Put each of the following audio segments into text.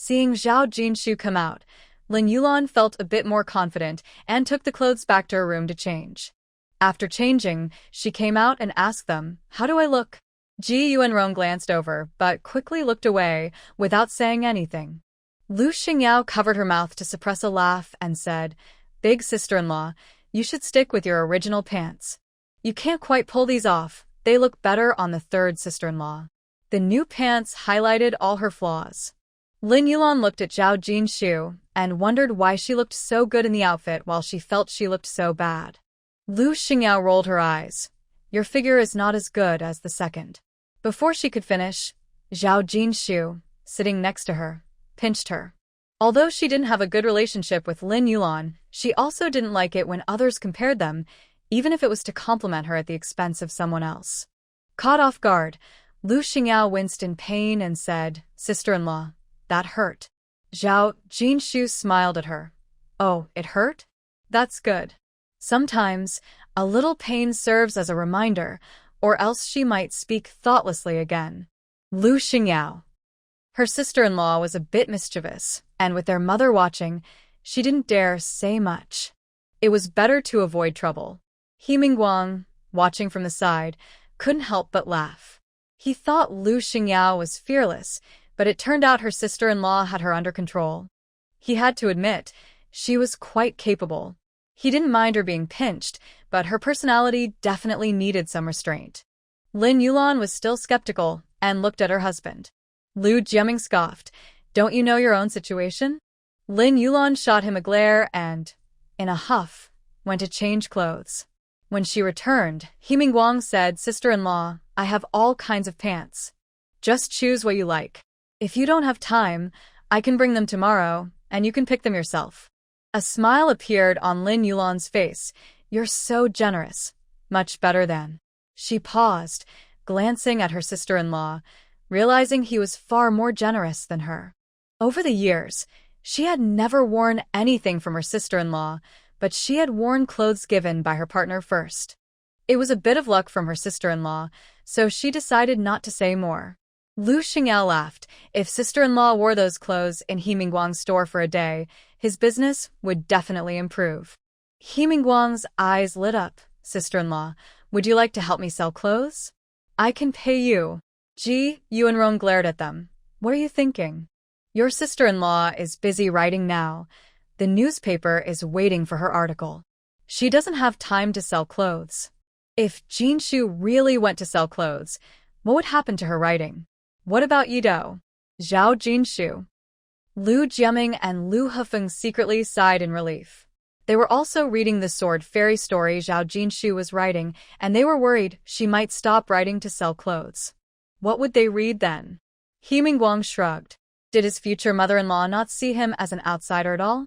Seeing Zhao Jinshu come out, Lin Yulan felt a bit more confident and took the clothes back to her room to change. After changing, she came out and asked them, "How do I look?" Ji Yuanrong glanced over, but quickly looked away, without saying anything. Lu Xingyao covered her mouth to suppress a laugh and said, "Big sister-in-law, you should stick with your original pants. You can't quite pull these off, they look better on the third sister-in-law." The new pants highlighted all her flaws. Lin Yulan looked at Zhao Jinshu and wondered why she looked so good in the outfit while she felt she looked so bad. Lu Xingyao rolled her eyes. "Your figure is not as good as the second." Before she could finish, Zhao Jinshu, sitting next to her, pinched her. Although she didn't have a good relationship with Lin Yulan, she also didn't like it when others compared them, even if it was to compliment her at the expense of someone else. Caught off guard, Lu Xingyao winced in pain and said, "Sister-in-law, that hurt." Zhao Jinshu smiled at her. "Oh, it hurt? That's good. Sometimes, a little pain serves as a reminder, or else she might speak thoughtlessly again." Lu Xingyao. Her sister-in-law was a bit mischievous, and with their mother watching, she didn't dare say much. It was better to avoid trouble. He Mingguang, watching from the side, couldn't help but laugh. He thought Lu Xingyao was fearless, but it turned out her sister-in-law had her under control. He had to admit, she was quite capable. He didn't mind her being pinched, but her personality definitely needed some restraint. Lin Yulan was still skeptical and looked at her husband. Lu Jiaming scoffed, "Don't you know your own situation?" Lin Yulan shot him a glare and, in a huff, went to change clothes. When she returned, He Mingguang said, "Sister-in-law, I have all kinds of pants. Just choose what you like. If you don't have time, I can bring them tomorrow, and you can pick them yourself." A smile appeared on Lin Yulan's face. "You're so generous. Much better than." She paused, glancing at her sister-in-law, realizing he was far more generous than her. Over the years, she had never worn anything from her sister-in-law, but she had worn clothes given by her partner first. It was a bit of luck from her sister-in-law, so she decided not to say more. Lu Xingyao laughed. If sister-in-law wore those clothes in He Mingguang's store for a day, his business would definitely improve. He Mingguang's eyes lit up. "Sister-in-law, would you like to help me sell clothes? I can pay you." Ji Yuanrong glared at them. "What are you thinking? Your sister-in-law is busy writing now. The newspaper is waiting for her article. She doesn't have time to sell clothes. If Jinshu really went to sell clothes, what would happen to her writing? What about Yido?" Zhao Jinshu. Lu Jiaming and Lu Hefeng secretly sighed in relief. They were also reading the sword fairy story Zhao Jinshu was writing, and they were worried she might stop writing to sell clothes. What would they read then? He Mingguang shrugged. Did his future mother-in-law not see him as an outsider at all?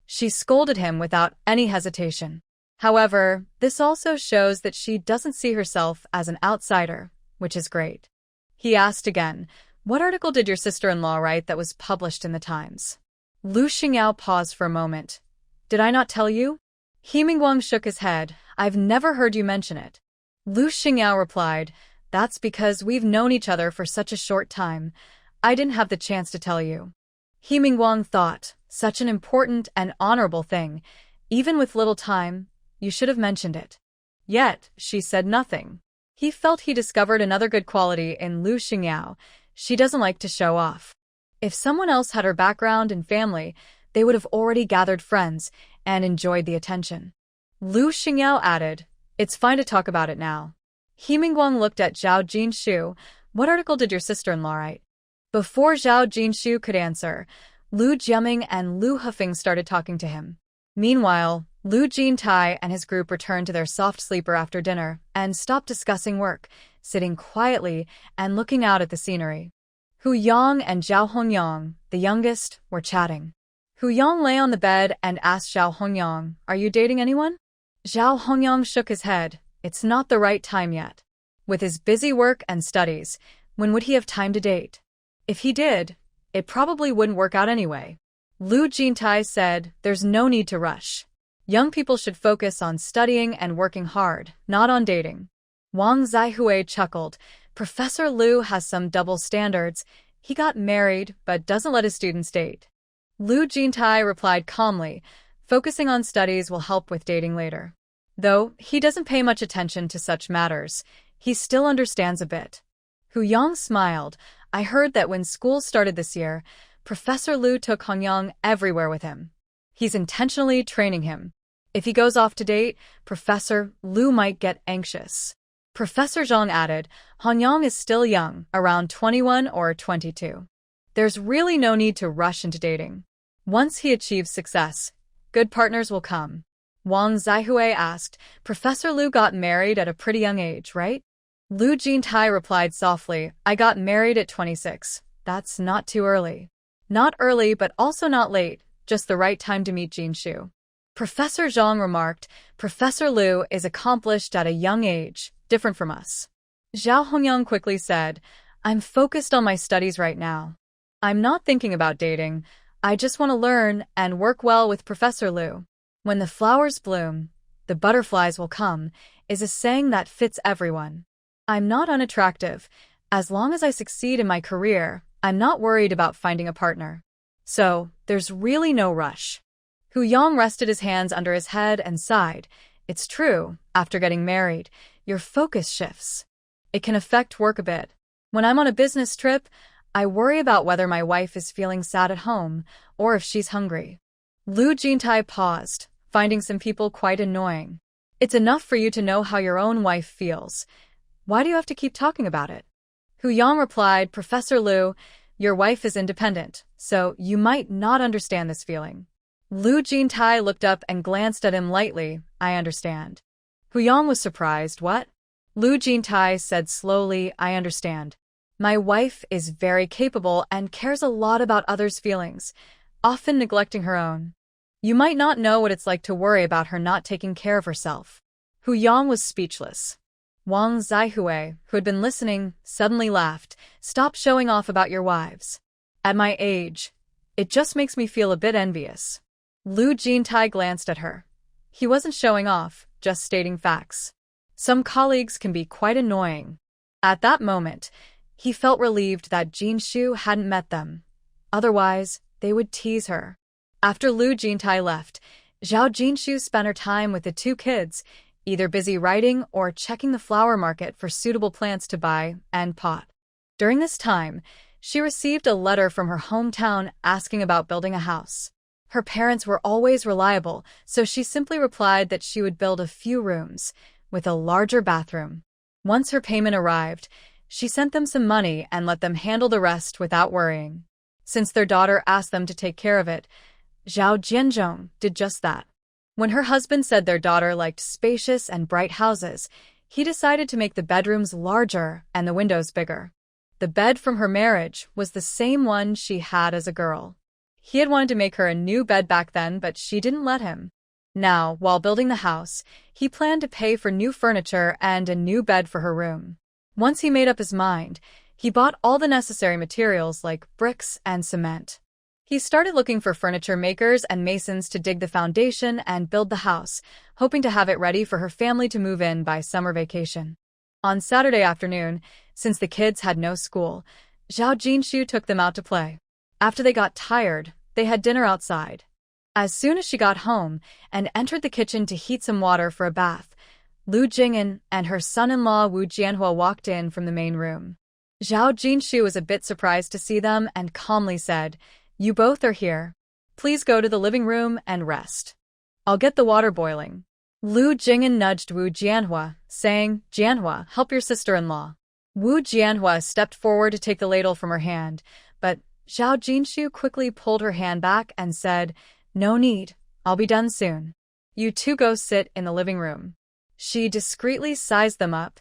She scolded him without any hesitation. However, this also shows that she doesn't see herself as an outsider, which is great. He asked again, "What article did your sister-in-law write that was published in the Times?" Lu Xingyao paused for a moment. "Did I not tell you?" He Mingguang shook his head. "I've never heard you mention it." Lu Xingyao replied, "That's because we've known each other for such a short time. I didn't have the chance to tell you." He Mingguang thought, such an important and honorable thing. Even with little time, you should have mentioned it. Yet, she said nothing. He felt he discovered another good quality in Lu Xingyao. She doesn't like to show off. If someone else had her background and family, they would have already gathered friends and enjoyed the attention. Lu Xingyao added, "It's fine to talk about it now." He Mingguang looked at Zhao Jinshu. "What article did your sister-in-law write?" Before Zhao Jinshu could answer, Lu Jiaming and Lu Hefeng started talking to him. Meanwhile, Lu Jintai and his group returned to their soft sleeper after dinner and stopped discussing work, sitting quietly and looking out at the scenery. Hu Yang and Zhao Hongyang, the youngest, were chatting. Hu Yang lay on the bed and asked Zhao Hongyang, "Are you dating anyone?" Zhao Hongyang shook his head. "It's not the right time yet. With his busy work and studies, when would he have time to date? If he did, it probably wouldn't work out anyway." Lu Jintai said, "There's no need to rush. Young people should focus on studying and working hard, not on dating." Wang Zaihui chuckled. "Professor Lu has some double standards. He got married, but doesn't let his students date. Lu Jintai replied calmly, focusing on studies will help with dating later. Though he doesn't pay much attention to such matters, he still understands a bit. Hu Yang smiled. I heard that when school started this year, Professor Lu took Han Yang everywhere with him. He's intentionally training him. If he goes off to date, Professor Lu might get anxious. Professor Zhang added, Han Yang is still young, around 21 or 22. There's really no need to rush into dating. Once he achieves success, good partners will come. Wang Zaihui asked, Professor Lu got married at a pretty young age, right? Lu Jintai replied softly, I got married at 26. That's not too early. Not early, but also not late, just the right time to meet Jinshu. Professor Zhang remarked, Professor Lu is accomplished at a young age, different from us. Zhao Hongyang quickly said, I'm focused on my studies right now. I'm not thinking about dating. I just want to learn and work well with Professor Lu. When the flowers bloom, the butterflies will come, is a saying that fits everyone. I'm not unattractive. As long as I succeed in my career, I'm not worried about finding a partner. So, there's really no rush. Hu Yang rested his hands under his head and sighed. It's true, after getting married, your focus shifts. It can affect work a bit. When I'm on a business trip, I worry about whether my wife is feeling sad at home or if she's hungry. Lu Jintai paused, finding some people quite annoying. It's enough for you to know how your own wife feels. Why do you have to keep talking about it? Hu Yang replied, Professor Lu, your wife is independent, so you might not understand this feeling. Lu Jintai looked up and glanced at him lightly. I understand. Hu Yang was surprised. What? Lu Jintai said slowly, I understand. My wife is very capable and cares a lot about others' feelings, often neglecting her own. You might not know what it's like to worry about her not taking care of herself. Hu Yang was speechless. Wang Zaihui, who had been listening, suddenly laughed. Stop showing off about your wives. At my age, it just makes me feel a bit envious. Lu Jintai glanced at her. He wasn't showing off, just stating facts. Some colleagues can be quite annoying. At that moment, he felt relieved that Jinshu hadn't met them. Otherwise, they would tease her. After Lu Jintai left, Zhao Jinshu spent her time with the two kids, either busy writing or checking the flower market for suitable plants to buy and pot. During this time, she received a letter from her hometown asking about building a house. Her parents were always reliable, so she simply replied that she would build a few rooms, with a larger bathroom. Once her payment arrived, she sent them some money and let them handle the rest without worrying. Since their daughter asked them to take care of it, Zhao Jianzhong did just that. When her husband said their daughter liked spacious and bright houses, he decided to make the bedrooms larger and the windows bigger. The bed from her marriage was the same one she had as a girl. He had wanted to make her a new bed back then, but she didn't let him. Now, while building the house, he planned to pay for new furniture and a new bed for her room. Once he made up his mind, he bought all the necessary materials like bricks and cement. He started looking for furniture makers and masons to dig the foundation and build the house, hoping to have it ready for her family to move in by summer vacation. On Saturday afternoon, since the kids had no school, Zhao Jinshu took them out to play. After they got tired, they had dinner outside. As soon as she got home and entered the kitchen to heat some water for a bath, Lu Jing'an and her son-in-law Wu Jianhua walked in from the main room. Zhao Jinshu was a bit surprised to see them and calmly said, You both are here. Please go to the living room and rest. I'll get the water boiling. Lu Jing'an nudged Wu Jianhua, saying, Jianhua, help your sister-in-law. Wu Jianhua stepped forward to take the ladle from her hand, but Zhao Jinshu quickly pulled her hand back and said, No need, I'll be done soon. You two go sit in the living room. She discreetly sized them up,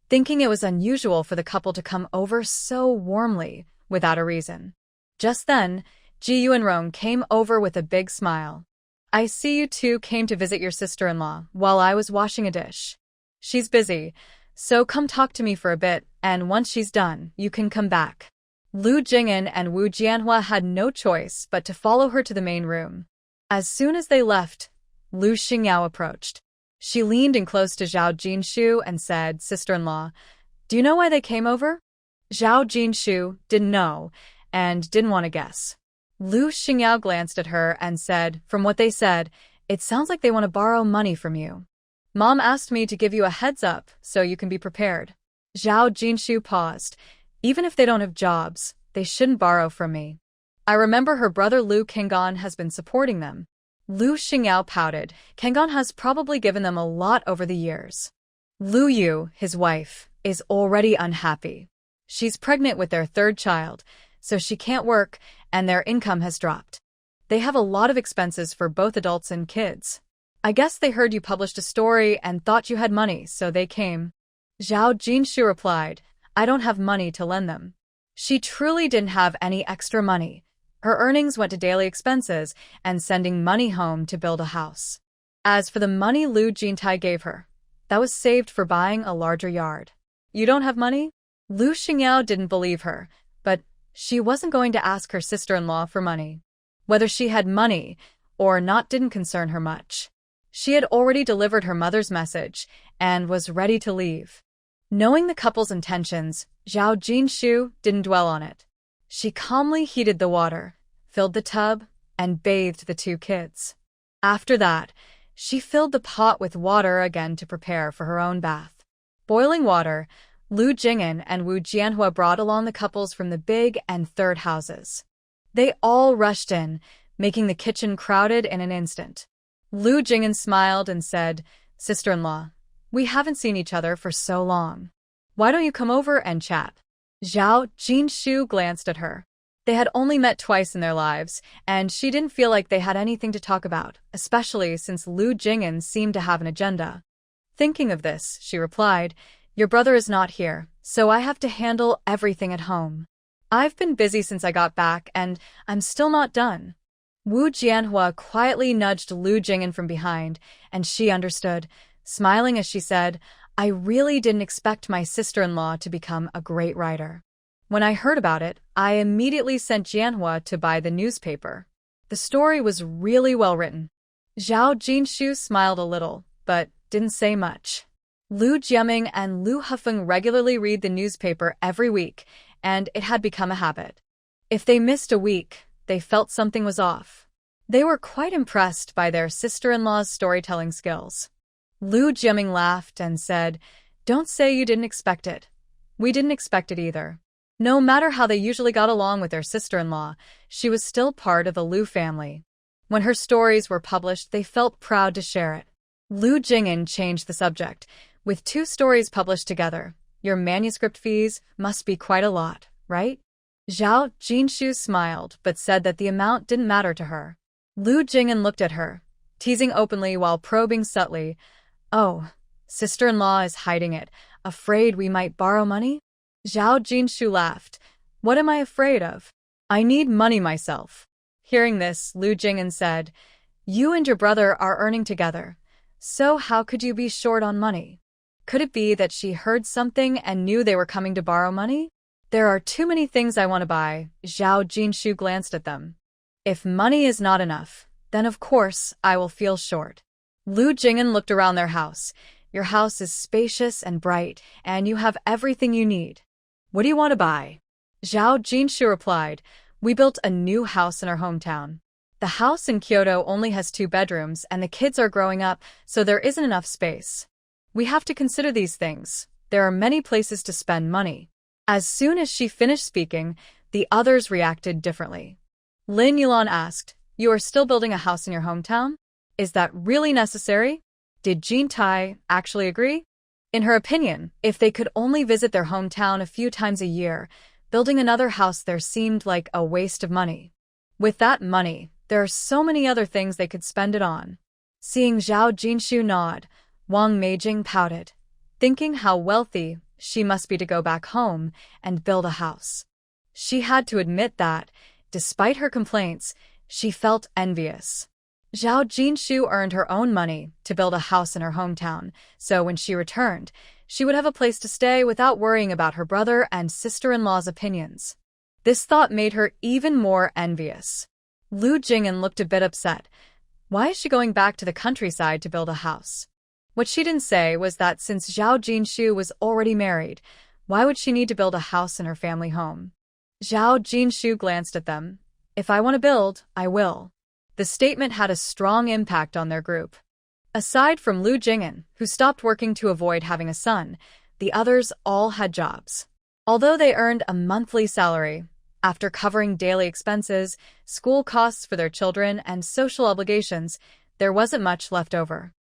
thinking it was unusual for the couple to come over so warmly, without a reason. Just then, Ji Yuanrong came over with a big smile. I see you two came to visit your sister-in-law while I was washing a dish. She's busy, so come talk to me for a bit, and once she's done, you can come back. Lu Jing'an and Wu Jianhua had no choice but to follow her to the main room. As soon as they left, Lu Xingyao approached. She leaned in close to Zhao Jinshu and said, Sister-in-law, do you know why they came over? Zhao Jinshu didn't know and didn't want to guess. Lu Xingyao glanced at her and said, "From what they said, it sounds like they want to borrow money from you. Mom asked me to give you a heads up so you can be prepared." Zhao Jinshu paused. "Even if they don't have jobs, they shouldn't borrow from me. I remember her brother Lu Kanghan has been supporting them." Lu Xingyao pouted. "Kanghan has probably given them a lot over the years. Lu Yu, his wife, is already unhappy. She's pregnant with their third child, so she can't work and their income has dropped. They have a lot of expenses for both adults and kids. I guess they heard you published a story and thought you had money, so they came." Zhao Jinshu replied, "I don't have money to lend them." She truly didn't have any extra money. Her earnings went to daily expenses and sending money home to build a house. As for the money Lu Jintai gave her, that was saved for buying a larger yard. "You don't have money?" Lu Xingyao didn't believe her, but she wasn't going to ask her sister-in-law for money. Whether she had money or not didn't concern her much. She had already delivered her mother's message and was ready to leave. Knowing the couple's intentions, Zhao Jinshu didn't dwell on it. She calmly heated the water, filled the tub, and bathed the two kids. After that, she filled the pot with water again to prepare for her own bath. Boiling water, Lu Jing'an and Wu Jianhua brought along the couples from the big and third houses. They all rushed in, making the kitchen crowded in an instant. Lu Jing'an smiled and said, "Sister-in-law, we haven't seen each other for so long. Why don't you come over and chat?" Zhao Jinshu glanced at her. They had only met twice in their lives, and she didn't feel like they had anything to talk about, especially since Lu Jing'an seemed to have an agenda. Thinking of this, she replied, "Your brother is not here, so I have to handle everything at home. I've been busy since I got back, and I'm still not done." Wu Jianhua quietly nudged Lu Jing'an from behind, and she understood, smiling as she said, "I really didn't expect my sister-in-law to become a great writer. When I heard about it, I immediately sent Jianhua to buy the newspaper. The story was really well written." Zhao Jinshu smiled a little, but didn't say much. Lu Jiaming and Lu Hufeng regularly read the newspaper every week, and it had become a habit. If they missed a week, they felt something was off. They were quite impressed by their sister-in-law's storytelling skills. Lu Jiaming laughed and said, "Don't say you didn't expect it. We didn't expect it either." No matter how they usually got along with their sister-in-law, she was still part of the Lu family. When her stories were published, they felt proud to share it. Lu Jing'an changed the subject. "With 2 stories published together, your manuscript fees must be quite a lot, right?" Zhao Jinshu smiled, but said that the amount didn't matter to her. Lu Jing'an looked at her, teasing openly while probing subtly. "Oh, sister-in-law is hiding it, afraid we might borrow money?" Zhao Jinshu laughed. "What am I afraid of? I need money myself." Hearing this, Lu Jing'an said, "You and your brother are earning together, so how could you be short on money? Could it be that she heard something and knew they were coming to borrow money?" "There are too many things I want to buy." Zhao Jinshu glanced at them. "If money is not enough, then of course I will feel short." Lu Jing'an looked around their house. "Your house is spacious and bright, and you have everything you need. What do you want to buy?" Zhao Jinshu replied, "We built a new house in our hometown. The house in Kyoto only has 2 bedrooms, and the kids are growing up, so there isn't enough space. We have to consider these things. There are many places to spend money." As soon as she finished speaking, the others reacted differently. Lin Yulan asked, "You are still building a house in your hometown? Is that really necessary?" Did Jin Tai actually agree? In her opinion, if they could only visit their hometown a few times a year, building another house there seemed like a waste of money. With that money, there are so many other things they could spend it on. Seeing Zhao Jinshu nod, Wang Meijing pouted, thinking how wealthy she must be to go back home and build a house. She had to admit that, despite her complaints, she felt envious. Zhao Jinshu earned her own money to build a house in her hometown, so when she returned, she would have a place to stay without worrying about her brother and sister-in-law's opinions. This thought made her even more envious. Lu Jing'an looked a bit upset. Why is she going back to the countryside to build a house? What she didn't say was that since Zhao Jinshu was already married, Why would she need to build a house in her family home? Zhao Jinshu glanced at them. If I want to build, I will. The statement had a strong impact on their group. Aside from Lu Jing'an, who stopped working to avoid having a son, the others all had jobs. Although they earned a monthly salary, after covering daily expenses, school costs for their children, and social obligations, there wasn't much left over.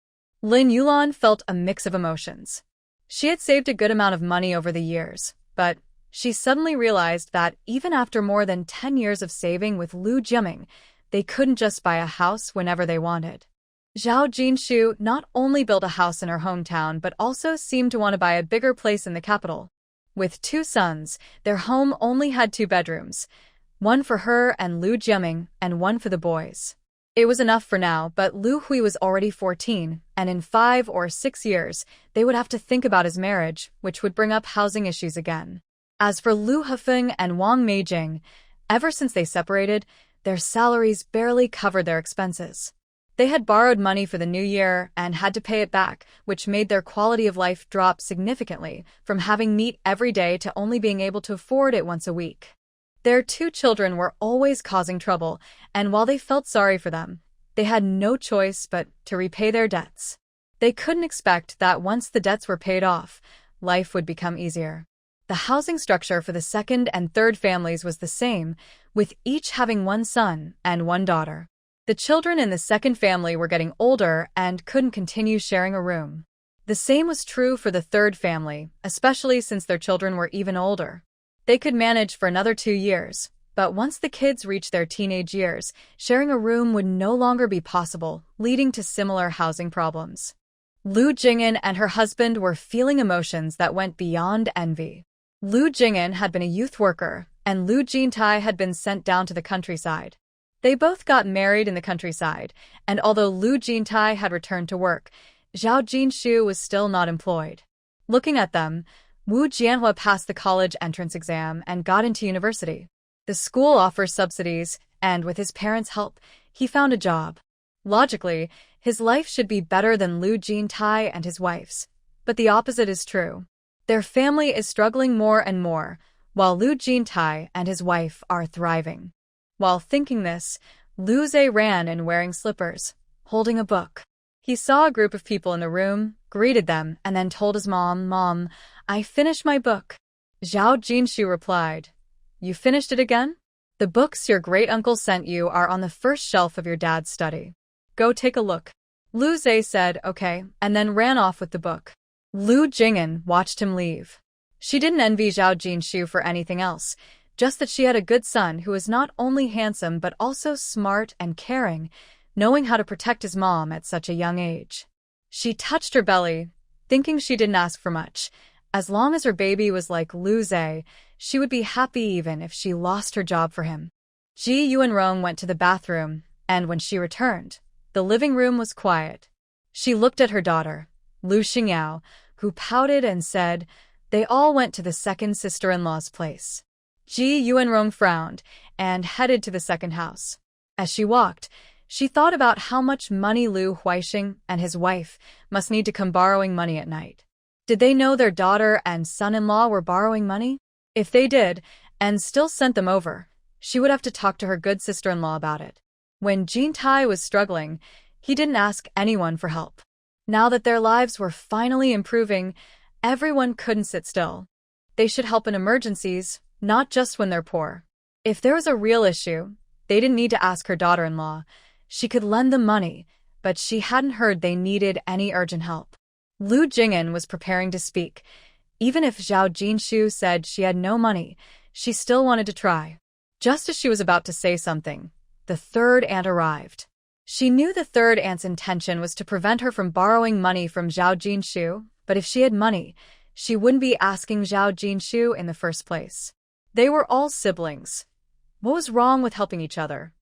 Lin Yulan felt a mix of emotions. She had saved a good amount of money over the years, but she suddenly realized that even after more than 10 years of saving with Lu Jiming, they couldn't just buy a house whenever they wanted. Zhao Jinshu not only built a house in her hometown but also seemed to want to buy a bigger place in the capital. With 2 sons, their home only had 2 bedrooms, one for her and Lu Jiming and one for the boys. It was enough for now, but Lu Hui was already 14, and in 5 or 6 years, they would have to think about his marriage, which would bring up housing issues again. As for Lu Hefeng and Wang Meijing, ever since they separated, their salaries barely covered their expenses. They had borrowed money for the new year and had to pay it back, which made their quality of life drop significantly, from having meat every day to only being able to afford it once a week. Their 2 children were always causing trouble, and while they felt sorry for them, they had no choice but to repay their debts. They couldn't expect that once the debts were paid off, life would become easier. The housing structure for the 2nd and 3rd families was the same, with each having 1 son and 1 daughter. The children in the 2nd family were getting older and couldn't continue sharing a room. The same was true for the 3rd family, especially since their children were even older. They could manage for another 2 years, but once the kids reached their teenage years, sharing a room would no longer be possible, leading to similar housing problems. Lu Jing'an and her husband were feeling emotions that went beyond envy. Lu Jing'an had been a youth worker, and Lu Jintai had been sent down to the countryside. They both got married in the countryside, and although Lu Jintai had returned to work, Zhao Jinshu was still not employed. Looking at them, Wu Jianhua passed the college entrance exam and got into university. The school offers subsidies, and with his parents' help, he found a job. Logically, his life should be better than Lu Jintai and his wife's, but the opposite is true. Their family is struggling more and more, while Lu Jintai and his wife are thriving. While thinking this, Lu Zhe ran in wearing slippers, holding a book. He saw a group of people in the room, greeted them, and then told his mom, "Mom, I finished my book." Zhao Jinshu replied, "You finished it again? The books your great-uncle sent you are on the first shelf of your dad's study. Go take a look." Lu Zhe said, "Okay," and then ran off with the book. Lu Jing'an watched him leave. She didn't envy Zhao Jinshu for anything else, just that she had a good son who was not only handsome but also smart and caring, knowing how to protect his mom at such a young age. She touched her belly, thinking she didn't ask for much. As long as her baby was like Lu Zhe, she would be happy even if she lost her job for him. Ji Yuanrong went to the bathroom, and when she returned, the living room was quiet. She looked at her daughter, Lu Xingyao, who pouted and said, "They all went to the 2nd sister-in-law's place." Ji Yuanrong frowned and headed to the 2nd house. As she walked, she thought about how much money Lu Huixing and his wife must need to come borrowing money at night. Did they know their daughter and son-in-law were borrowing money? If they did, and still sent them over, she would have to talk to her good sister-in-law about it. When Jintai was struggling, he didn't ask anyone for help. Now that their lives were finally improving, everyone couldn't sit still. They should help in emergencies, not just when they're poor. If there was a real issue, they didn't need to ask her daughter-in-law. She could lend them money, but she hadn't heard they needed any urgent help. Lu Jing'an was preparing to speak. Even if Zhao Jinshu said she had no money, she still wanted to try. Just as she was about to say something, the 3rd aunt arrived. She knew the 3rd aunt's intention was to prevent her from borrowing money from Zhao Jinshu, but if she had money, she wouldn't be asking Zhao Jinshu in the first place. They were all siblings. What was wrong with helping each other?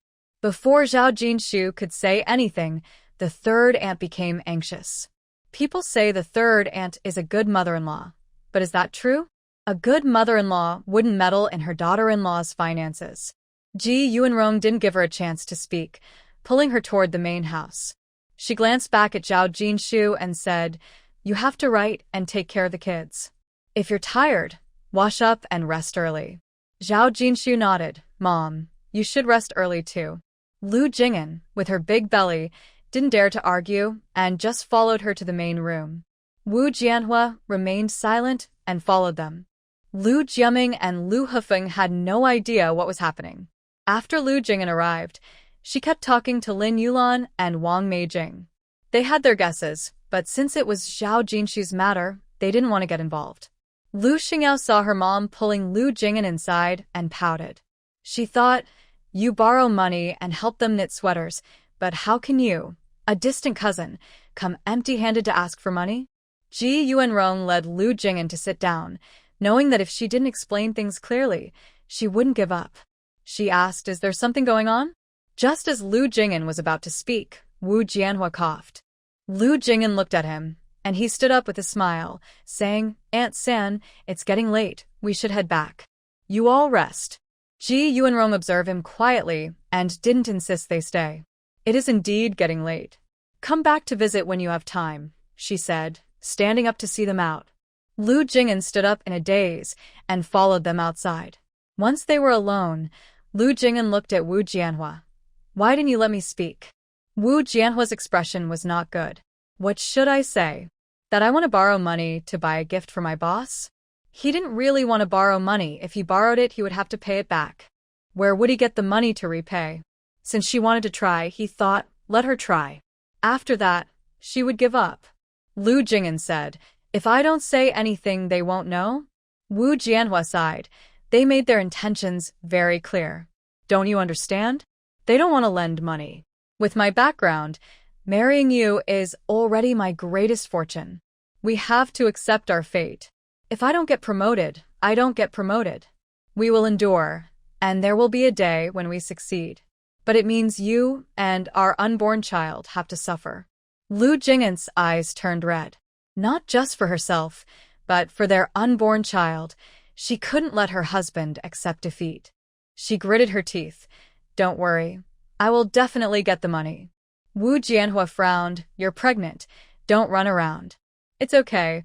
Before Zhao Jinshu could say anything, the 3rd aunt became anxious. People say the 3rd aunt is a good mother-in-law, but is that true? A good mother-in-law wouldn't meddle in her daughter-in-law's finances. Ji Yuanrong didn't give her a chance to speak, pulling her toward the main house. She glanced back at Zhao Jinshu and said, "You have to write and take care of the kids. If you're tired, Wash up and rest early. Zhao Jinshu nodded. Mom, you should rest early too. Lu Jing'an, with her big belly, didn't dare to argue and just followed her to the main room. Wu Jianhua remained silent and followed them. Lu Jiaming and Lu Hefeng had no idea what was happening. After Lu Jing'an arrived, she kept talking to Lin Yulan and Wang Meijing. They had their guesses, but since it was Zhao Jinshu's matter, they didn't want to get involved. Lu Xingyao saw her mom pulling Lu Jing'an inside and pouted. She thought, you borrow money and help them knit sweaters, but how can you, a distant cousin, come empty-handed to ask for money? Ji Yuanrong led Lu Jing'an to sit down, knowing that if she didn't explain things clearly, she wouldn't give up. She asked, is there something going on? Just as Lu Jing'an was about to speak, Wu Jianhua coughed. Lu Jing'an looked at him, and he stood up with a smile, saying, Aunt San, it's getting late, we should head back. You all rest. Ji Yuanrong observed him quietly and didn't insist they stay. It is indeed getting late. Come back to visit when you have time, she said, standing up to see them out. Lu Jing'an stood up in a daze and followed them outside. Once they were alone, Lu Jing'an looked at Wu Jianhua. Why didn't you let me speak? Wu Jianhua's expression was not good. What should I say? That I want to borrow money to buy a gift for my boss? He didn't really want to borrow money. If he borrowed it, he would have to pay it back. Where would he get the money to repay? Since she wanted to try, he thought, let her try. After that, she would give up. Lu Jing'an said, if I don't say anything, they won't know? Wu Jianhua sighed. They made their intentions very clear. Don't you understand? They don't want to lend money. With my background, marrying you is already my greatest fortune. We have to accept our fate. If I don't get promoted, I don't get promoted. We will endure, and there will be a day when we succeed. But it means you and our unborn child have to suffer. Lu Jing'an's eyes turned red. Not just for herself, but for their unborn child. She couldn't let her husband accept defeat. She gritted her teeth. Don't worry. I will definitely get the money. Wu Jianhua frowned. You're pregnant. Don't run around. It's okay.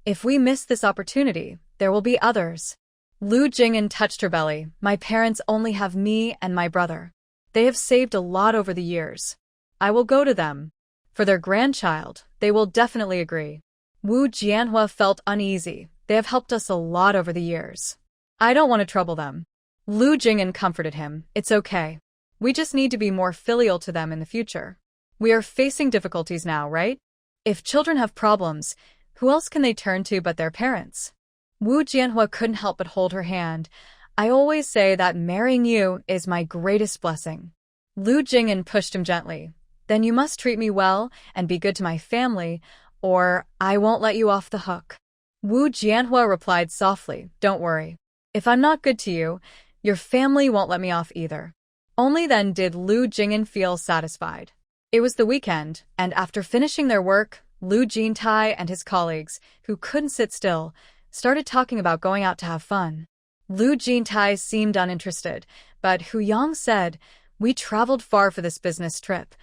If we miss this opportunity, there will be others. Lu Jing'an touched her belly. My parents only have me and my brother. They have saved a lot over the years. I will go to them. For their grandchild, they will definitely agree. Wu Jianhua felt uneasy. They have helped us a lot over the years. I don't want to trouble them. Lu Jing'an comforted him. It's okay. We just need to be more filial to them in the future. We are facing difficulties now, right? If children have problems, who else can they turn to but their parents? Wu Jianhua couldn't help but hold her hand. I always say that marrying you is my greatest blessing. Lu Jing'an pushed him gently. Then you must treat me well and be good to my family, or I won't let you off the hook. Wu Jianhua replied softly, don't worry. If I'm not good to you, your family won't let me off either. Only then did Lu Jing'an feel satisfied. It was the weekend, and after finishing their work, Lu Jintai and his colleagues, who couldn't sit still, started talking about going out to have fun. Lu Jintai seemed uninterested, but Hu Yang said, we traveled far for this business trip.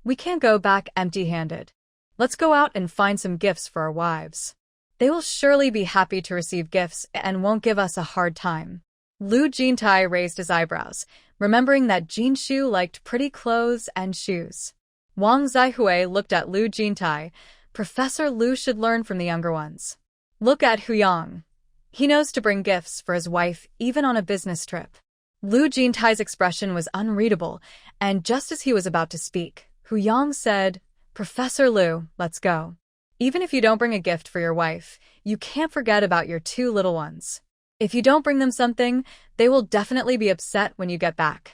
We can't go back empty-handed. Let's go out and find some gifts for our wives. They will surely be happy to receive gifts and won't give us a hard time. Lu Jintai raised his eyebrows, remembering that Jinshu liked pretty clothes and shoes. Wang Zaihui looked at Lu Jintai. Professor Lu should learn from the younger ones. Look at Hu Yang. He knows to bring gifts for his wife even on a business trip. Lu Jintai's expression was unreadable, and just as he was about to speak, Hu Yang said, Professor Lu, let's go. Even if you don't bring a gift for your wife, you can't forget about your two little ones. If you don't bring them something, they will definitely be upset when you get back.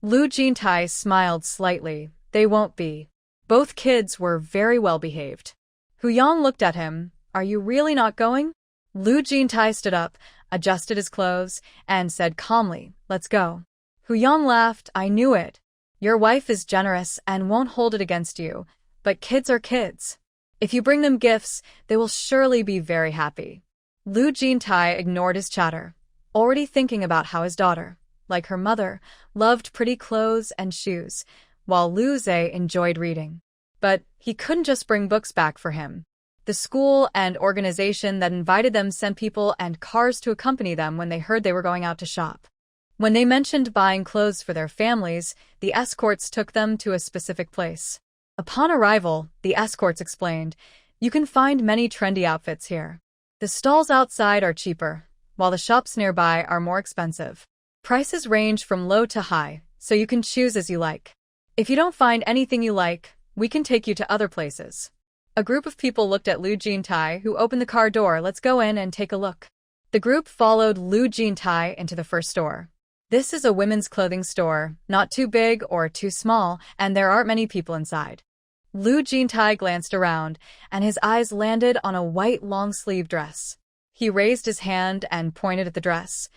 Lu Jintai smiled slightly. They won't be. Both kids were very well behaved. Hu Yang looked at him. Are you really not going? Lu Jintai stood up, adjusted his clothes, and said calmly, let's go. Hu Yang laughed. I knew it. Your wife is generous and won't hold it against you, but kids are kids. If you bring them gifts, they will surely be very happy. Lu Jintai ignored his chatter, already thinking about how his daughter, like her mother, loved pretty clothes and shoes, while Lu Zhe enjoyed reading. But he couldn't just bring books back for him. The school and organization that invited them sent people and cars to accompany them when they heard they were going out to shop. When they mentioned buying clothes for their families, the escorts took them to a specific place. Upon arrival, the escorts explained, "You can find many trendy outfits here. The stalls outside are cheaper, while the shops nearby are more expensive. Prices range from low to high, so you can choose as you like. If you don't find anything you like, we can take you to other places." A group of people looked at Lu Jintai, who opened the car door. "Let's go in and take a look." The group followed Lu Jintai into the first store. This is a women's clothing store, not too big or too small, and there aren't many people inside. Lu Jintai glanced around, and his eyes landed on a white long-sleeve dress. He raised his hand and pointed at the dress.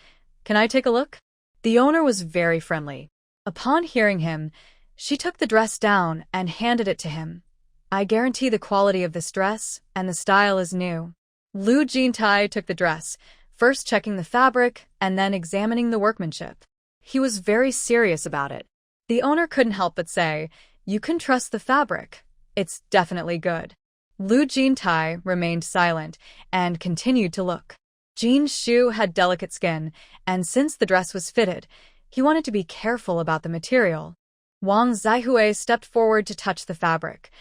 "Can I take a look?" The owner was very friendly. Upon hearing him, she took the dress down and handed it to him. "I guarantee the quality of this dress, and the style is new." Lu Jintai took the dress, first checking the fabric and then examining the workmanship. He was very serious about it. The owner couldn't help but say, "You can trust the fabric. It's definitely good." Lu Jintai remained silent and continued to look. Jin's Shu had delicate skin, and since the dress was fitted, he wanted to be careful about the material. Wang Zaihui stepped forward to touch the fabric.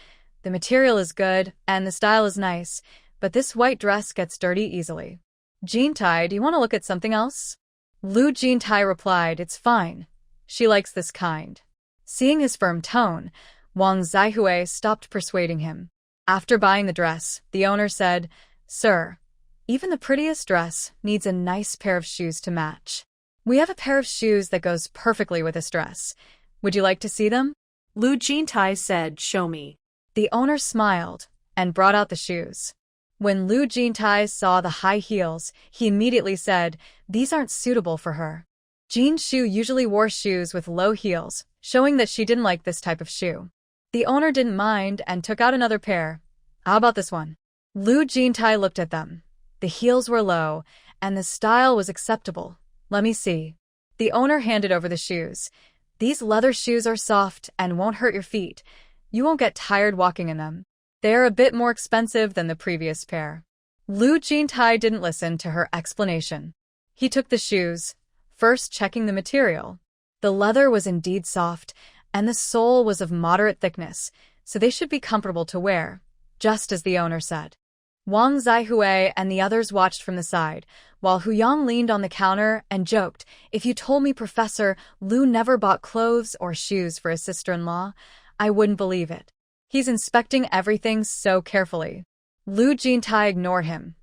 "The material is good, and the style is nice, but this white dress gets dirty easily." "Jintai, do you want to look at something else?" Lu Jintai replied, "It's fine. She likes this kind." Seeing his firm tone, Wang Zaihui stopped persuading him. After buying the dress, the owner said, "Sir, even the prettiest dress needs a nice pair of shoes to match. We have a pair of shoes that goes perfectly with this dress. Would you like to see them?" Lu Jintai said, "Show me." The owner smiled and brought out the shoes. When Lu Jintai saw the high heels, he immediately said, "These aren't suitable for her." Jin Shu usually wore shoes with low heels, showing that she didn't like this type of shoe. The owner didn't mind and took out another pair. "How about this one?" Lu Jintai looked at them. The heels were low, and the style was acceptable. "Let me see." The owner handed over the shoes. "These leather shoes are soft and won't hurt your feet. You won't get tired walking in them. They are a bit more expensive than the previous pair." Lu Jintai didn't listen to her explanation. He took the shoes, first checking the material. The leather was indeed soft, and the sole was of moderate thickness, so they should be comfortable to wear, just as the owner said. Wang Zaihui and the others watched from the side, while Huyang leaned on the counter and joked, "If you told me Professor Lu never bought clothes or shoes for his sister-in-law, I wouldn't believe it. He's inspecting everything so carefully." Lu Jintai ignored him.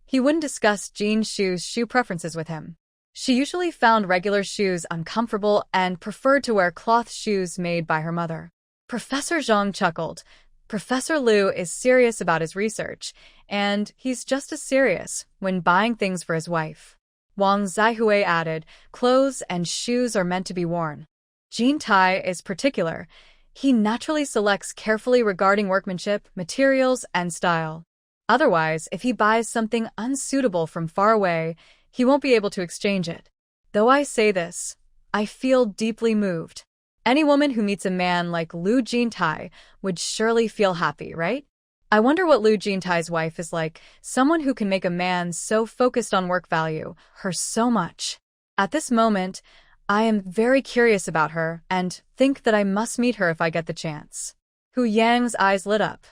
He wouldn't discuss Jin Shu's shoe preferences with him. She usually found regular shoes uncomfortable and preferred to wear cloth shoes made by her mother. Professor Zhang chuckled. Professor Lu is serious about his research, and he's just as serious when buying things for his wife. Wang Zaihui added, "Clothes and shoes are meant to be worn." Jintai is particular. He naturally selects carefully regarding workmanship, materials, and style. Otherwise, if he buys something unsuitable from far away, he won't be able to exchange it. Though I say this, I feel deeply moved. Any woman who meets a man like Lu Jintai would surely feel happy, right? I wonder what Lu Jintai's wife is like, someone who can make a man so focused on work value her so much. At this moment, I am very curious about her and think that I must meet her if I get the chance. Hu Yang's eyes lit up.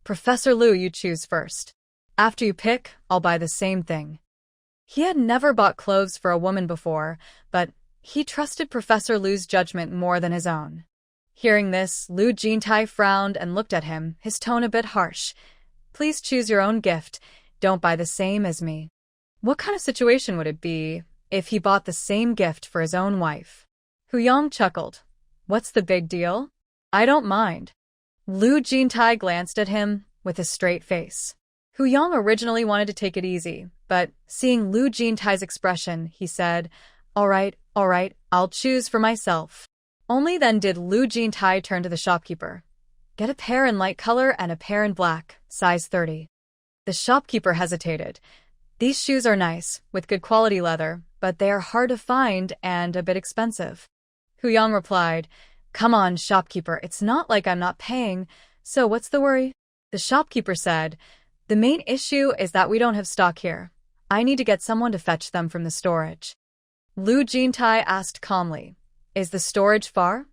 "Professor Lu, you choose first. After you pick, I'll buy the same thing." He had never bought clothes for a woman before, but he trusted Professor Lu's judgment more than his own. Hearing this, Lu Jintai frowned and looked at him, his tone a bit harsh. "Please choose your own gift. Don't buy the same as me." What kind of situation would it be if he bought the same gift for his own wife? Huyang chuckled. "What's the big deal? I don't mind." Lu Jintai glanced at him with a straight face. Huyang originally wanted to take it easy, but seeing Lu Jintai's expression, he said, all right, I'll choose for myself." Only then did Lu Jintai turn to the shopkeeper. "Get a pair in light color and a pair in black, size 30. The shopkeeper hesitated. "These shoes are nice, with good quality leather, but they are hard to find and a bit expensive." Huyang replied, "Come on, shopkeeper, it's not like I'm not paying, so what's the worry?" The shopkeeper said, The main issue is that we don't have stock here. I need to get someone to fetch them from the storage. Lu Jintai asked calmly, Is the storage far?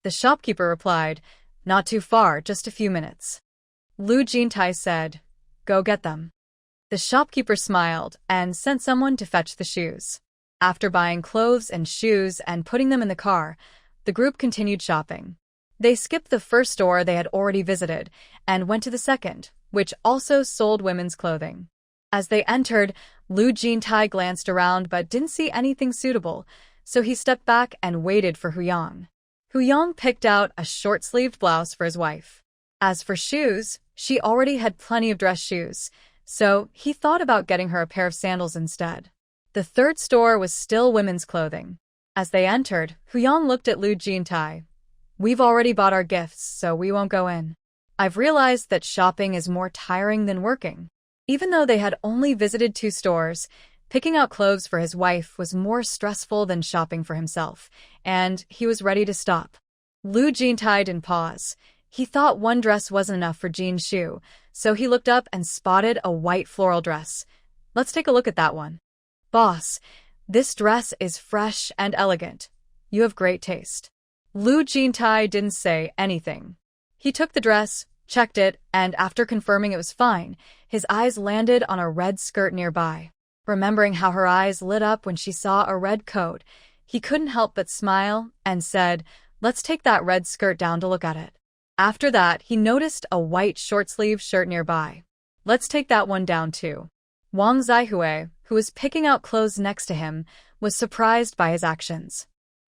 The shopkeeper replied, Not too far, just a few minutes. Lu Jintai said, Go get them. The shopkeeper smiled and sent someone to fetch the shoes. After buying clothes and shoes and putting them in the car, the group continued shopping. They skipped the first store they had already visited and went to the second, which also sold women's clothing. As they entered, Lu Jintai glanced around but didn't see anything suitable, so he stepped back and waited for Huyang. Huyang picked out a short-sleeved blouse for his wife. As for shoes, she already had plenty of dress shoes, so he thought about getting her a pair of sandals instead. The third store was still women's clothing. As they entered, Huyang looked at Lu Jintai. We've already bought our gifts, so we won't go in. I've realized that shopping is more tiring than working. Even though they had only visited 2 stores, picking out clothes for his wife was more stressful than shopping for himself, and he was ready to stop. Lu Jintai didn't pause. He thought one dress wasn't enough for Jin Shu, so he looked up and spotted a white floral dress. Let's take a look at that one. Boss, this dress is fresh and elegant. You have great taste. Lu Jintai didn't say anything. He took the dress, checked it, and after confirming it was fine, his eyes landed on a red skirt nearby. Remembering how her eyes lit up when she saw a red coat, he couldn't help but smile and said, Let's take that red skirt down to look at it. After that, he noticed a white short-sleeved shirt nearby. Let's take that one down too. Wang Zaihui, who was picking out clothes next to him, was surprised by his actions.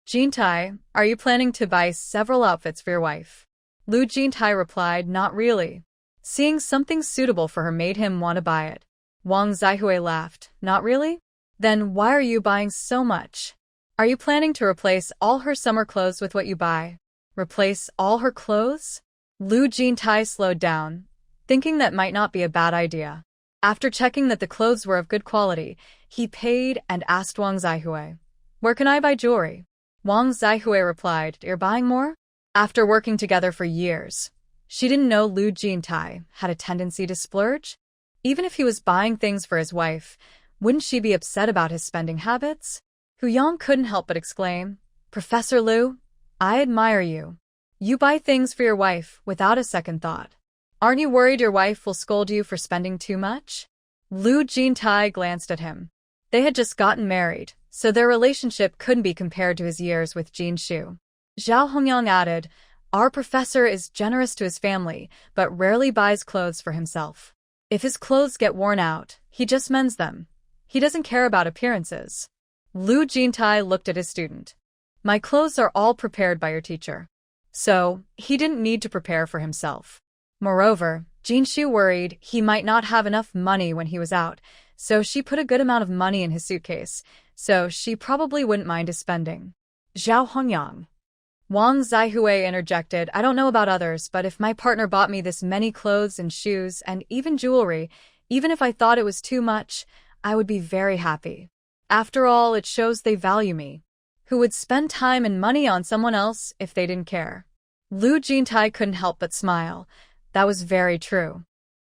Jintai, are you planning to buy several outfits for your wife? Lu Jintai replied, Not really. Seeing something suitable for her made him want to buy it. Wang Zaihui laughed. Not really? Then why are you buying so much? Are you planning to replace all her summer clothes with what you buy? Replace all her clothes? Lu Jintai slowed down, thinking that might not be a bad idea. After checking that the clothes were of good quality, he paid and asked Wang Zaihui, Where can I buy jewelry? Wang Zaihui replied, You're buying more? After working together for years, she didn't know Lu Jintai had a tendency to splurge. Even if he was buying things for his wife, wouldn't she be upset about his spending habits? Huyang couldn't help but exclaim, Professor Lu, I admire you. You buy things for your wife without a second thought. Aren't you worried your wife will scold you for spending too much? Lu Jintai glanced at him. They had just gotten married, so their relationship couldn't be compared to his years with Jin Shu. Zhao Hongyang added, Our professor is generous to his family, but rarely buys clothes for himself. If his clothes get worn out, he just mends them. He doesn't care about appearances. Lu Jintai looked at his student. My clothes are all prepared by your teacher. So, he didn't need to prepare for himself. Moreover, Jin Shu worried he might not have enough money when he was out, so she put a good amount of money in his suitcase, so she probably wouldn't mind his spending. Zhao Hongyang. Wang Zaihui interjected, I don't know about others, but if my partner bought me this many clothes and shoes and even jewelry, even if I thought it was too much, I would be very happy. After all, it shows they value me. Who would spend time and money on someone else if they didn't care? Lu Jintai couldn't help but smile. That was very true.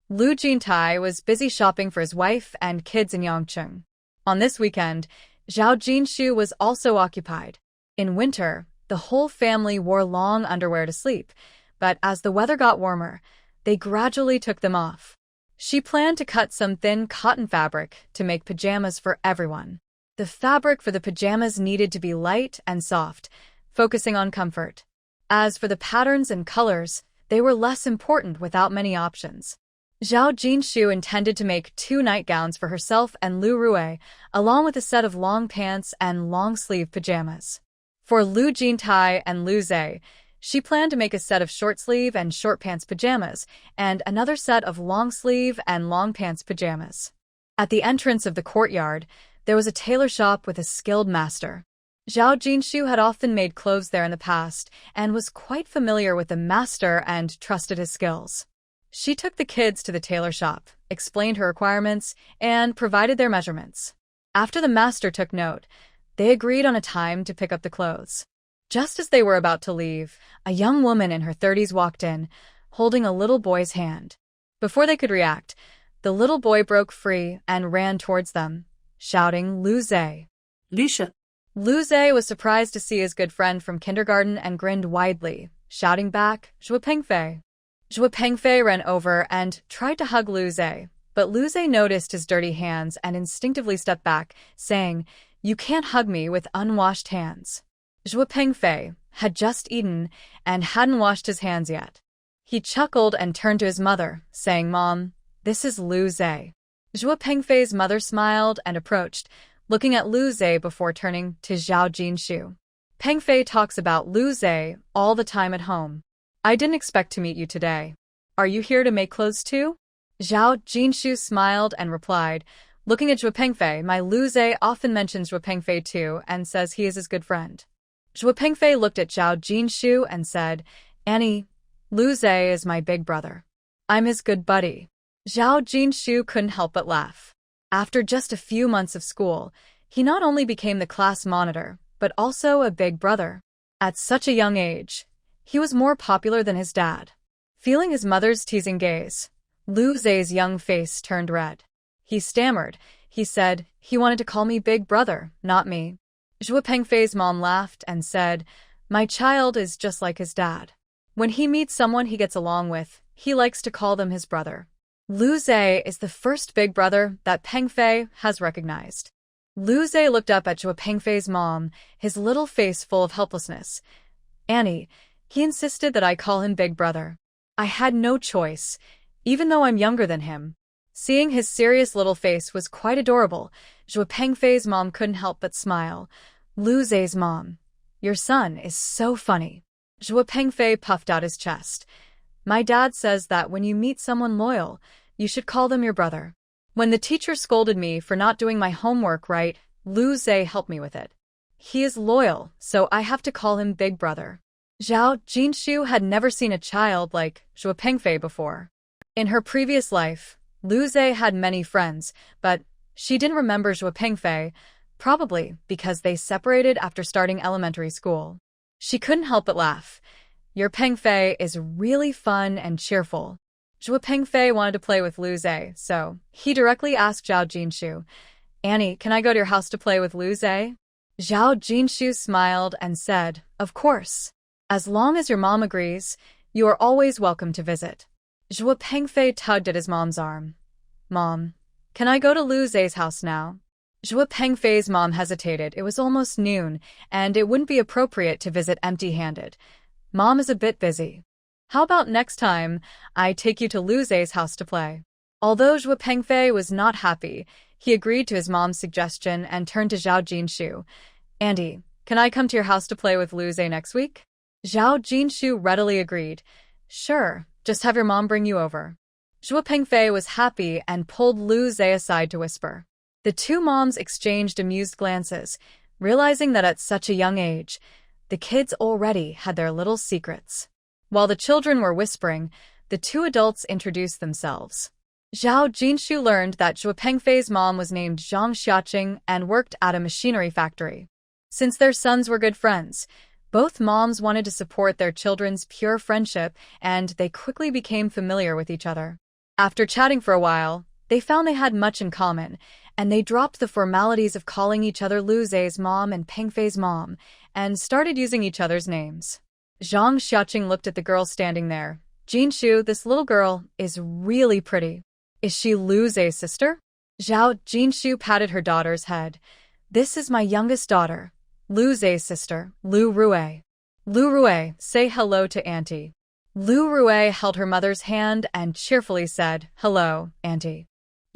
Lu Jintai was busy shopping for his wife and kids in Yangcheng. On this weekend, Zhao Jinshu was also occupied. In winter, the whole family wore long underwear to sleep, but as the weather got warmer, they gradually took them off. She planned to cut some thin cotton fabric to make pajamas for everyone. The fabric for the pajamas needed to be light and soft, focusing on comfort. As for the patterns and colors, they were less important without many options. Zhao Jinshu intended to make 2 nightgowns for herself and Lu Rui, along with a set of long pants and long-sleeve pajamas. For Lu Jintai and Lu Zhe, she planned to make a set of short-sleeve and short-pants pajamas, and another set of long-sleeve and long-pants pajamas. At the entrance of the courtyard, there was a tailor shop with a skilled master. Zhao Jinshu had often made clothes there in the past and was quite familiar with the master and trusted his skills. She took the kids to the tailor shop, explained her requirements, and provided their measurements. After the master took note, they agreed on a time to pick up the clothes. Just as they were about to leave, a young woman in her 30s walked in, holding a little boy's hand. Before they could react, The little boy broke free and ran towards them, shouting, Lu Zhe. Lucia. Lu Zhe was surprised to see his good friend from kindergarten and grinned widely, shouting back, Zhuo Pengfei. Zhuo Pengfei ran over and tried to hug Lu Zhe, but Lu Zhe noticed his dirty hands and instinctively stepped back, saying, You can't hug me with unwashed hands. Zhuo Pengfei had just eaten and hadn't washed his hands yet. He chuckled and turned to his mother, saying, Mom, this is Lu Zhe. Zhuo Pengfei's mother smiled and approached, looking at Lu Zhe before turning to Zhao Jinshu. Pengfei talks about Lu Zhe all the time at home. I didn't expect to meet you today. Are you here to make clothes too? Zhao Jinshu smiled and replied, looking at Zhuo Pengfei, my Lu Zhe often mentions Zhuo Pengfei too and says he is his good friend. Zhuo Pengfei looked at Zhao Jinshu and said, Annie, Lu Zhe is my big brother. I'm his good buddy. Zhao Jinshu couldn't help but laugh. After just a few months of school, he not only became the class monitor, but also a big brother. At such a young age, he was more popular than his dad. Feeling his mother's teasing gaze, Lu Zhe's young face turned red. He stammered. He said, he wanted to call me big brother, not me. Zhuo Pengfei's mom laughed and said, my child is just like his dad. When he meets someone he gets along with, he likes to call them his brother. Lu Zhe is the first big brother that Pengfei has recognized. Lu Zhe looked up at Zhuo Pengfei's mom, his little face full of helplessness. Annie, he insisted that I call him big brother. I had no choice, even though I'm younger than him. Seeing his serious little face was quite adorable. Zhuo Pengfei's mom couldn't help but smile. Lu Zhe's mom, your son is so funny. Zhuo Pengfei puffed out his chest. My dad says that when you meet someone loyal, you should call them your brother. When the teacher scolded me for not doing my homework right, Lu Zhe helped me with it. He is loyal, so I have to call him big brother. Zhao Jinshu had never seen a child like Zhuo Pengfei before. In her previous life, Lu Zhe had many friends, but she didn't remember Zhuo Pengfei, probably because they separated after starting elementary school. She couldn't help but laugh. Your Pengfei is really fun and cheerful. Zhuo Pengfei wanted to play with Lu Zhe, so he directly asked Zhao Jinshu, Annie, can I go to your house to play with Lu Zhe? Zhao Jinshu smiled and said, of course. As long as your mom agrees, you are always welcome to visit. Zhuo Pengfei tugged at his mom's arm. Mom, can I go to Lu Zhe's house now? Zhuo Pengfei's mom hesitated. It was almost noon, and it wouldn't be appropriate to visit empty-handed. Mom is a bit busy. How about next time I take you to Lu Zhe's house to play? Although Zhuo Pengfei was not happy, he agreed to his mom's suggestion and turned to Zhao Jinshu. Andy, can I come to your house to play with Lu Zhe next week? Zhao Jinshu readily agreed. Sure, just have your mom bring you over. Zhuo Pengfei was happy and pulled Lu Zhe aside to whisper. The two moms exchanged amused glances, realizing that at such a young age, the kids already had their little secrets. While the children were whispering, the two adults introduced themselves. Zhao Jinshu learned that Zhuo Pengfei's mom was named Zhang Xiaqing and worked at a machinery factory. Since their sons were good friends, both moms wanted to support their children's pure friendship, and they quickly became familiar with each other. After chatting for a while, they found they had much in common, and they dropped the formalities of calling each other Lu Zhe's mom and Pengfei's mom, and started using each other's names. Zhang Xiaqing looked at the girl standing there. Jinshu, this little girl is really pretty. Is she Lu Zhe's sister? Zhao Jinshu patted her daughter's head. This is my youngest daughter, Lu Zhe's sister, Lu Rui. Lu Rui, say hello to Auntie. Lu Rui held her mother's hand and cheerfully said, hello, Auntie.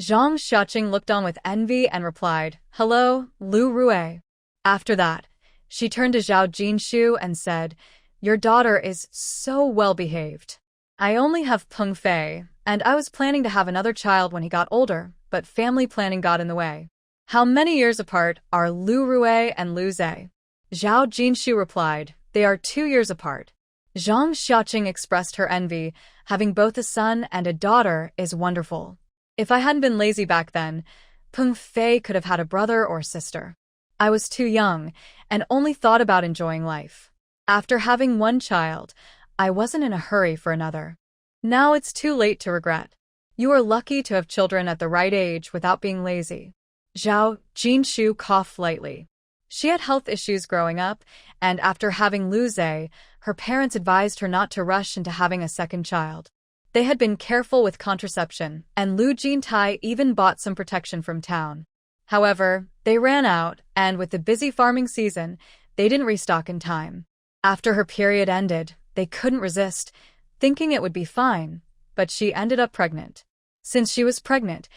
Zhang Xiaqing looked on with envy and replied, hello, Lu Rui. After that, she turned to Zhao Jinshu and said, your daughter is so well-behaved. I only have Pengfei, and I was planning to have another child when he got older, but family planning got in the way. How many years apart are Lu Rui and Lu Zhe? Zhao Jinshu replied, they are 2 years apart. Zhang Xiaqing expressed her envy. Having both a son and a daughter is wonderful. If I hadn't been lazy back then, Pengfei could have had a brother or sister. I was too young and only thought about enjoying life. After having one child, I wasn't in a hurry for another. Now it's too late to regret. You are lucky to have children at the right age without being lazy. Zhao Jinshu coughed lightly. She had health issues growing up, and after having Lu Zhe, her parents advised her not to rush into having a second child. They had been careful with contraception, and Lu Jintai even bought some protection from town. However, they ran out, and with the busy farming season, they didn't restock in time. After her period ended, they couldn't resist, thinking it would be fine, but she ended up pregnant. Since she was pregnant,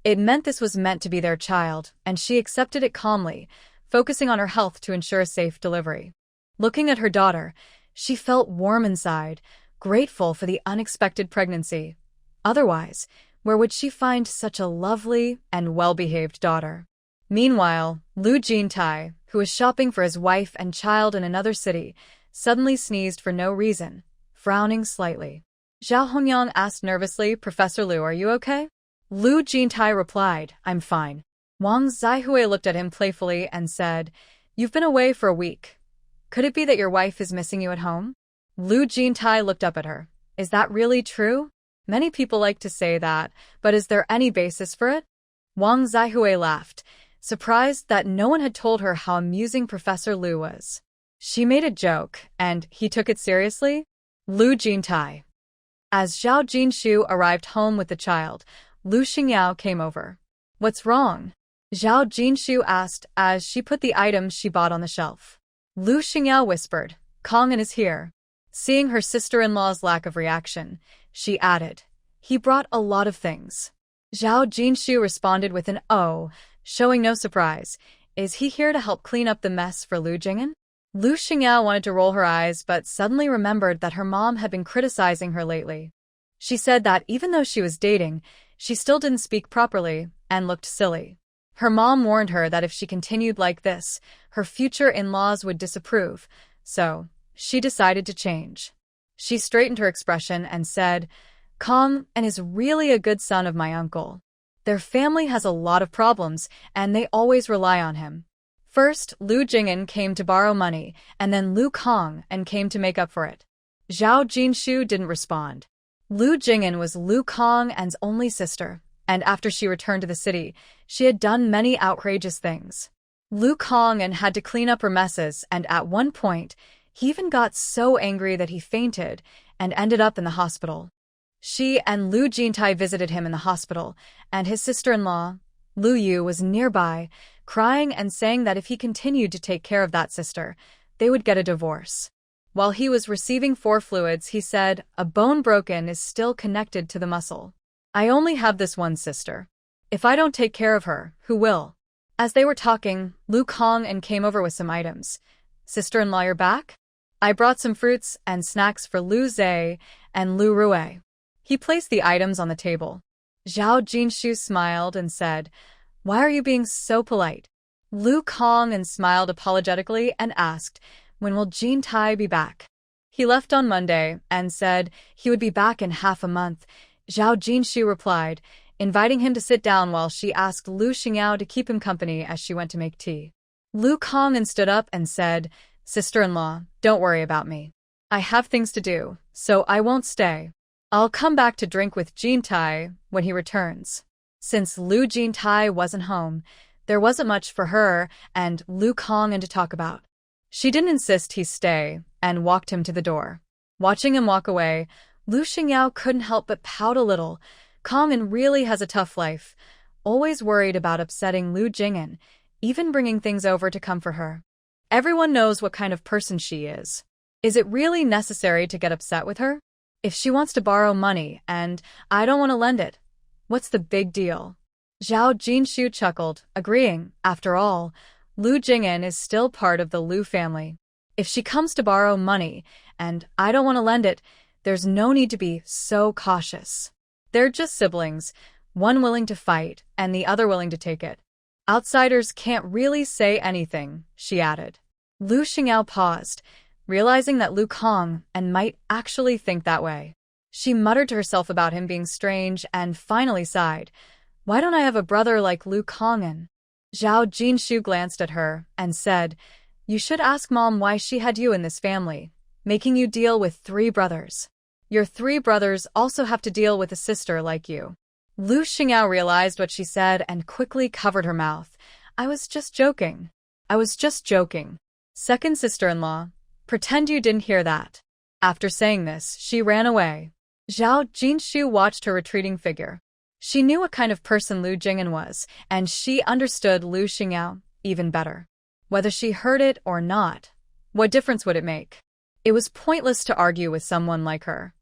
it meant this was meant to be their child, and she accepted it calmly, focusing on her health to ensure a safe delivery. Looking at her daughter, she felt warm inside, grateful for the unexpected pregnancy. Otherwise, where would she find such a lovely and well-behaved daughter? Meanwhile, Lu Jintai, who was shopping for his wife and child in another city, suddenly sneezed for no reason, frowning slightly. Zhao Hongyang asked nervously, "Professor Lu, are you okay?" Lu Jintai replied, "I'm fine." Wang Zaihui looked at him playfully and said, "You've been away for a week. Could it be that your wife is missing you at home?" Lu Jintai looked up at her. "Is that really true? Many people like to say that, but is there any basis for it?" Wang Zaihui laughed, surprised that no one had told her how amusing Professor Lu was. She made a joke, and he took it seriously? Lu Jintai. As Zhao Jinshu arrived home with the child, Lu Xingyao came over. "What's wrong?" Zhao Jinshu asked as she put the items she bought on the shelf. Lu Xingyao whispered, "Kong'an is here." Seeing her sister-in-law's lack of reaction, she added, "He brought a lot of things." Zhao Jinshu responded with an "oh," showing no surprise. "Is he here to help clean up the mess for Lu Jing'an?" Lu Xingyao wanted to roll her eyes but suddenly remembered that her mom had been criticizing her lately. She said that even though she was dating, she still didn't speak properly and looked silly. Her mom warned her that if she continued like this, her future in-laws would disapprove, so she decided to change. She straightened her expression and said, "Kong and is really a good son of my uncle. Their family has a lot of problems, and they always rely on him." First, Lu Jing'an came to borrow money, and then Lu Kong and came to make up for it. Zhao Jinshu didn't respond. Lu Jing'an was Lu Kong'an's only sister, and after she returned to the city, she had done many outrageous things. Lu Kong'an had to clean up her messes, and at one point, he even got so angry that he fainted and ended up in the hospital. She and Lu Jintai visited him in the hospital, and his sister-in-law, Lu Yu, was nearby, crying and saying that if he continued to take care of that sister, they would get a divorce. While he was receiving 4 fluids, he said, "A bone broken is still connected to the muscle. I only have this one sister. If I don't take care of her, who will?" As they were talking, Lu Kong'an came over with some items. "Sister-in-law, you're back? I brought some fruits and snacks for Lu Zhe and Lu Rui." He placed the items on the table. Zhao Jinshu smiled and said, "Why are you being so polite?" Lu Kong'an smiled apologetically and asked, "When will Jintai be back?" He left on Monday and said he would be back in half a month. Zhao Jinshu replied, inviting him to sit down while she asked Lu Xingyao to keep him company as she went to make tea. Lu Kong'an stood up and said, "Sister-in-law, don't worry about me. I have things to do, so I won't stay. I'll come back to drink with Jintai when he returns." Since Lu Jintai wasn't home, there wasn't much for her and Lu Kong'an to talk about. She didn't insist he stay and walked him to the door. Watching him walk away, Lu Xingyao couldn't help but pout a little. Kong'an really has a tough life, always worried about upsetting Lu Jing'an, even bringing things over to come for her. Everyone knows what kind of person she is. Is it really necessary to get upset with her? If she wants to borrow money and I don't want to lend it, what's the big deal? Zhao Jinshu chuckled, agreeing, after all, Lu Jing'an is still part of the Lu family. If she comes to borrow money and I don't want to lend it, there's no need to be so cautious. They're just siblings, one willing to fight and the other willing to take it. Outsiders can't really say anything, she added. Lu Xingyao paused, realizing that Lu Kong'an might actually think that way. She muttered to herself about him being strange and finally sighed. Why don't I have a brother like Lu Kong'an? Zhao Jinshu glanced at her and said, "You should ask Mom why she had you in this family, making you deal with 3 brothers. Your 3 brothers also have to deal with a sister like you." Lu Xingao realized what she said and quickly covered her mouth. I was just joking. I was just joking. Second sister-in-law, pretend you didn't hear that. After saying this, she ran away. Zhao Jinshu watched her retreating figure. She knew what kind of person Lu Jing'an was, and she understood Lu Xingao even better. Whether she heard it or not, what difference would it make? It was pointless to argue with someone like her.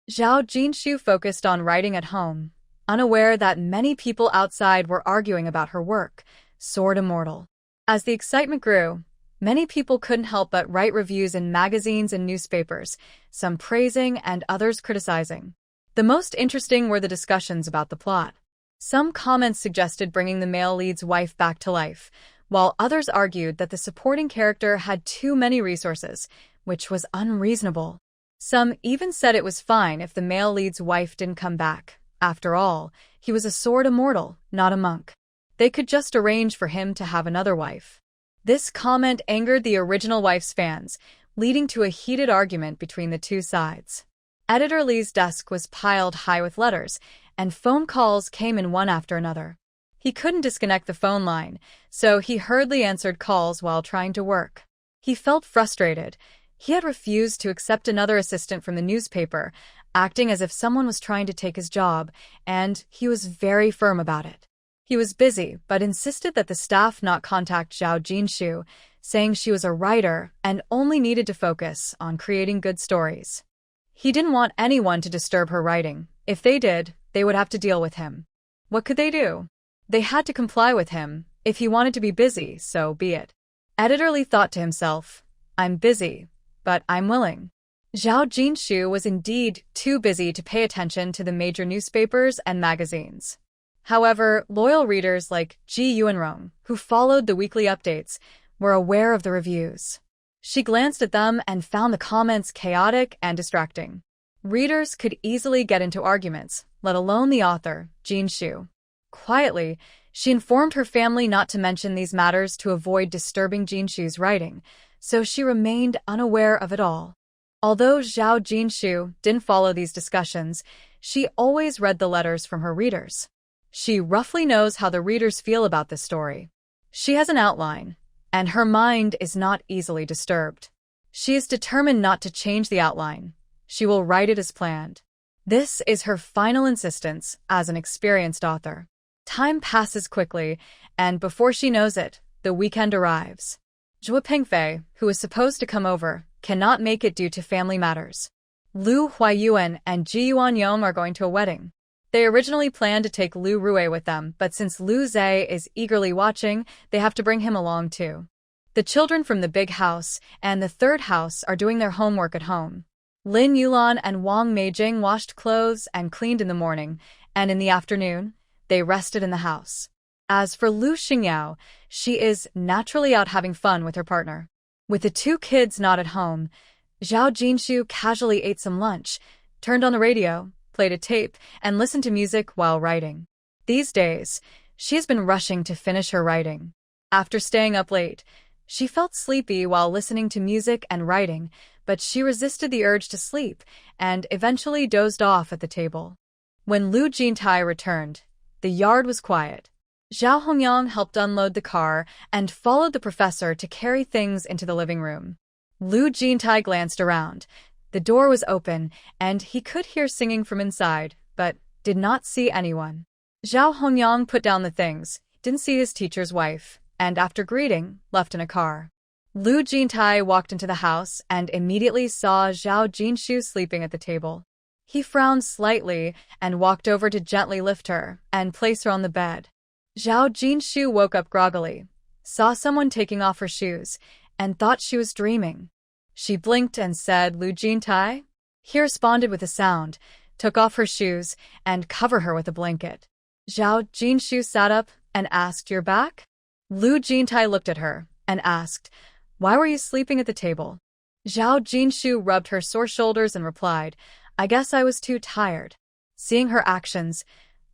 Zhao Jinshu focused on writing at home, unaware that many people outside were arguing about her work, Sword Immortal. As the excitement grew, many people couldn't help but write reviews in magazines and newspapers, some praising and others criticizing. The most interesting were the discussions about the plot. Some comments suggested bringing the male lead's wife back to life, while others argued that the supporting character had too many resources, which was unreasonable. Some even said it was fine if the male lead's wife didn't come back. After all, he was a sword immortal, not a monk. They could just arrange for him to have another wife. This comment angered the original wife's fans, leading to a heated argument between the two sides. Editor Lee's desk was piled high with letters, and phone calls came in one after another. He couldn't disconnect the phone line, so he hurriedly answered calls while trying to work. He felt frustrated. He had refused to accept another assistant from the newspaper, acting as if someone was trying to take his job, and he was very firm about it. He was busy, but insisted that the staff not contact Zhao Jinshu, saying she was a writer and only needed to focus on creating good stories. He didn't want anyone to disturb her writing. If they did, they would have to deal with him. What could they do? They had to comply with him. If he wanted to be busy, so be it. Editor Lee thought to himself, I'm busy, but I'm willing. Zhao Jinshu was indeed too busy to pay attention to the major newspapers and magazines. However, loyal readers like Ji Yuanrong, who followed the weekly updates, were aware of the reviews. She glanced at them and found the comments chaotic and distracting. Readers could easily get into arguments, let alone the author, Jinshu. Quietly, she informed her family not to mention these matters to avoid disturbing Jinshu's writing, so she remained unaware of it all. Although Zhao Jinshu didn't follow these discussions, she always read the letters from her readers. She roughly knows how the readers feel about this story. She has an outline, and her mind is not easily disturbed. She is determined not to change the outline. She will write it as planned. This is her final insistence as an experienced author. Time passes quickly, and before she knows it, the weekend arrives. Zhou Pingfei, who is supposed to come over, cannot make it due to family matters. Lu Huayuan and Ji Yuanyom are going to a wedding. They originally planned to take Lu Rui with them, but since Lu Zhe is eagerly watching, they have to bring him along too. The children from the big house and the third house are doing their homework at home. Lin Yulan and Wang Meijing washed clothes and cleaned in the morning, and in the afternoon, they rested in the house. As for Lu Xingyao, she is naturally out having fun with her partner. With the two kids not at home, Zhao Jinshu casually ate some lunch, turned on the radio, played a tape, and listened to music while writing. These days, she has been rushing to finish her writing. After staying up late, she felt sleepy while listening to music and writing, but she resisted the urge to sleep and eventually dozed off at the table. When Lu Jintai returned, the yard was quiet. Zhao Hongyang helped unload the car and followed the professor to carry things into the living room. Lu Jintai glanced around. The door was open, and he could hear singing from inside, but did not see anyone. Zhao Hongyang put down the things, didn't see his teacher's wife, and after greeting, left in a car. Lu Jintai walked into the house and immediately saw Zhao Jinshu sleeping at the table. He frowned slightly and walked over to gently lift her and place her on the bed. Zhao Jinshu woke up groggily, saw someone taking off her shoes, and thought she was dreaming. She blinked and said, Lu Jintai? He responded with a sound, took off her shoes, and covered her with a blanket. Zhao Jinshu sat up and asked, You're back? Lu Jintai looked at her and asked, Why were you sleeping at the table? Zhao Jinshu rubbed her sore shoulders and replied, I guess I was too tired. Seeing her actions,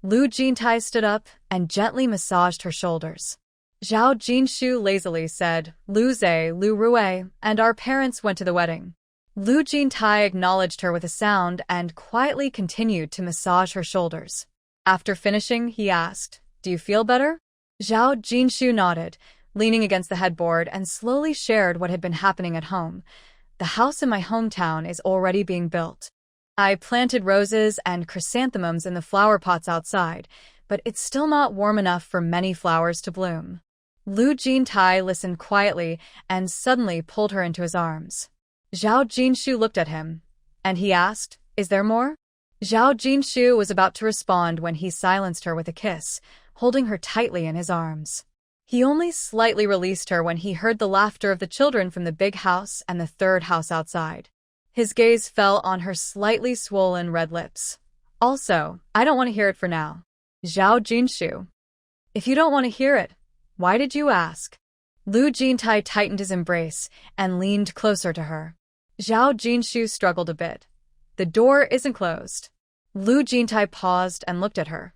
Lu Jintai stood up and gently massaged her shoulders. Zhao Jinshu lazily said, Lu Zhe, Lu Rui, and our parents went to the wedding. Lu Jintai acknowledged her with a sound and quietly continued to massage her shoulders. After finishing, he asked, "Do you feel better?" Zhao Jinshu nodded, leaning against the headboard, and slowly shared what had been happening at home. "The house in my hometown is already being built. I planted roses and chrysanthemums in the flower pots outside, but it's still not warm enough for many flowers to bloom." Lu Jintai listened quietly and suddenly pulled her into his arms. Zhao Jinshu looked at him, and he asked, "Is there more?" Zhao Jinshu was about to respond when he silenced her with a kiss, holding her tightly in his arms. He only slightly released her when he heard the laughter of the children from the big house and the third house outside. His gaze fell on her slightly swollen red lips. "Also, I don't want to hear it for now." Zhao Jinshu. "If you don't want to hear it, why did you ask?" Lu Jintai tightened his embrace and leaned closer to her. Zhao Jinshu struggled a bit. "The door isn't closed." Lu Jintai paused and looked at her.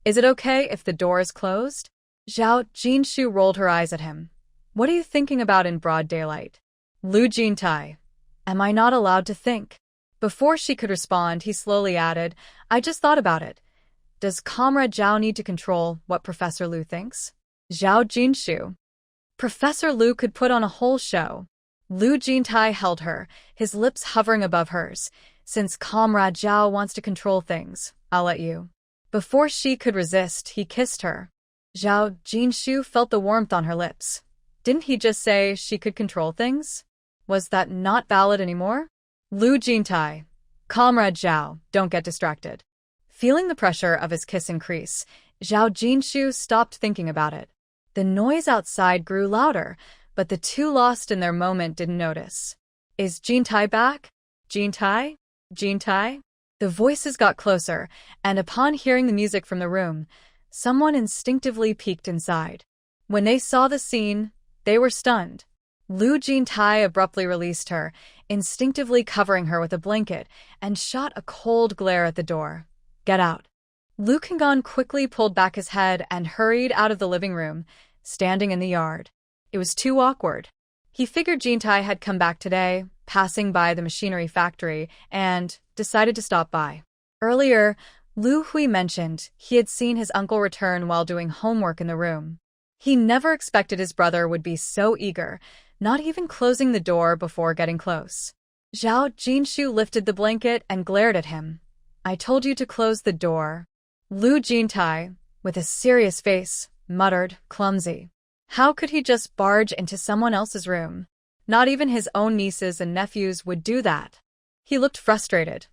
"Is it okay if the door is closed?" Zhao Jinshu rolled her eyes at him. "What are you thinking about in broad daylight?" Lu Jintai. "Am I not allowed to think?" Before she could respond, he slowly added, "I just thought about it. Does Comrade Zhao need to control what Professor Lu thinks?" Zhao Jinshu. Professor Lu could put on a whole show. Lu Jintai held her, his lips hovering above hers. "Since Comrade Zhao wants to control things, I'll let you." Before she could resist, he kissed her. Zhao Jinshu felt the warmth on her lips. Didn't he just say she could control things? Was that not valid anymore? Lu Jintai. "Comrade Zhao, don't get distracted." Feeling the pressure of his kiss increase, Zhao Jinshu stopped thinking about it. The noise outside grew louder, but the two lost in their moment didn't notice. "Is Jintai back? Jintai? Jintai?" The voices got closer, and upon hearing the music from the room, someone instinctively peeked inside. When they saw the scene, they were stunned. Lu Jintai abruptly released her, instinctively covering her with a blanket, and shot a cold glare at the door. "Get out." Lu Kanghan quickly pulled back his head and hurried out of the living room, standing in the yard. It was too awkward. He figured Jintai had come back today, passing by the machinery factory, and decided to stop by. Earlier, Lu Hui mentioned he had seen his uncle return while doing homework in the room. He never expected his brother would be so eager, not even closing the door before getting close. Zhao Jinshu lifted the blanket and glared at him. "I told you to close the door." Lu Jintai, with a serious face, muttered, "Clumsy. How could he just barge into someone else's room? Not even his own nieces and nephews would do that." He looked frustrated.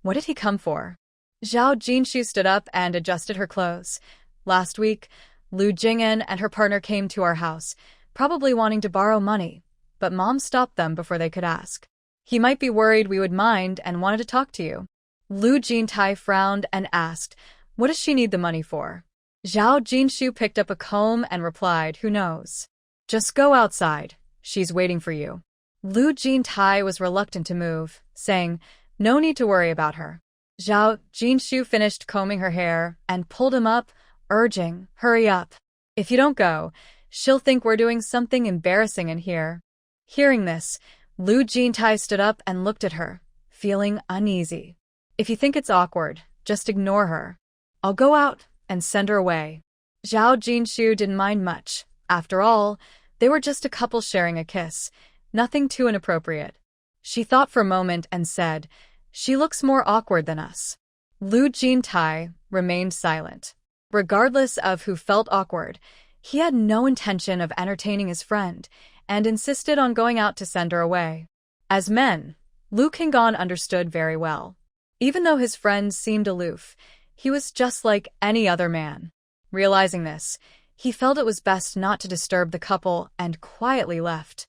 What did he come for? Zhao Jinshu stood up and adjusted her clothes. "Last week, Lu Jing'an and her partner came to our house, probably wanting to borrow money, but Mom stopped them before they could ask. He might be worried we would mind and wanted to talk to you." Lu Jintai frowned and asked, "What does she need the money for?" Zhao Jinshu picked up a comb and replied, "Who knows? Just go outside. She's waiting for you." Lu Jintai was reluctant to move, saying, "No need to worry about her." Zhao Jinshu finished combing her hair and pulled him up, urging, "Hurry up. If you don't go, she'll think we're doing something embarrassing in here." Hearing this, Lu Jintai stood up and looked at her, feeling uneasy. "If you think it's awkward, just ignore her. I'll go out and send her away." Zhao Jinshu didn't mind much. After all, they were just a couple sharing a kiss, nothing too inappropriate. She thought for a moment and said, "She looks more awkward than us." Lu Jintai remained silent. Regardless of who felt awkward, he had no intention of entertaining his friend and insisted on going out to send her away. As men, Lu Kanghan understood very well. Even though his friend seemed aloof, he was just like any other man. Realizing this, he felt it was best not to disturb the couple and quietly left.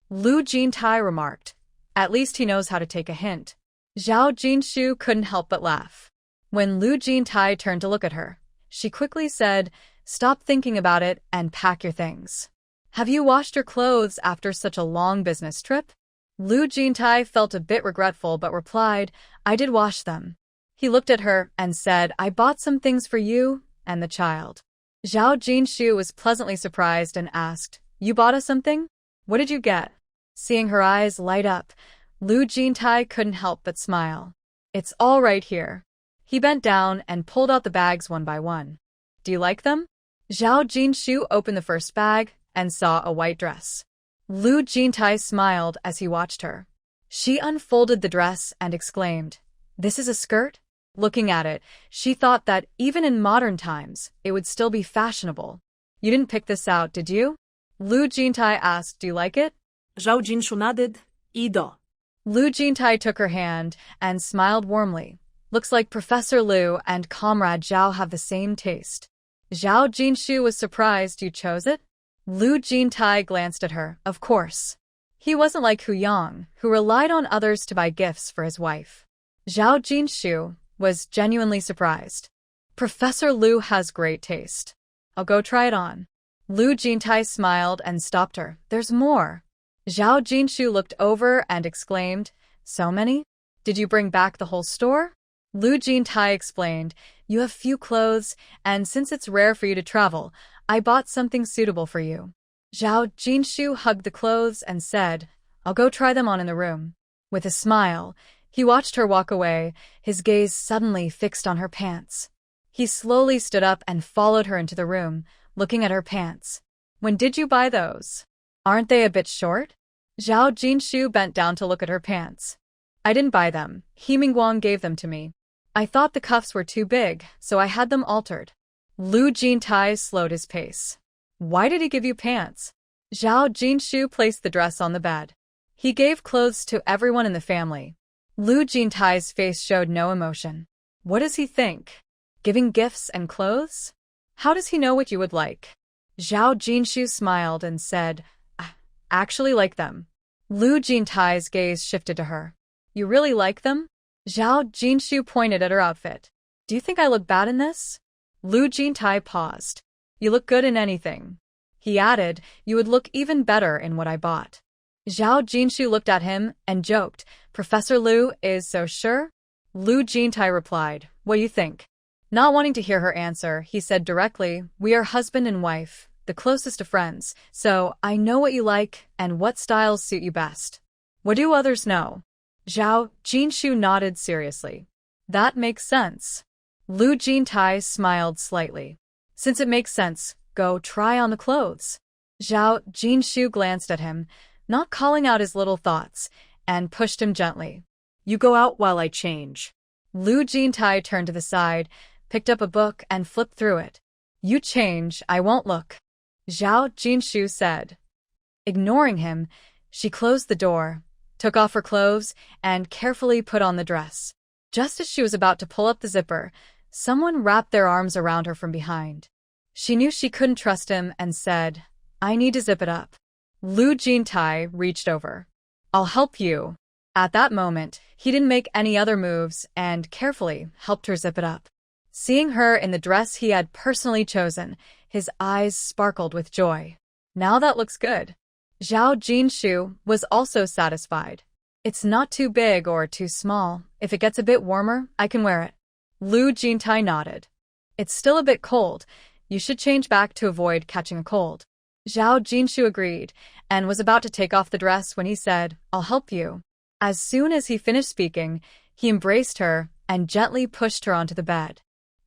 Lu Jintai remarked, "At least he knows how to take a hint." Zhao Jinshu couldn't help but laugh. When Lu Jintai turned to look at her, she quickly said, "Stop thinking about it and pack your things." "Have you washed your clothes after such a long business trip?" Lu Jintai felt a bit regretful but replied, "I did wash them." He looked at her and said, "I bought some things for you and the child." Zhao Jinshu was pleasantly surprised and asked, "You bought us something? What did you get?" Seeing her eyes light up, Lu Jintai couldn't help but smile. "It's all right here." He bent down and pulled out the bags one by one. Do you like them? Zhao Jinshu opened the first bag and saw a white dress. Lu Jintai smiled as he watched her. She unfolded the dress and exclaimed, "This is a skirt?" Looking at it, she thought that even in modern times, it would still be fashionable. You didn't pick this out, did you? Lu Jintai asked, do you like it? Zhao Jinshu nodded. Ido. Lu Jintai took her hand and smiled warmly. Looks like Professor Lu and Comrade Zhao have the same taste. Zhao Jinshu was surprised you chose it. Lu Jintai glanced at her, of course. He wasn't like Hu Yang, who relied on others to buy gifts for his wife. Zhao Jinshu was genuinely surprised. Professor Lu has great taste. I'll go try it on. Lu Jintai smiled and stopped her. There's more. Zhao Jinshu looked over and exclaimed, so many? Did you bring back the whole store? Lu Jintai explained, you have few clothes, and since it's rare for you to travel, I bought something suitable for you. Zhao Jinshu hugged the clothes and said, I'll go try them on in the room. With a smile, he watched her walk away, his gaze suddenly fixed on her pants. He slowly stood up and followed her into the room, looking at her pants. When did you buy those? Aren't they a bit short? Zhao Jinshu bent down to look at her pants. I didn't buy them. He Mingguang gave them to me. I thought the cuffs were too big, so I had them altered. Lu Jintai slowed his pace. Why did he give you pants? Zhao Jinshu placed the dress on the bed. He gave clothes to everyone in the family. Lu Jintai's face showed no emotion. What does he think? Giving gifts and clothes? How does he know what you would like? Zhao Jinshu smiled and said, I actually like them. Lu Jintai's gaze shifted to her. You really like them? Zhao Jinshu pointed at her outfit. Do you think I look bad in this? Lu Jintai paused. You look good in anything. He added, you would look even better in what I bought. Zhao Jinshu looked at him and joked, Professor Lu is so sure? Lu Jintai replied, what do you think? Not wanting to hear her answer, he said directly, we are husband and wife, the closest of friends, so I know what you like and what styles suit you best. What do others know? Zhao Jinshu nodded seriously. That makes sense. Lu Jintai smiled slightly. Since it makes sense, go try on the clothes. Zhao Jinshu glanced at him, not calling out his little thoughts, and pushed him gently. You go out while I change. Lu Jintai turned to the side, picked up a book and flipped through it. You change, I won't look. Zhao Jinshu said. Ignoring him, she closed the door, took off her clothes, and carefully put on the dress. Just as she was about to pull up the zipper, someone wrapped their arms around her from behind. She knew she couldn't trust him and said, I need to zip it up. Lu Jintai reached over. I'll help you. At that moment, he didn't make any other moves and carefully helped her zip it up. Seeing her in the dress he had personally chosen, his eyes sparkled with joy. Now that looks good. Zhao Jinshu was also satisfied. It's not too big or too small. If it gets a bit warmer, I can wear it. Lu Jintai nodded. It's still a bit cold. You should change back to avoid catching a cold. Zhao Jinshu agreed and was about to take off the dress when he said, I'll help you. As soon as he finished speaking, he embraced her and gently pushed her onto the bed.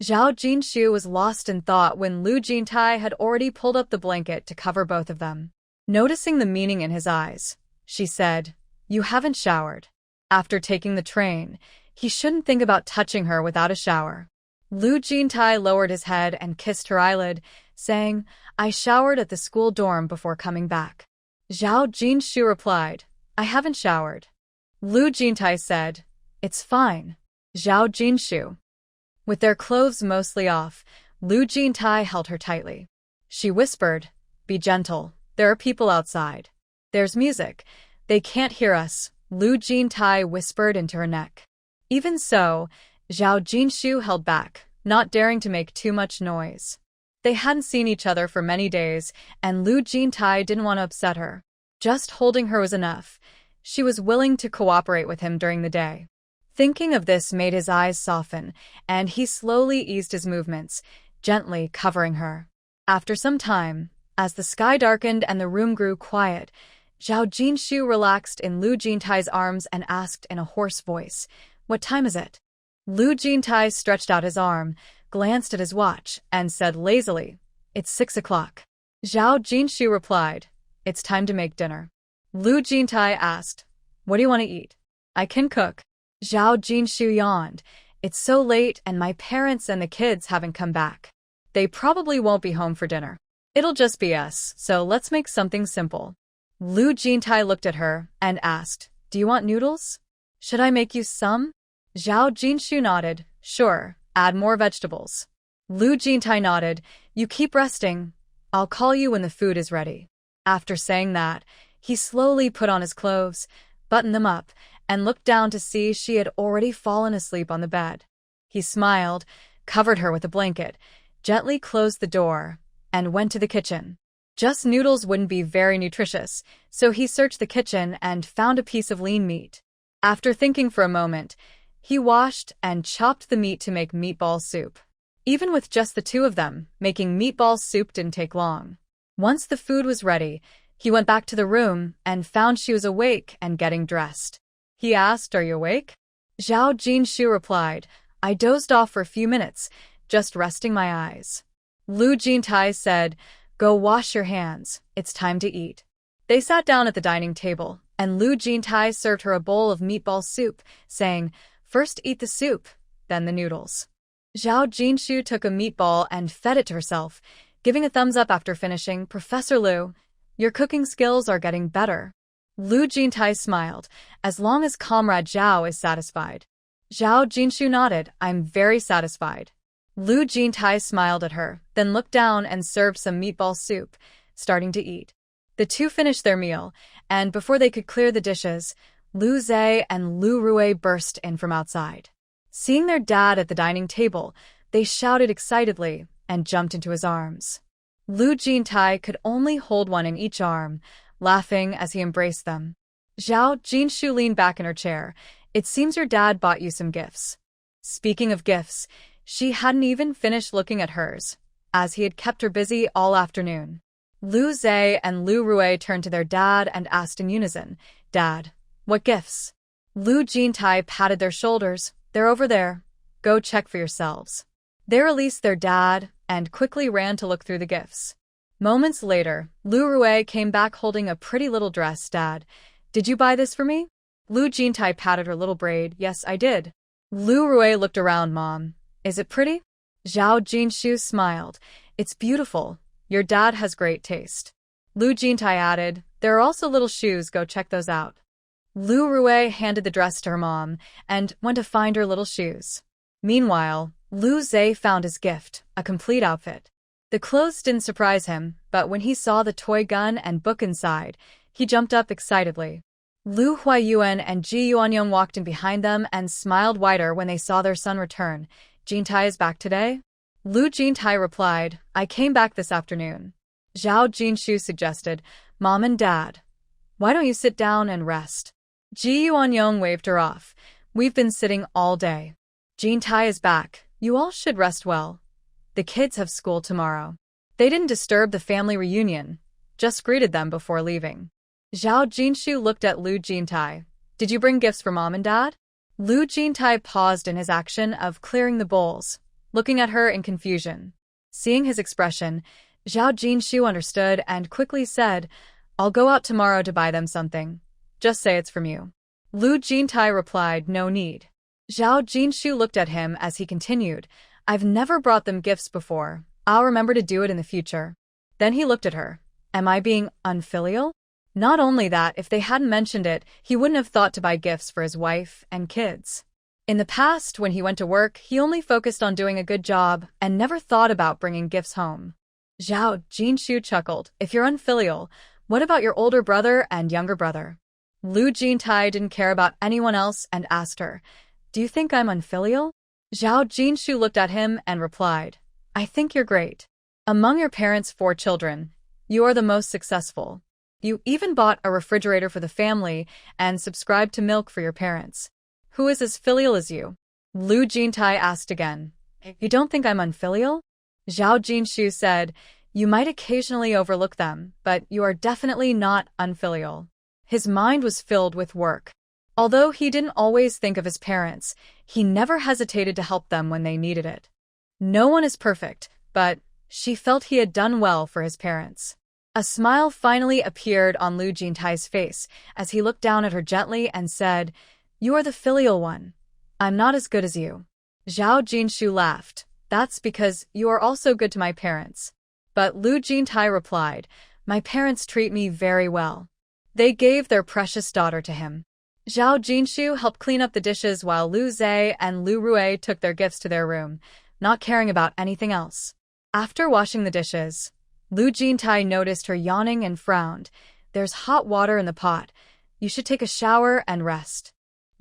Zhao Jinshu was lost in thought when Lu Jintai had already pulled up the blanket to cover both of them. Noticing the meaning in his eyes, she said, You haven't showered. After taking the train, he shouldn't think about touching her without a shower. Lu Jintai lowered his head and kissed her eyelid, saying, I showered at the school dorm before coming back. Zhao Jinshu replied, I haven't showered. Lu Jintai said, It's fine. Zhao Jinshu. With their clothes mostly off, Lu Jintai held her tightly. She whispered, Be gentle. There are people outside. There's music. They can't hear us, Lu Jintai whispered into her neck. Even so, Zhao Jinshu held back, not daring to make too much noise. They hadn't seen each other for many days, and Lu Jintai didn't want to upset her. Just holding her was enough. She was willing to cooperate with him during the day. Thinking of this made his eyes soften, and he slowly eased his movements, gently covering her. After some time, as the sky darkened and the room grew quiet, Zhao Jinshu relaxed in Lu Jintai's arms and asked in a hoarse voice, What time is it? Lu Jintai stretched out his arm, glanced at his watch, and said lazily, "It's 6 o'clock." Zhao Jinshu replied, "It's time to make dinner." Lu Jintai asked, "What do you want to eat?" "I can cook." Zhao Jinshu yawned. "It's so late and my parents and the kids haven't come back. They probably won't be home for dinner. It'll just be us, so let's make something simple." Lu Jintai looked at her and asked, "Do you want noodles? Should I make you some?" Zhao Jinshu nodded, "Sure, add more vegetables." Lu Jintai nodded, "You keep resting. I'll call you when the food is ready." After saying that, he slowly put on his clothes, buttoned them up, and looked down to see she had already fallen asleep on the bed. He smiled, covered her with a blanket, gently closed the door, and went to the kitchen. Just noodles wouldn't be very nutritious, so he searched the kitchen and found a piece of lean meat. After thinking for a moment, he washed and chopped the meat to make meatball soup. Even with just the two of them, making meatball soup didn't take long. Once the food was ready, he went back to the room and found she was awake and getting dressed. He asked, "Are you awake?" Zhao Jinshu replied, "I dozed off for a few minutes, just resting my eyes." Lu Jintai said, "Go wash your hands, it's time to eat." They sat down at the dining table, and Lu Jintai served her a bowl of meatball soup, saying, "First eat the soup, then the noodles." Zhao Jinshu took a meatball and fed it to herself, giving a thumbs up after finishing. "Professor Lu, your cooking skills are getting better." Lu Jintai smiled, "As long as Comrade Zhao is satisfied." Zhao Jinshu nodded, "I'm very satisfied." Lu Jintai smiled at her, then looked down and served some meatball soup, starting to eat. The two finished their meal, and before they could clear the dishes, Lu Zhe and Lu Rui burst in from outside. Seeing their dad at the dining table, they shouted excitedly and jumped into his arms. Lu Jintai could only hold one in each arm, laughing as he embraced them. Zhao Jinshu leaned back in her chair. "It seems your dad bought you some gifts." Speaking of gifts, she hadn't even finished looking at hers, as he had kept her busy all afternoon. Lu Zhe and Lu Rui turned to their dad and asked in unison, "Dad, what gifts?" Lu Jintai patted their shoulders. "They're over there. Go check for yourselves." They released their dad and quickly ran to look through the gifts. Moments later, Lu Rui came back holding a pretty little dress. "Dad, did you buy this for me?" Lu Jintai patted her little braid. "Yes, I did." Lu Rui looked around. "Mom, is it pretty?" Zhao Jinshu smiled. "It's beautiful. Your dad has great taste." Lu Jintai added, "There are also little shoes. Go check those out." Lu Rui handed the dress to her mom and went to find her little shoes. Meanwhile, Lu Zhe found his gift, a complete outfit. The clothes didn't surprise him, but when he saw the toy gun and book inside, he jumped up excitedly. Lu Huayuan and Ji Yuanyong walked in behind them and smiled wider when they saw their son return. "Jintai is back today?" Lu Jintai replied, "I came back this afternoon." Zhao Jinshu suggested, "Mom and Dad, why don't you sit down and rest?" Ji Yuanyong waved her off. "We've been sitting all day. Jintai is back. You all should rest well. The kids have school tomorrow." They didn't disturb the family reunion, just greeted them before leaving. Zhao Jinshu looked at Lu Jintai. "Did you bring gifts for Mom and Dad?" Lu Jintai paused in his action of clearing the bowls, looking at her in confusion. Seeing his expression, Zhao Jinshu understood and quickly said, "I'll go out tomorrow to buy them something. Just say it's from you." Lu Jintai replied, "No need." Zhao Jinshu looked at him as he continued, "I've never brought them gifts before. I'll remember to do it in the future." Then he looked at her. "Am I being unfilial?" Not only that, if they hadn't mentioned it, he wouldn't have thought to buy gifts for his wife and kids. In the past, when he went to work, he only focused on doing a good job and never thought about bringing gifts home. Zhao Jinshu chuckled. "If you're unfilial, what about your older brother and younger brother?" Lu Jintai didn't care about anyone else and asked her, "Do you think I'm unfilial?" Zhao Jinshu looked at him and replied, "I think you're great. Among your parents' 4 children, you are the most successful. You even bought a refrigerator for the family and subscribed to milk for your parents. Who is as filial as you?" Lu Jintai asked again, "You don't think I'm unfilial?" Zhao Jinshu said, "You might occasionally overlook them, but you are definitely not unfilial." His mind was filled with work. Although he didn't always think of his parents, he never hesitated to help them when they needed it. No one is perfect, but she felt he had done well for his parents. A smile finally appeared on Lu Jintai's face as he looked down at her gently and said, "You are the filial one. I'm not as good as you." Zhao Jinshu laughed. "That's because you are also good to my parents." But Lu Jintai replied, "My parents treat me very well. They gave their precious daughter to him." Zhao Jinshu helped clean up the dishes while Lu Zhe and Lu Rui took their gifts to their room, not caring about anything else. After washing the dishes, Lu Jintai noticed her yawning and frowned. "There's hot water in the pot. You should take a shower and rest."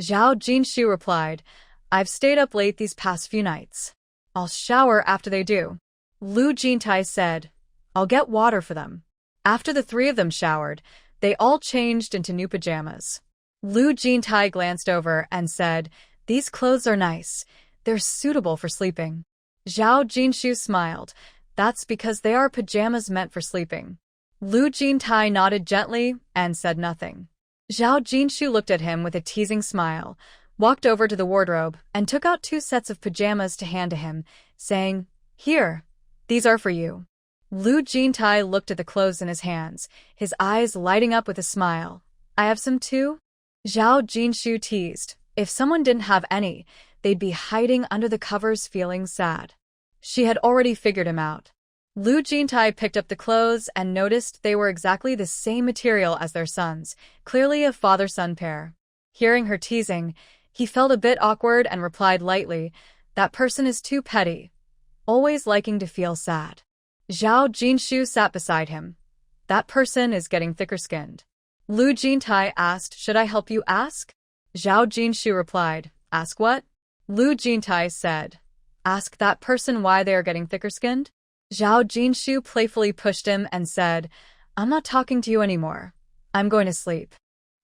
Zhao Jinshu replied, "I've stayed up late these past few nights. I'll shower after they do." Lu Jintai said, "I'll get water for them." After the three of them showered, they all changed into new pajamas. Lu Jintai glanced over and said, "These clothes are nice. They're suitable for sleeping." Zhao Jinshu smiled. "That's because they are pajamas meant for sleeping." Lu Jintai nodded gently and said nothing. Zhao Jinshu looked at him with a teasing smile, walked over to the wardrobe, and took out 2 sets of pajamas to hand to him, saying, "Here, these are for you." Lu Jintai looked at the clothes in his hands, his eyes lighting up with a smile. "I have some too?" Zhao Jinshu teased. If someone didn't have any, they'd be hiding under the covers feeling sad. She had already figured him out. Lu Jintai picked up the clothes and noticed they were exactly the same material as their sons, clearly a father-son pair. Hearing her teasing, he felt a bit awkward and replied lightly, "That person is too petty, always liking to feel sad." Zhao Jinshu sat beside him. "That person is getting thicker-skinned." Lu Jintai asked, "Should I help you ask?" Zhao Jinshu replied, "Ask what?" Lu Jintai said, "Ask that person why they are getting thicker-skinned." Zhao Jinshu playfully pushed him and said, "I'm not talking to you anymore. I'm going to sleep."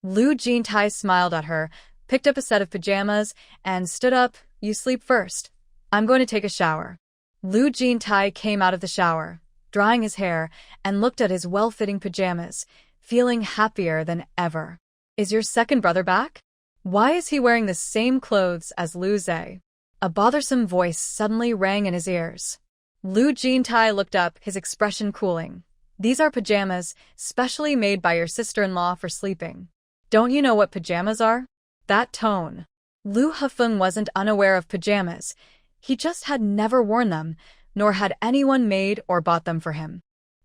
Lu Jintai smiled at her, picked up a set of pajamas, and stood up. "You sleep first. I'm going to take a shower." Lu Jintai came out of the shower, drying his hair, and looked at his well-fitting pajamas, feeling happier than ever. "Is your second brother back? Why is he wearing the same clothes as Lu Zhe?" A bothersome voice suddenly rang in his ears. Lu Jintai looked up, his expression cooling. "These are pajamas, specially made by your sister-in-law for sleeping. Don't you know what pajamas are?" That tone. Lu Hafeng wasn't unaware of pajamas. He just had never worn them, nor had anyone made or bought them for him.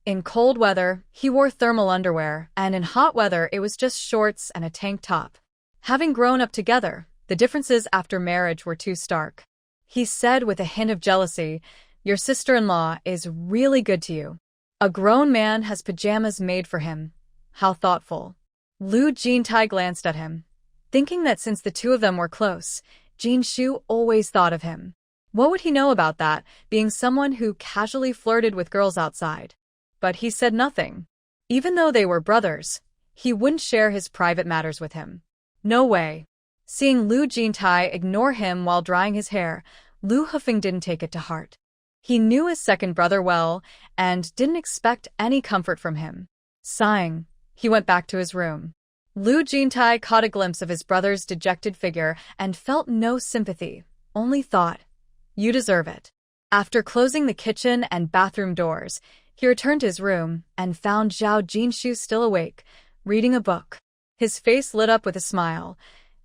In cold weather, he wore thermal underwear, and in hot weather it was just shorts and a tank top. Having grown up together, the differences after marriage were too stark. He said with a hint of jealousy, "Your sister-in-law is really good to you. A grown man has pajamas made for him. How thoughtful." Lu Jintai glanced at him, thinking that since the two of them were close, Jinshu always thought of him. What would he know about that, being someone who casually flirted with girls outside? But he said nothing. Even though they were brothers, he wouldn't share his private matters with him. No way. Seeing Lu Jintai ignore him while drying his hair, Lu Hafeng didn't take it to heart. He knew his second brother well and didn't expect any comfort from him. Sighing, he went back to his room. Lu Jintai caught a glimpse of his brother's dejected figure and felt no sympathy, only thought, "You deserve it." After closing the kitchen and bathroom doors, he returned to his room and found Zhao Jinshu still awake, reading a book. His face lit up with a smile.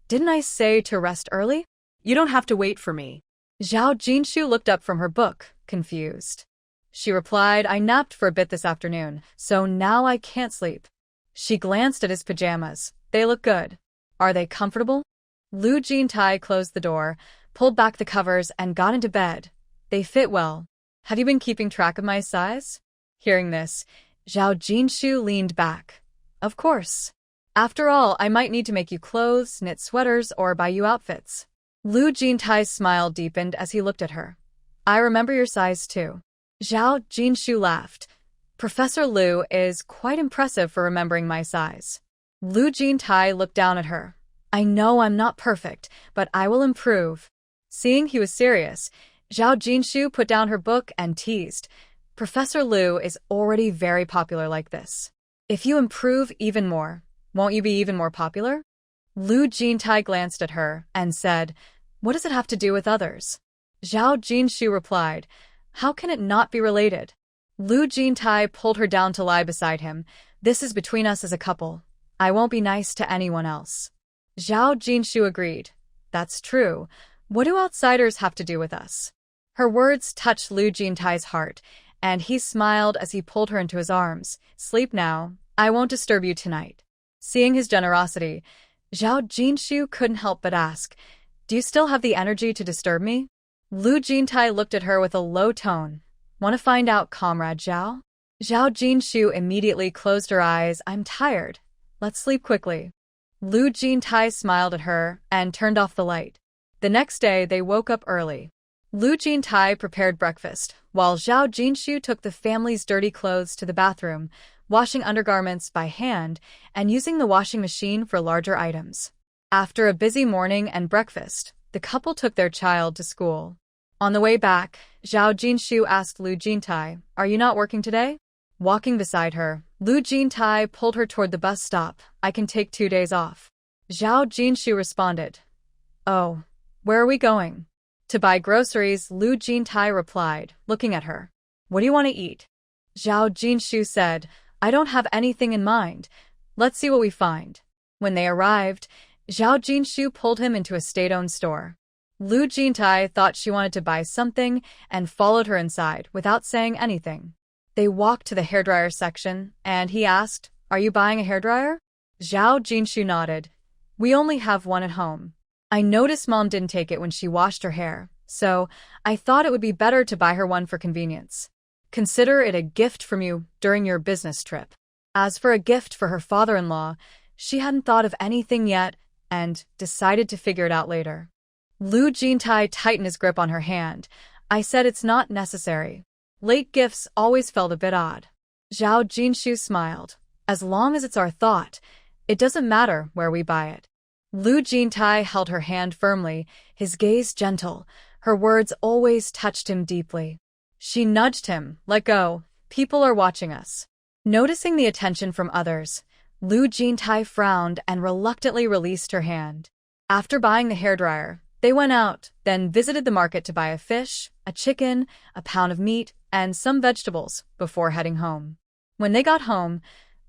"Didn't I say to rest early? You don't have to wait for me." Zhao Jinshu looked up from her book, confused. She replied, "I napped for a bit this afternoon, so now I can't sleep." She glanced at his pajamas. "They look good. Are they comfortable?" Lu Jintai closed the door, pulled back the covers, and got into bed. "They fit well. Have you been keeping track of my size?" Hearing this, Zhao Jinshu leaned back. "Of course. After all, I might need to make you clothes, knit sweaters, or buy you outfits." Lu Jintai's smile deepened as he looked at her. "I remember your size too." Zhao Jinshu laughed. "Professor Lu is quite impressive for remembering my size." Lu Jintai looked down at her. "I know I'm not perfect, but I will improve." Seeing he was serious, Zhao Jinshu put down her book and teased, "Professor Lu is already very popular like this. If you improve even more, won't you be even more popular?" Lu Jintai glanced at her and said, "What does it have to do with others?" Zhao Jinshu replied, "How can it not be related?" Lu Jintai pulled her down to lie beside him. "This is between us as a couple. I won't be nice to anyone else." Zhao Jinshu agreed. "That's true. What do outsiders have to do with us?" Her words touched Lu Jintai's heart, and he smiled as he pulled her into his arms. "Sleep now. I won't disturb you tonight." Seeing his generosity, Zhao Jinshu couldn't help but ask, "Do you still have the energy to disturb me?" Lu Jintai looked at her with a low tone. "Want to find out, Comrade Zhao?" Zhao Jinshu immediately closed her eyes. "I'm tired. Let's sleep quickly." Lu Jintai smiled at her and turned off the light. The next day, they woke up early. Lu Jintai prepared breakfast, while Zhao Jinshu took the family's dirty clothes to the bathroom, washing undergarments by hand and using the washing machine for larger items. After a busy morning and breakfast, the couple took their child to school. On the way back, Zhao Jinshu asked Lu Jintai, "Are you not working today?" Walking beside her, Lu Jintai pulled her toward the bus stop. "I can take 2 days off." Zhao Jinshu responded, "Oh, where are we going?" "To buy groceries," Lu Jintai replied, looking at her. "What do you want to eat?" Zhao Jinshu said, "I don't have anything in mind. Let's see what we find." When they arrived, Zhao Jinshu pulled him into a state-owned store. Lu Jintai thought she wanted to buy something and followed her inside without saying anything. They walked to the hairdryer section, and he asked, "Are you buying a hairdryer?" Zhao Jinshu nodded. "We only have one at home. I noticed Mom didn't take it when she washed her hair, so I thought it would be better to buy her one for convenience. Consider it a gift from you during your business trip." As for a gift for her father-in-law, she hadn't thought of anything yet and decided to figure it out later. Lu Jintai tightened his grip on her hand. "I said it's not necessary. Late gifts always felt a bit odd." Zhao Jinshu smiled. "As long as it's our thought, it doesn't matter where we buy it." Lu Jintai held her hand firmly, his gaze gentle. Her words always touched him deeply. She nudged him, "Let go. People are watching us." Noticing the attention from others, Lu Jintai frowned and reluctantly released her hand. After buying the hairdryer, they went out, then visited the market to buy a fish, a chicken, a pound of meat, and some vegetables before heading home. When they got home,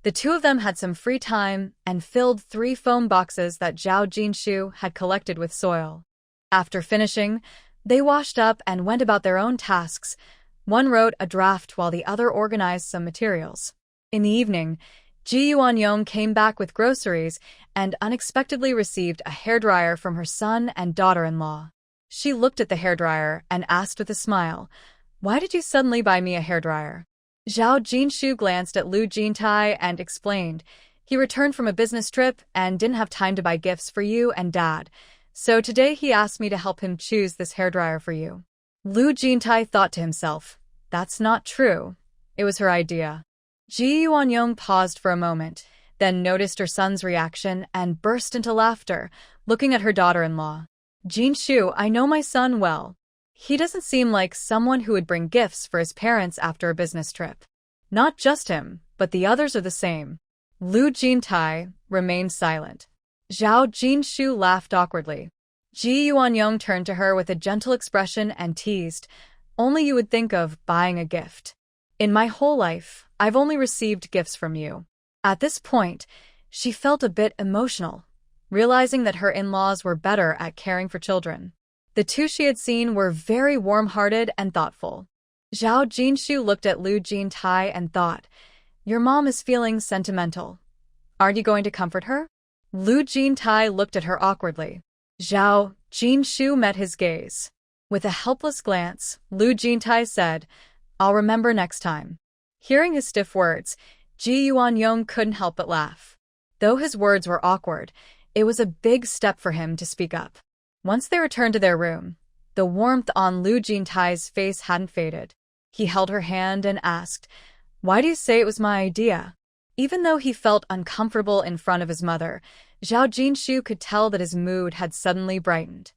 the two of them had some free time and filled 3 foam boxes that Zhao Jinshu had collected with soil. After finishing, they washed up and went about their own tasks. One wrote a draft while the other organized some materials. In the evening, Ji Yuanyong came back with groceries and unexpectedly received a hairdryer from her son and daughter-in-law. She looked at the hairdryer and asked with a smile, "Why did you suddenly buy me a hairdryer?" Zhao Jinshu glanced at Lu Jintai and explained, "He returned from a business trip and didn't have time to buy gifts for you and Dad, so today he asked me to help him choose this hairdryer for you." Lu Jintai thought to himself, "That's not true. It was her idea." Ji Yuanyong paused for a moment, then noticed her son's reaction and burst into laughter, looking at her daughter-in-law. "Jinshu, I know my son well. He doesn't seem like someone who would bring gifts for his parents after a business trip. Not just him, but the others are the same." Lu Jintai remained silent. Zhao Jinshu laughed awkwardly. Ji Yuanyong turned to her with a gentle expression and teased, "Only you would think of buying a gift. In my whole life, I've only received gifts from you." At this point, she felt a bit emotional, realizing that her in-laws were better at caring for children. The two she had seen were very warm-hearted and thoughtful. Zhao Jinshu looked at Lu Jintai and thought, "Your mom is feeling sentimental. Aren't you going to comfort her?" Lu Jintai looked at her awkwardly. Zhao Jinshu met his gaze. With a helpless glance, Lu Jintai said, "I'll remember next time." Hearing his stiff words, Ji Yuanyong couldn't help but laugh. Though his words were awkward, it was a big step for him to speak up. Once they returned to their room, the warmth on Lu Jintai's face hadn't faded. He held her hand and asked, "Why do you say it was my idea?" Even though he felt uncomfortable in front of his mother, Zhao Jinshu could tell that his mood had suddenly brightened.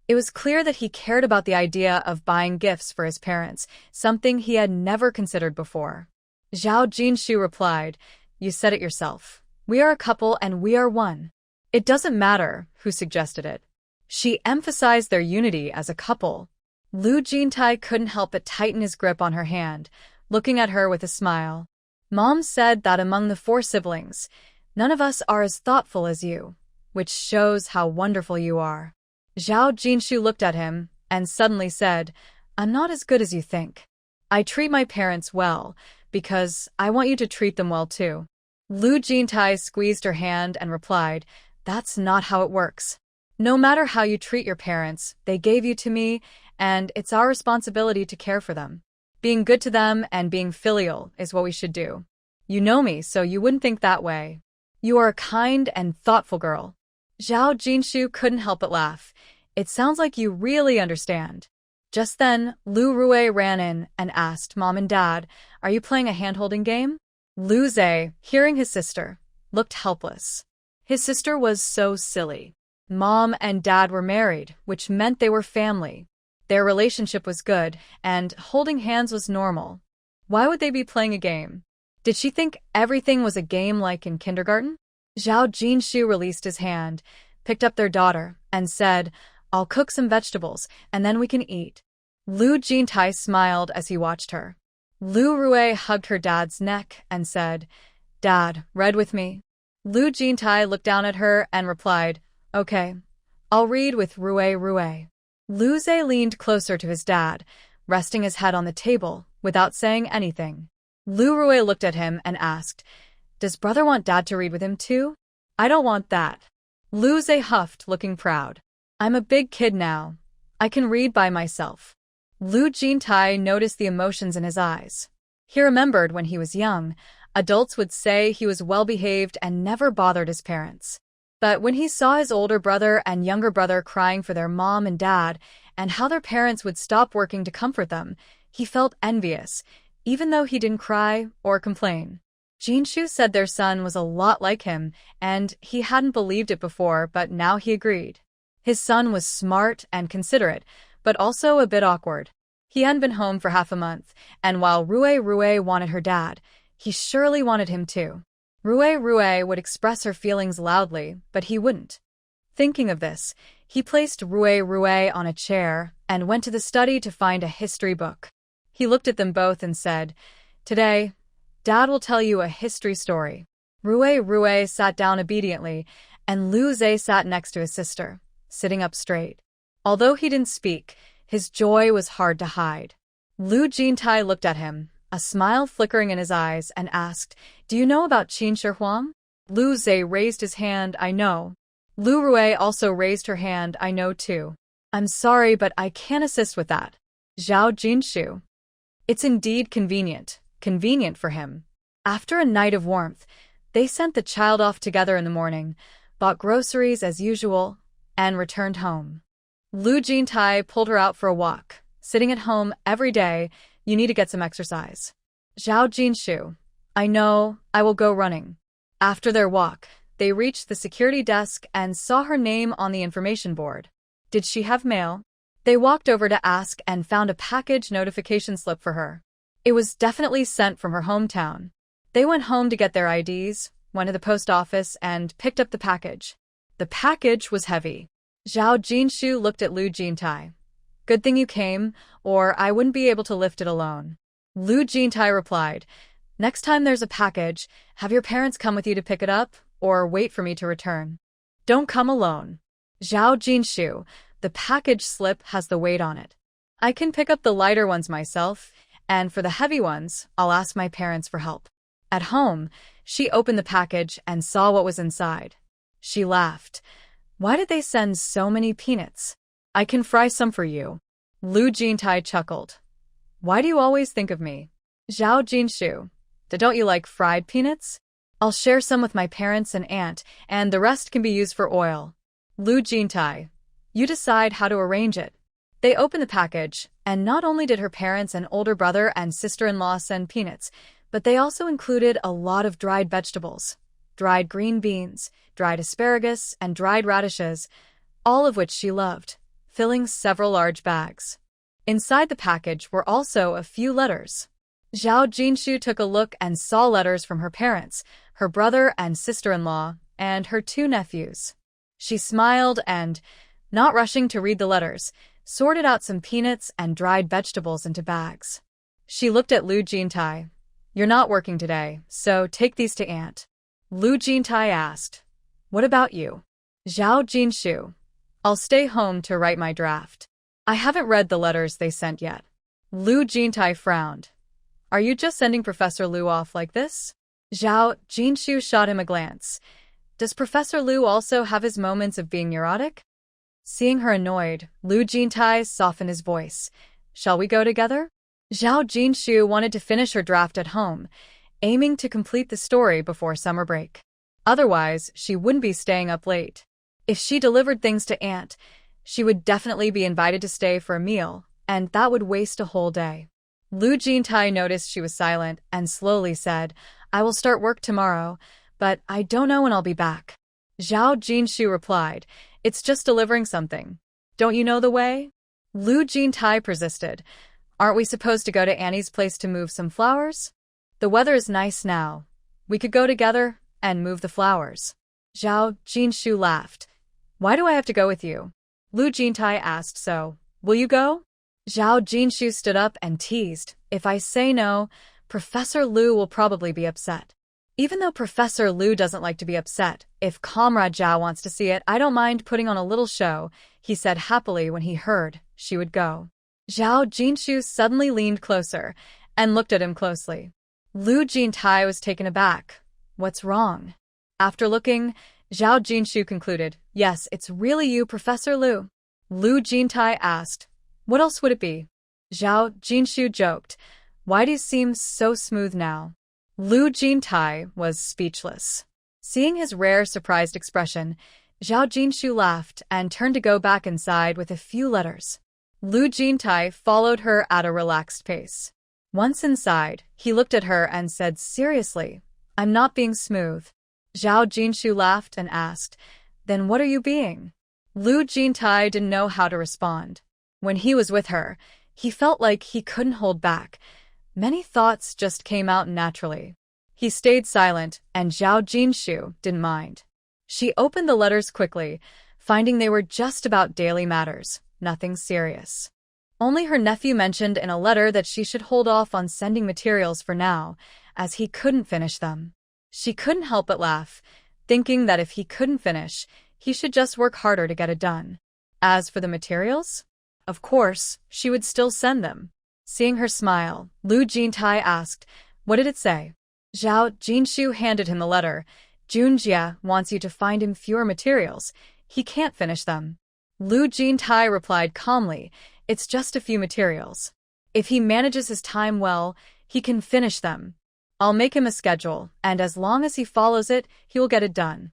It was clear that he cared about the idea of buying gifts for his parents, something he had never considered before. Zhao Jinshu replied, "You said it yourself. We are a couple and we are one. It doesn't matter who suggested it. She emphasized their unity as a couple. Lu Jintai couldn't help but tighten his grip on her hand, looking at her with a smile. Mom said that among the 4 siblings, none of us are as thoughtful as you, which shows how wonderful you are. Zhao Jinshu looked at him and suddenly said, I'm not as good as you think. I treat my parents well, because I want you to treat them well too. Lu Jintai squeezed her hand and replied, That's not how it works. No matter how you treat your parents, they gave you to me, and it's our responsibility to care for them. Being good to them and being filial is what we should do. You know me, so you wouldn't think that way. You are a kind and thoughtful girl. Zhao Jinshu couldn't help but laugh. It sounds like you really understand. Just then, Lu Rui ran in and asked Mom and Dad, Are you playing a hand-holding game? Lu Zhe, hearing his sister, looked helpless. His sister was so silly. Mom and Dad were married, which meant they were family. Their relationship was good, and holding hands was normal. Why would they be playing a game? Did she think everything was a game like in kindergarten? Zhao Jinshu released his hand, picked up their daughter, and said, I'll cook some vegetables, and then we can eat. Lu Jintai smiled as he watched her. Lu Rui hugged her dad's neck and said, Dad, read with me. Lu Jintai looked down at her and replied, Okay, I'll read with Rui. Lu Zhe leaned closer to his dad, resting his head on the table without saying anything. Lu Rui looked at him and asked, Does brother want dad to read with him too? I don't want that. Lu Zhe huffed, looking proud. I'm a big kid now. I can read by myself. Lu Jintai noticed the emotions in his eyes. He remembered when he was young, adults would say he was well-behaved and never bothered his parents. But when he saw his older brother and younger brother crying for their mom and dad, and how their parents would stop working to comfort them, he felt envious, even though he didn't cry or complain. Jinshu said their son was a lot like him, and he hadn't believed it before, but now he agreed. His son was smart and considerate, but also a bit awkward. He hadn't been home for half a month, and while Rui wanted her dad, he surely wanted him too. Rui would express her feelings loudly, but he wouldn't. Thinking of this, he placed Rui on a chair and went to the study to find a history book. He looked at them both and said, Today, Dad will tell you a history story. Rui sat down obediently, and Lu Zhe sat next to his sister, sitting up straight. Although he didn't speak, his joy was hard to hide. Lu Jintai looked at him, a smile flickering in his eyes, and asked, Do you know about Qin Shi Huang? Lu Zhe raised his hand, I know. Lu Rui also raised her hand, I know too. I'm sorry, but I can't assist with that. Zhao Jinshu. It's indeed convenient for him. After a night of warmth, they sent the child off together in the morning, bought groceries as usual, and returned home. Lu Jintai pulled her out for a walk. Sitting at home every day, you need to get some exercise. Zhao Jinshu. I know, I will go running. After their walk, they reached the security desk and saw her name on the information board. Did she have mail? They walked over to ask and found a package notification slip for her. It was definitely sent from her hometown. They went home to get their IDs, went to the post office, and picked up the package. The package was heavy. Zhao Jinshu looked at Lu Jintai. Good thing you came, or I wouldn't be able to lift it alone. Lu Jintai replied, Next time there's a package, have your parents come with you to pick it up, or wait for me to return. Don't come alone. Zhao Jinshu, the package slip has the weight on it. I can pick up the lighter ones myself, and for the heavy ones, I'll ask my parents for help. At home, she opened the package and saw what was inside. She laughed. Why did they send so many peanuts? I can fry some for you. Lu Jintai chuckled. Why do you always think of me? Zhao Jinshu. Don't you like fried peanuts? I'll share some with my parents and aunt, and the rest can be used for oil. Lu Jintai. You decide how to arrange it. They opened the package, and not only did her parents and older brother and sister-in-law send peanuts, but they also included a lot of dried vegetables. Dried green beans, dried asparagus, and dried radishes, all of which she loved, filling several large bags. Inside the package were also a few letters. Zhao Jinshu took a look and saw letters from her parents, her brother and sister-in-law, and her 2 nephews. She smiled and, not rushing to read the letters, sorted out some peanuts and dried vegetables into bags. She looked at Lu Jintai. You're not working today, so take these to Aunt. Lu Jintai asked, what about you? Zhao Jinshu. I'll stay home to write my draft. I haven't read the letters they sent yet. Lu Jintai frowned. Are you just sending Professor Lu off like this? Zhao Jinshu shot him a glance. Does Professor Lu also have his moments of being neurotic? Seeing her annoyed, Lu Jintai softened his voice. Shall we go together? Zhao Jinshu wanted to finish her draft at home, aiming to complete the story before summer break. Otherwise, she wouldn't be staying up late. If she delivered things to Aunt, she would definitely be invited to stay for a meal, and that would waste a whole day. Lu Jintai noticed she was silent and slowly said, I will start work tomorrow, but I don't know when I'll be back. Zhao Jinshu replied, it's just delivering something. Don't you know the way? Lu Jintai persisted. Aren't we supposed to go to Annie's place to move some flowers? The weather is nice now. We could go together and move the flowers. Zhao Jinshu laughed. Why do I have to go with you? Lu Jintai asked, so, will you go? Zhao Jinshu stood up and teased, if I say no, Professor Lu will probably be upset. Even though Professor Lu doesn't like to be upset, if Comrade Zhao wants to see it, I don't mind putting on a little show, he said happily when he heard she would go. Zhao Jinshu suddenly leaned closer and looked at him closely. Lu Jintai was taken aback. What's wrong? After looking, Zhao Jinshu concluded, yes, it's really you, Professor Lu. Lu Jintai asked, what else would it be? Zhao Jinshu joked, why do you seem so smooth now? Lu Jintai was speechless. Seeing his rare surprised expression, Zhao Jinshu laughed and turned to go back inside with a few letters. Lu Jintai followed her at a relaxed pace. Once inside, he looked at her and said seriously, I'm not being smooth. Zhao Jinshu laughed and asked, then what are you being? Lu Jintai didn't know how to respond. When he was with her, he felt like he couldn't hold back. Many thoughts just came out naturally. He stayed silent, and Zhao Jinshu didn't mind. She opened the letters quickly, finding they were just about daily matters, nothing serious. Only her nephew mentioned in a letter that she should hold off on sending materials for now, as he couldn't finish them. She couldn't help but laugh, thinking that if he couldn't finish, he should just work harder to get it done. As for the materials, of course, she would still send them. Seeing her smile, Lu Jintai asked, what did it say? Zhao Jinshu handed him the letter. Junjie wants you to find him fewer materials. He can't finish them. Lu Jintai replied calmly, it's just a few materials. If he manages his time well, he can finish them. I'll make him a schedule, and as long as he follows it, he will get it done.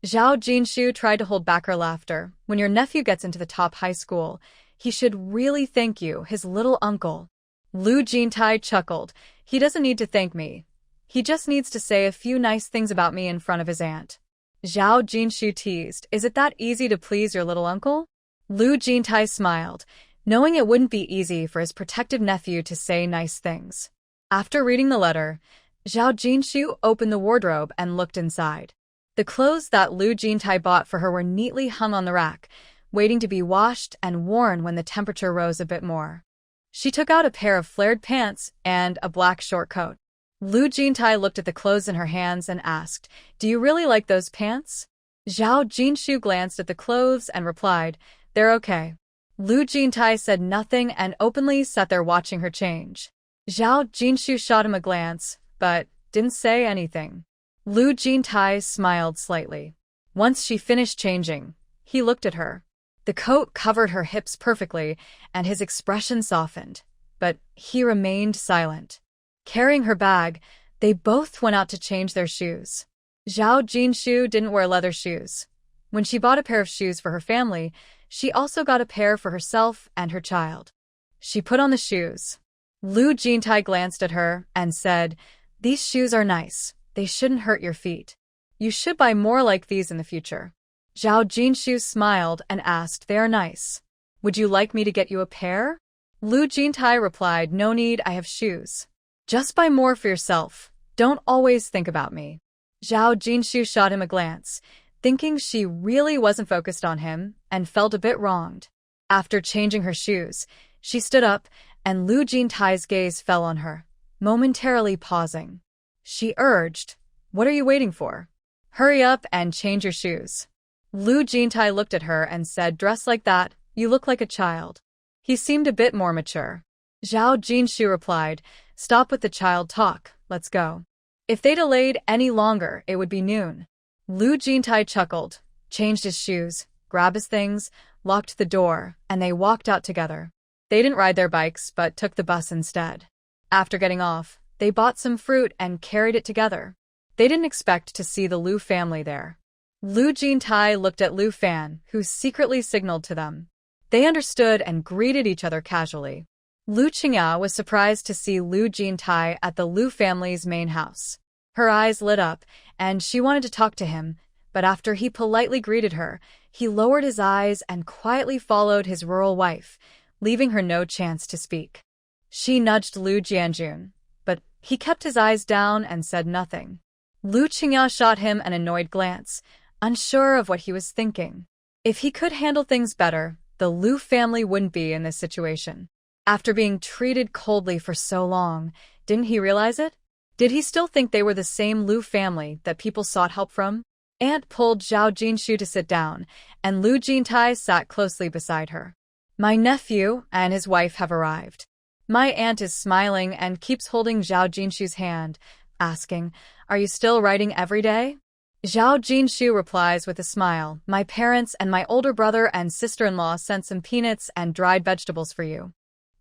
Zhao Jinshu tried to hold back her laughter. When your nephew gets into the top high school, he should really thank you, his little uncle. Lu Jintai chuckled. He doesn't need to thank me. He just needs to say a few nice things about me in front of his aunt. Zhao Jinshu teased, is it that easy to please your little uncle? Lu Jintai smiled, knowing it wouldn't be easy for his protective nephew to say nice things. After reading the letter, Zhao Jinshu opened the wardrobe and looked inside. The clothes that Lu Jintai bought for her were neatly hung on the rack, waiting to be washed and worn when the temperature rose a bit more. She took out a pair of flared pants and a black short coat. Lu Jintai looked at the clothes in her hands and asked, do you really like those pants? Zhao Jinshu glanced at the clothes and replied, they're okay. Lu Jintai said nothing and openly sat there watching her change. Zhao Jinshu shot him a glance, but didn't say anything. Lu Jintai smiled slightly. Once she finished changing, he looked at her. The coat covered her hips perfectly, and his expression softened, but he remained silent. Carrying her bag, they both went out to change their shoes. Zhao Jinshu didn't wear leather shoes. When she bought a pair of shoes for her family, she also got a pair for herself and her child. She put on the shoes. Lu Jintai glanced at her and said, these shoes are nice. They shouldn't hurt your feet. You should buy more like these in the future. Zhao Jinshu smiled and asked, they are nice. Would you like me to get you a pair? Lu Jintai replied, no need, I have shoes. Just buy more for yourself. Don't always think about me. Zhao Jinshu shot him a glance. thinking she really wasn't focused on him and felt a bit wronged. After changing her shoes, she stood up and Lu Jintai's gaze fell on her, momentarily pausing. She urged, "What are you waiting for? Hurry up and change your shoes." Lu Jintai looked at her and said, "Dress like that, you look like a child." He seemed a bit more mature. Zhao Jinshu replied, "Stop with the child talk, let's go." If they delayed any longer, it would be noon. Lu Jintai chuckled, changed his shoes, grabbed his things, locked the door, and they walked out together. They didn't ride their bikes, but took the bus instead. After getting off, they bought some fruit and carried it together. They didn't expect to see the Lu family there. Lu Jintai looked at Lu Fan, who secretly signaled to them. They understood and greeted each other casually. Lu Qingya was surprised to see Lu Jintai at the Lu family's main house. Her eyes lit up, and she wanted to talk to him, but after he politely greeted her, he lowered his eyes and quietly followed his rural wife, leaving her no chance to speak. She nudged Lu Jianjun, but he kept his eyes down and said nothing. Lu Qingya shot him an annoyed glance, unsure of what he was thinking. If he could handle things better, the Lu family wouldn't be in this situation. After being treated coldly for so long, didn't he realize it? Did he still think they were the same Lu family that people sought help from? Aunt pulled Zhao Jinshu to sit down, and Lu Jintai sat closely beside her. "My nephew and his wife have arrived." My aunt is smiling and keeps holding Zhao Jinshu's hand, asking, "Are you still writing every day?" Zhao Jinshu replies with a smile, "My parents and my older brother and sister-in-law sent some peanuts and dried vegetables for you.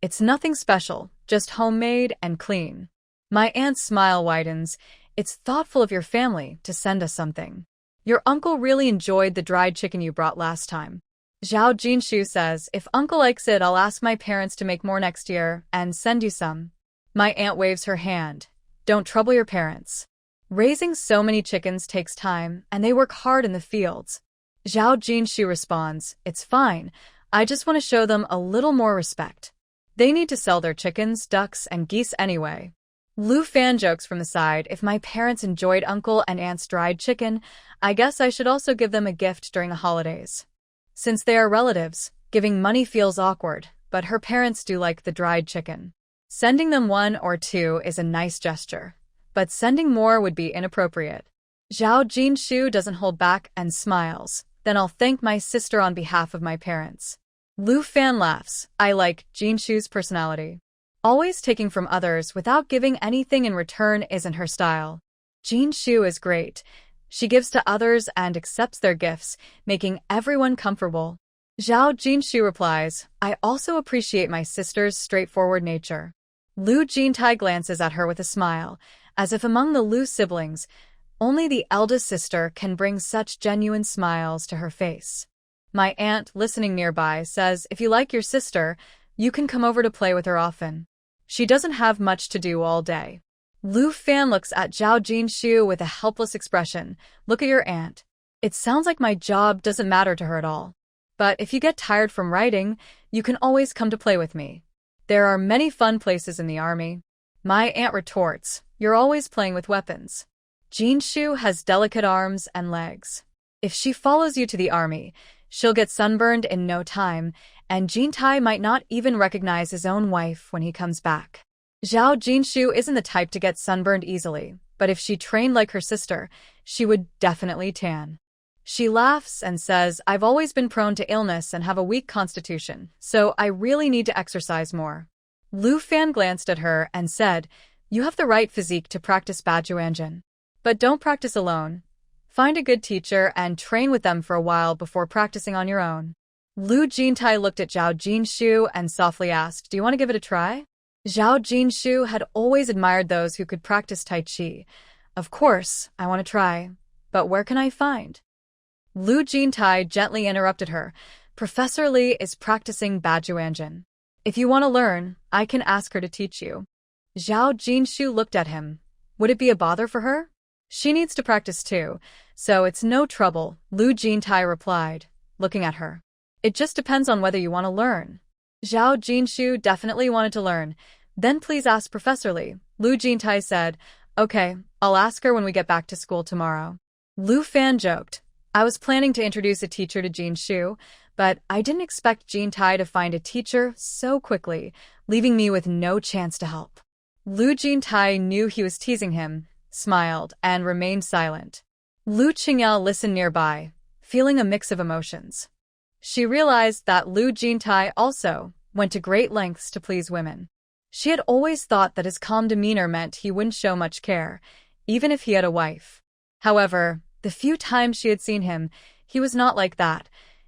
It's nothing special, just homemade and clean." My aunt's smile widens. "It's thoughtful of your family to send us something. Your uncle really enjoyed the dried chicken you brought last time." Zhao Jinshu says, "If uncle likes it, I'll ask my parents to make more next year and send you some." My aunt waves her hand. "Don't trouble your parents. Raising so many chickens takes time, and they work hard in the fields." Zhao Jinshu responds, "It's fine. I just want to show them a little more respect. They need to sell their chickens, ducks, and geese anyway." Lu Fan jokes from the side, "If my parents enjoyed uncle and aunt's dried chicken, I guess I should also give them a gift during the holidays." Since they are relatives, giving money feels awkward, but her parents do like the dried chicken. Sending them one or two is a nice gesture, but sending more would be inappropriate. Zhao Jinshu doesn't hold back and smiles. "Then I'll thank my sister on behalf of my parents." Lu Fan laughs. "I like Jinshu's personality. Always taking from others without giving anything in return isn't her style. Jinshu is great. She gives to others and accepts their gifts, making everyone comfortable." Zhao Jinshu replies, "I also appreciate my sister's straightforward nature." Lu Jintai glances at her with a smile, as if among the Lu siblings, only the eldest sister can bring such genuine smiles to her face. My aunt, listening nearby, says, "If you like your sister, you can come over to play with her often. She doesn't have much to do all day." Lu Fan looks at Zhao Jinshu with a helpless expression. "Look at your aunt. It sounds like my job doesn't matter to her at all. But if you get tired from writing, you can always come to play with me. There are many fun places in the army." My aunt retorts, "You're always playing with weapons. Jinshu has delicate arms and legs. If she follows you to the army, she'll get sunburned in no time, and Jintai might not even recognize his own wife when he comes back." Zhao Jinshu isn't the type to get sunburned easily, but if she trained like her sister, she would definitely tan. She laughs and says, "I've always been prone to illness and have a weak constitution, so I really need to exercise more." Lu Fan glanced at her and said, "You have the right physique to practice Bajuanjin. But don't practice alone. Find a good teacher and train with them for a while before practicing on your own." Lu Jintai looked at Zhao Jinshu and softly asked, "Do you want to give it a try?" Zhao Jinshu had always admired those who could practice Tai Chi. "Of course, I want to try. But where can I find?" Lu Jintai gently interrupted her. "Professor Li is practicing Bajuanjin. If you want to learn, I can ask her to teach you." Zhao Jinshu looked at him. Would it be a bother for her? She needs to practice too, so it's no trouble, Lu Jintai replied, looking at her. "It just depends on whether you want to learn." Zhao Jinshu definitely wanted to learn. "Then please ask Professor Li," Lu Jintai said. "Okay, I'll ask her when we get back to school tomorrow." Lu Fan joked, I was planning to introduce a teacher to Jin Shu, but I didn't expect Jin Tai to find a teacher so quickly, leaving me with no chance to help. Lu Jin Tai knew he was teasing him, smiled, and remained silent. Lu Qingyao listened nearby, feeling a mix of emotions. She realized that Lu Jin Tai also went to great lengths to please women. She had always thought that his calm demeanor meant he wouldn't show much care, even if he had a wife. However, the few times she had seen him, he was not like that.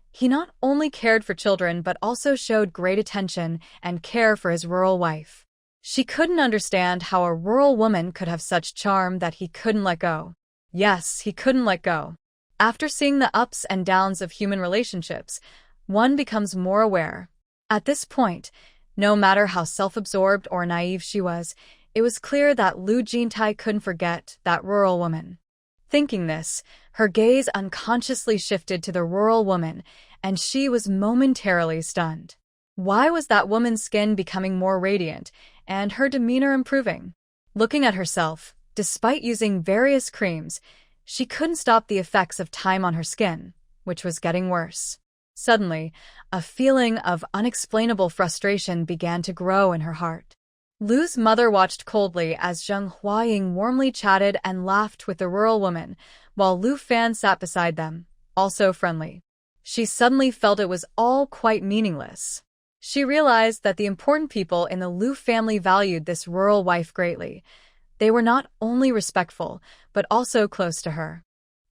He not only cared for children but also showed great attention and care for his rural wife. She couldn't understand how a rural woman could have such charm that he couldn't let go. Yes, he couldn't let go. After seeing the ups and downs of human relationships, one becomes more aware. At this point, no matter how self-absorbed or naive she was, it was clear that Lu Jin Tai couldn't forget that rural woman. Thinking this, her gaze unconsciously shifted to the rural woman, and she was momentarily stunned. Why was that woman's skin becoming more radiant, and her demeanor improving? Looking at herself, despite using various creams, she couldn't stop the effects of time on her skin, which was getting worse. Suddenly, a feeling of unexplainable frustration began to grow in her heart. Lu's mother watched coldly as Zheng Huaying warmly chatted and laughed with the rural woman, while Lu Fan sat beside them, also friendly. She suddenly felt it was all quite meaningless. She realized that the important people in the Lu family valued this rural wife greatly. They were not only respectful, but also close to her.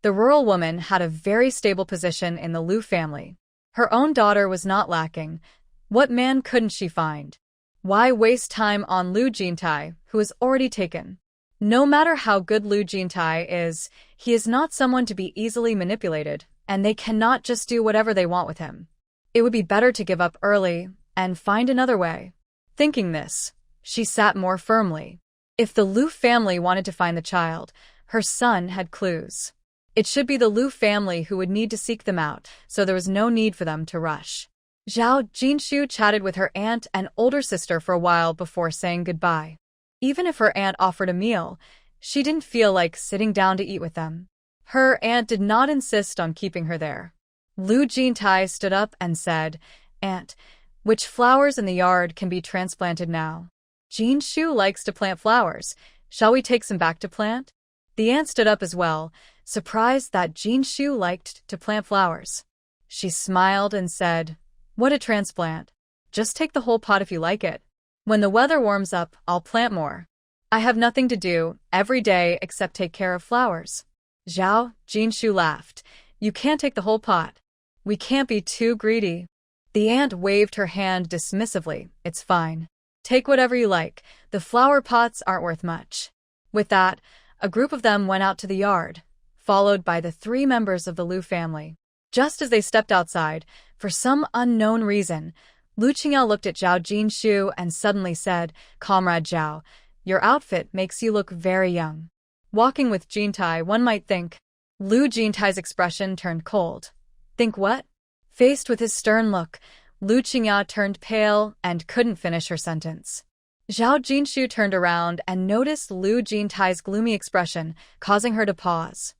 The rural woman had a very stable position in the Lu family. Her own daughter was not lacking. What man couldn't she find? Why waste time on Lu Jin Tai, who is already taken? No matter how good Lu Jin Tai is, he is not someone to be easily manipulated, and they cannot just do whatever they want with him. It would be better to give up early and find another way. Thinking this, she sat more firmly. If the Lu family wanted to find the child, her son had clues. It should be the Lu family who would need to seek them out, so there was no need for them to rush. Zhao Jinshu chatted with her aunt and older sister for a while before saying goodbye. Even if her aunt offered a meal, she didn't feel like sitting down to eat with them. Her aunt did not insist on keeping her there. Lu Jintai stood up and said, "Aunt, which flowers in the yard can be transplanted now?" "Jinshu likes to plant flowers. Shall we take some back to plant?" The aunt stood up as well, surprised that Jinshu liked to plant flowers. She smiled and said, "What a transplant. Just take the whole pot if you like it. When the weather warms up, I'll plant more. I have nothing to do every day except take care of flowers." "Zhao," Jinshu laughed, "you can't take the whole pot. We can't be too greedy." The aunt waved her hand dismissively. "It's fine. Take whatever you like. The flower pots aren't worth much." With that, a group of them went out to the yard, followed by the 3 members of the Lu family. Just as they stepped outside, for some unknown reason, Lu Qingyao looked at Zhao Jinshu and suddenly said, "Comrade Zhao, your outfit makes you look very young." Walking with Jintai, one might think. Lu Jintai's expression turned cold. "Think what?" Faced with his stern look, Lu Qingyao turned pale and couldn't finish her sentence. Zhao Jinshu turned around and noticed Lu Jintai's gloomy expression, causing her to pause.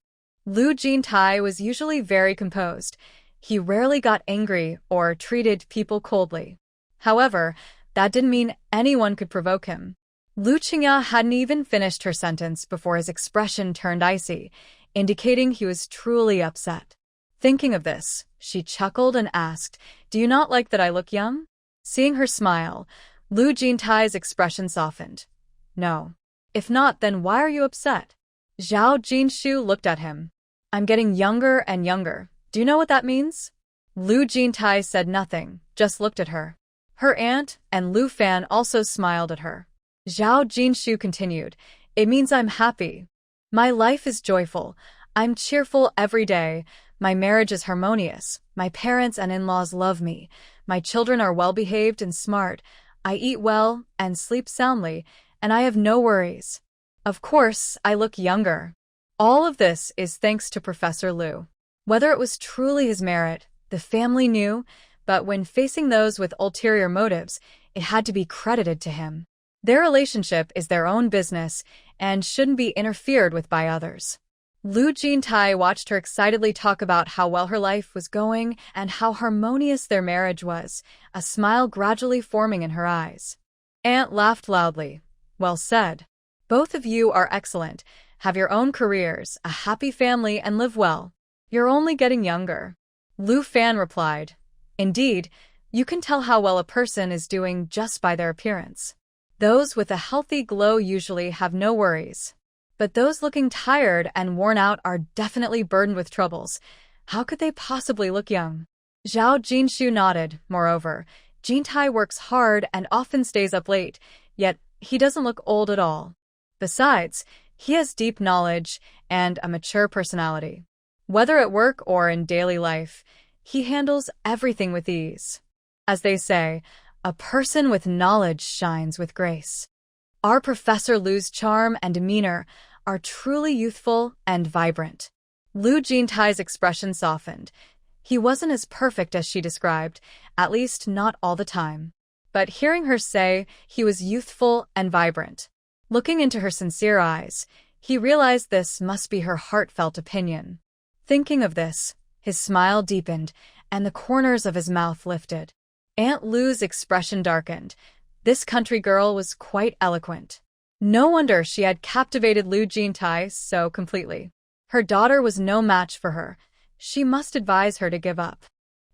Lu Jintai was usually very composed. He rarely got angry or treated people coldly. However, that didn't mean anyone could provoke him. Lu Qingyao hadn't even finished her sentence before his expression turned icy, indicating he was truly upset. Thinking of this, she chuckled and asked, "Do you not like that I look young?" Seeing her smile, Lu Jintai's expression softened. "No. If not, then why are you upset?" Zhao Jinshu looked at him. "I'm getting younger and younger. Do you know what that means?" Lu Jintai said nothing, just looked at her. Her aunt and Lu Fan also smiled at her. Zhao Jinshu continued, "It means I'm happy. My life is joyful. I'm cheerful every day. My marriage is harmonious. My parents and in-laws love me. My children are well-behaved and smart. I eat well and sleep soundly, and I have no worries. Of course, I look younger. All of this is thanks to Professor Lu." Whether it was truly his merit, the family knew, but when facing those with ulterior motives, it had to be credited to him. Their relationship is their own business and shouldn't be interfered with by others. Lu Jintai watched her excitedly talk about how well her life was going and how harmonious their marriage was, a smile gradually forming in her eyes. Aunt laughed loudly. Well said. Both of you are excellent. Have your own careers, a happy family, and live well. You're only getting younger. Lu Fan replied. Indeed, you can tell how well a person is doing just by their appearance. Those with a healthy glow usually have no worries. But those looking tired and worn out are definitely burdened with troubles. How could they possibly look young? Zhao Jinshu nodded. Moreover, Jintai works hard and often stays up late, yet he doesn't look old at all. Besides, he has deep knowledge and a mature personality. Whether at work or in daily life, he handles everything with ease. As they say, a person with knowledge shines with grace. Our Professor Lu's charm and demeanor are truly youthful and vibrant. Lu Jintai's expression softened. He wasn't as perfect as she described, at least not all the time. But hearing her say he was youthful and vibrant, looking into her sincere eyes, he realized this must be her heartfelt opinion. Thinking of this, his smile deepened, and the corners of his mouth lifted. Aunt Lu's expression darkened. This country girl was quite eloquent. No wonder she had captivated Lu Jintai so completely. Her daughter was no match for her. She must advise her to give up.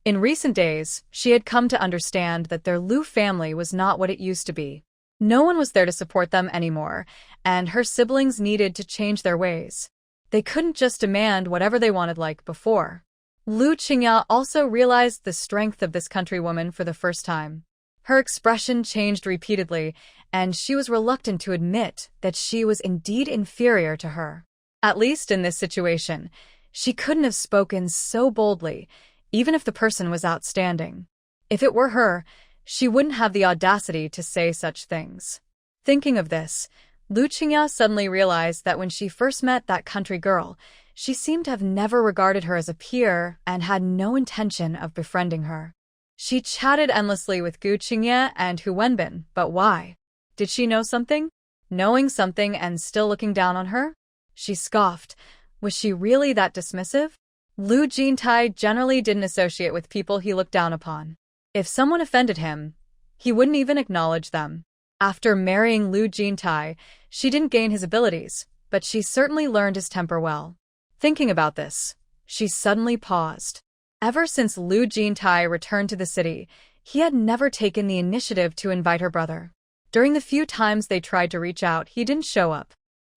In recent days, she had come to understand that their Lu family was not what it used to be. No one was there to support them anymore, and her siblings needed to change their ways. They couldn't just demand whatever they wanted like before. Lu Qingya also realized the strength of this countrywoman for the first time. Her expression changed repeatedly, and she was reluctant to admit that she was indeed inferior to her. At least in this situation, she couldn't have spoken so boldly, even if the person was outstanding. If it were her, she wouldn't have the audacity to say such things. Thinking of this, Lu Qingya suddenly realized that when she first met that country girl, she seemed to have never regarded her as a peer and had no intention of befriending her. She chatted endlessly with Gu Qingye and Hu Wenbin, but why? Did she know something? Knowing something and still looking down on her? She scoffed. Was she really that dismissive? Lu Jintai generally didn't associate with people he looked down upon. If someone offended him, he wouldn't even acknowledge them. After marrying Lu Jintai, she didn't gain his abilities, but she certainly learned his temper well. Thinking about this, she suddenly paused. Ever since Lu Jintai returned to the city, he had never taken the initiative to invite her brother. During the few times they tried to reach out, he didn't show up.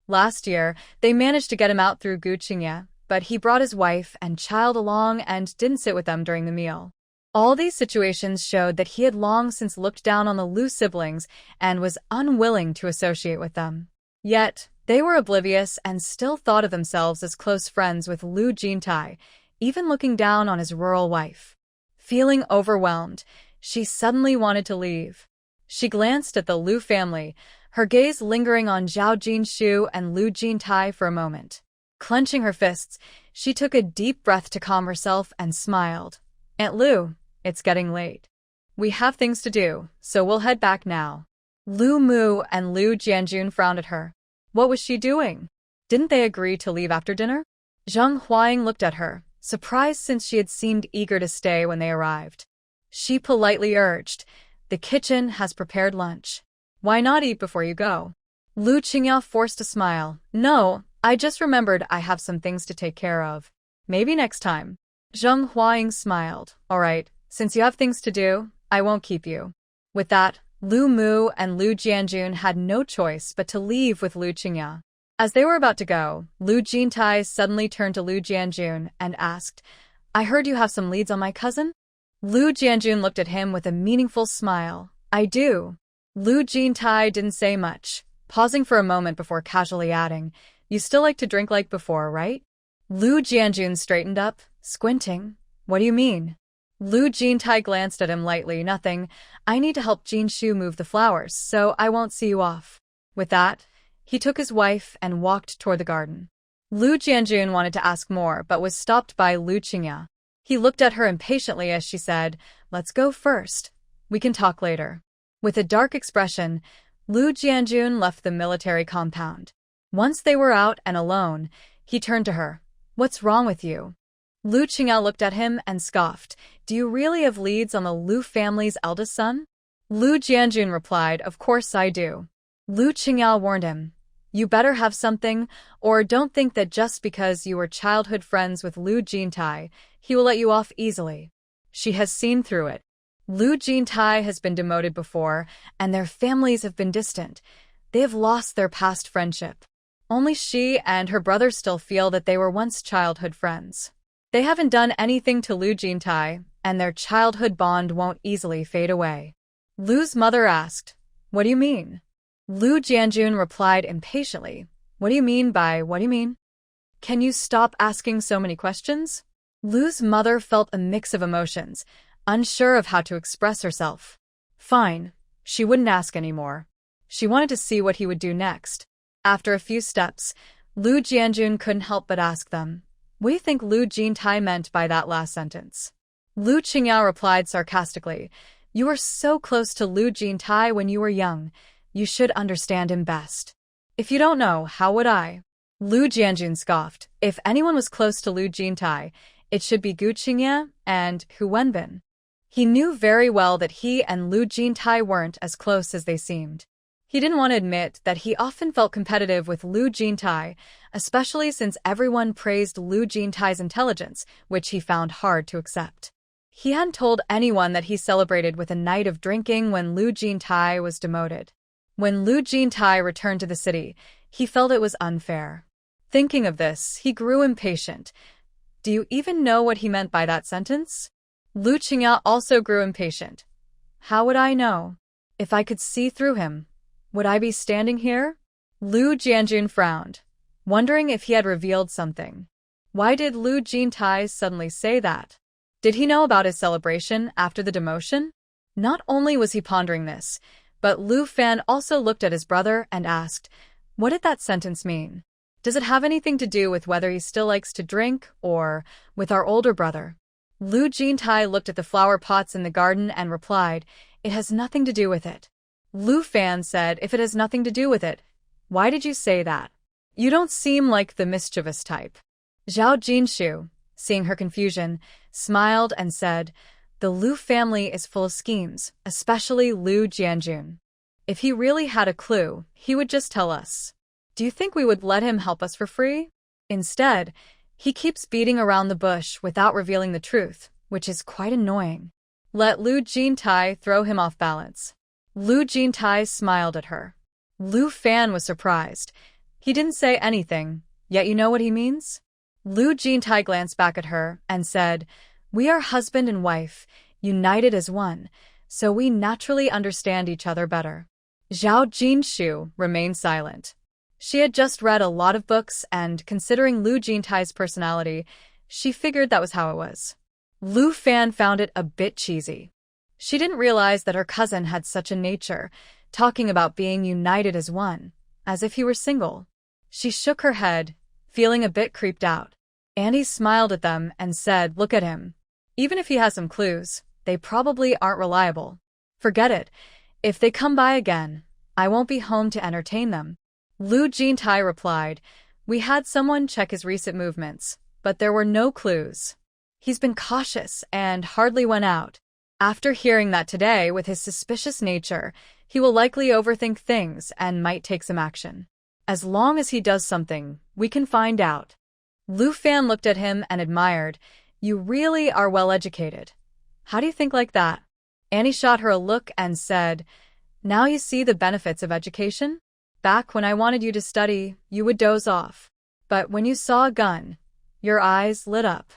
Last year, they managed to get him out through Gu Qingye, but he brought his wife and child along and didn't sit with them during the meal. All these situations showed that he had long since looked down on the Lu siblings and was unwilling to associate with them. Yet, they were oblivious and still thought of themselves as close friends with Lu Jintai, even looking down on his rural wife. Feeling overwhelmed, she suddenly wanted to leave. She glanced at the Lu family, her gaze lingering on Zhao Jinshu and Lu Jintai for a moment. Clenching her fists, she took a deep breath to calm herself and smiled. Aunt Lu, it's getting late. We have things to do, so we'll head back now. Lu Mu and Lu Jianjun frowned at her. What was she doing? Didn't they agree to leave after dinner? Zheng Huaying looked at her, surprised since she had seemed eager to stay when they arrived. She politely urged, the kitchen has prepared lunch. Why not eat before you go? Lu Qingya forced a smile. No, I just remembered I have some things to take care of. Maybe next time. Zheng Huaying smiled. All right, since you have things to do, I won't keep you. With that, Lu Mu and Lu Jianjun had no choice but to leave with Lu Qingya. As they were about to go, Lu Jintai suddenly turned to Lu Jianjun and asked, I heard you have some leads on my cousin? Lu Jianjun looked at him with a meaningful smile. I do. Lu Jintai didn't say much, pausing for a moment before casually adding, you still like to drink like before, right? Lu Jianjun straightened up, squinting. What do you mean? Lu Jintai glanced at him lightly. Nothing. I need to help Jinshu move the flowers, so I won't see you off. With that, he took his wife and walked toward the garden. Lu Jianjun wanted to ask more, but was stopped by Lu Qingya. He looked at her impatiently as she said, let's go first. We can talk later. With a dark expression, Lu Jianjun left the military compound. Once they were out and alone, He turned to her. What's wrong with you? Lu Qing'ao looked at him and scoffed. Do you really have leads on the Lu family's eldest son? Lu Jianjun replied, of course I do. Lu Qing'ao warned him. You better have something, or don't think that just because you were childhood friends with Lu Jintai, he will let you off easily. She has seen through it. Lu Jintai has been demoted before, and their families have been distant. They have lost their past friendship. Only she and her brother still feel that they were once childhood friends. They haven't done anything to Lu Jintai, and their childhood bond won't easily fade away. Lu's mother asked, What do you mean? Lu Jianjun replied impatiently, What do you mean by what do you mean? Can you stop asking so many questions? Lu's mother felt a mix of emotions, unsure of how to express herself. Fine, she wouldn't ask anymore. She wanted to see what he would do next. After a few steps, Lu Jianjun couldn't help but ask them, What do you think Lu Jintai meant by that last sentence? Lu Qing'ao replied sarcastically, You were so close to Lu Jintai when you were young. You should understand him best. If you don't know, how would I? Lu Jianjun scoffed. If anyone was close to Lu Jintai, it should be Gu Qingye and Hu Wenbin. He knew very well that he and Lu Jintai weren't as close as they seemed. He didn't want to admit that he often felt competitive with Lu Jintai, especially since everyone praised Lu Jintai's intelligence, which he found hard to accept. He hadn't told anyone that he celebrated with a night of drinking when Lu Jintai was demoted. When Lu Jintai returned to the city, he felt it was unfair. Thinking of this, he grew impatient. Do you even know what he meant by that sentence? Lu Qing'ao also grew impatient. How would I know? If I could see through him, would I be standing here? Lu Jianjun frowned, wondering if he had revealed something. Why did Lu Jintai suddenly say that? Did he know about his celebration after the demotion? Not only was he pondering this, but Lu Fan also looked at his brother and asked, What did that sentence mean? Does it have anything to do with whether he still likes to drink, or with our older brother? Lu Jintai looked at the flower pots in the garden and replied, It has nothing to do with it. Lu Fan said, If it has nothing to do with it, why did you say that? You don't seem like the mischievous type. Zhao Jinshu, seeing her confusion, smiled and said, The Lu family is full of schemes, especially Lu Jianjun. If he really had a clue, he would just tell us. Do you think we would let him help us for free? Instead, he keeps beating around the bush without revealing the truth, which is quite annoying. Let Lu Jintai throw him off balance. Lu Jintai smiled at her. Lu Fan was surprised. He didn't say anything, yet you know what he means? Lu Jintai glanced back at her and said, We are husband and wife, united as one, so we naturally understand each other better. Zhao Jinshu remained silent. She had just read a lot of books and, considering Lu Jintai's personality, she figured that was how it was. Lu Fan found it a bit cheesy. She didn't realize that her cousin had such a nature, talking about being united as one, as if he were single. She shook her head, feeling a bit creeped out. Annie smiled at them and said, Look at him. Even if he has some clues, they probably aren't reliable. Forget it. If they come by again, I won't be home to entertain them. Lu Jintai replied, We had someone check his recent movements, but there were no clues. He's been cautious and hardly went out. After hearing that today with his suspicious nature, he will likely overthink things and might take some action. As long as he does something, we can find out. Lu Fan looked at him and admired, You really are well educated. How do you think like that? Annie shot her a look and said, Now you see the benefits of education? Back when I wanted you to study, you would doze off. But when you saw a gun, your eyes lit up.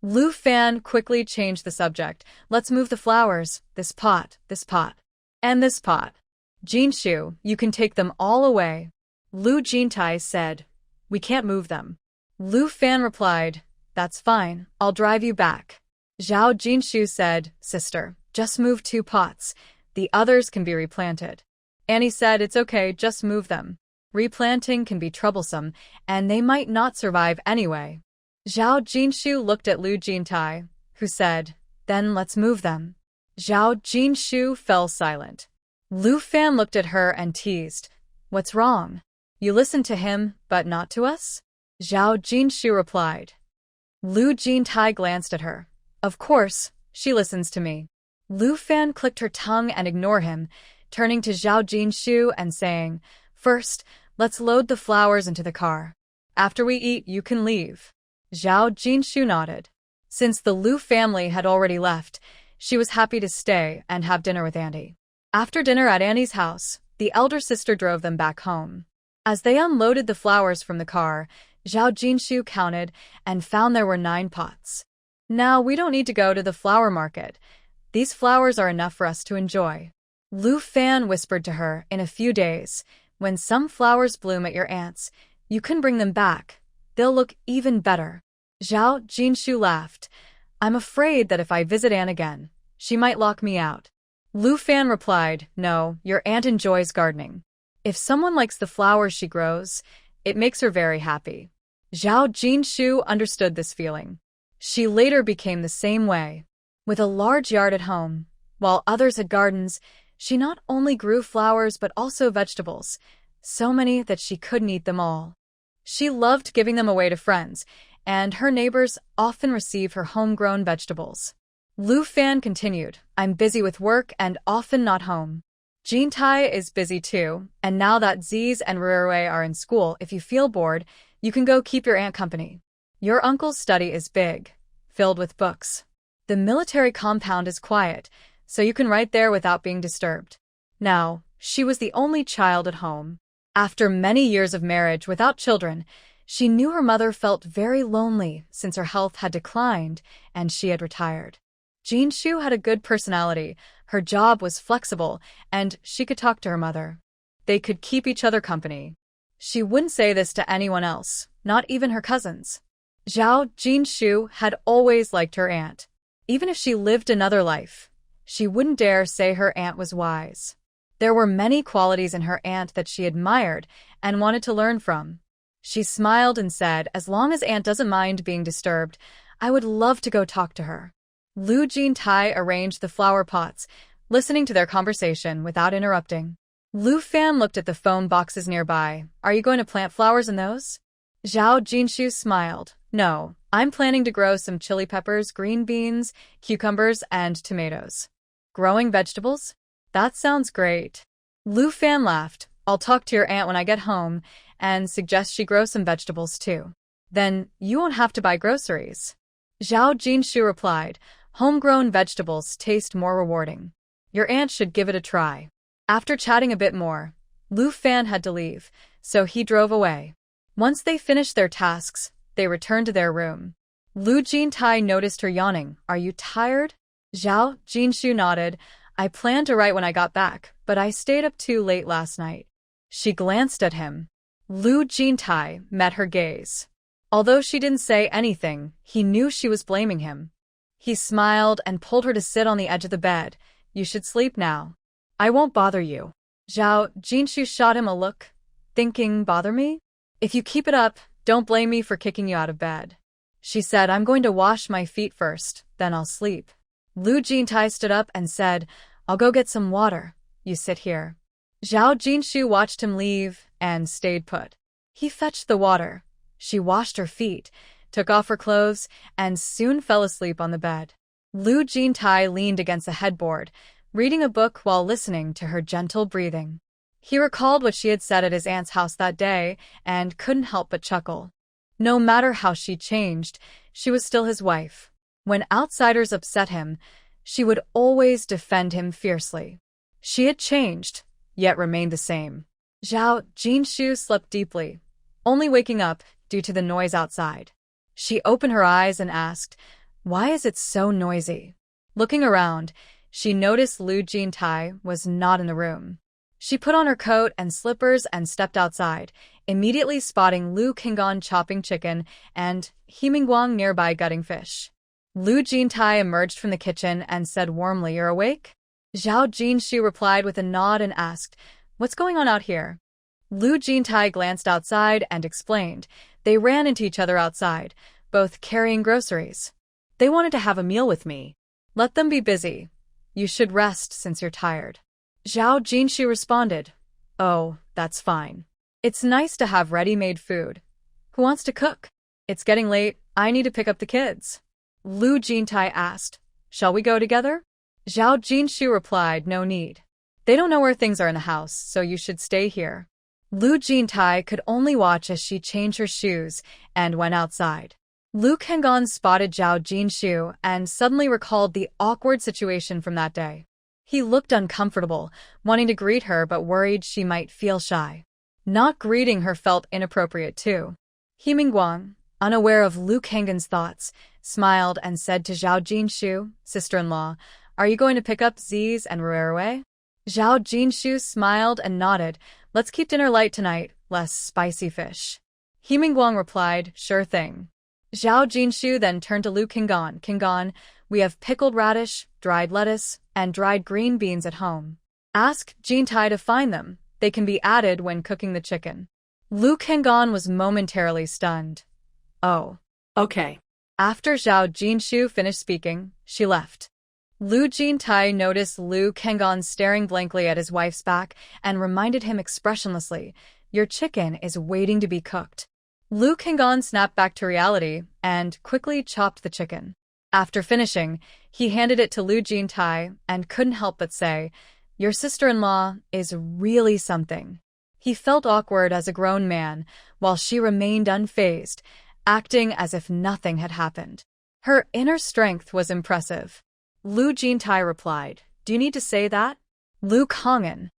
Lu Fan quickly changed the subject. Let's move the flowers, this pot, and this pot. Jinshu, you can take them all away. Lu Jintai said, We can't move them. Lu Fan replied, That's fine, I'll drive you back. Zhao Jinshu said, Sister, just move 2 pots. The others can be replanted. Annie said, It's okay, just move them. Replanting can be troublesome, and they might not survive anyway. Zhao Jinshu looked at Lu Jintai, who said, Then let's move them. Zhao Jinshu fell silent. Lu Fan looked at her and teased, What's wrong? You listened to him, but not to us? Zhao Jinshu replied. Lu Jintai glanced at her. Of course, she listens to me. Lu Fan clicked her tongue and ignored him, turning to Zhao Jinshu and saying, First, let's load the flowers into the car. After we eat, you can leave. Zhao Jinshu nodded. Since the Lu family had already left, she was happy to stay and have dinner with Andy. After dinner at Andy's house, the elder sister drove them back home. As they unloaded the flowers from the car, Zhao Jinshu counted and found there were 9 pots. Now we don't need to go to the flower market. These flowers are enough for us to enjoy. Lu Fan whispered to her, in a few days, when some flowers bloom at your aunt's, you can bring them back. They'll look even better. Zhao Jinshu laughed. I'm afraid that if I visit Anne again, she might lock me out. Lu Fan replied, No, your aunt enjoys gardening. If someone likes the flowers she grows, it makes her very happy. Zhao Jinshu understood this feeling. She later became the same way. With a large yard at home, while others had gardens, she not only grew flowers but also vegetables, so many that she couldn't eat them all. She loved giving them away to friends, and her neighbors often receive her homegrown vegetables. Lu Fan continued, I'm busy with work and often not home. Jintai is busy too, and now that Ziz and Rurui are in school, if you feel bored, you can go keep your aunt company. Your uncle's study is big, filled with books. The military compound is quiet, so you can write there without being disturbed. Now, she was the only child at home. After many years of marriage without children, she knew her mother felt very lonely since her health had declined and she had retired. Jinshu had a good personality, her job was flexible, and she could talk to her mother. They could keep each other company. She wouldn't say this to anyone else, not even her cousins. Zhao Jinshu had always liked her aunt. Even if she lived another life, she wouldn't dare say her aunt was wise. There were many qualities in her aunt that she admired and wanted to learn from. She smiled and said, as long as aunt doesn't mind being disturbed, I would love to go talk to her. Lu Jintai arranged the flower pots, listening to their conversation without interrupting. Lu Fan looked at the phone boxes nearby. Are you going to plant flowers in those? Zhao Jinshu smiled. No, I'm planning to grow some chili peppers, green beans, cucumbers, and tomatoes. Growing vegetables? That sounds great. Lu Fan laughed. I'll talk to your aunt when I get home and suggest she grow some vegetables too. Then you won't have to buy groceries. Zhao Jinshu replied, homegrown vegetables taste more rewarding. Your aunt should give it a try. After chatting a bit more, Lu Fan had to leave, so he drove away. Once they finished their tasks, they returned to their room. Lu Jintai noticed her yawning. Are you tired? Zhao Jinshu nodded. I planned to write when I got back, but I stayed up too late last night. She glanced at him. Lu Jintai met her gaze. Although she didn't say anything, he knew she was blaming him. He smiled and pulled her to sit on the edge of the bed. You should sleep now. I won't bother you. Zhao Jinshu shot him a look, thinking, bother me? If you keep it up, don't blame me for kicking you out of bed. She said, I'm going to wash my feet first, then I'll sleep. Lu Jintai stood up and said, I'll go get some water. You sit here. Zhao Jinshu watched him leave and stayed put. He fetched the water. She washed her feet, took off her clothes, and soon fell asleep on the bed. Lu Jintai leaned against a headboard, reading a book while listening to her gentle breathing. He recalled what she had said at his aunt's house that day and couldn't help but chuckle. No matter how she changed, she was still his wife. When outsiders upset him, she would always defend him fiercely. She had changed, yet remained the same. Zhao Jinshu slept deeply, only waking up due to the noise outside. She opened her eyes and asked, why is it so noisy? Looking around, she noticed Lu Jintai was not in the room. She put on her coat and slippers and stepped outside, immediately spotting Lu Qinggan chopping chicken and He Mingguang nearby gutting fish. Lu Jintai emerged from the kitchen and said warmly, You're awake? Zhao Jinshu replied with a nod and asked, What's going on out here? Lu Jintai glanced outside and explained. They ran into each other outside, both carrying groceries. They wanted to have a meal with me. Let them be busy. You should rest since you're tired. Zhao Jinshu responded, Oh, that's fine. It's nice to have ready-made food. Who wants to cook? It's getting late. I need to pick up the kids. Lu Jintai asked. Shall we go together? Zhao Jinshu replied, no need. They don't know where things are in the house, so you should stay here. Lu Jintai could only watch as she changed her shoes and went outside. Lu Kangong spotted Zhao Jinshu and suddenly recalled the awkward situation from that day. He looked uncomfortable, wanting to greet her but worried she might feel shy. Not greeting her felt inappropriate too. He Mingguang, unaware of Lu Kangong's thoughts, smiled and said to Zhao Jinshu, sister-in-law, are you going to pick up Ziz and Ruerue? Zhao Jinshu smiled and nodded. Let's keep dinner light tonight, less spicy fish. He Mingguang replied, sure thing. Zhao Jinshu then turned to Lu Kangong. Kangong, we have pickled radish, dried lettuce, and dried green beans at home. Ask Jintai to find them. They can be added when cooking the chicken. Lu Kangong was momentarily stunned. Oh. Okay. After Zhao Jinshu finished speaking, she left. Lu Jintai noticed Lu Kangong staring blankly at his wife's back and reminded him expressionlessly, your chicken is waiting to be cooked. Lu Kangong snapped back to reality and quickly chopped the chicken. After finishing, he handed it to Lu Jintai and couldn't help but say, your sister-in-law is really something. He felt awkward as a grown man, while she remained unfazed, acting as if nothing had happened. Her inner strength was impressive. Lu Jintai replied, do you need to say that? Lu Kangong.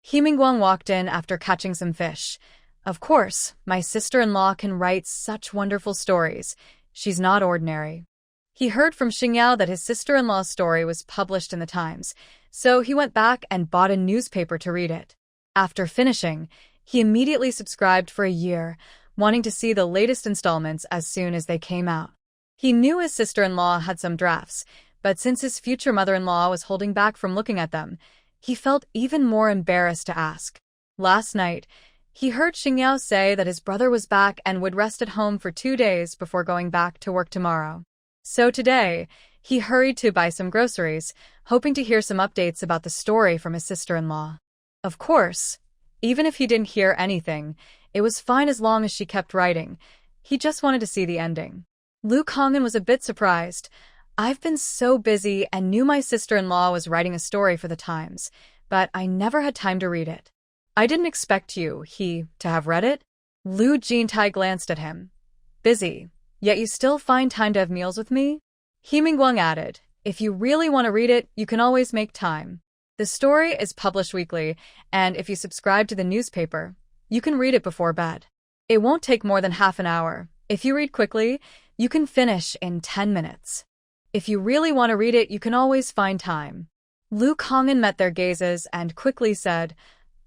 He Mingguang walked in after catching some fish. Of course, my sister-in-law can write such wonderful stories. She's not ordinary. He heard from Xingyao that his sister-in-law's story was published in the Times, so he went back and bought a newspaper to read it. After finishing, he immediately subscribed for a year, wanting to see the latest installments as soon as they came out. He knew his sister-in-law had some drafts, but since his future mother-in-law was holding back from looking at them, he felt even more embarrassed to ask. Last night, he heard Xingyao say that his brother was back and would rest at home for 2 days before going back to work tomorrow. So today, he hurried to buy some groceries, hoping to hear some updates about the story from his sister-in-law. Of course, even if he didn't hear anything, it was fine as long as she kept writing. He just wanted to see the ending. Lu Kangong was a bit surprised. I've been so busy and knew my sister-in-law was writing a story for the Times, but I never had time to read it. I didn't expect you, to have read it? Lu Jintai glanced at him. Busy, yet you still find time to have meals with me? He Mingguang added, if you really want to read it, you can always make time. The story is published weekly, and if you subscribe to the newspaper, you can read it before bed. It won't take more than half an hour. If you read quickly, you can finish in 10 minutes. If you really want to read it, you can always find time. Lu Kangong met their gazes and quickly said,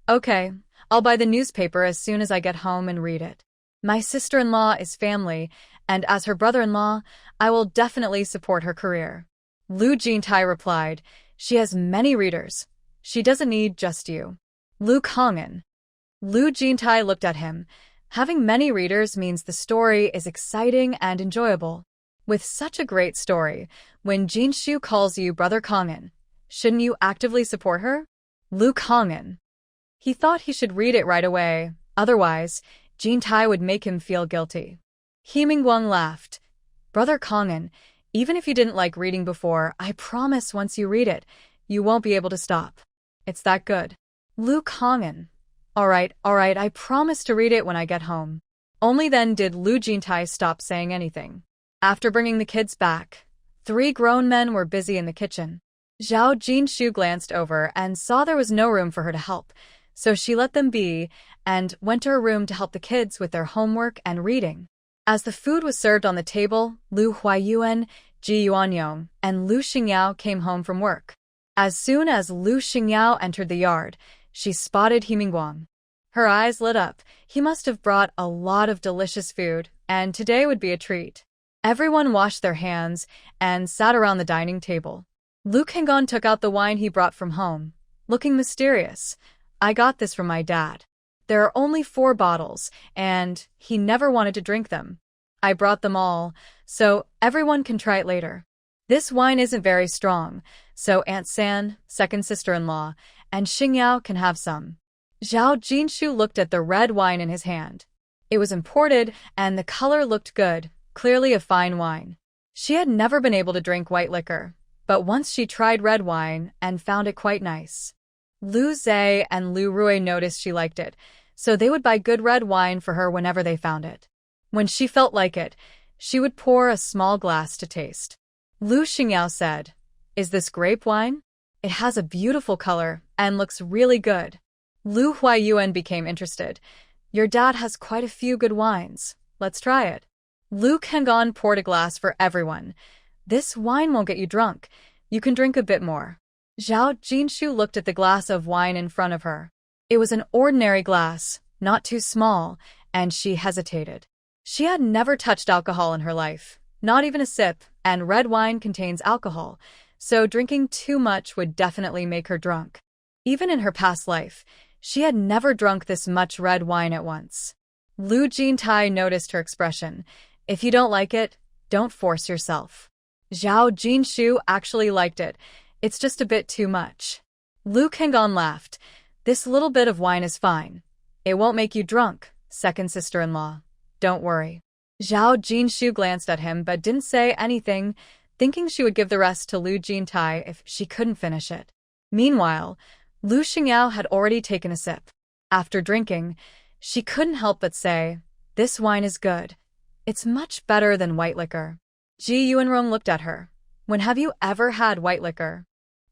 okay, I'll buy the newspaper as soon as I get home and read it. My sister-in-law is family, and as her brother-in-law, I will definitely support her career. Lu Jintai replied, she has many readers. She doesn't need just you. Lu Kangong. Lu Jintai looked at him. Having many readers means the story is exciting and enjoyable. With such a great story, when Jinshu calls you Brother Kangong, shouldn't you actively support her? Lu Kangong. He thought he should read it right away, otherwise, Jintai would make him feel guilty. He Mingguang laughed. Brother Kangong, even if you didn't like reading before, I promise once you read it, you won't be able to stop. It's that good. Lu Kangong. All right, I promise to read it when I get home. Only then did Lu Jintai stop saying anything. After bringing the kids back, 3 grown men were busy in the kitchen. Zhao Jinshu glanced over and saw there was no room for her to help, so she let them be and went to her room to help the kids with their homework and reading. As the food was served on the table, Lu Huayuan, Ji Yuanyong, and Lu Xingyao came home from work. As soon as Lu Xingyao entered the yard, she spotted He Mingguang. Her eyes lit up. He must have brought a lot of delicious food, and today would be a treat. Everyone washed their hands and sat around the dining table. Lu Kangong took out the wine he brought from home, looking mysterious. I got this from my dad. There are only 4 bottles, and he never wanted to drink them. I brought them all, so everyone can try it later. This wine isn't very strong, so Aunt San, second sister-in-law, and Xingyao can have some. Zhao Jinshu looked at the red wine in his hand. It was imported, and the color looked good, clearly a fine wine. She had never been able to drink white liquor, but once she tried red wine and found it quite nice. Lu Zhe and Lu Rui noticed she liked it, so they would buy good red wine for her whenever they found it. When she felt like it, she would pour a small glass to taste. Lu Xingyao said, "Is this grape wine? It has a beautiful color and looks really good." Lu Huayuan became interested. "Your dad has quite a few good wines. Let's try it." Lu Kangan poured a glass for everyone. "This wine won't get you drunk. You can drink a bit more." Zhao Jinshu looked at the glass of wine in front of her. It was an ordinary glass, not too small, and she hesitated. She had never touched alcohol in her life, not even a sip, and red wine contains alcohol, so drinking too much would definitely make her drunk. Even in her past life, she had never drunk this much red wine at once. Lu Jintai noticed her expression. "If you don't like it, don't force yourself." Zhao Jinshu actually liked it. "It's just a bit too much." Lu Kangan laughed. "This little bit of wine is fine. It won't make you drunk, second sister-in-law. Don't worry." Zhao Jinshu glanced at him but didn't say anything, thinking she would give the rest to Lu Jintai if she couldn't finish it. Meanwhile, Lu Xingyao had already taken a sip. After drinking, she couldn't help but say, "This wine is good. It's much better than white liquor." Ji Yuanrong looked at her. "When have you ever had white liquor?"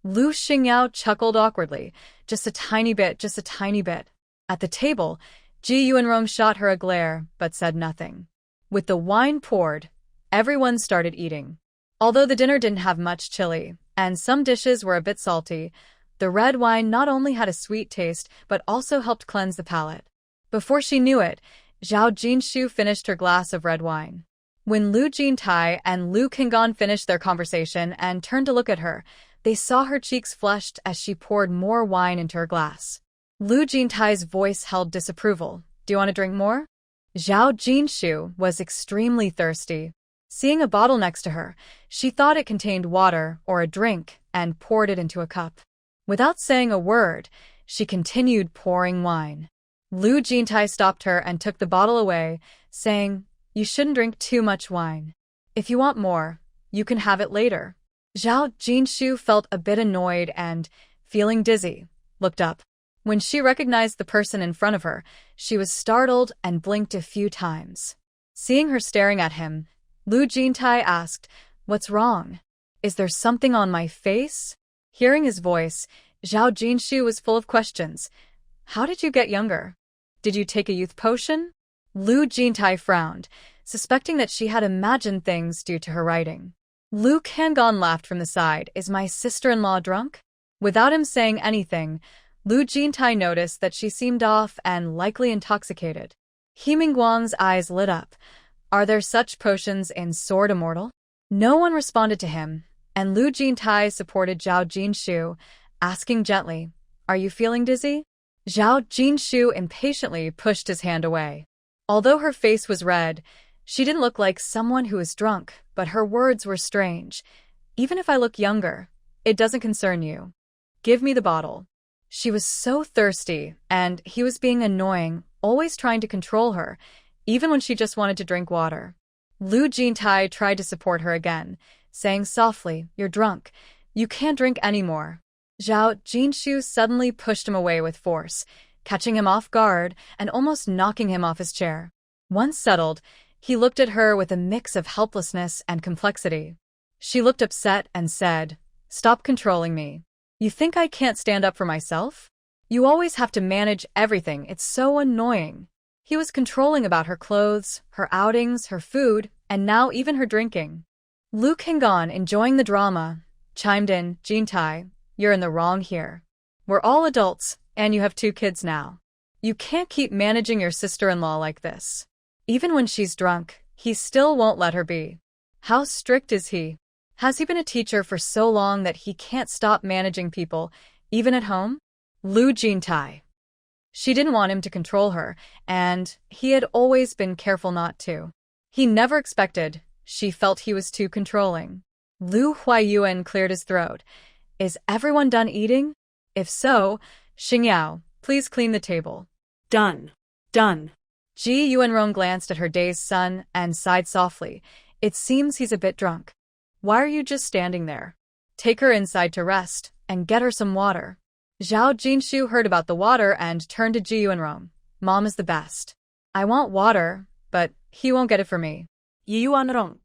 Lu Xingyao chuckled awkwardly. "Just a tiny bit, just a tiny bit." At the table, Ji Yuanrong shot her a glare, but said nothing. With the wine poured, everyone started eating. Although the dinner didn't have much chili, and some dishes were a bit salty, the red wine not only had a sweet taste, but also helped cleanse the palate. Before she knew it, Zhao Jinshu finished her glass of red wine. When Lu Jintai and Lu Kangan finished their conversation and turned to look at her, they saw her cheeks flushed as she poured more wine into her glass. Lu Jintai's voice held disapproval. "Do you want to drink more?" Zhao Jinshu was extremely thirsty. Seeing a bottle next to her, she thought it contained water or a drink and poured it into a cup. Without saying a word, she continued pouring wine. Lu Jintai stopped her and took the bottle away, saying, "You shouldn't drink too much wine. If you want more, you can have it later." Zhao Jinshu felt a bit annoyed and, feeling dizzy, looked up. When she recognized the person in front of her, she was startled and blinked a few times. Seeing her staring at him, Lu Jintai asked, "What's wrong? Is there something on my face?" Hearing his voice, Zhao Jinshu was full of questions. "How did you get younger? Did you take a youth potion?" Lu Jintai frowned, suspecting that she had imagined things due to her writing. Lu Kangan laughed from the side. "Is my sister-in-law drunk?" Without him saying anything, Lu Jintai noticed that she seemed off and likely intoxicated. He Mingguang's eyes lit up. "Are there such potions in Sword Immortal?" No one responded to him, and Lu Jintai supported Zhao Jinshu, asking gently, "Are you feeling dizzy?" Zhao Jinshu impatiently pushed his hand away. Although her face was red, she didn't look like someone who was drunk, but her words were strange. "Even if I look younger, it doesn't concern you. Give me the bottle." She was so thirsty, and he was being annoying, always trying to control her, even when she just wanted to drink water. Lu Jintai tried to support her again, saying softly, "You're drunk. You can't drink anymore." Zhao Jinshu suddenly pushed him away with force, catching him off guard and almost knocking him off his chair. Once settled, he looked at her with a mix of helplessness and complexity. She looked upset and said, "Stop controlling me. You think I can't stand up for myself? You always have to manage everything. It's so annoying." He was controlling about her clothes, her outings, her food, and now even her drinking. Lu Kangan, enjoying the drama, chimed in, "Jintai, you're in the wrong here. We're all adults, and you have 2 kids now. You can't keep managing your sister-in-law like this." Even when she's drunk, he still won't let her be. How strict is he? Has he been a teacher for so long that he can't stop managing people, even at home? Lu Jintai. She didn't want him to control her, and he had always been careful not to. He never expected. She felt he was too controlling. Lu Huayuan cleared his throat. "Is everyone done eating? If so, Xingyao, please clean the table." Done. Done. Ji Yuanrong glanced at her dazed son and sighed softly. It seems he's a bit drunk. Why are you just standing there? Take her inside to rest, and get her some water. Zhao Jinshu heard about the water and turned to Ji Yuanrong. Mom is the best. I want water, but he won't get it for me. Yi Yuanrong.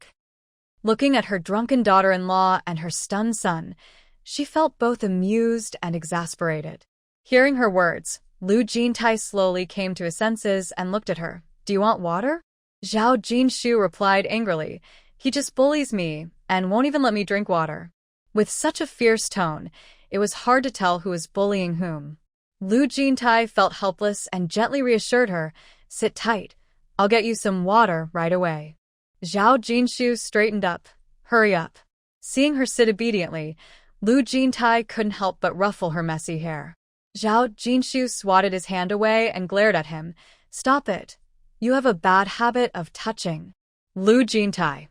Looking at her drunken daughter-in-law and her stunned son, she felt both amused and exasperated. Hearing her words, Lu Jintai slowly came to his senses and looked at her. Do you want water? Zhao Jinshu replied angrily. He just bullies me and won't even let me drink water. With such a fierce tone, it was hard to tell who was bullying whom. Lu Jintai felt helpless and gently reassured her, sit tight. I'll get you some water right away. Zhao Jinshu straightened up. Hurry up. Seeing her sit obediently, Lu Jintai couldn't help but ruffle her messy hair. Zhao Jinshu swatted his hand away and glared at him. Stop it. You have a bad habit of touching. Lu Jintai.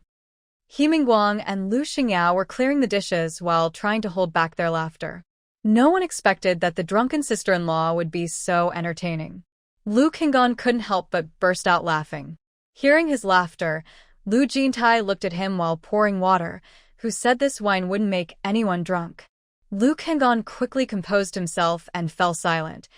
He Mingguang and Lu Xingyao were clearing the dishes while trying to hold back their laughter. No one expected that the drunken sister-in-law would be so entertaining. Lu Qinggan couldn't help but burst out laughing. Hearing his laughter, Lu Jintai looked at him while pouring water, who said this wine wouldn't make anyone drunk. Lu Qinggan quickly composed himself and fell silent.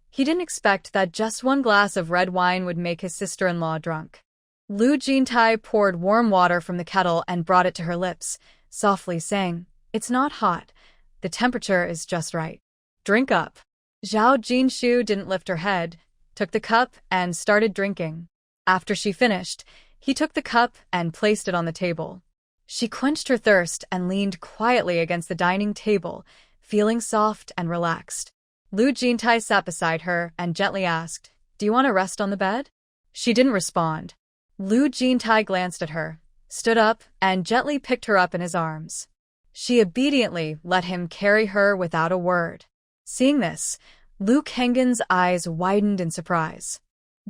He didn't expect that just one glass of red wine would make his sister-in-law drunk. Lu Jintai poured warm water from the kettle and brought it to her lips, softly saying, It's not hot. The temperature is just right. Drink up. Zhao Jinshu didn't lift her head, took the cup and started drinking. After she finished, he took the cup and placed it on the table. She quenched her thirst and leaned quietly against the dining table, feeling soft and relaxed. Lu Jintai sat beside her and gently asked, Do you want to rest on the bed? She didn't respond. Lu Jintai glanced at her, stood up, and gently picked her up in his arms. She obediently let him carry her without a word. Seeing this, Lu Qinggan's eyes widened in surprise.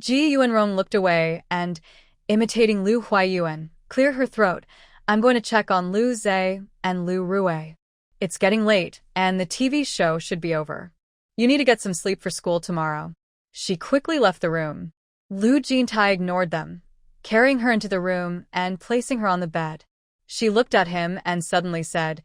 Ji Yuanrong looked away and, imitating Lu Huaiyuan, cleared her throat. I'm going to check on Lu Zhe and Lu Rui. It's getting late, and the TV show should be over. You need to get some sleep for school tomorrow. She quickly left the room. Lu Jintai ignored them, carrying her into the room and placing her on the bed. She looked at him and suddenly said,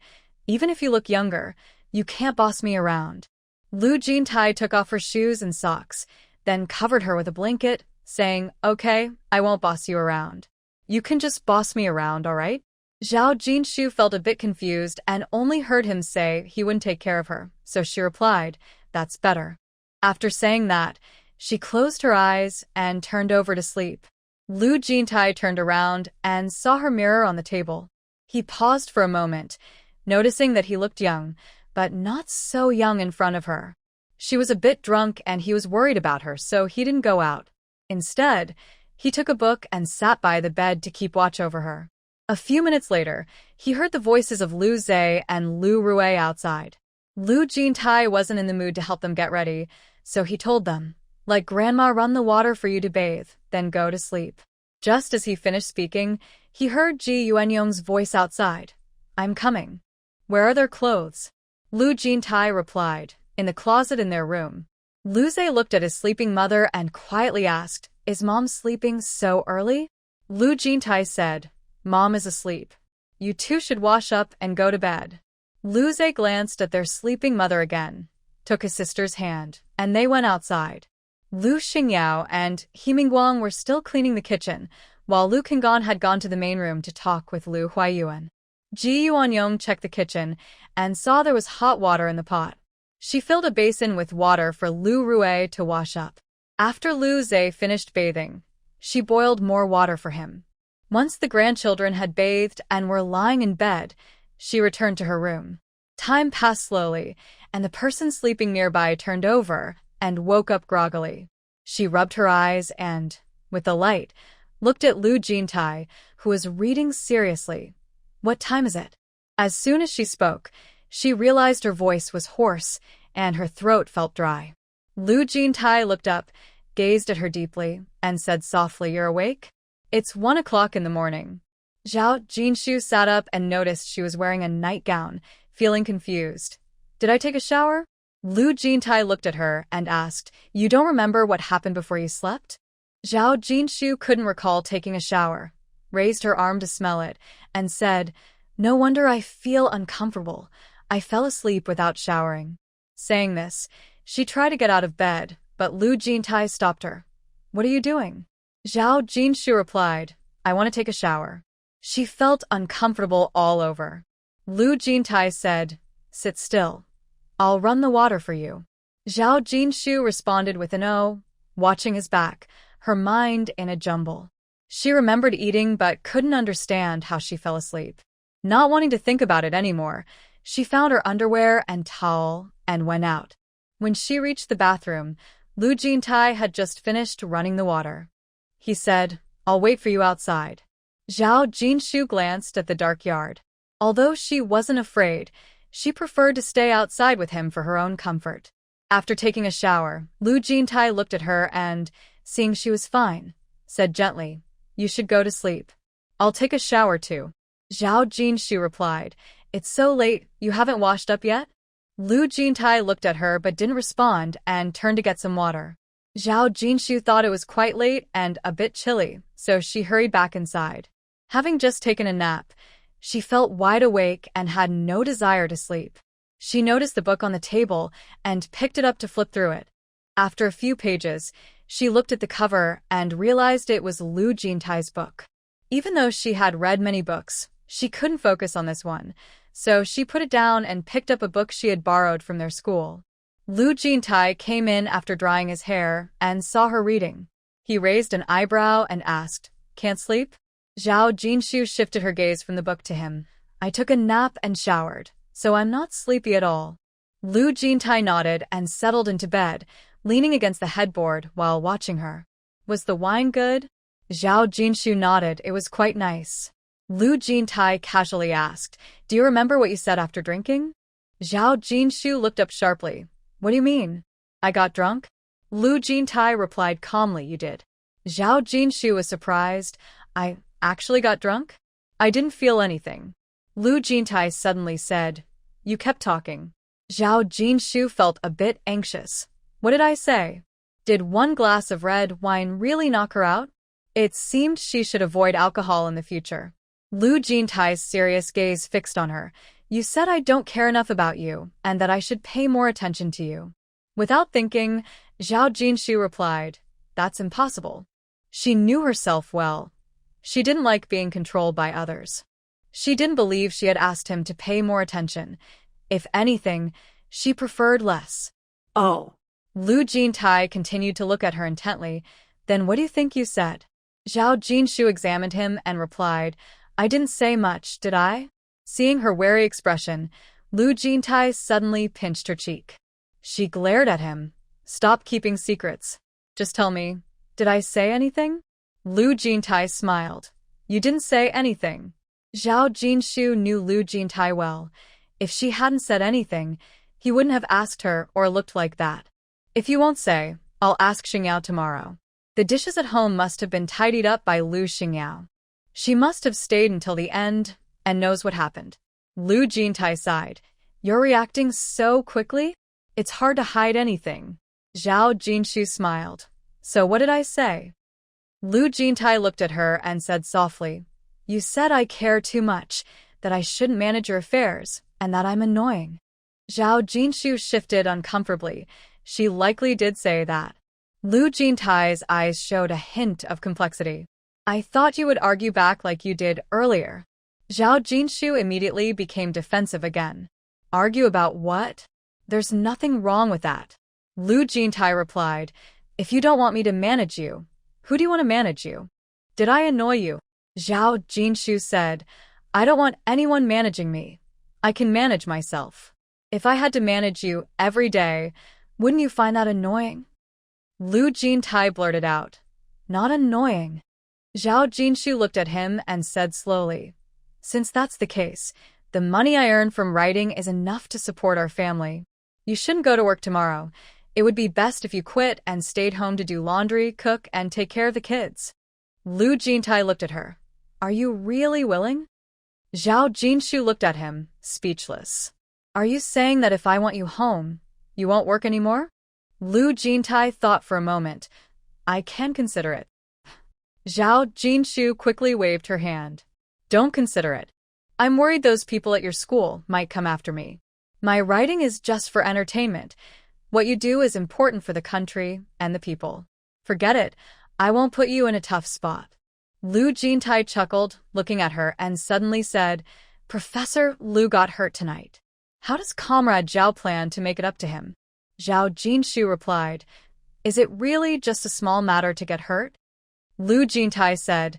Even if you look younger, you can't boss me around. Lu Jintai took off her shoes and socks, then covered her with a blanket, saying, Okay, I won't boss you around. You can just boss me around, all right? Zhao Jinshu felt a bit confused and only heard him say he wouldn't take care of her, so she replied, That's better. After saying that, she closed her eyes and turned over to sleep. Lu Jintai turned around and saw her mirror on the table. He paused for a moment, noticing that he looked young, but not so young in front of her. She was a bit drunk and he was worried about her, so he didn't go out. Instead, he took a book and sat by the bed to keep watch over her. A few minutes later, he heard the voices of Lu Zhe and Lu Rui outside. Lu Jintai wasn't in the mood to help them get ready, so he told them, Let Grandma run the water for you to bathe, then go to sleep. Just as he finished speaking, he heard Ji Yuanyong's voice outside. I'm coming. Where are their clothes? Lu Jintai replied, In the closet in their room. Lu Zhe looked at his sleeping mother and quietly asked, Is Mom sleeping so early? Lu Jintai said, Mom is asleep. You two should wash up and go to bed. Lu Zhe glanced at their sleeping mother again, took his sister's hand, and they went outside. Lu Xingyao and He Mingguang were still cleaning the kitchen, while Lu Qinggan had gone to the main room to talk with Lu Huaiyuan. Ji Yuanyong checked the kitchen and saw there was hot water in the pot. She filled a basin with water for Lu Rui to wash up. After Lu Zhe finished bathing, she boiled more water for him. Once the grandchildren had bathed and were lying in bed, she returned to her room. Time passed slowly, and the person sleeping nearby turned over and woke up groggily. She rubbed her eyes and, with the light, looked at Lu Jintai, who was reading seriously. What time is it? As soon as she spoke, she realized her voice was hoarse and her throat felt dry. Lu Jintai looked up, gazed at her deeply, and said softly, You're awake? It's 1 o'clock in the morning. Zhao Jinshu sat up and noticed she was wearing a nightgown, feeling confused. Did I take a shower? Lu Jintai looked at her and asked, You don't remember what happened before you slept? Zhao Jinshu couldn't recall taking a shower, raised her arm to smell it, and said, "No wonder I feel uncomfortable. I fell asleep without showering." Saying this, she tried to get out of bed, but Lu Jintai stopped her. "What are you doing?" Zhao Jinshu replied, "I want to take a shower." She felt uncomfortable all over. Lu Jintai said, "Sit still. I'll run the water for you." Zhao Jinshu responded with an "oh," watching his back, her mind in a jumble. She remembered eating but couldn't understand how she fell asleep. Not wanting to think about it anymore, she found her underwear and towel and went out. When she reached the bathroom, Lu Jintai had just finished running the water. He said, "I'll wait for you outside." Zhao Jinshu glanced at the dark yard. Although she wasn't afraid, she preferred to stay outside with him for her own comfort. After taking a shower, Lu Jintai looked at her and, seeing she was fine, said gently, "You should go to sleep. I'll take a shower too." Zhao Jinshu replied, "It's so late, you haven't washed up yet?" Lu Jintai looked at her but didn't respond and turned to get some water. Zhao Jinshu thought it was quite late and a bit chilly, so she hurried back inside. Having just taken a nap, she felt wide awake and had no desire to sleep. She noticed the book on the table and picked it up to flip through it. After a few pages, she looked at the cover and realized it was Lu Jintai's book. Even though she had read many books, she couldn't focus on this one, so she put it down and picked up a book she had borrowed from their school. Lu Jintai came in after drying his hair and saw her reading. He raised an eyebrow and asked, "Can't sleep?" Zhao Jinshu shifted her gaze from the book to him. "I took a nap and showered, so I'm not sleepy at all." Lu Jintai nodded and settled into bed, leaning against the headboard while watching her. "Was the wine good?" Zhao Jinshu nodded. "It was quite nice." Lu Jintai casually asked, "Do you remember what you said after drinking?" Zhao Jinshu looked up sharply. "What do you mean?" "I got drunk?" Lu Jintai replied calmly, "You did." Zhao Jinshu was surprised. "I actually got drunk? I didn't feel anything." Lu Jintai suddenly said, "You kept talking." Zhao Jinshu felt a bit anxious. "What did I say? Did one glass of red wine really knock her out?" It seemed she should avoid alcohol in the future. Lu Jintai's serious gaze fixed on her. "You said I don't care enough about you, and that I should pay more attention to you." Without thinking, Zhao Jinshu replied, "That's impossible." She knew herself well. She didn't like being controlled by others. She didn't believe she had asked him to pay more attention. If anything, she preferred less. Oh. Lu Jintai continued to look at her intently. "Then what do you think you said?" Zhao Jinshu examined him and replied, "I didn't say much, did I?" Seeing her wary expression, Lu Jintai suddenly pinched her cheek. She glared at him. "Stop keeping secrets. Just tell me, did I say anything?" Lu Jintai smiled. "You didn't say anything." Zhao Jinshu knew Lu Jintai well. If she hadn't said anything, he wouldn't have asked her or looked like that. "If you won't say, I'll ask Xingyao tomorrow." The dishes at home must have been tidied up by Lu Xingyao. She must have stayed until the end and knows what happened. Lu Jintai sighed. "You're reacting so quickly? It's hard to hide anything." Zhao Jinshu smiled. "So what did I say?" Lu Jintai looked at her and said softly, "You said I care too much, that I shouldn't manage your affairs, and that I'm annoying." Zhao Jinshu shifted uncomfortably. She likely did say that. Lu Jintai's eyes showed a hint of complexity. "I thought you would argue back like you did earlier." Zhao Jinshu immediately became defensive again. "Argue about what? There's nothing wrong with that." Lu Jintai replied, "If you don't want me to manage you, who do you want to manage you? Did I annoy you?" Zhao Jinshu said, "I don't want anyone managing me. I can manage myself. If I had to manage you every day, wouldn't you find that annoying?" Lu Jintai blurted out, "Not annoying." Zhao Jinshu looked at him and said slowly, "Since that's the case, the money I earn from writing is enough to support our family. You shouldn't go to work tomorrow. It would be best if you quit and stayed home to do laundry, cook, and take care of the kids." Lu Jintai looked at her. "Are you really willing?" Zhao Jinshu looked at him, speechless. "Are you saying that if I want you home, you won't work anymore?" Lu Jintai thought for a moment. "I can consider it." Zhao Jinshu quickly waved her hand. Don't consider it. I'm worried those people at your school might come after me. My writing is just for entertainment. What you do is important for the country and the people. Forget it. I won't put you in a tough spot. Lu Jintai chuckled, looking at her, and suddenly said, Professor Lu got hurt tonight. How does Comrade Zhao plan to make it up to him? Zhao Jinshu replied, Is it really just a small matter to get hurt? Lu Jintai said,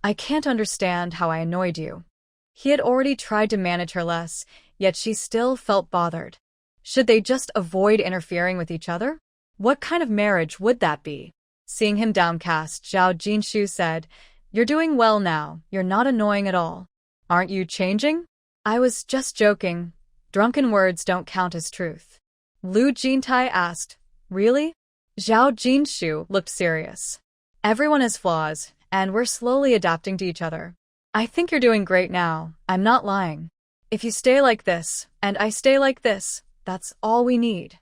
I can't understand how I annoyed you. He had already tried to manage her less, yet she still felt bothered. Should they just avoid interfering with each other? What kind of marriage would that be? Seeing him downcast, Zhao Jinshu said, You're doing well now, you're not annoying at all. Aren't you changing? I was just joking. Drunken words don't count as truth. Lu Jintai asked, Really? Zhao Jinshu looked serious. Everyone has flaws, and we're slowly adapting to each other. I think you're doing great now, I'm not lying. If you stay like this, and I stay like this, that's all we need.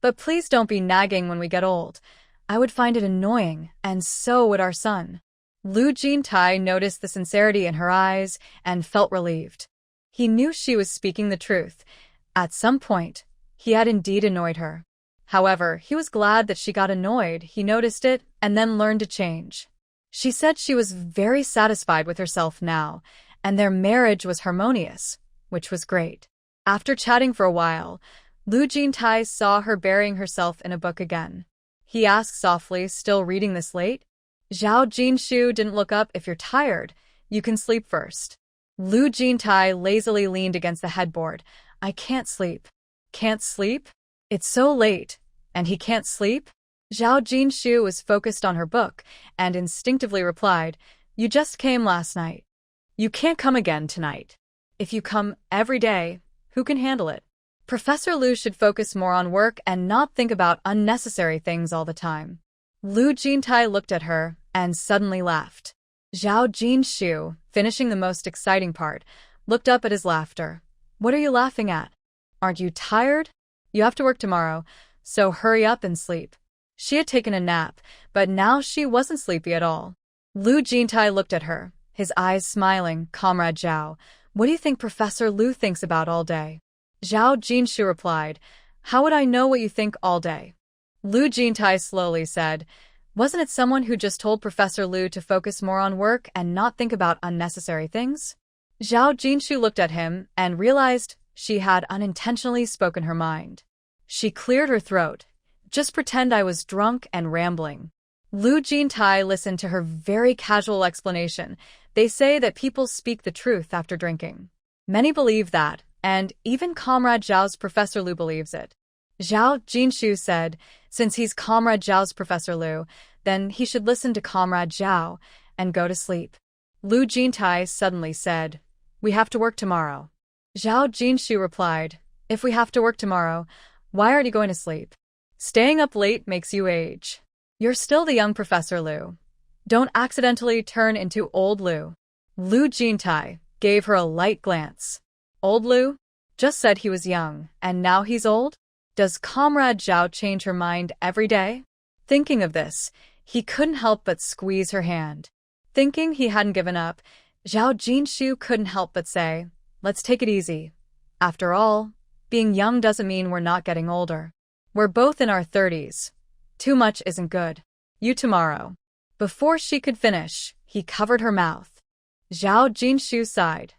But please don't be nagging when we get old. I would find it annoying, and so would our son. Lu Jintai noticed the sincerity in her eyes and felt relieved. He knew she was speaking the truth. At some point, he had indeed annoyed her. However, he was glad that she got annoyed. He noticed it and then learned to change. She said she was very satisfied with herself now, and their marriage was harmonious, which was great. After chatting for a while, Lu Jintai saw her burying herself in a book again. He asked softly, still reading this late? Zhao Jinshu didn't look up. If you're tired, you can sleep first. Lu Jintai lazily leaned against the headboard. I can't sleep. Can't sleep? It's so late, and he can't sleep? Zhao Jinshu was focused on her book and instinctively replied, You just came last night. You can't come again tonight. If you come every day, who can handle it? Professor Lu should focus more on work and not think about unnecessary things all the time. Lu Jintai looked at her and suddenly laughed. Zhao Jinshu, finishing the most exciting part, looked up at his laughter. What are you laughing at? Aren't you tired? You have to work tomorrow, so hurry up and sleep. She had taken a nap, but now she wasn't sleepy at all. Lu Jintai looked at her, his eyes smiling. Comrade Zhao, what do you think Professor Lu thinks about all day? Zhao Jinshu replied, How would I know what you think all day? Lu Jintai slowly said, Wasn't it someone who just told Professor Lu to focus more on work and not think about unnecessary things? Zhao Jinshu looked at him and realized she had unintentionally spoken her mind. She cleared her throat. Just pretend I was drunk and rambling. Lu Jintai listened to her very casual explanation. They say that people speak the truth after drinking. Many believe that, and even Comrade Zhao's Professor Lu believes it. Zhao Jinshu said, since he's Comrade Zhao's Professor Lu, then he should listen to Comrade Zhao and go to sleep. Lu Jintai suddenly said, We have to work tomorrow. Zhao Jinshu replied, If we have to work tomorrow, why aren't you going to sleep? Staying up late makes you age. You're still the young Professor Lu. Don't accidentally turn into old Lu. Lu Jintai gave her a light glance. Old Lu? Just said he was young, and now he's old? Does Comrade Zhao change her mind every day? Thinking of this, he couldn't help but squeeze her hand. Thinking he hadn't given up, Zhao Jinshu couldn't help but say, Let's take it easy. After all, being young doesn't mean we're not getting older. We're both in our 30s. Too much isn't good. You tomorrow. Before she could finish, he covered her mouth. Zhao Jinshu sighed.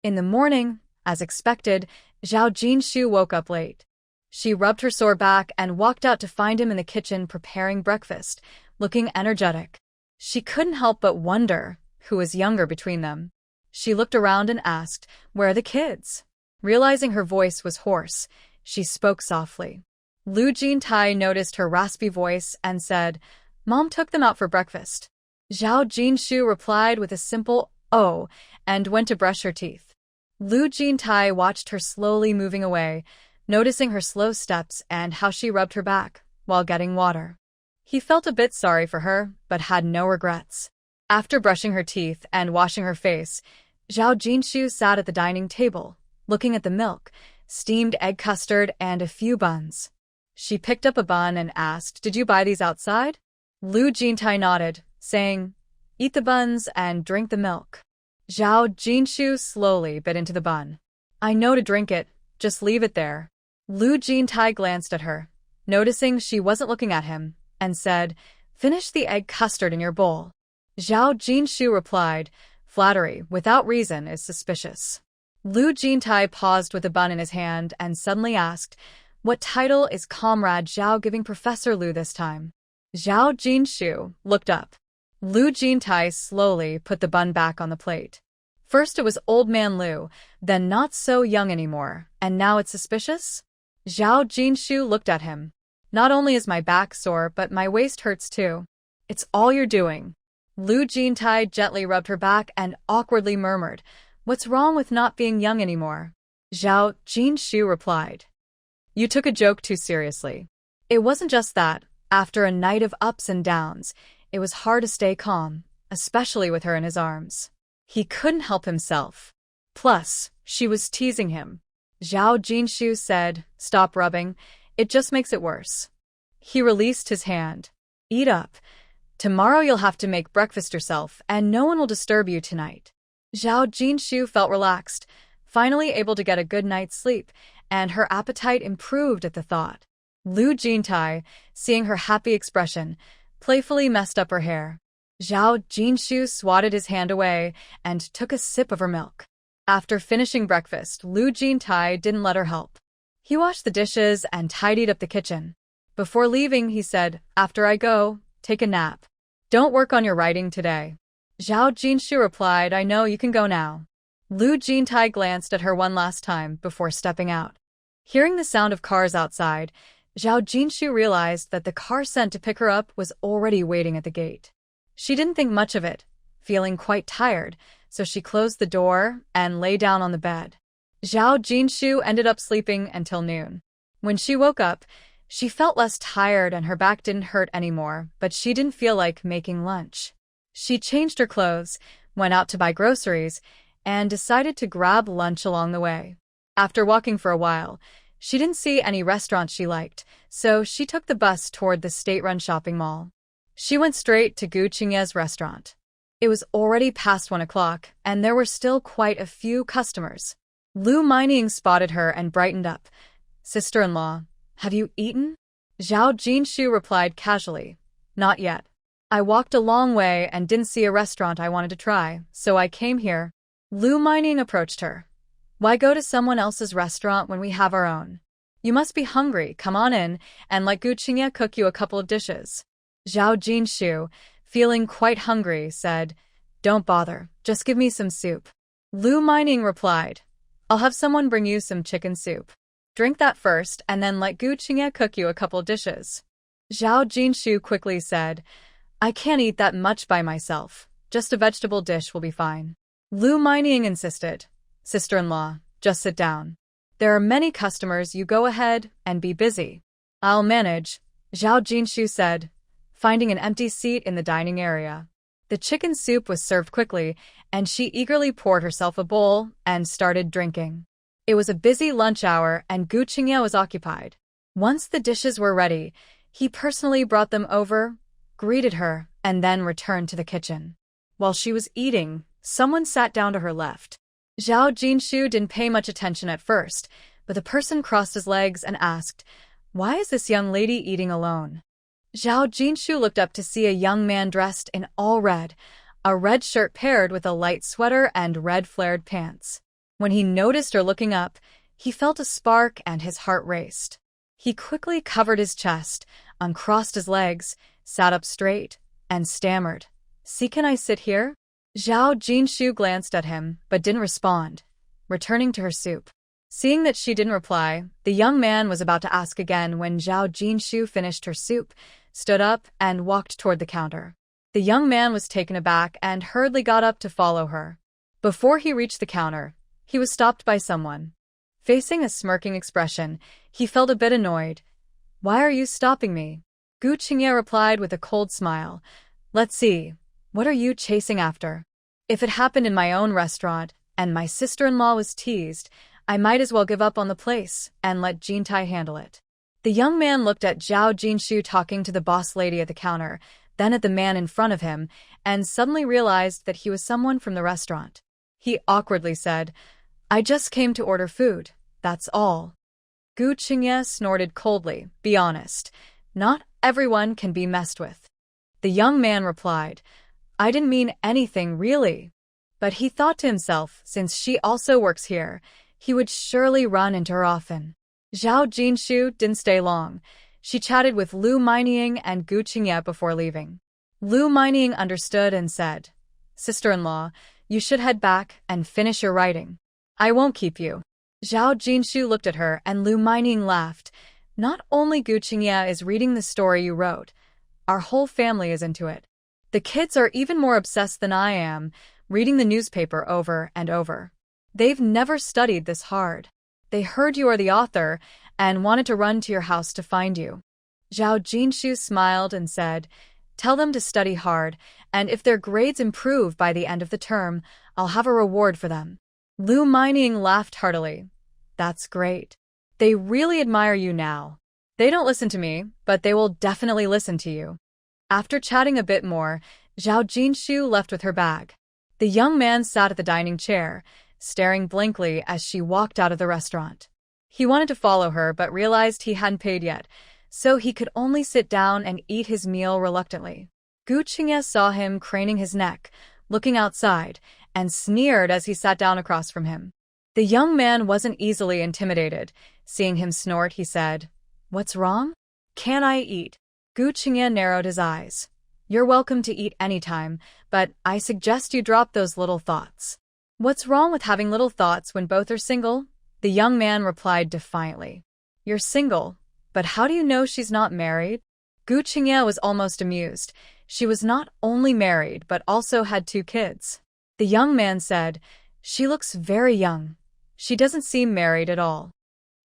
In the morning, as expected, Zhao Jinshu woke up late. She rubbed her sore back and walked out to find him in the kitchen preparing breakfast, looking energetic. She couldn't help but wonder who was younger between them. She looked around and asked, Where are the kids? Realizing her voice was hoarse, she spoke softly. Lu Jintai noticed her raspy voice and said, Mom took them out for breakfast. Zhao Jinshu replied with a simple, Oh, and went to brush her teeth. Lu Jintai watched her slowly moving away, noticing her slow steps and how she rubbed her back while getting water. He felt a bit sorry for her, but had no regrets. After brushing her teeth and washing her face, Zhao Jinshu sat at the dining table, looking at the milk, steamed egg custard, and a few buns. She picked up a bun and asked, Did you buy these outside? Lu Jintai nodded. saying, "Eat the buns and drink the milk." Zhao Jinshu slowly bit into the bun. "I know to drink it, just leave it there." Lu Jintai glanced at her, noticing she wasn't looking at him, and said, "Finish the egg custard in your bowl." Zhao Jinshu replied, "Flattery without reason is suspicious." Lu Jintai paused with a bun in his hand and suddenly asked, "What title is Comrade Zhao giving Professor Lu this time?" Zhao Jinshu looked up. Lu Jintai slowly put the bun back on the plate. First it was Old Man Lu, then not so young anymore, and now it's suspicious? Zhao Jinshu looked at him. "Not only is my back sore, but my waist hurts too." "It's all you're doing." Lu Jintai gently rubbed her back and awkwardly murmured, "What's wrong with not being young anymore?" Zhao Jinshu replied, "You took a joke too seriously." It wasn't just that. After a night of ups and downs, it was hard to stay calm, especially with her in his arms. He couldn't help himself. Plus, she was teasing him. Zhao Jinshu said, "Stop rubbing. It just makes it worse." He released his hand. "Eat up. Tomorrow you'll have to make breakfast yourself, and no one will disturb you tonight." Zhao Jinshu felt relaxed, finally able to get a good night's sleep, and her appetite improved at the thought. Lu Jintai, seeing her happy expression, playfully messed up her hair. Zhao Jinshu swatted his hand away and took a sip of her milk. After finishing breakfast, Lu Jintai didn't let her help. He washed the dishes and tidied up the kitchen. Before leaving, he said, "After I go, take a nap. Don't work on your writing today." Zhao Jinshu replied, "I know, you can go now." Lu Jintai glanced at her one last time before stepping out. Hearing the sound of cars outside, Zhao Jinshu realized that the car sent to pick her up was already waiting at the gate. She didn't think much of it, feeling quite tired, so she closed the door and lay down on the bed. Zhao Jinshu ended up sleeping until noon. When she woke up, she felt less tired and her back didn't hurt anymore, but she didn't feel like making lunch. She changed her clothes, went out to buy groceries, and decided to grab lunch along the way. After walking for a while, she didn't see any restaurants she liked, so she took the bus toward the state-run shopping mall. She went straight to Gu Qingye's restaurant. It was already past 1 o'clock, and there were still quite a few customers. Lu Mining spotted her and brightened up. "Sister-in-law, have you eaten?" Zhao Jinshu replied casually, "Not yet. I walked a long way and didn't see a restaurant I wanted to try, so I came here." Lu Mining approached her. "Why go to someone else's restaurant when we have our own? You must be hungry, come on in, and let Gu Qingye cook you a couple of dishes." Zhao Jinshu, feeling quite hungry, said, "Don't bother, just give me some soup." Lu Mining replied, "I'll have someone bring you some chicken soup. Drink that first and then let Gu Qingye cook you a couple dishes." Zhao Jinshu quickly said, "I can't eat that much by myself, just a vegetable dish will be fine." Lu Mining insisted, "Sister-in-law, just sit down. There are many customers, you go ahead and be busy." "I'll manage," Zhao Jinshu said, finding an empty seat in the dining area. The chicken soup was served quickly, and she eagerly poured herself a bowl and started drinking. It was a busy lunch hour and Gu Qingye was occupied. Once the dishes were ready, he personally brought them over, greeted her, and then returned to the kitchen. While she was eating, someone sat down to her left. Zhao Jinshu didn't pay much attention at first, but the person crossed his legs and asked, "Why is this young lady eating alone?" Zhao Jinshu looked up to see a young man dressed in all red, a red shirt paired with a light sweater and red flared pants. When he noticed her looking up, he felt a spark and his heart raced. He quickly covered his chest, uncrossed his legs, sat up straight, and stammered, "See, can I sit here?" Zhao Jinshu glanced at him, but didn't respond, returning to her soup. Seeing that she didn't reply, the young man was about to ask again when Zhao Jinshu finished her soup, stood up, and walked toward the counter. The young man was taken aback and hurriedly got up to follow her. Before he reached the counter, he was stopped by someone. Facing a smirking expression, he felt a bit annoyed. "Why are you stopping me?" Gu Qingye replied with a cold smile. "Let's see, what are you chasing after? If it happened in my own restaurant, and my sister-in-law was teased, I might as well give up on the place and let Jintai handle it." The young man looked at Zhao Jinshu talking to the boss lady at the counter, then at the man in front of him, and suddenly realized that he was someone from the restaurant. He awkwardly said, "I just came to order food, that's all." Gu Qingye snorted coldly, "Be honest. Not everyone can be messed with." The young man replied, "I didn't mean anything really." But he thought to himself, since she also works here, he would surely run into her often. Zhao Jinshu didn't stay long. She chatted with Lu Minying and Gu Qingye before leaving. Lu Minying understood and said, "Sister-in-law, you should head back and finish your writing. I won't keep you." Zhao Jinshu looked at her and Lu Minying laughed. "Not only Gu Qingye is reading the story you wrote, our whole family is into it. The kids are even more obsessed than I am, reading the newspaper over and over. They've never studied this hard. They heard you are the author and wanted to run to your house to find you." Zhao Jinshu smiled and said, "Tell them to study hard, and if their grades improve by the end of the term, I'll have a reward for them." Lu Minying laughed heartily. "That's great. They really admire you now. They don't listen to me, but they will definitely listen to you." After chatting a bit more, Zhao Jinshu left with her bag. The young man sat at the dining chair, staring blankly as she walked out of the restaurant. He wanted to follow her but realized he hadn't paid yet, so he could only sit down and eat his meal reluctantly. Gu Qingye saw him craning his neck, looking outside, and sneered as he sat down across from him. The young man wasn't easily intimidated. Seeing him snort, he said, "What's wrong? Can I eat?" Gu Qingye narrowed his eyes. "You're welcome to eat anytime, but I suggest you drop those little thoughts." "What's wrong with having little thoughts when both are single?" The young man replied defiantly. "You're single, but how do you know she's not married?" Gu Qingye was almost amused. She was not only married, but also had 2 kids. The young man said, "She looks very young. She doesn't seem married at all."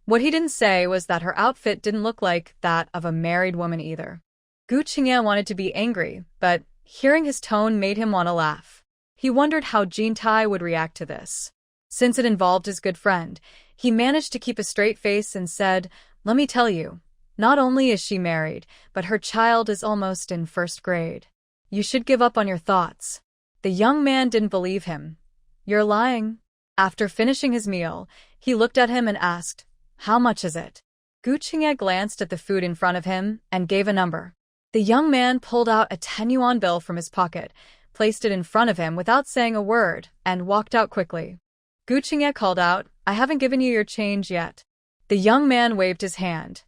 What he didn't say was that her outfit didn't look like that of a married woman either. Gu Qingye wanted to be angry, but hearing his tone made him want to laugh. He wondered how Jintai would react to this. Since it involved his good friend, he managed to keep a straight face and said, "Let me tell you, not only is she married, but her child is almost in 1st grade. You should give up on your thoughts." The young man didn't believe him. "You're lying." After finishing his meal, he looked at him and asked, "How much is it?" Gu Qingye glanced at the food in front of him and gave a number. The young man pulled out a 10-yuan bill from his pocket, placed it in front of him without saying a word, and walked out quickly. Gu Qingye called out, "I haven't given you your change yet." The young man waved his hand.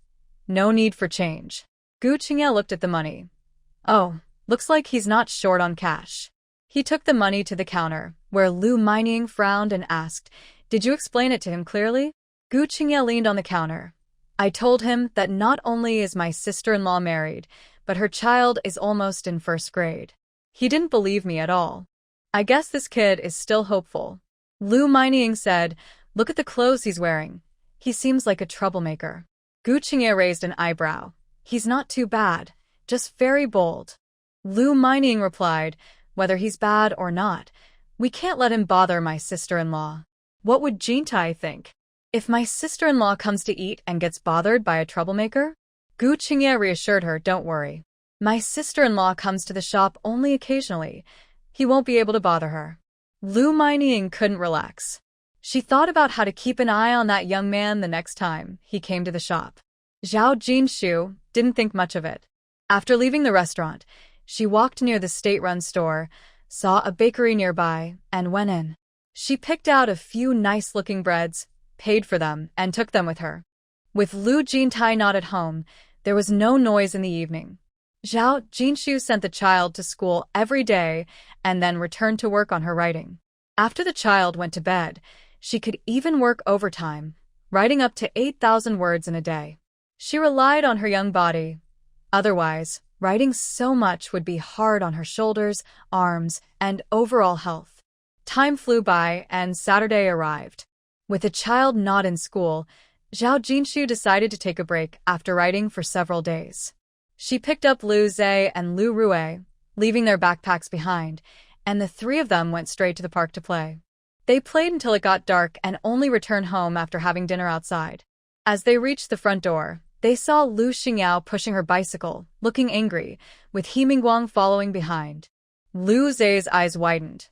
"No need for change." Gu Qingye looked at the money. "Oh, looks like he's not short on cash." He took the money to the counter, where Lu Minying frowned and asked, "Did you explain it to him clearly?" Gu Qingye leaned on the counter. "I told him that not only is my sister-in-law married, but her child is almost in 1st grade. He didn't believe me at all. I guess this kid is still hopeful." Lu Minying said, "Look at the clothes he's wearing. He seems like a troublemaker." Gu Qingye raised an eyebrow. "He's not too bad, just very bold." Lu Minying replied, "Whether he's bad or not, we can't let him bother my sister-in-law. What would Jintai think? If my sister-in-law comes to eat and gets bothered by a troublemaker?" Gu Qingye reassured her, "Don't worry. My sister-in-law comes to the shop only occasionally. He won't be able to bother her." Lu Minying couldn't relax. She thought about how to keep an eye on that young man the next time he came to the shop. Zhao Jinshu didn't think much of it. After leaving the restaurant, she walked near the state-run store, saw a bakery nearby, and went in. She picked out a few nice-looking breads, paid for them, and took them with her. With Lu Jintai not at home, there was no noise in the evening. Zhao Jinshu sent the child to school every day and then returned to work on her writing. After the child went to bed, she could even work overtime, writing up to 8,000 words in a day. She relied on her young body. Otherwise, writing so much would be hard on her shoulders, arms, and overall health. Time flew by and Saturday arrived. With the child not in school, Zhao Jinshu decided to take a break after writing for several days. She picked up Lu Zhe and Lu Rue, leaving their backpacks behind, and the 3 of them went straight to the park to play. They played until it got dark and only returned home after having dinner outside. As they reached the front door, They saw Lu Xingyao pushing her bicycle, looking angry, with He Mingguang following behind. Lu Zhe's eyes widened.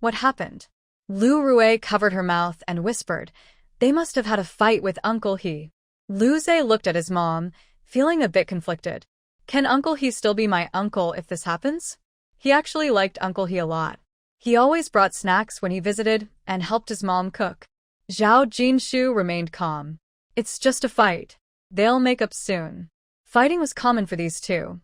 What happened? Lu Rui covered her mouth and whispered, "They must have had a fight with Uncle He." Lu Zhe looked at his mom, feeling a bit conflicted. Can Uncle He still be my uncle if this happens? He actually liked Uncle He a lot. He always brought snacks when he visited and helped his mom cook. Zhao Jinshu remained calm. It's just a fight. They'll make up soon. Fighting was common for these two.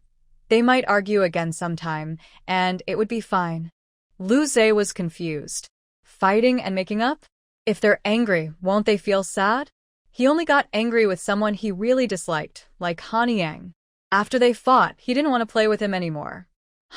They might argue again sometime, and it would be fine. Lu Zhe was confused. Fighting and making up? If they're angry, won't they feel sad? He only got angry with someone he really disliked, like Han Yang. After they fought, he didn't want to play with him anymore.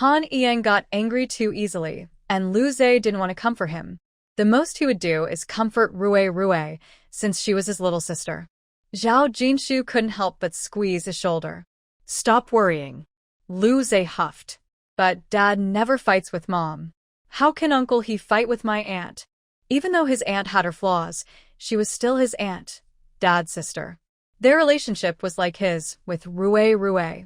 Han Yang got angry too easily, and Lu Zhe didn't want to comfort him. The most he would do is comfort Rui, since she was his little sister. Zhao Jinshu couldn't help but squeeze his shoulder. Stop worrying. Lu Zhe huffed. But Dad never fights with Mom. How can Uncle He fight with my aunt? Even though his aunt had her flaws, she was still his aunt, Dad's sister. Their relationship was like his, with Rui.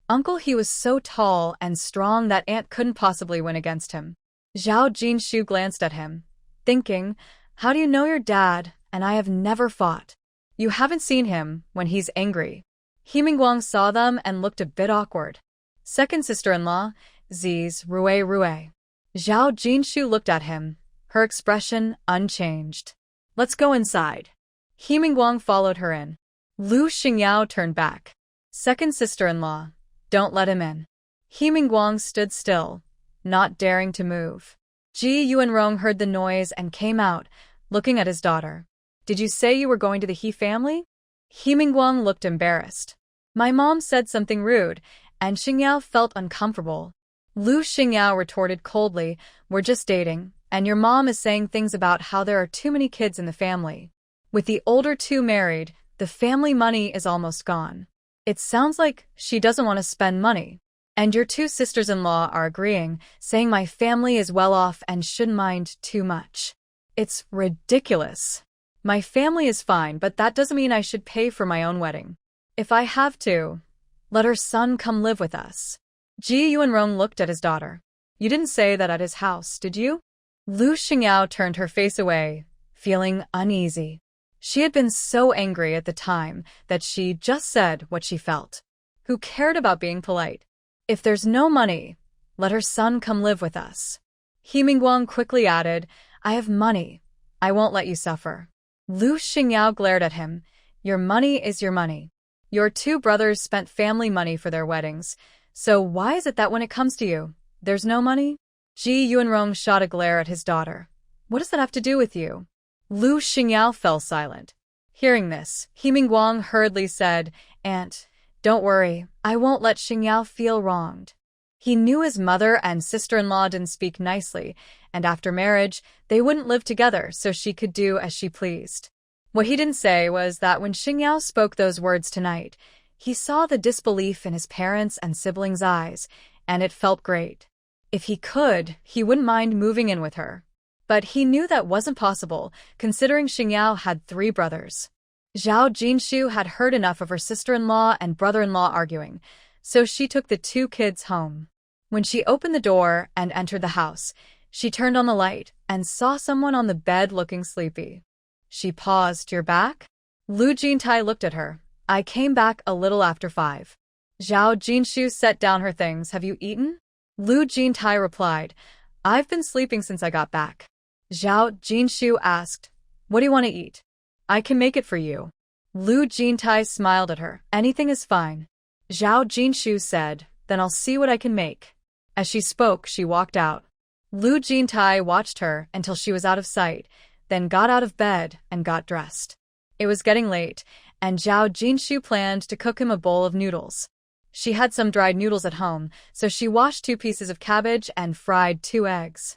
Uncle He was so tall and strong that Aunt couldn't possibly win against him. Zhao Jinshu glanced at him, thinking, how do you know your dad, and I have never fought? You haven't seen him when he's angry. He Mingguang saw them and looked a bit awkward. Second sister-in-law, Zi's Rui. Zhao Jinshu looked at him, her expression unchanged. Let's go inside. He Mingguang followed her in. Lu Xingyao turned back. Second sister-in-law, don't let him in. He Mingguang stood still, not daring to move. Ji Yuanrong heard the noise and came out, looking at his daughter. Did you say you were going to the He family? He Mingguang looked embarrassed. My mom said something rude, and Xingyao felt uncomfortable. Lu Xingyao retorted coldly, we're just dating, and your mom is saying things about how there are too many kids in the family. With the older two married, the family money is almost gone. It sounds like she doesn't want to spend money. And your two sisters-in-law are agreeing, saying my family is well off and shouldn't mind too much. It's ridiculous. My family is fine, but that doesn't mean I should pay for my own wedding. If I have to, let her son come live with us. Ji Yuanrong looked at his daughter. You didn't say that at his house, did you? Lu Xingyao turned her face away, feeling uneasy. She had been so angry at the time that she just said what she felt. Who cared about being polite? If there's no money, let her son come live with us. He Mingguang quickly added, I have money. I won't let you suffer. Lu Xingyao glared at him. Your money is your money. Your two brothers spent family money for their weddings, so why is it that when it comes to you, there's no money? Ji Yuanrong shot a glare at his daughter. What does that have to do with you? Lu Xingyao fell silent. Hearing this, He Mingguang hurriedly said, Aunt, don't worry, I won't let Xingyao feel wronged. He knew his mother and sister-in-law didn't speak nicely, and after marriage, they wouldn't live together so she could do as she pleased. What he didn't say was that when Xingyao spoke those words tonight, he saw the disbelief in his parents' and siblings' eyes, and it felt great. If he could, he wouldn't mind moving in with her. But he knew that wasn't possible, considering Xingyao had 3 brothers. Zhao Jinshu had heard enough of her sister-in-law and brother-in-law arguing, so she took the 2 kids home. When she opened the door and entered the house, she turned on the light and saw someone on the bed looking sleepy. She paused. You're back? Lu Jintai looked at her. I came back a little after 5. Zhao Jinshu set down her things. Have you eaten? Lu Jintai replied, I've been sleeping since I got back. Zhao Jinshu asked, what do you want to eat? I can make it for you. Lu Jintai smiled at her. Anything is fine. Zhao Jinshu said, then I'll see what I can make. As she spoke, she walked out. Lu Jintai watched her until she was out of sight, then got out of bed and got dressed. It was getting late, and Zhao Jinshu planned to cook him a bowl of noodles. She had some dried noodles at home, so she washed 2 pieces of cabbage and fried 2 eggs.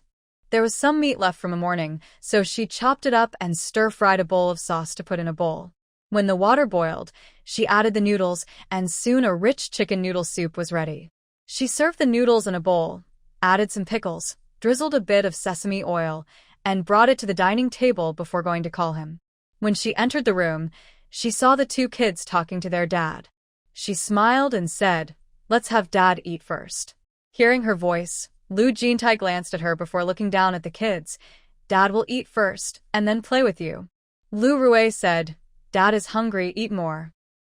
There was some meat left from a morning, so she chopped it up and stir-fried a bowl of sauce to put in a bowl. When the water boiled, she added the noodles, and soon a rich chicken noodle soup was ready. She served the noodles in a bowl, added some pickles, drizzled a bit of sesame oil, and brought it to the dining table before going to call him. When she entered the room, She saw the two kids talking to their dad. She smiled and said, "Let's have Dad eat first." Hearing her voice, Lu Jintai glanced at her before looking down at the kids. "Dad will eat first, and then play with you." Lu Rui said, "Dad is hungry, eat more."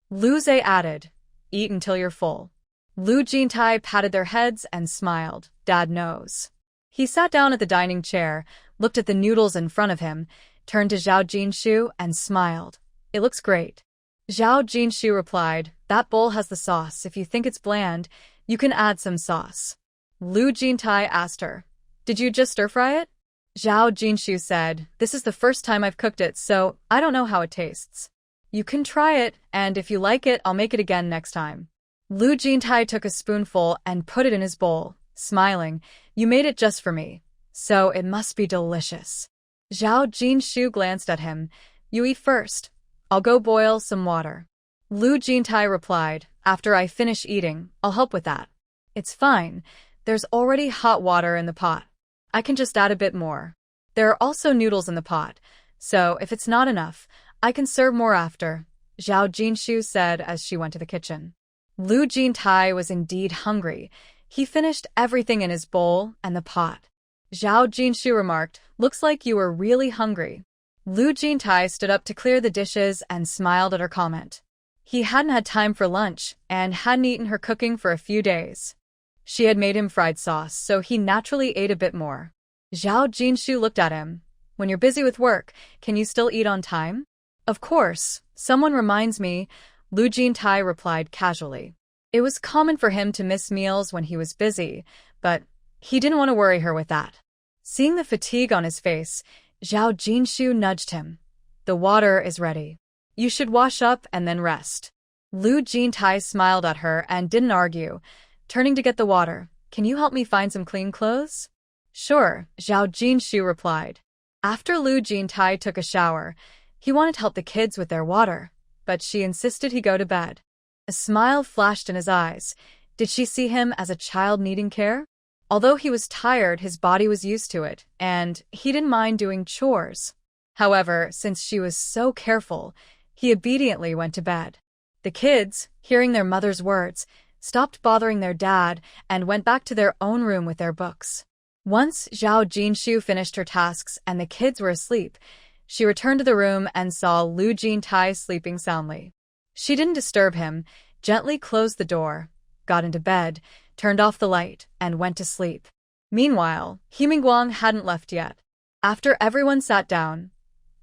Lu Zhe added, "Eat until you're full." Lu Jintai patted their heads and smiled. Dad knows. He sat down at the dining chair, looked at the noodles in front of him, turned to Zhao Jinshu and smiled. "It looks great." Zhao Jinshu replied, "That bowl has the sauce. If you think it's bland, you can add some sauce." Lu Jintai asked her, "Did you just stir-fry it?" Zhao Jinshu said, "This is the first time I've cooked it, so I don't know how it tastes." "You can try it, and if you like it, I'll make it again next time." Lu Jintai took a spoonful and put it in his bowl, smiling. "You made it just for me, so it must be delicious." Zhao Jinshu glanced at him. "You eat first. I'll go boil some water." Lu Jintai replied, "After I finish eating, I'll help with that." "It's fine. There's already hot water in the pot. I can just add a bit more. There are also noodles in the pot, so if it's not enough, I can serve more after," Zhao Jinshu said as she went to the kitchen. Lu Jintai was indeed hungry. He finished everything in his bowl and the pot. Zhao Jinshu remarked, "Looks like you were really hungry." Lu Jintai stood up to clear the dishes and smiled at her comment. He hadn't had time for lunch and hadn't eaten her cooking for a few days. She had made him fried sauce, so he naturally ate a bit more. Zhao Jinshu looked at him. "When you're busy with work, can you still eat on time?" "Of course. Someone reminds me," Lu Jintai replied casually. It was common for him to miss meals when he was busy, but he didn't want to worry her with that. Seeing the fatigue on his face, Zhao Jinshu nudged him. "The water is ready. You should wash up and then rest." Lu Jintai smiled at her and didn't argue. Turning to get the water, "Can you help me find some clean clothes?" "Sure," Zhao Jinshu replied. After Lu Jintai took a shower, he wanted to help the kids with their water, but she insisted he go to bed. A smile flashed in his eyes. Did she see him as a child needing care? Although he was tired, his body was used to it, and he didn't mind doing chores. However, since she was so careful, he obediently went to bed. The kids, hearing their mother's words, stopped bothering their dad and went back to their own room with their books. Once Zhao Jinshu finished her tasks and the kids were asleep, she returned to the room and saw Lu Jintai sleeping soundly. She didn't disturb him, gently closed the door, got into bed, turned off the light, and went to sleep. Meanwhile, He Mingguang hadn't left yet. After everyone sat down,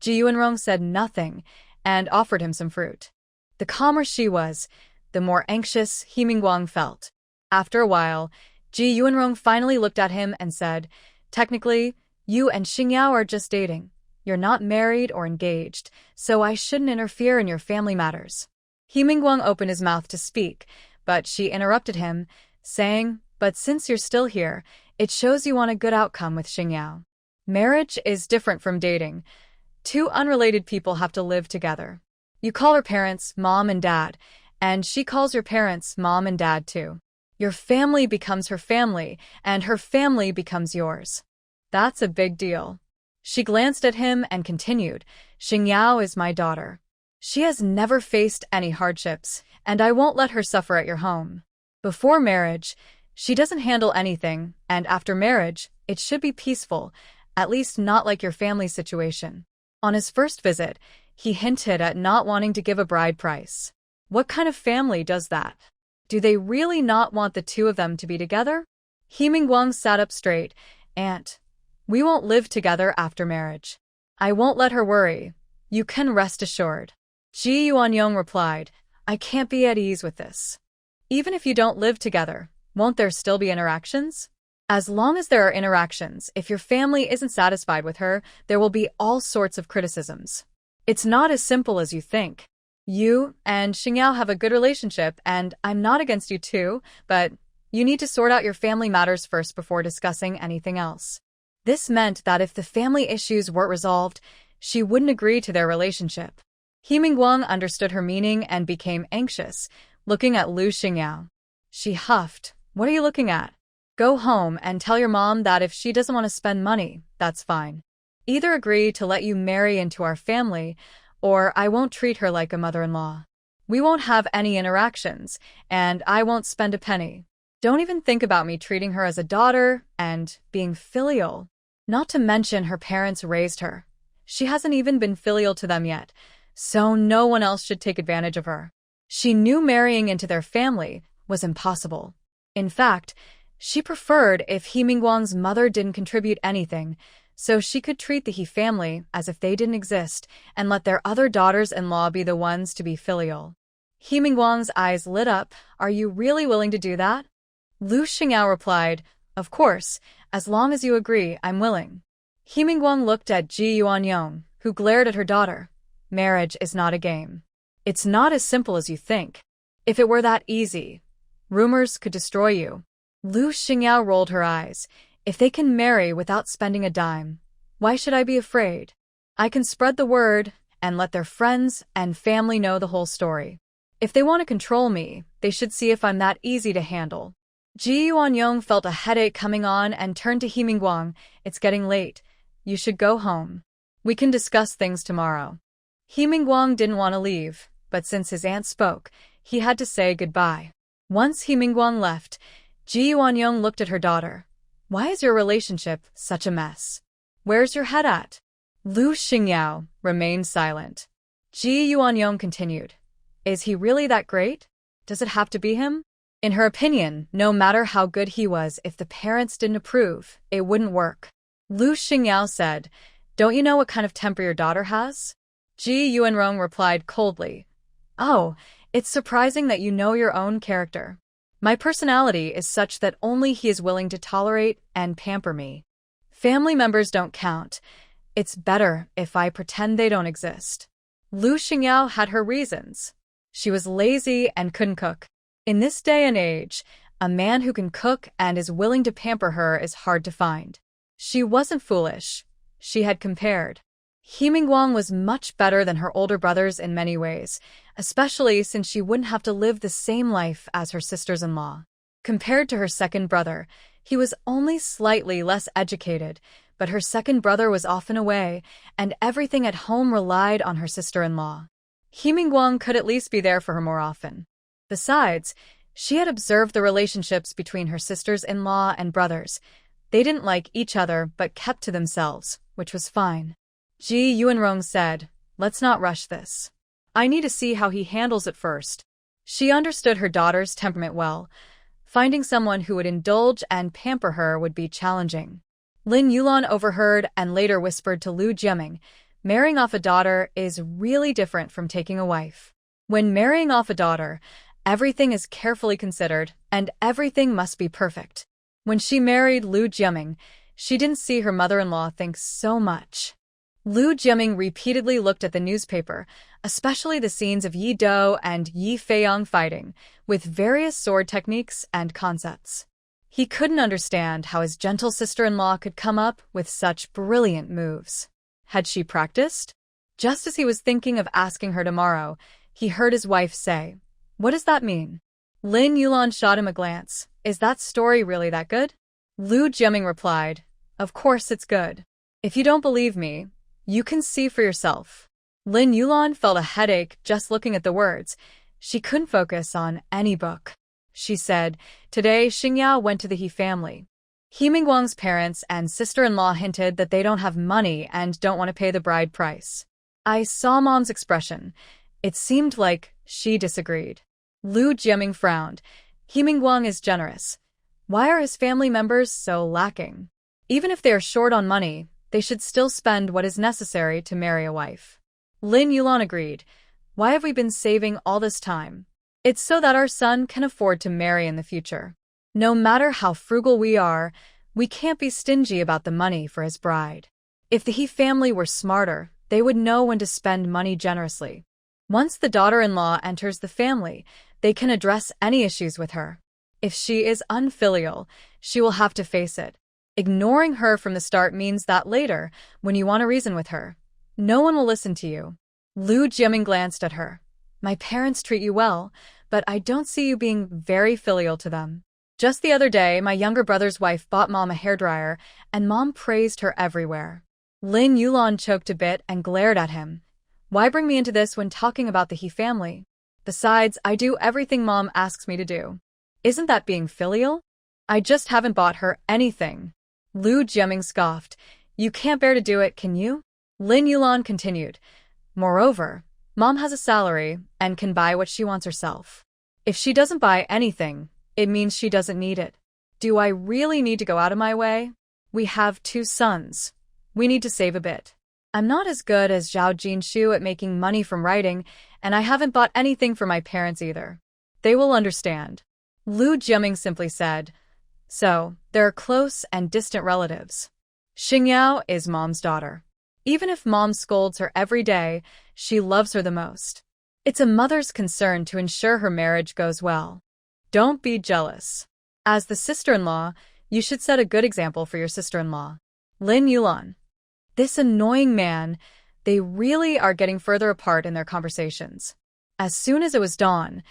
Ji Yuanrong said nothing and offered him some fruit. The calmer she was, the more anxious He Mingguang felt. After a while, Ji Yuanrong finally looked at him and said, "Technically, you and Xingyao are just dating. You're not married or engaged, so I shouldn't interfere in your family matters." He Mingguang opened his mouth to speak, but she interrupted him, saying, "But since you're still here, it shows you want a good outcome with Xingyao. Marriage is different from dating. Two unrelated people have to live together. You call her parents Mom and Dad, and she calls your parents Mom and Dad too. Your family becomes her family, and her family becomes yours. That's a big deal." She glanced at him and continued, "Xingyao is my daughter. She has never faced any hardships, and I won't let her suffer at your home. Before marriage, she doesn't handle anything, and after marriage, it should be peaceful, at least not like your family situation." On his first visit, he hinted at not wanting to give a bride price. What kind of family does that? Do they really not want the two of them to be together? He Mingguang sat up straight. "Aunt, we won't live together after marriage. I won't let her worry. You can rest assured." Ji Yuanyong replied, "I can't be at ease with this. Even if you don't live together, won't there still be interactions? As long as there are interactions, if your family isn't satisfied with her, there will be all sorts of criticisms. It's not as simple as you think. You and Xingyao have a good relationship, and I'm not against you too, but you need to sort out your family matters first before discussing anything else." This meant that if the family issues weren't resolved, she wouldn't agree to their relationship. He Mingguang understood her meaning and became anxious, looking at Lu Xingyao. She huffed, "What are you looking at? Go home and tell your mom that if she doesn't want to spend money, that's fine. Either agree to let you marry into our family, or I won't treat her like a mother-in-law. We won't have any interactions, and I won't spend a penny. Don't even think about me treating her as a daughter and being filial. Not to mention her parents raised her. She hasn't even been filial to them yet, so no one else should take advantage of her. She knew marrying into their family was impossible. In fact, she preferred if He Mingguang's mother didn't contribute anything, so she could treat the He family as if they didn't exist and let their other daughters-in-law be the ones to be filial. He Mingguang's eyes lit up. Are you really willing to do that? Lu Xingyao replied, of course, as long as you agree, I'm willing. He Mingguang looked at Ji Yuanyong, who glared at her daughter. Marriage is not a game. It's not as simple as you think. If it were that easy, rumors could destroy you. Lu Xingyao rolled her eyes. If they can marry without spending a dime, why should I be afraid? I can spread the word and let their friends and family know the whole story. If they want to control me, they should see if I'm that easy to handle. Ji Yuanyong felt a headache coming on and turned to He Mingguang. It's getting late. You should go home. We can discuss things tomorrow. He Mingguang didn't want to leave, but since his aunt spoke, he had to say goodbye. Once He Mingguang left, Ji Yuanyong looked at her daughter. Why is your relationship such a mess? Where's your head at? Lu Xingyao remained silent. Ji Yuanyong continued. Is he really that great? Does it have to be him? In her opinion, no matter how good he was, if the parents didn't approve, it wouldn't work. Lu Xingyao said, don't you know what kind of temper your daughter has? Ji Yuanrong replied coldly. Oh, it's surprising that you know your own character. My personality is such that only he is willing to tolerate and pamper me. Family members don't count. It's better if I pretend they don't exist. Lu Xingyao had her reasons. She was lazy and couldn't cook. In this day and age, a man who can cook and is willing to pamper her is hard to find. She wasn't foolish. She had compared. He Mingguang was much better than her older brothers in many ways, especially since she wouldn't have to live the same life as her sisters-in-law. Compared to her second brother, he was only slightly less educated, but her second brother was often away, and everything at home relied on her sister-in-law. He Mingguang could at least be there for her more often. Besides, she had observed the relationships between her sisters-in-law and brothers. They didn't like each other but kept to themselves, which was fine. Ji Yuanrong said, let's not rush this. I need to see how he handles it first. She understood her daughter's temperament well. Finding someone who would indulge and pamper her would be challenging. Lin Yulan overheard and later whispered to Lu Jiaming, marrying off a daughter is really different from taking a wife. When marrying off a daughter, everything is carefully considered and everything must be perfect. When she married Lu Jiaming, she didn't see her mother-in-law think so much. Lu Jiaming repeatedly looked at the newspaper, especially the scenes of Yi Do and Yi Feiyang fighting, with various sword techniques and concepts. He couldn't understand how his gentle sister-in-law could come up with such brilliant moves. Had she practiced? Just as he was thinking of asking her tomorrow, he heard his wife say, what does that mean? Lin Yulan shot him a glance. Is that story really that good? Lu Jiaming replied, of course it's good. If you don't believe me, you can see for yourself. Lin Yulan felt a headache just looking at the words. She couldn't focus on any book. She said, today Xingyao went to the He family. He Mingguang's parents and sister-in-law hinted that they don't have money and don't want to pay the bride price. I saw Mom's expression. It seemed like she disagreed. Lu Jiaming frowned. He Mingguang is generous. Why are his family members so lacking? Even if they are short on money, they should still spend what is necessary to marry a wife. Lin Yulan agreed. Why have we been saving all this time? It's so that our son can afford to marry in the future. No matter how frugal we are, we can't be stingy about the money for his bride. If the He family were smarter, they would know when to spend money generously. Once the daughter-in-law enters the family, they can address any issues with her. If she is unfilial, she will have to face it. Ignoring her from the start means that later, when you want to reason with her, no one will listen to you. Lu Jiaming glanced at her. My parents treat you well, but I don't see you being very filial to them. Just the other day, my younger brother's wife bought Mom a hairdryer, and Mom praised her everywhere. Lin Yulan choked a bit and glared at him. Why bring me into this when talking about the He family? Besides, I do everything Mom asks me to do. Isn't that being filial? I just haven't bought her anything. Lu Jiaming scoffed. You can't bear to do it, can you? Lin Yulan continued. Moreover, Mom has a salary and can buy what she wants herself. If she doesn't buy anything, it means she doesn't need it. Do I really need to go out of my way? We have 2 sons. We need to save a bit. I'm not as good as Zhao Jinshu at making money from writing, and I haven't bought anything for my parents either. They will understand. Lu Jiaming simply said. So, there are close and distant relatives. Xingyao is Mom's daughter. Even if Mom scolds her every day, she loves her the most. It's a mother's concern to ensure her marriage goes well. Don't be jealous. As the sister-in-law, you should set a good example for your sister-in-law. Lin Yulan. This annoying man, they really are getting further apart in their conversations. As soon as it was dawn,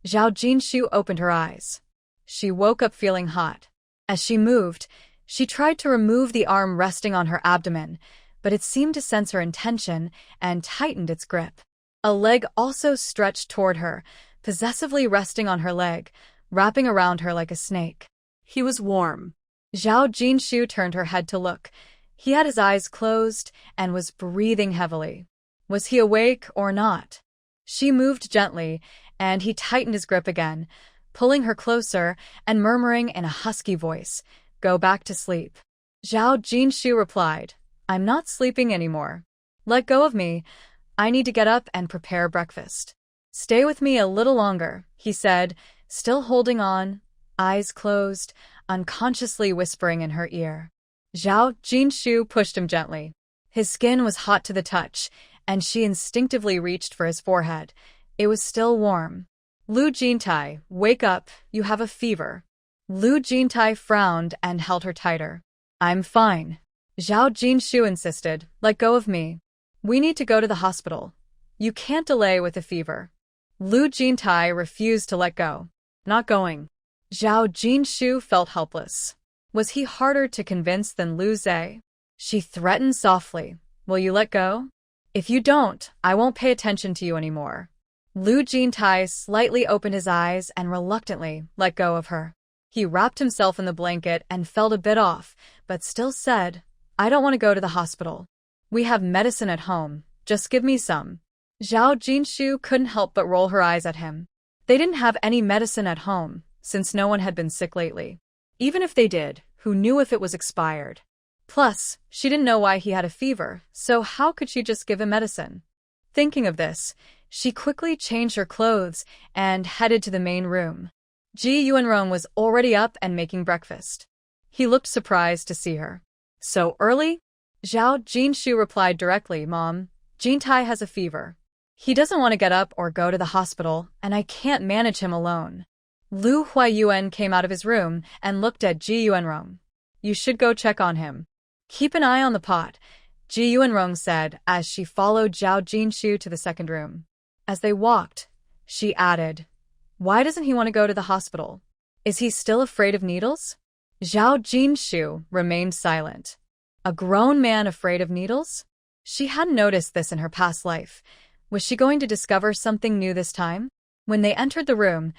Zhao Jinshu opened her eyes. She woke up feeling hot. As she moved, she tried to remove the arm resting on her abdomen, but it seemed to sense her intention and tightened its grip. A leg also stretched toward her, possessively resting on her leg, wrapping around her like a snake. He was warm. Zhao Jinshu turned her head to look. He had his eyes closed and was breathing heavily. Was he awake or not? She moved gently, and he tightened his grip again, pulling her closer and murmuring in a husky voice, Go back to sleep. Zhao Jinshu replied, I'm not sleeping anymore. Let go of me. I need to get up and prepare breakfast. Stay with me a little longer, he said, still holding on, eyes closed, unconsciously whispering in her ear. Zhao Jinshu pushed him gently. His skin was hot to the touch, and she instinctively reached for his forehead. It was still warm. Lu Jintai, wake up, you have a fever. Lu Jintai frowned and held her tighter. I'm fine. Zhao Jinshu insisted, let go of me. We need to go to the hospital. You can't delay with a fever. Lu Jintai refused to let go. Not going. Zhao Jinshu felt helpless. Was he harder to convince than Lu Zhe? She threatened softly, will you let go? If you don't, I won't pay attention to you anymore. Lu Jintai slightly opened his eyes and reluctantly let go of her. He wrapped himself in the blanket and felt a bit off, but still said, I don't want to go to the hospital. We have medicine at home, just give me some. Zhao Jinshu couldn't help but roll her eyes at him. They didn't have any medicine at home, since no one had been sick lately. Even if they did, who knew if it was expired? Plus, she didn't know why he had a fever, so how could she just give him medicine? Thinking of this, she quickly changed her clothes and headed to the main room. Ji Yuanrong was already up and making breakfast. He looked surprised to see her. So early? Zhao Jinshu replied directly, Mom, Jintai has a fever. He doesn't want to get up or go to the hospital, and I can't manage him alone. Lu Huayuan came out of his room and looked at Ji Yuanrong. You should go check on him. Keep an eye on the pot, Ji Yuanrong said as she followed Zhao Jinshu to the second room. As they walked, she added, Why doesn't he want to go to the hospital? Is he still afraid of needles? Zhao Jinshu remained silent. A grown man afraid of needles? She hadn't noticed this in her past life. Was she going to discover something new this time? When they entered the room,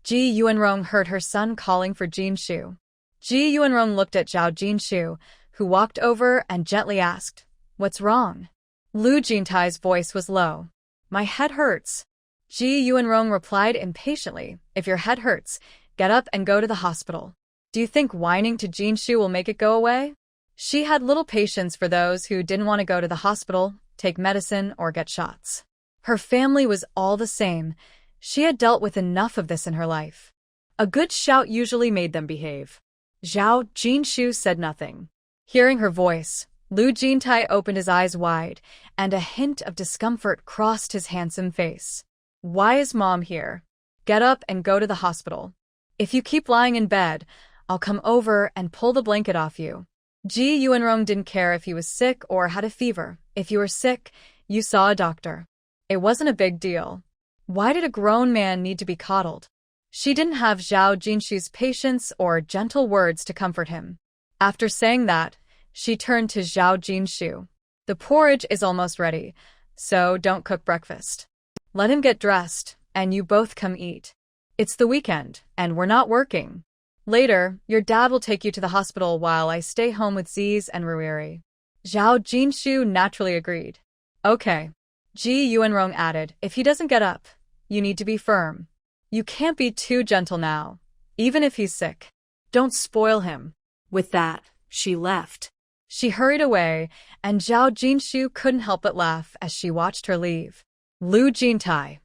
Ji Yuanrong heard her son calling for Jinshu. Ji Yuanrong looked at Zhao Jinshu, who walked over and gently asked, What's wrong? Lu Jintai's voice was low. My head hurts. Ji Yuanrong replied impatiently, If your head hurts, get up and go to the hospital. Do you think whining to Jinshu will make it go away? She had little patience for those who didn't want to go to the hospital, take medicine, or get shots. Her family was all the same. She had dealt with enough of this in her life. A good shout usually made them behave. Zhao Jinshu said nothing. Hearing her voice, Lu Jintai opened his eyes wide, and a hint of discomfort crossed his handsome face. Why is Mom here? Get up and go to the hospital. If you keep lying in bed, I'll come over and pull the blanket off you. Ji Yuanrong didn't care if he was sick or had a fever. If you were sick, you saw a doctor. It wasn't a big deal. Why did a grown man need to be coddled? She didn't have Zhao Jinshu's patience or gentle words to comfort him. After saying that, she turned to Zhao Jinshu. The porridge is almost ready, so don't cook breakfast. Let him get dressed, and you both come eat. It's the weekend, and we're not working. Later, your dad will take you to the hospital while I stay home with Ziz and Ruiri. Zhao Jinshu naturally agreed. Okay. Ji Yuanrong added, if he doesn't get up, you need to be firm. You can't be too gentle now, even if he's sick. Don't spoil him. With that, she left. She hurried away, and Zhao Jinshu couldn't help but laugh as she watched her leave. Lu Jintai.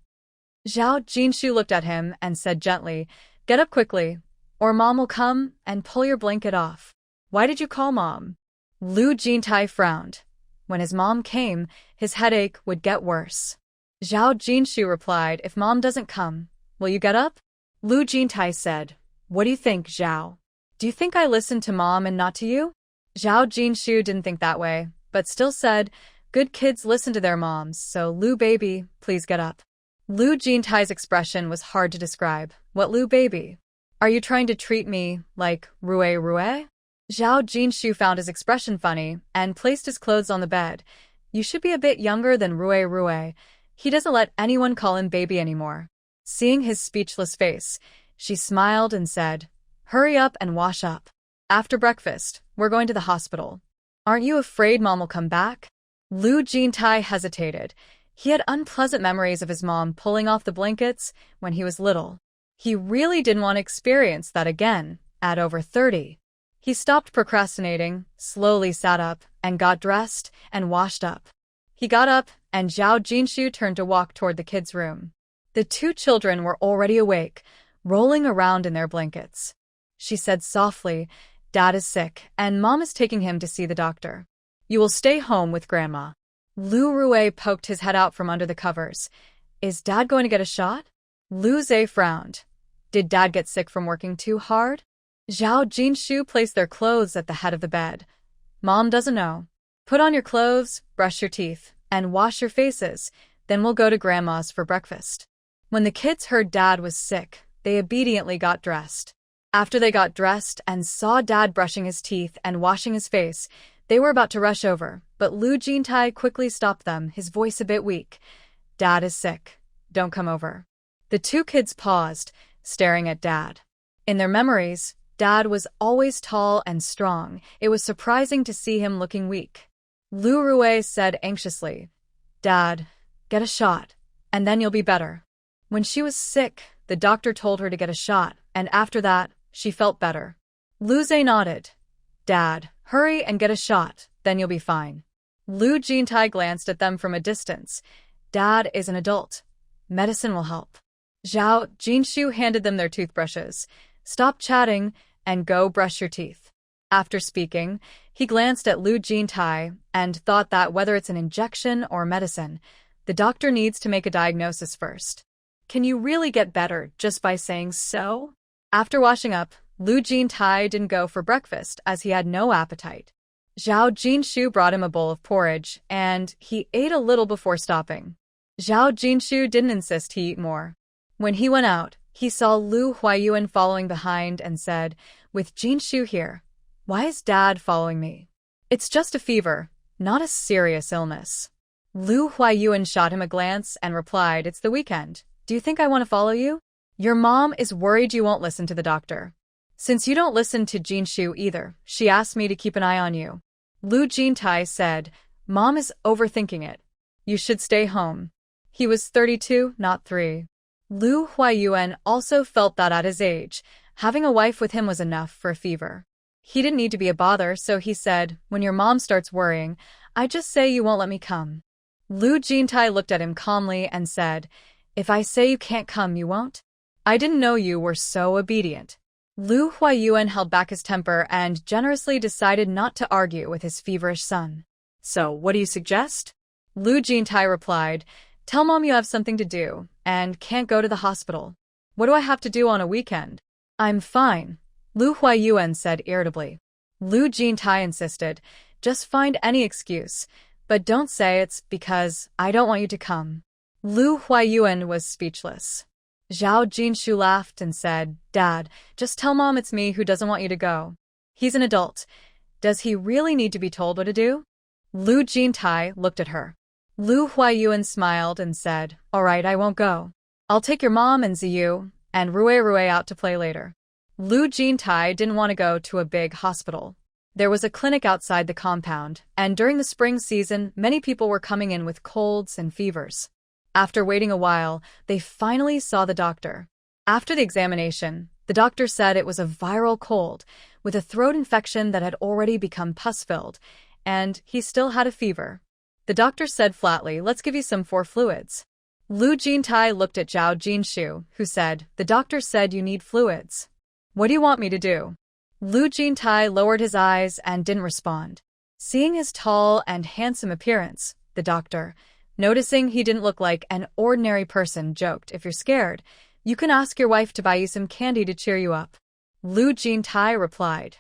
Zhao Jinshu looked at him and said gently, get up quickly, or Mom will come and pull your blanket off. Why did you call Mom? Lu Jintai frowned. When his mom came, his headache would get worse. Zhao Jinshu replied, if Mom doesn't come, will you get up? Lu Jintai said, what do you think, Zhao? Do you think I listened to Mom and not to you? Zhao Jinshu didn't think that way, but still said, good kids listen to their moms, so Lu baby, please get up. Lu Jintai's expression was hard to describe. What Lu baby? Are you trying to treat me like Rue? Zhao Jinshu found his expression funny and placed his clothes on the bed. You should be a bit younger than Rue. He doesn't let anyone call him baby anymore. Seeing his speechless face, she smiled and said, hurry up and wash up. After breakfast, we're going to the hospital. Aren't you afraid Mom will come back? Lu Jintai hesitated. He had unpleasant memories of his mom pulling off the blankets when he was little. He really didn't want to experience that again, at over 30. He stopped procrastinating, slowly sat up, and got dressed and washed up. He got up, and Zhao Jinshu turned to walk toward the kids' room. The two children were already awake, rolling around in their blankets. She said softly, Dad is sick, and Mom is taking him to see the doctor. You will stay home with Grandma. Lu Rue poked his head out from under the covers. Is Dad going to get a shot? Lu Zhe frowned. Did Dad get sick from working too hard? Zhao Jinshu placed their clothes at the head of the bed. Mom doesn't know. Put on your clothes, brush your teeth, and wash your faces. Then we'll go to Grandma's for breakfast. When the kids heard Dad was sick, they obediently got dressed. After they got dressed and saw Dad brushing his teeth and washing his face, they were about to rush over, but Lu Jintai quickly stopped them, his voice a bit weak. Dad is sick. Don't come over. The two kids paused, staring at Dad. In their memories, Dad was always tall and strong. It was surprising to see him looking weak. Lu Rue said anxiously, Dad, get a shot, and then you'll be better. When she was sick, the doctor told her to get a shot, and after that, she felt better. Lu Zhe nodded. Dad, hurry and get a shot, then you'll be fine. Lu Jintai glanced at them from a distance. Dad is an adult. Medicine will help. Zhao Jinshu handed them their toothbrushes. Stop chatting and go brush your teeth. After speaking, he glanced at Lu Jintai and thought that whether it's an injection or medicine, the doctor needs to make a diagnosis first. Can you really get better just by saying so? After washing up, Lu Jintai didn't go for breakfast as he had no appetite. Zhao Jinshu brought him a bowl of porridge, and he ate a little before stopping. Zhao Jinshu didn't insist he eat more. When he went out, he saw Lu Huayuan following behind and said, with Jinshu here, why is Dad following me? It's just a fever, not a serious illness. Lu Huayuan shot him a glance and replied, it's the weekend. Do you think I want to follow you? Your mom is worried you won't listen to the doctor. Since you don't listen to Jinshu either, she asked me to keep an eye on you. Lu Jintai said, Mom is overthinking it. You should stay home. He was 32, not 3. Lu Huayuan also felt that at his age, having a wife with him was enough for a fever. He didn't need to be a bother, so he said, when your mom starts worrying, I just say you won't let me come. Lu Jintai looked at him calmly and said, if I say you can't come, you won't? I didn't know you were so obedient. Lu Huayuan held back his temper and generously decided not to argue with his feverish son. So, what do you suggest? Lu Jintai replied, tell Mom you have something to do and can't go to the hospital. What do I have to do on a weekend? I'm fine, Lu Huayuan said irritably. Lu Jintai insisted, just find any excuse, but don't say it's because I don't want you to come. Lu Huayuan was speechless. Zhao Jinshu laughed and said, Dad, just tell Mom it's me who doesn't want you to go. He's an adult. Does he really need to be told what to do? Lu Jintai looked at her. Lu Huayuan smiled and said, "All right, I won't go. I'll take your mom and Ziyu and Rui out to play later." Lu Jintai didn't want to go to a big hospital. There was a clinic outside the compound, and during the spring season, many people were coming in with colds and fevers. After waiting a while, they finally saw the doctor. After the examination, the doctor said it was a viral cold, with a throat infection that had already become pus-filled, and he still had a fever. The doctor said flatly, "Let's give you some 4 fluids." Lu Jintai looked at Zhao Jinshu, who said, "The doctor said you need fluids. What do you want me to do?" Lu Jintai lowered his eyes and didn't respond. Seeing his tall and handsome appearance, the doctor, noticing he didn't look like an ordinary person, joked, "If you're scared, you can ask your wife to buy you some candy to cheer you up." Lu Jintai replied.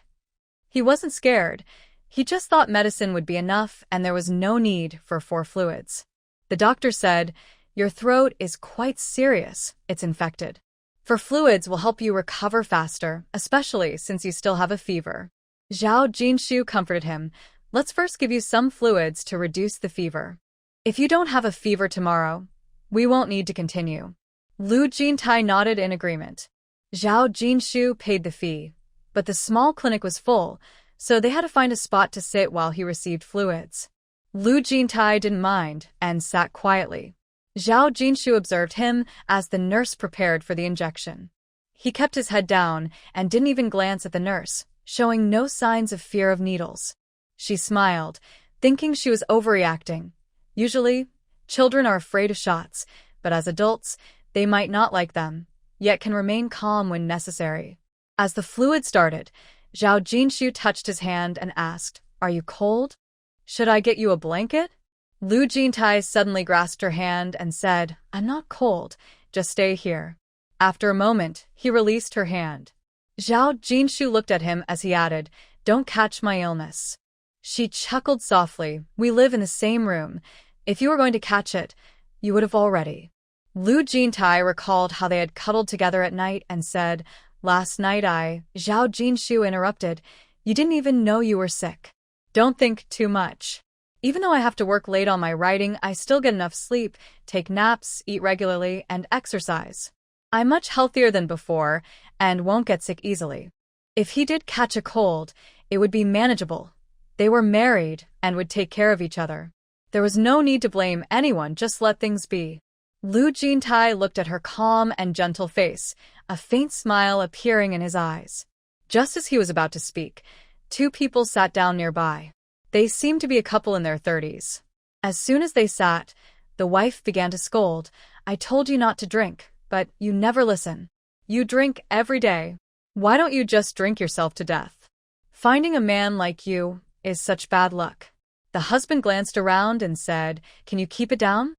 He wasn't scared. He just thought medicine would be enough and there was no need for 4 fluids. The doctor said, "Your throat is quite serious. It's infected. 4 fluids will help you recover faster, especially since you still have a fever." Zhao Jinshu comforted him. "Let's first give you some fluids to reduce the fever. If you don't have a fever tomorrow, we won't need to continue." Lu Jintai nodded in agreement. Zhao Jinshu paid the fee, but the small clinic was full, so they had to find a spot to sit while he received fluids. Lu Jintai didn't mind and sat quietly. Zhao Jinshu observed him as the nurse prepared for the injection. He kept his head down and didn't even glance at the nurse, showing no signs of fear of needles. She smiled, thinking she was overreacting. Usually, children are afraid of shots, but as adults, they might not like them, yet can remain calm when necessary. As the fluid started, Zhao Jinshu touched his hand and asked, "Are you cold? Should I get you a blanket?" Lu Jintai suddenly grasped her hand and said, "I'm not cold, just stay here." After a moment, he released her hand. Zhao Jinshu looked at him as he added, "Don't catch my illness." She chuckled softly, "We live in the same room. If you were going to catch it, you would have already." Lu Jintai recalled how they had cuddled together at night and said, "Last night Zhao Jinshu interrupted, "You didn't even know you were sick. Don't think too much. Even though I have to work late on my writing, I still get enough sleep, take naps, eat regularly, and exercise. I'm much healthier than before and won't get sick easily." If he did catch a cold, it would be manageable. They were married and would take care of each other. There was no need to blame anyone, just let things be. Lu Jintai looked at her calm and gentle face, a faint smile appearing in his eyes. Just as he was about to speak, 2 people sat down nearby. They seemed to be a couple in their 30s. As soon as they sat, the wife began to scold, "I told you not to drink, but you never listen. You drink every day. Why don't you just drink yourself to death? Finding a man like you is such bad luck." The husband glanced around and said, "Can you keep it down?"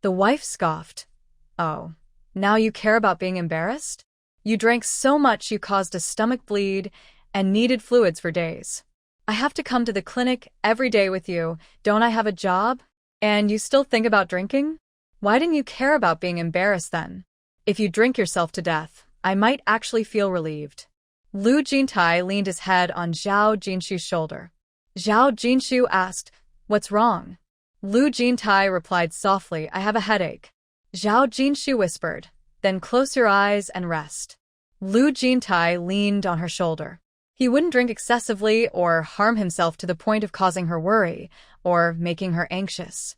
The wife scoffed, "Oh, now you care about being embarrassed? You drank so much you caused a stomach bleed and needed fluids for days. I have to come to the clinic every day with you. Don't I have a job? And you still think about drinking? Why didn't you care about being embarrassed then? If you drink yourself to death, I might actually feel relieved." Lu Jintai leaned his head on Zhao Jinshu's shoulder. Zhao Jinshu asked, "What's wrong?" Lu Jintai replied softly, "I have a headache." Zhao Jinshu whispered, "Then close your eyes and rest." Lu Jintai leaned on her shoulder. He wouldn't drink excessively or harm himself to the point of causing her worry or making her anxious.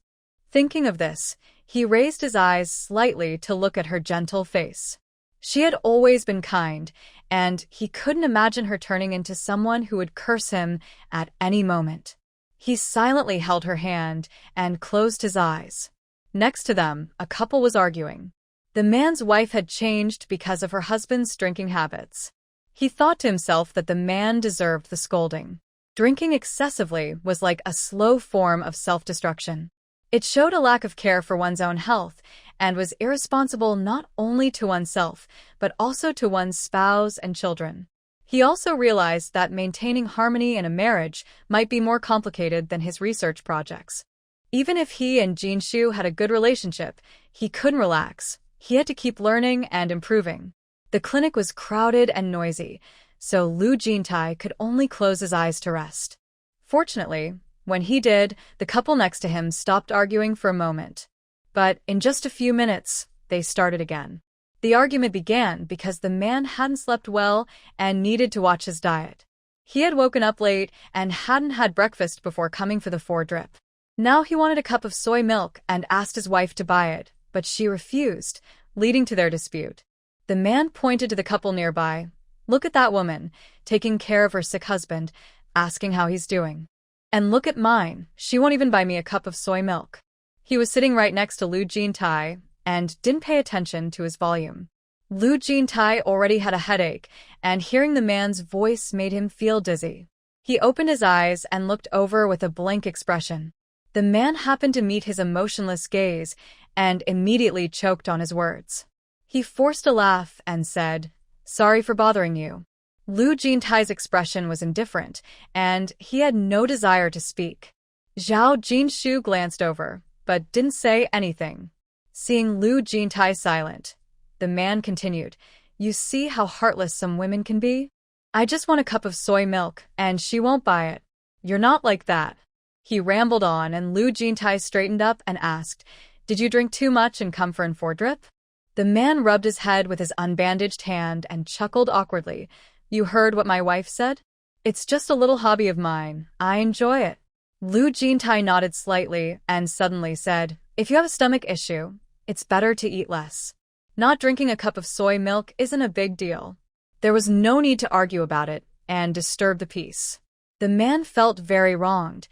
Thinking of this, he raised his eyes slightly to look at her gentle face. She had always been kind, and he couldn't imagine her turning into someone who would curse him at any moment. He silently held her hand and closed his eyes. Next to them, a couple was arguing. The man's wife had changed because of her husband's drinking habits. He thought to himself that the man deserved the scolding. Drinking excessively was like a slow form of self-destruction. It showed a lack of care for one's own health and was irresponsible not only to oneself, but also to one's spouse and children. He also realized that maintaining harmony in a marriage might be more complicated than his research projects. Even if he and Jinshu had a good relationship, he couldn't relax. He had to keep learning and improving. The clinic was crowded and noisy, so Lu Jintai could only close his eyes to rest. Fortunately, When he did, the couple next to him stopped arguing for a moment. But in just a few minutes, they started again. The argument began because the man hadn't slept well and needed to watch his diet. He had woken up late and hadn't had breakfast before coming for the 4-drip. Now he wanted a cup of soy milk and asked his wife to buy it, but she refused, leading to their dispute. The man pointed to the couple nearby. "Look at that woman, taking care of her sick husband, asking how he's doing. And look at mine, she won't even buy me a cup of soy milk." He was sitting right next to Lu Jintai and didn't pay attention to his volume. Lu Jintai already had a headache, and hearing the man's voice made him feel dizzy. He opened his eyes and looked over with a blank expression. The man happened to meet his emotionless gaze and immediately choked on his words. He forced a laugh and said, "Sorry for bothering you." Lu Jintai's expression was indifferent, and he had no desire to speak. Zhao Jinshu glanced over, but didn't say anything. Seeing Lu Jintai silent, the man continued, "You see how heartless some women can be? I just want a cup of soy milk, and she won't buy it. You're not like that." He rambled on, and Lu Jintai straightened up and asked, "Did you drink too much and come for an 4-drip?" The man rubbed his head with his unbandaged hand and chuckled awkwardly. "You heard what my wife said? It's just a little hobby of mine. I enjoy it." Lu Jintai nodded slightly and suddenly said, "If you have a stomach issue, it's better to eat less. Not drinking a cup of soy milk isn't a big deal." There was no need to argue about it and disturb the peace. The man felt very wronged.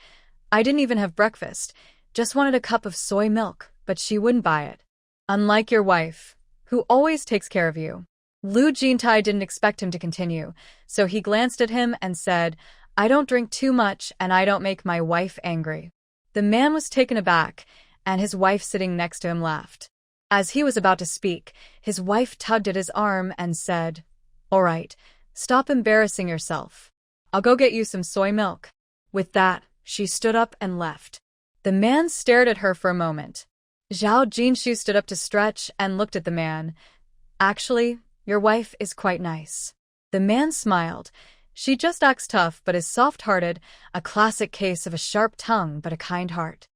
"I didn't even have breakfast, just wanted a cup of soy milk, but she wouldn't buy it. Unlike your wife, who always takes care of you." Lu Jintai didn't expect him to continue, so he glanced at him and said, "I don't drink too much and I don't make my wife angry." The man was taken aback, and his wife sitting next to him laughed. As he was about to speak, his wife tugged at his arm and said, "All right, stop embarrassing yourself. I'll go get you some soy milk." With that, she stood up and left. The man stared at her for a moment. Zhao Jinshu stood up to stretch and looked at the man. "Actually, your wife is quite nice." The man smiled. "She just acts tough but is soft-hearted, a classic case of a sharp tongue but a kind heart."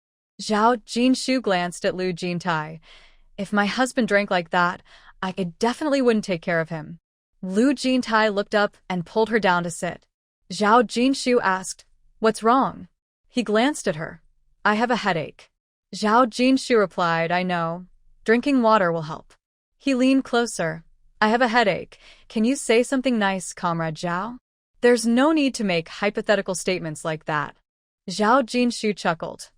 Zhao Jinshu glanced at Lu Jintai. "If my husband drank like that, I definitely wouldn't take care of him." Lu Jintai looked up and pulled her down to sit. Zhao Jinshu asked, "What's wrong?" He glanced at her. "I have a headache." Zhao Jinshu replied, "I know. Drinking water will help." He leaned closer. "I have a headache. Can you say something nice, Comrade Zhao? There's no need to make hypothetical statements like that." Zhao Jinshu chuckled.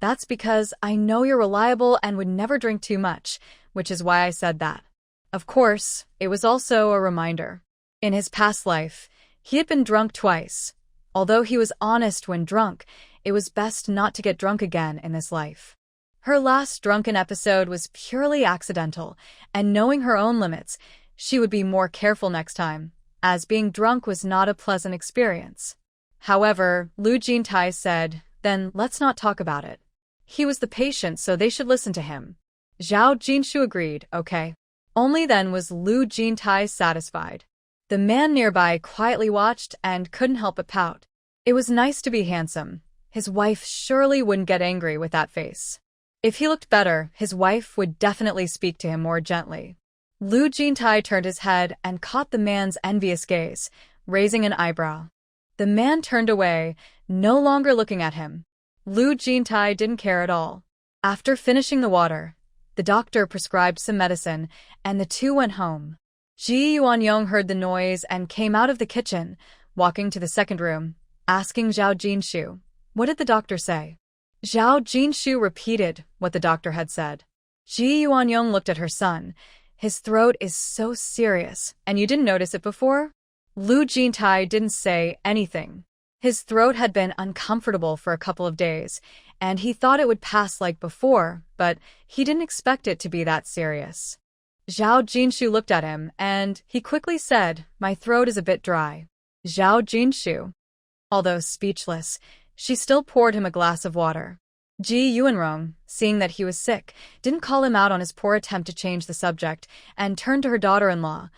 "That's because I know you're reliable and would never drink too much, which is why I said that." Of course, it was also a reminder. In his past life, he had been drunk twice. Although he was honest when drunk, it was best not to get drunk again in this life. Her last drunken episode was purely accidental, and knowing her own limits, she would be more careful next time, as being drunk was not a pleasant experience. However, Lu Jintai said, "Then let's not talk about it." He was the patient, so they should listen to him. Zhao Jinshu agreed, "Okay." Only then was Lu Jintai satisfied. The man nearby quietly watched and couldn't help but pout. It was nice to be handsome. His wife surely wouldn't get angry with that face. If he looked better, his wife would definitely speak to him more gently. Lu Jintai turned his head and caught the man's envious gaze, raising an eyebrow. The man turned away, no longer looking at him. Lu Jintai didn't care at all. After finishing the water, the doctor prescribed some medicine, and the two went home. Ji Yuanyong heard the noise and came out of the kitchen, walking to the second room, asking Zhao Jinshu, "What did the doctor say?" Zhao Jinshu repeated what the doctor had said. Ji Yuanyong looked at her son. "His throat is so serious, and you didn't notice it before?" Lu Jintai didn't say anything. His throat had been uncomfortable for a couple of days, and he thought it would pass like before, but he didn't expect it to be that serious. Zhao Jinshu looked at him, and he quickly said, "My throat is a bit dry." Zhao Jinshu, although speechless, she still poured him a glass of water. Ji Yuanrong, seeing that he was sick, didn't call him out on his poor attempt to change the subject, and turned to her daughter-in-law.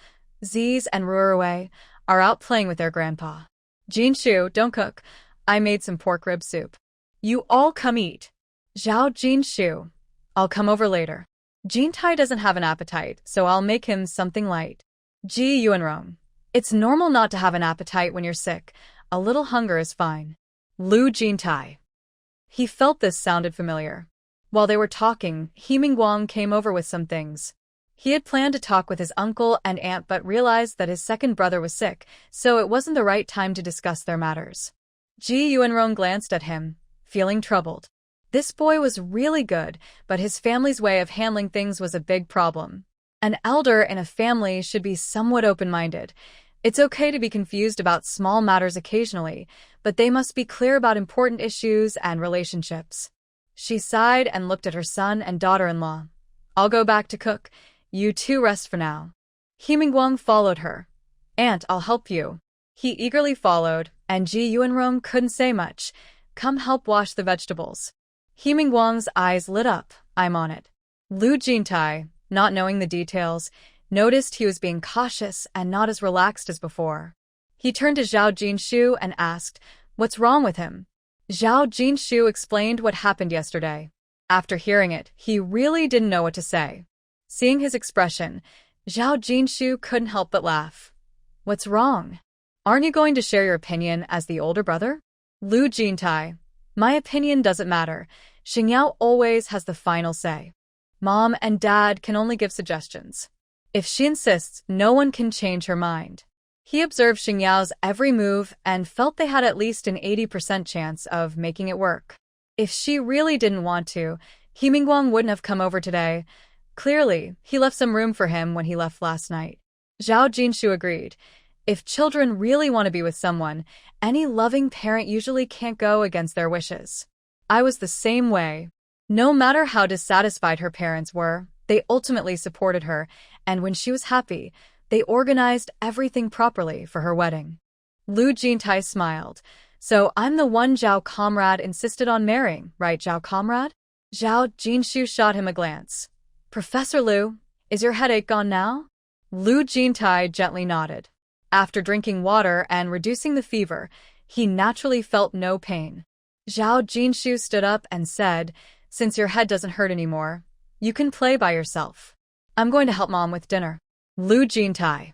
"Ziz and Ruruwei are out playing with their grandpa. Jinshu, don't cook. I made some pork rib soup." You all come eat. Zhao Jinshu. I'll come over later. Jintai doesn't have an appetite, so I'll make him something light. Ji Yuanrong. It's normal not to have an appetite when you're sick. A little hunger is fine. Lu Jintai. He felt this sounded familiar. While they were talking, He Mingguang came over with some things. He had planned to talk with his uncle and aunt but realized that his second brother was sick, so it wasn't the right time to discuss their matters. Ji Yuanrong glanced at him, feeling troubled. This boy was really good, but his family's way of handling things was a big problem. An elder in a family should be somewhat open-minded. It's okay to be confused about small matters occasionally, but they must be clear about important issues and relationships. She sighed and looked at her son and daughter-in-law. I'll go back to cook. You two rest for now. He Mingguang followed her. Aunt, I'll help you. He eagerly followed, and Ji Yuanrong couldn't say much. Come help wash the vegetables. He Mingguang's eyes lit up. I'm on it. Lu Jintai, not knowing the details, noticed he was being cautious and not as relaxed as before. He turned to Zhao Jinshu and asked, What's wrong with him? Zhao Jinshu explained what happened yesterday. After hearing it, he really didn't know what to say. Seeing his expression, Zhao Jinshu couldn't help but laugh. What's wrong? Aren't you going to share your opinion as the older brother? Lu Jintai. My opinion doesn't matter. Xingyao always has the final say. Mom and Dad can only give suggestions. If she insists, no one can change her mind. He observed Xingyao's every move and felt they had at least an 80% chance of making it work. If she really didn't want to, He Mingguang wouldn't have come over today. Clearly, he left some room for him when he left last night. Zhao Jinshu agreed. If children really want to be with someone, any loving parent usually can't go against their wishes. I was the same way. No matter how dissatisfied her parents were, they ultimately supported her, and when she was happy, they organized everything properly for her wedding. Lu Jintai smiled. So I'm the one Zhao Comrade insisted on marrying, right, Zhao Comrade? Zhao Jinshu shot him a glance. Professor Lu, is your headache gone now? Lu Jintai gently nodded. After drinking water and reducing the fever, he naturally felt no pain. Zhao Jinshu stood up and said, Since your head doesn't hurt anymore, you can play by yourself. I'm going to help Mom with dinner. Lu Jintai.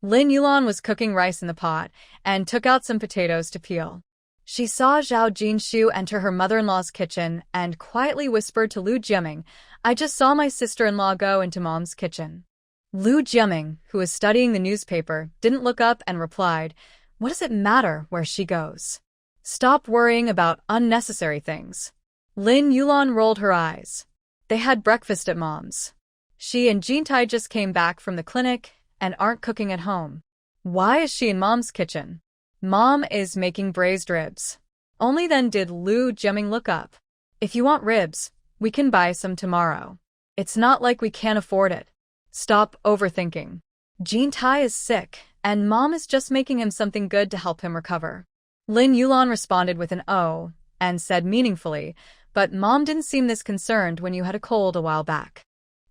Lin Yulan was cooking rice in the pot and took out some potatoes to peel. She saw Zhao Jinshu enter her mother-in-law's kitchen and quietly whispered to Lu Jiaming, I just saw my sister-in-law go into Mom's kitchen. Lu Jiaming, who was studying the newspaper, didn't look up and replied, What does it matter where she goes? Stop worrying about unnecessary things. Lin Yulan rolled her eyes. They had breakfast at Mom's. She and Jintai just came back from the clinic and aren't cooking at home. Why is she in Mom's kitchen? Mom is making braised ribs. Only then did Lu Jiaming look up. If you want ribs, we can buy some tomorrow. It's not like we can't afford it. Stop overthinking. Jintai is sick, and Mom is just making him something good to help him recover. Lin Yulan responded with an "oh" and said meaningfully, but Mom didn't seem this concerned when you had a cold a while back.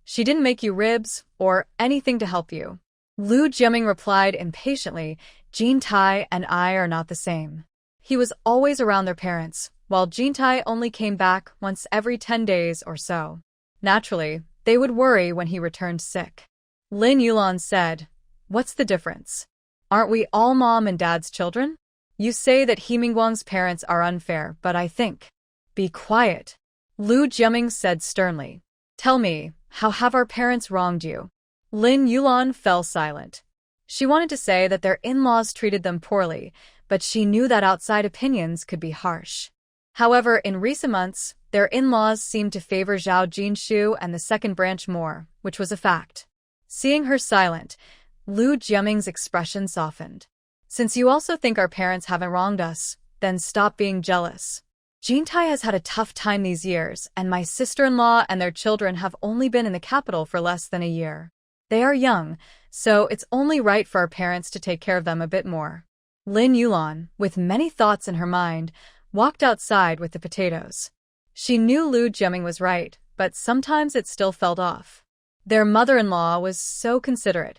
She didn't make you ribs or anything to help you. Lu Jiaming replied impatiently, Jintai and I are not the same. He was always around their parents, while Jintai only came back once every 10 days or so. Naturally, they would worry when he returned sick. Lin Yulan said, What's the difference? Aren't we all Mom and Dad's children? You say that He Mingguang's parents are unfair, but I think. Be quiet. Lu Jiaming said sternly. Tell me, how have our parents wronged you? Lin Yulan fell silent. She wanted to say that their in-laws treated them poorly, but she knew that outside opinions could be harsh. However, in recent months, their in-laws seemed to favor Zhao Jinshu and the second branch more, which was a fact. Seeing her silent, Lu Jiaming's expression softened. Since you also think our parents haven't wronged us, then stop being jealous. Jintai has had a tough time these years, and my sister-in-law and their children have only been in the capital for less than a year. They are young, so it's only right for our parents to take care of them a bit more. Lin Yulan, with many thoughts in her mind, walked outside with the potatoes. She knew Lu Jiaming was right, but sometimes it still felt off. Their mother-in-law was so considerate.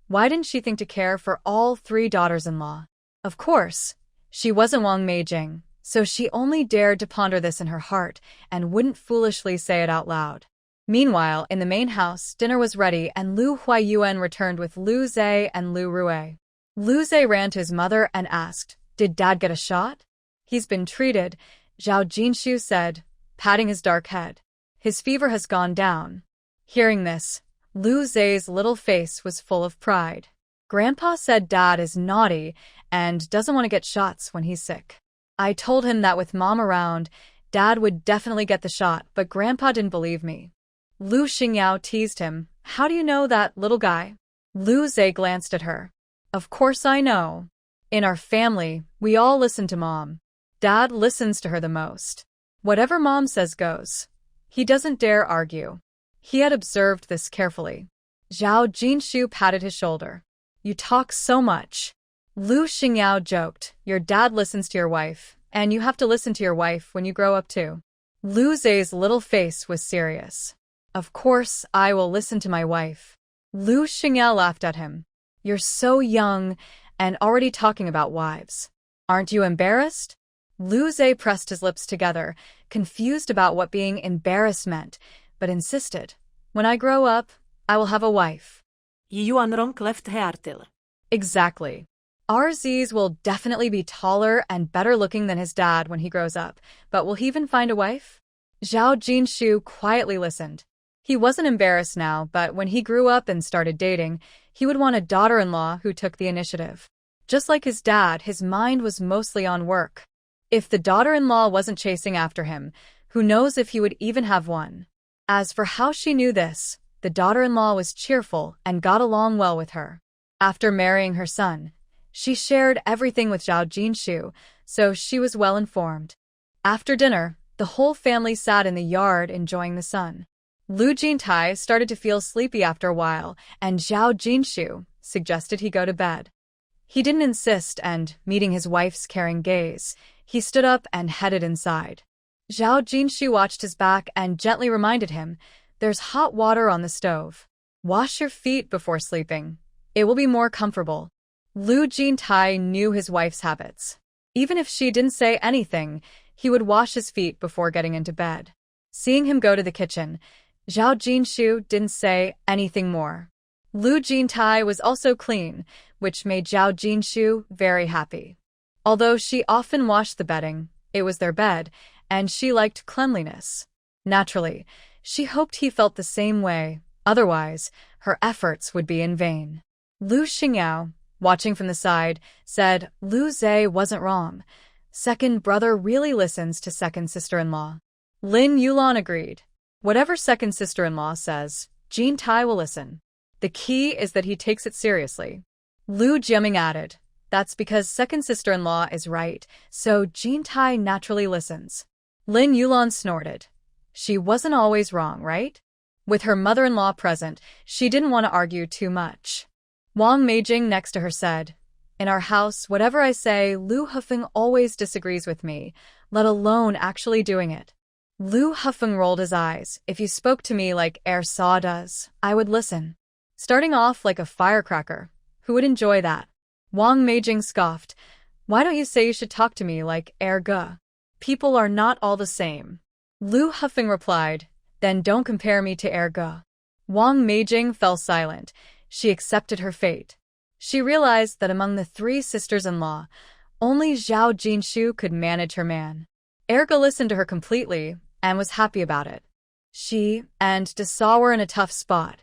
Why didn't she think to care for all 3 daughters-in-law? Of course, she wasn't Wang Meijing, so she only dared to ponder this in her heart and wouldn't foolishly say it out loud. Meanwhile, in the main house, dinner was ready and Lu Huayuan returned with Lu Zhe and Lu Rui. Lu Zhe ran to his mother and asked, "Did Dad get a shot?" "He's been treated," Zhao Jinshu said, patting his dark head. "His fever has gone down." Hearing this, Lu Zhe's little face was full of pride. Grandpa said Dad is naughty and doesn't want to get shots when he's sick. I told him that with Mom around, Dad would definitely get the shot, but Grandpa didn't believe me. Lu Xingyao teased him. "How do you know that, little guy?" Lu Zhe glanced at her. "Of course I know. In our family, we all listen to Mom. Dad listens to her the most. Whatever Mom says goes. He doesn't dare argue." He had observed this carefully. Zhao Jinshu patted his shoulder. "You talk so much." Lu Xingyao joked, "Your dad listens to your wife, and you have to listen to your wife when you grow up too." Lu Zhe's little face was serious. "Of course, I will listen to my wife." Lu Xingyao laughed at him. "You're so young and already talking about wives. Aren't you embarrassed?" Lu Zhe pressed his lips together, confused about what being embarrassed meant, but insisted, "When I grow up, I will have a wife." Exactly. Arziz will definitely be taller and better looking than his dad when he grows up, but will he even find a wife? Zhao Jinshu quietly listened. He wasn't embarrassed now, but when he grew up and started dating, he would want a daughter-in-law who took the initiative. Just like his dad, his mind was mostly on work. If the daughter-in-law wasn't chasing after him, who knows if he would even have one? As for how she knew this, the daughter-in-law was cheerful and got along well with her. After marrying her son, she shared everything with Zhao Jinshu, so she was well informed. After dinner, the whole family sat in the yard enjoying the sun. Lu Jintai started to feel sleepy after a while, and Zhao Jinshu suggested he go to bed. He didn't insist, and, meeting his wife's caring gaze, he stood up and headed inside. Zhao Jinshu watched his back and gently reminded him, "There's hot water on the stove. Wash your feet before sleeping. It will be more comfortable." Lu Jintai knew his wife's habits. Even if she didn't say anything, he would wash his feet before getting into bed. Seeing him go to the kitchen, Zhao Jinshu didn't say anything more. Lu Jintai was also clean, which made Zhao Jinshu very happy. Although she often washed the bedding, it was their bed, and she liked cleanliness. Naturally, she hoped he felt the same way, otherwise, her efforts would be in vain. Lu Xingyao, watching from the side, said Lu Zhe wasn't wrong. Second brother really listens to second sister-in-law. Lin Yulan agreed. Whatever second sister-in-law says, Jintai will listen. The key is that he takes it seriously. Lu Jiaming added, "That's because second sister-in-law is right, so Jintai naturally listens." Lin Yulan snorted. She wasn't always wrong, right? With her mother-in-law present, she didn't want to argue too much. Wang Meijing next to her said, "In our house, whatever I say, Lu Hufeng always disagrees with me, let alone actually doing it." Lu Hufeng rolled his eyes. "If you spoke to me like Er Sa does, I would listen. Starting off like a firecracker, who would enjoy that?" Wang Meijing scoffed. "Why don't you say you should talk to me like Er Ge? People are not all the same." Lu Hufeng replied, "Then don't compare me to Er Ge." Wang Meijing fell silent. She accepted her fate. She realized that among the three sisters-in-law, only Zhao Jinshu could manage her man. Er Ge listened to her completely and was happy about it. She and Dasa were in a tough spot.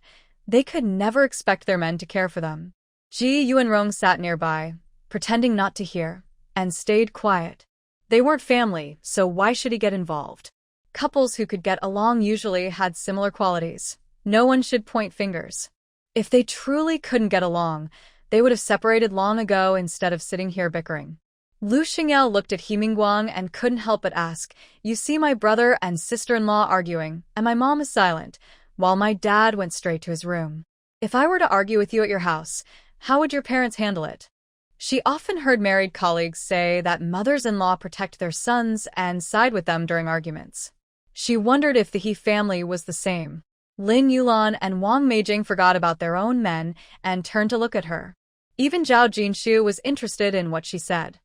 They could never expect their men to care for them. Ji Yuanrong sat nearby, pretending not to hear, and stayed quiet. They weren't family, so why should he get involved? Couples who could get along usually had similar qualities. No one should point fingers. If they truly couldn't get along, they would have separated long ago instead of sitting here bickering. Lu Xingyao looked at He Mingguang and couldn't help but ask, "You see my brother and sister-in-law arguing, and my mom is silent, while my dad went straight to his room. If I were to argue with you at your house, how would your parents handle it?" She often heard married colleagues say that mothers-in-law protect their sons and side with them during arguments. She wondered if the He family was the same. Lin Yulan and Wang Meijing forgot about their own men and turned to look at her. Even Zhao Jinshu was interested in what she said.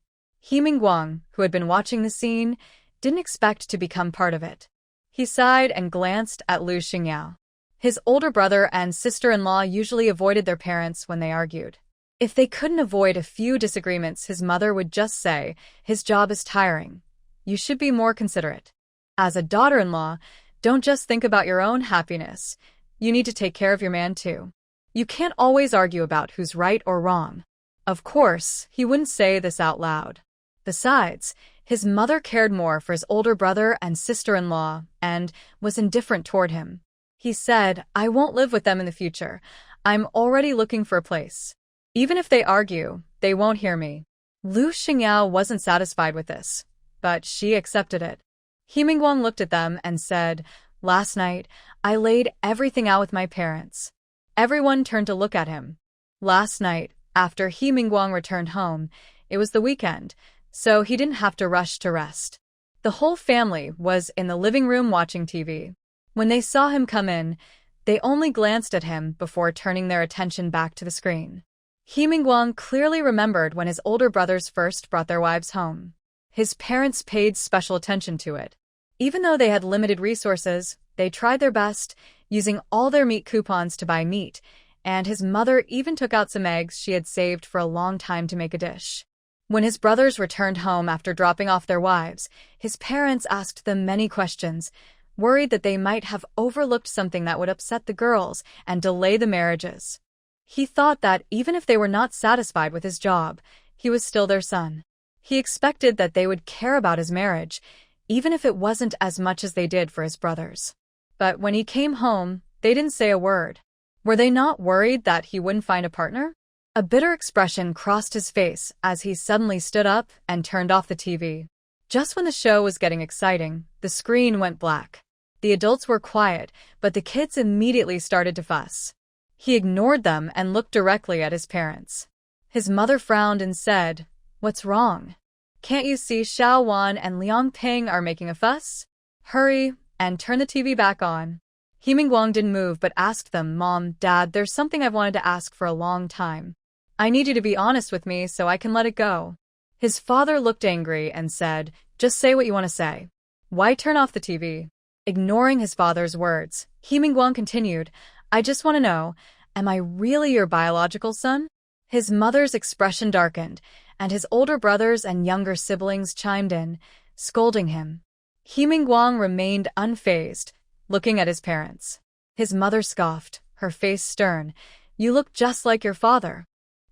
He Mingguang, who had been watching the scene, didn't expect to become part of it. He sighed and glanced at Lu Xingyao. His older brother and sister-in-law usually avoided their parents when they argued. If they couldn't avoid a few disagreements, his mother would just say, "His job is tiring. You should be more considerate." As a daughter-in-law, don't just think about your own happiness. You need to take care of your man too. You can't always argue about who's right or wrong. Of course, he wouldn't say this out loud. Besides, his mother cared more for his older brother and sister-in-law and was indifferent toward him. He said, "I won't live with them in the future. I'm already looking for a place. Even if they argue, they won't hear me." Lu Xingyao wasn't satisfied with this, but she accepted it. He Mingguang looked at them and said, "Last night, I laid everything out with my parents." Everyone turned to look at him. Last night, after He Mingguang returned home, it was the weekend, so he didn't have to rush to rest. The whole family was in the living room watching TV. When they saw him come in, they only glanced at him before turning their attention back to the screen. He Mingguang clearly remembered when his older brothers first brought their wives home. His parents paid special attention to it. Even though they had limited resources, they tried their best, using all their meat coupons to buy meat, and his mother even took out some eggs she had saved for a long time to make a dish. When his brothers returned home after dropping off their wives, his parents asked them many questions, worried that they might have overlooked something that would upset the girls and delay the marriages. He thought that even if they were not satisfied with his job, he was still their son. He expected that they would care about his marriage, even if it wasn't as much as they did for his brothers. But when he came home, they didn't say a word. Were they not worried that he wouldn't find a partner? A bitter expression crossed his face as he suddenly stood up and turned off the TV. Just when the show was getting exciting, the screen went black. The adults were quiet, but the kids immediately started to fuss. He ignored them and looked directly at his parents. His mother frowned and said, "What's wrong? Can't you see Xiao Wan and Liang Ping are making a fuss? Hurry and turn the TV back on." He Mingguang didn't move but asked them, "Mom, Dad, there's something I've wanted to ask for a long time. I need you to be honest with me so I can let it go." His father looked angry and said, "Just say what you want to say. Why turn off the TV?" Ignoring his father's words, He Mingguang continued, "I just want to know, am I really your biological son?" His mother's expression darkened, and his older brothers and younger siblings chimed in, scolding him. He Mingguang remained unfazed, looking at his parents. His mother scoffed, her face stern. "You look just like your father.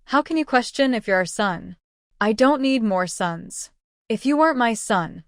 How can you question if you're our son? I don't need more sons. If you weren't my son,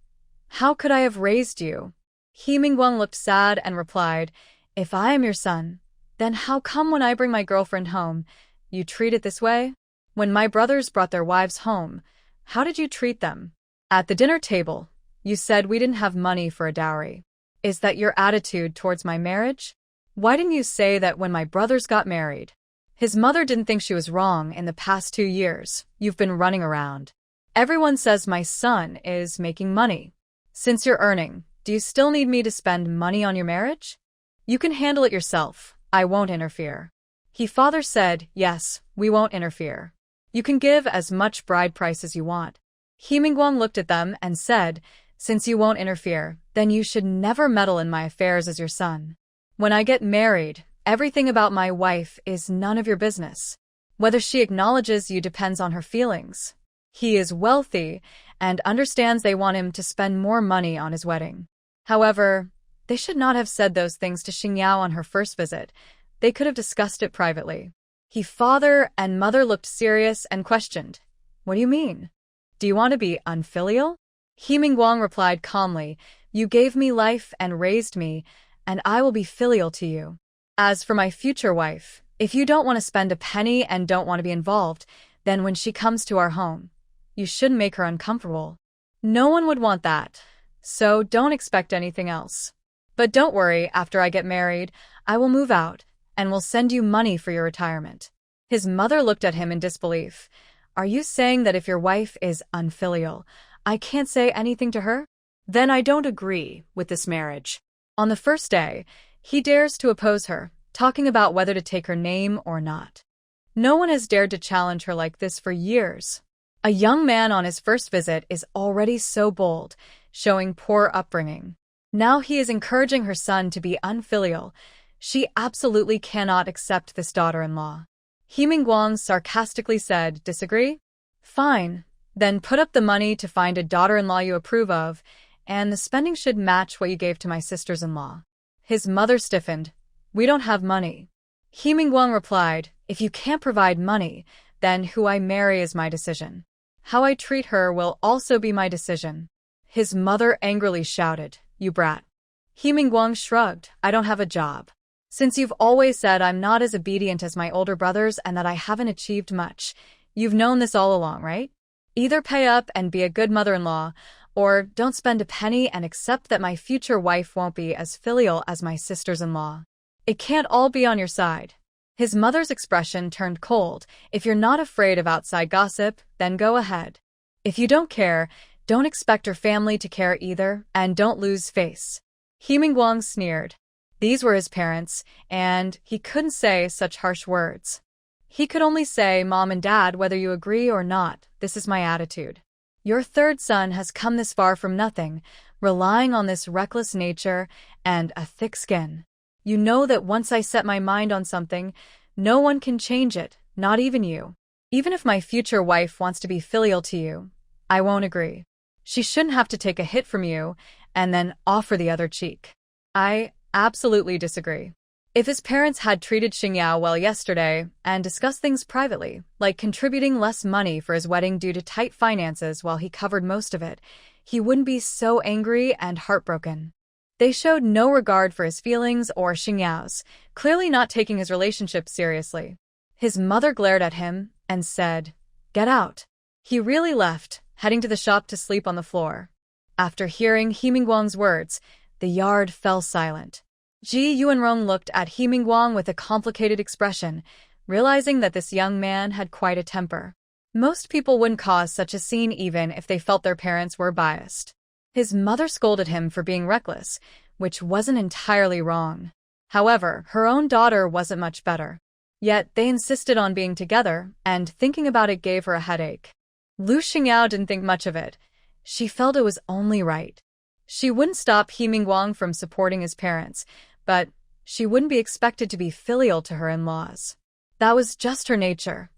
how could I have raised you?" He Mingguang looked sad and replied, "If I am your son, then how come when I bring my girlfriend home, you treat it this way? When my brothers brought their wives home, how did you treat them? At the dinner table, you said we didn't have money for a dowry. Is that your attitude towards my marriage? Why didn't you say that when my brothers got married?" His mother didn't think she was wrong. "In the past 2 years, you've been running around. Everyone says my son is making money. Since you're earning, do you still need me to spend money on your marriage? You can handle it yourself. I won't interfere." His father said, "Yes, we won't interfere. You can give as much bride price as you want." He Mingguang looked at them and said, "Since you won't interfere, then you should never meddle in my affairs as your son. When I get married, everything about my wife is none of your business. Whether she acknowledges you depends on her feelings. He is wealthy and understands they want him to spend more money on his wedding." However, they should not have said those things to Xingyao on her first visit. They could have discussed it privately. His father and mother looked serious and questioned, "What do you mean? Do you want to be unfilial?" He Mingguang replied calmly, "You gave me life and raised me, and I will be filial to you. As for my future wife, if you don't want to spend a penny and don't want to be involved, then when she comes to our home, you shouldn't make her uncomfortable. No one would want that, so don't expect anything else. But don't worry, after I get married, I will move out and will send you money for your retirement." His mother looked at him in disbelief. "Are you saying that if your wife is unfilial, I can't say anything to her? Then I don't agree with this marriage." On the first day, he dares to oppose her, talking about whether to take her name or not. No one has dared to challenge her like this for years. A young man on his first visit is already so bold, showing poor upbringing. Now he is encouraging her son to be unfilial. She absolutely cannot accept this daughter-in-law. He Mingguang sarcastically said, "Disagree? Fine. Then put up the money to find a daughter-in-law you approve of, and the spending should match what you gave to my sisters-in-law." His mother stiffened. "We don't have money." He Mingguang replied, "If you can't provide money, then who I marry is my decision. How I treat her will also be my decision." His mother angrily shouted, "You brat." He Mingguang shrugged, "I don't have a job. Since you've always said I'm not as obedient as my older brothers and that I haven't achieved much, you've known this all along, right? Either pay up and be a good mother-in-law, or don't spend a penny and accept that my future wife won't be as filial as my sisters-in-law. It can't all be on your side." His mother's expression turned cold. "If you're not afraid of outside gossip, then go ahead. If you don't care, don't expect her family to care either, and don't lose face." He Mingguang sneered. These were his parents, and he couldn't say such harsh words. He could only say, "Mom and Dad, whether you agree or not, this is my attitude. Your third son has come this far from nothing, relying on this reckless nature and a thick skin. You know that once I set my mind on something, no one can change it, not even you. Even if my future wife wants to be filial to you, I won't agree. She shouldn't have to take a hit from you and then offer the other cheek." I absolutely disagree. If his parents had treated Xingyao well yesterday and discussed things privately, like contributing less money for his wedding due to tight finances while he covered most of it, he wouldn't be so angry and heartbroken. They showed no regard for his feelings or Xingyao's, clearly not taking his relationship seriously. His mother glared at him and said, "Get out." He really left, heading to the shop to sleep on the floor. After hearing He Mingguang's words, the yard fell silent. Ji Yuanrong looked at He Mingguang with a complicated expression, realizing that this young man had quite a temper. Most people wouldn't cause such a scene even if they felt their parents were biased. His mother scolded him for being reckless, which wasn't entirely wrong. However, her own daughter wasn't much better. Yet they insisted on being together, and thinking about it gave her a headache. Lu Xingyao didn't think much of it. She felt it was only right. She wouldn't stop He Mingguang from supporting his parents, but she wouldn't be expected to be filial to her in-laws. That was just her nature.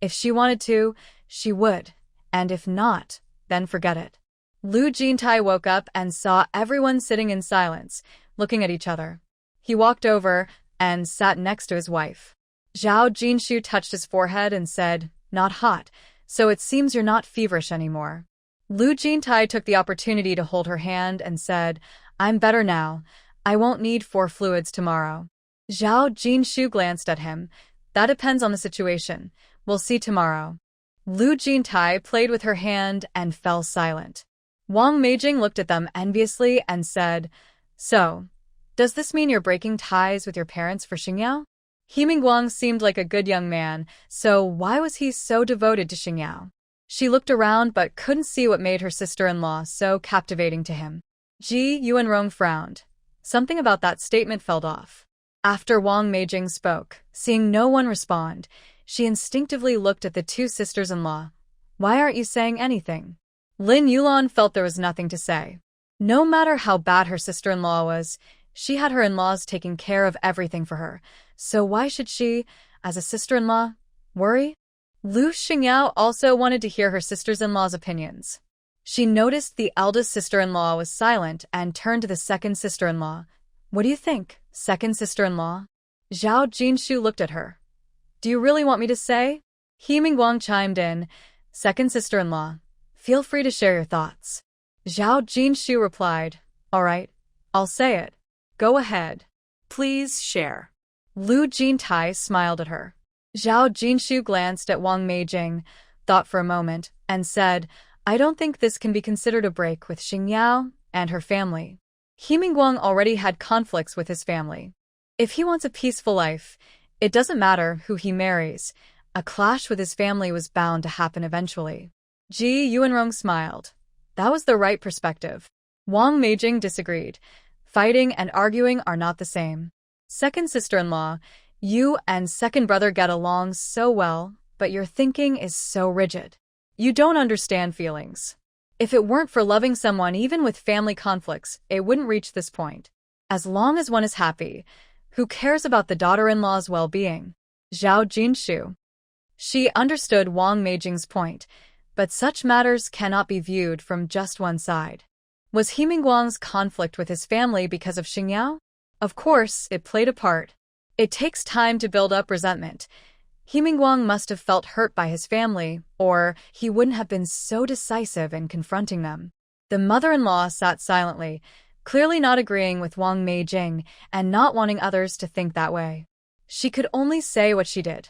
If she wanted to, she would, and if not, then forget it. Lu Jintai woke up and saw everyone sitting in silence, looking at each other. He walked over and sat next to his wife. Zhao Jinshu touched his forehead and said, "Not hot, so it seems you're not feverish anymore." Lu Jintai took the opportunity to hold her hand and said, "I'm better now. I won't need 4 fluids tomorrow." Zhao Jinshu glanced at him. "That depends on the situation. We'll see tomorrow." Lu Jintai played with her hand and fell silent. Wang Meijing looked at them enviously and said, "So, does this mean you're breaking ties with your parents for Xingyao?" He Mingguang seemed like a good young man, so why was he so devoted to Xingyao? She looked around but couldn't see what made her sister-in-law so captivating to him. Ji Yuanrong frowned. Something about that statement felt off. After Wang Meijing spoke, seeing no one respond, she instinctively looked at the 2 sisters-in-law. "Why aren't you saying anything?" Lin Yulan felt there was nothing to say. No matter how bad her sister-in-law was, she had her in-laws taking care of everything for her, so why should she, as a sister-in-law, worry? Lu Xingyao also wanted to hear her sisters-in-law's opinions. She noticed the eldest sister-in-law was silent and turned to the second sister-in-law. "What do you think, second sister-in-law?" Zhao Jinshu looked at her. "Do you really want me to say?" He Mingguang chimed in, "Second sister-in-law, feel free to share your thoughts." Zhao Jinshu replied, "All right, I'll say it. Go ahead. Please share." Lu Jintai smiled at her. Zhao Jinshu glanced at Wang Meijing, thought for a moment, and said, "I don't think this can be considered a break with Xingyao and her family." He Mingguang already had conflicts with his family. If he wants a peaceful life, it doesn't matter who he marries. A clash with his family was bound to happen eventually. Ji Yuanrong smiled. That was the right perspective. Wang Meijing disagreed. Fighting and arguing are not the same. Second sister-in-law, you and second brother get along so well, but your thinking is so rigid. You don't understand feelings. If it weren't for loving someone even with family conflicts, it wouldn't reach this point. As long as one is happy, who cares about the daughter-in-law's well-being? Zhao Jinshu. She understood Wang Meijing's point, but such matters cannot be viewed from just one side. Was He Mingguang's conflict with his family because of Xingyao? Of course, it played a part. It takes time to build up resentment. He Mingguang must have felt hurt by his family, or he wouldn't have been so decisive in confronting them. The mother-in-law sat silently, clearly not agreeing with Wang Meijing and not wanting others to think that way. She could only say what she did.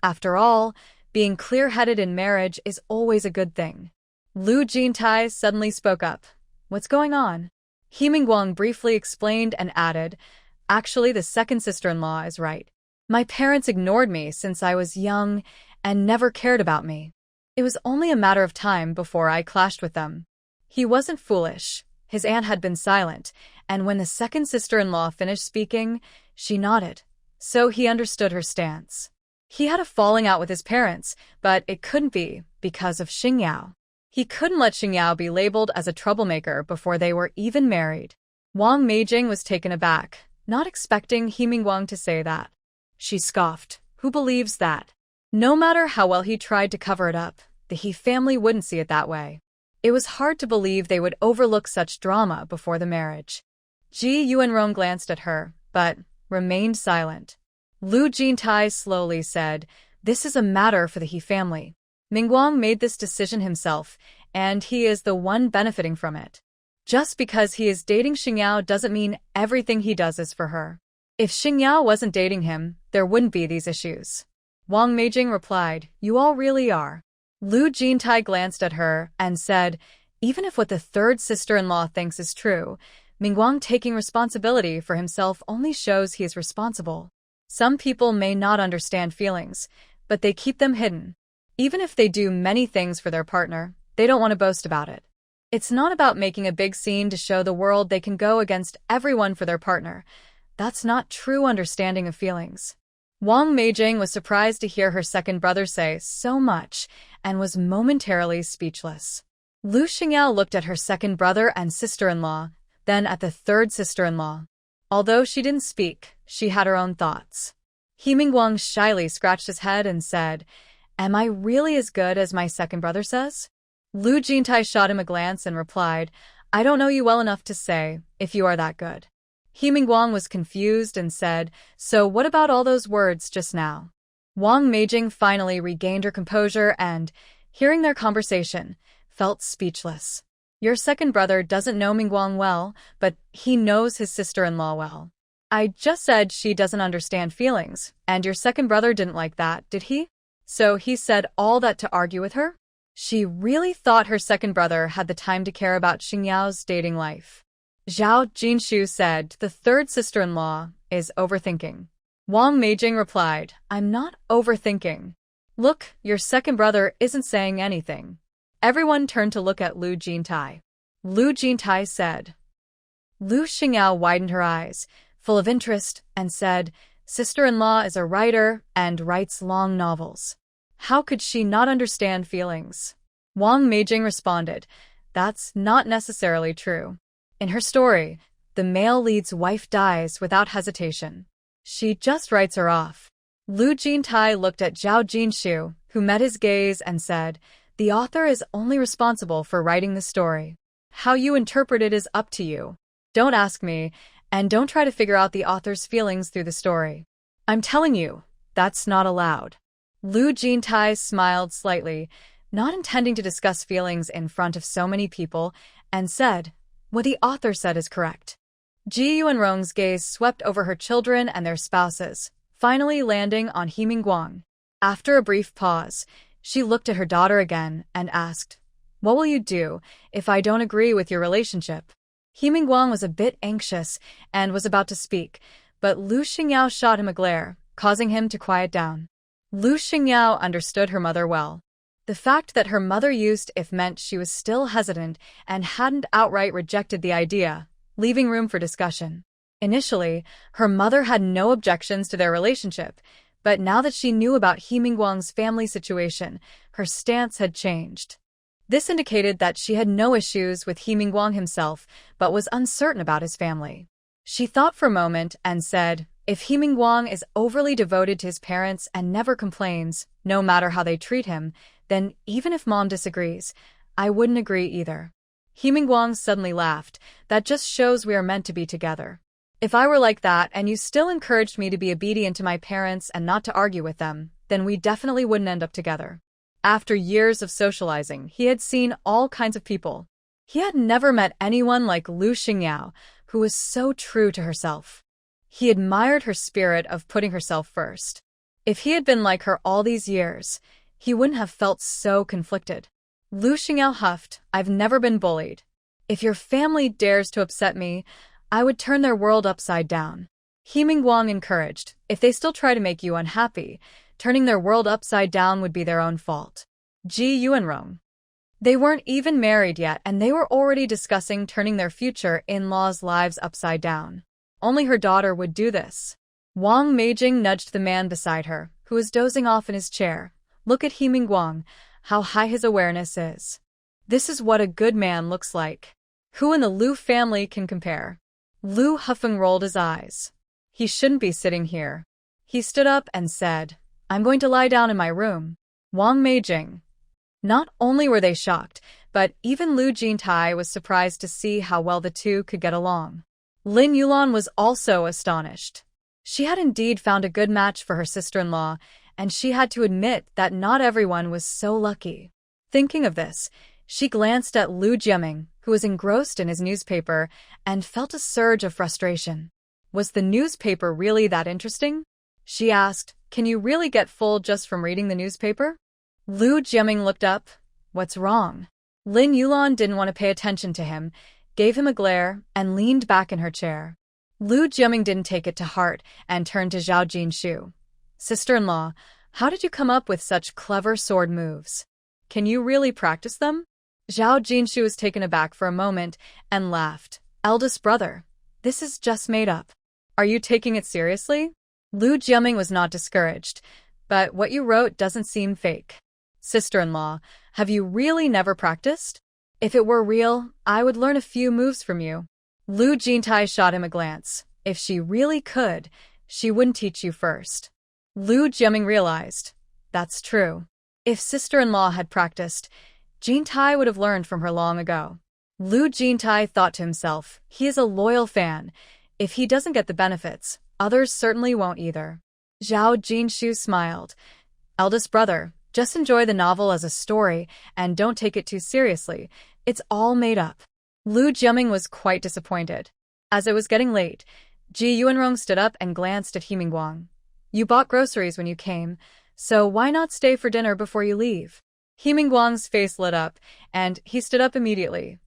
After all, being clear-headed in marriage is always a good thing. Lu Jintai suddenly spoke up. What's going on? He Mingguang briefly explained and added, actually, the second sister-in-law is right. My parents ignored me since I was young and never cared about me. It was only a matter of time before I clashed with them. He wasn't foolish. His aunt had been silent, and when the second sister-in-law finished speaking, she nodded. So he understood her stance. He had a falling out with his parents, but it couldn't be because of Xingyao. He couldn't let Xingyao be labeled as a troublemaker before they were even married. Wang Meijing was taken aback, not expecting He Mingguang to say that. She scoffed. Who believes that? No matter how well he tried to cover it up, the He family wouldn't see it that way. It was hard to believe they would overlook such drama before the marriage. Ji Yuanrong glanced at her, but remained silent. Lu Jintai slowly said, this is a matter for the He family. Mingguang made this decision himself, and he is the one benefiting from it. Just because he is dating Xingyao doesn't mean everything he does is for her. If Xingyao wasn't dating him, there wouldn't be these issues. Wang Meijing replied, you all really are. Lu Jintai glanced at her and said, even if what the third sister-in-law thinks is true, Mingguang taking responsibility for himself only shows he is responsible. Some people may not understand feelings, but they keep them hidden. Even if they do many things for their partner, they don't want to boast about it. It's not about making a big scene to show the world they can go against everyone for their partner. That's not true understanding of feelings. Wang Meijing was surprised to hear her second brother say so much and was momentarily speechless. Lu Xingyao looked at her second brother and sister-in-law, then at the third sister-in-law. Although she didn't speak, she had her own thoughts. He Mingguang shyly scratched his head and said, am I really as good as my second brother says? Lu Jintai shot him a glance and replied, I don't know you well enough to say if you are that good. He Mingguang was confused and said, so what about all those words just now? Wang Meijing finally regained her composure and, hearing their conversation, felt speechless. Your second brother doesn't know Mingguang well, but he knows his sister-in-law well. I just said she doesn't understand feelings, and your second brother didn't like that, did he? So he said all that to argue with her? She really thought her second brother had the time to care about Xingyao's dating life. Zhao Jinshu said the third sister-in-law is overthinking. Wang Meijing replied, I'm not overthinking. Look, your second brother isn't saying anything. Everyone turned to look at Lu Jintai. Lu Jintai said. Lu Xingyao widened her eyes, full of interest, and said, sister-in-law is a writer and writes long novels. How could she not understand feelings? Wang Meijing responded, that's not necessarily true. In her story, the male lead's wife dies without hesitation. She just writes her off. Lu Jintai looked at Zhao Jinshu, who met his gaze and said, the author is only responsible for writing the story. How you interpret it is up to you. Don't ask me, and don't try to figure out the author's feelings through the story. I'm telling you, that's not allowed. Lu Jintai smiled slightly, not intending to discuss feelings in front of so many people, and said, what the author said is correct. Ji Yuanrong's gaze swept over her children and their spouses, finally landing on He Mingguang. After a brief pause, she looked at her daughter again and asked, what will you do if I don't agree with your relationship? He Mingguang was a bit anxious and was about to speak, but Lu Xingyao shot him a glare, causing him to quiet down. Lu Xingyao understood her mother well. The fact that her mother used if meant she was still hesitant and hadn't outright rejected the idea, leaving room for discussion. Initially, her mother had no objections to their relationship, But now that she knew about He Mingguang's family situation, her stance had changed. This indicated that she had no issues with He Mingguang himself, but was uncertain about his family. She thought for a moment and said, if He Mingguang is overly devoted to his parents and never complains, no matter how they treat him, then even if Mom disagrees, I wouldn't agree either. He Mingguang suddenly laughed. That just shows we are meant to be together. If I were like that and you still encouraged me to be obedient to my parents and not to argue with them, then we definitely wouldn't end up together. After years of socializing, he had seen all kinds of people. He had never met anyone like Lu Xingyao, who was so true to herself. He admired her spirit of putting herself first. If he had been like her all these years, he wouldn't have felt so conflicted. Lu Xingyao huffed, I've never been bullied. If your family dares to upset me, I would turn their world upside down. He Mingguang encouraged, if they still try to make you unhappy, turning their world upside down would be their own fault. Ji Yuanrong. They weren't even married yet and they were already discussing turning their future in-laws' lives upside down. Only her daughter would do this. Wang Meijing nudged the man beside her, who was dozing off in his chair. Look at He Mingguang, how high his awareness is. This is what a good man looks like. Who in the Lu family can compare? Lu Hufeng rolled his eyes. He shouldn't be sitting here. He stood up and said, I'm going to lie down in my room. Wang Meijing. Not only were they shocked, but even Lu Jintai was surprised to see how well the two could get along. Lin Yulan was also astonished. She had indeed found a good match for her sister-in-law, and she had to admit that not everyone was so lucky. Thinking of this, she glanced at Lu Jiaming, who was engrossed in his newspaper, and felt a surge of frustration. Was the newspaper really that interesting? She asked, can you really get full just from reading the newspaper? Lu Jiaming looked up. What's wrong? Lin Yulan didn't want to pay attention to him, gave him a glare, and leaned back in her chair. Lu Jiaming didn't take it to heart and turned to Zhao Jinshu. Sister-in-law, how did you come up with such clever sword moves? Can you really practice them? Zhao Jinshu was taken aback for a moment and laughed. Eldest brother, this is just made up. Are you taking it seriously? Lu Jiaming was not discouraged, but what you wrote doesn't seem fake. Sister-in-law, have you really never practiced? If it were real, I would learn a few moves from you. Lu Jintai shot him a glance. If she really could, she wouldn't teach you first. Lu Jiaming realized. That's true. If sister-in-law had practiced, Jintai would have learned from her long ago. Lu Jintai thought to himself, he is a loyal fan. If he doesn't get the benefits, others certainly won't either. Zhao Jinshu smiled. Eldest brother, just enjoy the novel as a story and don't take it too seriously. It's all made up. Lu Jiaming was quite disappointed. As it was getting late, Ji Yuanrong stood up and glanced at He Mingguang. You bought groceries when you came, so why not stay for dinner before you leave? He Mingguang's face lit up, and he stood up immediately.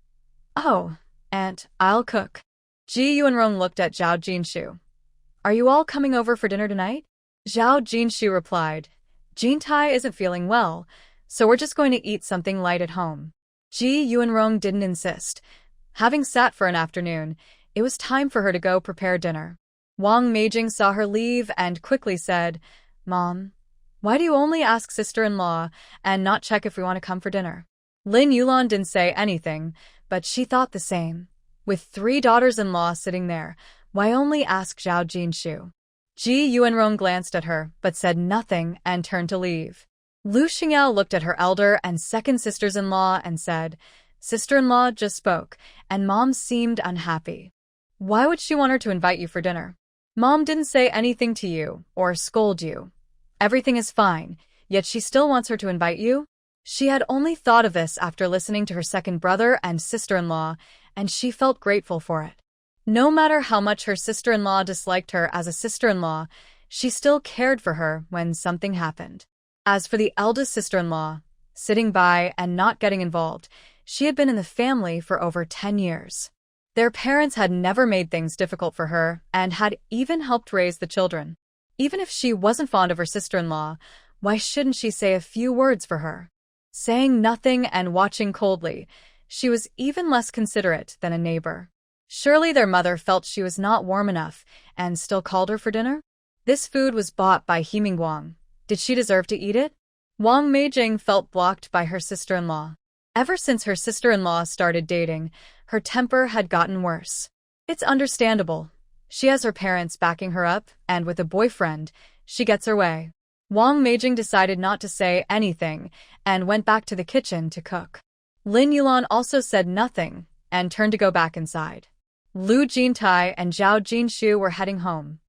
Oh, Aunt, I'll cook. Ji Yuanrong looked at Zhao Jinshu. Are you all coming over for dinner tonight? Zhao Jinshu replied. Jintai isn't feeling well, so we're just going to eat something light at home. Ji Yuanrong didn't insist. Having sat for an afternoon, it was time for her to go prepare dinner. Wang Meijing saw her leave and quickly said, Mom, why do you only ask sister-in-law and not check if we want to come for dinner? Lin Yulan didn't say anything, but she thought the same. With 3 daughters-in-law sitting there, why only ask Zhao Jinshu? Ji Yuanrong glanced at her, but said nothing and turned to leave. Lu Xingyao looked at her elder and second sisters-in-law and said, Sister-in-law just spoke, and Mom seemed unhappy. Why would she want her to invite you for dinner? Mom didn't say anything to you or scold you. Everything is fine, yet she still wants her to invite you? She had only thought of this after listening to her second brother and sister-in-law, and she felt grateful for it. No matter how much her sister-in-law disliked her as a sister-in-law, she still cared for her when something happened. As for the eldest sister-in-law, sitting by and not getting involved, she had been in the family for over 10 years. Their parents had never made things difficult for her and had even helped raise the children. Even if she wasn't fond of her sister-in-law, why shouldn't she say a few words for her? Saying nothing and watching coldly, she was even less considerate than a neighbor. Surely their mother felt she was not warm enough and still called her for dinner? This food was bought by Himing Wang. Did she deserve to eat it? Wang Meijing felt blocked by her sister-in-law. Ever since her sister-in-law started dating, her temper had gotten worse. It's understandable. She has her parents backing her up, and with a boyfriend, she gets her way. Wang Meijing decided not to say anything and went back to the kitchen to cook. Lin Yulan also said nothing and turned to go back inside. Lu Jintai and Zhao Jinshu were heading home.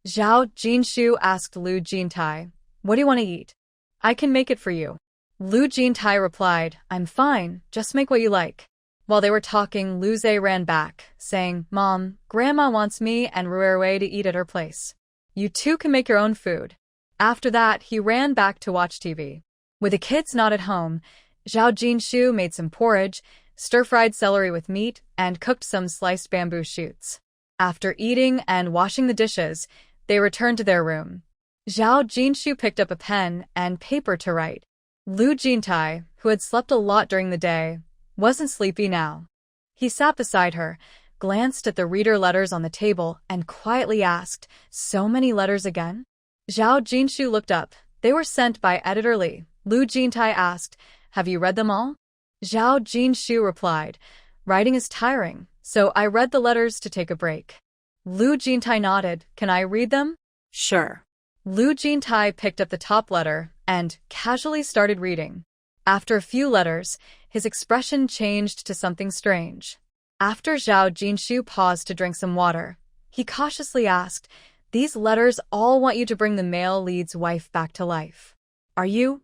Zhao Jinshu asked Lu Jintai, "What do you want to eat? I can make it for you." Lu Jintai replied, "I'm fine, just make what you like." While they were talking, Lu Zhe ran back, saying, "Mom, Grandma wants me and Ruerwei to eat at her place. You two can make your own food." After that, he ran back to watch TV. With the kids not at home, Zhao Jinshu made some porridge, stir-fried celery with meat, and cooked some sliced bamboo shoots. After eating and washing the dishes, they returned to their room. Zhao Jinshu picked up a pen and paper to write. Lu Jintai, who had slept a lot during the day, wasn't sleepy now. He sat beside her, glanced at the reader letters on the table, and quietly asked, "So many letters again?" Zhao Jinshu looked up. They were sent by Editor Li. Lu Jintai asked, "Have you read them all?" Zhao Jinshu replied, "Writing is tiring, so I read the letters to take a break." Lu Jintai nodded. "Can I read them?" Sure. Lu Jintai picked up the top letter and casually started reading. After a few letters, his expression changed to something strange. After Zhao Jinshu paused to drink some water, he cautiously asked, "These letters all want you to bring the male lead's wife back to life. Are you?"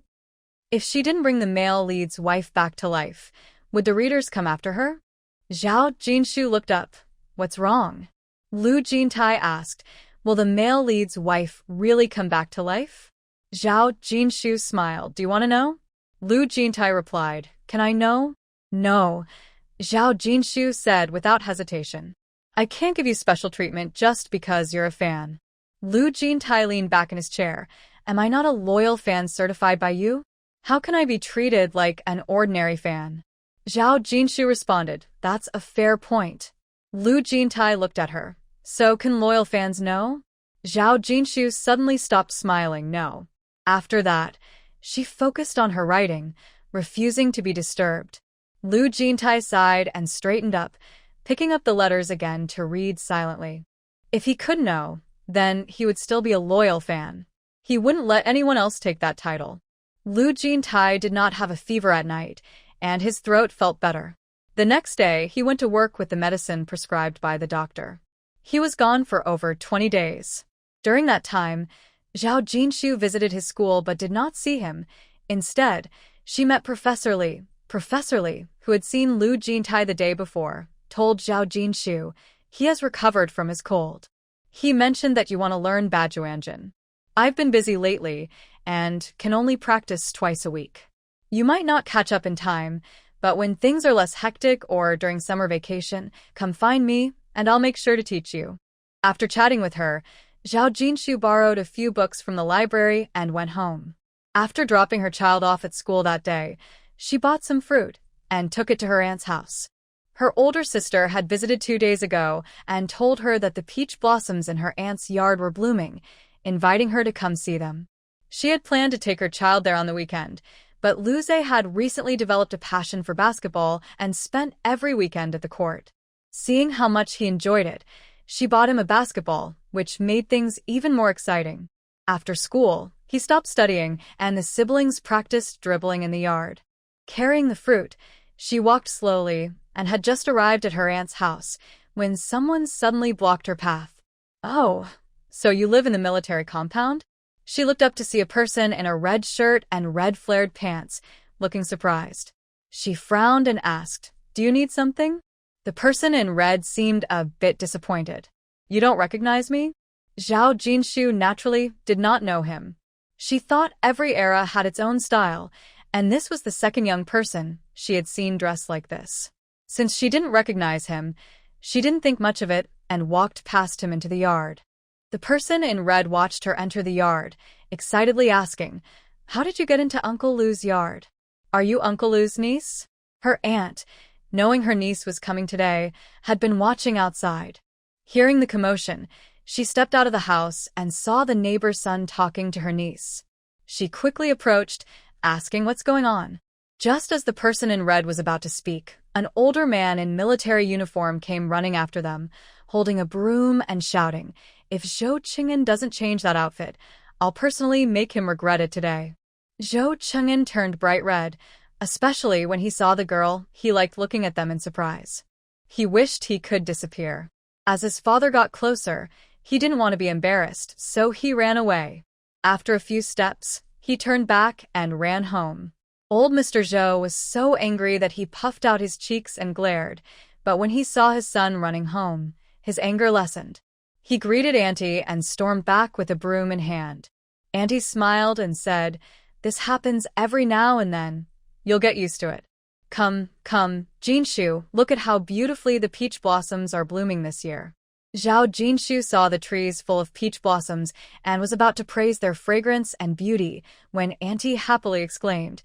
If she didn't bring the male lead's wife back to life, would the readers come after her? Zhao Jinshu looked up. "What's wrong?" Lu Jintai asked, "Will the male lead's wife really come back to life?" Zhao Jinshu smiled. "Do you want to know?" Lu Jintai replied, "Can I know?" "No," Zhao Jinshu said without hesitation. "I can't give you special treatment just because you're a fan." Lu Jintai leaned back in his chair. "Am I not a loyal fan certified by you? How can I be treated like an ordinary fan?" Zhao Jinshu responded, "That's a fair point." Lu Jintai looked at her. "So can loyal fans know?" Zhao Jinshu suddenly stopped smiling. "No." After that, she focused on her writing, refusing to be disturbed. Lu Jintai sighed and straightened up, picking up the letters again to read silently. If he could know, then he would still be a loyal fan. He wouldn't let anyone else take that title. Lu Jintai did not have a fever at night, and his throat felt better. The next day, he went to work with the medicine prescribed by the doctor. He was gone for over 20 days. During that time, Zhao Jinshu visited his school but did not see him. Instead, she met Professor Li. Professor Li, who had seen Lu Jintai the day before, told Zhao Jinshu he has recovered from his cold. He mentioned that you want to learn Bajuanjin. I've been busy lately and can only practice twice a week. You might not catch up in time, but when things are less hectic or during summer vacation, come find me and I'll make sure to teach you. After chatting with her, Zhao Jinshu borrowed a few books from the library and went home. After dropping her child off at school that day, she bought some fruit and took it to her aunt's house. Her older sister had visited 2 days ago and told her that the peach blossoms in her aunt's yard were blooming, inviting her to come see them. She had planned to take her child there on the weekend, but Lu Zhe had recently developed a passion for basketball and spent every weekend at the court. Seeing how much he enjoyed it, she bought him a basketball, which made things even more exciting. After school, he stopped studying and the siblings practiced dribbling in the yard. Carrying the fruit, she walked slowly and had just arrived at her aunt's house when someone suddenly blocked her path. "Oh, so you live in the military compound?" She looked up to see a person in a red shirt and red flared pants, looking surprised. She frowned and asked, "Do you need something?" The person in red seemed a bit disappointed. "You don't recognize me?" Zhao Jinshu naturally did not know him. She thought every era had its own style, and this was the second young person she had seen dressed like this. Since she didn't recognize him, she didn't think much of it and walked past him into the yard. The person in red watched her enter the yard, excitedly asking, "How did you get into Uncle Lu's yard? Are you Uncle Lu's niece?" Her aunt, knowing her niece was coming today, had been watching outside. Hearing the commotion, She stepped out of the house and saw the neighbor's son talking to her niece. She quickly approached, asking what's going on. Just as the person in red was about to speak, an older man in military uniform came running after them, holding a broom and shouting, "If Zhou Qing'an doesn't change that outfit, I'll personally make him regret it today." Zhou Qing'an turned bright red, especially when he saw the girl. He liked looking at them in surprise. He wished he could disappear. As his father got closer, he didn't want to be embarrassed, so he ran away. After a few steps, he turned back and ran home. Old Mr. Zhou was so angry that he puffed out his cheeks and glared, but when he saw his son running home, his anger lessened. He greeted Auntie and stormed back with a broom in hand. Auntie smiled and said, "This happens every now and then. You'll get used to it. Come, Jinshu, look at how beautifully the peach blossoms are blooming this year." Zhao Jinshu saw the trees full of peach blossoms and was about to praise their fragrance and beauty when Auntie happily exclaimed,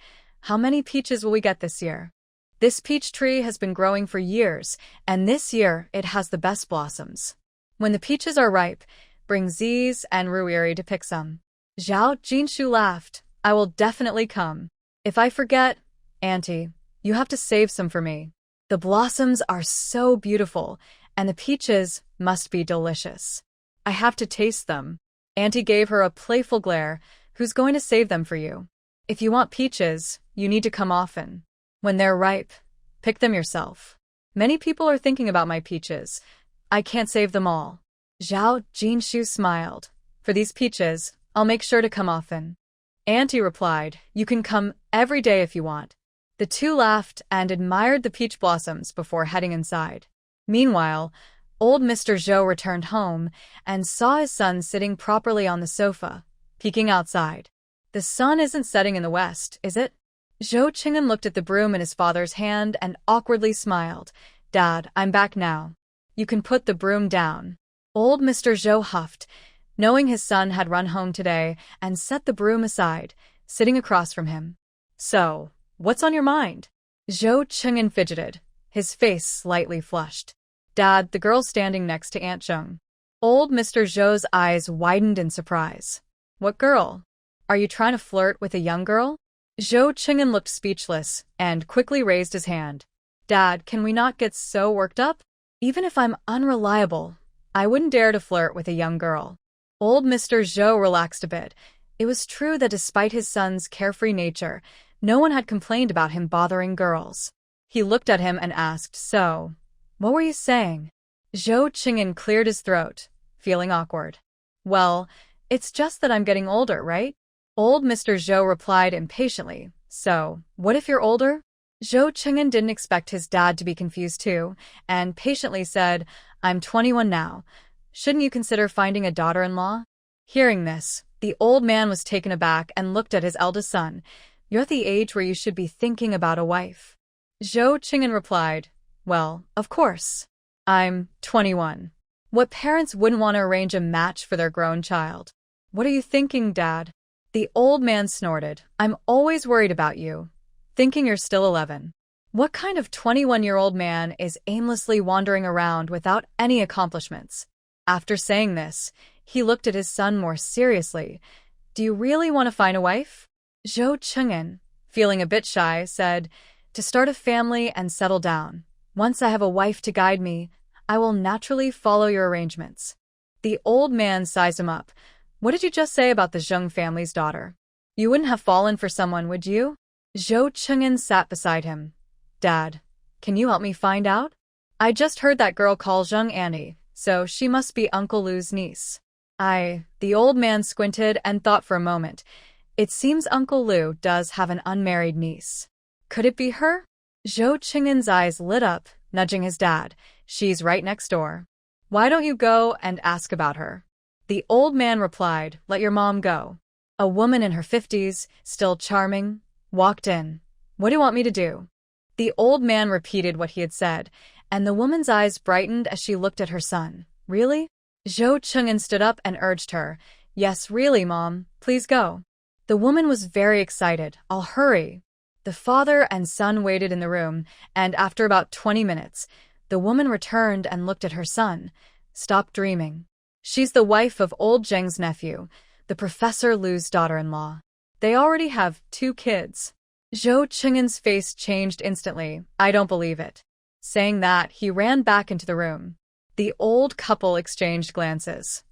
"How many peaches will we get this year? This peach tree has been growing for years, and this year it has the best blossoms. When the peaches are ripe, bring Ziz and Ruiri to pick some." Zhao Jinshu laughed. "I will definitely come. If I forget, Auntie, you have to save some for me. The blossoms are so beautiful, and the peaches must be delicious. I have to taste them." Auntie gave her a playful glare. "Who's going to save them for you? If you want peaches, you need to come often. When they're ripe, pick them yourself. Many people are thinking about my peaches. I can't save them all." Zhao Jinshu smiled. "For these peaches, I'll make sure to come often." Auntie replied, "You can come every day if you want." The two laughed and admired the peach blossoms before heading inside. Meanwhile, old Mr. Zhou returned home and saw his son sitting properly on the sofa, peeking outside. "The sun isn't setting in the west, is it?" Zhou Qing'an looked at the broom in his father's hand and awkwardly smiled. "Dad, I'm back now. You can put the broom down." Old Mr. Zhou huffed, knowing his son had run home today, and set the broom aside, sitting across from him. "So, what's on your mind?" Zhou Qing'an fidgeted, his face slightly flushed. "Dad, the girl standing next to Aunt Zheng." Old Mr. Zhou's eyes widened in surprise. "What girl? Are you trying to flirt with a young girl?" Zhou Qing'an looked speechless and quickly raised his hand. "Dad, can we not get so worked up? Even if I'm unreliable, I wouldn't dare to flirt with a young girl." Old Mr. Zhou relaxed a bit. It was true that despite his son's carefree nature, no one had complained about him bothering girls. He looked at him and asked, "So, what were you saying?" Zhou Qing'an cleared his throat, feeling awkward. "Well, it's just that I'm getting older, right?" Old Mr. Zhou replied impatiently. "So, what if you're older?" Zhou Qing'an didn't expect his dad to be confused too, and patiently said, "I'm 21 now. Shouldn't you consider finding a daughter-in-law?" Hearing this, the old man was taken aback and looked at his eldest son. "You're at the age where you should be thinking about a wife." Zhou Qing'an replied, "Well, of course. I'm 21. What parents wouldn't want to arrange a match for their grown child?" "What are you thinking, Dad?" The old man snorted. "I'm always worried about you, thinking you're still 11. What kind of 21-year-old man is aimlessly wandering around without any accomplishments?" After saying this, he looked at his son more seriously. "Do you really want to find a wife?" Zhou Qing'an, feeling a bit shy, said, "To start a family and settle down. Once I have a wife to guide me, I will naturally follow your arrangements." The old man sized him up. "What did you just say about the Zheng family's daughter? You wouldn't have fallen for someone, would you?" Zhou Qing'an sat beside him. "Dad, can you help me find out? I just heard that girl call Zheng Annie, so she must be Uncle Lu's niece." The old man squinted and thought for a moment. "It seems Uncle Lu does have an unmarried niece. Could it be her?" Zhou Qing'an's eyes lit up, nudging his dad. "She's right next door. Why don't you go and ask about her?" The old man replied, "Let your mom go." A woman in her 50s, still charming, walked in. "What do you want me to do?" The old man repeated what he had said, and the woman's eyes brightened as she looked at her son. "Really?" Zhou Qing'an stood up and urged her. "Yes, really, Mom. Please go." The woman was very excited. "I'll hurry." The father and son waited in the room, and after about 20 minutes, the woman returned and looked at her son. "Stop dreaming. She's the wife of old Zheng's nephew, the Professor Lu's daughter-in-law. They already have 2 kids. Zhou Cheng'en's face changed instantly. I don't believe it. Saying that, he ran back into the room. The old couple exchanged glances.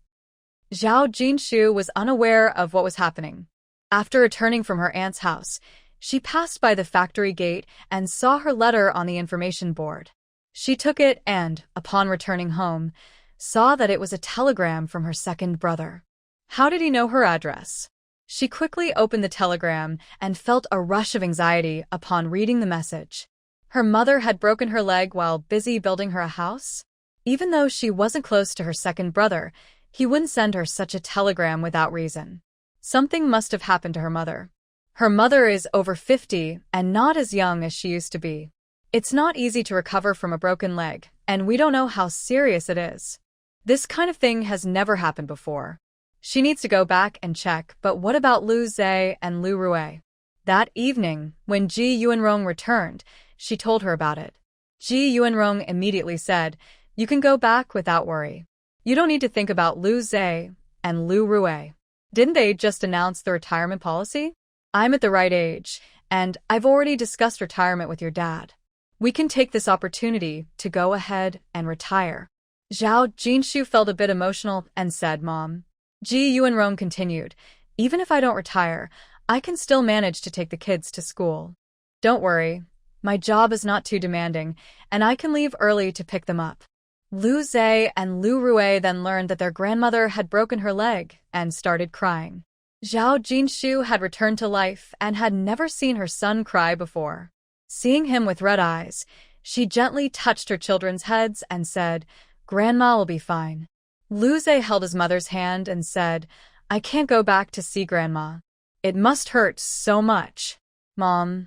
Zhao Jinshu was unaware of what was happening. After returning from her aunt's house, she passed by the factory gate and saw her letter on the information board. She took it and, upon returning home, saw that it was a telegram from her second brother. How did he know her address? She quickly opened the telegram and felt a rush of anxiety upon reading the message. Her mother had broken her leg while busy building her a house? Even though she wasn't close to her second brother, he wouldn't send her such a telegram without reason. Something must have happened to her mother. Her mother is over 50 and not as young as she used to be. It's not easy to recover from a broken leg, and we don't know how serious it is. This kind of thing has never happened before. She needs to go back and check, but what about Lu Zhe and Lu Rui? That evening, when Ji Yuanrong returned, she told her about it. Ji Yuanrong immediately said, "You can go back without worry. You don't need to think about Lu Zhe and Lu Rui. Didn't they just announce the retirement policy? I'm at the right age, and I've already discussed retirement with your dad. We can take this opportunity to go ahead and retire." Zhao Jinshu felt a bit emotional and said, "Mom." Ji Yuanrong continued, "Even if I don't retire, I can still manage to take the kids to school. Don't worry, my job is not too demanding, and I can leave early to pick them up." Lu Zhe and Lu Rui then learned that their grandmother had broken her leg and started crying. Zhao Jinshu had returned to life and had never seen her son cry before. Seeing him with red eyes, she gently touched her children's heads and said, "Grandma will be fine." Lu Zhe held his mother's hand and said, "I can't go back to see Grandma. It must hurt so much." "Mom,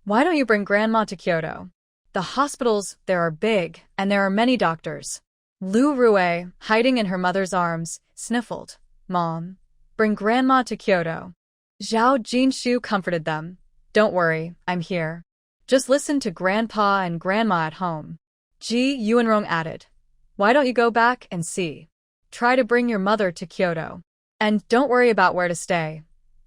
why don't you bring Grandma to Kyoto? The hospitals there are big, and there are many doctors." Lu Rui, hiding in her mother's arms, sniffled, "Mom, bring Grandma to Kyoto." Zhao Jinshu comforted them. "Don't worry, I'm here. Just listen to Grandpa and Grandma at home." Ji Yuanrong added, "Why don't you go back and see? Try to bring your mother to Kyoto. And don't worry about where to stay.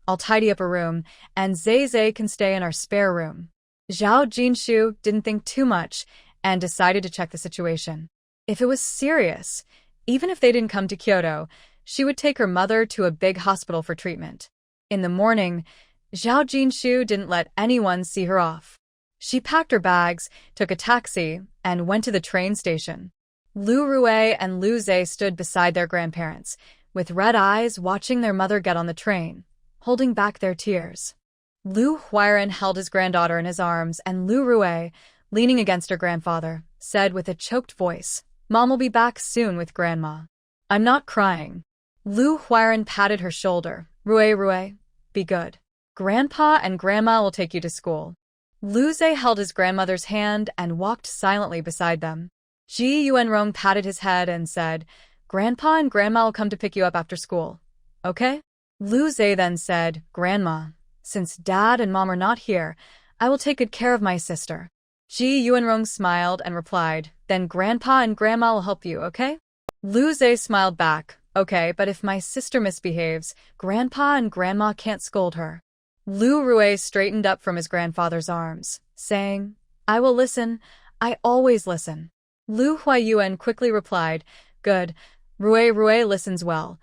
I'll tidy up a room, and Zhe can stay in our spare room." Zhao Jinshu didn't think too much and decided to check the situation. If it was serious, even if they didn't come to Kyoto, she would take her mother to a big hospital for treatment. In the morning, Zhao Jinshu didn't let anyone see her off. She packed her bags, took a taxi, and went to the train station. Lu Rui and Lu Zhe stood beside their grandparents, with red eyes watching their mother get on the train, holding back their tears. Lu Huiran held his granddaughter in his arms, and Lu Rui, leaning against her grandfather, said with a choked voice, "Mom will be back soon with Grandma." "I'm not crying." Lu Huiran patted her shoulder. Rui, be good. Grandpa and Grandma will take you to school." Lu Zhe held his grandmother's hand and walked silently beside them. Ji Yuanrong patted his head and said, "Grandpa and Grandma will come to pick you up after school. Okay?" Lu Zhe then said, "Grandma, since Dad and Mom are not here, I will take good care of my sister." Ji Yuanrong smiled and replied, "Then Grandpa and Grandma will help you, okay?" Lu Zhe smiled back, "Okay, but if my sister misbehaves, Grandpa and Grandma can't scold her." Lu Rui straightened up from his grandfather's arms, saying, "I will listen. I always listen." Lu Huiyuan quickly replied, "Good. Rui listens well.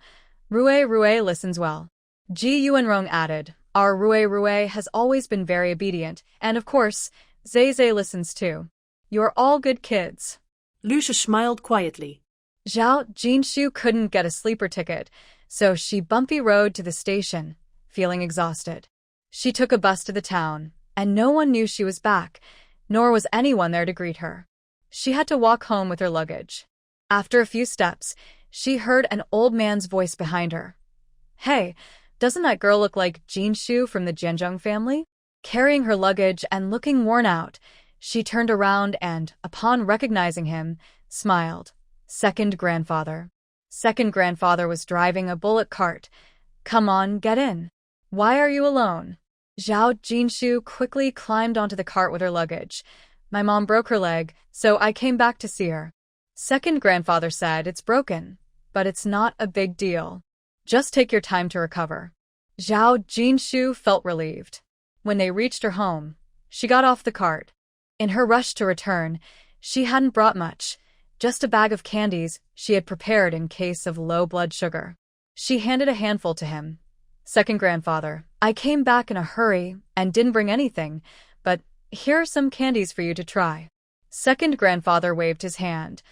Rui listens well." Ji Yuanrong added, "Our Rui has always been very obedient, and of course, Zhe listens too. You're all good kids." Lucia smiled quietly. Zhao Jinshu couldn't get a sleeper ticket, so she bumpy rode to the station, feeling exhausted. She took a bus to the town, and no one knew she was back, nor was anyone there to greet her. She had to walk home with her luggage. After a few steps, she heard an old man's voice behind her. "Hey, doesn't that girl look like Jinshu from the Jianzhong family?" Carrying her luggage and looking worn out, she turned around and, upon recognizing him, smiled. Second grandfather. Second grandfather was driving a bullock cart. "Come on, get in. Why are you alone?" Zhao Jinshu quickly climbed onto the cart with her luggage. "My mom broke her leg, so I came back to see her." Second grandfather said, "It's broken. but it's not a big deal. Just take your time to recover. Zhao Jinshu felt relieved. When they reached her home, she got off the cart. In her rush to return, she hadn't brought much, just a bag of candies she had prepared in case of low blood sugar. She handed a handful to him. Second grandfather, I came back in a hurry and didn't bring anything, but here are some candies for you to try. Second grandfather waved his hand.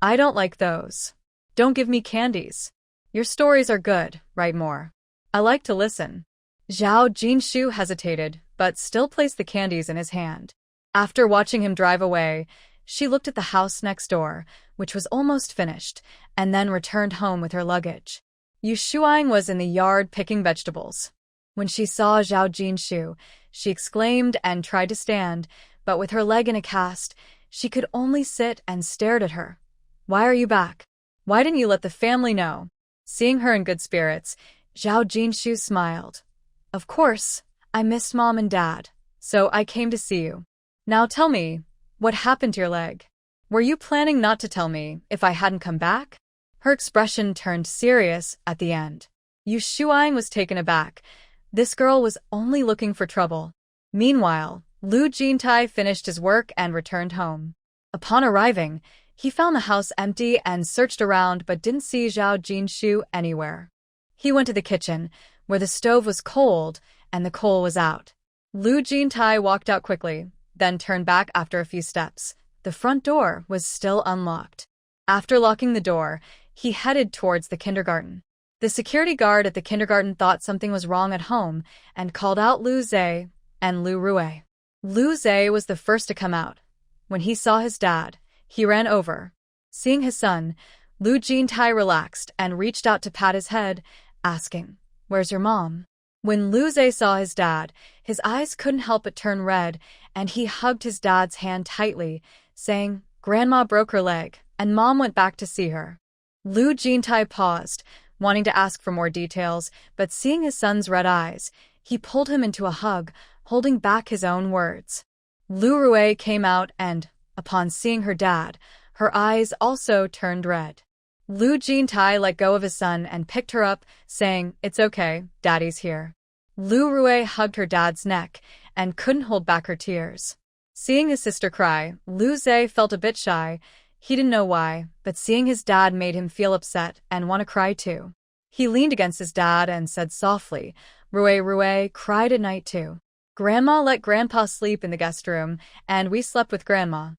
I don't like those. Don't give me candies. Your stories are good, write more. I like to listen. Zhao Jinshu hesitated, but still placed the candies in his hand. After watching him drive away, she looked at the house next door, which was almost finished, and then returned home with her luggage. Yu Shuang was in the yard picking vegetables. When she saw Zhao Jinshu, she exclaimed and tried to stand, but with her leg in a cast, she could only sit and stared at her. Why are you back? Why didn't you let the family know? Seeing her in good spirits, Zhao Jinshu smiled. Of course, I missed Mom and Dad, so I came to see you. Now tell me, what happened to your leg? Were you planning not to tell me if I hadn't come back? Her expression turned serious at the end. Yu Shuang was taken aback. This girl was only looking for trouble. Meanwhile, Lu Jintai finished his work and returned home. Upon arriving, he found the house empty and searched around but didn't see Zhao Jinshu anywhere. He went to the kitchen, where the stove was cold and the coal was out. Lu Jintai walked out quickly, then turned back after a few steps. The front door was still unlocked. After locking the door, he headed towards the kindergarten. The security guard at the kindergarten thought something was wrong at home and called out Lu Zhe and Lu Rui. Lu Zhe was the first to come out. When he saw his dad, he ran over. Seeing his son, Lu Jintai relaxed and reached out to pat his head, asking, "Where's your mom?" When Lu Zhe saw his dad, his eyes couldn't help but turn red, and he hugged his dad's hand tightly, saying, "Grandma broke her leg, and Mom went back to see her." Lu Jintai paused, wanting to ask for more details, but seeing his son's red eyes, he pulled him into a hug, holding back his own words. Lu Rui came out and, upon seeing her dad, her eyes also turned red. Lu Jintai let go of his son and picked her up, saying, "It's okay, Daddy's here." Lu Rui hugged her dad's neck and couldn't hold back her tears. Seeing his sister cry, Lu Zhe felt a bit shy. He didn't know why, but seeing his dad made him feel upset and want to cry too. He leaned against his dad and said softly, Rui cried at night too. Grandma let Grandpa sleep in the guest room, and we slept with Grandma.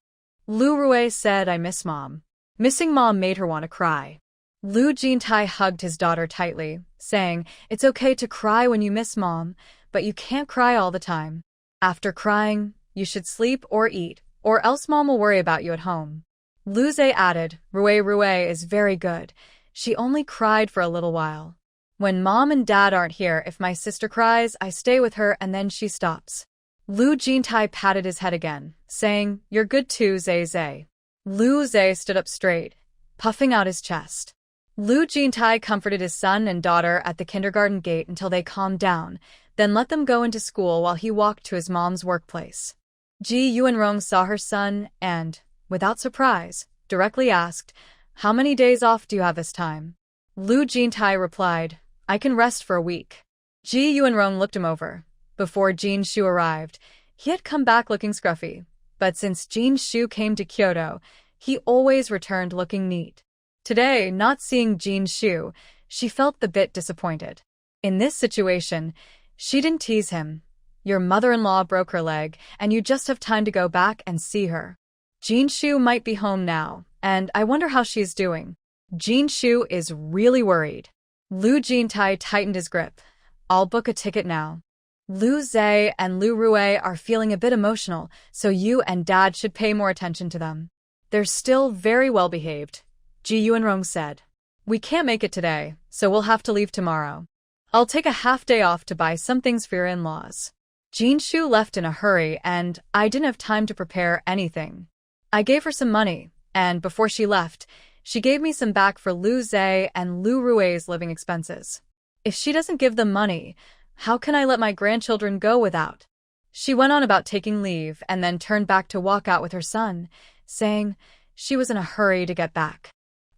Lu Rui said, I miss Mom. Missing Mom made her want to cry. Lu Jintai hugged his daughter tightly, saying, It's okay to cry when you miss Mom, but you can't cry all the time. After crying, you should sleep or eat, or else Mom will worry about you at home. Lu Zhe added, Rui is very good. She only cried for a little while. When Mom and Dad aren't here, if my sister cries, I stay with her and then she stops. Lu Jintai patted his head again, saying, You're good too, Zhe. Lu Zhe stood up straight, puffing out his chest. Lu Jintai comforted his son and daughter at the kindergarten gate until they calmed down, then let them go into school while he walked to his mom's workplace. Ji Yuanrong saw her son and, without surprise, directly asked, How many days off do you have this time? Lu Jintai replied, I can rest for a week. Ji Yuanrong looked him over. Before Jin Shu arrived, he had come back looking scruffy, but since Jin Shu came to Kyoto, he always returned looking neat. Today, not seeing Jin Shu, she felt a bit disappointed. In this situation, she didn't tease him. Your mother-in-law broke her leg, and you just have time to go back and see her. Jin Shu might be home now, and I wonder how she's doing. Jin Shu is really worried. Lu Jintai tightened his grip. I'll book a ticket now. Lu Zhe and Lu Rui are feeling a bit emotional, so you and Dad should pay more attention to them. They're still very well behaved, Ji Yuanrong said. We can't make it today, so we'll have to leave tomorrow. I'll take a half day off to buy some things for your in-laws. Jin Shu left in a hurry and I didn't have time to prepare anything. I gave her some money, and before she left, she gave me some back for Lu Zhe and Lu Rui's living expenses. If she doesn't give them money, how can I let my grandchildren go without? She went on about taking leave and then turned back to walk out with her son, saying she was in a hurry to get back.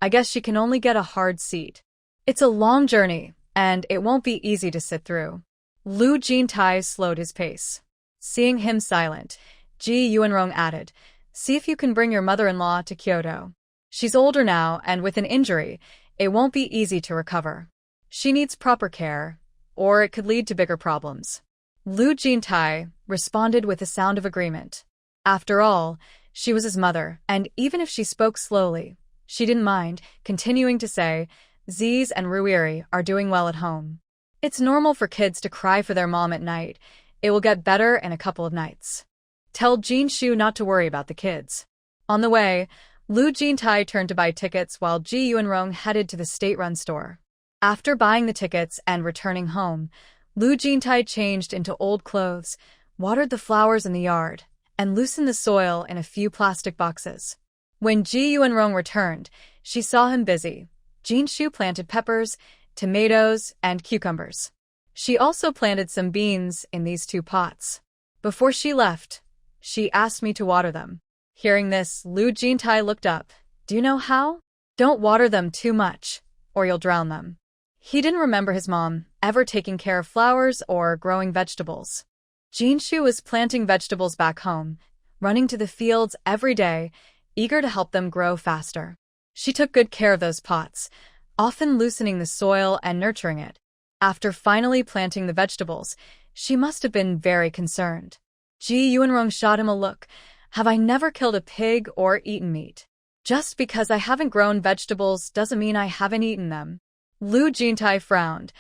I guess she can only get a hard seat. It's a long journey, and it won't be easy to sit through. Lu Jintai slowed his pace. Seeing him silent, Ji Yuanrong added, see if you can bring your mother-in-law to Kyoto. She's older now, and with an injury, it won't be easy to recover. She needs proper care, or it could lead to bigger problems. Lu Jintai responded with a sound of agreement. After all, she was his mother, and even if she spoke slowly, she didn't mind, continuing to say, Ziz and Ruiri are doing well at home. It's normal for kids to cry for their mom at night. It will get better in a couple of nights. Tell Jin Shu not to worry about the kids. On the way, Lu Jintai turned to buy tickets while Ji Yuanrong headed to the state-run store. After buying the tickets and returning home, Lu Jintai changed into old clothes, watered the flowers in the yard, and loosened the soil in a few plastic boxes. When Ji Yuanrong returned, she saw him busy. Jin Shu planted peppers, tomatoes, and cucumbers. She also planted some beans in these 2 pots. Before she left, she asked me to water them. Hearing this, Lu Jintai looked up. Do you know how? Don't water them too much, or you'll drown them. He didn't remember his mom ever taking care of flowers or growing vegetables. Jin Shu was planting vegetables back home, running to the fields every day, eager to help them grow faster. She took good care of those pots, often loosening the soil and nurturing it. After finally planting the vegetables, she must have been very concerned. Ji Yuanrong shot him a look. Have I never killed a pig or eaten meat? Just because I haven't grown vegetables doesn't mean I haven't eaten them. Lu Jintai frowned.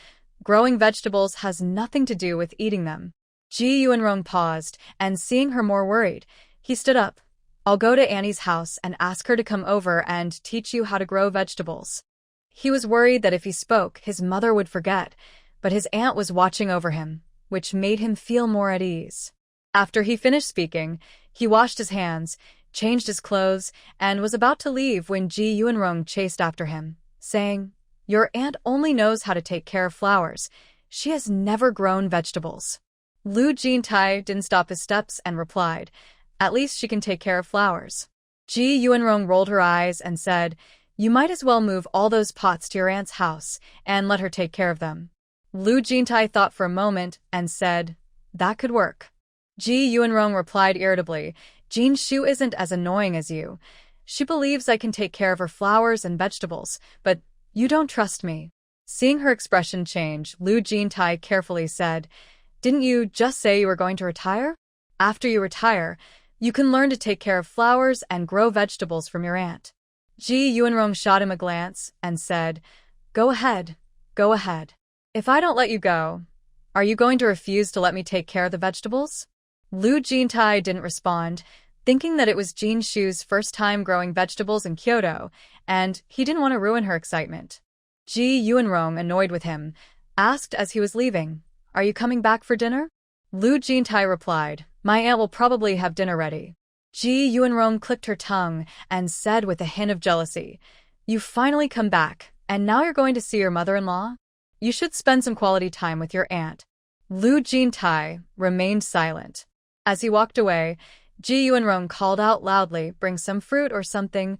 Growing vegetables has nothing to do with eating them. Ji Yuanrong paused, and seeing her more worried, he stood up. I'll go to Annie's house and ask her to come over and teach you how to grow vegetables. He was worried that if he spoke, his mother would forget, but his aunt was watching over him, which made him feel more at ease. After he finished speaking, he washed his hands, changed his clothes, and was about to leave when Ji Yuanrong chased after him, saying, Your aunt only knows how to take care of flowers. She has never grown vegetables. Lu Jintai didn't stop his steps and replied, At least she can take care of flowers. Ji Yuanrong rolled her eyes and said, You might as well move all those pots to your aunt's house and let her take care of them. Lu Jintai thought for a moment and said, That could work. Ji Yuanrong replied irritably, Jin Shu isn't as annoying as you. She believes I can take care of her flowers and vegetables, but you don't trust me. Seeing her expression change, Lu Jintai carefully said, Didn't you just say you were going to retire? After you retire, you can learn to take care of flowers and grow vegetables from your aunt. Ji Yuanrong shot him a glance and said, Go ahead, go ahead. If I don't let you go, are you going to refuse to let me take care of the vegetables? Lu Jintai didn't respond, thinking that it was Jin Shu's first time growing vegetables in Kyoto, and he didn't want to ruin her excitement. Ji Yuanrong, annoyed with him, asked as he was leaving, Are you coming back for dinner? Lu Jintai replied, My aunt will probably have dinner ready. Ji Yuanrong clicked her tongue and said with a hint of jealousy, You finally come back, and now you're going to see your mother-in-law? You should spend some quality time with your aunt. Lu Jintai remained silent. As he walked away, Ji Yuanrong called out loudly, Bring some fruit or something.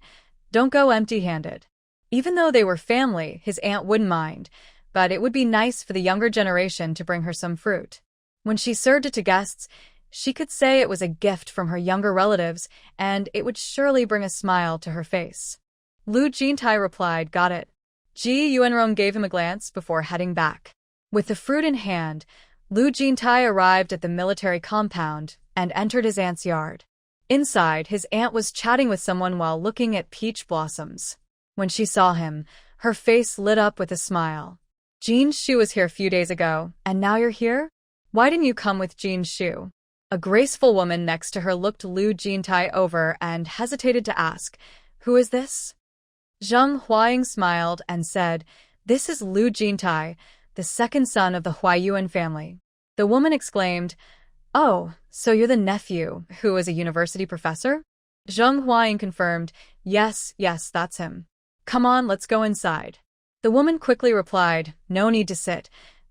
Don't go empty-handed. Even though they were family, his aunt wouldn't mind, but it would be nice for the younger generation to bring her some fruit. When she served it to guests, she could say it was a gift from her younger relatives, and it would surely bring a smile to her face. Lu Jintai replied, Got it. Ji Yuanrong gave him a glance before heading back. With the fruit in hand, Lu Jintai arrived at the military compound and entered his aunt's yard. Inside, his aunt was chatting with someone while looking at peach blossoms. When she saw him, her face lit up with a smile. Jin Shu was here a few days ago, and now you're here? Why didn't you come with Jin Shu? A graceful woman next to her looked Lu Jintai over and hesitated to ask, Who is this? Zheng Huaying smiled and said, This is Lu Jintai, the second son of the Huayuan family. The woman exclaimed, Oh, so you're the nephew who is a university professor? Zheng Huaying confirmed, Yes, that's him. Come on, let's go inside. The woman quickly replied, No need to sit.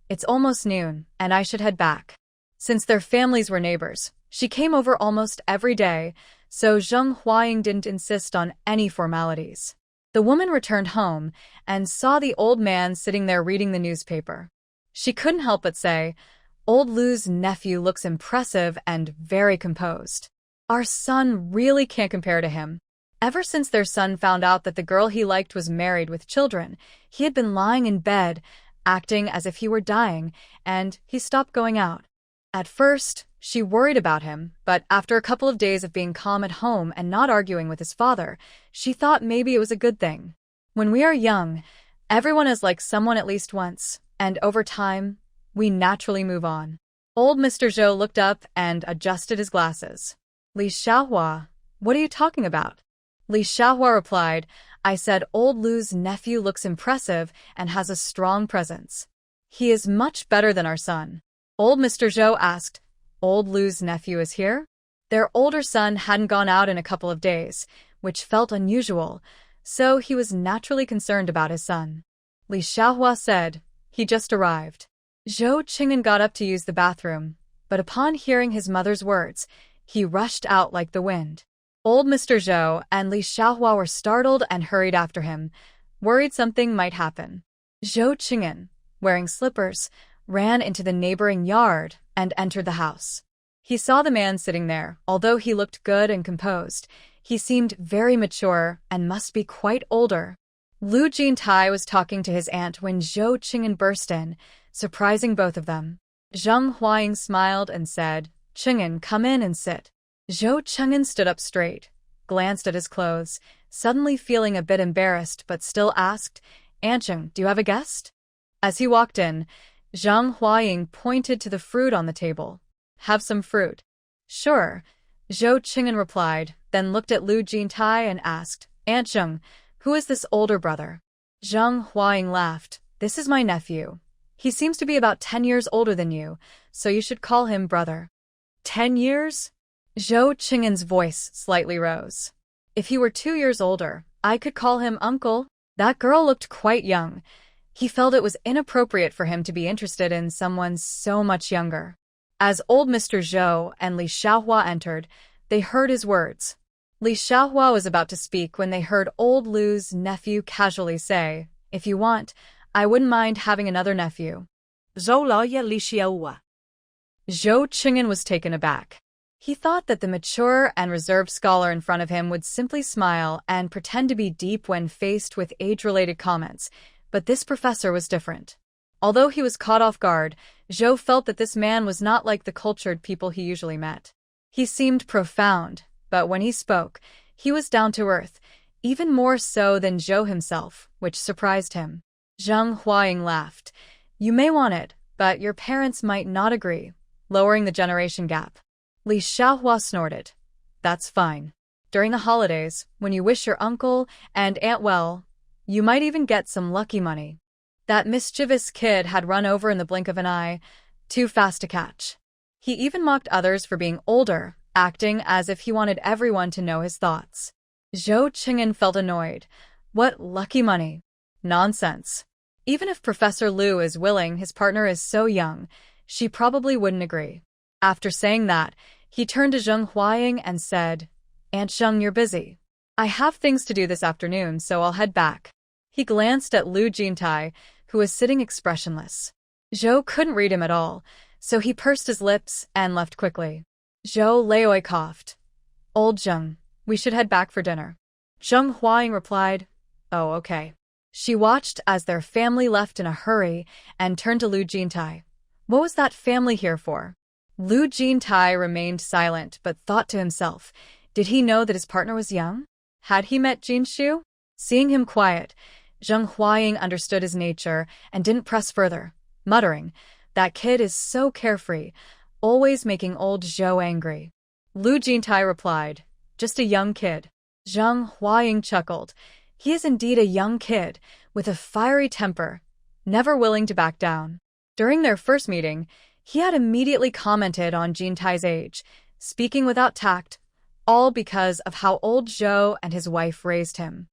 It's almost noon, and I should head back. Since their families were neighbors, she came over almost every day, so Zheng Huaying didn't insist on any formalities. The woman returned home and saw the old man sitting there reading the newspaper. She couldn't help but say, "Old Lu's nephew looks impressive and very composed. Our son really can't compare to him." Ever since their son found out that the girl he liked was married with children, he had been lying in bed, acting as if he were dying, and he stopped going out. At first, she worried about him, but after a couple of days of being calm at home and not arguing with his father, she thought maybe it was a good thing. When we are young, everyone is like someone at least once, and over time, we naturally move on. Old Mr. Zhou looked up and adjusted his glasses. "Li Xiaohua, what are you talking about?" Li Xiaohua replied, "I said old Lu's nephew looks impressive and has a strong presence. He is much better than our son." Old Mr. Zhou asked, "Old Lu's nephew is here?" Their older son hadn't gone out in a couple of days, which felt unusual, so he was naturally concerned about his son. Li Xiaohua said, "He just arrived." Zhou Qing'an got up to use the bathroom, but upon hearing his mother's words, he rushed out like the wind. Old Mr. Zhou and Li Xiaohua were startled and hurried after him, worried something might happen. Zhou Qing'an, wearing slippers, ran into the neighboring yard and entered the house. He saw the man sitting there. Although he looked good and composed, he seemed very mature and must be quite older. Lu Jintai was talking to his aunt when Zhou Qing'an burst in, surprising both of them. Zheng Huaying smiled and said, "Qing'an, come in and sit." Zhou Qing'an stood up straight, glanced at his clothes, suddenly feeling a bit embarrassed but still asked, "Aunt Zheng, do you have a guest?" As he walked in, Zheng Huaying pointed to the fruit on the table. "Have some fruit." "Sure," Zhou Qing'an replied, then looked at Lu Jintai and asked, "Aunt Zheng, who is this older brother?" Zheng Huaying laughed, "This is my nephew. He seems to be about 10 years older than you, so you should call him brother." 10 years? Zhou Qing'an's voice slightly rose. "If he were 2 years older, I could call him uncle." That girl looked quite young. He felt it was inappropriate for him to be interested in someone so much younger. As old Mr. Zhou and Li Xiaohua entered, they heard his words. Li Xiaohua was about to speak when they heard old Lu's nephew casually say, "If you want, I wouldn't mind having another nephew." Zhou Laoya Li Xiaohua. Zhou Qing'an was taken aback. He thought that the mature and reserved scholar in front of him would simply smile and pretend to be deep when faced with age-related comments, but this professor was different. Although he was caught off guard, Zhou felt that this man was not like the cultured people he usually met. He seemed profound, but when he spoke, he was down to earth, even more so than Zhou himself, which surprised him. Zheng Huaying laughed. "You may want it, but your parents might not agree," lowering the generation gap. Li Xiaohua snorted. "That's fine. During the holidays, when you wish your uncle and aunt well, you might even get some lucky money." That mischievous kid had run over in the blink of an eye, too fast to catch. He even mocked others for being older, acting as if he wanted everyone to know his thoughts. Zhou Qing'an felt annoyed. What lucky money? Nonsense. Even if Professor Lu is willing, his partner is so young, she probably wouldn't agree. After saying that, he turned to Zheng Huaying and said, "Aunt Zheng, you're busy. I have things to do this afternoon, so I'll head back." He glanced at Lu Jintai, who was sitting expressionless. Zhou couldn't read him at all, so he pursed his lips and left quickly. Zhou Laoi coughed. "Old Zheng, we should head back for dinner." Zheng Huaying replied, "Oh, okay." She watched as their family left in a hurry and turned to Lu Jintai. What was that family here for? Lu Jintai remained silent but thought to himself, did he know that his partner was young? Had he met Jinshu? Seeing him quiet, Zheng Huaying understood his nature and didn't press further, muttering, "That kid is so carefree, always making old Zhou angry." Lu Jintai replied, "Just a young kid." Zheng Huaying chuckled. He is indeed a young kid, with a fiery temper, never willing to back down. During their first meeting, he had immediately commented on Jintai's age, speaking without tact, all because of how old Zhou and his wife raised him.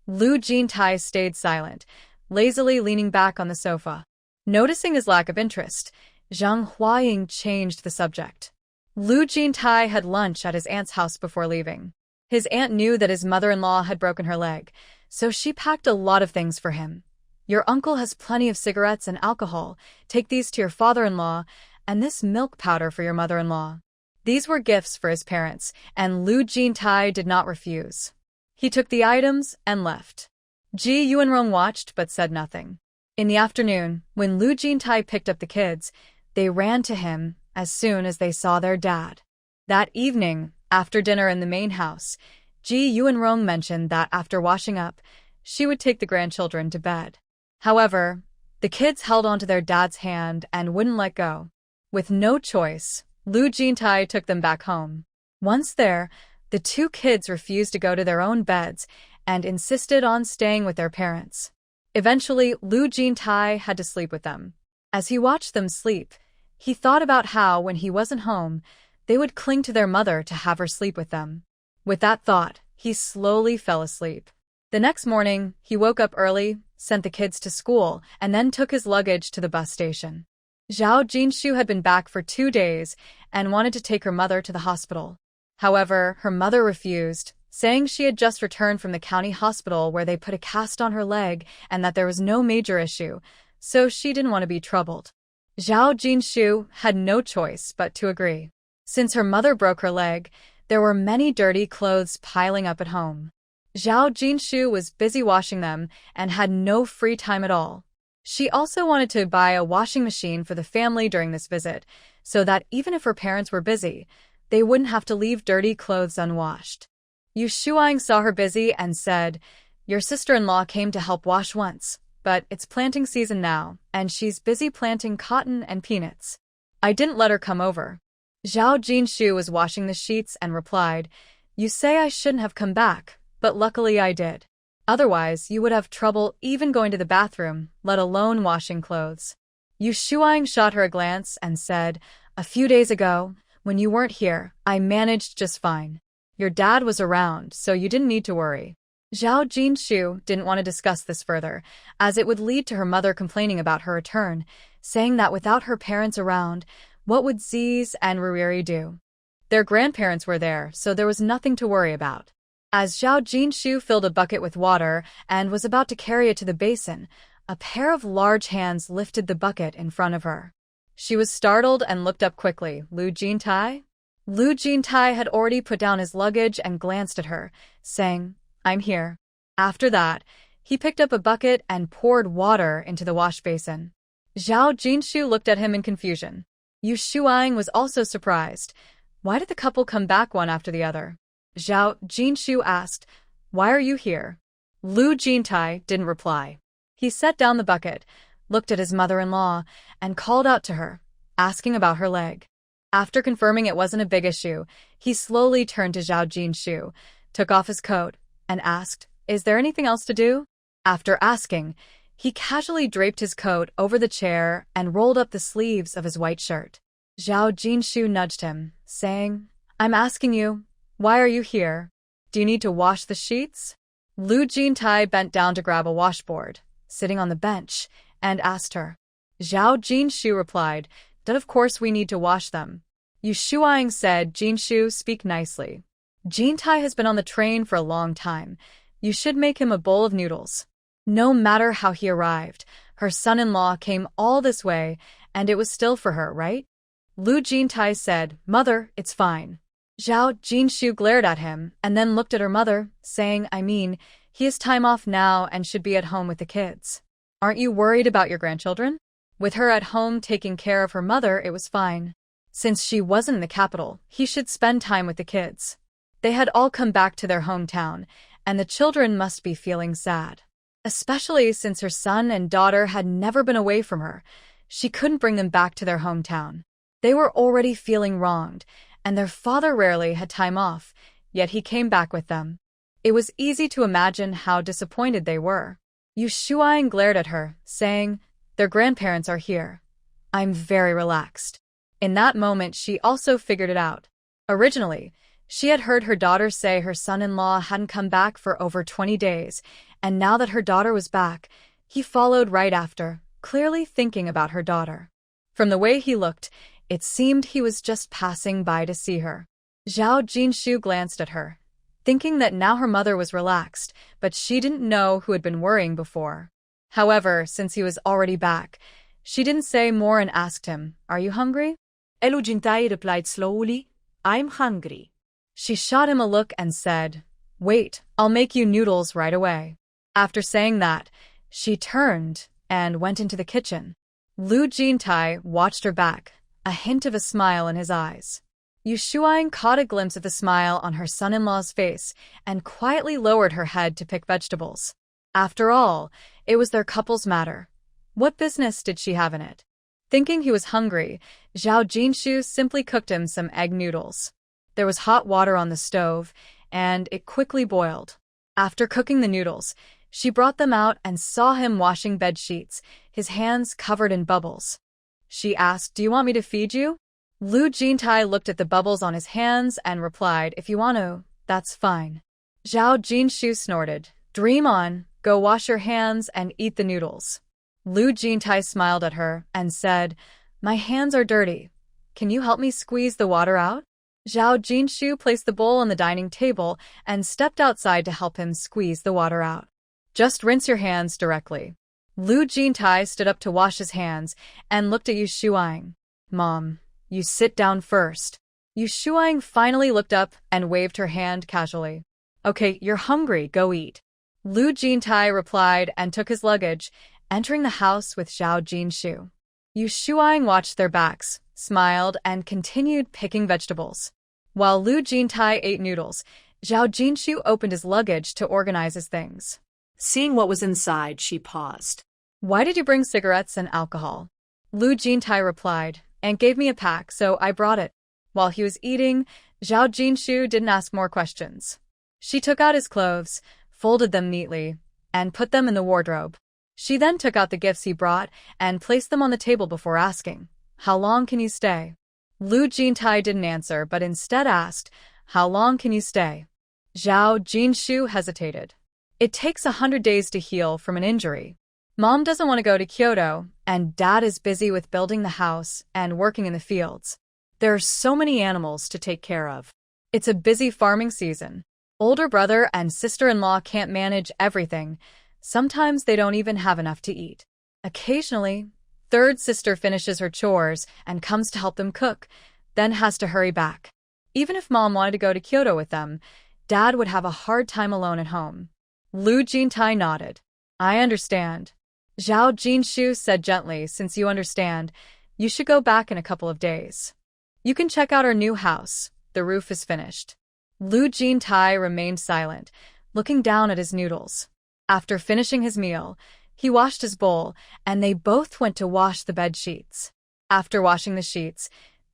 Lu Jintai stayed silent, lazily leaning back on the sofa. Noticing his lack of interest, Zheng Huaying changed the subject. Lu Jintai had lunch at his aunt's house before leaving. His aunt knew that his mother-in-law had broken her leg, so she packed a lot of things for him. Your uncle has plenty of cigarettes and alcohol. Take these to your father-in-law, and this milk powder for your mother-in-law. These were gifts for his parents, and Lu Jintai did not refuse. He took the items and left. Ji Yuanrong watched but said nothing. In the afternoon, when Lu Jintai picked up the kids, they ran to him as soon as they saw their dad. That evening, after dinner in the main house, Ji Yuanrong mentioned that after washing up, she would take the grandchildren to bed. However, the kids held onto their dad's hand and wouldn't let go. With no choice, Lu Jintai took them back home. Once there, the two kids refused to go to their own beds and insisted on staying with their parents. Eventually, Lu Jintai had to sleep with them. As he watched them sleep, he thought about how, when he wasn't home, they would cling to their mother to have her sleep with them. With that thought, he slowly fell asleep. The next morning, he woke up early, sent the kids to school, and then took his luggage to the bus station. Zhao Jinshu had been back for 2 days and wanted to take her mother to the hospital. However, her mother refused, saying she had just returned from the county hospital where they put a cast on her leg and that there was no major issue, so she didn't want to be troubled. Zhao Jinshu had no choice but to agree. Since her mother broke her leg, there were many dirty clothes piling up at home. Zhao Jinshu was busy washing them and had no free time at all. She also wanted to buy a washing machine for the family during this visit, so that even if her parents were busy, they wouldn't have to leave dirty clothes unwashed. Yu Shuang saw her busy and said, "Your sister-in-law came to help wash once, but it's planting season now, and she's busy planting cotton and peanuts. I didn't let her come over." Zhao Jinshu was washing the sheets and replied, "You say I shouldn't have come back, but luckily I did. Otherwise, you would have trouble even going to the bathroom, let alone washing clothes." Yu Shuang shot her a glance and said, "A few days ago, when you weren't here, I managed just fine. Your dad was around, so you didn't need to worry." Zhao Jinshu didn't want to discuss this further, as it would lead to her mother complaining about her return, saying that without her parents around, what would Ziz and Riri do? Their grandparents were there, so there was nothing to worry about. As Zhao Jinshu filled a bucket with water and was about to carry it to the basin, a pair of large hands lifted the bucket in front of her. She was startled and looked up quickly. Lu Jintai? Lu Jintai had already put down his luggage and glanced at her, saying, "I'm here." After that, he picked up a bucket and poured water into the wash basin. Zhao Jinshu looked at him in confusion. Yu Shuang was also surprised. Why did the couple come back one after the other? Zhao Jinshu asked, "Why are you here?" Lu Jintai didn't reply. He set down the bucket, looked at his mother-in-law, and called out to her, asking about her leg. After confirming it wasn't a big issue, he slowly turned to Zhao Jinshu, took off his coat, and asked, "Is there anything else to do?" After asking, he casually draped his coat over the chair and rolled up the sleeves of his white shirt. Zhao Jinshu nudged him, saying, "I'm asking you, why are you here? Do you need to wash the sheets?" Lu Jintai bent down to grab a washboard, sitting on the bench, and asked her. Zhao Jinshu replied, "That of course we need to wash them." Yu Shuang said, "Jinshu, speak nicely. Jintai has been on the train for a long time. You should make him a bowl of noodles." No matter how he arrived, her son-in-law came all this way, and it was still for her, right? Lu Jintai said, "Mother, it's fine." Zhao Jinshu glared at him and then looked at her mother, saying, he has time off now and should be at home with the kids. Aren't you worried about your grandchildren?" With her at home taking care of her mother, it was fine. Since she wasn't in the capital, he should spend time with the kids. They had all come back to their hometown, and the children must be feeling sad. Especially since her son and daughter had never been away from her, she couldn't bring them back to their hometown. They were already feeling wronged, and their father rarely had time off, yet he came back with them. It was easy to imagine how disappointed they were. Yu Shuang glared at her, saying, "Their grandparents are here. I'm very relaxed." In that moment, she also figured it out. Originally, she had heard her daughter say her son-in-law hadn't come back for over 20 days, and now that her daughter was back, he followed right after, clearly thinking about her daughter. From the way he looked, it seemed he was just passing by to see her. Zhao Jinshu glanced at her. thinking that now her mother was relaxed, but she didn't know who had been worrying before. However, since he was already back, she didn't say more and asked him, "Are you hungry?" Lu Jintai replied slowly, "I'm hungry." She shot him a look and said, "Wait, I'll make you noodles right away." After saying that, she turned and went into the kitchen. Lu Jintai watched her back, a hint of a smile in his eyes. Yu Shuang caught a glimpse of the smile on her son-in-law's face and quietly lowered her head to pick vegetables. After all, it was their couple's matter. What business did she have in it? Thinking he was hungry, Zhao Jinshu simply cooked him some egg noodles. There was hot water on the stove, and it quickly boiled. After cooking the noodles, she brought them out and saw him washing bed sheets, his hands covered in bubbles. She asked, "Do you want me to feed you?" Lu Jintai looked at the bubbles on his hands and replied, "If you want to, that's fine." Zhao Jinshu snorted, "Dream on, go wash your hands and eat the noodles." Lu Jintai smiled at her and said, "My hands are dirty. Can you help me squeeze the water out?" Zhao Jinshu placed the bowl on the dining table and stepped outside to help him squeeze the water out. "Just rinse your hands directly." Lu Jintai stood up to wash his hands and looked at Yu Shuang. "Mom, you sit down first." Yu Shuang finally looked up and waved her hand casually. "Okay, you're hungry, go eat." Lu Jintai replied and took his luggage, entering the house with Zhao Jinshu. Yu Shuang watched their backs, smiled, and continued picking vegetables. While Lu Jintai ate noodles, Zhao Jinshu opened his luggage to organize his things. Seeing what was inside, she paused. "Why did you bring cigarettes and alcohol?" Lu Jintai replied, "Aunt gave me a pack, so I brought it." While he was eating, Zhao Jinshu didn't ask more questions. She took out his clothes, folded them neatly, and put them in the wardrobe. She then took out the gifts he brought and placed them on the table before asking, "How long can you stay?" Lu Jintai didn't answer but instead asked, "How long can you stay?" Zhao Jinshu hesitated. "It takes 100 days to heal from an injury. Mom doesn't want to go to Kyoto, and Dad is busy with building the house and working in the fields. There are so many animals to take care of. It's a busy farming season. Older brother and sister-in-law can't manage everything. Sometimes they don't even have enough to eat. Occasionally, third sister finishes her chores and comes to help them cook, then has to hurry back. Even if Mom wanted to go to Kyoto with them, Dad would have a hard time alone at home." Lu Jintai nodded. "I understand." Zhao Jinshu said gently, "Since you understand, you should go back in a couple of days. You can check out our new house. The roof is finished." Lu Jintai remained silent, looking down at his noodles. After finishing his meal, he washed his bowl, and they both went to wash the bed sheets. After washing the sheets,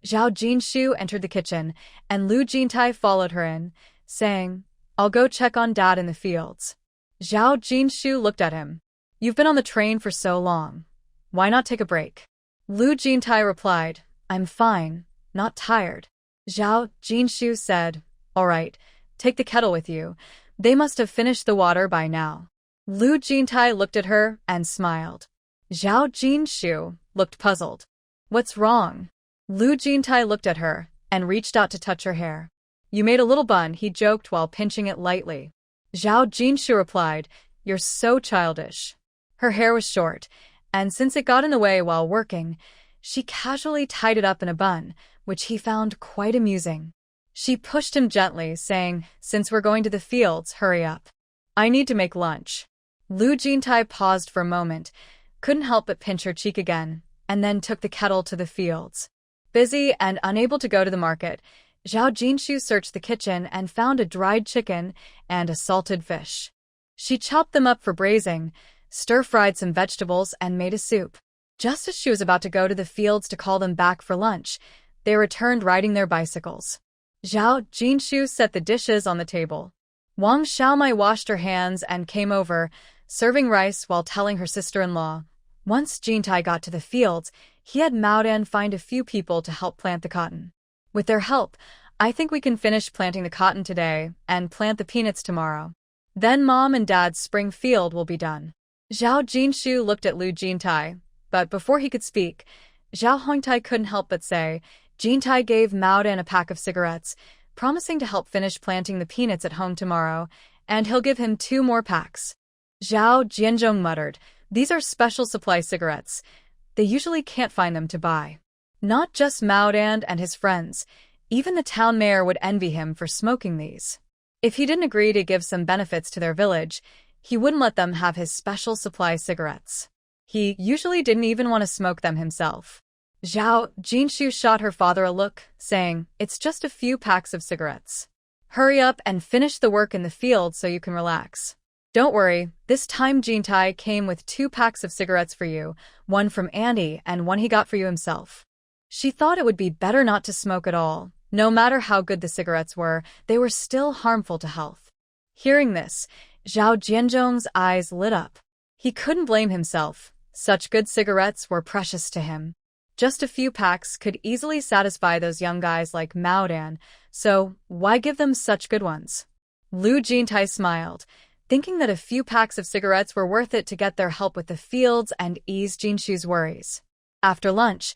Zhao Jinshu entered the kitchen, and Lu Jintai followed her in, saying, "I'll go check on Dad in the fields." Zhao Jinshu looked at him. "You've been on the train for so long. Why not take a break?" Lu Jintai replied, "I'm fine, not tired." Zhao Jinshu said, "All right, take the kettle with you. They must have finished the water by now." Lu Jintai looked at her and smiled. Zhao Jinshu looked puzzled. "What's wrong?" Lu Jintai looked at her and reached out to touch her hair. "You made a little bun," he joked while pinching it lightly. Zhao Jinshu replied, "You're so childish." Her hair was short, and since it got in the way while working, she casually tied it up in a bun, which he found quite amusing. She pushed him gently, saying, "Since we're going to the fields, hurry up. I need to make lunch." Lu Jintai paused for a moment, couldn't help but pinch her cheek again, and then took the kettle to the fields. Busy and unable to go to the market, Zhao Jinshu searched the kitchen and found a dried chicken and a salted fish. She chopped them up for braising, stir-fried some vegetables, and made a soup. Just as she was about to go to the fields to call them back for lunch, they returned riding their bicycles. Zhao Jinshu set the dishes on the table. Wang Xiaomai washed her hands and came over, serving rice while telling her sister-in-law. Once Jintai got to the fields, he had Maodan find a few people to help plant the cotton. With their help, I think we can finish planting the cotton today and plant the peanuts tomorrow. Then Mom and Dad's spring field will be done. Zhao Jinshu looked at Lu Jintai, but before he could speak, Zhao Hongtai couldn't help but say, "Jintai gave Maodan a pack of cigarettes. promising to help finish planting the peanuts at home tomorrow, and he'll give him 2 more packs. Zhao Jianzhong muttered, "These are special supply cigarettes. They usually can't find them to buy." Not just Mao Dan and his friends, even the town mayor would envy him for smoking these. If he didn't agree to give some benefits to their village, he wouldn't let them have his special supply cigarettes. He usually didn't even want to smoke them himself. Zhao Jinshu shot her father a look, saying, "It's just a few packs of cigarettes. Hurry up and finish the work in the field so you can relax. Don't worry, this time Jintai came with 2 packs of cigarettes for you, one from Andy and one he got for you himself." She thought it would be better not to smoke at all. No matter how good the cigarettes were, they were still harmful to health. Hearing this, Zhao Jianzhong's eyes lit up. He couldn't blame himself. Such good cigarettes were precious to him. Just a few packs could easily satisfy those young guys like Mao Dan, so why give them such good ones? Lu Jintai smiled, thinking that a few packs of cigarettes were worth it to get their help with the fields and ease Jinshu's worries. After lunch,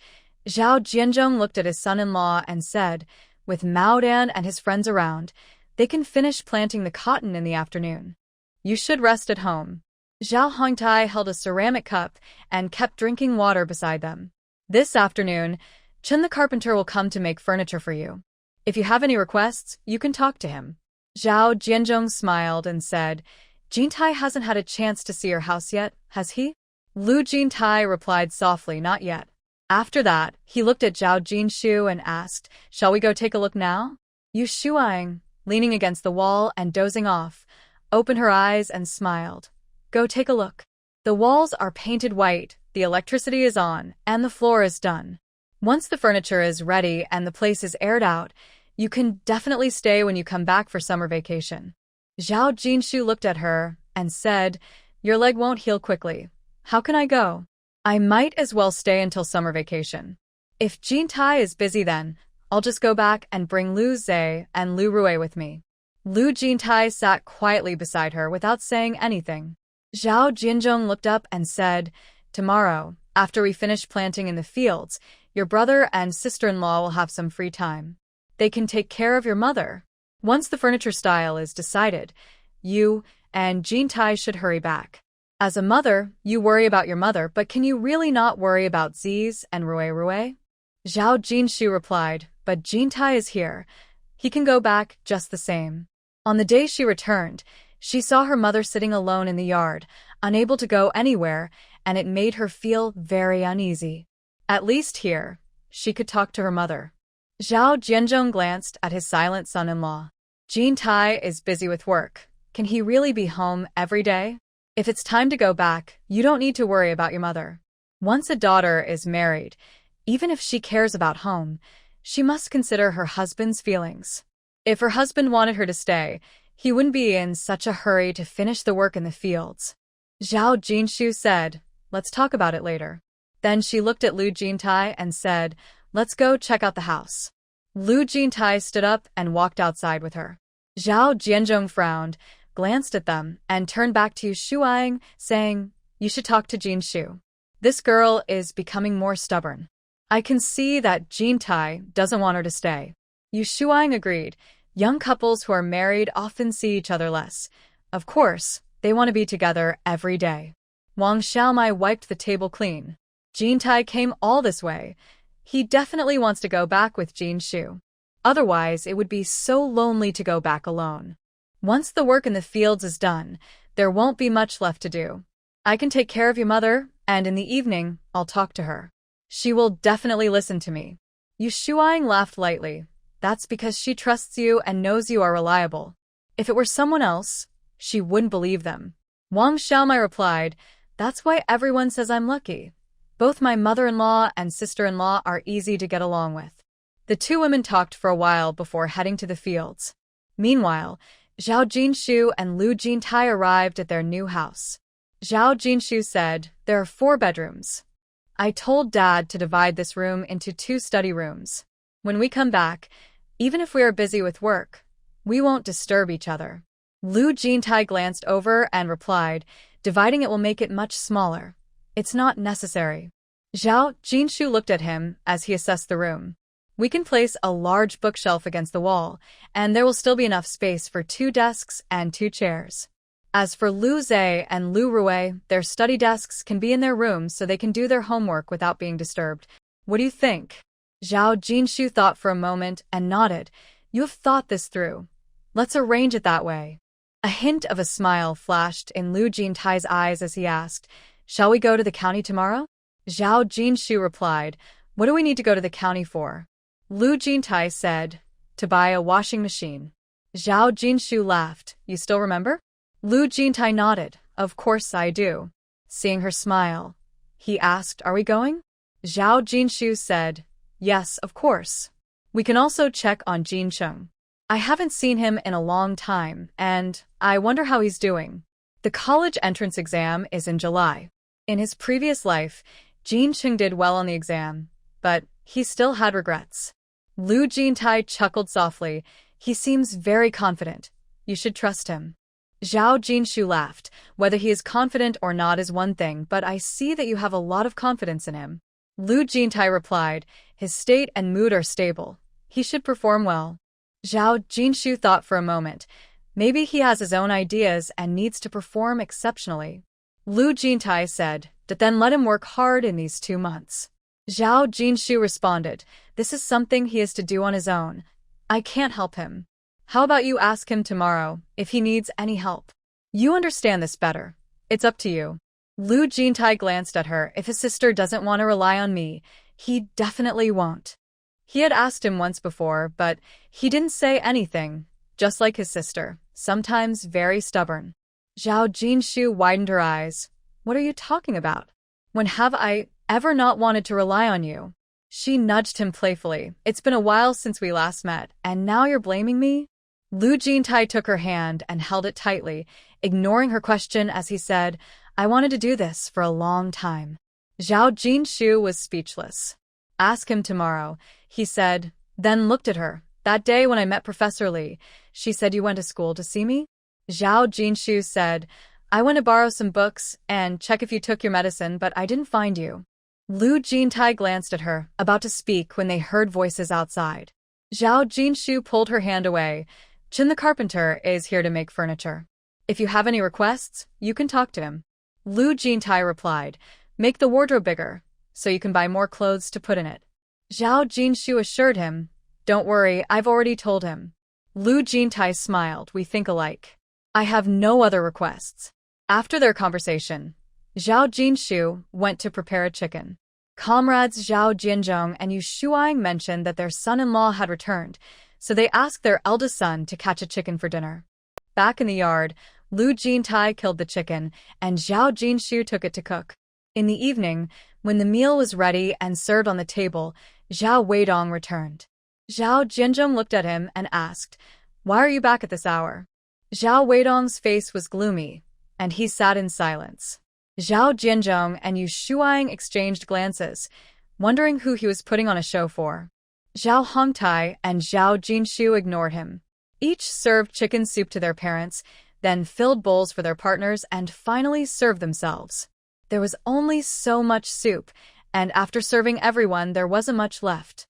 Zhao Jianzhong looked at his son-in-law and said, "With Mao Dan and his friends around, they can finish planting the cotton in the afternoon. You should rest at home." Zhao Hongtai held a ceramic cup and kept drinking water beside them. "This afternoon, Chen the carpenter will come to make furniture for you. If you have any requests, you can talk to him." Zhao Jianzhong smiled and said, "Jintai hasn't had a chance to see your house yet, has he?" Lu Jintai replied softly, "Not yet." After that, he looked at Zhao Jinshu and asked, "Shall we go take a look now?" Yu Shuang, leaning against the wall and dozing off, opened her eyes and smiled. "Go take a look. The walls are painted white, the electricity is on, and the floor is done. Once the furniture is ready and the place is aired out, you can definitely stay when you come back for summer vacation." Zhao Jinshu looked at her and said, "Your leg won't heal quickly. How can I go? I might as well stay until summer vacation. If Jintai is busy then, I'll just go back and bring Lu Zhe and Lu Rui with me." Lu Jintai sat quietly beside her without saying anything. Zhao Jianzhong looked up and said, "Tomorrow, after we finish planting in the fields, your brother and sister-in-law will have some free time. They can take care of your mother. Once the furniture style is decided, you and Jintai should hurry back. As a mother, you worry about your mother, but can you really not worry about Ziz and Rui? Zhao Jinshu replied, "But Jintai is here. He can go back just the same." On the day she returned, she saw her mother sitting alone in the yard, unable to go anywhere, and it made her feel very uneasy. At least here, she could talk to her mother. Zhao Jianzhong glanced at his silent son-in-law. Jintai is busy with work. Can he really be home every day? If it's time to go back, you don't need to worry about your mother. Once a daughter is married, even if she cares about home, she must consider her husband's feelings. If her husband wanted her to stay, he wouldn't be in such a hurry to finish the work in the fields." Zhao Jinshu said, "Let's talk about it later." Then she looked at Lu Jintai and said, "Let's go check out the house." Lu Jintai stood up and walked outside with her. Zhao Jianzhong frowned, glanced at them, and turned back to Yu Shuang, saying, "You should talk to Jinshu. This girl is becoming more stubborn. I can see that Jintai doesn't want her to stay." Yu Shuang agreed. Young couples who are married often see each other less. Of course, they want to be together every day. Wang Xiaomai wiped the table clean. Jintai came all this way. He definitely wants to go back with Jinshu. Otherwise, it would be so lonely to go back alone. Once the work in the fields is done, there won't be much left to do. I can take care of your mother, and in the evening, I'll talk to her. She will definitely listen to me. Yu Shuang laughed lightly. That's because she trusts you and knows you are reliable. If it were someone else, she wouldn't believe them. Wang Xiaomai replied, "That's why everyone says I'm lucky. Both my mother-in-law and sister-in-law are easy to get along with." The two women talked for a while before heading to the fields. Meanwhile, Zhao Jinshu and Lu Jintai arrived at their new house. Zhao Jinshu said, "There are 4 bedrooms. I told Dad to divide this room into 2 study rooms. When we come back, even if we are busy with work, we won't disturb each other." Lu Jintai glanced over and replied, "Dividing it will make it much smaller. It's not necessary." Zhao Jinshu looked at him as he assessed the room. We can place a large bookshelf against the wall, and there will still be enough space for 2 desks and 2 chairs. As for Lu Zhe and Lu Rui, their study desks can be in their rooms so they can do their homework without being disturbed. What do you think? Zhao Jinshu thought for a moment and nodded. You have thought this through. Let's arrange it that way. A hint of a smile flashed in Lu Jintai's eyes as he asked, Shall we go to the county tomorrow? Zhao Jinshu replied, What do we need to go to the county for? Lu Jintai said, To buy a washing machine. Zhao Jinshu laughed. You still remember? Lu Jintai nodded. Of course I do. Seeing her smile, he asked, Are we going? Zhao Jinshu said, Yes, of course. We can also check on Jin Cheng. I haven't seen him in a long time, and I wonder how he's doing. The college entrance exam is in July. In his previous life, Jin Cheng did well on the exam, but he still had regrets. Lu Jintai chuckled softly. He seems very confident. You should trust him. Zhao Jinshu laughed. Whether he is confident or not is one thing, but I see that you have a lot of confidence in him. Lu Jintai replied, His state and mood are stable. He should perform well. Zhao Jinshu thought for a moment. Maybe he has his own ideas and needs to perform exceptionally. Lu Jintai said, Then let him work hard in these 2 months. Zhao Jinshu responded, This is something he has to do on his own. I can't help him. How about you ask him tomorrow if he needs any help? You understand this better. It's up to you. Lu Jintai glanced at her. If his sister doesn't want to rely on me, he definitely won't. He had asked him once before, but he didn't say anything, just like his sister, sometimes very stubborn. Zhao Jinshu widened her eyes. What are you talking about? When have I ever not wanted to rely on you? She nudged him playfully. It's been a while since we last met, and now you're blaming me? Lu Jintai took her hand and held it tightly, ignoring her question as he said, I wanted to do this for a long time. Zhao Jinshu was speechless. Ask him tomorrow, he said, then looked at her. That day when I met Professor Li, she said you went to school to see me? Zhao Jinshu said, I went to borrow some books and check if you took your medicine, but I didn't find you. Lu Jintai glanced at her, about to speak when they heard voices outside. Zhao Jinshu pulled her hand away. Chin the carpenter is here to make furniture. If you have any requests, you can talk to him. Lu Jintai replied, Make the wardrobe bigger, so you can buy more clothes to put in it. Zhao Jinshu assured him, Don't worry, I've already told him. Lu Jintai smiled, We think alike. I have no other requests. After their conversation, Zhao Jinshu went to prepare a chicken. Comrades Zhao Jianzhong and Yu Shuang mentioned that their son-in-law had returned, so they asked their eldest son to catch a chicken for dinner. Back in the yard, Lu Jintai killed the chicken, and Zhao Jinshu took it to cook. In the evening, when the meal was ready and served on the table, Zhao Weidong returned. Zhao Jianzhong looked at him and asked, Why are you back at this hour? Zhao Weidong's face was gloomy, and he sat in silence. Zhao Jianzhong and Yu Shuang exchanged glances, wondering who he was putting on a show for. Zhao Hongtai and Zhao Jinshu ignored him. Each served chicken soup to their parents, then filled bowls for their partners and finally served themselves. There was only so much soup, and after serving everyone there wasn't much left.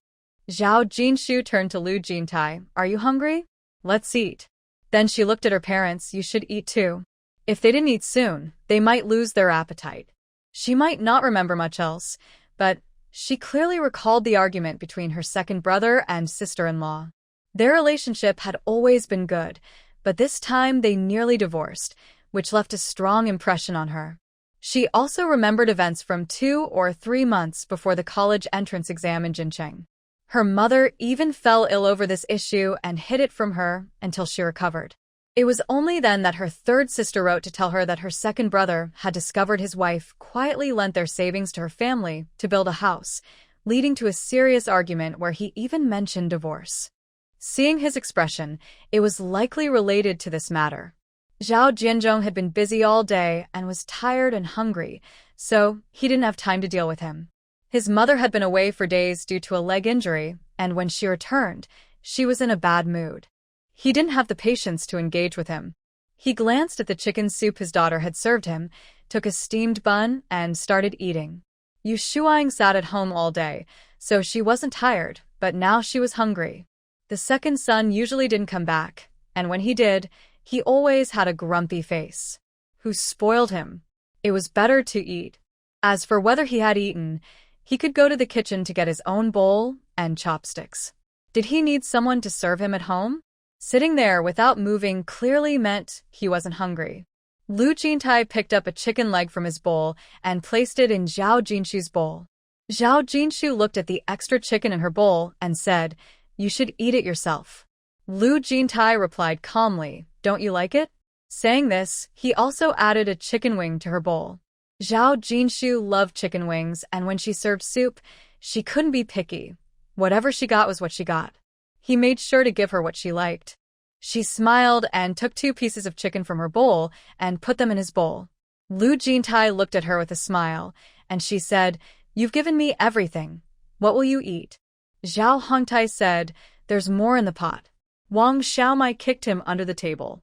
Zhao Jinshu turned to Lu Jintai. Are you hungry? Let's eat. Then she looked at her parents. You should eat too. If they didn't eat soon, they might lose their appetite. She might not remember much else, but she clearly recalled the argument between her second brother and sister-in-law. Their relationship had always been good, but this time they nearly divorced, which left a strong impression on her. She also remembered events from 2 or 3 months before the college entrance exam in Jincheng. Her mother even fell ill over this issue and hid it from her until she recovered. It was only then that her third sister wrote to tell her that her second brother had discovered his wife quietly lent their savings to her family to build a house, leading to a serious argument where he even mentioned divorce. Seeing his expression, it was likely related to this matter. Zhao Jianzhong had been busy all day and was tired and hungry, so he didn't have time to deal with him. His mother had been away for days due to a leg injury, and when she returned, she was in a bad mood. He didn't have the patience to engage with him. He glanced at the chicken soup his daughter had served him, took a steamed bun, and started eating. Yu Shuang sat at home all day, so she wasn't tired, but now she was hungry. The second son usually didn't come back, and when he did, he always had a grumpy face. Who spoiled him? It was better to eat. As for whether he had eaten, he could go to the kitchen to get his own bowl and chopsticks. Did he need someone to serve him at home? Sitting there without moving clearly meant he wasn't hungry. Lu Jintai picked up a chicken leg from his bowl and placed it in Zhao Jinshu's bowl. Zhao Jinshu looked at the extra chicken in her bowl and said, "You should eat it yourself." Lu Jintai replied calmly, "Don't you like it?" Saying this, he also added a chicken wing to her bowl. Zhao Jinshu loved chicken wings, and when she served soup, she couldn't be picky. Whatever she got was what she got. He made sure to give her what she liked. She smiled and took 2 pieces of chicken from her bowl and put them in his bowl. Lu Jintai looked at her with a smile, and she said, "You've given me everything. What will you eat?" Zhao Hongtai said, "There's more in the pot." Wang Xiaomai kicked him under the table.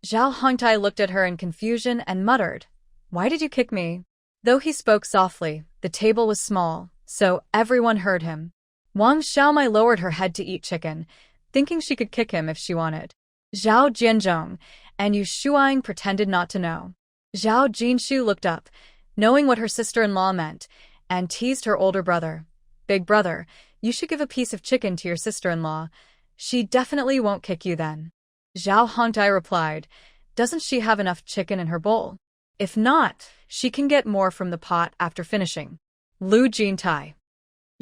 Zhao Hongtai looked at her in confusion and muttered, "Why did you kick me?" Though he spoke softly, the table was small, so everyone heard him. Wang Xiaomai lowered her head to eat chicken, thinking she could kick him if she wanted. Zhao Jianzhong and Yu Shuang pretended not to know. Zhao Jinshu looked up, knowing what her sister-in-law meant, and teased her older brother. "Big brother, you should give a piece of chicken to your sister-in-law. She definitely won't kick you then." Zhao Hongtai replied, "Doesn't she have enough chicken in her bowl? If not, she can get more from the pot after finishing." Lu Jintai.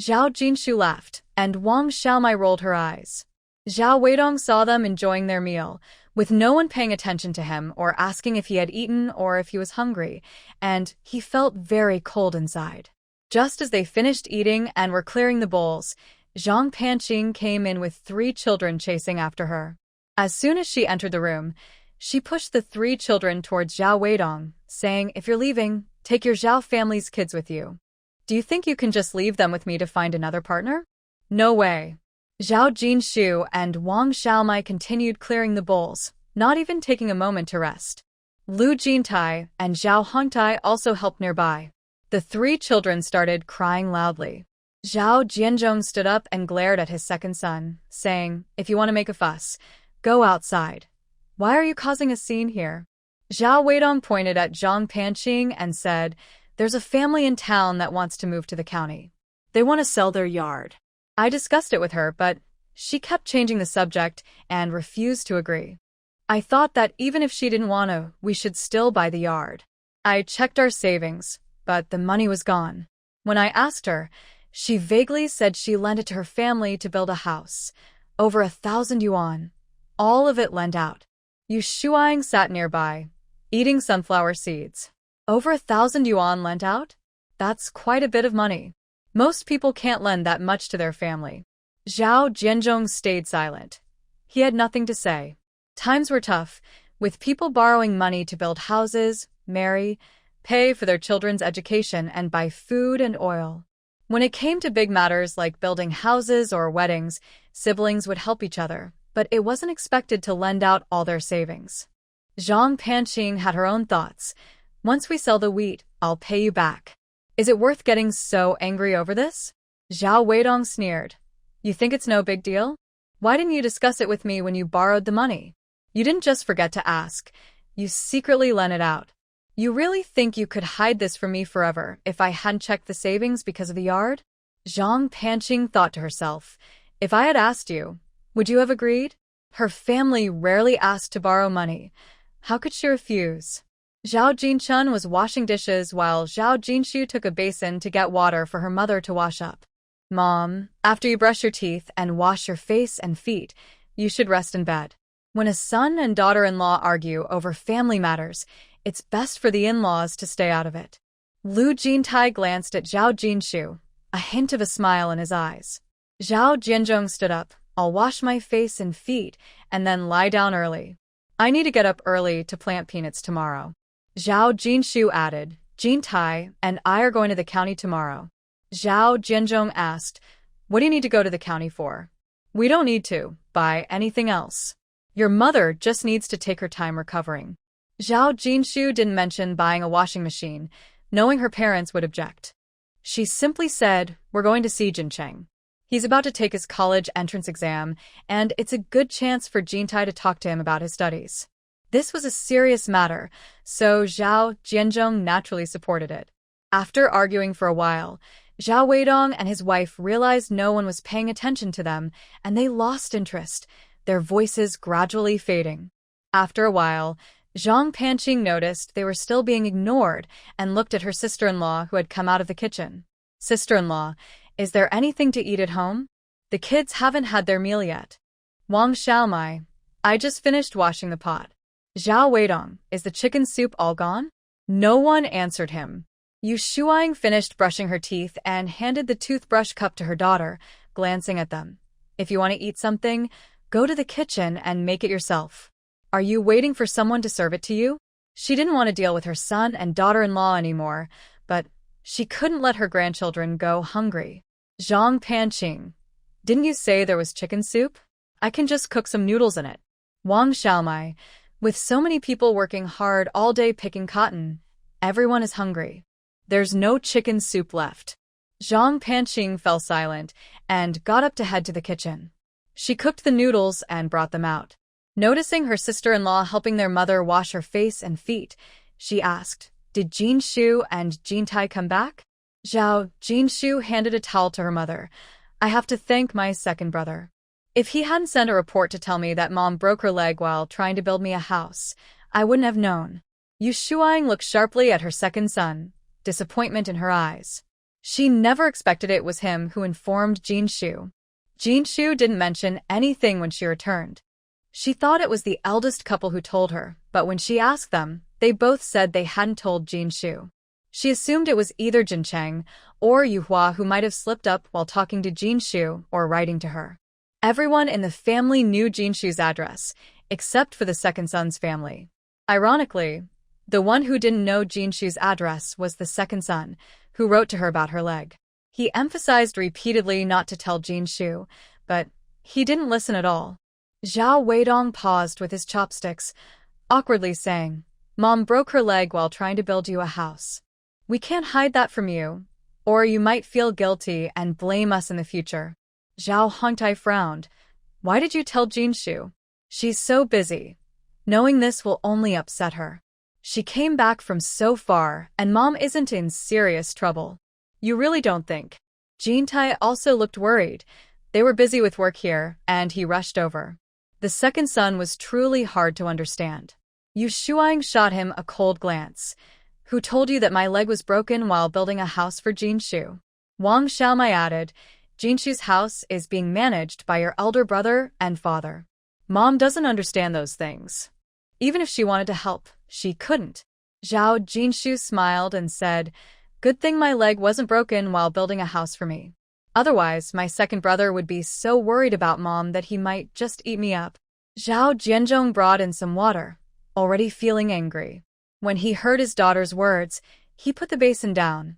Zhao Jinshu laughed, and Wang Xiaomai rolled her eyes. Zhao Weidong saw them enjoying their meal, with no one paying attention to him or asking if he had eaten or if he was hungry, and he felt very cold inside. Just as they finished eating and were clearing the bowls, Zhang Panqing came in with 3 children chasing after her. As soon as she entered the room, she pushed the 3 children towards Zhao Weidong, saying, "If you're leaving, take your Zhao family's kids with you. Do you think you can just leave them with me to find another partner?" "No way." Zhao Jinshu and Wang Xiaomai continued clearing the bowls, not even taking a moment to rest. Lu Jintai and Zhao Hongtai also helped nearby. The 3 children started crying loudly. Zhao Jianzhong stood up and glared at his second son, saying, "If you want to make a fuss, go outside. Why are you causing a scene here?" Zhao Weidong pointed at Zhang Panqing and said, "There's a family in town that wants to move to the county. They want to sell their yard." I discussed it with her, but she kept changing the subject and refused to agree. I thought that even if she didn't want to, we should still buy the yard. I checked our savings, but the money was gone. When I asked her, she vaguely said she lent it to her family to build a house. Over 1,000 yuan. All of it lent out. Yu Shuang sat nearby, eating sunflower seeds. Over 1,000 yuan lent out? That's quite a bit of money. Most people can't lend that much to their family. Zhao Jianzhong stayed silent. He had nothing to say. Times were tough, with people borrowing money to build houses, marry, pay for their children's education, and buy food and oil. When it came to big matters like building houses or weddings, siblings would help each other, but it wasn't expected to lend out all their savings. Zhang Panqing had her own thoughts. "Once we sell the wheat, I'll pay you back." "Is it worth getting so angry over this?" Zhao Weidong sneered. "You think it's no big deal? Why didn't you discuss it with me when you borrowed the money? You didn't just forget to ask. You secretly lent it out. You really think you could hide this from me forever if I hadn't checked the savings because of the yard?" Zhang Panqing thought to herself, "If I had asked you, would you have agreed?" Her family rarely asked to borrow money. How could she refuse? Zhao Jinchun was washing dishes while Zhao Jinshu took a basin to get water for her mother to wash up. "Mom, after you brush your teeth and wash your face and feet, you should rest in bed." When a son and daughter-in-law argue over family matters, it's best for the in-laws to stay out of it. Lu Jintai glanced at Zhao Jinshu, a hint of a smile in his eyes. Zhao Jianzhong stood up. "I'll wash my face and feet and then lie down early. I need to get up early to plant peanuts tomorrow." Zhao Jinshu added, "Jintai and I are going to the county tomorrow." Zhao Jianzhong asked, "What do you need to go to the county for?" "We don't need to buy anything else. Your mother just needs to take her time recovering." Zhao Jinshu didn't mention buying a washing machine, knowing her parents would object. She simply said, "We're going to see Jincheng. He's about to take his college entrance exam, and it's a good chance for Jintai to talk to him about his studies. This was a serious matter, so Zhao Jianzhong naturally supported it. After arguing for a while, Zhao Weidong and his wife realized no one was paying attention to them, and they lost interest, their voices gradually fading. After a while, Zhang Panqing noticed they were still being ignored and looked at her sister-in-law who had come out of the kitchen. "Sister-in-law, is there anything to eat at home? The kids haven't had their meal yet." "Wang Xiaomai, I just finished washing the pot." "Zhao Weidong, is the chicken soup all gone?" No one answered him. Yu Shuang finished brushing her teeth and handed the toothbrush cup to her daughter, glancing at them. "If you want to eat something, go to the kitchen and make it yourself. Are you waiting for someone to serve it to you?" She didn't want to deal with her son and daughter-in-law anymore, but she couldn't let her grandchildren go hungry. "Zhang Panqing, didn't you say there was chicken soup? I can just cook some noodles in it." "Wang Xiaomai, with so many people working hard all day picking cotton, everyone is hungry. There's no chicken soup left." Zhang Panqing fell silent and got up to head to the kitchen. She cooked the noodles and brought them out. Noticing her sister-in-law helping their mother wash her face and feet, she asked, "Did Jin Shu and Jin Tai come back?" Zhao Jinshu handed a towel to her mother. "I have to thank my second brother. If he hadn't sent a report to tell me that Mom broke her leg while trying to build me a house, I wouldn't have known." Yu Shuang looked sharply at her second son, disappointment in her eyes. She never expected it was him who informed Jinshu. Jinshu didn't mention anything when she returned. She thought it was the eldest couple who told her, but when she asked them, they both said they hadn't told Jinshu. She assumed it was either Jincheng or Yuhua who might have slipped up while talking to Jinshu or writing to her. Everyone in the family knew Jinshu's address, except for the second son's family. Ironically, the one who didn't know Jinshu's address was the second son, who wrote to her about her leg. He emphasized repeatedly not to tell Jinshu, but he didn't listen at all. Zhao Weidong paused with his chopsticks, awkwardly saying, "Mom broke her leg while trying to build you a house. We can't hide that from you, or you might feel guilty and blame us in the future." Zhao Hongtai frowned. "Why did you tell Jinshu? She's so busy. Knowing this will only upset her. She came back from so far, and Mom isn't in serious trouble." "You really don't think?" Jintai also looked worried. They were busy with work here, and he rushed over. The second son was truly hard to understand. Yu Shuang shot him a cold glance. "Who told you that my leg was broken while building a house for Jinshu?" Wang Xiaomai added, "Jinshu's house is being managed by your elder brother and father. Mom doesn't understand those things. Even if she wanted to help, she couldn't." Zhao Jinshu smiled and said, "Good thing my leg wasn't broken while building a house for me. Otherwise, my second brother would be so worried about Mom that he might just eat me up." Zhao Jianzhong brought in some water, already feeling angry. When he heard his daughter's words, he put the basin down.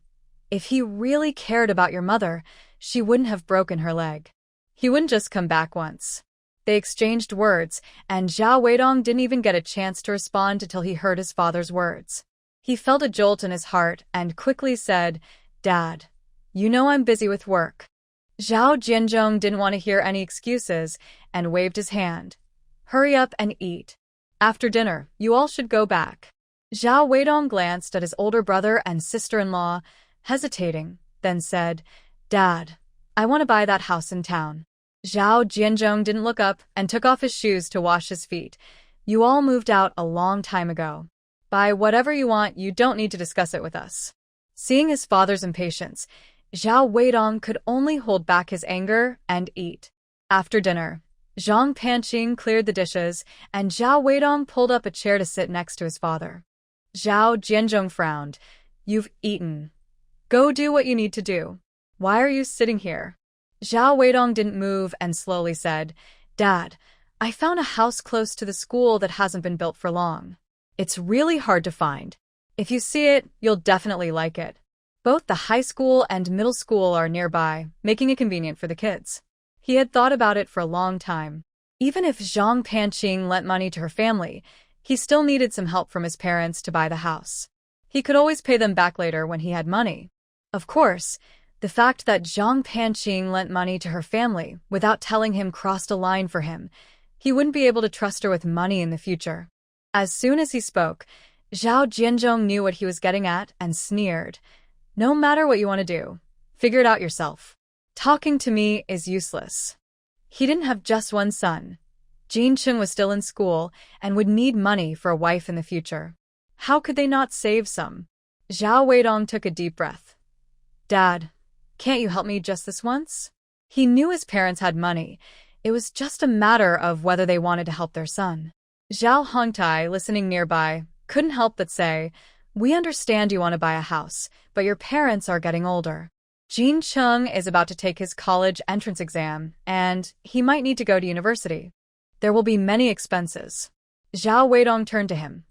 If he really cared about your mother, she wouldn't have broken her leg. He wouldn't just come back once. They exchanged words, and Zhao Weidong didn't even get a chance to respond until he heard his father's words. He felt a jolt in his heart and quickly said, "Dad, you know I'm busy with work." Zhao Jianzhong didn't want to hear any excuses and waved his hand. "Hurry up and eat. After dinner, you all should go back." Zhao Weidong glanced at his older brother and sister-in-law, hesitating, then said, "Dad, I want to buy that house in town." Zhao Jianzhong didn't look up and took off his shoes to wash his feet. "You all moved out a long time ago. Buy whatever you want, you don't need to discuss it with us." Seeing his father's impatience, Zhao Weidong could only hold back his anger and eat. After dinner, Zhang Panqing cleared the dishes, and Zhao Weidong pulled up a chair to sit next to his father. Zhao Jianzhong frowned. "You've eaten. Go do what you need to do. Why are you sitting here?" Zhao Weidong didn't move and slowly said, "Dad, I found a house close to the school that hasn't been built for long. It's really hard to find. If you see it, you'll definitely like it. Both the high school and middle school are nearby, making it convenient for the kids." He had thought about it for a long time. Even if Zhang Panqing lent money to her family, he still needed some help from his parents to buy the house. He could always pay them back later when he had money. Of course, The fact that Zhang Panqing lent money to her family without telling him crossed a line for him. He wouldn't be able to trust her with money in the future. As soon as he spoke, Zhao Jianzhong knew what he was getting at and sneered. No matter what you want to do, figure it out yourself. Talking to me is useless. He didn't have just one son. Jin Chung was still in school and would need money for a wife in the future. How could they not save some? Zhao Weidong took a deep breath. Dad, can't you help me just this once? He knew his parents had money. It was just a matter of whether they wanted to help their son. Zhao Hongtai, listening nearby, couldn't help but say, we understand you want to buy a house, but your parents are getting older. Jin Chung is about to take his college entrance exam, and he might need to go to university. There will be many expenses. Zhao Weidong turned to him.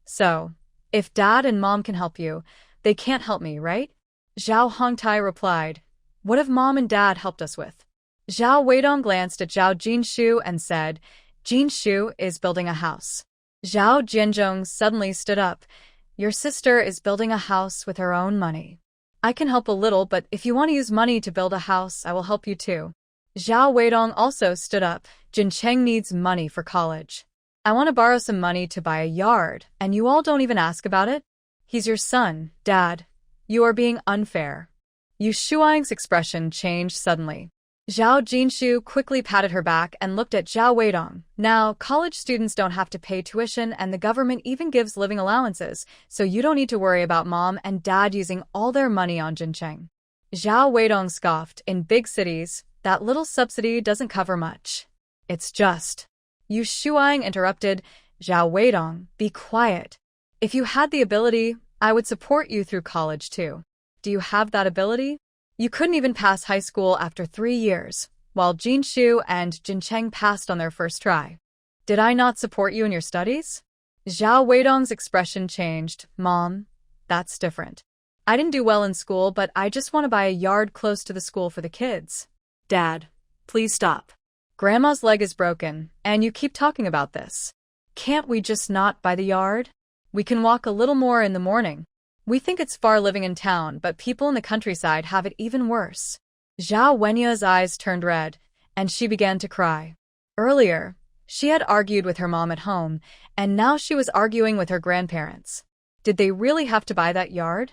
So, if Dad and Mom can help you, they can't help me, right? Zhao Hongtai replied, what have Mom and Dad helped us with? Zhao Weidong glanced at Zhao Jinshu and said, Jinshu is building a house. Zhao Jianzhong suddenly stood up. Your sister is building a house with her own money. I can help a little, but if you want to use money to build a house, I will help you too. Zhao Weidong also stood up. Jin Cheng needs money for college. I want to borrow some money to buy a yard, and you all don't even ask about it? He's your son, Dad. You are being unfair. Yu Shuang's expression changed suddenly. Zhao Jinshu quickly patted her back and looked at Zhao Weidong. Now, college students don't have to pay tuition and the government even gives living allowances, so you don't need to worry about Mom and Dad using all their money on Jincheng. Zhao Weidong scoffed. In big cities, that little subsidy doesn't cover much. It's just. Yu Shuang interrupted. Zhao Weidong, be quiet. If you had the ability, I would support you through college too. Do you have that ability? You couldn't even pass high school after 3 years, while Jinshu and Jincheng passed on their first try. Did I not support you in your studies? Zhao Weidong's expression changed. Mom, that's different. I didn't do well in school, but I just want to buy a yard close to the school for the kids. Dad, please stop. Grandma's leg is broken, and you keep talking about this. Can't we just not buy the yard? We can walk a little more in the morning. We think it's far living in town, but people in the countryside have it even worse. Zhao Wenya's eyes turned red, and she began to cry. Earlier, she had argued with her mom at home, and now she was arguing with her grandparents. Did they really have to buy that yard?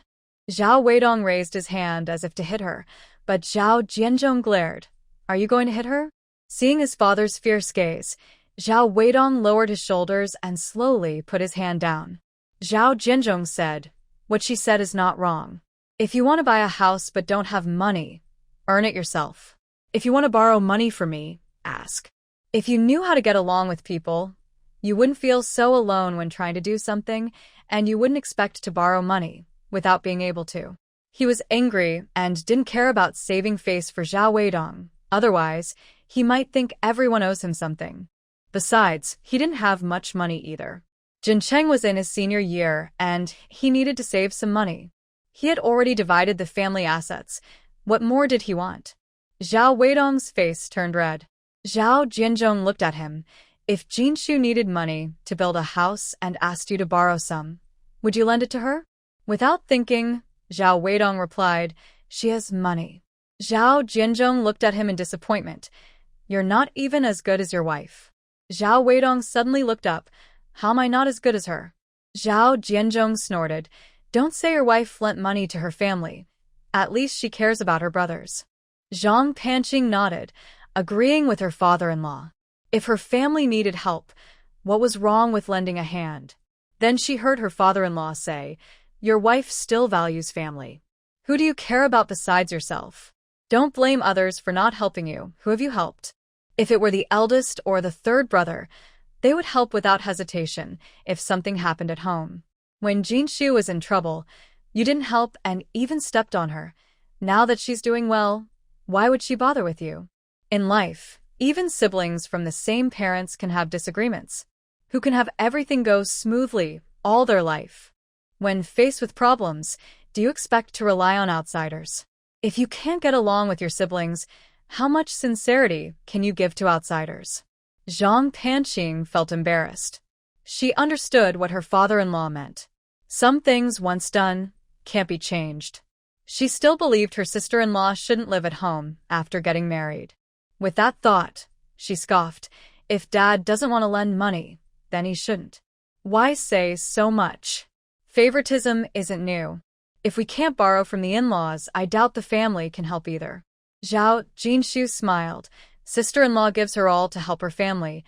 Zhao Weidong raised his hand as if to hit her, but Zhao Jianzhong glared. Are you going to hit her? Seeing his father's fierce gaze, Zhao Weidong lowered his shoulders and slowly put his hand down. Zhao Jianzhong said, what she said is not wrong. If you want to buy a house but don't have money, earn it yourself. If you want to borrow money from me, ask. If you knew how to get along with people, you wouldn't feel so alone when trying to do something, and you wouldn't expect to borrow money without being able to. He was angry and didn't care about saving face for Zhao Weidong. Otherwise, he might think everyone owes him something. Besides, he didn't have much money either. Jin Cheng was in his senior year, and he needed to save some money. He had already divided the family assets. What more did he want? Zhao Weidong's face turned red. Zhao Jianzhong looked at him. If Jinshu needed money to build a house and asked you to borrow some, would you lend it to her? Without thinking, Zhao Weidong replied, she has money. Zhao Jianzhong looked at him in disappointment. You're not even as good as your wife. Zhao Weidong suddenly looked up. How am I not as good as her? Zhao Jianzhong snorted. Don't say your wife lent money to her family. At least she cares about her brothers. Zhang Panqing nodded, agreeing with her father-in-law. If her family needed help, what was wrong with lending a hand? Then she heard her father-in-law say, your wife still values family. Who do you care about besides yourself? Don't blame others for not helping you. Who have you helped? If it were the eldest or the third brother, they would help without hesitation if something happened at home. When Jinshu was in trouble, you didn't help and even stepped on her. Now that she's doing well, why would she bother with you? In life, even siblings from the same parents can have disagreements. Who can have everything go smoothly all their life? When faced with problems, do you expect to rely on outsiders? If you can't get along with your siblings, how much sincerity can you give to outsiders? Zhang Panqing felt embarrassed. She understood what her father-in-law meant. Some things once done can't be changed. She still believed her sister-in-law shouldn't live at home after getting married. With that thought, she scoffed, if Dad doesn't want to lend money, then he shouldn't. Why say so much? Favoritism isn't new. If we can't borrow from the in-laws, I doubt the family can help either. Zhao Jinshu smiled. Sister-in-law gives her all to help her family.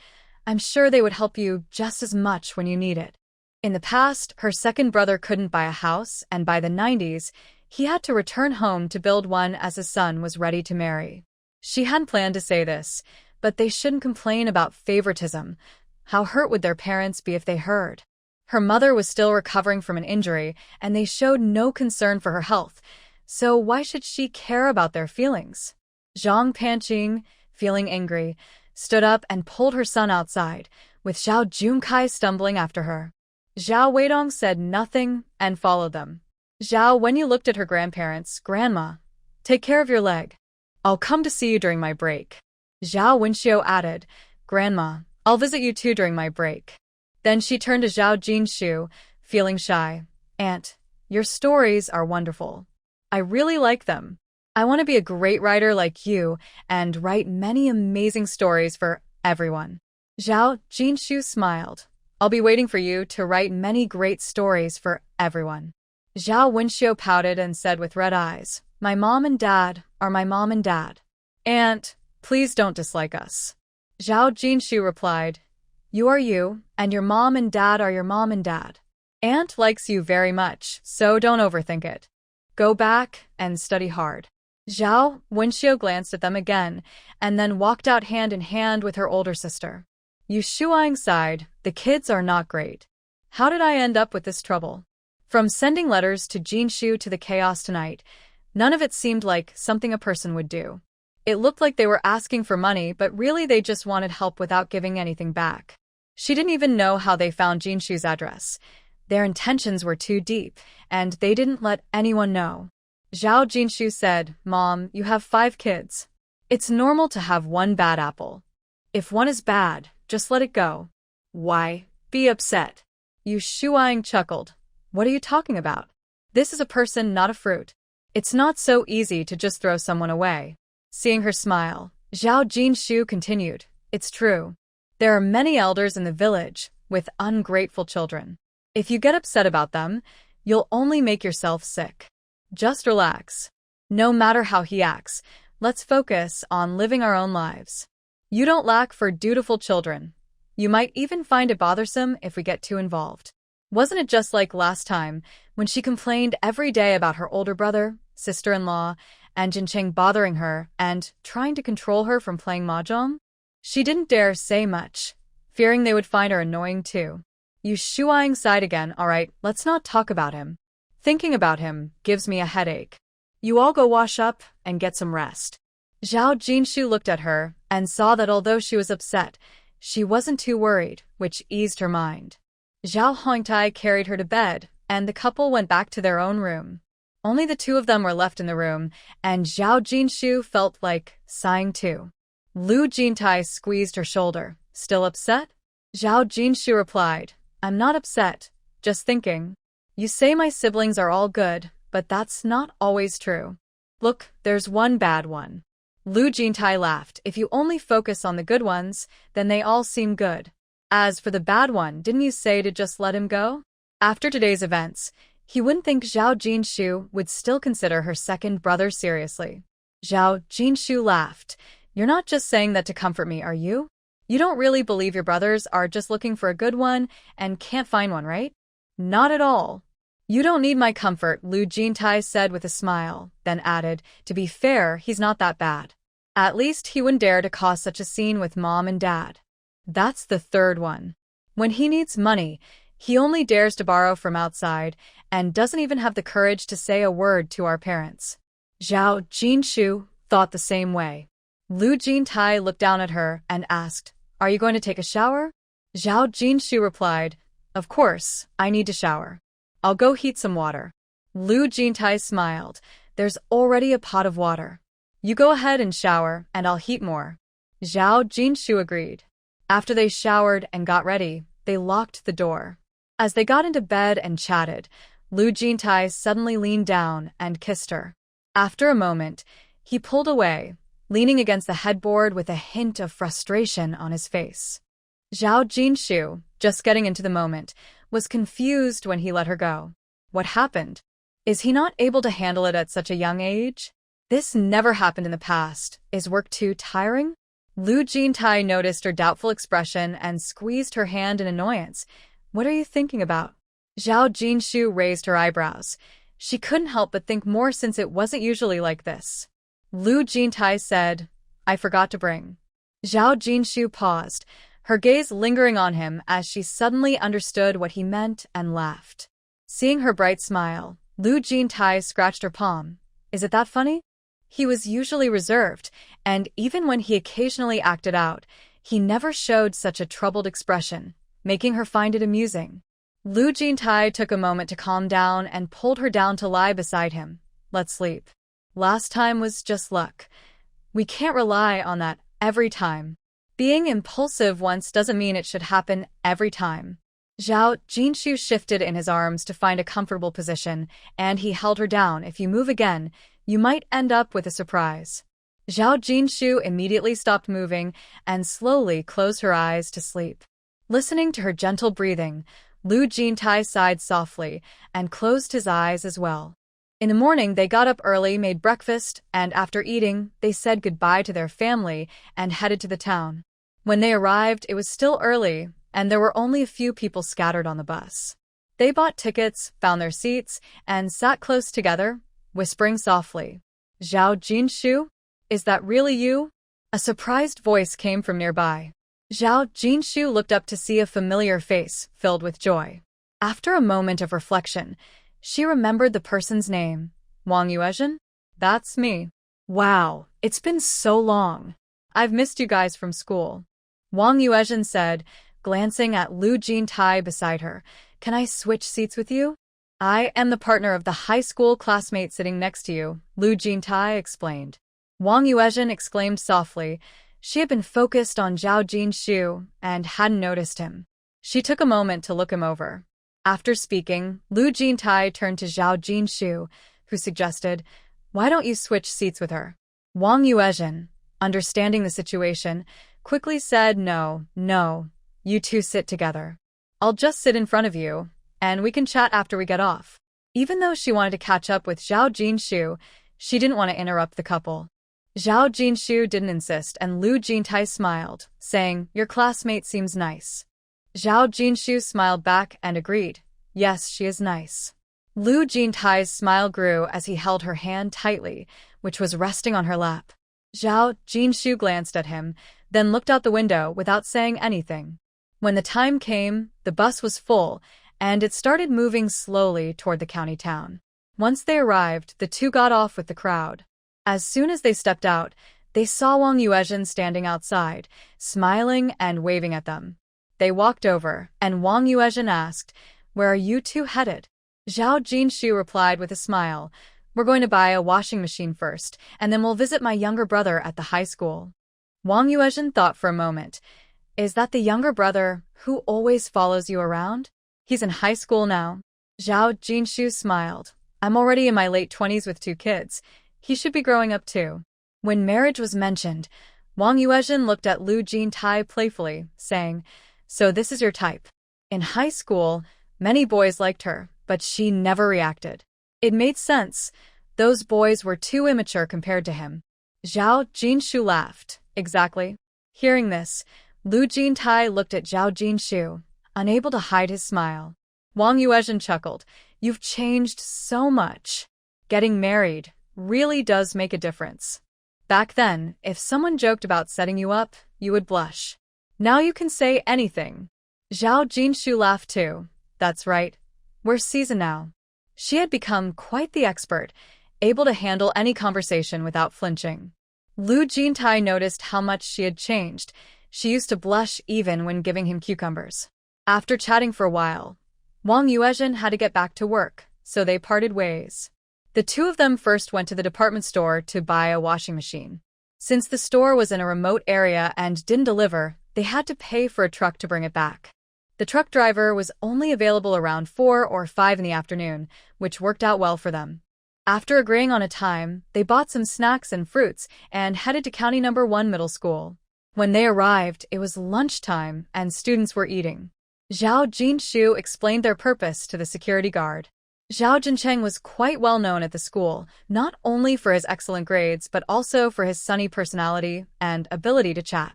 I'm sure they would help you just as much when you need it. In the past, her second brother couldn't buy a house, and by the 90s, he had to return home to build one as his son was ready to marry. She hadn't planned to say this, but they shouldn't complain about favoritism. How hurt would their parents be if they heard? Her mother was still recovering from an injury, and they showed no concern for her health, so why should she care about their feelings? Zhang Panqing, feeling angry, stood up and pulled her son outside, with Zhao Junkai stumbling after her. Zhao Weidong said nothing and followed them. Zhao Wenyu looked at her grandparents. Grandma, take care of your leg. I'll come to see you during my break. Zhao Wenxiu added, Grandma, I'll visit you too during my break. Then she turned to Zhao Jinshu, feeling shy. Aunt, your stories are wonderful. I really like them. I want to be a great writer like you and write many amazing stories for everyone. Zhao Jinshu smiled. I'll be waiting for you to write many great stories for everyone. Zhao Wenxiu pouted and said with red eyes, My mom and dad are my mom and dad. Aunt, please don't dislike us. Zhao Jinshu replied, You are you, and your mom and dad are your mom and dad. Aunt likes you very much, so don't overthink it. Go back and study hard. Zhao Wenxiu glanced at them again, and then walked out hand in hand with her older sister. Yu Shuang sighed, the kids are not great. How did I end up with this trouble? From sending letters to Jinshu to the chaos tonight, none of it seemed like something a person would do. It looked like they were asking for money, but really they just wanted help without giving anything back. She didn't even know how they found Jinshu's address. Their intentions were too deep, and they didn't let anyone know. Zhao Jinshu said, Mom, you have 5 kids. It's normal to have one bad apple. If one is bad, just let it go. Why be upset? Yu Shuang chuckled. What are you talking about? This is a person, not a fruit. It's not so easy to just throw someone away. Seeing her smile, Zhao Jinshu continued, It's true. There are many elders in the village with ungrateful children. If you get upset about them, you'll only make yourself sick. Just relax. No matter how he acts, let's focus on living our own lives. You don't lack for dutiful children. You might even find it bothersome if we get too involved. Wasn't it just like last time, when she complained every day about her older brother, sister-in-law, and Jincheng bothering her and trying to control her from playing mahjong? She didn't dare say much, fearing they would find her annoying too. Yu Shuang sighed again. All right, let's not talk about him. Thinking about him gives me a headache. You all go wash up and get some rest. Zhao Jinshu looked at her and saw that although she was upset, she wasn't too worried, which eased her mind. Zhao Hongtai carried her to bed, and the couple went back to their own room. Only the two of them were left in the room, and Zhao Jinshu felt like sighing too. Lu Jintai squeezed her shoulder. Still upset? Zhao Jinshu replied, I'm not upset, just thinking. You say my siblings are all good, but that's not always true. Look, there's one bad one. Lu Jintai laughed. If you only focus on the good ones, then they all seem good. As for the bad one, didn't you say to just let him go? After today's events, he wouldn't think Zhao Jinshu would still consider her second brother seriously. Zhao Jinshu laughed. You're not just saying that to comfort me, are you? You don't really believe your brothers are just looking for a good one and can't find one, right? Not at all. You don't need my comfort, Lu Jintai said with a smile, then added, to be fair, he's not that bad. At least he wouldn't dare to cause such a scene with Mom and Dad. That's the third one. When he needs money, he only dares to borrow from outside and doesn't even have the courage to say a word to our parents. Zhao Jinshu thought the same way. Lu Jintai looked down at her and asked, Are you going to take a shower? Zhao Jinshu replied, Of course, I need to shower. I'll go heat some water. Lu Jintai smiled. There's already a pot of water. You go ahead and shower, and I'll heat more. Zhao Jinshu agreed. After they showered and got ready, they locked the door. As they got into bed and chatted, Lu Jintai suddenly leaned down and kissed her. After a moment, he pulled away, leaning against the headboard with a hint of frustration on his face. Zhao Jinshu, just getting into the moment, was confused when he let her go. What happened? Is he not able to handle it at such a young age? This never happened in the past. Is work too tiring? Lu Jintai noticed her doubtful expression and squeezed her hand in annoyance. What are you thinking about? Zhao Jinshu raised her eyebrows. She couldn't help but think more since it wasn't usually like this. Lu Jintai said, I forgot to bring. Zhao Jinshu paused, her gaze lingering on him as she suddenly understood what he meant and laughed. Seeing her bright smile, Lu Jintai scratched her palm. Is it that funny? He was usually reserved, and even when he occasionally acted out, he never showed such a troubled expression, making her find it amusing. Lu Jintai took a moment to calm down and pulled her down to lie beside him. Let's sleep. Last time was just luck. We can't rely on that every time. Being impulsive once doesn't mean it should happen every time. Zhao Jinshu shifted in his arms to find a comfortable position, and he held her down. If you move again, you might end up with a surprise. Zhao Jinshu immediately stopped moving and slowly closed her eyes to sleep. Listening to her gentle breathing, Lu Jintai sighed softly and closed his eyes as well. In the morning, they got up early, made breakfast, and after eating, they said goodbye to their family and headed to the town. When they arrived, it was still early, and there were only a few people scattered on the bus. They bought tickets, found their seats, and sat close together, whispering softly. Zhao Jinshu? Is that really you? A surprised voice came from nearby. Zhao Jinshu looked up to see a familiar face filled with joy. After a moment of reflection, she remembered the person's name. Wang Yuezhen? That's me. Wow, it's been so long. I've missed you guys from school. Wang Yuezhen said, glancing at Lu Jintai beside her. Can I switch seats with you? I am the partner of the high school classmate sitting next to you, Lu Jintai explained. Wang Yuezhen exclaimed softly. She had been focused on Zhao Jinshu and hadn't noticed him. She took a moment to look him over. After speaking, Lu Jintai turned to Zhao Jinshu, who suggested, why don't you switch seats with her? Wang Yuezhen, understanding the situation, quickly said, no, you two sit together. I'll just sit in front of you, and we can chat after we get off. Even though she wanted to catch up with Zhao Jinshu, she didn't want to interrupt the couple. Zhao Jinshu didn't insist, and Lu Jintai smiled, saying, your classmate seems nice. Zhao Jinshu smiled back and agreed, yes, she is nice. Lu Jintai's smile grew as he held her hand tightly, which was resting on her lap. Zhao Jinshu glanced at him, then looked out the window without saying anything. When the time came, the bus was full, and it started moving slowly toward the county town. Once they arrived, the two got off with the crowd. As soon as they stepped out, they saw Wang Yuezhen standing outside, smiling and waving at them. They walked over, and Wang Yuezhen asked, where are you two headed? Zhao Jinshu replied with a smile, we're going to buy a washing machine first, and then we'll visit my younger brother at the high school. Wang Yuezhen thought for a moment. Is that the younger brother who always follows you around? He's in high school now. Zhao Jinshu smiled. I'm already in my late 20s with 2 kids. He should be growing up too. When marriage was mentioned, Wang Yuezhen looked at Lu Jintai playfully, saying, so this is your type. In high school, many boys liked her, but she never reacted. It made sense. Those boys were too immature compared to him. Zhao Jinshu laughed. Exactly. Hearing this, Lu Jintai looked at Zhao Jinshu, unable to hide his smile. Wang Yuezhen chuckled. You've changed so much. Getting married really does make a difference. Back then, if someone joked about setting you up, you would blush. Now you can say anything. Zhao Jinshu laughed too. That's right. We're seasoned now. She had become quite the expert, able to handle any conversation without flinching. Lu Jintai noticed how much she had changed. She used to blush even when giving him cucumbers. After chatting for a while, Wang Yuezhen had to get back to work, so they parted ways. The two of them first went to the department store to buy a washing machine. Since the store was in a remote area and didn't deliver, they had to pay for a truck to bring it back. The truck driver was only available around 4 or 5 in the afternoon, which worked out well for them. After agreeing on a time, they bought some snacks and fruits and headed to County Number 1 Middle School. When they arrived, it was lunchtime and students were eating. Zhao Jinshu explained their purpose to the security guard. Zhao Jincheng was quite well known at the school, not only for his excellent grades but also for his sunny personality and ability to chat.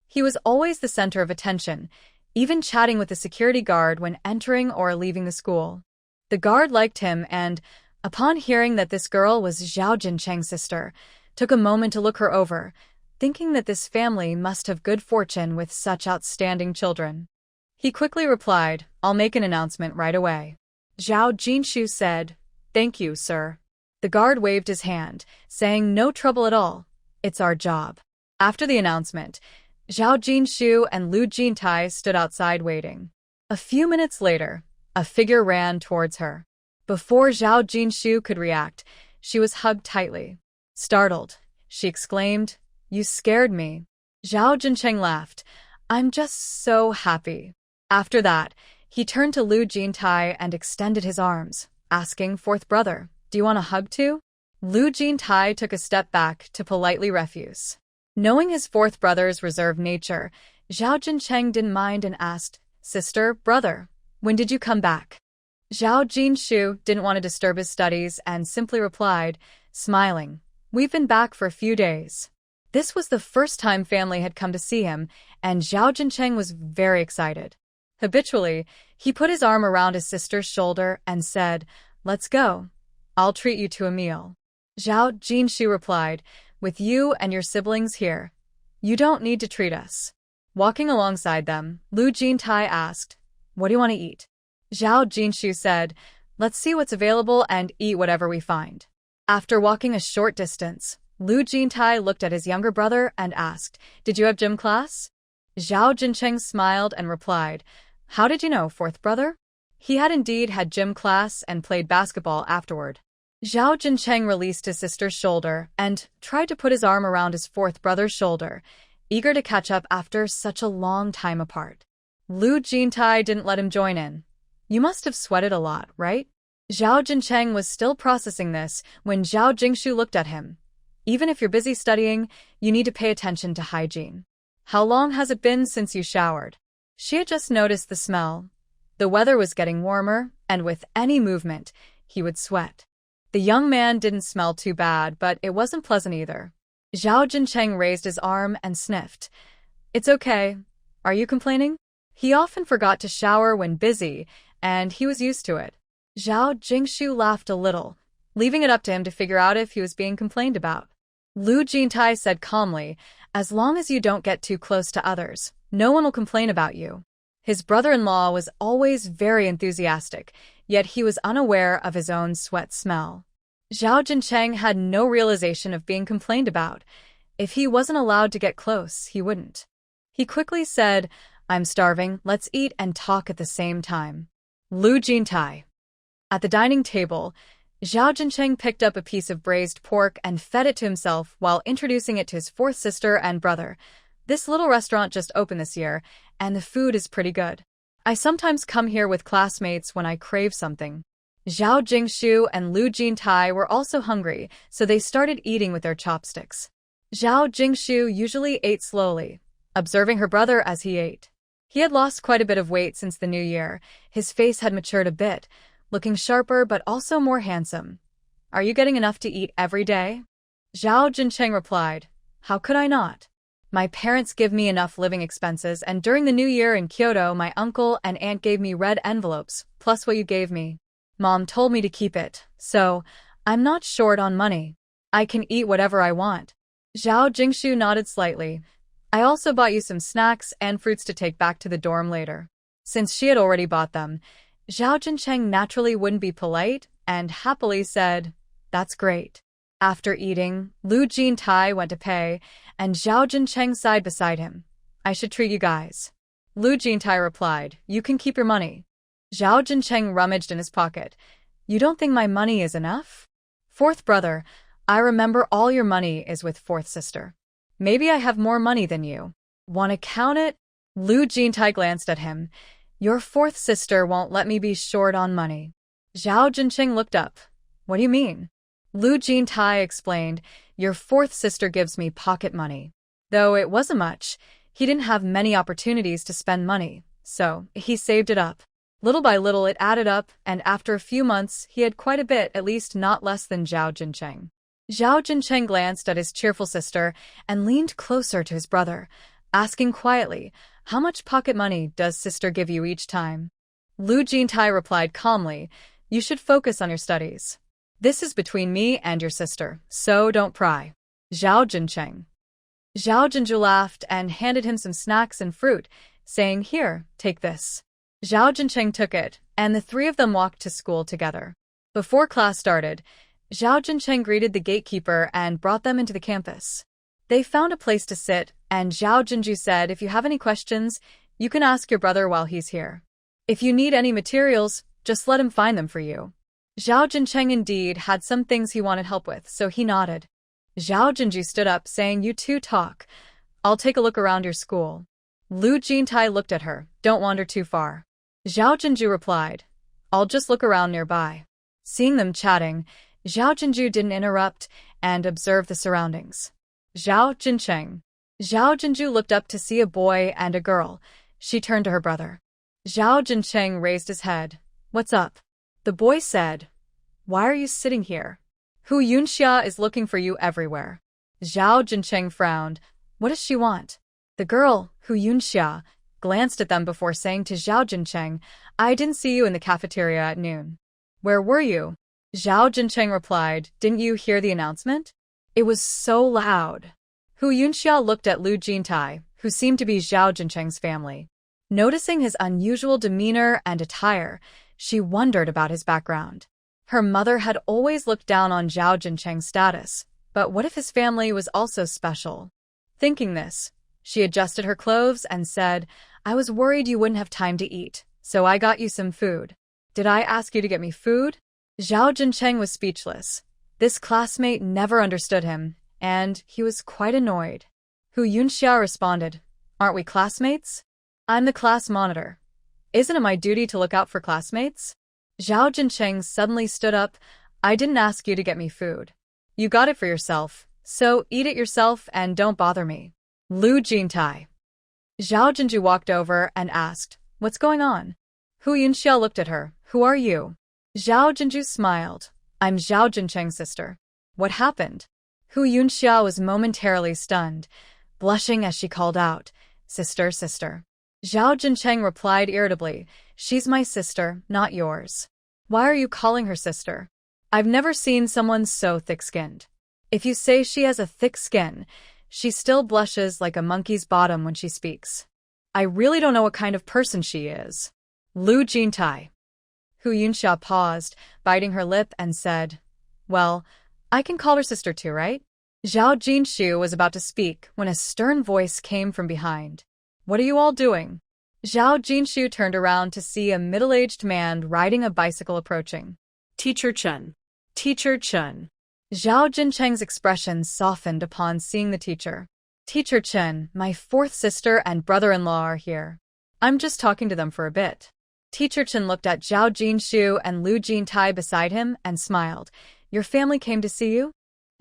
He was always the center of attention, even chatting with the security guard when entering or leaving the school. The guard liked him and, upon hearing that this girl was Zhao Jincheng's sister, took a moment to look her over, thinking that this family must have good fortune with such outstanding children. He quickly replied, "I'll make an announcement right away." Zhao Jinshu said, "Thank you, sir." The guard waved his hand, saying, "No trouble at all. It's our job." After the announcement, Zhao Jinshu and Lu Jintai stood outside waiting. A few minutes later, a figure ran towards her. Before Zhao Jinshu could react, she was hugged tightly. Startled, she exclaimed, "You scared me." Zhao Jincheng laughed, "I'm just so happy." After that, he turned to Lu Jintai and extended his arms, asking, "Fourth brother, do you want a hug too?" Lu Jintai took a step back to politely refuse. Knowing his fourth brother's reserved nature, Zhao Jincheng didn't mind and asked, "Sister, brother, when did you come back?" Zhao Jinshu didn't want to disturb his studies and simply replied, smiling, "We've been back for a few days." This was the first time family had come to see him, and Zhao Jincheng was very excited. Habitually, he put his arm around his sister's shoulder and said, "Let's go. I'll treat you to a meal." Zhao Jinshu replied, "With you and your siblings here, you don't need to treat us." Walking alongside them, Lu Jintai asked, "What do you want to eat?" Zhao Jinshu said, "Let's see what's available and eat whatever we find." After walking a short distance, Lu Jintai looked at his younger brother and asked, "Did you have gym class?" Zhao Jincheng smiled and replied, "How did you know, fourth brother?" He had indeed had gym class and played basketball afterward. Zhao Jincheng released his sister's shoulder and tried to put his arm around his fourth brother's shoulder, eager to catch up after such a long time apart. Lu Jintai didn't let him join in. "You must have sweated a lot, right?" Zhao Jincheng was still processing this when Zhao Jingshu looked at him. "Even if you're busy studying, you need to pay attention to hygiene. How long has it been since you showered?" She had just noticed the smell. The weather was getting warmer, and with any movement, he would sweat. The young man didn't smell too bad, but it wasn't pleasant either. Zhao Jincheng raised his arm and sniffed. "It's okay. Are you complaining?" He often forgot to shower when busy, and he was used to it. Zhao Jingshu laughed a little, leaving it up to him to figure out if he was being complained about. Lu Jintai said calmly, "As long as you don't get too close to others, no one will complain about you." His brother-in-law was always very enthusiastic, yet he was unaware of his own sweat smell. Zhao Jincheng had no realization of being complained about. If he wasn't allowed to get close, he wouldn't. He quickly said, "I'm starving, let's eat and talk at the same time." Lu Jintai. At the dining table, Zhao Jincheng picked up a piece of braised pork and fed it to himself while introducing it to his fourth sister and brother. "This little restaurant just opened this year, and the food is pretty good. I sometimes come here with classmates when I crave something." Zhao Jingshu and Lu Jintai were also hungry, so they started eating with their chopsticks. Zhao Jingshu usually ate slowly, observing her brother as he ate. He had lost quite a bit of weight since the new year. His face had matured a bit, looking sharper but also more handsome. "Are you getting enough to eat every day?" Zhao Jincheng replied, "How could I not? My parents give me enough living expenses, and during the new year in Kyoto, my uncle and aunt gave me red envelopes, plus what you gave me. Mom told me to keep it, so I'm not short on money. I can eat whatever I want." Zhao Jingshu nodded slightly. "I also bought you some snacks and fruits to take back to the dorm later." Since she had already bought them, Zhao Jincheng naturally wouldn't be polite and happily said, "That's great." After eating, Lu Jintai went to pay, and Zhao Jincheng sighed beside him. "I should treat you guys." Lu Jintai replied, "You can keep your money." Zhao Jincheng rummaged in his pocket. "You don't think my money is enough?" "Fourth brother, I remember all your money is with fourth sister. Maybe I have more money than you. Want to count it?" Lu Jintai glanced at him. Your fourth sister won't let me be short on money. Zhao Jincheng looked up. What do you mean? Lu Jintai explained, your fourth sister gives me pocket money. Though it wasn't much, he didn't have many opportunities to spend money, so he saved it up. Little by little it added up, and after a few months he had quite a bit, at least not less than Zhao Jincheng. Zhao Jincheng glanced at his cheerful sister and leaned closer to his brother, asking quietly, how much pocket money does sister give you each time? Lu Jintai replied calmly, you should focus on your studies. This is between me and your sister, so don't pry. Zhao Jincheng. Zhao Jinju laughed and handed him some snacks and fruit, saying, here, take this. Zhao Jincheng took it, and the three of them walked to school together. Before class started, Zhao Jincheng greeted the gatekeeper and brought them into the campus. They found a place to sit, and Zhao Jinju said, if you have any questions, you can ask your brother while he's here. If you need any materials, just let him find them for you. Zhao Jincheng indeed had some things he wanted help with, so he nodded. Zhao Jinju stood up, saying, you two talk. I'll take a look around your school. Lu Jintai looked at her, don't wander too far. Zhao Jinju replied, I'll just look around nearby. Seeing them chatting, Zhao Jinju didn't interrupt and observed the surroundings. Zhao Jincheng. Zhao Jinju looked up to see a boy and a girl. She turned to her brother. Zhao Jincheng raised his head. What's up? The boy said, why are you sitting here? Hu Yunxia is looking for you everywhere. Zhao Jincheng frowned. What does she want? The girl, Hu Yunxia, glanced at them before saying to Zhao Jincheng, I didn't see you in the cafeteria at noon. Where were you? Zhao Jincheng replied, didn't you hear the announcement? It was so loud. Hu Yunxia looked at Lu Jintai, who seemed to be Zhao Jincheng's family. Noticing his unusual demeanor and attire, she wondered about his background. Her mother had always looked down on Zhao Jincheng's status, but what if his family was also special? Thinking this, she adjusted her clothes and said, I was worried you wouldn't have time to eat, so I got you some food. Did I ask you to get me food? Zhao Jincheng was speechless. This classmate never understood him, and he was quite annoyed. Hu Yunxia responded, aren't we classmates? I'm the class monitor. Isn't it my duty to look out for classmates? Zhao Jincheng suddenly stood up. I didn't ask you to get me food. You got it for yourself, so eat it yourself and don't bother me. Lu Jintai. Zhao Jinju walked over and asked, what's going on? Hu Yunxia looked at her. Who are you? Zhao Jinju smiled. I'm Zhao Jincheng's sister. What happened? Hu Yunxia was momentarily stunned, blushing as she called out, sister, sister. Zhao Jincheng replied irritably, she's my sister, not yours. Why are you calling her sister? I've never seen someone so thick-skinned. If you say she has a thick skin, she still blushes like a monkey's bottom when she speaks. I really don't know what kind of person she is. Lu Jintai. Hu Yunxia paused, biting her lip, and said, well, I can call her sister too, right? Zhao Jinshu was about to speak when a stern voice came from behind. What are you all doing? Zhao Jinshu turned around to see a middle-aged man riding a bicycle approaching. Teacher Chen. Teacher Chen. Zhao Jincheng's expression softened upon seeing the teacher. Teacher Chen, my fourth sister and brother-in-law are here. I'm just talking to them for a bit. Teacher Chen looked at Zhao Jinshu and Lu Jintai beside him and smiled. Your family came to see you?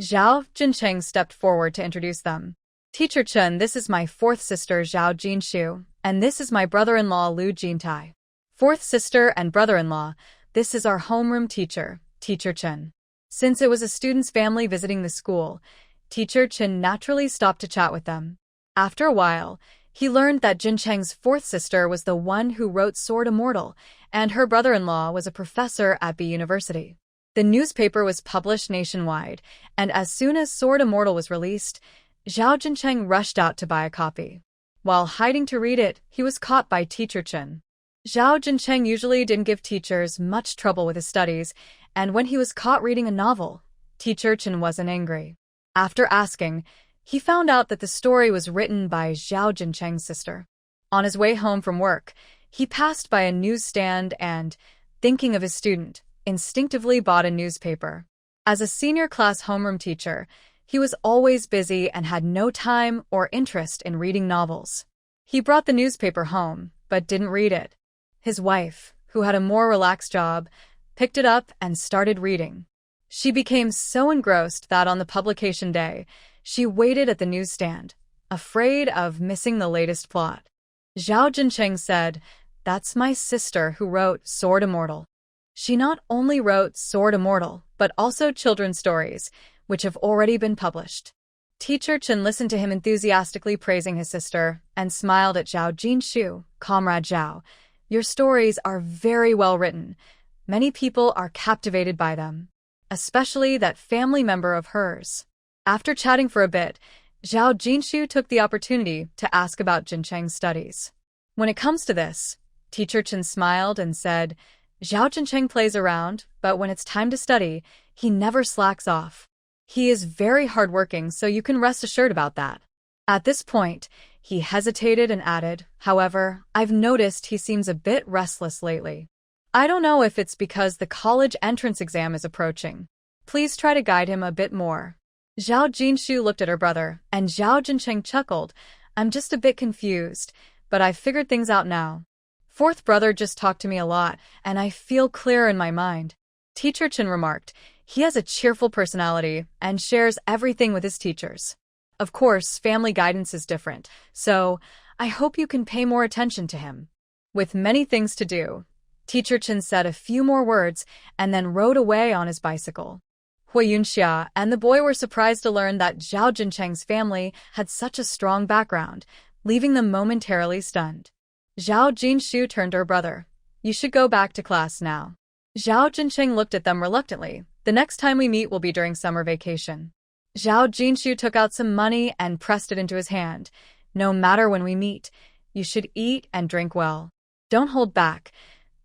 Zhao Jincheng stepped forward to introduce them. Teacher Chen, this is my fourth sister Zhao Jinshu, and this is my brother-in-law Lu Jintai. Fourth sister and brother-in-law, this is our homeroom teacher, Teacher Chen. Since it was a student's family visiting the school, Teacher Chen naturally stopped to chat with them. After a while, he learned that Jincheng's fourth sister was the one who wrote Sword Immortal, and her brother-in-law was a professor at B University. The newspaper was published nationwide, and as soon as Sword Immortal was released, Zhao Jincheng rushed out to buy a copy. While hiding to read it, he was caught by Teacher Chen. Zhao Jincheng usually didn't give teachers much trouble with his studies, and when he was caught reading a novel, Teacher Chen wasn't angry. After asking, he found out that the story was written by Zhao Jincheng's sister. On his way home from work, he passed by a newsstand and, thinking of his student, instinctively bought a newspaper. As a senior class homeroom teacher, he was always busy and had no time or interest in reading novels. He brought the newspaper home, but didn't read it. His wife, who had a more relaxed job, picked it up and started reading. She became so engrossed that on the publication day, she waited at the newsstand, afraid of missing the latest plot. Zhao Jincheng said, "That's my sister who wrote Sword Immortal." She not only wrote Sword Immortal, but also children's stories, which have already been published. Teacher Chen listened to him enthusiastically praising his sister and smiled at Zhao Jinshu. "Comrade Zhao, your stories are very well written. Many people are captivated by them, especially that family member of hers." After chatting for a bit, Zhao Jinshu took the opportunity to ask about Jincheng's studies. "When it comes to this," Teacher Chen smiled and said, "Zhao Jincheng plays around, but when it's time to study, he never slacks off. He is very hardworking, so you can rest assured about that." At this point, he hesitated and added, "However, I've noticed he seems a bit restless lately. I don't know if it's because the college entrance exam is approaching. Please try to guide him a bit more." Zhao Jinshu looked at her brother, and Zhao Jincheng chuckled. "I'm just a bit confused, but I've figured things out now. Fourth brother just talked to me a lot, and I feel clearer in my mind." Teacher Chen remarked, "He has a cheerful personality and shares everything with his teachers. Of course, family guidance is different, so I hope you can pay more attention to him." With many things to do, Teacher Chen said a few more words and then rode away on his bicycle. Hui Yunxia and the boy were surprised to learn that Zhao Jincheng's family had such a strong background, leaving them momentarily stunned. Zhao Jinshu turned to her brother. "You should go back to class now." Zhao Jincheng looked at them reluctantly. "The next time we meet will be during summer vacation." Zhao Jinshu took out some money and pressed it into his hand. "No matter when we meet, you should eat and drink well. Don't hold back.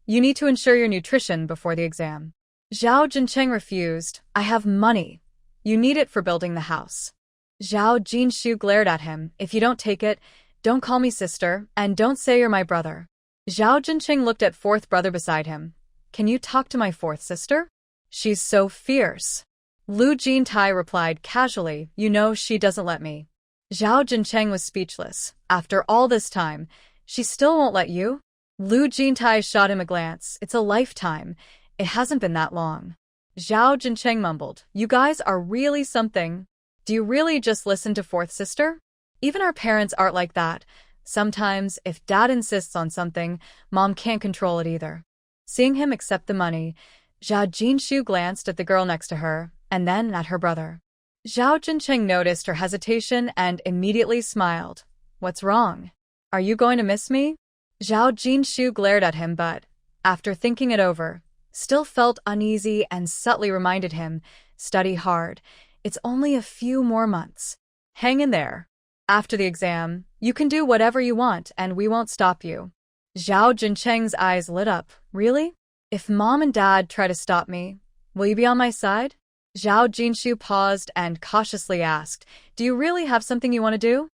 You need to ensure your nutrition before the exam." Zhao Jincheng refused. "I have money. You need it for building the house." Zhao Jinshu glared at him. "If you don't take it, don't call me sister, and don't say you're my brother." Zhao Jincheng looked at fourth brother beside him. "Can you talk to my fourth sister? She's so fierce." Lu Jintai replied casually, "You know she doesn't let me." Zhao Jincheng was speechless. "After all this time, she still won't let you?" Lu Jintai shot him a glance. "It's a lifetime. It hasn't been that long." Zhao Jincheng mumbled, "You guys are really something. Do you really just listen to fourth sister? Even our parents aren't like that. Sometimes, if dad insists on something, mom can't control it either." Seeing him accept the money, Zhao Jinshu glanced at the girl next to her, and then at her brother. Zhao Jincheng noticed her hesitation and immediately smiled. "What's wrong? Are you going to miss me?" Zhao Jinshu glared at him but, after thinking it over, still felt uneasy and subtly reminded him, "Study hard. It's only a few more months. Hang in there. After the exam, you can do whatever you want and we won't stop you." Zhao Jincheng's eyes lit up. "Really? If mom and dad try to stop me, will you be on my side?" Zhao Jinshu paused and cautiously asked, "Do you really have something you want to do?"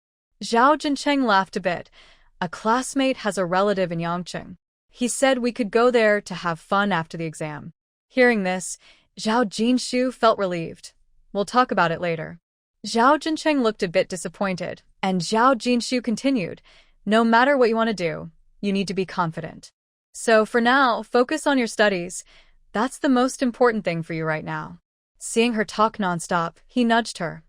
Zhao Jincheng laughed a bit. "A classmate has a relative in Yangcheng. He said we could go there to have fun after the exam." Hearing this, Zhao Jinshu felt relieved. "We'll talk about it later." Zhao Jincheng looked a bit disappointed, and Zhao Jinshu continued, "No matter what you want to do, you need to be confident. So for now, focus on your studies. That's the most important thing for you right now." Seeing her talk nonstop, he nudged her.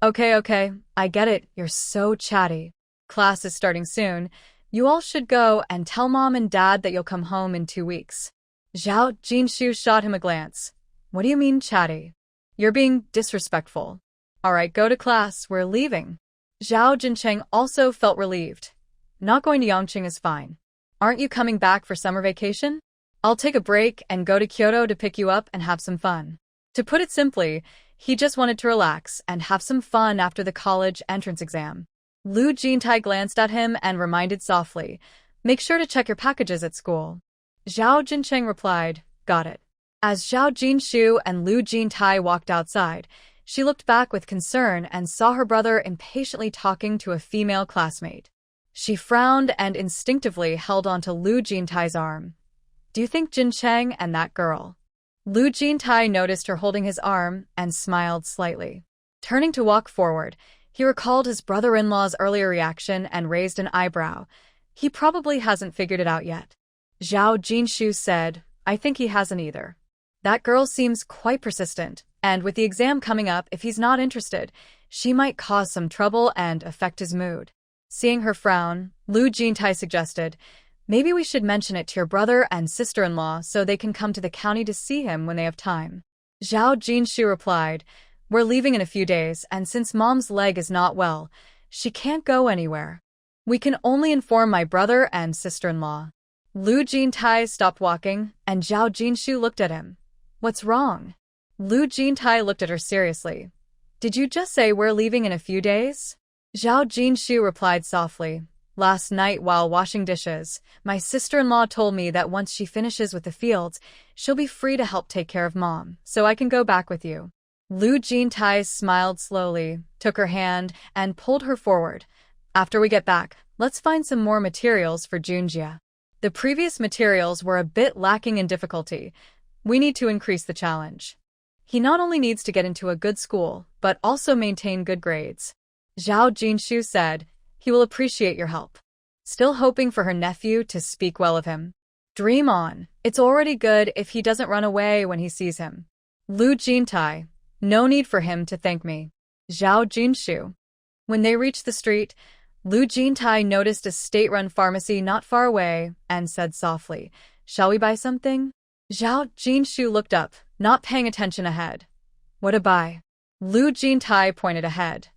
Okay, I get it, you're so chatty. Class is starting soon. You all should go and tell mom and dad that you'll come home in 2 weeks." Zhao Jinshu shot him a glance. "What do you mean chatty? You're being disrespectful. All right, go to class, we're leaving." Zhao Jincheng also felt relieved. "Not going to Yangcheng is fine. Aren't you coming back for summer vacation? I'll take a break and go to Kyoto to pick you up and have some fun." To put it simply, he just wanted to relax and have some fun after the college entrance exam. Lu Jintai glanced at him and reminded softly, "Make sure to check your packages at school." Zhao Jincheng replied, "Got it." As Zhao Jinshu and Lu Jintai walked outside, she looked back with concern and saw her brother impatiently talking to a female classmate. She frowned and instinctively held onto Lu Jintai's arm. "Do you think Jincheng and that girl?" Lu Jintai noticed her holding his arm and smiled slightly. Turning to walk forward, he recalled his brother-in-law's earlier reaction and raised an eyebrow. He probably hasn't figured it out yet. Zhao Jinshu said, I think he hasn't either. That girl seems quite persistent, and with the exam coming up, if he's not interested, she might cause some trouble and affect his mood. Seeing her frown, Lu Jintai suggested, maybe we should mention it to your brother and sister-in-law so they can come to the county to see him when they have time. Zhao Jinshu replied, we're leaving in a few days, and since mom's leg is not well, she can't go anywhere. We can only inform my brother and sister-in-law. Lu Jintai stopped walking, and Zhao Jinshu looked at him. What's wrong? Lu Jintai looked at her seriously. Did you just say we're leaving in a few days? Zhao Jinshu replied softly. Last night while washing dishes, my sister-in-law told me that once she finishes with the fields, she'll be free to help take care of mom, so I can go back with you. Lu Jintai smiled slowly, took her hand, and pulled her forward. After we get back, let's find some more materials for Junjia. The previous materials were a bit lacking in difficulty. We need to increase the challenge. He not only needs to get into a good school, but also maintain good grades. Zhao Jinshu said, he will appreciate your help. Still hoping for her nephew to speak well of him. Dream on. It's already good if he doesn't run away when he sees him. Lu Jintai. No need for him to thank me. Zhao Jinshu. When they reached the street, Lu Jintai noticed a state-run pharmacy not far away and said softly, shall we buy something? Zhao Jinshu looked up, not paying attention ahead. What to buy? Lu Jintai pointed ahead.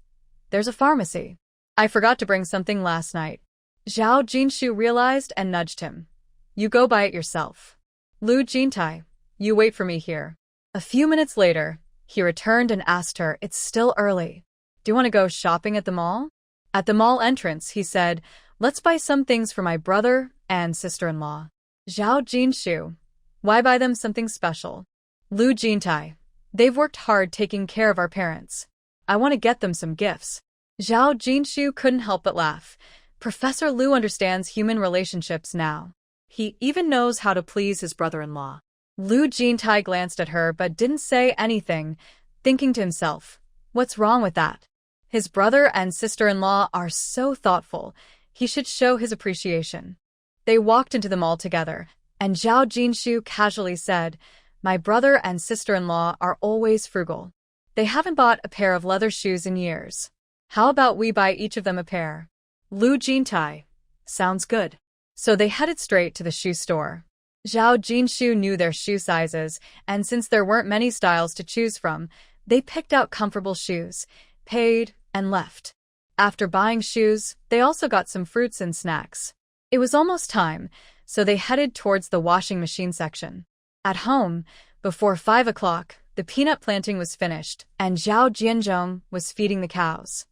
There's a pharmacy. I forgot to bring something last night. Zhao Jinshu realized and nudged him. You go buy it yourself. Lu Jintai, you wait for me here. A few minutes later, he returned and asked her, it's still early. Do you want to go shopping at the mall? At the mall entrance, he said, let's buy some things for my brother and sister-in-law. Zhao Jinshu. Why buy them something special? Lu Jintai. They've worked hard taking care of our parents. I want to get them some gifts. Zhao Jinshu couldn't help but laugh. Professor Lu understands human relationships now. He even knows how to please his brother-in-law. Lu Jintai glanced at her but didn't say anything, thinking to himself, what's wrong with that? His brother and sister-in-law are so thoughtful. He should show his appreciation. They walked into the mall together, and Zhao Jinshu casually said, my brother and sister-in-law are always frugal. They haven't bought a pair of leather shoes in years. How about we buy each of them a pair? Lu Jintai. Sounds good. So they headed straight to the shoe store. Zhao Jinshu knew their shoe sizes, and since there weren't many styles to choose from, they picked out comfortable shoes, paid, and left. After buying shoes, they also got some fruits and snacks. It was almost time, so they headed towards the washing machine section. At home, before 5 o'clock, the peanut planting was finished, and Zhao Jianzhong was feeding the cows.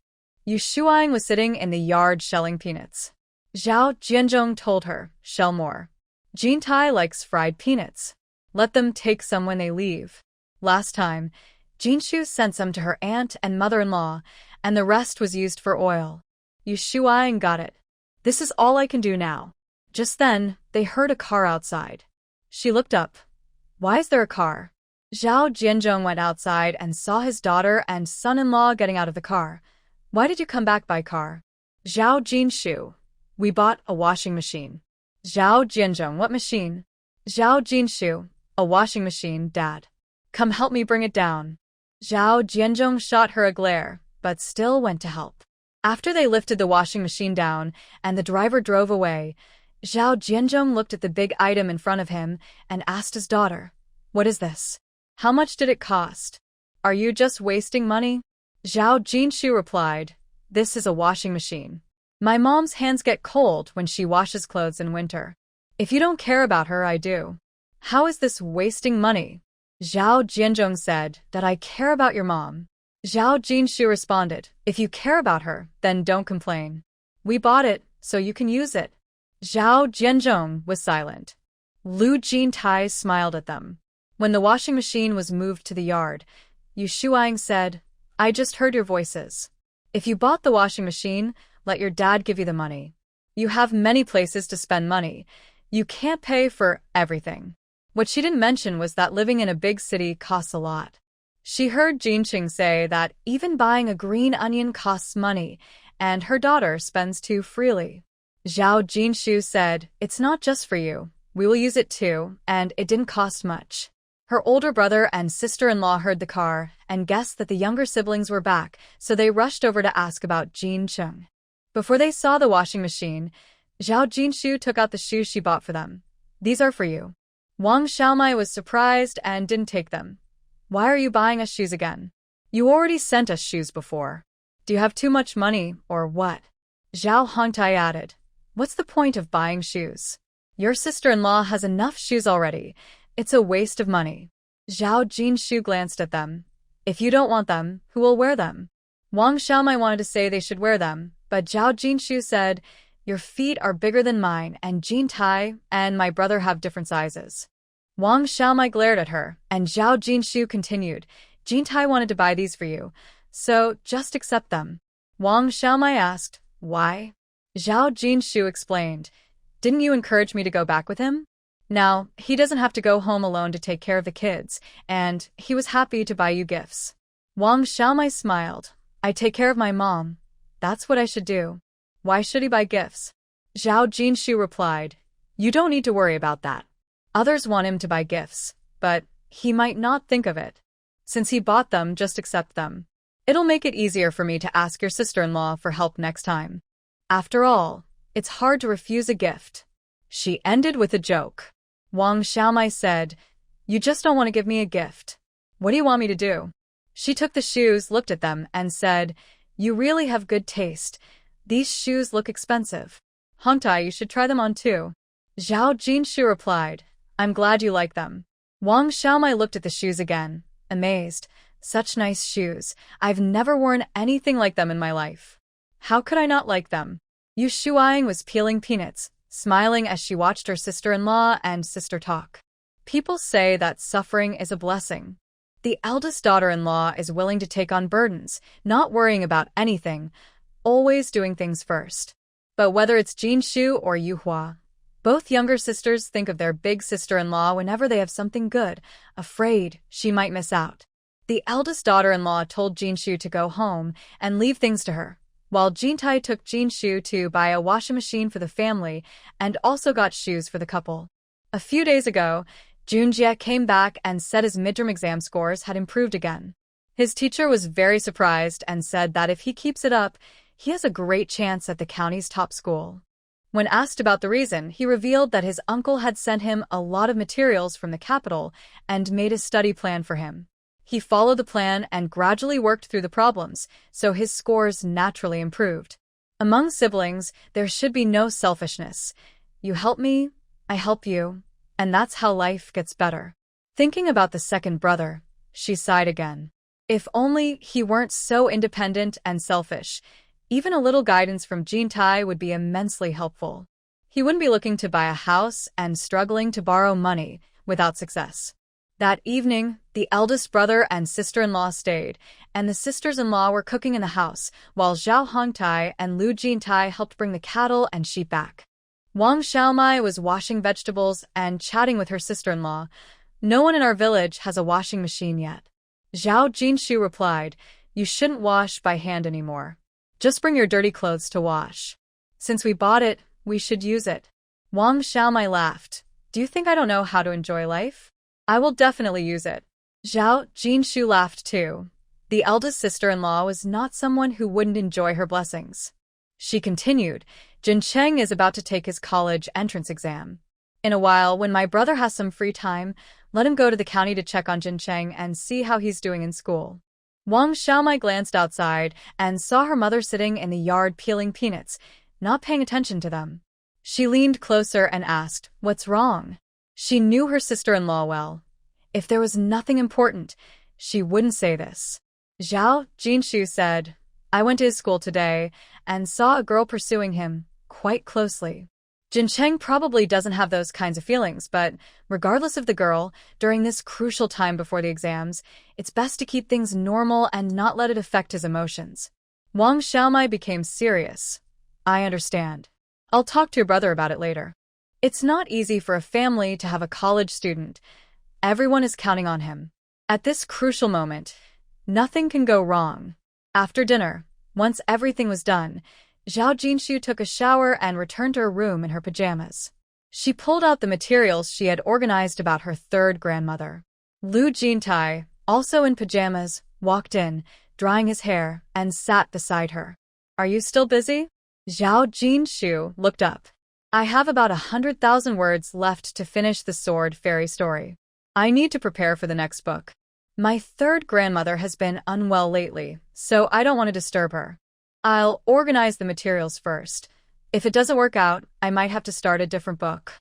Yu Shuang was sitting in the yard shelling peanuts. Zhao Jianzhong told her, shell more. Jintai likes fried peanuts. Let them take some when they leave. Last time, Jinshu sent some to her aunt and mother-in-law, and the rest was used for oil. Yu Shuang got it. This is all I can do now. Just then, they heard a car outside. She looked up. Why is there a car? Zhao Jianzhong went outside and saw his daughter and son-in-law getting out of the car. Why did you come back by car? Zhao Jinshu. We bought a washing machine. Zhao Jianzhong. What machine? Zhao Jinshu. A washing machine, Dad. Come help me bring it down. Zhao Jianzhong shot her a glare, but still went to help. After they lifted the washing machine down and the driver drove away, Zhao Jianzhong looked at the big item in front of him and asked his daughter, what is this? How much did it cost? Are you just wasting money? Zhao Jinshu replied, this is a washing machine. My mom's hands get cold when she washes clothes in winter. If you don't care about her, I do. How is this wasting money? Zhao Jianzhong said, that I care about your mom. Zhao Jinshu responded, if you care about her, then don't complain. We bought it, so you can use it. Zhao Jianzhong was silent. Lu Jintai smiled at them. When the washing machine was moved to the yard, Yu Shuang said, I just heard your voices. If you bought the washing machine, let your dad give you the money. You have many places to spend money. You can't pay for everything. What she didn't mention was that living in a big city costs a lot. She heard Jinqing say that even buying a green onion costs money, and her daughter spends too freely. Zhao Jinshu said, it's not just for you. We will use it too, and it didn't cost much. Her older brother and sister-in-law heard the car and guessed that the younger siblings were back, so they rushed over to ask about Jin Chung. Before they saw the washing machine, Zhao Jinshu took out the shoes she bought for them. These are for you. Wang Xiaomai was surprised and didn't take them. Why are you buying us shoes again? You already sent us shoes before. Do you have too much money, or what? Zhao Hongtai added. What's the point of buying shoes? Your sister-in-law has enough shoes already. It's a waste of money. Zhao Jinshu glanced at them. If you don't want them, who will wear them? Wang Xiaomai wanted to say they should wear them, but Zhao Jinshu said, your feet are bigger than mine, and Jin Tai and my brother have different sizes. Wang Xiaomai glared at her, and Zhao Jinshu continued, Jin Tai wanted to buy these for you, so just accept them. Wang Xiaomai asked, why? Zhao Jinshu explained, didn't you encourage me to go back with him? Now, he doesn't have to go home alone to take care of the kids, and he was happy to buy you gifts. Wang Xiaomai smiled. I take care of my mom. That's what I should do. Why should he buy gifts? Zhao Jinshu replied, you don't need to worry about that. Others want him to buy gifts, but he might not think of it. Since he bought them, just accept them. It'll make it easier for me to ask your sister-in-law for help next time. After all, it's hard to refuse a gift. She ended with a joke. Wang Xiaomai said, you just don't want to give me a gift. What do you want me to do? She took the shoes, looked at them, and said, you really have good taste. These shoes look expensive. Hongtai, you should try them on too. Zhao Jinshu replied, I'm glad you like them. Wang Xiaomai looked at the shoes again, amazed. Such nice shoes. I've never worn anything like them in my life. How could I not like them? Yu Shuiying was peeling peanuts, smiling as she watched her sister-in-law and sister talk. People say that suffering is a blessing. The eldest daughter-in-law is willing to take on burdens, not worrying about anything, always doing things first. But whether it's Jinshu or Yuhua, both younger sisters think of their big sister-in-law whenever they have something good, afraid she might miss out. The eldest daughter-in-law told Jinshu to go home and leave things to her, while Jintai took Jinshu to buy a washing machine for the family and also got shoes for the couple. A few days ago, Junjie came back and said his midterm exam scores had improved again. His teacher was very surprised and said that if he keeps it up, he has a great chance at the county's top school. When asked about the reason, he revealed that his uncle had sent him a lot of materials from the capital and made a study plan for him. He followed the plan and gradually worked through the problems, so his scores naturally improved. Among siblings, there should be no selfishness. You help me, I help you, and that's how life gets better. Thinking about the second brother, she sighed again. If only he weren't so independent and selfish. Even a little guidance from Jintai would be immensely helpful. He wouldn't be looking to buy a house and struggling to borrow money without success. That evening, the eldest brother and sister-in-law stayed, and the sisters-in-law were cooking in the house, while Zhao Hongtai and Lu Jintai helped bring the cattle and sheep back. Wang Xiaomai was washing vegetables and chatting with her sister-in-law. No one in our village has a washing machine yet. Zhao Jinshu replied, you shouldn't wash by hand anymore. Just bring your dirty clothes to wash. Since we bought it, we should use it. Wang Xiaomai laughed. Do you think I don't know how to enjoy life? I will definitely use it. Zhao Jinshu laughed too. The eldest sister-in-law was not someone who wouldn't enjoy her blessings. She continued, Jin Cheng is about to take his college entrance exam. In a while, when my brother has some free time, let him go to the county to check on Jin Cheng and see how he's doing in school. Wang Xiaomai glanced outside and saw her mother sitting in the yard peeling peanuts, not paying attention to them. She leaned closer and asked, what's wrong? She knew her sister-in-law well. If there was nothing important, she wouldn't say this. Zhao Jinshu said, I went to his school today and saw a girl pursuing him quite closely. Jin Cheng probably doesn't have those kinds of feelings, but regardless of the girl, during this crucial time before the exams, it's best to keep things normal and not let it affect his emotions. Wang Xiaomai became serious. I understand. I'll talk to your brother about it later. It's not easy for a family to have a college student. Everyone is counting on him. At this crucial moment, nothing can go wrong. After dinner, once everything was done, Zhao Jinshu took a shower and returned to her room in her pajamas. She pulled out the materials she had organized about her third grandmother. Lu Jintai, also in pajamas, walked in, drying his hair, and sat beside her. Are you still busy? Zhao Jinshu looked up. I have about 100,000 words left to finish the sword fairy story. I need to prepare for the next book. My third grandmother has been unwell lately, so I don't want to disturb her. I'll organize the materials first. If it doesn't work out, I might have to start a different book.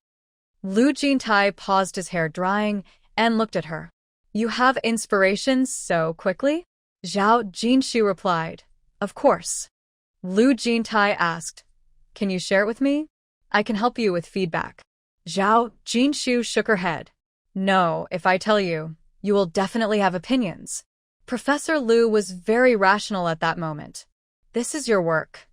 Lu Jintai paused, his hair drying, and looked at her. You have inspirations so quickly? Zhao Jinshu replied. Of course. Lu Jintai asked, can you share it with me? I can help you with feedback. Zhao Jinshu shook her head. No, if I tell you, you will definitely have opinions. Professor Lu was very rational at that moment. This is your work.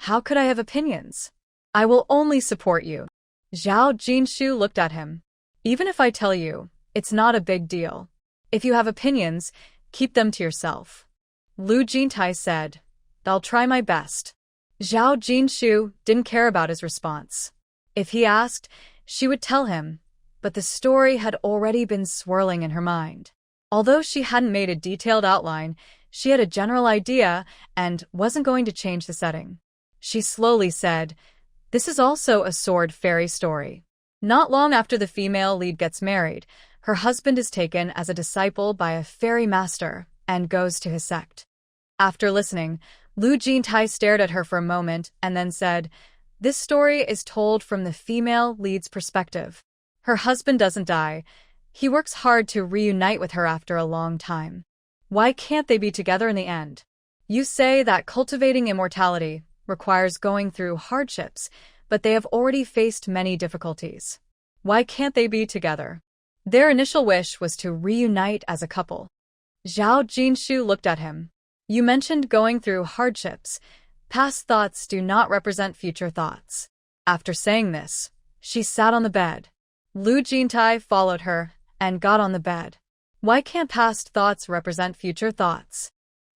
How could I have opinions? I will only support you. Zhao Jinshu looked at him. Even if I tell you, it's not a big deal. If you have opinions, keep them to yourself. Lu Jintai said, I'll try my best. Zhao Jinshu didn't care about his response. If he asked, she would tell him, but the story had already been swirling in her mind. Although she hadn't made a detailed outline, she had a general idea and wasn't going to change the setting. She slowly said, this is also a sword fairy story. Not long after the female lead gets married, her husband is taken as a disciple by a fairy master and goes to his sect. After listening, Lu Jintai stared at her for a moment and then said, this story is told from the female lead's perspective. Her husband doesn't die. He works hard to reunite with her after a long time. Why can't they be together in the end? You say that cultivating immortality requires going through hardships, but they have already faced many difficulties. Why can't they be together? Their initial wish was to reunite as a couple. Zhao Jinshu looked at him. You mentioned going through hardships. Past thoughts do not represent future thoughts. After saying this, she sat on the bed. Lu Jintai followed her and got on the bed. Why can't past thoughts represent future thoughts?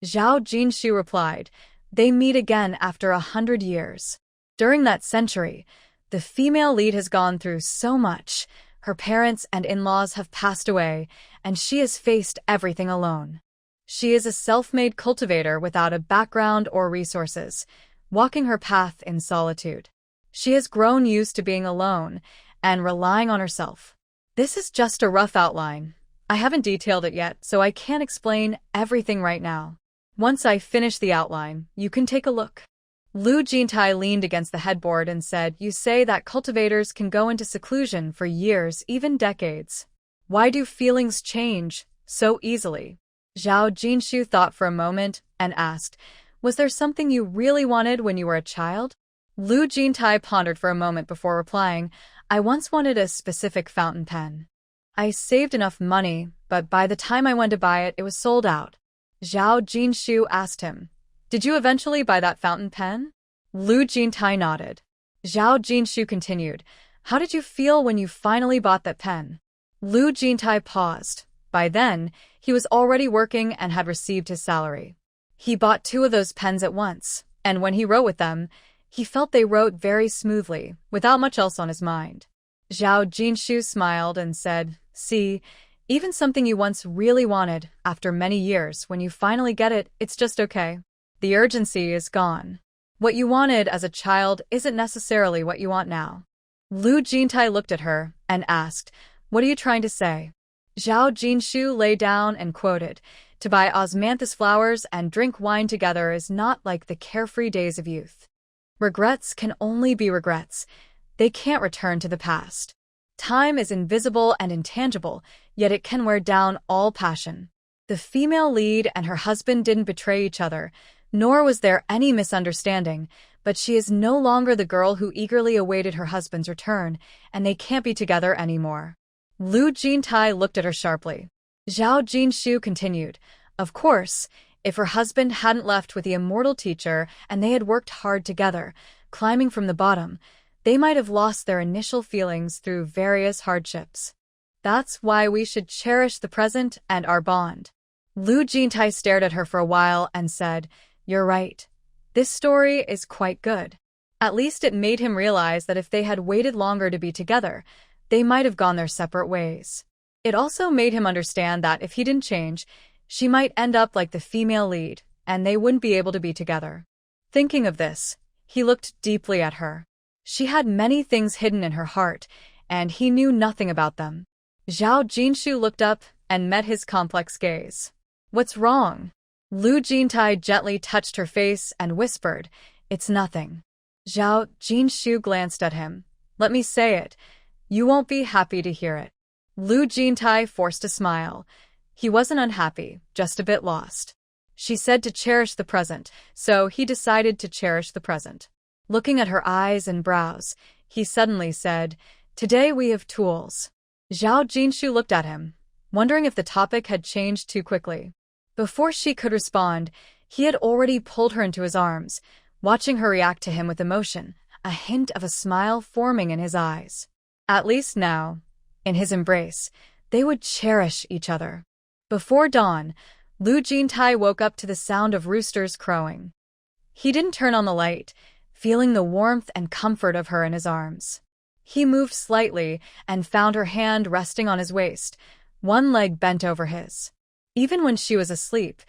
Zhao Jinshu replied, they meet again after 100 years. During that century, the female lead has gone through so much. Her parents and in-laws have passed away, and she has faced everything alone. She is a self-made cultivator without a background or resources, walking her path in solitude. She has grown used to being alone and relying on herself. This is just a rough outline. I haven't detailed it yet, so I can't explain everything right now. Once I finish the outline, you can take a look. Lu Jintai leaned against the headboard and said, you say that cultivators can go into seclusion for years, even decades. Why do feelings change so easily? Zhao Jinshu thought for a moment and asked, was there something you really wanted when you were a child? Lu Jintai pondered for a moment before replying, I once wanted a specific fountain pen. I saved enough money, but by the time I went to buy it, it was sold out. Zhao Jinshu asked him, did you eventually buy that fountain pen? Lu Jintai nodded. Zhao Jinshu continued, how did you feel when you finally bought that pen? Lu Jintai paused. By then, he was already working and had received his salary. He bought 2 of those pens at once, and when he wrote with them, he felt they wrote very smoothly, without much else on his mind. Zhao Jinshu smiled and said, see, even something you once really wanted, after many years, when you finally get it, it's just okay. The urgency is gone. What you wanted as a child isn't necessarily what you want now. Lu Jintai looked at her and asked, what are you trying to say? Zhao Jinshu lay down and quoted, to buy osmanthus flowers and drink wine together is not like the carefree days of youth. Regrets can only be regrets. They can't return to the past. Time is invisible and intangible, yet it can wear down all passion. The female lead and her husband didn't betray each other, nor was there any misunderstanding, but she is no longer the girl who eagerly awaited her husband's return, and they can't be together anymore. Lu Jintai looked at her sharply. Zhao Jinshu continued, of course, if her husband hadn't left with the immortal teacher and they had worked hard together, climbing from the bottom, they might have lost their initial feelings through various hardships. That's why we should cherish the present and our bond. Lu Jintai stared at her for a while and said, you're right. This story is quite good. At least it made him realize that if they had waited longer to be together, they might have gone their separate ways. It also made him understand that if he didn't change, she might end up like the female lead, and they wouldn't be able to be together. Thinking of this, he looked deeply at her. She had many things hidden in her heart, and he knew nothing about them. Zhao Jinshu looked up and met his complex gaze. "What's wrong?" Lu Jintai gently touched her face and whispered, "It's nothing." Zhao Jinshu glanced at him. "Let me say it. You won't be happy to hear it." Lu Jintai forced a smile. He wasn't unhappy, just a bit lost. She said to cherish the present, so he decided to cherish the present. Looking at her eyes and brows, he suddenly said, "Today we have tools." Zhao Jinshu looked at him, wondering if the topic had changed too quickly. Before she could respond, he had already pulled her into his arms, watching her react to him with emotion, a hint of a smile forming in his eyes. At least now, in his embrace, they would cherish each other. Before dawn, Lu Jintai woke up to the sound of roosters crowing. He didn't turn on the light, feeling the warmth and comfort of her in his arms. He moved slightly and found her hand resting on his waist, one leg bent over his. Even when she was asleep,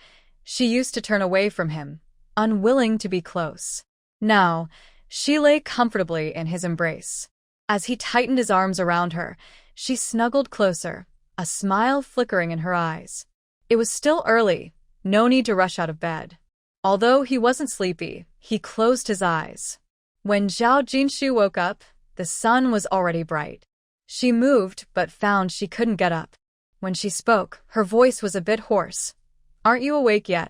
she used to turn away from him, unwilling to be close. Now, she lay comfortably in his embrace. As he tightened his arms around her, she snuggled closer, a smile flickering in her eyes. It was still early, no need to rush out of bed. Although he wasn't sleepy, he closed his eyes. When Zhao Jinshu woke up, the sun was already bright. She moved but found she couldn't get up. When she spoke, her voice was a bit hoarse. "Aren't you awake yet?"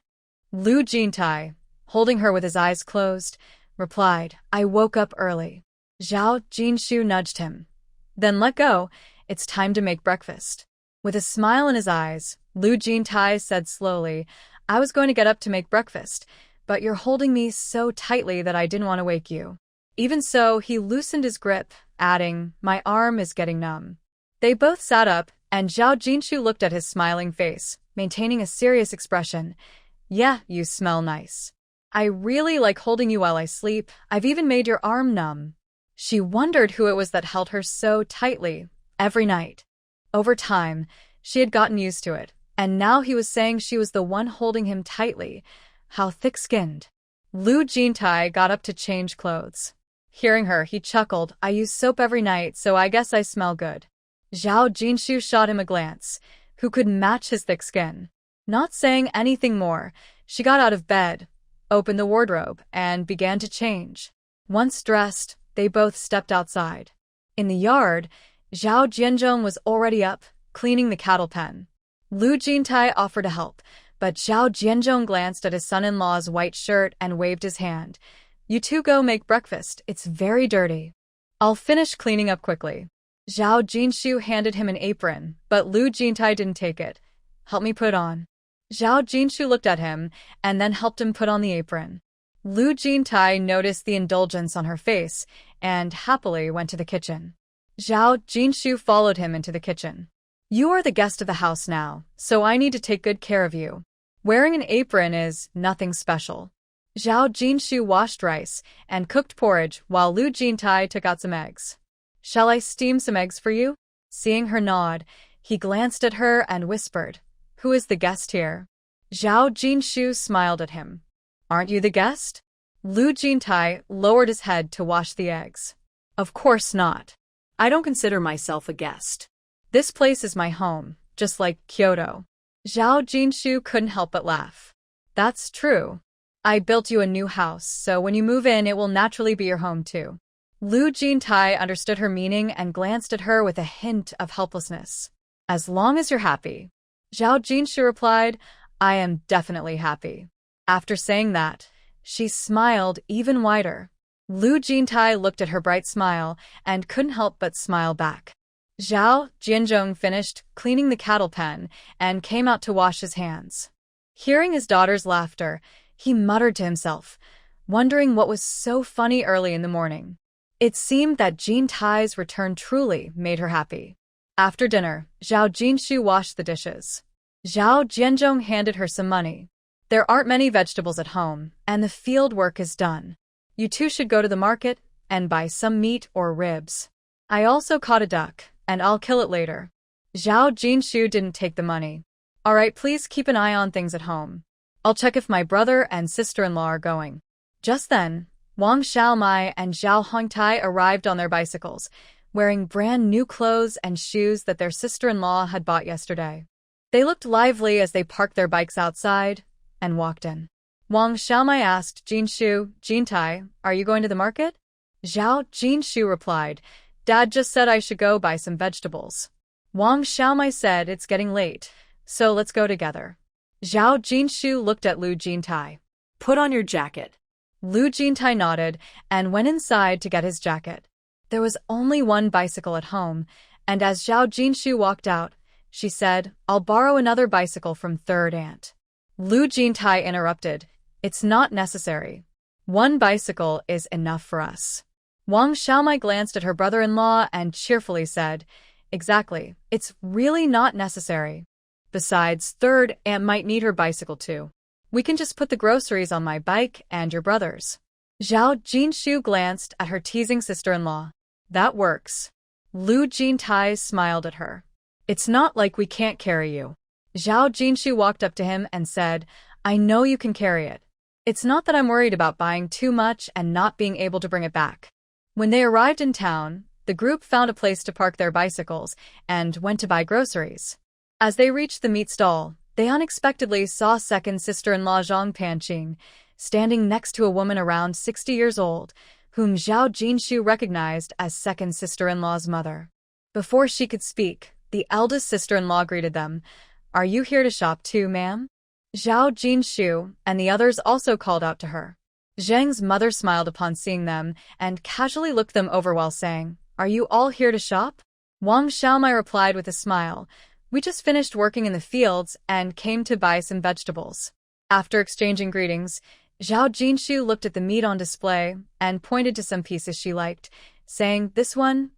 Lu Jintai, holding her with his eyes closed, replied, "I woke up early." Zhao Jinshu nudged him. "Then let go, it's time to make breakfast." With a smile in his eyes, Lu Jintai said slowly, "I was going to get up to make breakfast, but you're holding me so tightly that I didn't want to wake you." Even so, he loosened his grip, adding, "My arm is getting numb." They both sat up, and Zhao Jinshu looked at his smiling face, maintaining a serious expression. "Yeah, you smell nice. I really like holding you while I sleep. I've even made your arm numb." She wondered who it was that held her so tightly, every night. Over time, she had gotten used to it, and now he was saying she was the one holding him tightly. How thick-skinned. Lu Jintai got up to change clothes. Hearing her, he chuckled, "I use soap every night, so I guess I smell good." Zhao Jinshu shot him a glance. Who could match his thick skin? Not saying anything more, she got out of bed, opened the wardrobe, and began to change. Once dressed, they both stepped outside. In the yard, Zhao Jianzhong was already up, cleaning the cattle pen. Lu Jintai offered to help, but Zhao Jianzhong glanced at his son-in-law's white shirt and waved his hand. "You two go make breakfast, it's very dirty." "I'll finish cleaning up quickly." Zhao Jinshu handed him an apron, but Lu Jintai didn't take it. "Help me put it on." Zhao Jinshu looked at him, and then helped him put on the apron. Lu Jintai noticed the indulgence on her face, and happily went to the kitchen. Zhao Jinshu followed him into the kitchen. "You are the guest of the house now, so I need to take good care of you. Wearing an apron is nothing special." Zhao Jinshu washed rice and cooked porridge while Lu Jintai took out some eggs. "Shall I steam some eggs for you?" Seeing her nod, he glanced at her and whispered, "Who is the guest here?" Zhao Jinshu smiled at him. "Aren't you the guest?" Lu Jintai lowered his head to wash the eggs. "Of course not. I don't consider myself a guest. This place is my home, just like Kyoto." Zhao Jinshu couldn't help but laugh. "That's true. I built you a new house, so when you move in, it will naturally be your home too." Lu Jintai understood her meaning and glanced at her with a hint of helplessness. "As long as you're happy." Zhao Jinshu replied, "I am definitely happy." After saying that, she smiled even wider. Lu Jintai looked at her bright smile and couldn't help but smile back. Zhao Jianzhong finished cleaning the cattle pen and came out to wash his hands. Hearing his daughter's laughter, he muttered to himself, wondering what was so funny early in the morning. It seemed that Jintai's return truly made her happy. After dinner, Zhao Jinshu washed the dishes. Zhao Jianzhong handed her some money. "There aren't many vegetables at home, and the field work is done. You two should go to the market and buy some meat or ribs. I also caught a duck, and I'll kill it later. Zhao Jinshu didn't take the money. Alright, please keep an eye on things at home. I'll check if my brother and sister-in-law are going. Just then, Wang Xiaomai and Zhao Hongtai arrived on their bicycles, wearing brand new clothes and shoes that their sister-in-law had bought yesterday. They looked lively as they parked their bikes outside and walked in. Wang Xiaomai asked Jinshu, Jintai, are you going to the market? Zhao Jinshu replied, Dad just said I should go buy some vegetables. Wang Xiaomai said it's getting late, so let's go together. Zhao Jinshu looked at Lu Jintai. Put on your jacket. Lu Jintai nodded and went inside to get his jacket. There was only one bicycle at home, and as Zhao Jinshu walked out, she said, I'll borrow another bicycle from third aunt. Lu Jintai interrupted, It's not necessary. One bicycle is enough for us. Wang Xiaomai glanced at her brother-in-law and cheerfully said, Exactly, it's really not necessary. Besides, third aunt might need her bicycle too. We can just put the groceries on my bike and your brother's. Zhao Jinshu glanced at her teasing sister-in-law. That works. Lu Jintai smiled at her. It's not like we can't carry you. Zhao Jinshu walked up to him and said, I know you can carry it. It's not that I'm worried about buying too much and not being able to bring it back. When they arrived in town, the group found a place to park their bicycles and went to buy groceries. As they reached the meat stall, they unexpectedly saw second sister-in-law Zhang Panqing standing next to a woman around 60 years old, whom Zhao Jinshu recognized as second sister-in-law's mother. Before she could speak, the eldest sister-in-law greeted them. Are you here to shop too, ma'am? Zhao Jinshu and the others also called out to her. Zhang's mother smiled upon seeing them and casually looked them over while saying, Are you all here to shop? Wang Xiaomai replied with a smile, We just finished working in the fields and came to buy some vegetables. After exchanging greetings, Zhao Jinshu looked at the meat on display and pointed to some pieces she liked, saying, this one,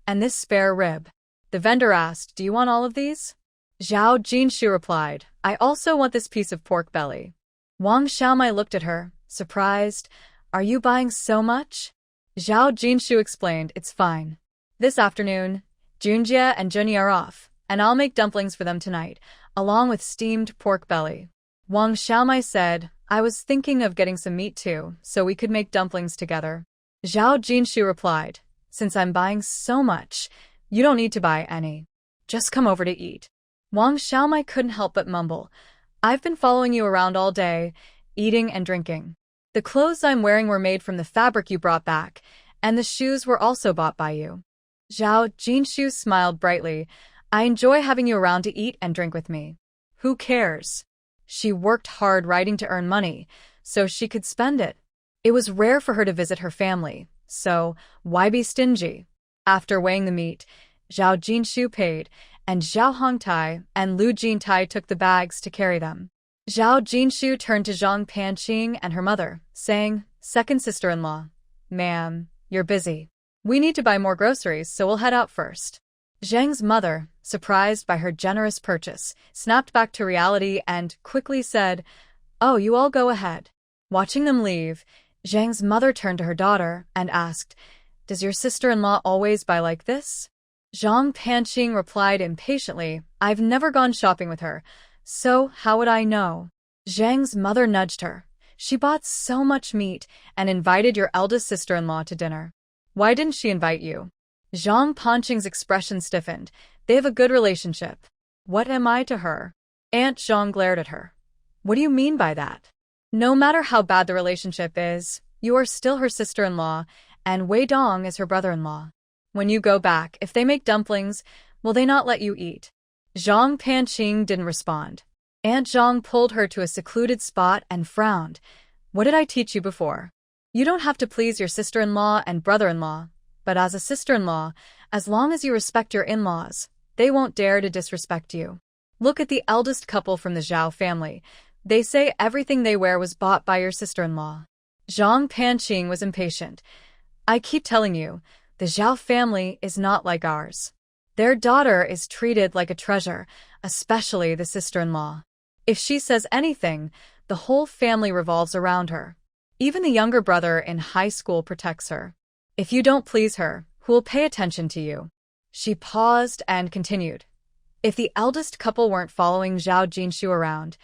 and this spare rib. The vendor asked, Do you want all of these? Zhao Jinshu replied, I also want this piece of pork belly. Wang Xiaomai looked at her, surprised. Are you buying so much? Zhao Jinshu explained, It's fine. This afternoon, Junjie and Junyi are off, and I'll make dumplings for them tonight, along with steamed pork belly. Wang Xiaomai said, I was thinking of getting some meat too, so we could make dumplings together. Zhao Jinshu replied, Since I'm buying so much, you don't need to buy any. Just come over to eat. Wang Xiaomai couldn't help but mumble, I've been following you around all day, eating and drinking. The clothes I'm wearing were made from the fabric you brought back, and the shoes were also bought by you. Zhao Jinshu smiled brightly. I enjoy having you around to eat and drink with me. Who cares? She worked hard writing to earn money, so she could spend it. It was rare for her to visit her family, so why be stingy? After weighing the meat, Zhao Jinshu paid, and Zhao Hongtai and Lu Jintai took the bags to carry them. Zhao Jinshu turned to Zhang Panqing and her mother, saying, Second sister-in-law, Ma'am, you're busy. We need to buy more groceries, so we'll head out first. Zhang's mother, surprised by her generous purchase, snapped back to reality and quickly said, Oh, you all go ahead. Watching them leave, Zhang's mother turned to her daughter and asked, Does your sister-in-law always buy like this? Zhang Panqing replied impatiently, I've never gone shopping with her, so how would I know? Zhang's mother nudged her. She bought so much meat and invited your eldest sister-in-law to dinner. Why didn't she invite you? Zhang Panqing's expression stiffened. They have a good relationship. What am I to her? Aunt Zhang glared at her. What do you mean by that? No matter how bad the relationship is, you are still her sister-in-law, and Wei Dong is her brother-in-law. When you go back, if they make dumplings, will they not let you eat? Zhang Panqing didn't respond. Aunt Zhang pulled her to a secluded spot and frowned. What did I teach you before? You don't have to please your sister-in-law and brother-in-law, but as a sister-in-law, as long as you respect your in-laws, they won't dare to disrespect you. Look at the eldest couple from the Zhao family. They say everything they wear was bought by your sister-in-law. Zhang Panqing was impatient. I keep telling you, the Zhao family is not like ours. Their daughter is treated like a treasure, especially the sister-in-law. If she says anything, the whole family revolves around her. Even the younger brother in high school protects her. If you don't please her, who will pay attention to you? She paused and continued. If the eldest couple weren't following Zhao Jinshu around,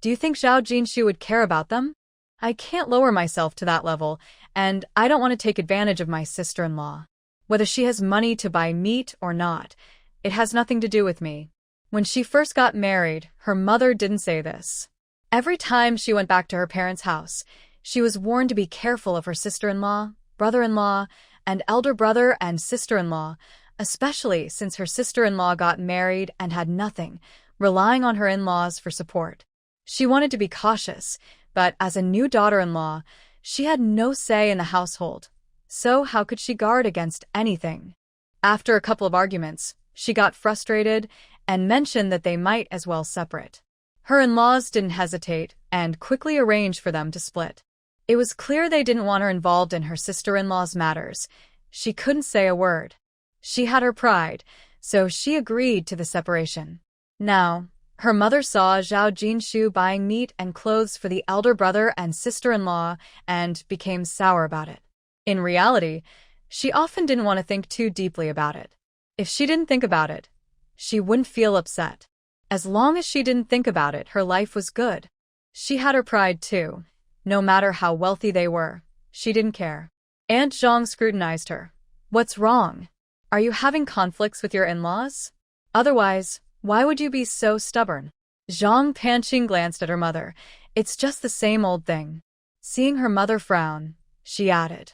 do you think Zhao Jinshu would care about them? I can't lower myself to that level, and I don't want to take advantage of my sister-in-law. Whether she has money to buy meat or not, it has nothing to do with me. When she first got married, her mother didn't say this. Every time she went back to her parents' house, she was warned to be careful of her sister-in-law, brother-in-law, and elder brother and sister-in-law, especially since her sister-in-law got married and had nothing, relying on her in-laws for support. She wanted to be cautious, but as a new daughter-in-law, she had no say in the household. So how could she guard against anything? After a couple of arguments, she got frustrated and mentioned that they might as well separate. Her in-laws didn't hesitate and quickly arranged for them to split. It was clear they didn't want her involved in her sister-in-law's matters. She couldn't say a word. She had her pride, so she agreed to the separation. Now, her mother saw Zhao Jinshu buying meat and clothes for the elder brother and sister-in-law and became sour about it. In reality, she often didn't want to think too deeply about it. If she didn't think about it, she wouldn't feel upset. As long as she didn't think about it, her life was good. She had her pride too. No matter how wealthy they were, she didn't care. Aunt Zhang scrutinized her. What's wrong? Are you having conflicts with your in-laws? Otherwise, why would you be so stubborn? Zhang Panqing glanced at her mother. It's just the same old thing. Seeing her mother frown, she added.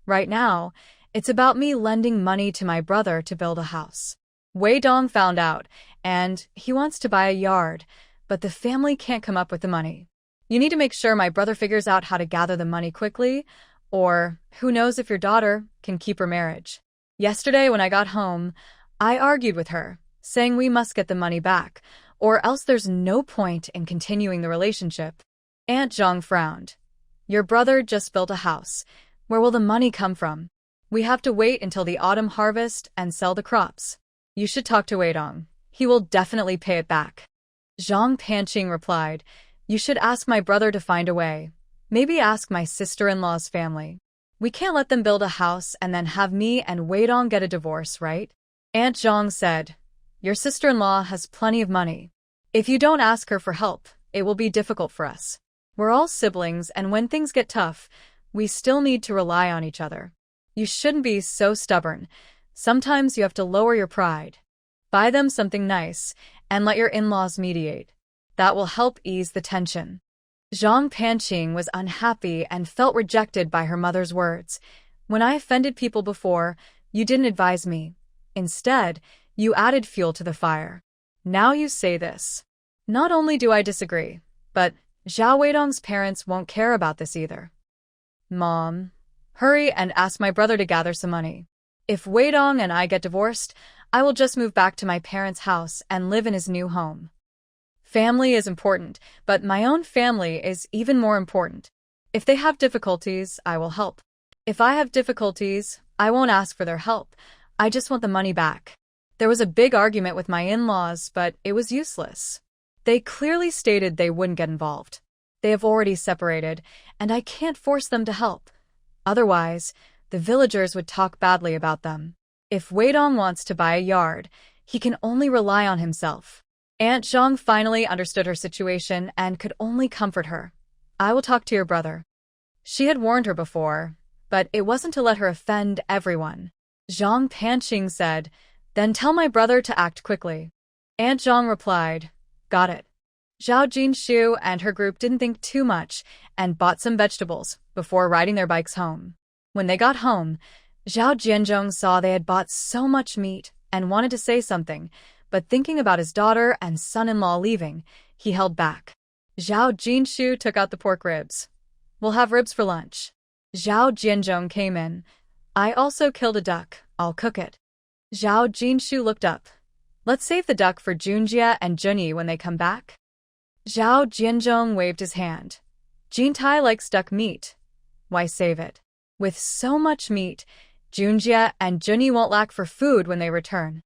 Right now, it's about me lending money to my brother to build a house. Wei Dong found out, and he wants to buy a yard, but the family can't come up with the money. You need to make sure my brother figures out how to gather the money quickly, or who knows if your daughter can keep her marriage. Yesterday when I got home, I argued with her, saying we must get the money back, or else there's no point in continuing the relationship. Aunt Zhang frowned. Your brother just built a house. Where will the money come from? We have to wait until the autumn harvest and sell the crops. You should talk to Wei Dong. He will definitely pay it back. Zhang Panqing replied, You should ask my brother to find a way. Maybe ask my sister-in-law's family. We can't let them build a house and then have me and Wei Dong get a divorce, right? Aunt Zhang said, Your sister-in-law has plenty of money. If you don't ask her for help, it will be difficult for us. We're all siblings, and when things get tough, we still need to rely on each other. You shouldn't be so stubborn. Sometimes you have to lower your pride. Buy them something nice, and let your in-laws mediate. That will help ease the tension. Zhang Panqing was unhappy and felt rejected by her mother's words. When I offended people before, you didn't advise me. Instead, you added fuel to the fire. Now you say this. Not only do I disagree, but Zhao Weidong's parents won't care about this either. Mom, hurry and ask my brother to gather some money. If Wei Dong and I get divorced, I will just move back to my parents' house and live in his new home. Family is important, but my own family is even more important. If they have difficulties, I will help. If I have difficulties, I won't ask for their help. I just want the money back. There was a big argument with my in-laws, but it was useless. They clearly stated they wouldn't get involved. They have already separated, and I can't force them to help. Otherwise, the villagers would talk badly about them. If Wei Dong wants to buy a yard, he can only rely on himself. Aunt Zhang finally understood her situation and could only comfort her. I will talk to your brother. She had warned her before, but it wasn't to let her offend everyone. Zhang Panqing said, Then tell my brother to act quickly. Aunt Zhang replied, Got it. Zhao Jinshu and her group didn't think too much and bought some vegetables before riding their bikes home. When they got home, Zhao Jianzhong saw they had bought so much meat and wanted to say something, but thinking about his daughter and son-in-law leaving, he held back. Zhao Jinshu took out the pork ribs. We'll have ribs for lunch. Zhao Jianzhong came in. I also killed a duck. I'll cook it. Zhao Jinshu looked up. Let's save the duck for Junjie and Junyi when they come back. Zhao Jianzhong waved his hand. Jintai likes duck meat. Why save it? With so much meat, Junjie and Junyi won't lack for food when they return.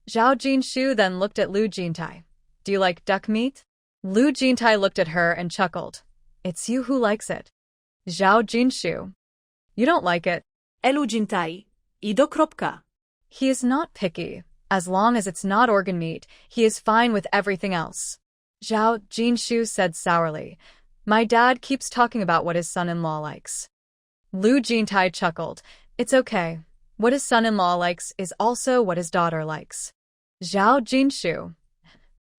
Zhao Jinshu then looked at Lu Jintai. Do you like duck meat? Lu Jintai looked at her and chuckled. It's you who likes it. Zhao Jinshu. You don't like it. Elu Jintai. Ido kropka. He is not picky. As long as it's not organ meat, he is fine with everything else. Zhao Jinshu said sourly. My dad keeps talking about what his son-in-law likes. Lu Jintai chuckled. It's okay. What his son-in-law likes is also what his daughter likes. Zhao Jinshu.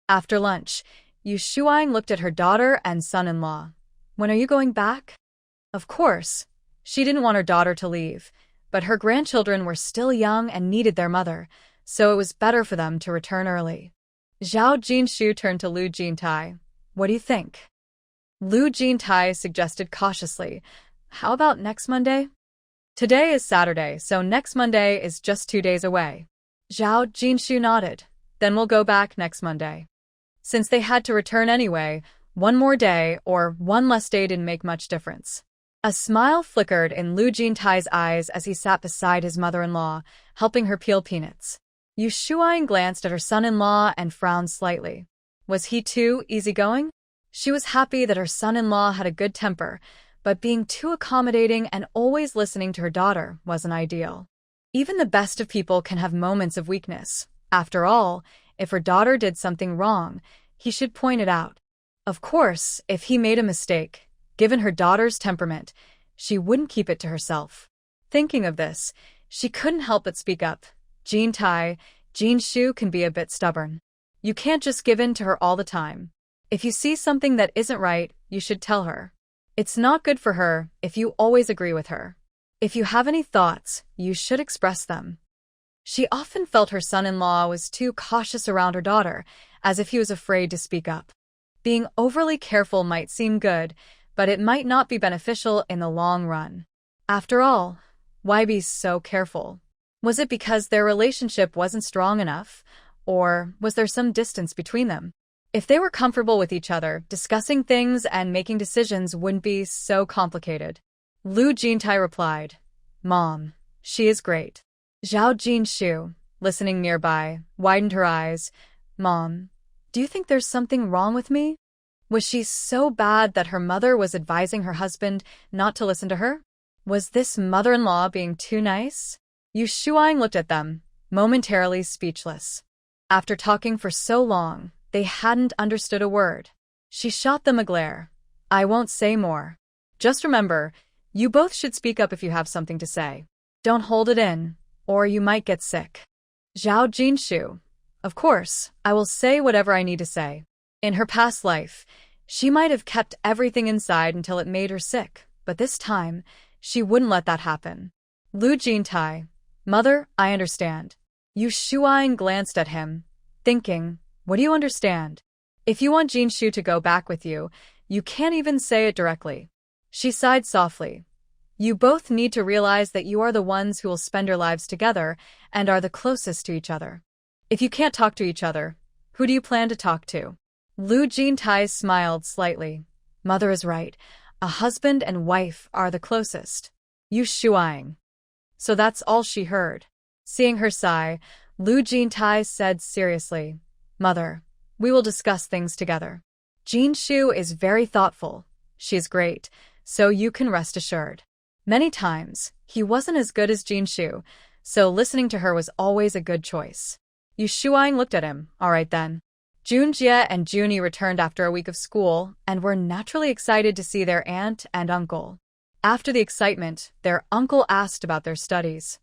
After lunch, Yu Shuang looked at her daughter and son-in-law. When are you going back? Of course. She didn't want her daughter to leave, but her grandchildren were still young and needed their mother, so it was better for them to return early. Zhao Jinshu turned to Lu Jintai. What do you think? Lu Jintai suggested cautiously. How about next Monday? Today is Saturday, so next Monday is just 2 days away. Zhao Jinshu nodded. Then we'll go back next Monday. Since they had to return anyway, one more day or one less day didn't make much difference. A smile flickered in Lu Jintai's eyes as he sat beside his mother-in-law, helping her peel peanuts. Yu Shuang glanced at her son-in-law and frowned slightly. Was he too easygoing? She was happy that her son-in-law had a good temper, but being too accommodating and always listening to her daughter wasn't ideal. Even the best of people can have moments of weakness. After all, if her daughter did something wrong, he should point it out. Of course, if he made a mistake, given her daughter's temperament, she wouldn't keep it to herself. Thinking of this, she couldn't help but speak up. Jintai, Jinshu can be a bit stubborn. You can't just give in to her all the time. If you see something that isn't right, you should tell her. It's not good for her if you always agree with her. If you have any thoughts, you should express them. She often felt her son-in-law was too cautious around her daughter, as if he was afraid to speak up. Being overly careful might seem good, but it might not be beneficial in the long run. After all, why be so careful? Was it because their relationship wasn't strong enough, or was there some distance between them? If they were comfortable with each other, discussing things and making decisions wouldn't be so complicated. Lu Jintai replied, Mom, she is great. Zhao Jinshu, listening nearby, widened her eyes. Mom, do you think there's something wrong with me? Was she so bad that her mother was advising her husband not to listen to her? Was this mother-in-law being too nice? Yu Shuang looked at them, momentarily speechless. After talking for so long, they hadn't understood a word. She shot them a glare. I won't say more. Just remember, you both should speak up if you have something to say. Don't hold it in, or you might get sick. Zhao Jinshu. Of course, I will say whatever I need to say. In her past life, she might have kept everything inside until it made her sick, but this time, she wouldn't let that happen. Lu Jintai. Mother, I understand. Yu Shuang glanced at him, thinking, what do you understand? If you want Jinshu to go back with you, you can't even say it directly. She sighed softly. You both need to realize that you are the ones who will spend your lives together and are the closest to each other. If you can't talk to each other, who do you plan to talk to? Lu Jintai smiled slightly. Mother is right. A husband and wife are the closest. Yu Shuang. So that's all she heard. Seeing her sigh, Lu Jintai said seriously, Mother, we will discuss things together. Jinshu is very thoughtful. She is great, so you can rest assured. Many times, he wasn't as good as Jinshu, so listening to her was always a good choice. Yu Shuang looked at him. All right then. Junjie and Junie returned after a week of school and were naturally excited to see their aunt and uncle. After the excitement, their uncle asked about their studies.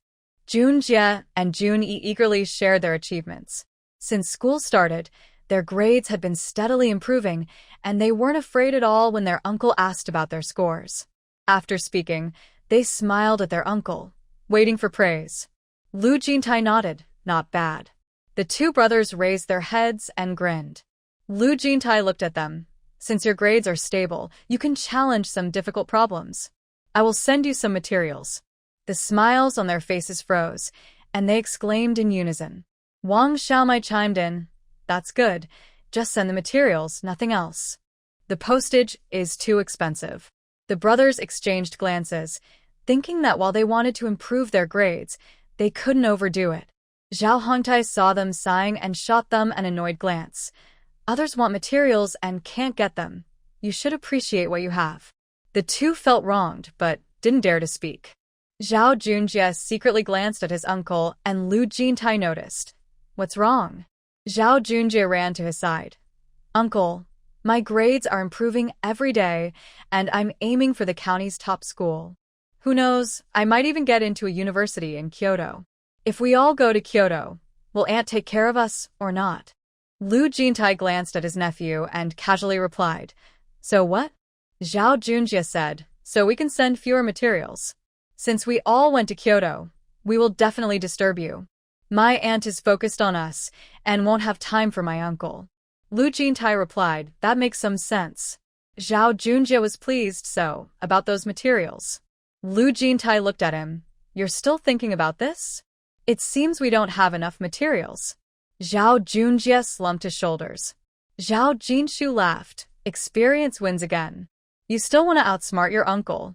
Junjie and Junie eagerly shared their achievements. Since school started, their grades had been steadily improving, and they weren't afraid at all when their uncle asked about their scores. After speaking, they smiled at their uncle, waiting for praise. Lu Jintai nodded. Not bad. The two brothers raised their heads and grinned. Lu Jintai looked at them. Since your grades are stable, you can challenge some difficult problems. I will send you some materials. The smiles on their faces froze, and they exclaimed in unison. Wang Xiaomai chimed in. That's good. Just send the materials, nothing else. The postage is too expensive. The brothers exchanged glances, thinking that while they wanted to improve their grades, they couldn't overdo it. Zhao Hongtai saw them sighing and shot them an annoyed glance. Others want materials and can't get them. You should appreciate what you have. The two felt wronged, but didn't dare to speak. Zhao Junjie secretly glanced at his uncle, and Lu Jintai noticed. What's wrong? Zhao Junjie ran to his side. Uncle, my grades are improving every day, and I'm aiming for the county's top school. Who knows, I might even get into a university in Kyoto. If we all go to Kyoto, will Aunt take care of us or not? Lu Jintai glanced at his nephew and casually replied, So what? Zhao Junjie said, So we can send fewer materials. Since we all went to Kyoto, we will definitely disturb you. My aunt is focused on us and won't have time for my uncle. Lu Jintai replied, That makes some sense. Zhao Junjie was pleased, so, about those materials. Lu Jintai looked at him. You're still thinking about this? It seems we don't have enough materials. Zhao Junjie slumped his shoulders. Zhao Jinshu laughed. Experience wins again. You still want to outsmart your uncle.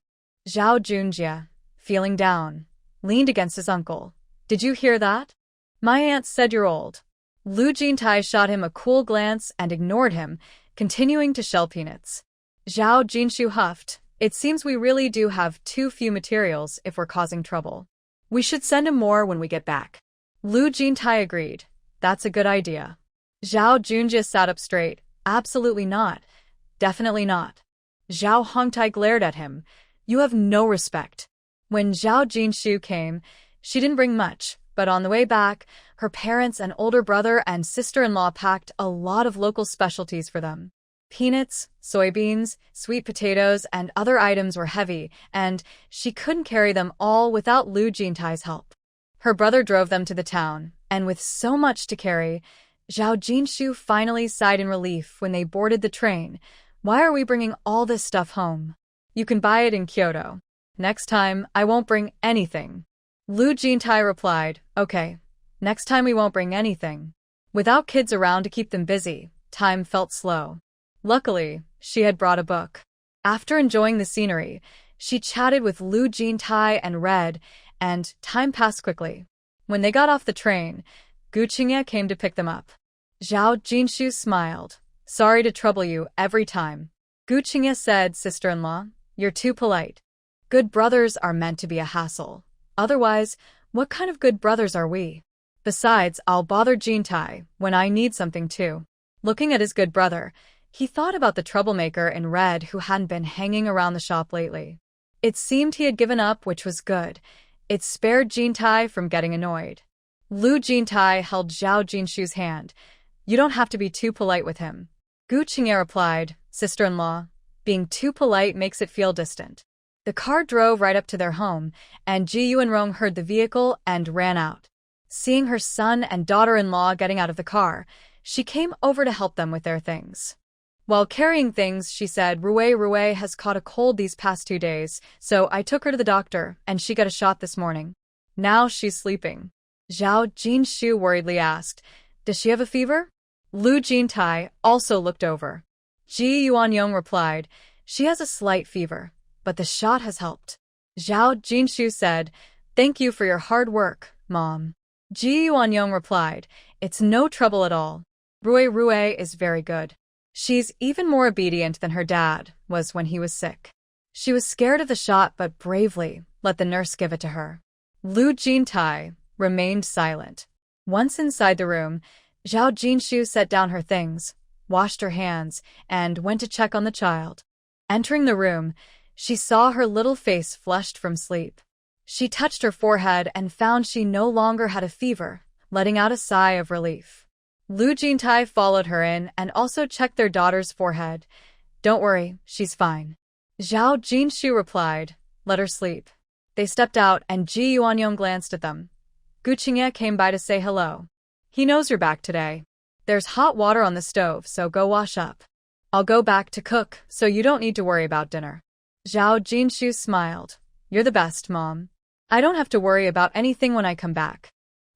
Zhao Junjie, feeling down, leaned against his uncle. Did you hear that? My aunt said you're old. Lu Jintai shot him a cool glance and ignored him, continuing to shell peanuts. Zhao Jinshu huffed. It seems we really do have too few materials if we're causing trouble. We should send him more when we get back. Lu Jintai agreed. That's a good idea. Zhao Junjie sat up straight. Absolutely not. Definitely not. Zhao Hongtai glared at him. You have no respect. When Zhao Jinshu came, she didn't bring much, but on the way back, her parents and older brother and sister-in-law packed a lot of local specialties for them. Peanuts, soybeans, sweet potatoes, and other items were heavy, and she couldn't carry them all without Lu Jintai's help. Her brother drove them to the town, and with so much to carry, Zhao Jinshu finally sighed in relief when they boarded the train. Why are we bringing all this stuff home? You can buy it in Kyoto. Next time, I won't bring anything. Lu Jintai replied, Okay, next time we won't bring anything. Without kids around to keep them busy, time felt slow. Luckily, she had brought a book. After enjoying the scenery, she chatted with Lu Jintai and read, and time passed quickly. When they got off the train, Gu Qingye came to pick them up. Zhao Jinshu smiled. Sorry to trouble you every time. Gu Qingye said, Sister-in-law, you're too polite. Good brothers are meant to be a hassle. Otherwise, what kind of good brothers are we? Besides, I'll bother Jintai when I need something too. Looking at his good brother, he thought about the troublemaker in red who hadn't been hanging around the shop lately. It seemed he had given up, which was good. It spared Jintai from getting annoyed. Lu Jintai held Zhao Jinshu's hand. You don't have to be too polite with him. Gu Qingye replied, Sister-in-law, being too polite makes it feel distant. The car drove right up to their home, and Ji Yuanrong heard the vehicle and ran out. Seeing her son and daughter-in-law getting out of the car, she came over to help them with their things. While carrying things, she said, Rue has caught a cold these past 2 days, so I took her to the doctor, and she got a shot this morning. Now she's sleeping. Zhao Jinshu worriedly asked, Does she have a fever? Lu Jintai also looked over. Ji Yuanyong replied, She has a slight fever, but the shot has helped. Zhao Jinshu said, Thank you for your hard work, Mom. Ji Yuanyong replied, It's no trouble at all. Rue is very good. She's even more obedient than her dad was when he was sick. She was scared of the shot but bravely let the nurse give it to her. Lu Jintai remained silent. Once inside the room, Zhao Jinshu set down her things, washed her hands, and went to check on the child. Entering the room, she saw her little face flushed from sleep. She touched her forehead and found she no longer had a fever, letting out a sigh of relief. Lu Jintai followed her in and also checked their daughter's forehead. Don't worry, she's fine. Zhao Jinshu replied, Let her sleep. They stepped out and Ji Yuanyong glanced at them. Gu Qingye came by to say hello. He knows you're back today. There's hot water on the stove, so go wash up. I'll go back to cook, so you don't need to worry about dinner. Zhao Jinshu smiled. You're the best, Mom. I don't have to worry about anything when I come back.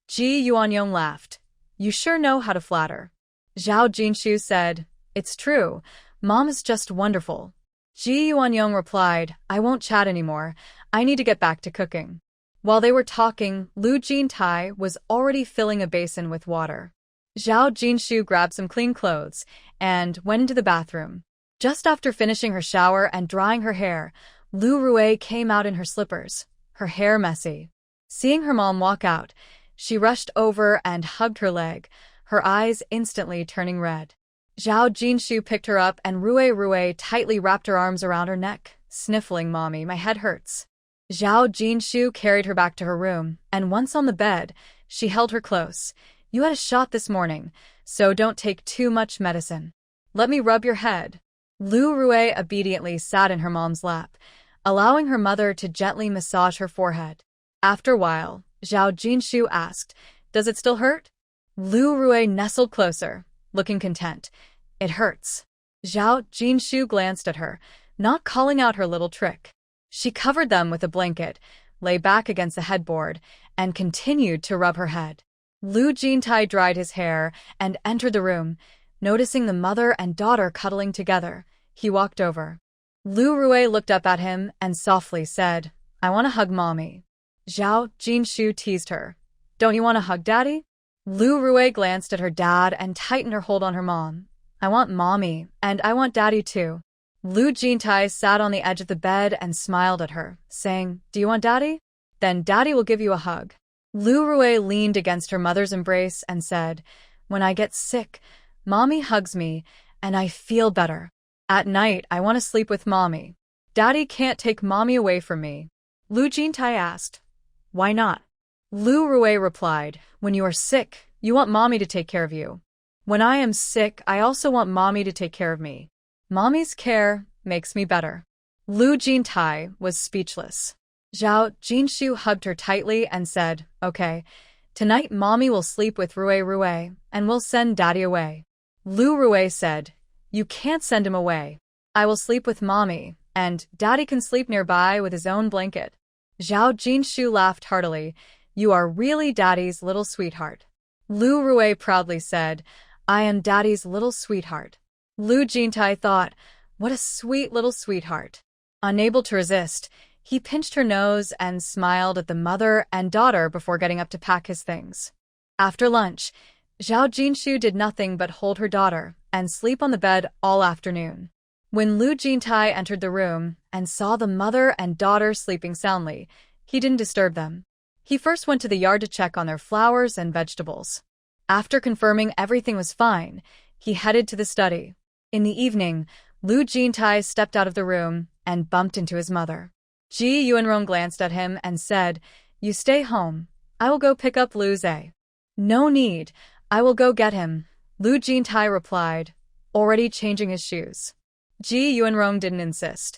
Ji Yuanyong laughed. You sure know how to flatter. Zhao Jinshu said, It's true. Mom is just wonderful. Ji Yuanyong replied, I won't chat anymore. I need to get back to cooking. While they were talking, Lu Jintai was already filling a basin with water. Zhao Jinshu grabbed some clean clothes and went into the bathroom. Just after finishing her shower and drying her hair, Lu Rui came out in her slippers, her hair messy. Seeing her mom walk out, she rushed over and hugged her leg, her eyes instantly turning red. Zhao Jinshu picked her up and Rui tightly wrapped her arms around her neck, sniffling, "Mommy, my head hurts." Zhao Jinshu carried her back to her room, and once on the bed, she held her close. "You had a shot this morning, so don't take too much medicine. Let me rub your head." Lu Rui obediently sat in her mom's lap, allowing her mother to gently massage her forehead. After a while, Zhao Jinshu asked, "Does it still hurt?" Lu Rui nestled closer, looking content. "It hurts." Zhao Jinshu glanced at her, not calling out her little trick. She covered them with a blanket, lay back against the headboard, and continued to rub her head. Lu Jintai dried his hair and entered the room. Noticing the mother and daughter cuddling together, he walked over. Lu Rui looked up at him and softly said, "I want to hug Mommy." Zhao Jinshu teased her. "Don't you want to hug Daddy?" Lu Rui glanced at her dad and tightened her hold on her mom. "I want Mommy, and I want Daddy too." Lu Jintai sat on the edge of the bed and smiled at her, saying, "Do you want Daddy? Then Daddy will give you a hug." Lu Rui leaned against her mother's embrace and said, "When I get sick, Mommy hugs me, and I feel better. At night, I want to sleep with Mommy. Daddy can't take Mommy away from me." Lu Jintai asked, "Why not?" Lu Rui replied, "When you are sick, you want Mommy to take care of you. When I am sick, I also want Mommy to take care of me. Mommy's care makes me better." Lu Jintai was speechless. Zhao Jinshu hugged her tightly and said, "Okay, tonight Mommy will sleep with Rui, and we'll send Daddy away." Lu Rui said, "You can't send him away. I will sleep with Mommy, and Daddy can sleep nearby with his own blanket." Zhao Jinshu laughed heartily. "You are really Daddy's little sweetheart." Lu Rui proudly said, "I am Daddy's little sweetheart." Lu Jintai thought, "What a sweet little sweetheart." Unable to resist, he pinched her nose and smiled at the mother and daughter before getting up to pack his things. After lunch, Zhao Jinshu did nothing but hold her daughter and sleep on the bed all afternoon. When Lu Jintai entered the room and saw the mother and daughter sleeping soundly, he didn't disturb them. He first went to the yard to check on their flowers and vegetables. After confirming everything was fine, he headed to the study. In the evening, Lu Jintai stepped out of the room and bumped into his mother. Ji Yuanrong glanced at him and said, "You stay home. I will go pick up Lu Zhe." "No need. I will go get him," Lu Jintai replied, already changing his shoes. Ji Yuanrong didn't insist.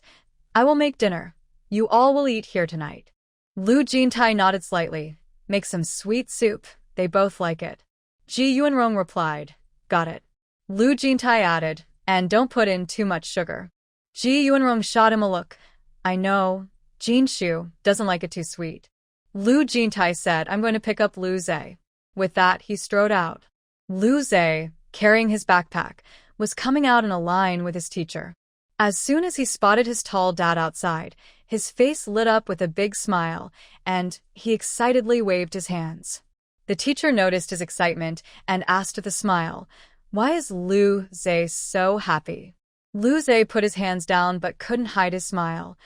"I will make dinner. You all will eat here tonight." Lu Jintai nodded slightly. "Make some sweet soup. They both like it." Ji Yuanrong replied, "Got it." Lu Jintai added, "And don't put in too much sugar." Ji Yuanrong shot him a look. "I know. Jinshu doesn't like it too sweet." Lu Jintai said, "I'm going to pick up Lu Zhe." With that, he strode out. Lu Zhe, carrying his backpack, was coming out in a line with his teacher. As soon as he spotted his tall dad outside, his face lit up with a big smile, and he excitedly waved his hands. The teacher noticed his excitement and asked with a smile, "Why is Lu Zhe so happy?" Lu Zhe put his hands down but couldn't hide his smile.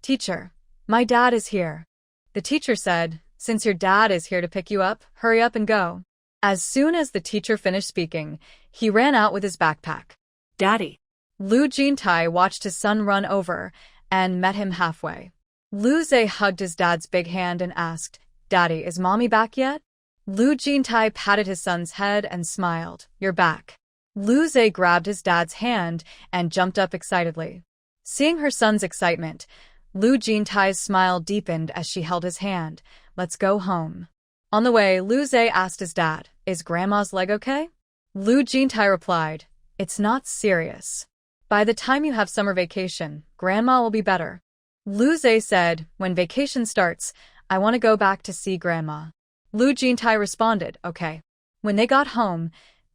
"Teacher, my dad is here." The teacher said, "Since your dad is here to pick you up, hurry up and go." As soon as the teacher finished speaking, he ran out with his backpack. "Daddy." Lu Jintai watched his son run over and met him halfway. Lu Zhe hugged his dad's big hand and asked, "Daddy, is Mommy back yet?" Lu Jintai patted his son's head and smiled, "You're back." Lu Zhe grabbed his dad's hand and jumped up excitedly. Seeing her son's excitement, Lu Jintai's smile deepened as she held his hand. "Let's go home." On the way, Lu Zhe asked his dad, "Is Grandma's leg okay?" Lu Jintai replied, "It's not serious. By the time you have summer vacation, Grandma will be better." Lu Zhe said, "When vacation starts, I want to go back to see Grandma." Lu Jintai responded, "Okay." When they got home,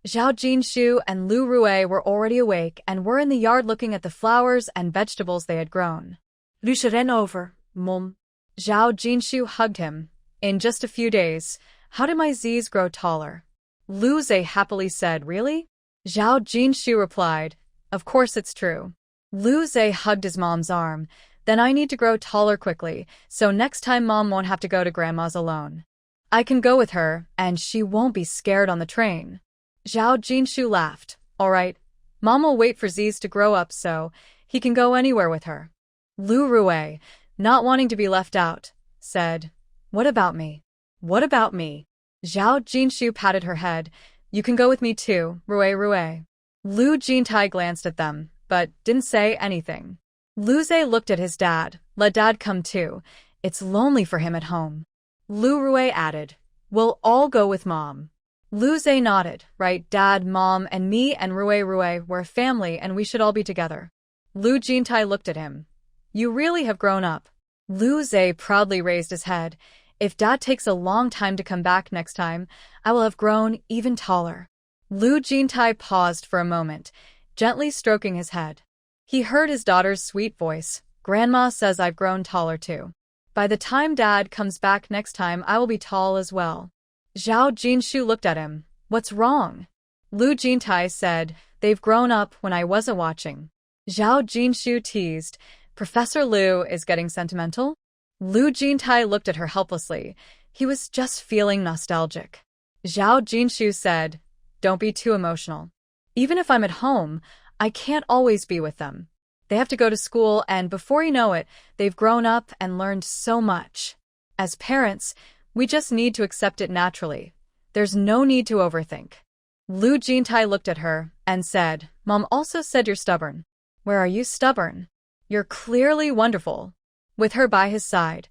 Zhao Jinshu and Lu Rui were already awake and were in the yard looking at the flowers and vegetables they had grown. "Lucia ran over, Mom." Zhao Jinshu hugged him. "In just a few days, how did my Z's grow taller?" Lu Zhe happily said, "Really?" Zhao Jinshu replied, "Of course it's true." Lu Zhe hugged his mom's arm. Then I need to grow taller quickly, so next time mom won't have to go to grandma's alone. I can go with her, and she won't be scared on the train. Zhao Jinshu laughed. All right. Mom will wait for Ziz to grow up so he can go anywhere with her. Lu Rui, not wanting to be left out, said, What about me? What about me? Zhao Jinshu patted her head. You can go with me too, Rui. Lu Jintai glanced at them, but didn't say anything. Lu Zhe looked at his dad. Let dad come too. It's lonely for him at home. Lu Rui added, We'll all go with mom. Lu Zhe nodded. Right, dad, mom, and me and Rui we're a family and we should all be together. Lu Jintai looked at him. You really have grown up. Lu Zhe proudly raised his head. If dad takes a long time to come back next time, I will have grown even taller. Lu Jintai paused for a moment, gently stroking his head. He heard his daughter's sweet voice. Grandma says I've grown taller too. By the time dad comes back next time, I will be tall as well. Zhao Jinshu looked at him. What's wrong? Lu Jintai said, They've grown up when I wasn't watching. Zhao Jinshu teased, Professor Lu is getting sentimental? Lu Jintai looked at her helplessly. He was just feeling nostalgic. Zhao Jinshu said, Don't be too emotional. Even if I'm at home, I can't always be with them. They have to go to school, and before you know it, they've grown up and learned so much. As parents, we just need to accept it naturally. There's no need to overthink. Lu Jintai looked at her and said, Mom also said you're stubborn. Where are you stubborn? You're clearly wonderful. With her by his side,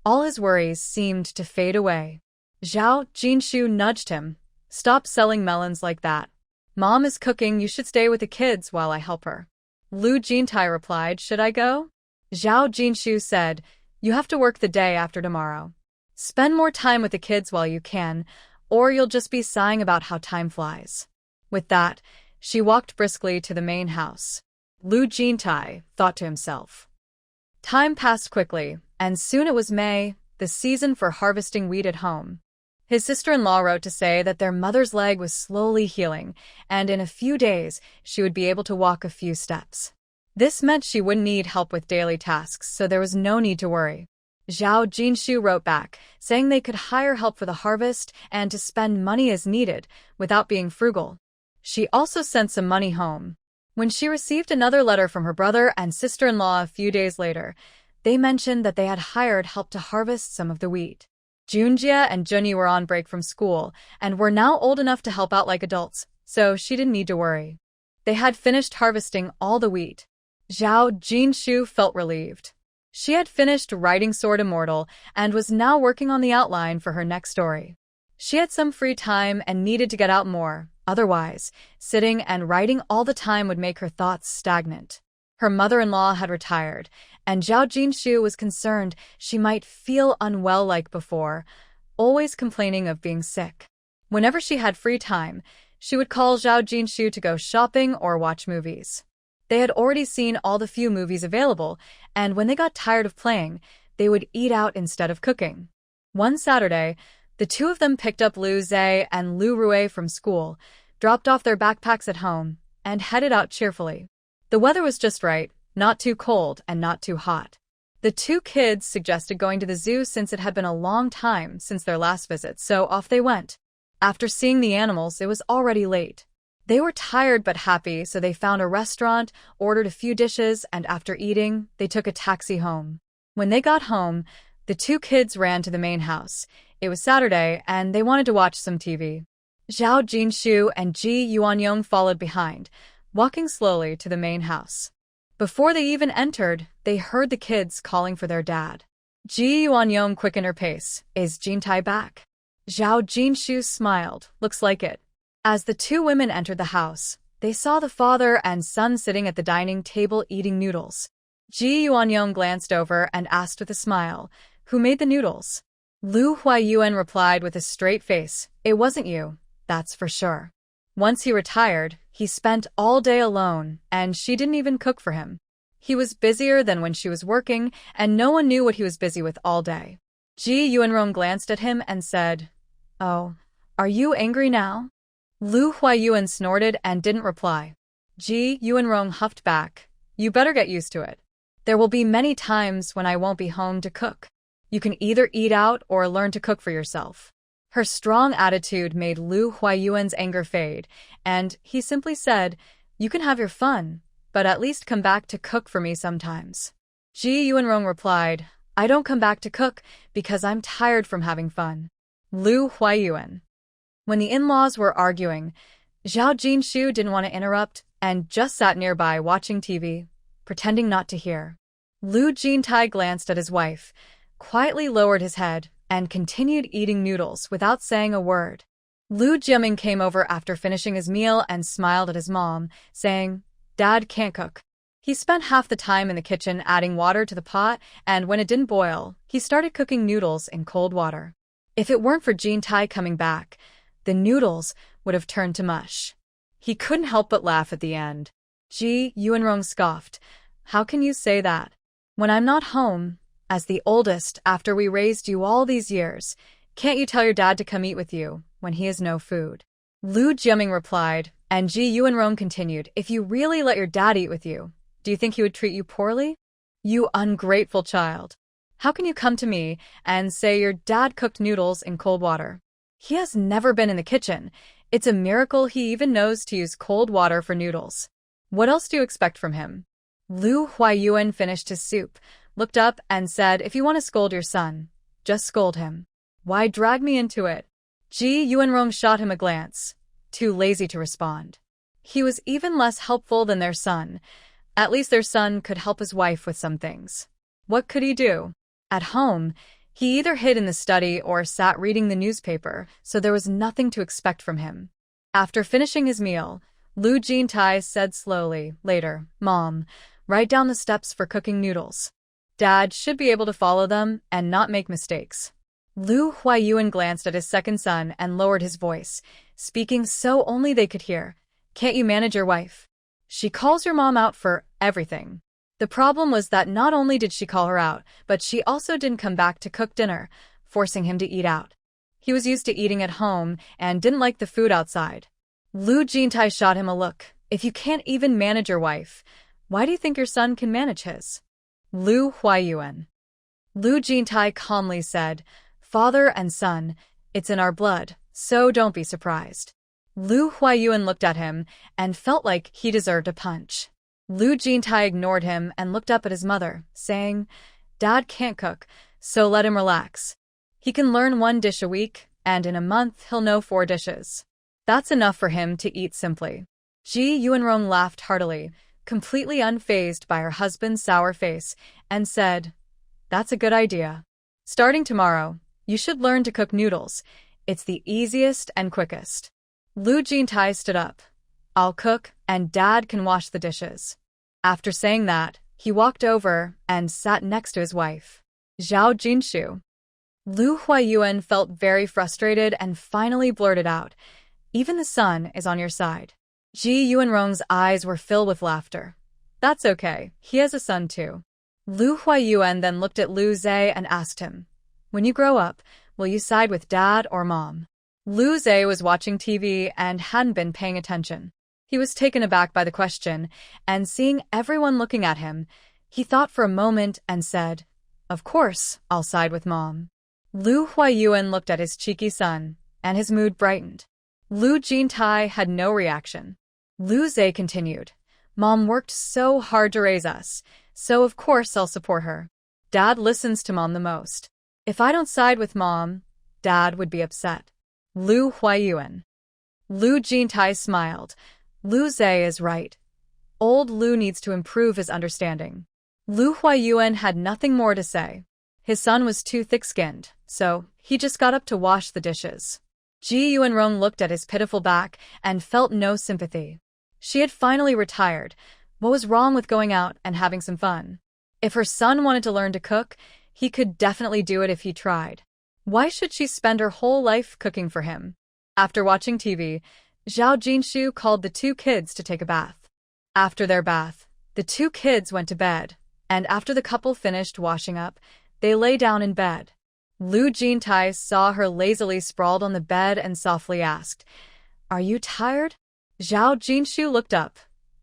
all his worries seemed to fade away. Zhao Jinshu nudged him. Stop selling melons like that. Mom is cooking, you should stay with the kids while I help her. Lu Jintai replied, Should I go? Zhao Jinshu said, You have to work the day after tomorrow. Spend more time with the kids while you can, or you'll just be sighing about how time flies. With that, she walked briskly to the main house. Lu Jintai thought to himself. Time passed quickly, and soon it was May, the season for harvesting wheat at home. His sister-in-law wrote to say that their mother's leg was slowly healing, and in a few days she would be able to walk a few steps. This meant she wouldn't need help with daily tasks, so there was no need to worry. Zhao Jinshu wrote back, saying they could hire help for the harvest and to spend money as needed, without being frugal. She also sent some money home. When she received another letter from her brother and sister-in-law a few days later, they mentioned that they had hired help to harvest some of the wheat. Junjia and Junyi were on break from school and were now old enough to help out like adults, so she didn't need to worry. They had finished harvesting all the wheat. Zhao Jinshu felt relieved. She had finished writing Sword Immortal and was now working on the outline for her next story. She had some free time and needed to get out more, otherwise, sitting and writing all the time would make her thoughts stagnant. Her mother-in-law had retired, and Zhao Jinshu was concerned she might feel unwell like before, always complaining of being sick. Whenever she had free time, she would call Zhao Jinshu to go shopping or watch movies. They had already seen all the few movies available, and when they got tired of playing, they would eat out instead of cooking. One Saturday, the two of them picked up Lu Zhe and Lu Rui from school, dropped off their backpacks at home, and headed out cheerfully. The weather was just right, not too cold and not too hot. The two kids suggested going to the zoo since it had been a long time since their last visit, so off they went. After seeing the animals, it was already late. They were tired but happy, so they found a restaurant, ordered a few dishes, and after eating, they took a taxi home. When they got home, the two kids ran to the main house. It was Saturday, and they wanted to watch some TV. Zhao Jinshu and Ji Yuanyong followed behind, walking slowly to the main house. Before they even entered, they heard the kids calling for their dad. Ji Yuanyong quickened her pace. Is Jintai back? Zhao Jinshu smiled. Looks like it. As the two women entered the house, they saw the father and son sitting at the dining table eating noodles. Ji Yuanyong glanced over and asked with a smile, Who made the noodles? Lu Huayuan replied with a straight face, It wasn't you, that's for sure. Once he retired, he spent all day alone, and she didn't even cook for him. He was busier than when she was working, and no one knew what he was busy with all day. Ji Yuanrong glanced at him and said, Oh, are you angry now? Lu Huayuan snorted and didn't reply. Ji Yuanrong huffed back, You better get used to it. There will be many times when I won't be home to cook. You can either eat out or learn to cook for yourself. Her strong attitude made Lu Huayuan's anger fade, and he simply said, "You can have your fun, but at least come back to cook for me sometimes." Ji Yuanrong replied, "I don't come back to cook because I'm tired from having fun." Lu Huayuan. When the in-laws were arguing, Zhao Jinshu didn't want to interrupt and just sat nearby watching TV, pretending not to hear. Lu Jintai glanced at his wife, quietly lowered his head, and continued eating noodles without saying a word. Lu Jiaming came over after finishing his meal and smiled at his mom, saying, "Dad can't cook." He spent half the time in the kitchen adding water to the pot, and when it didn't boil, he started cooking noodles in cold water. If it weren't for Jintai coming back, the noodles would have turned to mush. He couldn't help but laugh at the end. Ji Yuanrong scoffed, "How can you say that? When I'm not home, as the oldest after we raised you all these years, can't you tell your dad to come eat with you when he has no food?" Lu Jiaming replied, and Ji Yuanrong continued, "If you really let your dad eat with you, do you think he would treat you poorly? You ungrateful child. How can you come to me and say your dad cooked noodles in cold water? He has never been in the kitchen. It's a miracle he even knows to use cold water for noodles. What else do you expect from him?" Lu Huayuan finished his soup, looked up and said, "If you want to scold your son, just scold him. Why drag me into it?" Ji Yuanrong shot him a glance, too lazy to respond. He was even less helpful than their son. At least their son could help his wife with some things. What could he do? At home, he either hid in the study or sat reading the newspaper, so there was nothing to expect from him. After finishing his meal, Lu Jintai said slowly, later, "Mom, write down the steps for cooking noodles. Dad should be able to follow them and not make mistakes." Lu Huayuan glanced at his second son and lowered his voice, speaking so only they could hear. "Can't you manage your wife? She calls your mom out for everything." The problem was that not only did she call her out, but she also didn't come back to cook dinner, forcing him to eat out. He was used to eating at home and didn't like the food outside. Lu Jintai shot him a look. "If you can't even manage your wife, why do you think your son can manage his?" Lu Huayuan. Lu Jintai calmly said, "Father and son, it's in our blood, so don't be surprised." Lu Huayuan looked at him and felt like he deserved a punch. Lu Jintai ignored him and looked up at his mother, saying, "Dad can't cook, so let him relax. He can learn 1 dish a week, and in a month he'll know 4 dishes. That's enough for him to eat simply." Ji Yuanrong laughed heartily, completely unfazed by her husband's sour face, and said, "That's a good idea. Starting tomorrow, you should learn to cook noodles. It's the easiest and quickest." Lu Jintai stood up. "I'll cook, and Dad can wash the dishes." After saying that, he walked over and sat next to his wife, Zhao Jinshu. Lu Huayuan felt very frustrated and finally blurted out, "Even the sun is on your side." Ji Yuanrong's eyes were filled with laughter. "That's okay, he has a son too." Lu Huayuan then looked at Lu Zhe and asked him, "When you grow up, will you side with Dad or Mom?" Lu Zhe was watching TV and hadn't been paying attention. He was taken aback by the question, and seeing everyone looking at him, he thought for a moment and said, "Of course, I'll side with Mom." Lu Huayuan looked at his cheeky son, and his mood brightened. Lu Jintai had no reaction. Lu Zhe continued, "Mom worked so hard to raise us, so of course I'll support her. Dad listens to Mom the most. If I don't side with Mom, Dad would be upset." Lu Huayuan. Lu Jintai smiled. Lu Zhe is right. Old Lu needs to improve his understanding. Lu Huayuan had nothing more to say. His son was too thick-skinned, so he just got up to wash the dishes. Ji Yuanrong looked at his pitiful back and felt no sympathy. She had finally retired. What was wrong with going out and having some fun? If her son wanted to learn to cook, he could definitely do it if he tried. Why should she spend her whole life cooking for him? After watching TV, Zhao Jinshu called the 2 kids to take a bath. After their bath, the 2 kids went to bed, and after the couple finished washing up, they lay down in bed. Lu Jintai saw her lazily sprawled on the bed and softly asked, "Are you tired?" Zhao Jinshu looked up.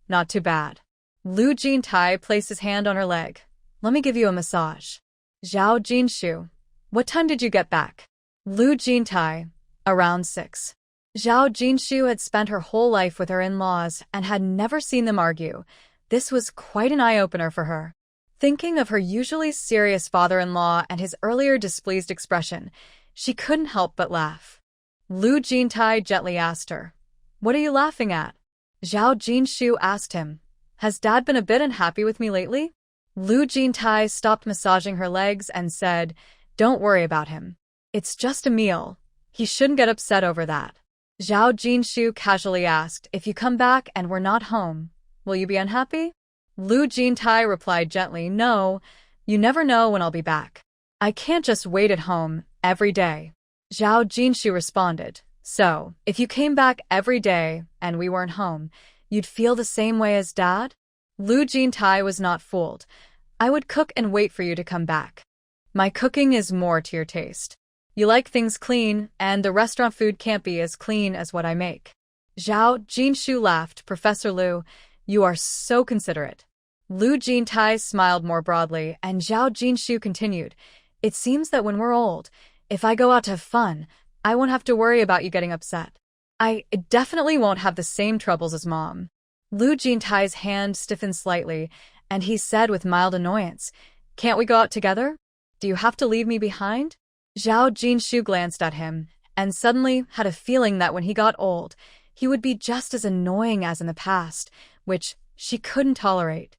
"Not too bad." Lu Jintai placed his hand on her leg. Let me give you a massage. Zhao Jinshu, what time did you get back? Lu Jintai, around 6. Zhao Jinshu had spent her whole life with her in-laws and had never seen them argue. This was quite an eye-opener for her. Thinking of her usually serious father-in-law and his earlier displeased expression, she couldn't help but laugh. Lu Jintai gently asked her, "What are you laughing at?" Zhao Jinshu asked him, "Has Dad been a bit unhappy with me lately?" Lu Jintai stopped massaging her legs and said, "Don't worry about him. It's just a meal. He shouldn't get upset over that." Zhao Jinshu casually asked, "If you come back and we're not home, will you be unhappy?" Lu Jintai replied gently, "No, you never know when I'll be back. I can't just wait at home every day." Zhao Jinshu responded, "So, if you came back every day and we weren't home, you'd feel the same way as Dad?" Lu Jintai was not fooled. "I would cook and wait for you to come back. My cooking is more to your taste. You like things clean, and the restaurant food can't be as clean as what I make." Zhao Jinshu laughed. "Professor Lu, you are so considerate." Lu Jintai smiled more broadly, and Zhao Jinshu continued, "It seems that when we're old, if I go out to have fun, I won't have to worry about you getting upset. I definitely won't have the same troubles as Mom." Lu Jintai's hand stiffened slightly, and he said with mild annoyance, "Can't we go out together? Do you have to leave me behind?" Zhao Jinshu glanced at him, and suddenly had a feeling that when he got old, he would be just as annoying as in the past, which she couldn't tolerate.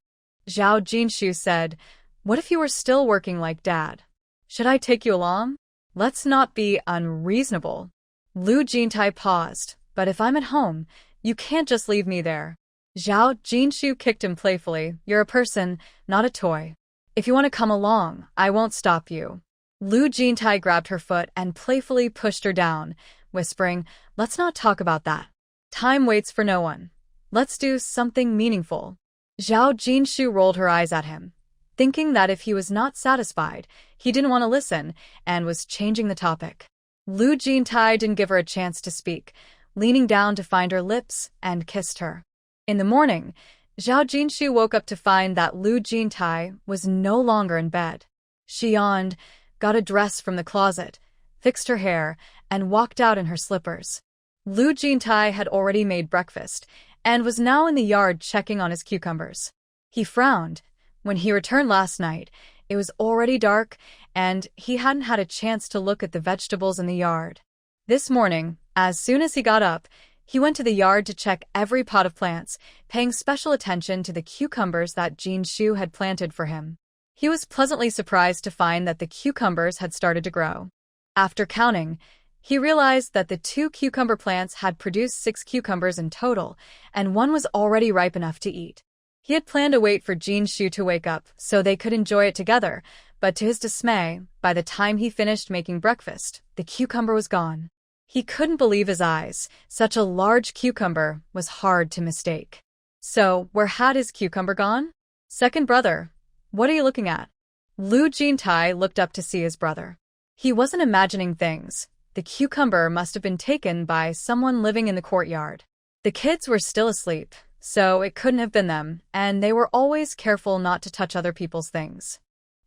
Zhao Jinshu said, "What if you were still working like Dad? Should I take you along? Let's not be unreasonable." Lu Jintai paused, "But if I'm at home, you can't just leave me there." Zhao Jinshu kicked him playfully, "You're a person, not a toy. If you want to come along, I won't stop you." Lu Jintai grabbed her foot and playfully pushed her down, whispering, "Let's not talk about that. Time waits for no one. Let's do something meaningful." Zhao Jinshu rolled her eyes at him, thinking that if he was not satisfied, he didn't want to listen, and was changing the topic. Lu Jintai didn't give her a chance to speak, leaning down to find her lips and kissed her. In the morning, Zhao Jinshu woke up to find that Lu Jintai was no longer in bed. She yawned, got a dress from the closet, fixed her hair, and walked out in her slippers. Lu Jintai had already made breakfast, and was now in the yard checking on his cucumbers. He frowned. When he returned last night, it was already dark, and he hadn't had a chance to look at the vegetables in the yard. This morning, as soon as he got up, he went to the yard to check every pot of plants, paying special attention to the cucumbers that Jinshu had planted for him. He was pleasantly surprised to find that the cucumbers had started to grow. After counting, he realized that the 2 cucumber plants had produced 6 cucumbers in total, and one was already ripe enough to eat. He had planned to wait for Jinshu to wake up so they could enjoy it together, but to his dismay, by the time he finished making breakfast, the cucumber was gone. He couldn't believe his eyes. Such a large cucumber was hard to mistake. So, where had his cucumber gone? "Second brother, what are you looking at?" Lu Jintai looked up to see his brother. He wasn't imagining things. The cucumber must have been taken by someone living in the courtyard. The kids were still asleep, so it couldn't have been them, and they were always careful not to touch other people's things.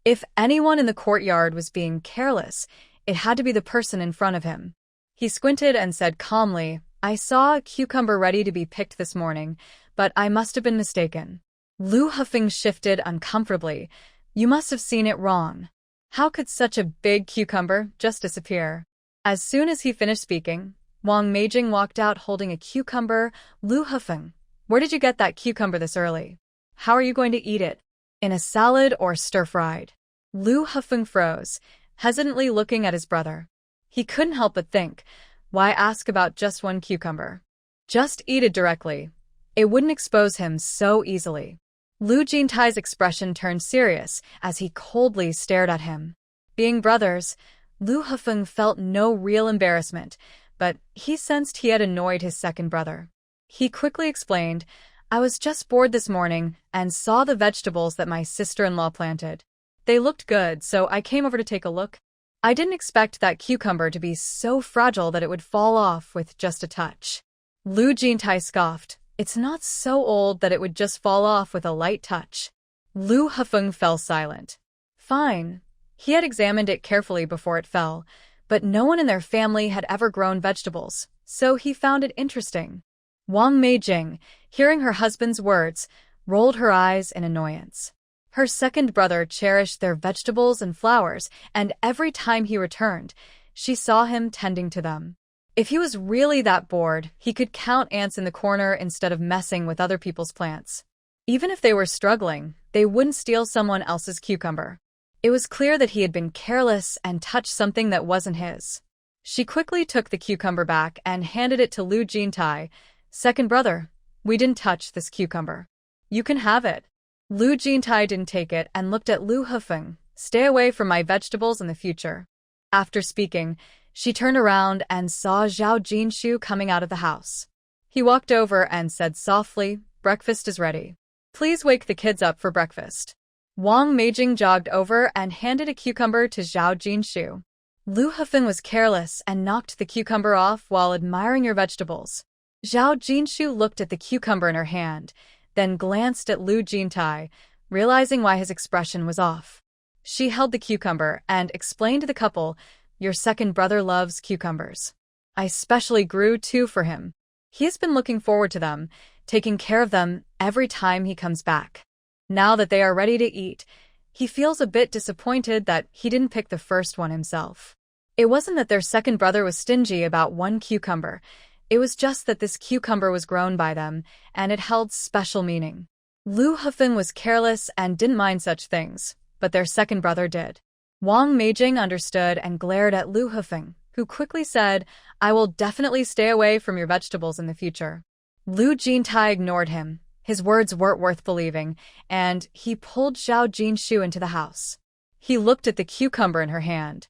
If anyone in the courtyard was being careless, it had to be the person in front of him. He squinted and said calmly, "I saw a cucumber ready to be picked this morning, but I must have been mistaken." Lu Hufeng shifted uncomfortably. "You must have seen it wrong. How could such a big cucumber just disappear?" As soon as he finished speaking, Wang Meijing walked out holding a cucumber. "Lu Hufeng, where did you get that cucumber this early? How are you going to eat it? In a salad or stir-fried?" Lu Hufeng froze, hesitantly looking at his brother. He couldn't help but think, why ask about just one cucumber? Just eat it directly. It wouldn't expose him so easily. Lu Jintai's expression turned serious as he coldly stared at him. Being brothers, Lu Hufeng felt no real embarrassment, but he sensed he had annoyed his second brother. He quickly explained, "I was just bored this morning and saw the vegetables that my sister-in-law planted. They looked good, so I came over to take a look. I didn't expect that cucumber to be so fragile that it would fall off with just a touch." Lu Jintai scoffed, It's not so old that it would just fall off with a light touch. Lu Hafeng fell silent. Fine. He had examined it carefully before it fell, but no one in their family had ever grown vegetables, so he found it interesting. Wang Meijing, hearing her husband's words, rolled her eyes in annoyance. Her second brother cherished their vegetables and flowers, and every time he returned, she saw him tending to them. If he was really that bored, he could count ants in the corner instead of messing with other people's plants. Even if they were struggling, they wouldn't steal someone else's cucumber. It was clear that he had been careless and touched something that wasn't his. She quickly took the cucumber back and handed it to Lu Jintai. Second brother, we didn't touch this cucumber. You can have it. Lu Jintai didn't take it and looked at Lu Hafeng. Stay away from my vegetables in the future. After speaking, she turned around and saw Zhao Jinshu coming out of the house. He walked over and said softly, breakfast is ready. Please wake the kids up for breakfast. Wang Meijing jogged over and handed a cucumber to Zhao Jinshu. Lu Hafeng was careless and knocked the cucumber off while admiring your vegetables. Zhao Jinshu looked at the cucumber in her hand, then glanced at Lu Jintai, realizing why his expression was off. She held the cucumber and explained to the couple, your second brother loves cucumbers. I specially grew 2 for him. He has been looking forward to them, taking care of them every time he comes back. Now that they are ready to eat, he feels a bit disappointed that he didn't pick the first one himself. It wasn't that their second brother was stingy about one cucumber. It was just that this cucumber was grown by them, and it held special meaning. Lu Hafeng was careless and didn't mind such things, but their second brother did. Wang Meijing understood and glared at Lu Hafeng, who quickly said, I will definitely stay away from your vegetables in the future. Lu Jintai ignored him. His words weren't worth believing, and he pulled Zhao Jinshu into the house. He looked at the cucumber in her hand.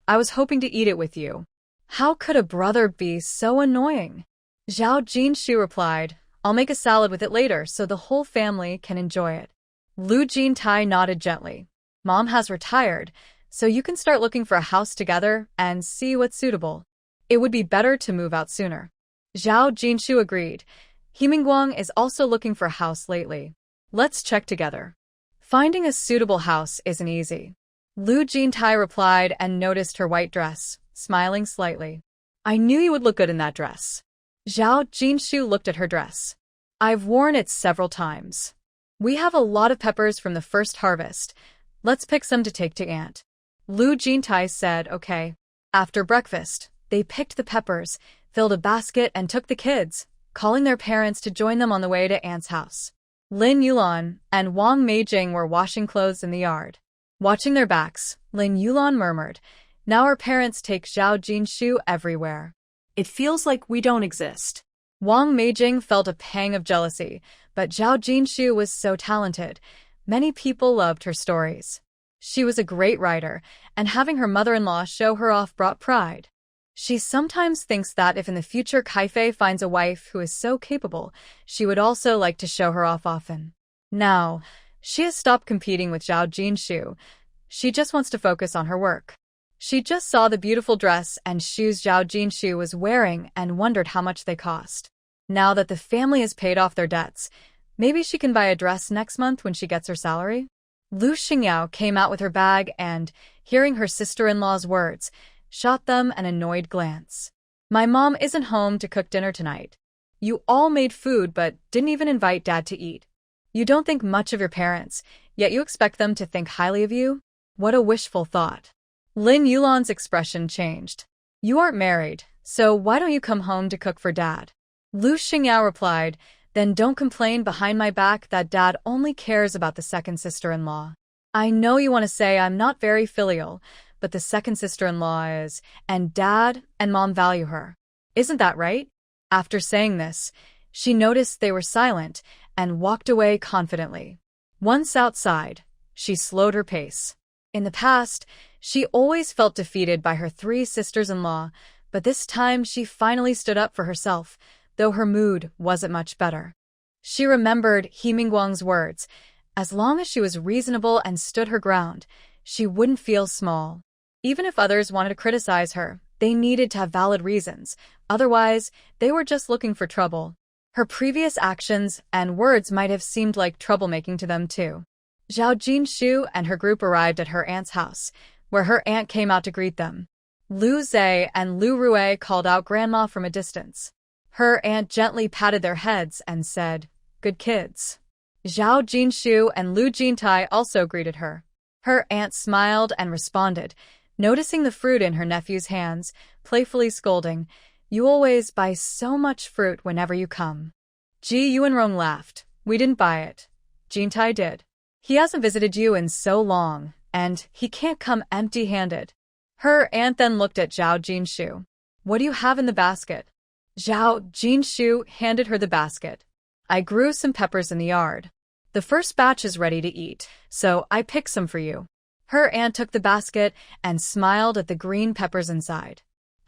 I was hoping to eat it with you. How could a brother be so annoying? Zhao Jinshu replied, I'll make a salad with it later so the whole family can enjoy it. Lu Jintai nodded gently. Mom has retired, so you can start looking for a house together and see what's suitable. It would be better to move out sooner. Zhao Jinshu agreed. Himingguang is also looking for a house lately. Let's check together. Finding a suitable house isn't easy. Lu Jintai replied and noticed her white dress, smiling slightly. I knew you would look good in that dress. Zhao Jinshu looked at her dress. I've worn it several times. We have a lot of peppers from the first harvest. Let's pick some to take to Aunt. Lu Jintai said, okay. After breakfast, they picked the peppers, filled a basket and took the kids, calling their parents to join them on the way to Aunt's house. Lin Yulan and Wang Meijing were washing clothes in the yard. Watching their backs, Lin Yulan murmured, now our parents take Zhao Jinshu everywhere. It feels like we don't exist. Wang Meijing felt a pang of jealousy, but Zhao Jinshu was so talented. Many people loved her stories. She was a great writer, and having her mother-in-law show her off brought pride. She sometimes thinks that if in the future Kaifei finds a wife who is so capable, she would also like to show her off often. Now, she has stopped competing with Zhao Jinshu. She just wants to focus on her work. She just saw the beautiful dress and shoes Zhao Jinshu was wearing and wondered how much they cost. Now that the family has paid off their debts, maybe she can buy a dress next month when she gets her salary? Lu Xingyao came out with her bag and, hearing her sister-in-law's words, shot them an annoyed glance. My mom isn't home to cook dinner tonight. You all made food but didn't even invite Dad to eat. You don't think much of your parents, yet you expect them to think highly of you? What a wishful thought. Lin Yulan's expression changed. You aren't married, so why don't you come home to cook for Dad? Lu Xingyao replied, then don't complain behind my back that Dad only cares about the second sister-in-law. I know you want to say I'm not very filial, but the second sister-in-law is, and Dad and Mom value her. Isn't that right? After saying this, she noticed they were silent and walked away confidently. Once outside, she slowed her pace. In the past, she always felt defeated by her 3 sisters-in-law, but this time she finally stood up for herself, though her mood wasn't much better. She remembered Himingguang's words. As long as she was reasonable and stood her ground, she wouldn't feel small. Even if others wanted to criticize her, they needed to have valid reasons. Otherwise, they were just looking for trouble. Her previous actions and words might have seemed like troublemaking to them too. Zhao Jinshu and her group arrived at her aunt's house, where her aunt came out to greet them. Lu Zhe and Lu Rui called out Grandma from a distance. Her aunt gently patted their heads and said, "Good kids." Zhao Jinshu and Lu Jintai also greeted her. Her aunt smiled and responded, noticing the fruit in her nephew's hands, playfully scolding, "You always buy so much fruit whenever you come." Ji Yuanrong laughed. "We didn't buy it. Jintai did. He hasn't visited you in so long, and he can't come empty-handed." Her aunt then looked at Zhao Jinshu. "What do you have in the basket?" Zhao Jinshu handed her the basket. "I grew some peppers in the yard. The first batch is ready to eat, so I picked some for you." Her aunt took the basket and smiled at the green peppers inside.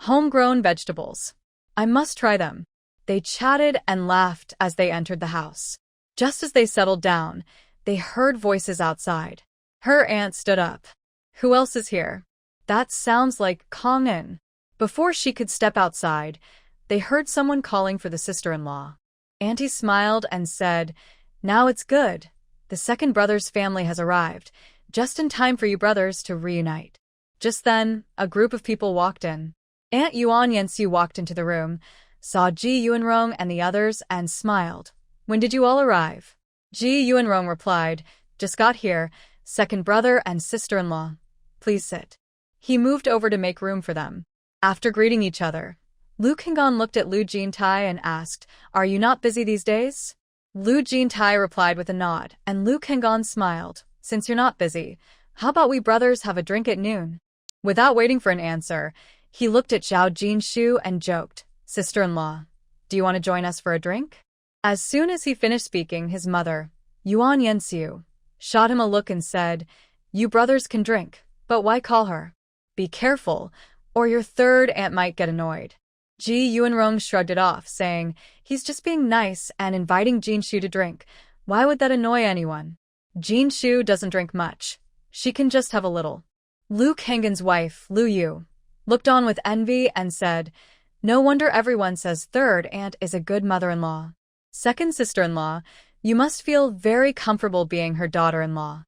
"Homegrown vegetables. I must try them." They chatted and laughed as they entered the house. Just as they settled down, they heard voices outside. Her aunt stood up. "Who else is here? That sounds like Kong In." Before she could step outside, they heard someone calling for the sister-in-law. Auntie smiled and said, "Now it's good. The second brother's family has arrived, just in time for you brothers to reunite." Just then, a group of people walked in. Aunt Yuan Yanxiu walked into the room, saw Ji Yuanrong and the others, and smiled. "When did you all arrive?" Ji Yuanrong replied, "Just got here, second brother and sister-in-law. Please sit." He moved over to make room for them. After greeting each other, Lu Qinggan looked at Lu Jintai and asked, "Are you not busy these days?" Lu Jintai replied with a nod, and Lu Qinggan smiled. "Since you're not busy, how about we brothers have a drink at noon?" Without waiting for an answer, he looked at Zhao Jinshu and joked, "Sister-in-law, do you want to join us for a drink?" As soon as he finished speaking, his mother, Yuan Yanxiu, shot him a look and said, "You brothers can drink, but why call her? Be careful, or your third aunt might get annoyed." Ji Yuanrong shrugged it off, saying, "He's just being nice and inviting Jinshu to drink. Why would that annoy anyone? Jinshu doesn't drink much. She can just have a little." Lu Kanggan's wife, Lu Yu, looked on with envy and said, "No wonder everyone says third aunt is a good mother-in-law. Second sister-in-law, you must feel very comfortable being her daughter-in-law."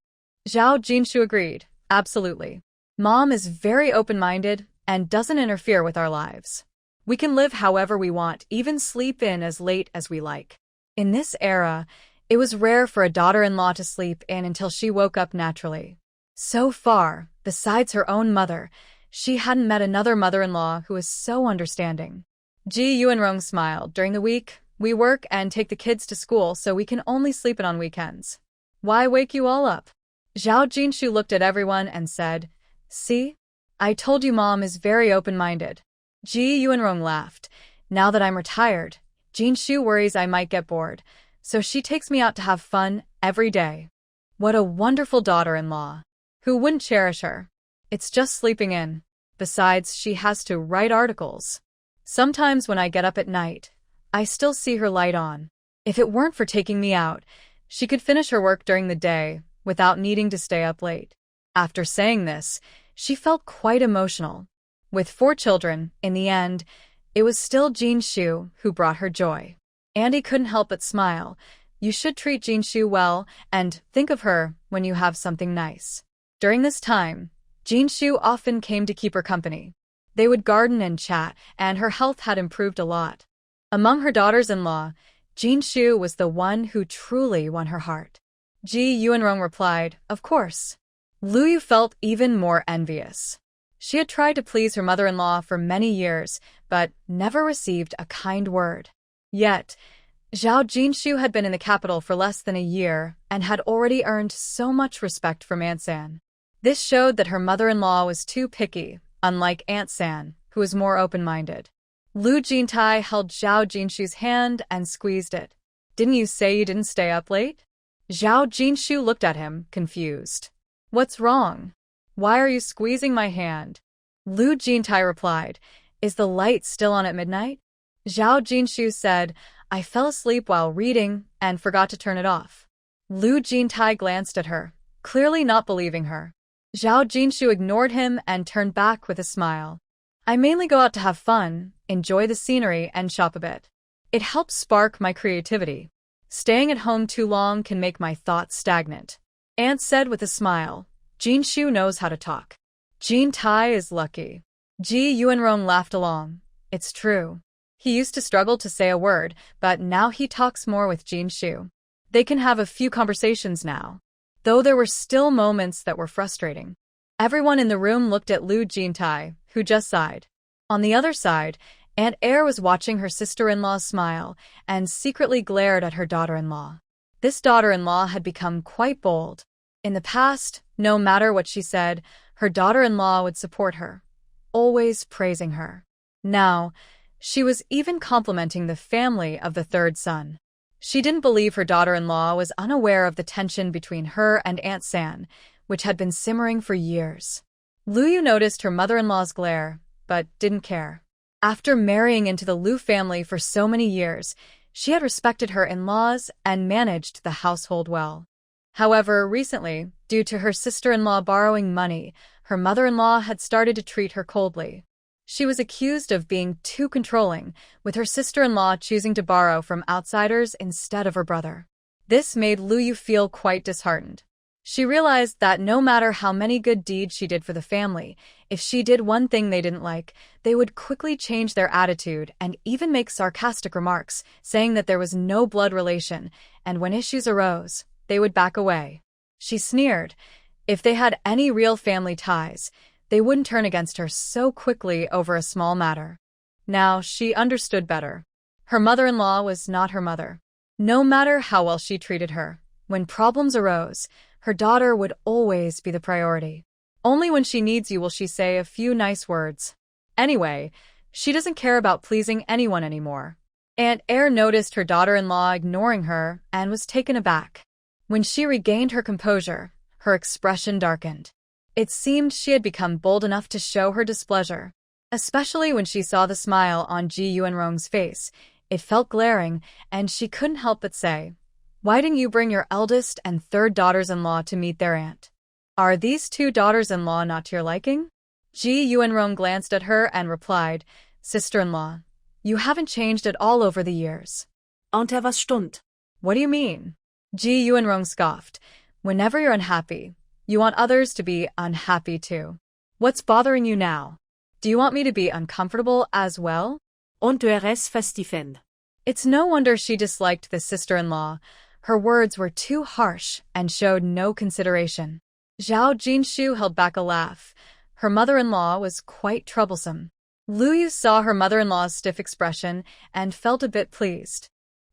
Zhao Jinshu agreed, "Absolutely. Mom is very open-minded and doesn't interfere with our lives. We can live however we want, even sleep in as late as we like." In this era, it was rare for a daughter-in-law to sleep in until she woke up naturally. So far, besides her own mother, she hadn't met another mother-in-law who was so understanding. Ji Yuanrong smiled. "During the week, we work and take the kids to school, so we can only sleep in on weekends. Why wake you all up?" Zhao Jinshu looked at everyone and said, "See? I told you Mom is very open-minded." Ji Yuanrong laughed. "Now that I'm retired, Jinshu worries I might get bored, so she takes me out to have fun every day. What a wonderful daughter-in-law. Who wouldn't cherish her? It's just sleeping in. Besides, she has to write articles. Sometimes when I get up at night, I still see her light on. If it weren't for taking me out, she could finish her work during the day without needing to stay up late." After saying this, she felt quite emotional. With 4 children, in the end, it was still Jinshu who brought her joy. Andy couldn't help but smile. "You should treat Jinshu well and think of her when you have something nice." During this time, Jinshu often came to keep her company. They would garden and chat, and her health had improved a lot. Among her daughters-in-law, Jinshu was the one who truly won her heart. Ji Yuanrong replied, "Of course." Lu Yu felt even more envious. She had tried to please her mother-in-law for many years, but never received a kind word. Yet, Zhao Jinshu had been in the capital for less than a year and had already earned so much respect from Aunt San. This showed that her mother-in-law was too picky, unlike Aunt San, who was more open-minded. Lu Jintai held Zhao Jinshu's hand and squeezed it. "Didn't you say you didn't stay up late?" Zhao Jinshu looked at him, confused. "What's wrong? Why are you squeezing my hand?" Lu Jintai replied, "Is the light still on at midnight?" Zhao Jinshu said, "I fell asleep while reading and forgot to turn it off." Lu Jintai glanced at her, clearly not believing her. Zhao Jinshu ignored him and turned back with a smile. "I mainly go out to have fun, enjoy the scenery, and shop a bit. It helps spark my creativity. Staying at home too long can make my thoughts stagnant. Aunt said with a smile. Jin Shu knows how to talk. Jin Tai is lucky. Ji Yuanrong laughed along. It's true. He used to struggle to say a word, but now he talks more with Jin Shu. They can have a few conversations now. Though there were still moments that were frustrating. Everyone in the room looked at Lu Jintai, who just sighed. On the other side, Aunt Air was watching her sister-in-law smile and secretly glared at her daughter-in-law. This daughter-in-law had become quite bold. In the past, no matter what she said, her daughter-in-law would support her, always praising her. Now, she was even complimenting the family of the third son. She didn't believe her daughter-in-law was unaware of the tension between her and Aunt San, which had been simmering for years. Lu Yu noticed her mother-in-law's glare, but didn't care. After marrying into the Lu family for so many years, she had respected her in-laws and managed the household well. However, recently, due to her sister-in-law borrowing money, her mother-in-law had started to treat her coldly. She was accused of being too controlling, with her sister-in-law choosing to borrow from outsiders instead of her brother. This made Lu Yu feel quite disheartened. She realized that no matter how many good deeds she did for the family, if she did one thing they didn't like, they would quickly change their attitude and even make sarcastic remarks, saying that there was no blood relation, and when issues arose, they would back away. She sneered. If they had any real family ties, they wouldn't turn against her so quickly over a small matter. Now, she understood better. Her mother-in-law was not her mother. No matter how well she treated her, when problems arose, her daughter would always be the priority. Only when she needs you will she say a few nice words. Anyway, she doesn't care about pleasing anyone anymore. Aunt Air noticed her daughter-in-law ignoring her and was taken aback. When she regained her composure, her expression darkened. It seemed she had become bold enough to show her displeasure. Especially when she saw the smile on Ji Yuanrong's face, it felt glaring, and she couldn't help but say, "Why didn't you bring your eldest and third daughters-in-law to meet their aunt? Are these two daughters-in-law not to your liking?" Ji Yuanrong glanced at her and replied, "Sister-in-law, you haven't changed at all over the years." Aunt was stunned. What do you mean? Ji Yuanrong scoffed. Whenever you're unhappy, you want others to be unhappy too. What's bothering you now? Do you want me to be uncomfortable as well? Aunt was festifend. It's no wonder she disliked this sister-in-law. Her words were too harsh and showed no consideration. Zhao Jinshu held back a laugh. Her mother-in-law was quite troublesome. Lu Yu saw her mother-in-law's stiff expression and felt a bit pleased.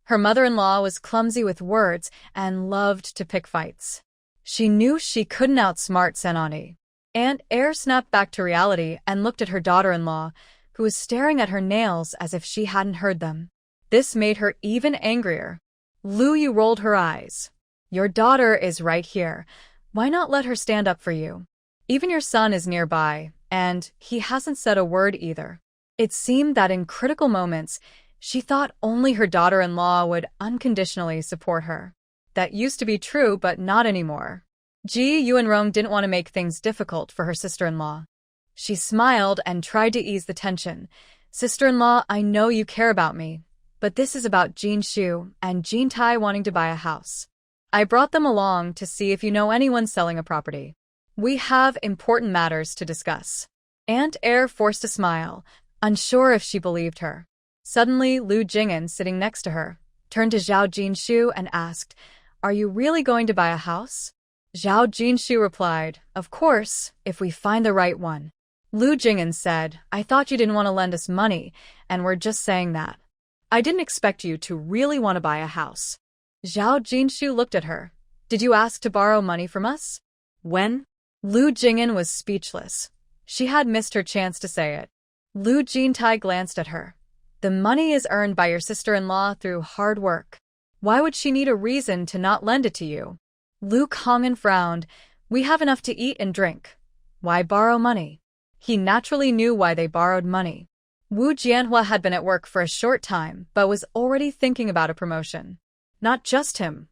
Her mother-in-law was clumsy with words and loved to pick fights. She knew she couldn't outsmart Senani. Aunt Air snapped back to reality and looked at her daughter-in-law, who was staring at her nails as if she hadn't heard them. This made her even angrier. Lu Yu rolled her eyes. Your daughter is right here. Why not let her stand up for you? Even your son is nearby, and he hasn't said a word either. It seemed that in critical moments, she thought only her daughter-in-law would unconditionally support her. That used to be true, but not anymore. Ji Yuanrong didn't want to make things difficult for her sister-in-law. She smiled and tried to ease the tension. Sister-in-law, I know you care about me, but this is about Jin Shu and Jin Tai wanting to buy a house. I brought them along to see if you know anyone selling a property. We have important matters to discuss. Aunt Air forced a smile, unsure if she believed her. Suddenly, Lu Jing'an, sitting next to her, turned to Zhao Jinshu and asked, Are you really going to buy a house? Zhao Jinshu replied, Of course, if we find the right one. Lu Jing'an said, I thought you didn't want to lend us money, and we're just saying that. I didn't expect you to really want to buy a house. Zhao Jinshu looked at her. Did you ask to borrow money from us? When? Lu Jing'an was speechless. She had missed her chance to say it. Lu Jintai glanced at her. The money is earned by your sister-in-law through hard work. Why would she need a reason to not lend it to you? Lu Kong'an frowned. We have enough to eat and drink. Why borrow money? He naturally knew why they borrowed money. Wu Jianhua had been at work for a short time, but was already thinking about a promotion. Not just him.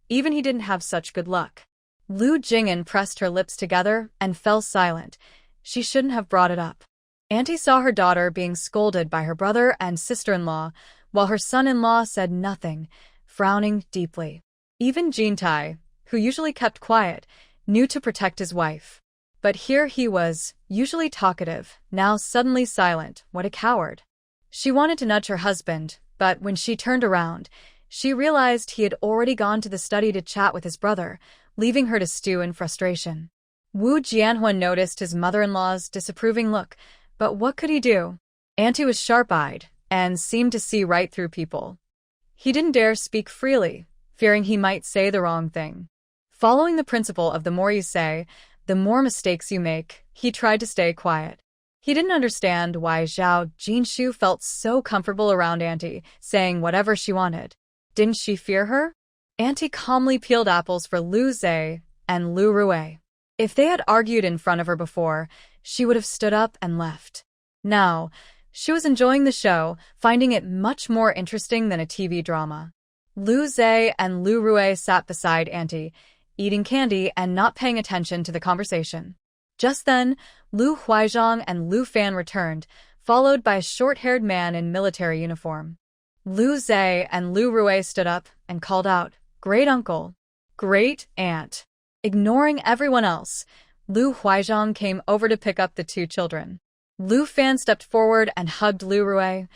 Even he didn't have such good luck. Lu Jing'an pressed her lips together and fell silent. She shouldn't have brought it up. Auntie saw her daughter being scolded by her brother and sister-in-law, while her son-in-law said nothing, frowning deeply. Even Jintai, who usually kept quiet, knew to protect his wife. But here he was, usually talkative, now suddenly silent. What a coward. She wanted to nudge her husband, but when she turned around, she realized he had already gone to the study to chat with his brother, leaving her to stew in frustration. Wu Jianhua noticed his mother-in-law's disapproving look, but what could he do? Auntie was sharp-eyed and seemed to see right through people. He didn't dare speak freely, fearing he might say the wrong thing. Following the principle of the more you say, the more mistakes you make, he tried to stay quiet. He didn't understand why Zhao Jinshu felt so comfortable around Auntie, saying whatever she wanted. Didn't she fear her? Auntie calmly peeled apples for Lu Zhe and Lu Rui. If they had argued in front of her before, she would have stood up and left. Now, she was enjoying the show, finding it much more interesting than a TV drama. Lu Zhe and Lu Rui sat beside Auntie, eating candy and not paying attention to the conversation. Just then, Lu Huizhang and Lu Fan returned, followed by a short-haired man in military uniform. Lu Zhe and Lu Rui stood up and called out, "Great uncle, great aunt." Ignoring everyone else, Lu Huizhang came over to pick up the two children. Lu Fan stepped forward and hugged Lu Rui.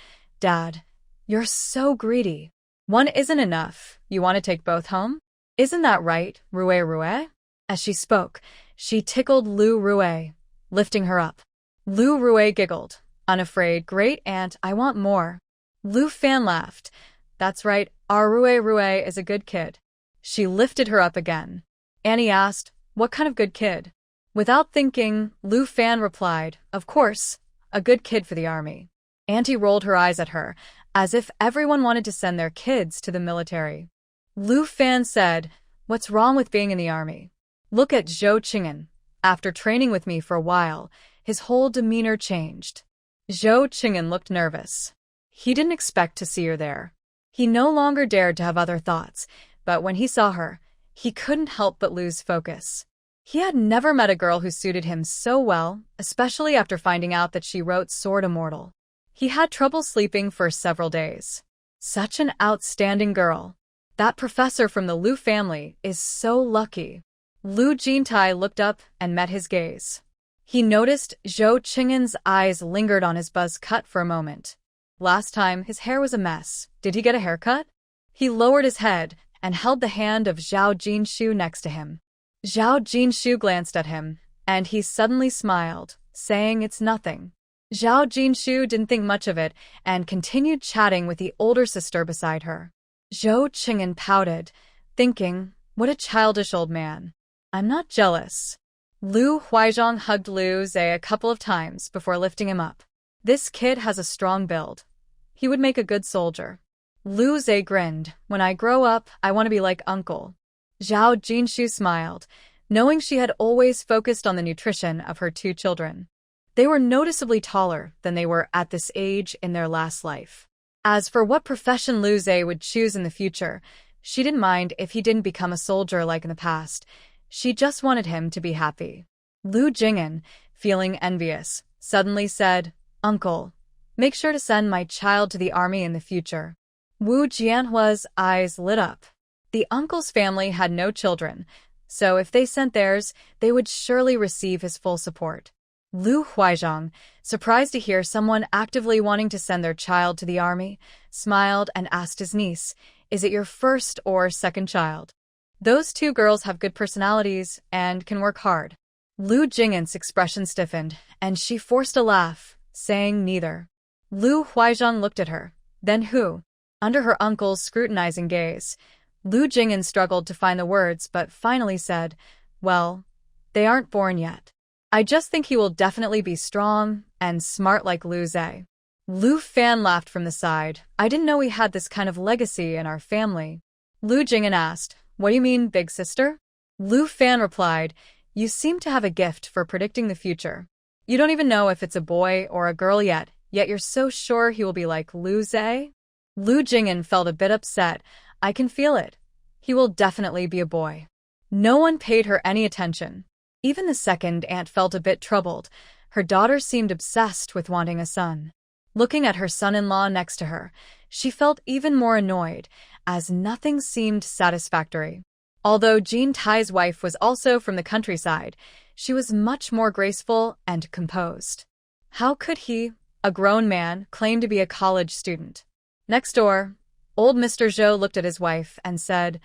"Dad, you're so greedy. One isn't enough. You want to take both home? Isn't that right, Rui?" As she spoke, she tickled Lu Rui, lifting her up. Lu Rui giggled, unafraid. "Great aunt, I want more." Lu Fan laughed. "That's right, our Rui is a good kid." She lifted her up again. Annie asked, "What kind of good kid?" Without thinking, Lu Fan replied, "Of course, a good kid for the army." Auntie rolled her eyes at her, as if everyone wanted to send their kids to the military. Lu Fan said, "What's wrong with being in the army? Look at Zhou Qing'an. After training with me for a while, his whole demeanor changed." Zhou Qing'an looked nervous. He didn't expect to see her there. He no longer dared to have other thoughts, but when he saw her, he couldn't help but lose focus. He had never met a girl who suited him so well, especially after finding out that she wrote Sword Immortal. He had trouble sleeping for several days. Such an outstanding girl. That professor from the Lu family is so lucky. Lu Jintai looked up and met his gaze. He noticed Zhou Qing'an's eyes lingered on his buzz cut for a moment. Last time, his hair was a mess. Did he get a haircut? He lowered his head and held the hand of Zhao Jinshu next to him. Zhao Jinshu glanced at him, and he suddenly smiled, saying it's nothing. Zhao Jinshu didn't think much of it and continued chatting with the older sister beside her. Zhou Qing'an pouted, thinking, what a childish old man. I'm not jealous. Lu Huizhang hugged Lu Zhe a couple of times before lifting him up. This kid has a strong build. He would make a good soldier. Lu Zhe grinned. When I grow up, I want to be like uncle. Zhao Jinshu smiled, knowing she had always focused on the nutrition of her two children. They were noticeably taller than they were at this age in their last life. As for what profession Lu Zhe would choose in the future, she didn't mind if he didn't become a soldier like in the past. She just wanted him to be happy. Lu Jing'an, feeling envious, suddenly said, Uncle, make sure to send my child to the army in the future. Wu Jianhua's eyes lit up. The uncle's family had no children, so if they sent theirs, they would surely receive his full support. Lu Huizhang, surprised to hear someone actively wanting to send their child to the army, smiled and asked his niece, Is it your first or second child? Those two girls have good personalities and can work hard. Lu Jing'an's expression stiffened, and she forced a laugh, saying neither. Lu Huizhang looked at her. Then who? Under her uncle's scrutinizing gaze, Lu Jing'an struggled to find the words but finally said, Well, they aren't born yet. I just think he will definitely be strong and smart like Lu Zhe. Lu Fan laughed from the side. I didn't know we had this kind of legacy in our family. Lu Jing'an asked, What do you mean, big sister? Lu Fan replied, You seem to have a gift for predicting the future. You don't even know if it's a boy or a girl yet you're so sure he will be like Lu Zhe? Lu Jing'an felt a bit upset. I can feel it. He will definitely be a boy. No one paid her any attention. Even the second aunt felt a bit troubled. Her daughter seemed obsessed with wanting a son. Looking at her son-in-law next to her, she felt even more annoyed, as nothing seemed satisfactory. Although Jean Tai's wife was also from the countryside, she was much more graceful and composed. How could he, a grown man, claim to be a college student? Next door, old Mr. Zhou looked at his wife and said,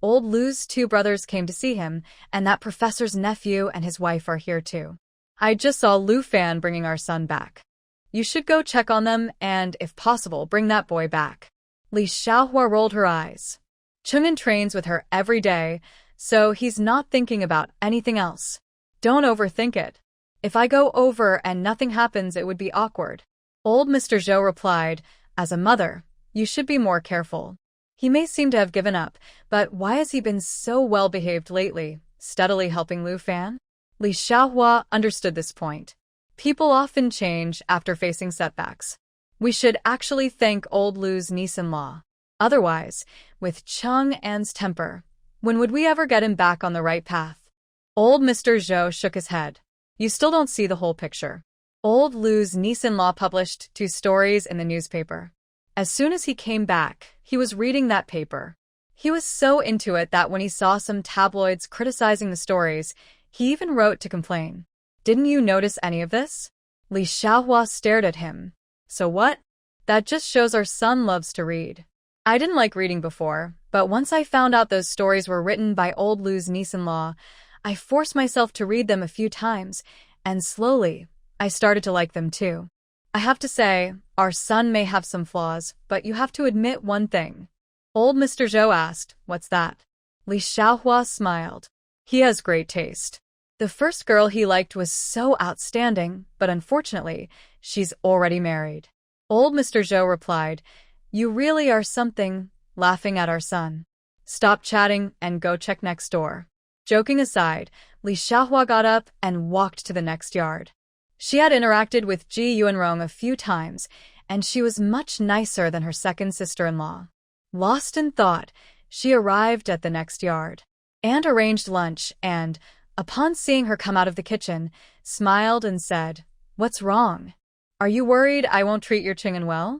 "Old Lu's two brothers came to see him, and that professor's nephew and his wife are here too. I just saw Lu Fan bringing our son back. You should go check on them and, if possible, bring that boy back." Li Xiaohua rolled her eyes. Chung'an trains with her every day, so he's not thinking about anything else. Don't overthink it. If I go over and nothing happens, it would be awkward. Old Mr. Zhou replied, "As a mother, you should be more careful." He may seem to have given up, but why has he been so well-behaved lately, steadily helping Lu Fan? Li Xiaohua understood this point. People often change after facing setbacks. We should actually thank old Lu's niece-in-law. Otherwise, with Chang'an's temper, when would we ever get him back on the right path? Old Mr. Zhou shook his head. You still don't see the whole picture. Old Lu's niece-in-law published 2 stories in the newspaper. As soon as he came back, he was reading that paper. He was so into it that when he saw some tabloids criticizing the stories, he even wrote to complain. Didn't you notice any of this? Li Xiaohua stared at him. So what? That just shows our son loves to read. I didn't like reading before, but once I found out those stories were written by old Lu's niece-in-law, I forced myself to read them a few times, and slowly, I started to like them too. I have to say, our son may have some flaws, but you have to admit one thing. Old Mr. Zhou asked, "What's that?" Li Xiaohua smiled. He has great taste. The first girl he liked was so outstanding, but unfortunately, she's already married. Old Mr. Zhou replied, "You really are something," laughing at our son. "Stop chatting and go check next door." Joking aside, Li Xiaohua got up and walked to the next yard. She had interacted with Ji Yuanrong a few times, and she was much nicer than her second sister-in-law. Lost in thought, she arrived at the next yard. Aunt arranged lunch and, upon seeing her come out of the kitchen, smiled and said, "What's wrong? Are you worried I won't treat your Ching'an well?"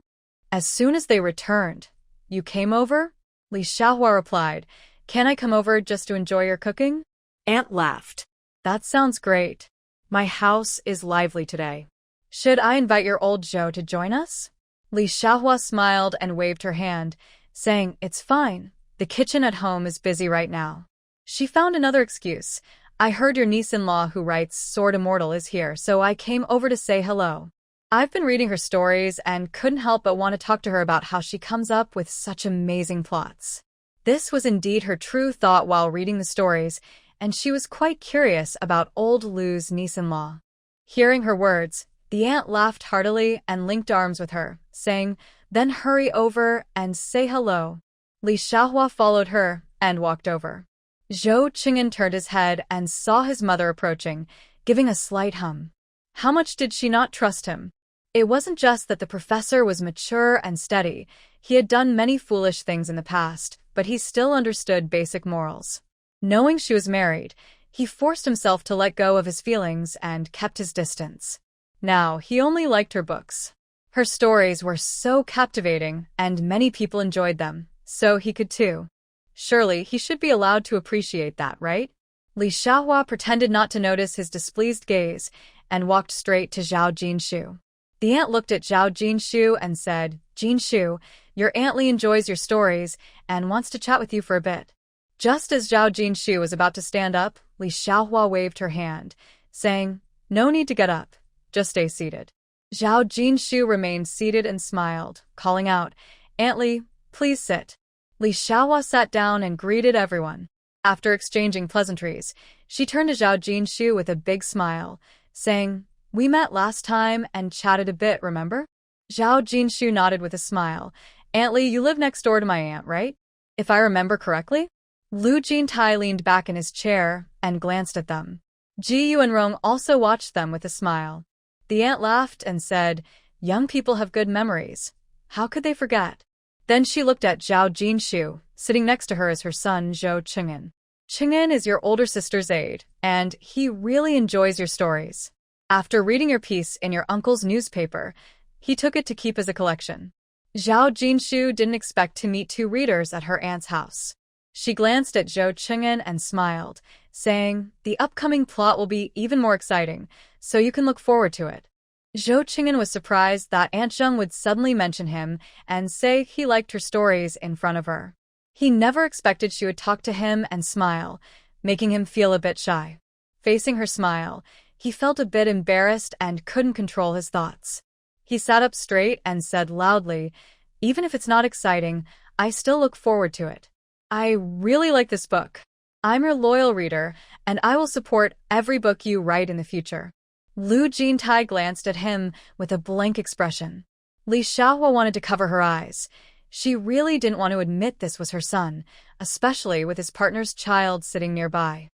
As soon as they returned, "You came over?" Li Xiaohua replied, "Can I come over just to enjoy your cooking?" Aunt laughed. "That sounds great. My house is lively today. Should I invite your old Zhou to join us?" Li Xiaohua smiled and waved her hand, saying, "It's fine. The kitchen at home is busy right now." She found another excuse. "I heard your niece-in-law who writes Sword Immortal is here, so I came over to say hello. I've been reading her stories and couldn't help but want to talk to her about how she comes up with such amazing plots." This was indeed her true thought while reading the stories, and she was quite curious about old Lu's niece-in-law. Hearing her words, the aunt laughed heartily and linked arms with her, saying, "Then hurry over and say hello." Li Xiaohua followed her and walked over. Zhou Qing'an turned his head and saw his mother approaching, giving a slight hum. How much did she not trust him? It wasn't just that the professor was mature and steady. He had done many foolish things in the past, but he still understood basic morals. Knowing she was married, he forced himself to let go of his feelings and kept his distance. Now, he only liked her books. Her stories were so captivating, and many people enjoyed them, so he could too. Surely, he should be allowed to appreciate that, right? Li Xiaohua pretended not to notice his displeased gaze and walked straight to Zhao Jinshu. The aunt looked at Zhao Jinshu and said, "Jinshu, your Aunt Li enjoys your stories and wants to chat with you for a bit." Just as Zhao Jinshu was about to stand up, Li Xiaohua waved her hand, saying, "No need to get up. Just stay seated." Zhao Jinshu remained seated and smiled, calling out, "Aunt Li, please sit." Li Xiaohua sat down and greeted everyone. After exchanging pleasantries, she turned to Zhao Jinshu with a big smile, saying, "We met last time and chatted a bit, remember?" Zhao Jinshu nodded with a smile. "Aunt Li, you live next door to my aunt, right? If I remember correctly?" Lu Jintai leaned back in his chair and glanced at them. Ji Yuanrong also watched them with a smile. The aunt laughed and said, "Young people have good memories. How could they forget?" Then she looked at Zhao Jinshu, sitting next to her as her son Zhou Qing'an. "Qing'an is your older sister's aide, and he really enjoys your stories. After reading your piece in your uncle's newspaper, he took it to keep as a collection. Zhao Jinshu didn't expect to meet two readers at her aunt's house. She glanced at Zhou Qing'an and smiled, saying, "The upcoming plot will be even more exciting, so you can look forward to it." Zhou Qing'an was surprised that Aunt Zheng would suddenly mention him and say he liked her stories in front of her. He never expected she would talk to him and smile, making him feel a bit shy. Facing her smile, he felt a bit embarrassed and couldn't control his thoughts. He sat up straight and said loudly, "Even if it's not exciting, I still look forward to it. I really like this book. I'm your loyal reader, and I will support every book you write in the future." Lu Jintai glanced at him with a blank expression. Li Xiaohua wanted to cover her eyes. She really didn't want to admit this was her son, especially with his partner's child sitting nearby.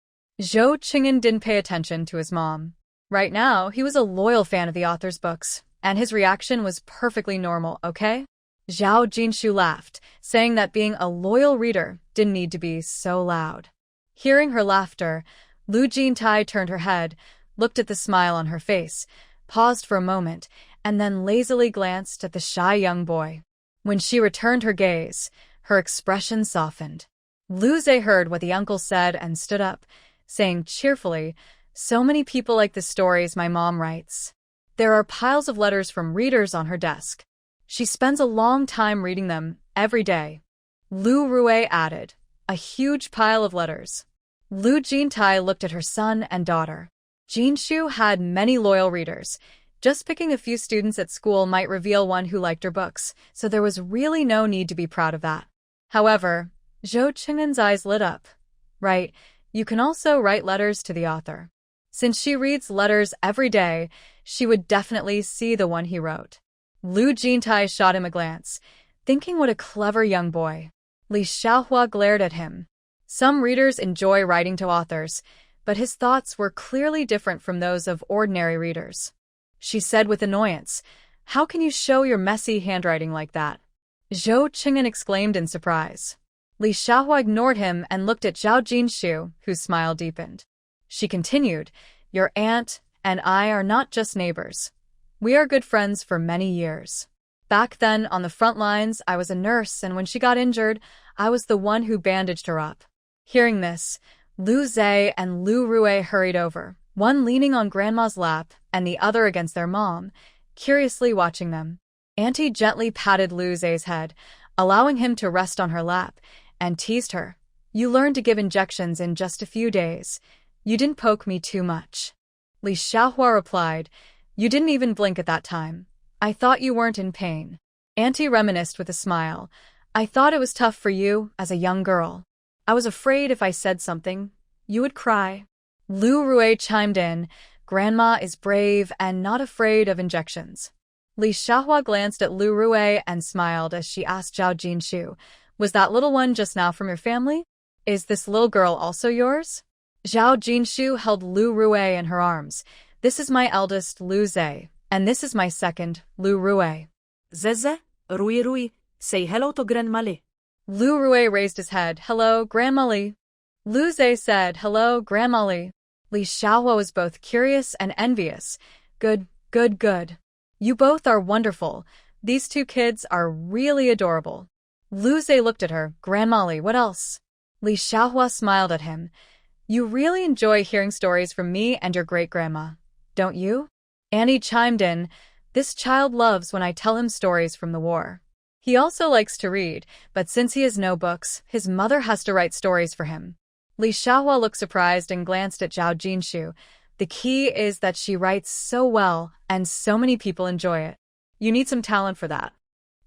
Zhou Qing'an didn't pay attention to his mom. Right now, he was a loyal fan of the author's books, and his reaction was perfectly normal, okay? Zhao Jinshu laughed, saying that being a loyal reader didn't need to be so loud. Hearing her laughter, Lu Jintai turned her head, looked at the smile on her face, paused for a moment, and then lazily glanced at the shy young boy. When she returned her gaze, her expression softened. Lu Zhe heard what the uncle said and stood up, saying cheerfully, "So many people like the stories my mom writes. There are piles of letters from readers on her desk. She spends a long time reading them every day." Lu Rui added, "A huge pile of letters." Lu Jintai looked at her son and daughter. Jinshu had many loyal readers. Just picking a few students at school might reveal one who liked her books, so there was really no need to be proud of that. However, Zhou Qing'an's eyes lit up. "Right, you can also write letters to the author. Since she reads letters every day, she would definitely see the one he wrote." Lu Jintai shot him a glance, thinking what a clever young boy. Li Xiaohua glared at him. Some readers enjoy writing to authors, but his thoughts were clearly different from those of ordinary readers. She said with annoyance, "How can you show your messy handwriting like that?" Zhou Qing'an exclaimed in surprise. Li Xiaohua ignored him and looked at Zhao Jinshu, whose smile deepened. She continued, "Your aunt and I are not just neighbors. We are good friends for many years. Back then, on the front lines, I was a nurse, and when she got injured, I was the one who bandaged her up." Hearing this, Lu Zhe and Lu Rui hurried over, one leaning on Grandma's lap and the other against their mom, curiously watching them. Auntie gently patted Lu Zhe's head, allowing him to rest on her lap, and teased her. "You learned to give injections in just a few days. You didn't poke me too much." Li Xiaohua replied, "You didn't even blink at that time. I thought you weren't in pain." Auntie reminisced with a smile. "I thought it was tough for you as a young girl. I was afraid if I said something, you would cry." Lu Rui chimed in, "Grandma is brave and not afraid of injections." Li Xiaohua glanced at Lu Rui and smiled as she asked Zhao Jinshu, "Was that little one just now from your family? Is this little girl also yours?" Zhao Jinshu held Lu Rui in her arms. "This is my eldest, Lu Zhe, and this is my second, Lu Rui." Zeze, Rui, say hello to Grandma Li. Lu Rui raised his head. "Hello, Grandma Li." Lu Zhe said, "Hello, Grandma Li." Li Xiaohua was both curious and envious. Good. You both are wonderful. These two kids are really adorable." Lu Zhe looked at her. "Grandma Li, what else?" Li Xiaohua smiled at him. "You really enjoy hearing stories from me and your great-grandma, don't you?" Annie chimed in. "This child loves when I tell him stories from the war. He also likes to read, but since he has no books, his mother has to write stories for him." Li Xiaohua looked surprised and glanced at Zhao Jinshu. "The key is that she writes so well, and so many people enjoy it. You need some talent for that.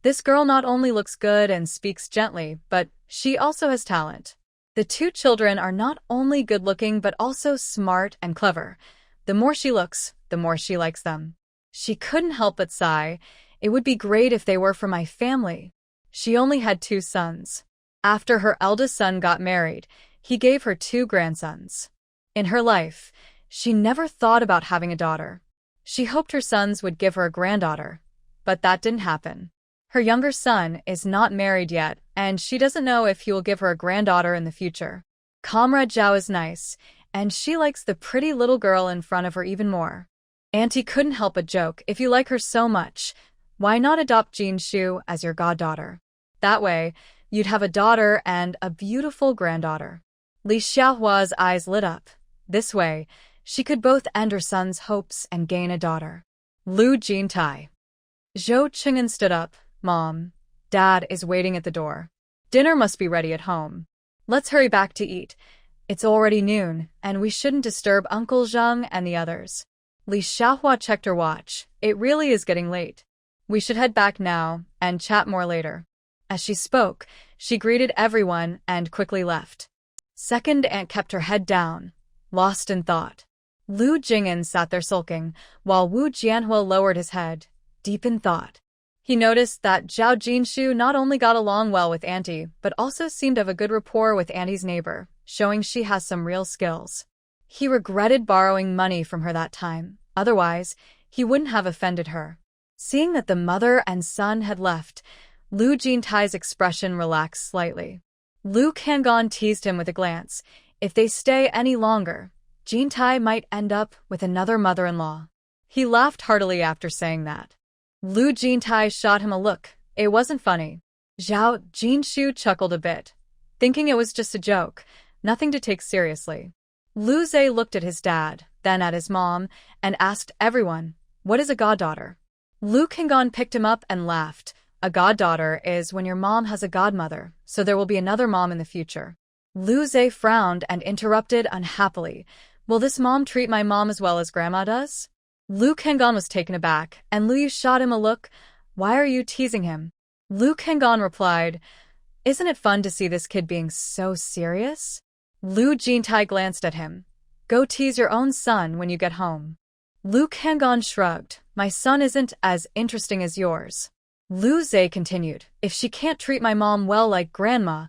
This girl not only looks good and speaks gently, but she also has talent." The two children are not only good-looking but also smart and clever. The more she looks, the more she likes them. She couldn't help but sigh. "It would be great if they were from my family." She only had 2 sons. After her eldest son got married, he gave her 2 grandsons. In her life, she never thought about having a daughter. She hoped her sons would give her a granddaughter, but that didn't happen. Her younger son is not married yet, and she doesn't know if he will give her a granddaughter in the future. Comrade Zhao is nice, and she likes the pretty little girl in front of her even more. Auntie couldn't help but joke, "If you like her so much, Why not adopt Jinshu as your goddaughter? That way, you'd have a daughter and a beautiful granddaughter. Li Xiaohua's eyes lit up. This way, she could both end her son's hopes and gain a daughter. Lu Jintai. Zhou Cheng'an stood up. Mom, Dad is waiting at the door. Dinner must be ready at home. Let's hurry back to eat. It's already noon, and we shouldn't disturb Uncle Zhang and the others. Li Xiaohua checked her watch. It really is getting late. We should head back now and chat more later. As she spoke, she greeted everyone and quickly left. Second aunt kept her head down, lost in thought. Lu Jing'an sat there sulking, while Wu Jianhua lowered his head, deep in thought. He noticed that Zhao Jinshu not only got along well with Auntie, but also seemed to have a good rapport with Auntie's neighbor, showing she has some real skills. He regretted borrowing money from her that time, otherwise, he wouldn't have offended her. Seeing that the mother and son had left, Lu Jintai's expression relaxed slightly. Lu Kangan teased him with a glance. If they stay any longer, Jintai might end up with another mother-in-law. He laughed heartily after saying that. Lu Jintai shot him a look. It wasn't funny. Zhao Jinshu chuckled a bit, thinking it was just a joke, nothing to take seriously. Lu Zhe looked at his dad, then at his mom, and asked everyone, "What is a goddaughter?" Lu Kangan picked him up and laughed. A goddaughter is when your mom has a godmother, so there will be another mom in the future. Lu Zhe frowned and interrupted unhappily. Will this mom treat my mom as well as grandma does? Lu Kangan was taken aback, and Lu Yu shot him a look. Why are you teasing him? Lu Kangan replied, Isn't it fun to see this kid being so serious? Lu Jintai glanced at him. Go tease your own son when you get home. Lu Kangan shrugged. My son isn't as interesting as yours. Lu Zhe continued, if she can't treat my mom well like grandma,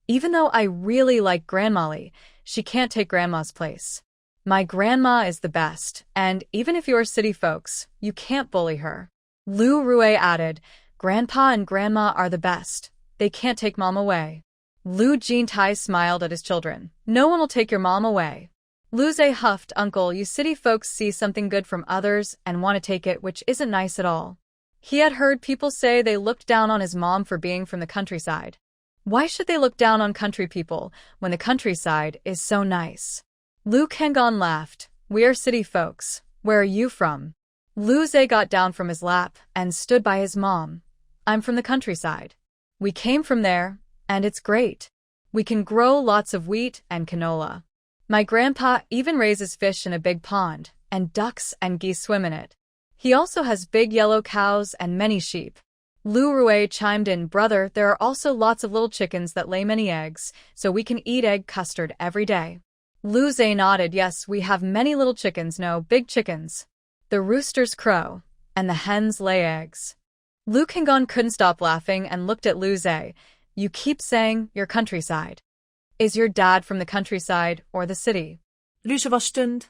even though I really like Grandma Li, she can't take grandma's place. My grandma is the best, and even if you're city folks, you can't bully her. Lu Rue added, Grandpa and Grandma are the best. They can't take mom away. Lu Jintai smiled at his children. No one will take your mom away. Lu Zhe huffed, Uncle, you city folks see something good from others and want to take it, which isn't nice at all. He had heard people say they looked down on his mom for being from the countryside. Why should they look down on country people when the countryside is so nice? Lu Kangan laughed. We are city folks. Where are you from? Lu Zhe got down from his lap and stood by his mom. I'm from the countryside. We came from there, and it's great. We can grow lots of wheat and canola. My grandpa even raises fish in a big pond, and ducks and geese swim in it. He also has big yellow cows and many sheep. Lu Rue chimed in, Brother, there are also lots of little chickens that lay many eggs, so we can eat egg custard every day. Lu Zhe nodded, yes, we have many little chickens, no, big chickens. The roosters crow, and the hens lay eggs. Lu Kangan couldn't stop laughing and looked at Lu Zhe. You keep saying your countryside. Is your dad from the countryside or the city? Luce was stunned.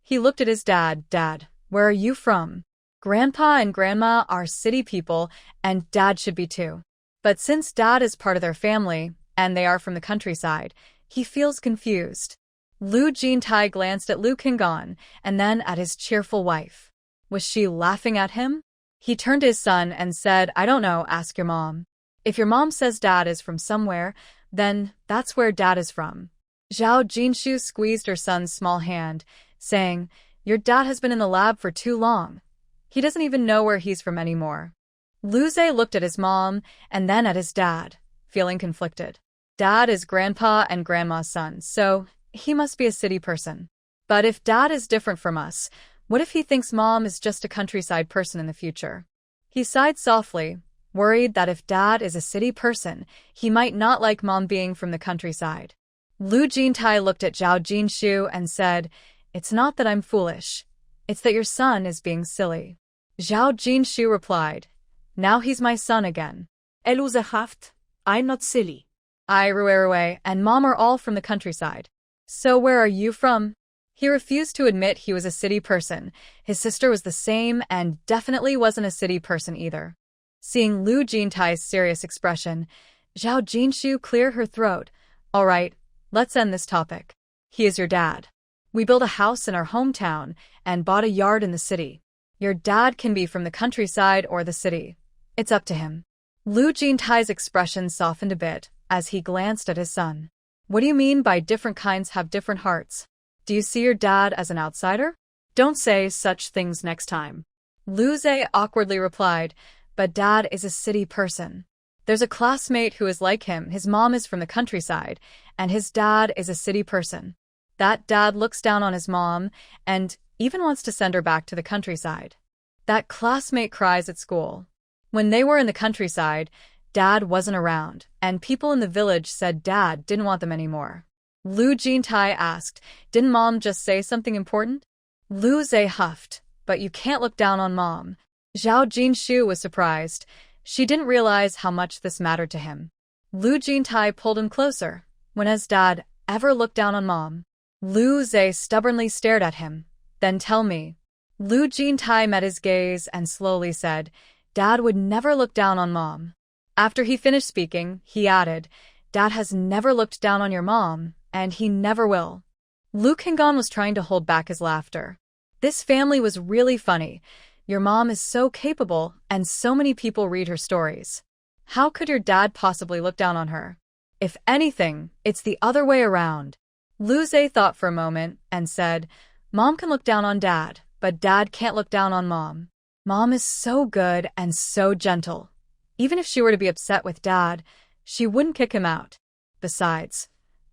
He looked at his dad. Dad, where are you from? Grandpa and Grandma are city people, and Dad should be too. But since Dad is part of their family, and they are from the countryside, he feels confused. Lu Jintai glanced at Lu Kangan, and then at his cheerful wife. Was she laughing at him? He turned to his son and said, I don't know, ask your mom. If your mom says Dad is from somewhere, then that's where Dad is from. Zhao Jinshu squeezed her son's small hand, saying, Your dad has been in the lab for too long. He doesn't even know where he's from anymore. Lu Zhe looked at his mom and then at his dad, feeling conflicted. Dad is Grandpa and Grandma's son, so he must be a city person. But if Dad is different from us, what if he thinks Mom is just a countryside person in the future? He sighed softly, worried that if Dad is a city person, he might not like Mom being from the countryside. Lu Jintai looked at Zhao Jinshu and said, It's not that I'm foolish. It's that your son is being silly. Zhao Jinshu replied, Now he's my son again. Eluze haft. I'm not silly. I, Rue, and Mom are all from the countryside. So where are you from? He refused to admit he was a city person. His sister was the same and definitely wasn't a city person either. Seeing Lu Jintai's serious expression, Zhao Jinshu cleared her throat. All right, let's end this topic. He is your dad. We built a house in our hometown and bought a yard in the city. Your dad can be from the countryside or the city. It's up to him. Lu Jintai's expression softened a bit as he glanced at his son. What do you mean by different kinds have different hearts? Do you see your dad as an outsider? Don't say such things next time. Lu Zhe awkwardly replied, but dad is a city person. There's a classmate who is like him. His mom is from the countryside, and his dad is a city person. That dad looks down on his mom and even wants to send her back to the countryside. That classmate cries at school. When they were in the countryside, dad wasn't around, and people in the village said dad didn't want them anymore. Lu Jintai asked, didn't mom just say something important? Lu Zhe huffed, but you can't look down on mom. Zhao Jinshu was surprised. She didn't realize how much this mattered to him. Lu Jintai pulled him closer. When has dad ever looked down on mom? Lu Zhe stubbornly stared at him. Then tell me. Lu Jintai met his gaze and slowly said, dad would never look down on mom. After he finished speaking, he added, dad has never looked down on your mom, and he never will. Lu Qinggan was trying to hold back his laughter. This family was really funny. Your mom is so capable, and so many people read her stories. How could your dad possibly look down on her? If anything, it's the other way around. Lu Zhe thought for a moment and said, mom can look down on dad, but dad can't look down on mom. Mom is so good and so gentle. Even if she were to be upset with dad, she wouldn't kick him out. Besides,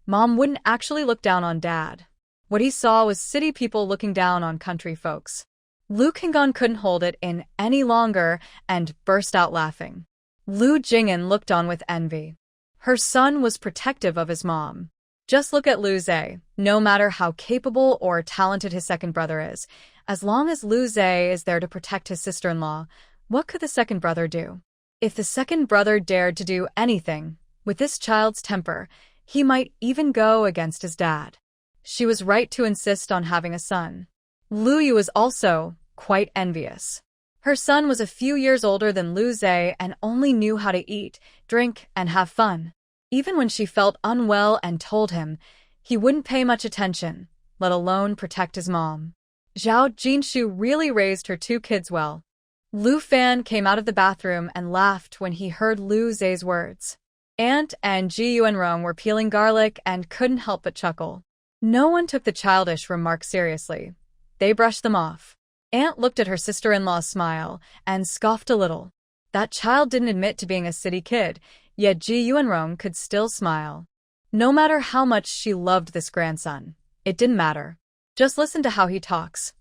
mom wouldn't actually look down on dad. What he saw was city people looking down on country folks. Lu Qinggan couldn't hold it in any longer and burst out laughing. Lu Jing'an looked on with envy. Her son was protective of his mom. Just look at Lu Zhe. No matter how capable or talented his second brother is, as long as Lu Zhe is there to protect his sister-in-law, what could the second brother do? If the second brother dared to do anything, with this child's temper, he might even go against his dad. She was right to insist on having a son. Lu Yu was also quite envious. Her son was a few years older than Lu Zhe and only knew how to eat, drink, and have fun. Even when she felt unwell and told him, he wouldn't pay much attention, let alone protect his mom. Zhao Jinshu really raised her two kids well. Lu Fan came out of the bathroom and laughed when he heard Lu Zhe's words. Aunt and Ji Yuanrong were peeling garlic and couldn't help but chuckle. No one took the childish remarks seriously. They brushed them off. Aunt looked at her sister-in-law's smile and scoffed a little. That child didn't admit to being a city kid, yet Ji Yuanrong could still smile. No matter how much she loved this grandson, it didn't matter. Just listen to how he talks.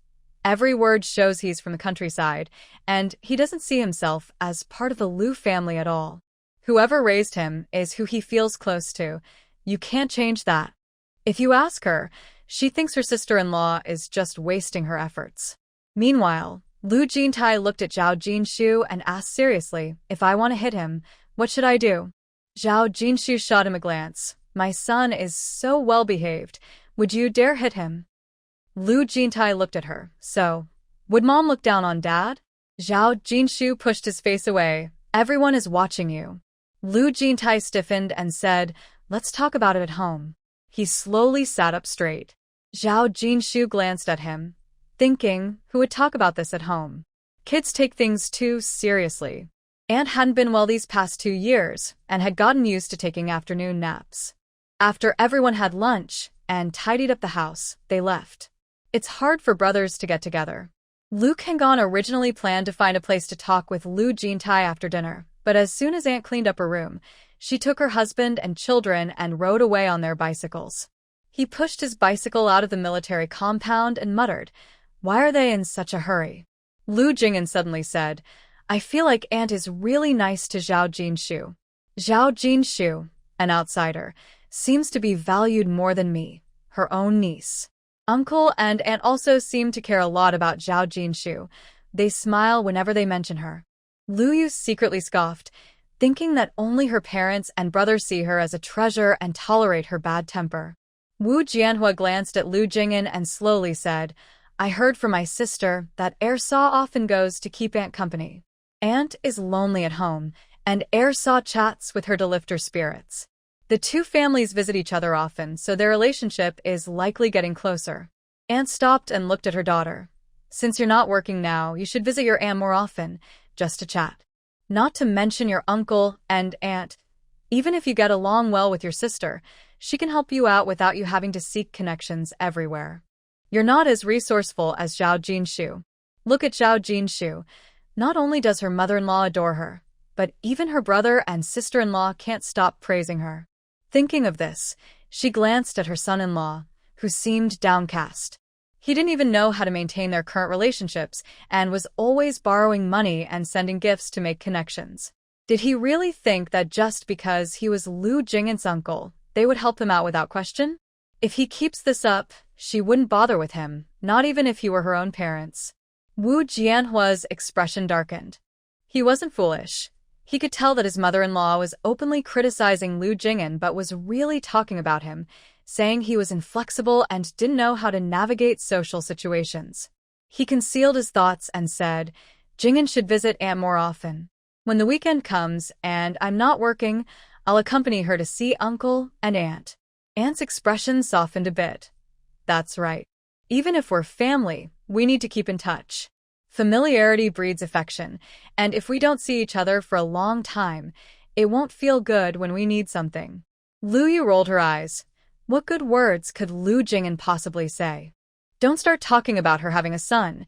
Every word shows he's from the countryside, and he doesn't see himself as part of the Lu family at all. Whoever raised him is who he feels close to. You can't change that. If you ask her, she thinks her sister-in-law is just wasting her efforts. Meanwhile, Lu Jintai looked at Zhao Jinshu and asked seriously, if I want to hit him, what should I do? Zhao Jinshu shot him a glance. My son is so well-behaved. Would you dare hit him? Lu Jintai looked at her. So, would mom look down on dad? Zhao Jinshu pushed his face away. Everyone is watching you. Lu Jintai stiffened and said, let's talk about it at home. He slowly sat up straight. Zhao Jinshu glanced at him, thinking, who would talk about this at home? Kids take things too seriously. Aunt hadn't been well these past 2 years and had gotten used to taking afternoon naps. After everyone had lunch and tidied up the house, they left. It's hard for brothers to get together. Lu Qinggan originally planned to find a place to talk with Lu Jintai after dinner, but as soon as Aunt cleaned up her room, she took her husband and children and rode away on their bicycles. He pushed his bicycle out of the military compound and muttered, why are they in such a hurry? Lu Jing'an suddenly said, I feel like Aunt is really nice to Zhao Jinshu. Zhao Jinshu, an outsider, seems to be valued more than me, her own niece. Uncle and Aunt also seem to care a lot about Zhao Jinshu. They smile whenever they mention her. Lu Yu secretly scoffed, thinking that only her parents and brothers see her as a treasure and tolerate her bad temper. Wu Jianhua glanced at Lu Jing'an and slowly said, I heard from my sister that Air Saw often goes to keep Aunt company. Aunt is lonely at home, and Air Saw chats with her to lift her spirits. The two families visit each other often, so their relationship is likely getting closer. Aunt stopped and looked at her daughter. Since you're not working now, you should visit your aunt more often, just to chat. Not to mention your uncle and aunt. Even if you get along well with your sister, she can help you out without you having to seek connections everywhere. You're not as resourceful as Zhao Jinshu. Look at Zhao Jinshu. Not only does her mother-in-law adore her, but even her brother and sister-in-law can't stop praising her. Thinking of this, she glanced at her son-in-law, who seemed downcast. He didn't even know how to maintain their current relationships and was always borrowing money and sending gifts to make connections. Did he really think that just because he was Lu Jing'an's uncle, they would help him out without question? If he keeps this up, she wouldn't bother with him, not even if he were her own parents. Wu Jianhua's expression darkened. He wasn't foolish. He could tell that his mother-in-law was openly criticizing Lu Jing'an but was really talking about him, saying he was inflexible and didn't know how to navigate social situations. He concealed his thoughts and said, Jing'an should visit Aunt more often. When the weekend comes and I'm not working, I'll accompany her to see Uncle and Aunt. Aunt's expression softened a bit. That's right. Even if we're family, we need to keep in touch. Familiarity breeds affection, and if we don't see each other for a long time, it won't feel good when we need something. Lu Yu rolled her eyes. What good words could Lu Jing'an possibly say? Don't start talking about her having a son.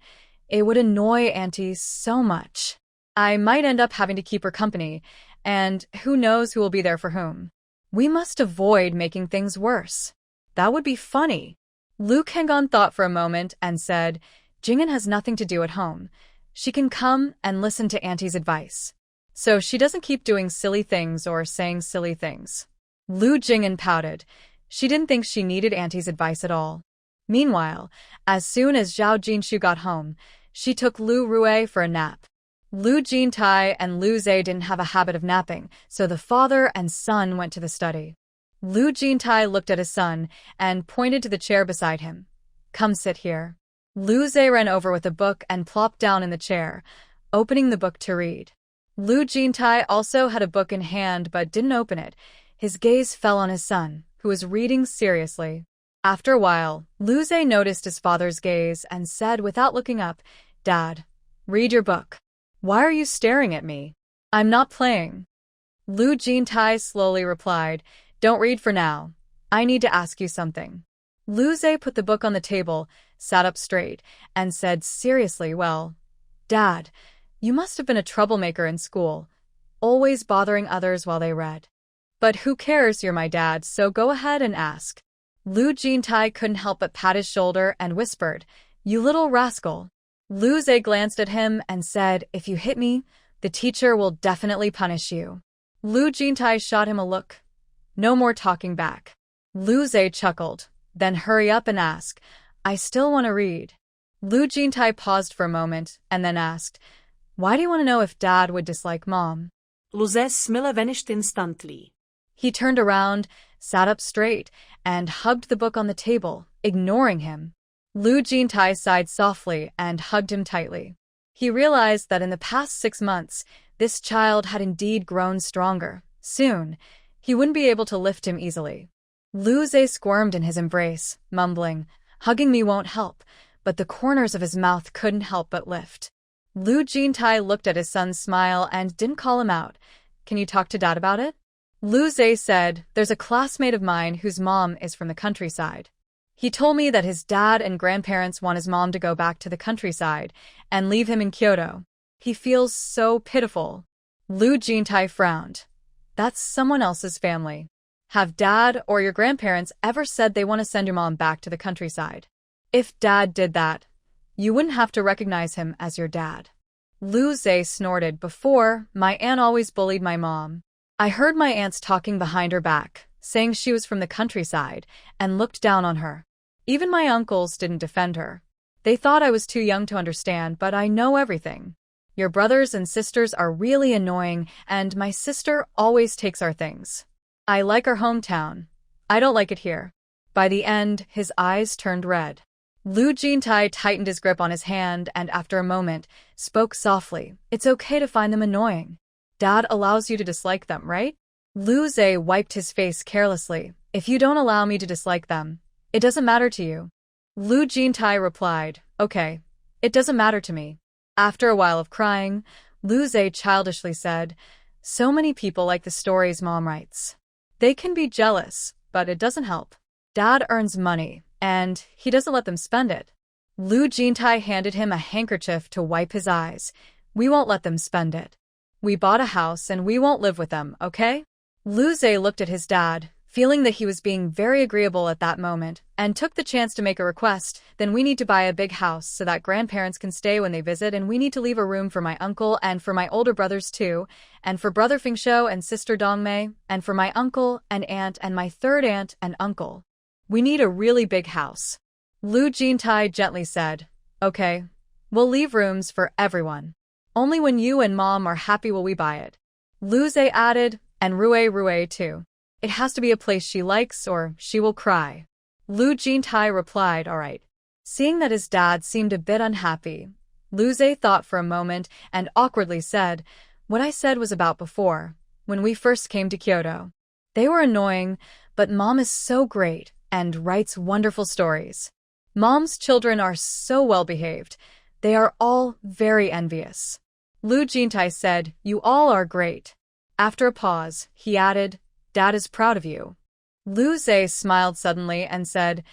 It would annoy Auntie so much. I might end up having to keep her company, and who knows who will be there for whom. We must avoid making things worse. That would be funny. Lu Kengon thought for a moment and said, Jing'an has nothing to do at home. She can come and listen to Auntie's advice. So she doesn't keep doing silly things or saying silly things. Lu Jing'an pouted. She didn't think she needed Auntie's advice at all. Meanwhile, as soon as Zhao Jinshu got home, she took Lu Rui for a nap. Lu Jintai and Lu Zhe didn't have a habit of napping, so the father and son went to the study. Lu Jintai looked at his son and pointed to the chair beside him. Come sit here. Lu Zhe ran over with a book and plopped down in the chair, opening the book to read. Lu Jintai also had a book in hand but didn't open it. His gaze fell on his son, who was reading seriously. After a while, Lu Zhe noticed his father's gaze and said without looking up, Dad, read your book. Why are you staring at me? I'm not playing. Lu Jintai slowly replied, Don't read for now. I need to ask you something. Lu Zhe put the book on the table, sat up straight, and said seriously, Well, Dad, you must have been a troublemaker in school, always bothering others while they read. But who cares, you're my dad, so go ahead and ask. Lu Jintai couldn't help but pat his shoulder and whispered, You little rascal. Lu Zhe glanced at him and said, If you hit me, the teacher will definitely punish you. Lu Jintai shot him a look. No more talking back. Lu Zhe chuckled, then hurry up and ask, I still want to read. Lu Jintai paused for a moment and then asked, Why do you want to know if Dad would dislike Mom? Lu Zhe's smile vanished instantly. He turned around, sat up straight, and hugged the book on the table, ignoring him. Lu Jintai sighed softly and hugged him tightly. He realized that in the past 6 months, this child had indeed grown stronger. Soon, he wouldn't be able to lift him easily. Lu Zhe squirmed in his embrace, mumbling, Hugging me won't help, but the corners of his mouth couldn't help but lift. Lu Jintai looked at his son's smile and didn't call him out. Can you talk to Dad about it? Lu Zhe said, There's a classmate of mine whose mom is from the countryside. He told me that his dad and grandparents want his mom to go back to the countryside and leave him in Kyoto. He feels so pitiful. Lu Jintai frowned. That's someone else's family. Have Dad or your grandparents ever said they want to send your mom back to the countryside? If Dad did that, you wouldn't have to recognize him as your dad. Lu Zhe snorted. Before, my aunt always bullied my mom. I heard my aunts talking behind her back, saying she was from the countryside, and looked down on her. Even my uncles didn't defend her. They thought I was too young to understand, but I know everything. Your brothers and sisters are really annoying, and my sister always takes our things. I like our hometown. I don't like it here. By the end, his eyes turned red. Lu Jintai tightened his grip on his hand and after a moment, spoke softly. It's okay to find them annoying. Dad allows you to dislike them, right? Lu Zhe wiped his face carelessly. If you don't allow me to dislike them, it doesn't matter to you. Lu Jintai replied, Okay, It doesn't matter to me. After a while of crying, Lu Zhe childishly said, so many people like the stories Mom writes. They can be jealous, but it doesn't help. Dad earns money, and he doesn't let them spend it. Lu Jintai handed him a handkerchief to wipe his eyes. We won't let them spend it. We bought a house and we won't live with them, okay? Lu Zhe looked at his dad, feeling that he was being very agreeable at that moment, and took the chance to make a request. Then we need to buy a big house so that grandparents can stay when they visit, and we need to leave a room for my uncle and for my older brothers too, and for brother Fingshou and sister Dongmei, and for my uncle and aunt and my third aunt and uncle. We need a really big house. Lu Jintai gently said, okay, we'll leave rooms for everyone. Only when you and Mom are happy will we buy it. Lu Zhe added, and Rue too. It has to be a place she likes or she will cry. Lu Jintai replied, all right. Seeing that his dad seemed a bit unhappy, Lu Zhe thought for a moment and awkwardly said, what I said was about before, when we first came to Kyoto. They were annoying, but Mom is so great and writes wonderful stories. Mom's children are so well behaved. They are all very envious. Lu Jintai said, you all are great. After a pause, he added, Dad is proud of you. Lu Zhe smiled suddenly and said,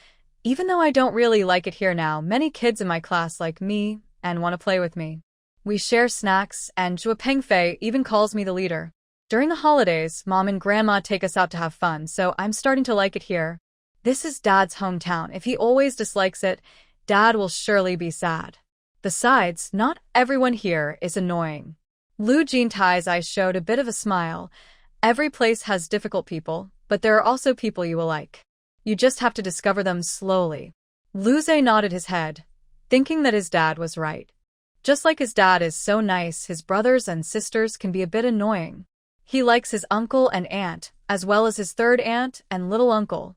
even though I don't really like it here now, many kids in my class like me and want to play with me. We share snacks, and Zhua Pengfei even calls me the leader. During the holidays, Mom and Grandma take us out to have fun, so I'm starting to like it here. This is Dad's hometown. If he always dislikes it, Dad will surely be sad. Besides, not everyone here is annoying. Lu Jintai's eyes showed a bit of a smile. Every place has difficult people, but there are also people you will like. You just have to discover them slowly. Lu Zhe nodded his head, thinking that his dad was right. Just like his dad is so nice, his brothers and sisters can be a bit annoying. He likes his uncle and aunt, as well as his third aunt and little uncle.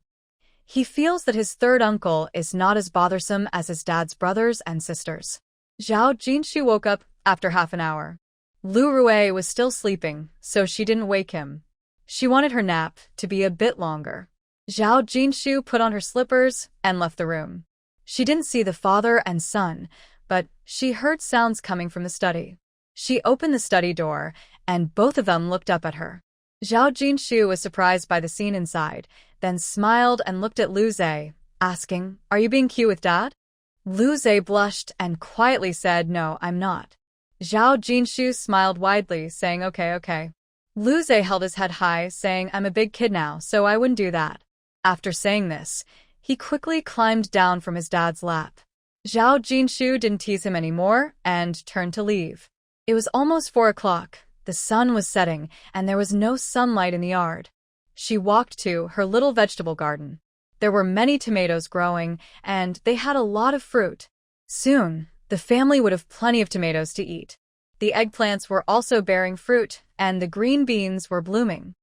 He feels that his third uncle is not as bothersome as his dad's brothers and sisters. Zhao Jinshu woke up after half an hour. Lu Rue was still sleeping, so she didn't wake him. She wanted her nap to be a bit longer. Zhao Jinshu put on her slippers and left the room. She didn't see the father and son, but she heard sounds coming from the study. She opened the study door, and both of them looked up at her. Zhao Jinshu was surprised by the scene inside, then smiled and looked at Lu Zhe, asking, are you being cute with Dad? Lu Zhe blushed and quietly said, no, I'm not. Zhao Jinshu smiled widely, saying, okay. Lu Zhe held his head high, saying, I'm a big kid now, so I wouldn't do that. After saying this, he quickly climbed down from his dad's lap. Zhao Jinshu didn't tease him anymore and turned to leave. It was almost 4 o'clock. The sun was setting, and there was no sunlight in the yard. She walked to her little vegetable garden. There were many tomatoes growing, and they had a lot of fruit. Soon, the family would have plenty of tomatoes to eat. The eggplants were also bearing fruit, and the green beans were blooming.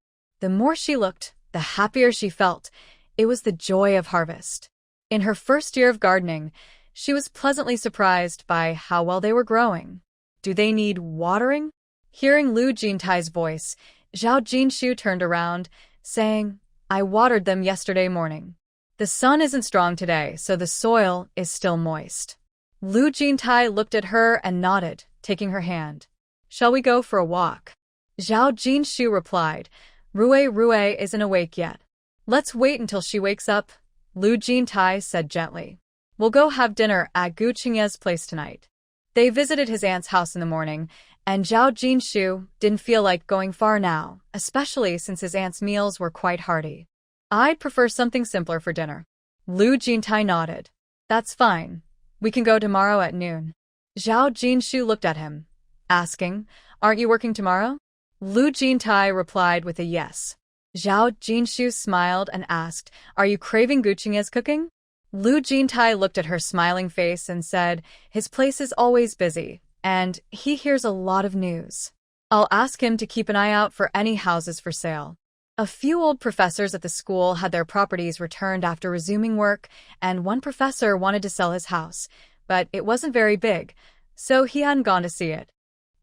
The more she looked, the happier she felt. It was the joy of harvest. In her first year of gardening, she was pleasantly surprised by how well they were growing. Do they need watering? Hearing Lu Jintai's voice, Zhao Jinshu turned around, saying, I watered them yesterday morning. The sun isn't strong today, so the soil is still moist. Lu Jintai looked at her and nodded, taking her hand. Shall we go for a walk? Zhao Jinshu replied, Rue isn't awake yet. Let's wait until she wakes up, Lu Jintai said gently. We'll go have dinner at Gu Qingye's place tonight. They visited his aunt's house in the morning, and Zhao Jinshu didn't feel like going far now, especially since his aunt's meals were quite hearty. I'd prefer something simpler for dinner. Lu Jintai nodded. That's fine. We can go tomorrow at noon. Zhao Jinshu looked at him, asking, aren't you working tomorrow? Lu Jintai replied with a yes. Zhao Jinshu smiled and asked, are you craving Gu Qingye's cooking? Lu Jintai looked at her smiling face and said, his place is always busy, and he hears a lot of news. I'll ask him to keep an eye out for any houses for sale. A few old professors at the school had their properties returned after resuming work, and one professor wanted to sell his house, but it wasn't very big, so he hadn't gone to see it.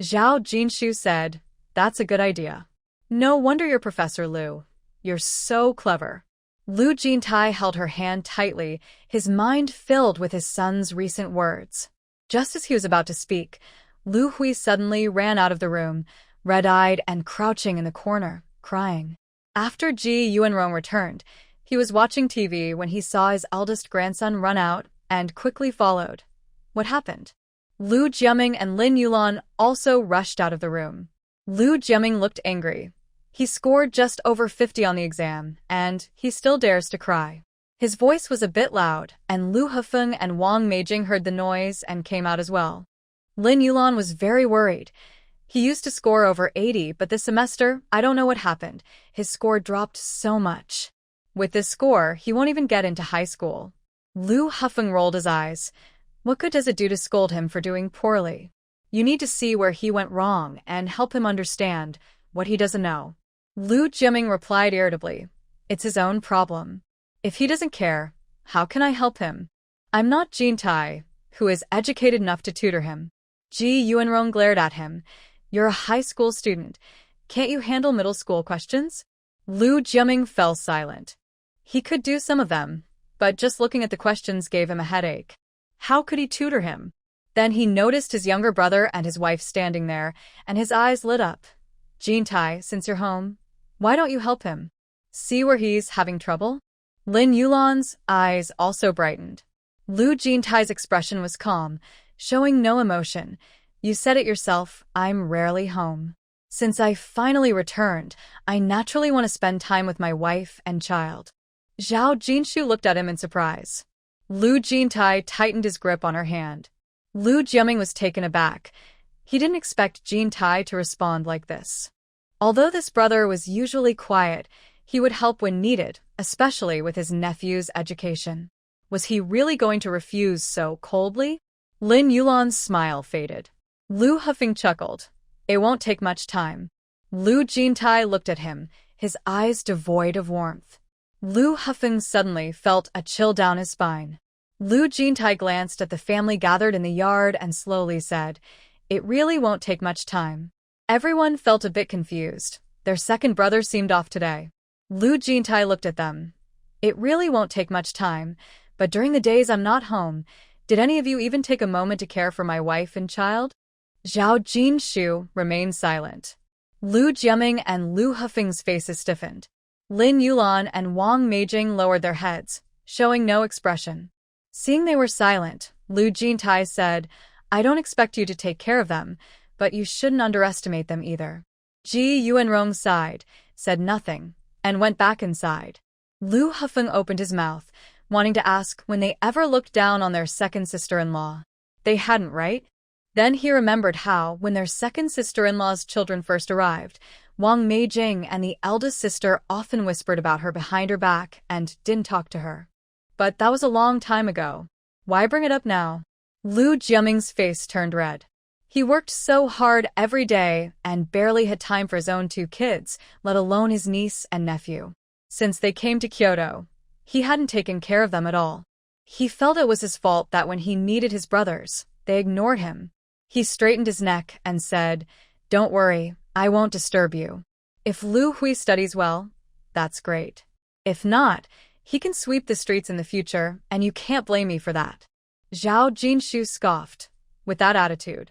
Zhao Jinshu said, that's a good idea. No wonder you're Professor Lu. You're so clever. Lu Jintai held her hand tightly, his mind filled with his son's recent words. Just as he was about to speak, Lu Hui suddenly ran out of the room, red-eyed and crouching in the corner, crying. After Ji Yuanrong returned, he was watching TV when he saw his eldest grandson run out and quickly followed. What happened? Lu Jiaming and Lin Yulan also rushed out of the room. Lu Jiaming looked angry. He scored just over 50 on the exam, and he still dares to cry. His voice was a bit loud, and Lu Hefeng and Wang Meijing heard the noise and came out as well. Lin Yulan was very worried. He used to score over 80, but this semester, I don't know what happened. His score dropped so much. With this score, he won't even get into high school. Lu Hefeng rolled his eyes. What good does it do to scold him for doing poorly? You need to see where he went wrong and help him understand what he doesn't know. Lu Jiaming replied irritably. It's his own problem. If he doesn't care, how can I help him? I'm not Jin Tai, who is educated enough to tutor him. Ji Yuanrong glared at him. You're a high school student. Can't you handle middle school questions? Lu Jiaming fell silent. He could do some of them, but just looking at the questions gave him a headache. How could he tutor him? Then he noticed his younger brother and his wife standing there, and his eyes lit up. Jin Tai, since you're home, why don't you help him? See where he's having trouble? Lin Yulan's eyes also brightened. Lu Jintai's expression was calm, showing no emotion. You said it yourself, I'm rarely home. Since I finally returned, I naturally want to spend time with my wife and child. Zhao Jinshu looked at him in surprise. Lu Jintai tightened his grip on her hand. Lu Jiaming was taken aback. He didn't expect Jintai to respond like this. Although this brother was usually quiet, he would help when needed, especially with his nephew's education. Was he really going to refuse so coldly? Lin Yulan's smile faded. Lu Hefeng chuckled. It won't take much time. Lu Jintai looked at him, his eyes devoid of warmth. Lu Hefeng suddenly felt a chill down his spine. Lu Jintai glanced at the family gathered in the yard and slowly said, It really won't take much time. Everyone felt a bit confused. Their second brother seemed off today. Lu Jintai looked at them. It really won't take much time, but during the days I'm not home, did any of you even take a moment to care for my wife and child? Zhao Jinshu remained silent. Lu Jiaming and Lu Hefeng's faces stiffened. Lin Yulan and Wang Meijing lowered their heads, showing no expression. Seeing they were silent, Lu Jintai said, I don't expect you to take care of them, but you shouldn't underestimate them either. Ji Yuanrong sighed, said nothing, and went back inside. Lu Hefeng opened his mouth, wanting to ask when they ever looked down on their second sister-in-law. They hadn't, right? Then he remembered how, when their second sister-in-law's children first arrived, Wang Meijing and the eldest sister often whispered about her behind her back and didn't talk to her. But that was a long time ago. Why bring it up now? Lu Jiaming's face turned red. He worked so hard every day and barely had time for his own 2 kids, let alone his niece and nephew. Since they came to Kyoto, he hadn't taken care of them at all. He felt it was his fault that when he needed his brothers, they ignored him. He straightened his neck and said, Don't worry, I won't disturb you. If Lu Hui studies well, that's great. If not, he can sweep the streets in the future, and you can't blame me for that. Zhao Jinshu scoffed. With that attitude,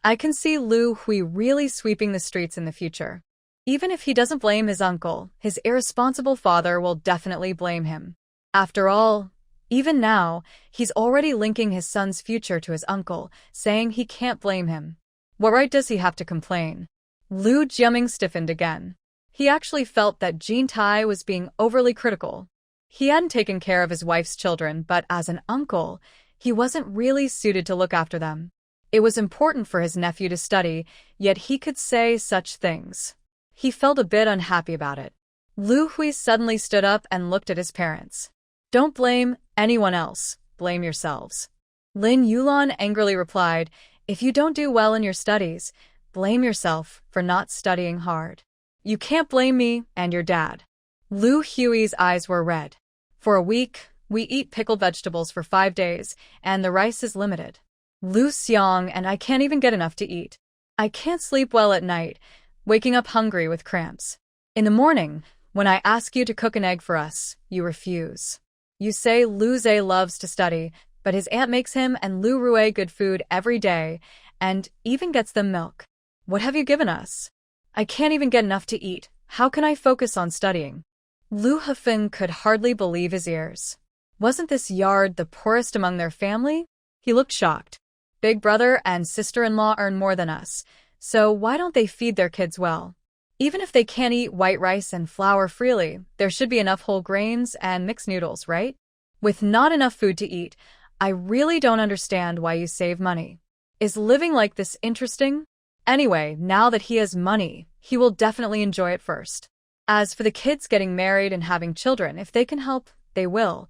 I can see Lu Hui really sweeping the streets in the future. Even if he doesn't blame his uncle, his irresponsible father will definitely blame him. After all, even now, he's already linking his son's future to his uncle, saying he can't blame him. What right does he have to complain? Lu Jiaming stiffened again. He actually felt that Jin Tai was being overly critical. He hadn't taken care of his wife's children, but as an uncle, he wasn't really suited to look after them. It was important for his nephew to study, yet he could say such things. He felt a bit unhappy about it. Lu Hui suddenly stood up and looked at his parents. Don't blame anyone else, blame yourselves. Lin Yulan angrily replied, If you don't do well in your studies, blame yourself for not studying hard. You can't blame me and your dad. Lu Hui's eyes were red. For a week, we eat pickled vegetables for 5 days, and the rice is limited. Lu Xiang and I can't even get enough to eat. I can't sleep well at night, waking up hungry with cramps. In the morning, when I ask you to cook an egg for us, you refuse. You say Lu Zhe loves to study, but his aunt makes him and Lu Rui good food every day and even gets them milk. What have you given us? I can't even get enough to eat. How can I focus on studying? Lu Hefeng could hardly believe his ears. Wasn't this yard the poorest among their family? He looked shocked. Big brother and sister-in-law earn more than us, so why don't they feed their kids well? Even if they can't eat white rice and flour freely, there should be enough whole grains and mixed noodles, right? With not enough food to eat, I really don't understand why you save money. Is living like this interesting? Anyway, now that he has money, he will definitely enjoy it first. As for the kids getting married and having children, if they can help, they will.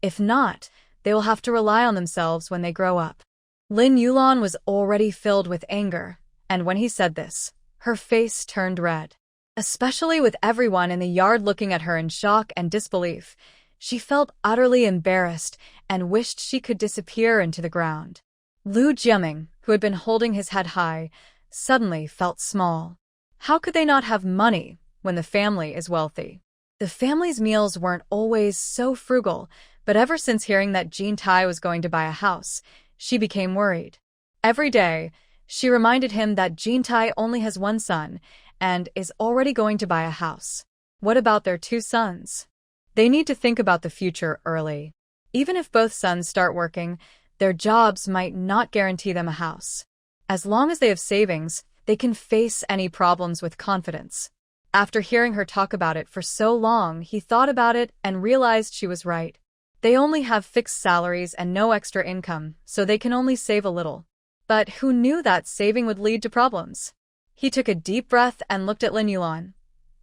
If not, they will have to rely on themselves when they grow up. Lin Yulan was already filled with anger, and when he said this, her face turned red. Especially with everyone in the yard looking at her in shock and disbelief, she felt utterly embarrassed and wished she could disappear into the ground. Lu Jiaming, who had been holding his head high, suddenly felt small. How could they not have money when the family is wealthy? The family's meals weren't always so frugal, but ever since hearing that Jean Tai was going to buy a house, she became worried. Every day, she reminded him that Jean Tai only has one son and is already going to buy a house. What about their two sons? They need to think about the future early. Even if both sons start working, their jobs might not guarantee them a house. As long as they have savings, they can face any problems with confidence. After hearing her talk about it for so long, he thought about it and realized she was right. They only have fixed salaries and no extra income, so they can only save a little. But who knew that saving would lead to problems? He took a deep breath and looked at Lin Yulan.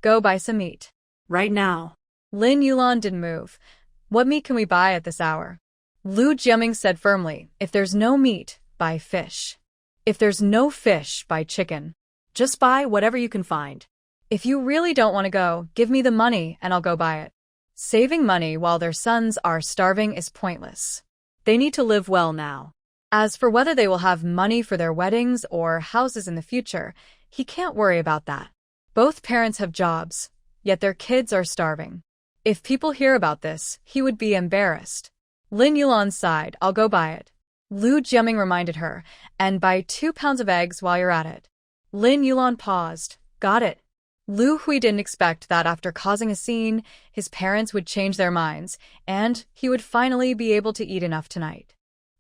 Go buy some meat. Right now. Lin Yulan didn't move. What meat can we buy at this hour? Lu Jiaming said firmly, if there's no meat, buy fish. If there's no fish, buy chicken. Just buy whatever you can find. If you really don't want to go, give me the money and I'll go buy it. Saving money while their sons are starving is pointless. They need to live well now. As for whether they will have money for their weddings or houses in the future, he can't worry about that. Both parents have jobs, yet their kids are starving. If people hear about this, he would be embarrassed. Lin Yulan sighed, I'll go buy it. Lu Jiaming reminded her, and buy 2 pounds of eggs while you're at it. Lin Yulan paused. Got it. Lu Hui didn't expect that after causing a scene, his parents would change their minds, and he would finally be able to eat enough tonight.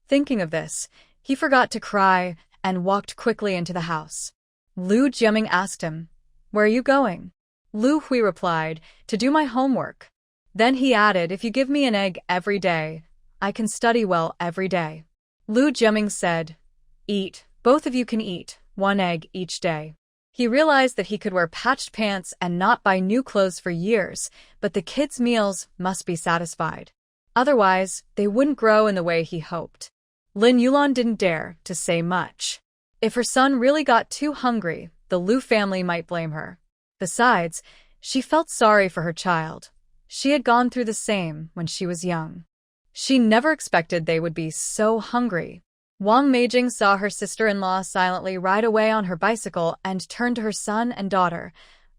Thinking of this, he forgot to cry and walked quickly into the house. Lu Jiaming asked him, Where are you going? Lu Hui replied, To do my homework. Then he added, If you give me an egg every day, I can study well every day. Lu Jiaming said, Eat, both of you can eat, 1 egg each day. He realized that he could wear patched pants and not buy new clothes for years, but the kids' meals must be satisfied. Otherwise, they wouldn't grow in the way he hoped. Lin Yulan didn't dare to say much. If her son really got too hungry, the Lu family might blame her. Besides, she felt sorry for her child. She had gone through the same when she was young. She never expected they would be so hungry. Wang Meijing saw her sister-in-law silently ride away on her bicycle and turned to her son and daughter.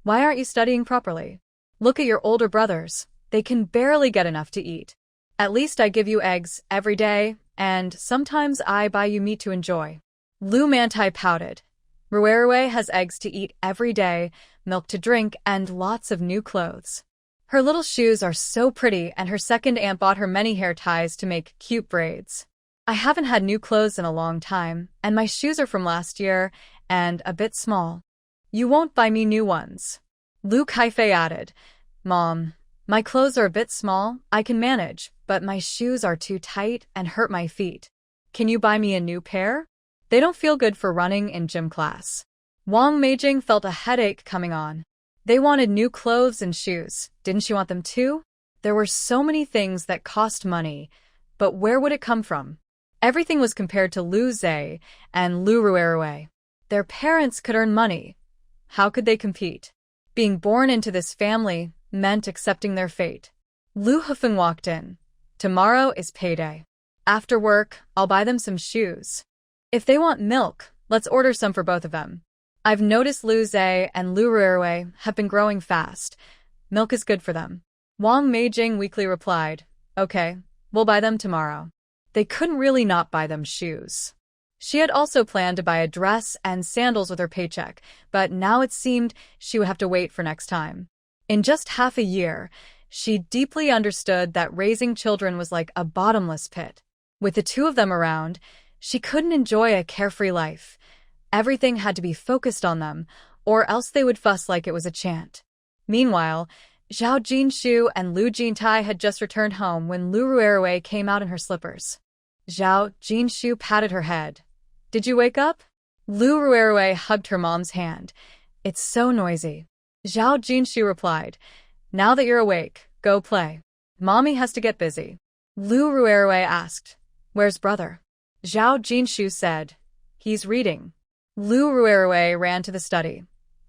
Why aren't you studying properly? Look at your older brothers. They can barely get enough to eat. At least I give you eggs every day, and sometimes I buy you meat to enjoy. Lu Mantai pouted. Ruerue has eggs to eat every day, milk to drink, and lots of new clothes. Her little shoes are so pretty, and her second aunt bought her many hair ties to make cute braids. I haven't had new clothes in a long time, and my shoes are from last year and a bit small. You won't buy me new ones. Lu Kaifei added, Mom, my clothes are a bit small, I can manage, but my shoes are too tight and hurt my feet. Can you buy me a new pair? They don't feel good for running in gym class. Wang Meijing felt a headache coming on. They wanted new clothes and shoes. Didn't she want them too? There were so many things that cost money, but where would it come from? Everything was compared to Lu Zhe and Lu Ruerue. Their parents could earn money. How could they compete? Being born into this family meant accepting their fate. Lu Hefeng walked in. Tomorrow is payday. After work, I'll buy them some shoes. If they want milk, let's order some for both of them. I've noticed Lu Zhe and Lu Ruerue have been growing fast. Milk is good for them. Wang Meijing weakly replied, Okay, we'll buy them tomorrow. They couldn't really not buy them shoes. She had also planned to buy a dress and sandals with her paycheck, but now it seemed she would have to wait for next time. In just half a year, she deeply understood that raising children was like a bottomless pit. With the two of them around, she couldn't enjoy a carefree life. Everything had to be focused on them, or else they would fuss like it was a chant. Meanwhile, Zhao Jinshu and Lu Jintai had just returned home when Lu Ruerue came out in her slippers. Zhao Jinshu patted her head. "Did you wake up?" Lu Ruerue hugged her mom's hand. "It's so noisy." Zhao Jinshu replied, "Now that you're awake, go play. Mommy has to get busy." Lu Ruerue asked, "Where's brother?" Zhao Jinshu said, "He's reading." Lu Ruerue ran to the study.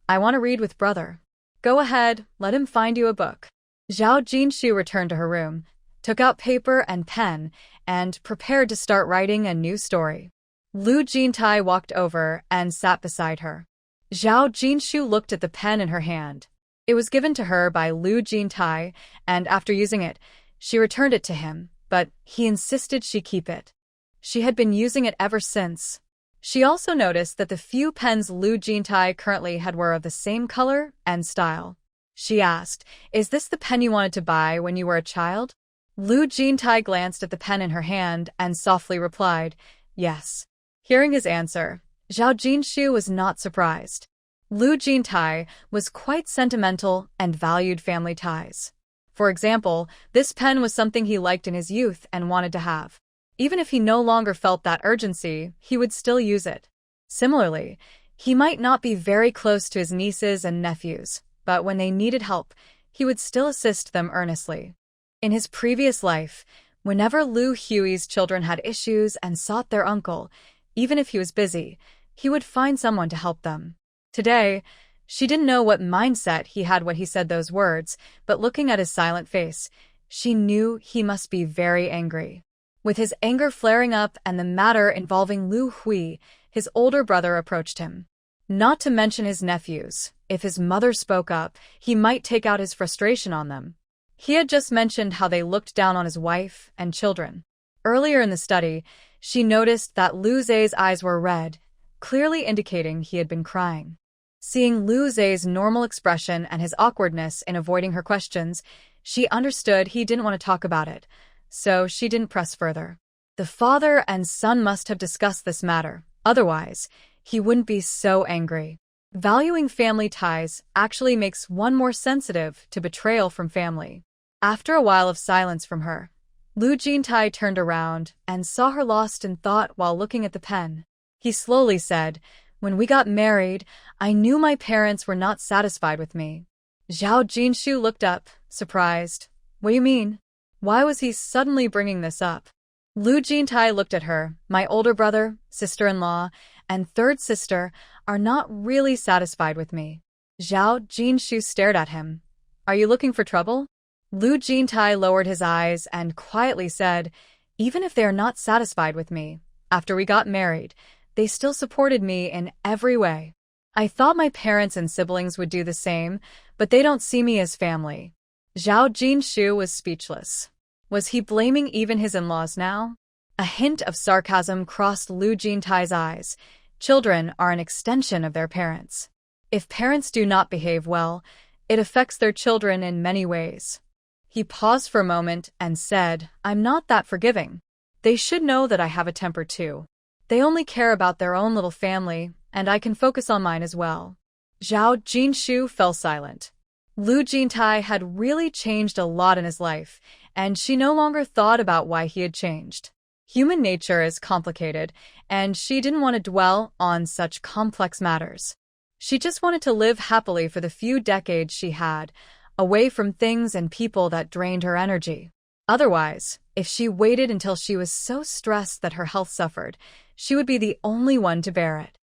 "I want to read with brother." "Go ahead, let him find you a book." Zhao Jinshu returned to her room, took out paper and pen, and prepared to start writing a new story. Lu Jintai walked over and sat beside her. Zhao Jinshu looked at the pen in her hand. It was given to her by Lu Jintai, and after using it, she returned it to him, but he insisted she keep it. She had been using it ever since. She also noticed that the few pens Lu Jintai currently had were of the same color and style. She asked, "Is this the pen you wanted to buy when you were a child?" Lu Jintai glanced at the pen in her hand and softly replied, "Yes." Hearing his answer, Zhao Jinshu was not surprised. Lu Jintai was quite sentimental and valued family ties. For example, this pen was something he liked in his youth and wanted to have. Even if he no longer felt that urgency, he would still use it. Similarly, he might not be very close to his nieces and nephews, but when they needed help, he would still assist them earnestly. In his previous life, whenever Lu Hui's children had issues and sought their uncle, even if he was busy, he would find someone to help them. Today, she didn't know what mindset he had when he said those words, but looking at his silent face, she knew he must be very angry. With his anger flaring up and the matter involving Lu Hui, his older brother approached him. Not to mention his nephews, if his mother spoke up, he might take out his frustration on them. He had just mentioned how they looked down on his wife and children. Earlier in the study, she noticed that Lu Zhe's eyes were red, clearly indicating he had been crying. Seeing Lu Zhe's normal expression and his awkwardness in avoiding her questions, she understood he didn't want to talk about it, so she didn't press further. The father and son must have discussed this matter, otherwise, he wouldn't be so angry. Valuing family ties actually makes one more sensitive to betrayal from family. After a while of silence from her, Lu Jintai turned around and saw her lost in thought while looking at the pen. He slowly said, "When we got married, I knew my parents were not satisfied with me." Zhao Jinshu looked up, surprised. "What do you mean? Why was he suddenly bringing this up?" Lu Jintai looked at her. "My older brother, sister-in-law, and third sister are not really satisfied with me." Zhao Jinshu stared at him. "Are you looking for trouble?" Lu Jintai lowered his eyes and quietly said, "Even if they are not satisfied with me, after we got married, they still supported me in every way. I thought my parents and siblings would do the same, but they don't see me as family." Zhao Jinshu was speechless. Was he blaming even his in-laws now? A hint of sarcasm crossed Lu Jintai's eyes. Children are an extension of their parents. If parents do not behave well, it affects their children in many ways. He paused for a moment and said, "I'm not that forgiving. They should know that I have a temper too. They only care about their own little family, and I can focus on mine as well." Zhao Jinshu fell silent. Lu Jintai had really changed a lot in his life, and she no longer thought about why he had changed. Human nature is complicated, and she didn't want to dwell on such complex matters. She just wanted to live happily for the few decades she had, away from things and people that drained her energy. Otherwise, if she waited until she was so stressed that her health suffered, she would be the only one to bear it.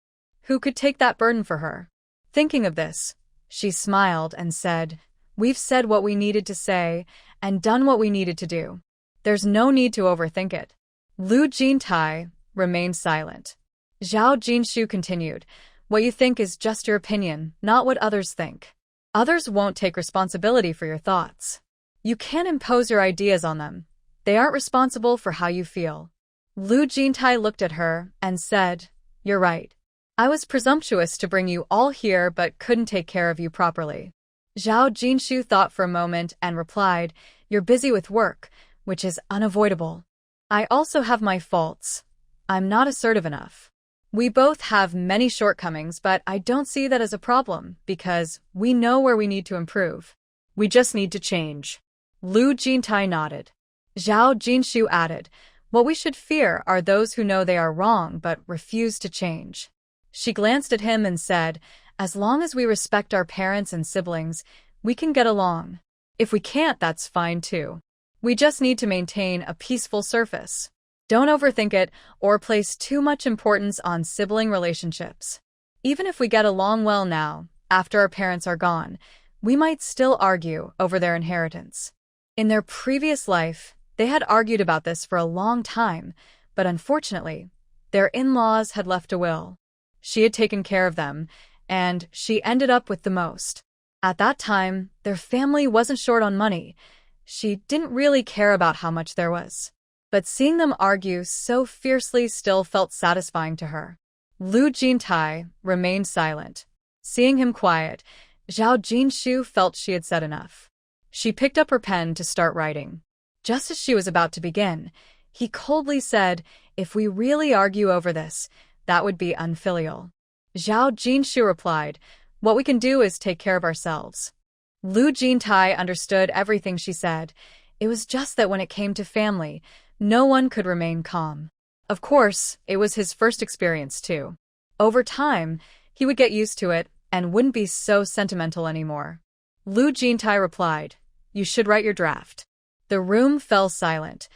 Who could take that burden for her? Thinking of this, she smiled and said, "We've said what we needed to say and done what we needed to do. There's no need to overthink it." Lu Jintai remained silent. Zhao Jinshu continued, "What you think is just your opinion, not what others think. Others won't take responsibility for your thoughts. You can't impose your ideas on them. They aren't responsible for how you feel. Lu Jintai looked at her and said, "You're right. I was presumptuous to bring you all here but couldn't take care of you properly." Zhao Jinshu thought for a moment and replied, "You're busy with work, which is unavoidable. I also have my faults. I'm not assertive enough. We both have many shortcomings, but I don't see that as a problem because we know where we need to improve. We just need to change." Lu Jintai nodded. Zhao Jinshu added, "What we should fear are those who know they are wrong but refuse to change." She glanced at him and said, "As long as we respect our parents and siblings, we can get along. If we can't, that's fine too. We just need to maintain a peaceful surface. Don't overthink it or place too much importance on sibling relationships. Even if we get along well now, after our parents are gone, we might still argue over their inheritance." In their previous life, they had argued about this for a long time, but unfortunately, their in-laws had left a will. She had taken care of them, and she ended up with the most. At that time, their family wasn't short on money. She didn't really care about how much there was. But seeing them argue so fiercely still felt satisfying to her. Lu Jintai remained silent. Seeing him quiet, Zhao Jinshu felt she had said enough. She picked up her pen to start writing. Just as she was about to begin, he coldly said, "If we really argue over this, that would be unfilial." Zhao Jinshu replied, "What we can do is take care of ourselves." Lu Jintai understood everything she said. It was just that when it came to family, no one could remain calm. Of course, it was his first experience too. Over time, he would get used to it and wouldn't be so sentimental anymore. Lu Jintai replied, "You should write your draft." The room fell silent.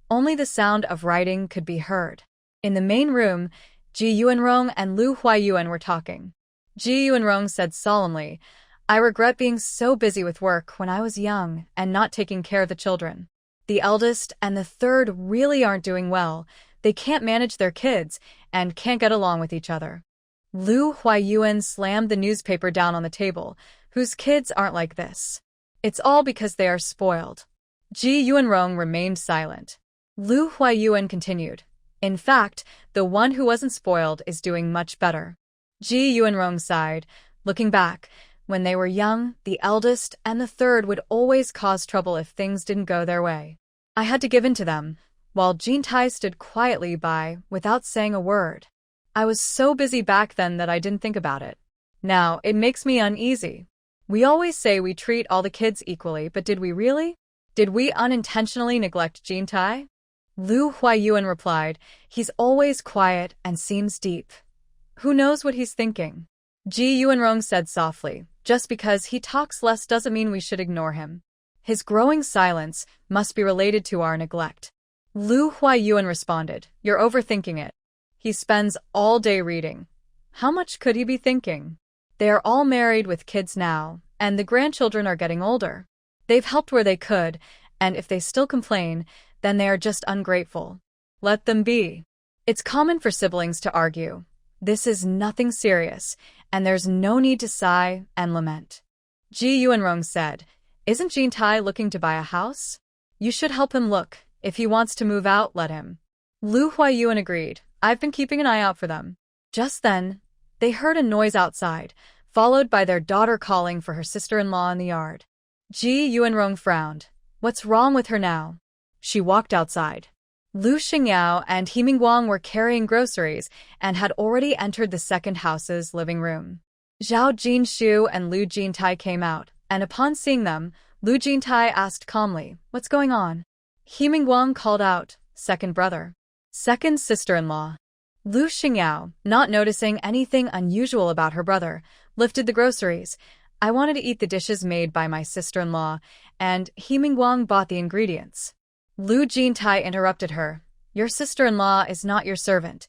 Only the sound of writing could be heard. In the main room, Ji Yuanrong and Lu Huayuan were talking. Ji Yuanrong said solemnly, "I regret being so busy with work when I was young and not taking care of the children. The eldest and the third really aren't doing well. They can't manage their kids and can't get along with each other." Lu Huayuan slammed the newspaper down on the table. "Whose kids aren't like this? It's all because they are spoiled." Ji Yuanrong remained silent. Lu Huayuan continued, "In fact, the one who wasn't spoiled is doing much better." Ji Yuanrong sighed. Looking back, when they were young, the eldest and the third would always cause trouble if things didn't go their way. I had to give in to them, while Jintai stood quietly by without saying a word. I was so busy back then that I didn't think about it. Now, it makes me uneasy. We always say we treat all the kids equally, but did we really? Did we unintentionally neglect Jintai? Lu Huayuan replied, "He's always quiet and seems deep. Who knows what he's thinking?" Ji Yuanrong said softly, "Just because he talks less doesn't mean we should ignore him. His growing silence must be related to our neglect." Lu Huayuan responded, "You're overthinking it. He spends all day reading. How much could he be thinking? They are all married with kids now, and the grandchildren are getting older. They've helped where they could, and if they still complain, then they are just ungrateful. Let them be. It's common for siblings to argue. This is nothing serious, and there's no need to sigh and lament." Ji Yuanrong said, "Isn't Jintai looking to buy a house? You should help him look. If he wants to move out, let him." Lu Huayuan agreed. "I've been keeping an eye out for them." Just then, they heard a noise outside, followed by their daughter calling for her sister-in-law in the yard. Ji Yuanrong frowned. What's wrong with her now? She walked outside. Lu Xingyao and He Mingguang were carrying groceries and had already entered the second house's living room. Zhao Jinshu and Lu Jintai came out, and upon seeing them, Lu Jintai asked calmly, "What's going on?" He Mingguang called out, "Second brother. Second sister-in-law." Lu Xingyao, not noticing anything unusual about her brother, lifted the groceries. "I wanted to eat the dishes made by my sister-in-law, and He Mingguang bought the ingredients." Lu Jintai interrupted her. "Your sister-in-law is not your servant.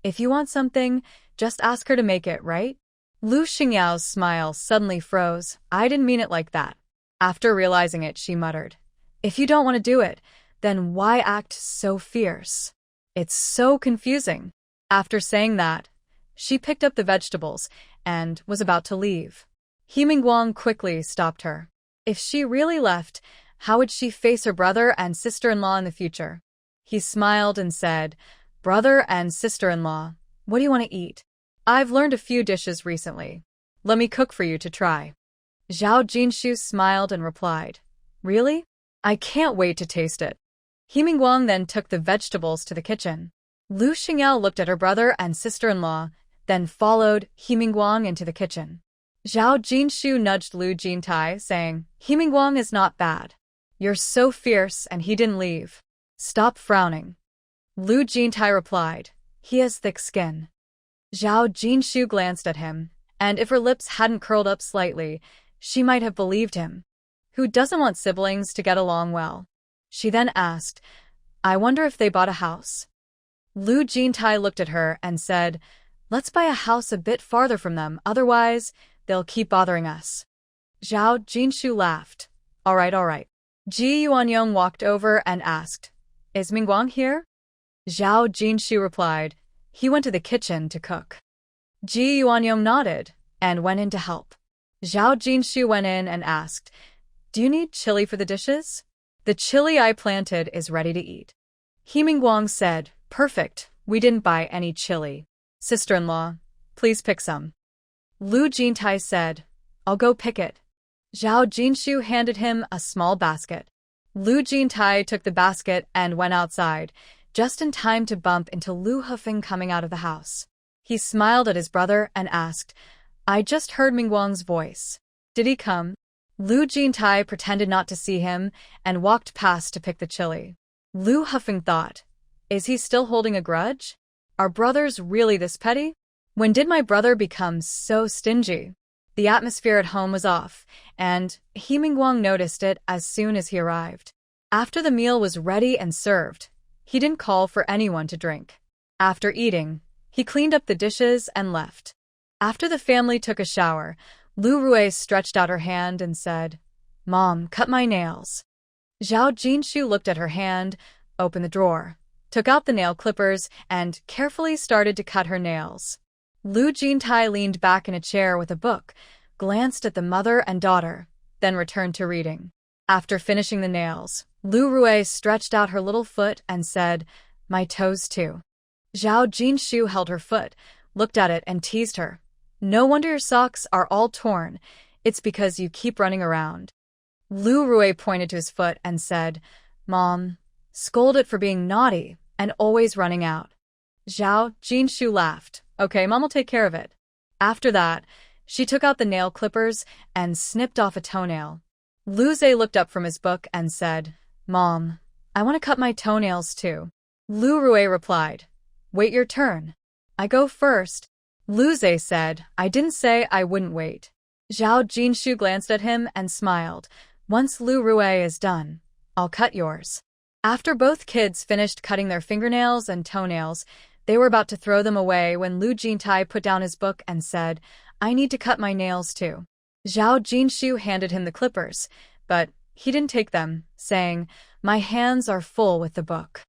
If you want something, just ask her to make it, right?" Lu Xingyao's smile suddenly froze. "I didn't mean it like that." After realizing it, she muttered, "If you don't want to do it, then why act so fierce? It's so confusing." After saying that, she picked up the vegetables and was about to leave. He Mingguang quickly stopped her. If she really left, how would she face her brother and sister-in-law in the future? He smiled and said, "Brother and sister-in-law, what do you want to eat? I've learned a few dishes recently. Let me cook for you to try." Zhao Jinshu smiled and replied, "Really? I can't wait to taste it." He Mingguang then took the vegetables to the kitchen. Lu Xingyao looked at her brother and sister-in-law, then followed He Mingguang into the kitchen. Zhao Jinshu nudged Lu Jintai, saying, "He Mingguang is not bad. You're so fierce and he didn't leave. Stop frowning." Lu Jintai replied, "He has thick skin." Zhao Jinshu glanced at him, and if her lips hadn't curled up slightly, she might have believed him. Who doesn't want siblings to get along well? She then asked, "I wonder if they bought a house?" Lu Jintai looked at her and said, "Let's buy a house a bit farther from them, otherwise they'll keep bothering us." Zhao Jinshu laughed. All right. Ji Yuanyong walked over and asked, "Is Mingguang here?" Zhao Jinshu replied, "He went to the kitchen to cook." Ji Yuanyong nodded and went in to help. Zhao Jinshu went in and asked, "Do you need chili for the dishes?" "The chili I planted is ready to eat." He Mingguang said, "Perfect, we didn't buy any chili. Sister-in-law, please pick some." Lu Jintai said, "I'll go pick it." Zhao Jinshu handed him a small basket. Lu Jintai took the basket and went outside, just in time to bump into Lu Hufeng coming out of the house. He smiled at his brother and asked, "I just heard Mingguang's voice. Did he come?" Lu Jintai pretended not to see him and walked past to pick the chili. Lu Hufeng thought, "Is he still holding a grudge? Are brothers really this petty? When did my brother become so stingy?" The atmosphere at home was off, and He Mingguang noticed it as soon as he arrived. After the meal was ready and served, he didn't call for anyone to drink. After eating, he cleaned up the dishes and left. After the family took a shower, Lu Rui stretched out her hand and said, "Mom, cut my nails." Zhao Jinshu looked at her hand, opened the drawer, took out the nail clippers, and carefully started to cut her nails. Lu Jintai leaned back in a chair with a book, glanced at the mother and daughter, then returned to reading. After finishing the nails, Lu Rui stretched out her little foot and said, "My toes too." Zhao Jinshu held her foot, looked at it and teased her. "No wonder your socks are all torn. It's because you keep running around." Lu Rui pointed to his foot and said, "Mom, scold it for being naughty and always running out." Zhao Jinshu laughed. "Okay, Mom will take care of it." After that, she took out the nail clippers and snipped off a toenail. Lu Zhe looked up from his book and said, "Mom, I want to cut my toenails too." Lu Rui replied, "Wait your turn. I go first." Lu Zhe said, "I didn't say I wouldn't wait." Zhao Jinshu glanced at him and smiled. "Once Lu Rui is done, I'll cut yours." After both kids finished cutting their fingernails and toenails, they were about to throw them away when Lu Jintai put down his book and said, "I need to cut my nails too." Zhao Jinshu handed him the clippers, but he didn't take them, saying, "My hands are full with the book."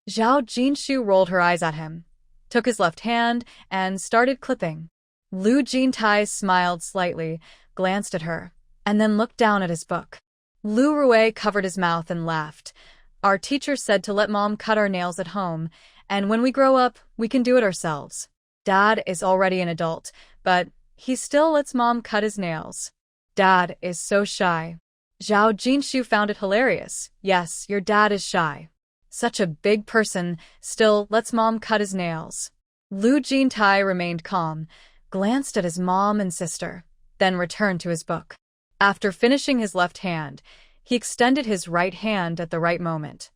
Zhao Jinshu rolled her eyes at him, took his left hand, and started clipping. Lu Jintai smiled slightly, glanced at her, and then looked down at his book. Lu Rui covered his mouth and laughed. "Our teacher said to let Mom cut our nails at home, and when we grow up, we can do it ourselves. Dad is already an adult, but he still lets Mom cut his nails. Dad is so shy." Zhao Jinshu found it hilarious. "Yes, your dad is shy. Such a big person still lets Mom cut his nails." Lu Jintai remained calm, glanced at his mom and sister, then returned to his book. After finishing his left hand, he extended his right hand at the right moment.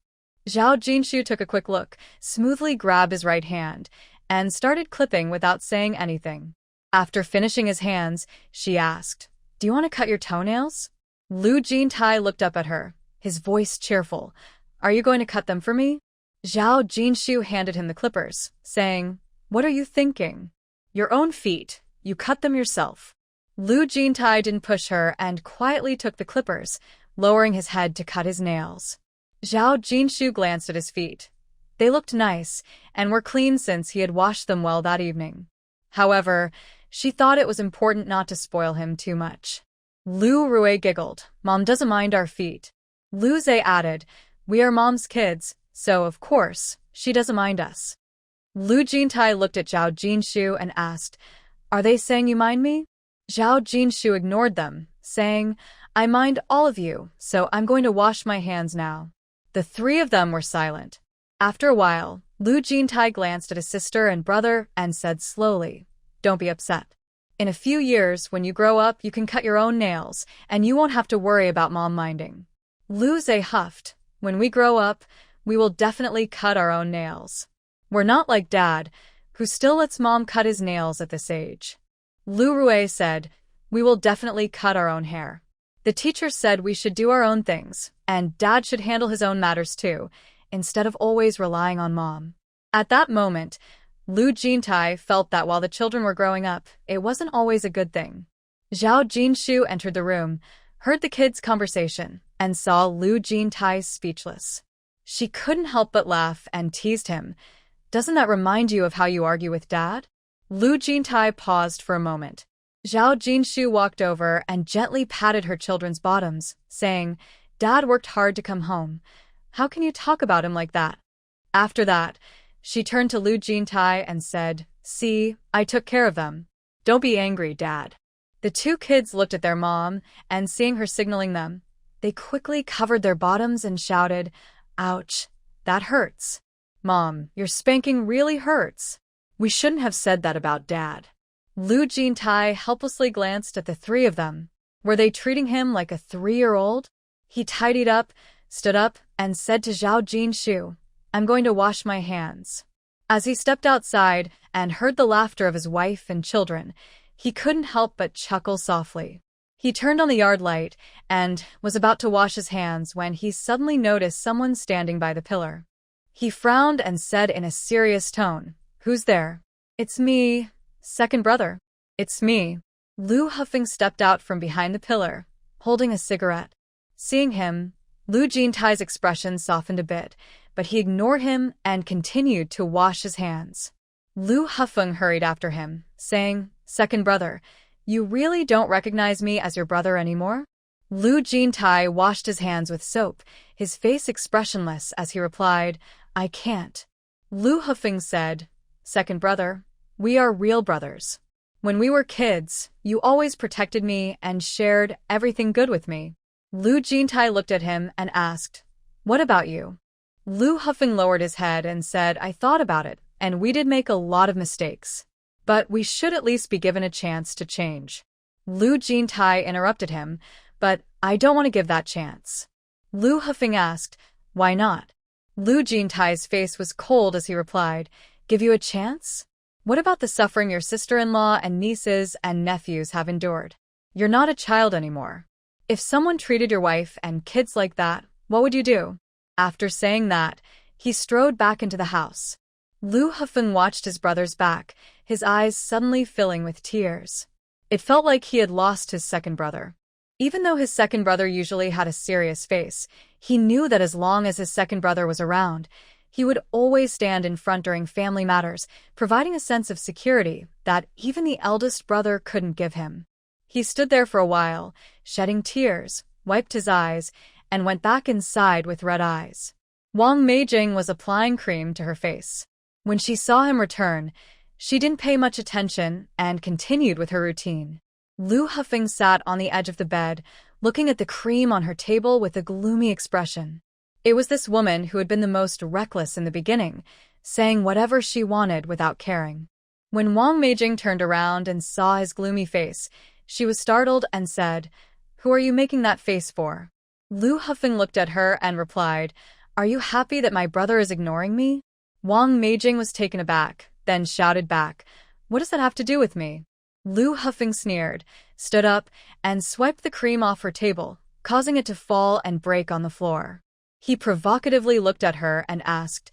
Zhao Jinshu took a quick look, smoothly grabbed his right hand, and started clipping without saying anything. After finishing his hands, she asked, "Do you want to cut your toenails?" Lu Jintai looked up at her, his voice cheerful. "Are you going to cut them for me?" Zhao Jinshu handed him the clippers, saying, "What are you thinking? Your own feet, you cut them yourself." Lu Jintai didn't push her and quietly took the clippers, lowering his head to cut his nails. Zhao Jinshu glanced at his feet. They looked nice and were clean since he had washed them well that evening. However, she thought it was important not to spoil him too much. Lu Rui giggled. "Mom doesn't mind our feet." Lu Zhe added, "We are Mom's kids, so of course, she doesn't mind us. Lu Jintai looked at Zhao Jinshu and asked, "Are they saying you mind me?" Zhao Jinshu ignored them, saying, "I mind all of you, so I'm going to wash my hands now." The three of them were silent. After a while, Lu Jintai glanced at his sister and brother and said slowly, "Don't be upset. In a few years, when you grow up, you can cut your own nails, and you won't have to worry about mom minding." Lu Ze huffed, "When we grow up, we will definitely cut our own nails. We're not like Dad, who still lets Mom cut his nails at this age." Lu Rui said, "We will definitely cut our own hair. The teacher said we should do our own things, and Dad should handle his own matters too, instead of always relying on Mom." At that moment, Lu Jintai felt that while the children were growing up, it wasn't always a good thing. Zhao Jinshu entered the room, heard the kids' conversation, and saw Lu Jintai speechless. She couldn't help but laugh and teased him. "Doesn't that remind you of how you argue with Dad?" Lu Jintai paused for a moment. Zhao Jinshu walked over and gently patted her children's bottoms, saying, "Dad worked hard to come home. How can you talk about him like that?" After that, she turned to Lu Jintai and said, "See, I took care of them. Don't be angry, Dad." The two kids looked at their mom, and seeing her signaling them, they quickly covered their bottoms and shouted, "Ouch, that hurts. Mom, your spanking really hurts. We shouldn't have said that about Dad." Lu Jintai helplessly glanced at the three of them. Were they treating him like a 3-year-old? He tidied up, stood up, and said to Zhao Jinshu, "I'm going to wash my hands." As he stepped outside and heard the laughter of his wife and children, he couldn't help but chuckle softly. He turned on the yard light and was about to wash his hands when he suddenly noticed someone standing by the pillar. He frowned and said in a serious tone, "Who's there?" "It's me, second brother." "It's me." Lu Huffing stepped out from behind the pillar, holding a cigarette. Seeing him, Lu Jintai's expression softened a bit, but he ignored him and continued to wash his hands. Lu Huffeng hurried after him, saying, "Second brother, you really don't recognize me as your brother anymore?" Lu Jintai washed his hands with soap, his face expressionless as he replied, "I can't." Lu Huffeng said, "Second brother, we are real brothers. When we were kids, you always protected me and shared everything good with me." Lu Jintai looked at him and asked, "What about you?" Lu Huffeng lowered his head and said, "I thought about it, and we did make a lot of mistakes. But we should at least be given a chance to change." Lu Jintai interrupted him, "But I don't want to give that chance." Lu Huffeng asked, "Why not?" Lu Jintai's face was cold as he replied, "Give you a chance? What about the suffering your sister-in-law and nieces and nephews have endured? You're not a child anymore. If someone treated your wife and kids like that, what would you do?" After saying that, he strode back into the house. Lu Huffeng watched his brother's back, his eyes suddenly filling with tears. It felt like he had lost his second brother. Even though his second brother usually had a serious face, he knew that as long as his second brother was around, he would always stand in front during family matters, providing a sense of security that even the eldest brother couldn't give him. He stood there for a while, shedding tears, wiped his eyes, and went back inside with red eyes. Wang Meijing was applying cream to her face. When she saw him return, she didn't pay much attention and continued with her routine. Lu Huffeng sat on the edge of the bed, looking at the cream on her table with a gloomy expression. It was this woman who had been the most reckless in the beginning, saying whatever she wanted without caring. When Wang Meijing turned around and saw his gloomy face, she was startled and said, "Who are you making that face for?" Lu Huffeng looked at her and replied, "Are you happy that my brother is ignoring me?" Wang Meijing was taken aback, then shouted back, "What does that have to do with me?" Lu Huffeng sneered, stood up, and swiped the cream off her table, causing it to fall and break on the floor. He provocatively looked at her and asked,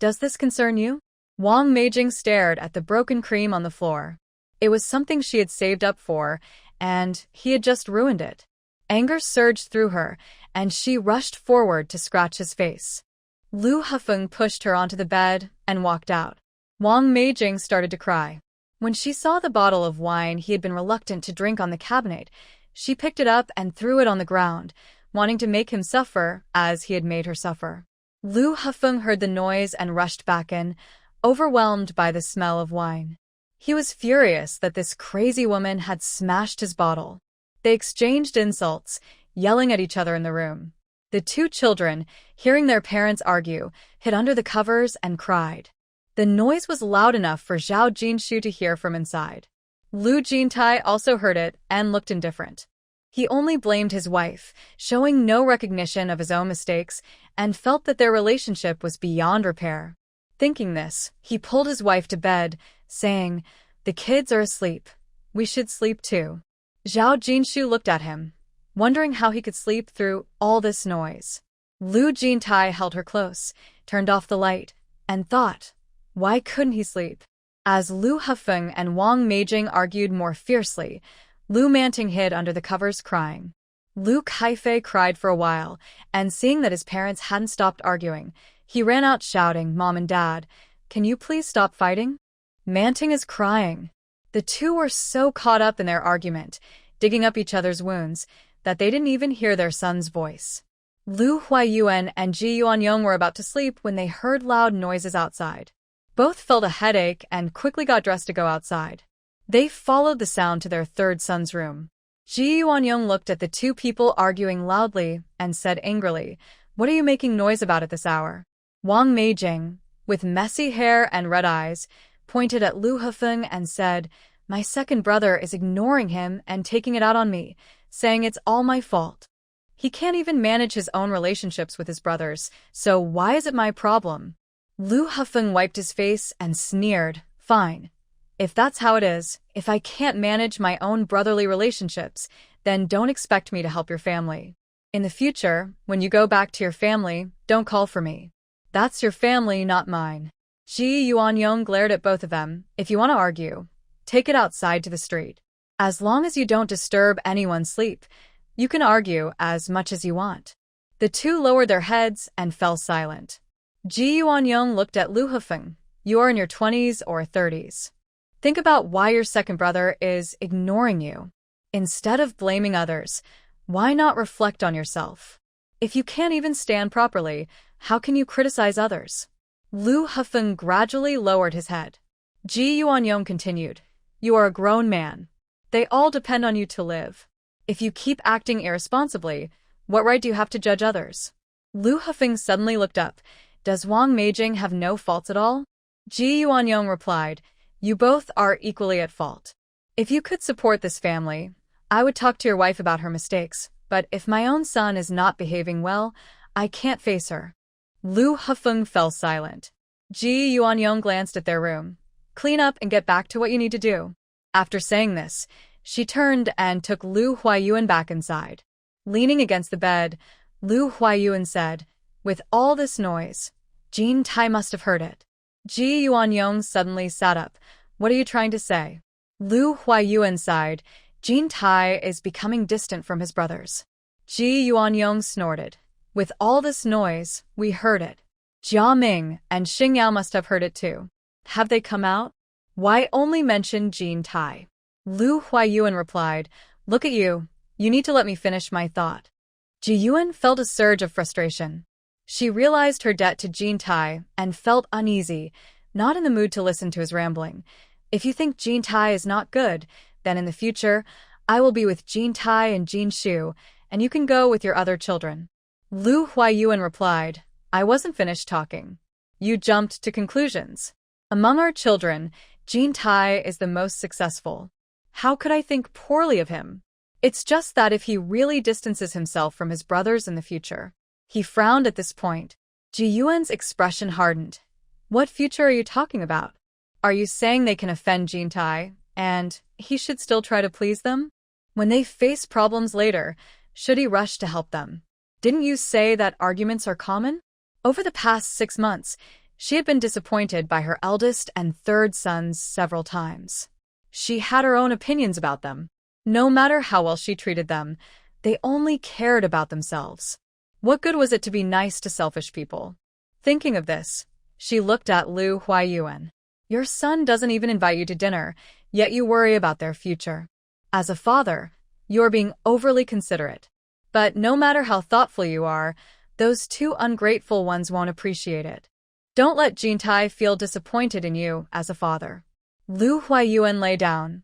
"Does this concern you?" Wang Meijing stared at the broken cream on the floor. It was something she had saved up for, and he had just ruined it. Anger surged through her, and she rushed forward to scratch his face. Lu Huffeng pushed her onto the bed and walked out. Wang Meijing started to cry. When she saw the bottle of wine he had been reluctant to drink on the cabinet, she picked it up and threw it on the ground, wanting to make him suffer as he had made her suffer. Lu Hafeng heard the noise and rushed back in, overwhelmed by the smell of wine. He was furious that this crazy woman had smashed his bottle. They exchanged insults, yelling at each other in the room. The two children, hearing their parents argue, hid under the covers and cried. The noise was loud enough for Zhao Jinshu to hear from inside. Lu Jintai also heard it and looked indifferent. He only blamed his wife, showing no recognition of his own mistakes, and felt that their relationship was beyond repair. Thinking this, he pulled his wife to bed, saying, "The kids are asleep. We should sleep too." Zhao Jinshu looked at him, wondering how he could sleep through all this noise. Lu Jintai held her close, turned off the light, and thought, why couldn't he sleep? As Lu Hafeng and Wang Meijing argued more fiercely, Lu Manting hid under the covers crying. Lu Kaifei cried for a while, and seeing that his parents hadn't stopped arguing, he ran out shouting, "Mom and Dad, can you please stop fighting? Manting is crying." The two were so caught up in their argument, digging up each other's wounds, that they didn't even hear their son's voice. Lu Huayuan and Ji Yuanyong were about to sleep when they heard loud noises outside. Both felt a headache and quickly got dressed to go outside. They followed the sound to their third son's room. Ji Yuanyong looked at the two people arguing loudly and said angrily, "What are you making noise about at this hour?" Wang Meijing, with messy hair and red eyes, pointed at Lu Hafeng and said, "My second brother is ignoring him and taking it out on me, saying it's all my fault. He can't even manage his own relationships with his brothers, so why is it my problem?" Lu Hafeng wiped his face and sneered, "Fine. If that's how it is, if I can't manage my own brotherly relationships, then don't expect me to help your family. In the future, when you go back to your family, don't call for me. That's your family, not mine." Ji Yuanyong glared at both of them. "If you want to argue, take it outside to the street. As long as you don't disturb anyone's sleep, you can argue as much as you want." The two lowered their heads and fell silent. Ji Yuanyong looked at Lu Hafeng. "You are in your 20s or 30s. Think about why your second brother is ignoring you. Instead of blaming others, why not reflect on yourself? If you can't even stand properly, how can you criticize others?" Lu Hafeng gradually lowered his head. Ji Yuanyong continued, "You are a grown man. They all depend on you to live. If you keep acting irresponsibly, what right do you have to judge others?" Lu Hafeng suddenly looked up. "Does Wang Meijing have no faults at all?" Ji Yuanyong replied, "You both are equally at fault. If you could support this family, I would talk to your wife about her mistakes, but if my own son is not behaving well, I can't face her." Lu Hafeng fell silent. Ji Yuanyong glanced at their room. "Clean up and get back to what you need to do." After saying this, she turned and took Lu Huayuan back inside. Leaning against the bed, Lu Huayuan said, "With all this noise, Jin Tai must have heard it." Ji Yuanyong suddenly sat up. "What are you trying to say?" Lu Huayuan sighed. "Jin Tai is becoming distant from his brothers." Ji Yuanyong snorted. "With all this noise, we heard it. Jia Ming and Xing Yao must have heard it too. Have they come out? Why only mention Jin Tai?" Lu Huayuan replied, "Look at you. You need to let me finish my thought." Ji Yuan felt a surge of frustration. She realized her debt to Jin Tai and felt uneasy, not in the mood to listen to his rambling. "If you think Jin Tai is not good, then in the future, I will be with Jin Tai and Jin Shu, and you can go with your other children." Lu Huayuan replied, "I wasn't finished talking. You jumped to conclusions. Among our children, Jin Tai is the most successful. How could I think poorly of him? It's just that if he really distances himself from his brothers in the future." He frowned at this point. Ji Yuan's expression hardened. "What future are you talking about? Are you saying they can offend Jin Tai, and he should still try to please them? When they face problems later, should he rush to help them? Didn't you say that arguments are common?" Over the past 6 months, she had been disappointed by her eldest and third sons several times. She had her own opinions about them. No matter how well she treated them, they only cared about themselves. What good was it to be nice to selfish people? Thinking of this, she looked at Lu Huayuan. "Your son doesn't even invite you to dinner, yet you worry about their future. As a father, you are being overly considerate. But no matter how thoughtful you are, Those two ungrateful ones won't appreciate it. Don't let Jintai feel disappointed in you as a father. Lu Huayuan lay down.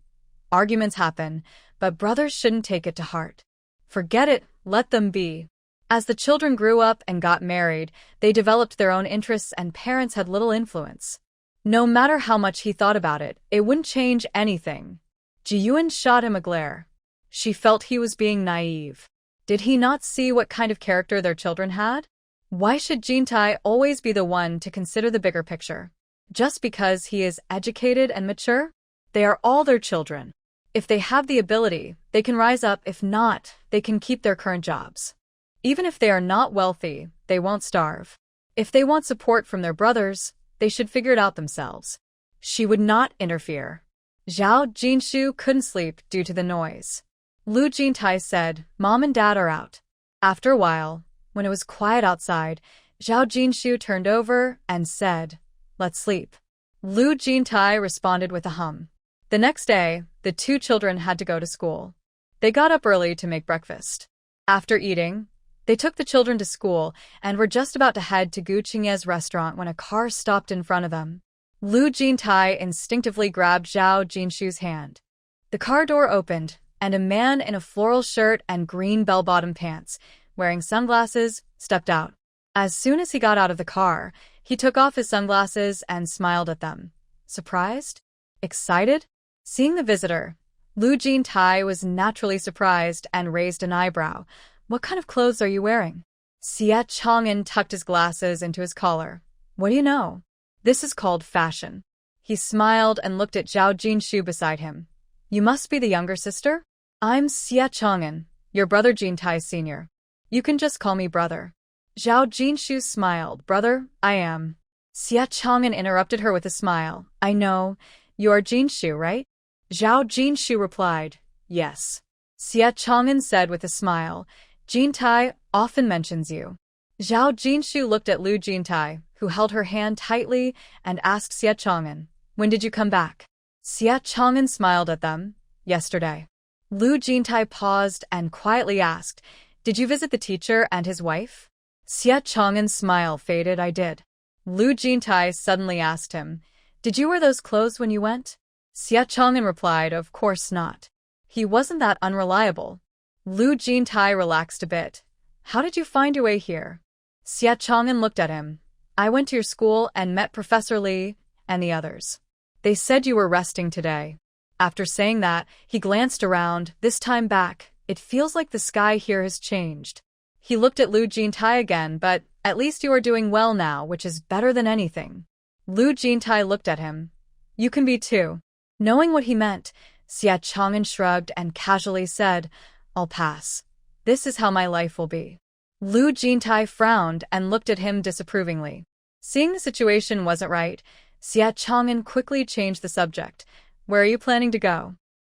Arguments happen, but brothers shouldn't take it to heart. Forget it, let them be. As the children grew up and got married, they developed their own interests and parents had little influence. No matter how much he thought about it, it wouldn't change anything. Jiyuan shot him a glare. She felt he was being naive. Did he not see what kind of character their children had? Why should Jintai always be the one to consider the bigger picture? Just because he is educated and mature? They are all their children. If they have the ability, they can rise up. If not, they can keep their current jobs. Even if they are not wealthy, they won't starve. If they want support from their brothers, they should figure it out themselves. She would not interfere. Zhao Jinshu couldn't sleep due to the noise. Lu Jintai said, "Mom and Dad are out." After a while, when it was quiet outside, Zhao Jinshu turned over and said, "Let's sleep." Lu Jintai responded with a hum. The next day, the two children had to go to school. They got up early to make breakfast. After eating, they took the children to school and were just about to head to Gu Qingye's restaurant when a car stopped in front of them. Lu Jintai instinctively grabbed Zhao Jinshu's hand. The car door opened, and a man in a floral shirt and green bell-bottom pants, wearing sunglasses, stepped out. As soon as he got out of the car, he took off his sunglasses and smiled at them. Surprised? Excited? Seeing the visitor, Lu Jintai was naturally surprised and raised an eyebrow. "What kind of clothes are you wearing?" Xie Chang'an tucked his glasses into his collar. "What do you know? This is called fashion." He smiled and looked at Zhao Jinshu beside him. "You must be the younger sister?" "I'm Xie Chang'an, your brother Jintai Sr. You can just call me brother." Zhao Jinshu smiled. "Brother, I am." Xie Chang'an interrupted her with a smile. "I know. You are Jinshu, right?" Zhao Jinshu replied, "Yes." Xie Chang'an said with a smile, "Jintai often mentions you." Zhao Jinshu looked at Lu Jintai, who held her hand tightly, and asked Xie Chang'an, "When did you come back?" Xie Chang'an smiled at them. "Yesterday." Lu Jintai paused and quietly asked, "Did you visit the teacher and his wife?" Xie Chang'an's smile faded. "I did." Lu Jintai suddenly asked him, "Did you wear those clothes when you went?" Xie Chang'an replied, "Of course not. He wasn't that unreliable." Lu Jintai relaxed a bit. "How did you find your way here?" Xie Chang'an looked at him. "I went to your school and met Professor Li and the others. They said you were resting today." After saying that, he glanced around. This time back, it feels like the sky here has changed. He looked at Lu Jintai again, "But at least you are doing well now, which is better than anything." Lu Jintai looked at him. "You can be too." Knowing what he meant, Xie Chang'an shrugged and casually said, "I'll pass. This is how my life will be." Lu Jintai frowned and looked at him disapprovingly. Seeing the situation wasn't right, Xie Chang'an quickly changed the subject. "Where are you planning to go?"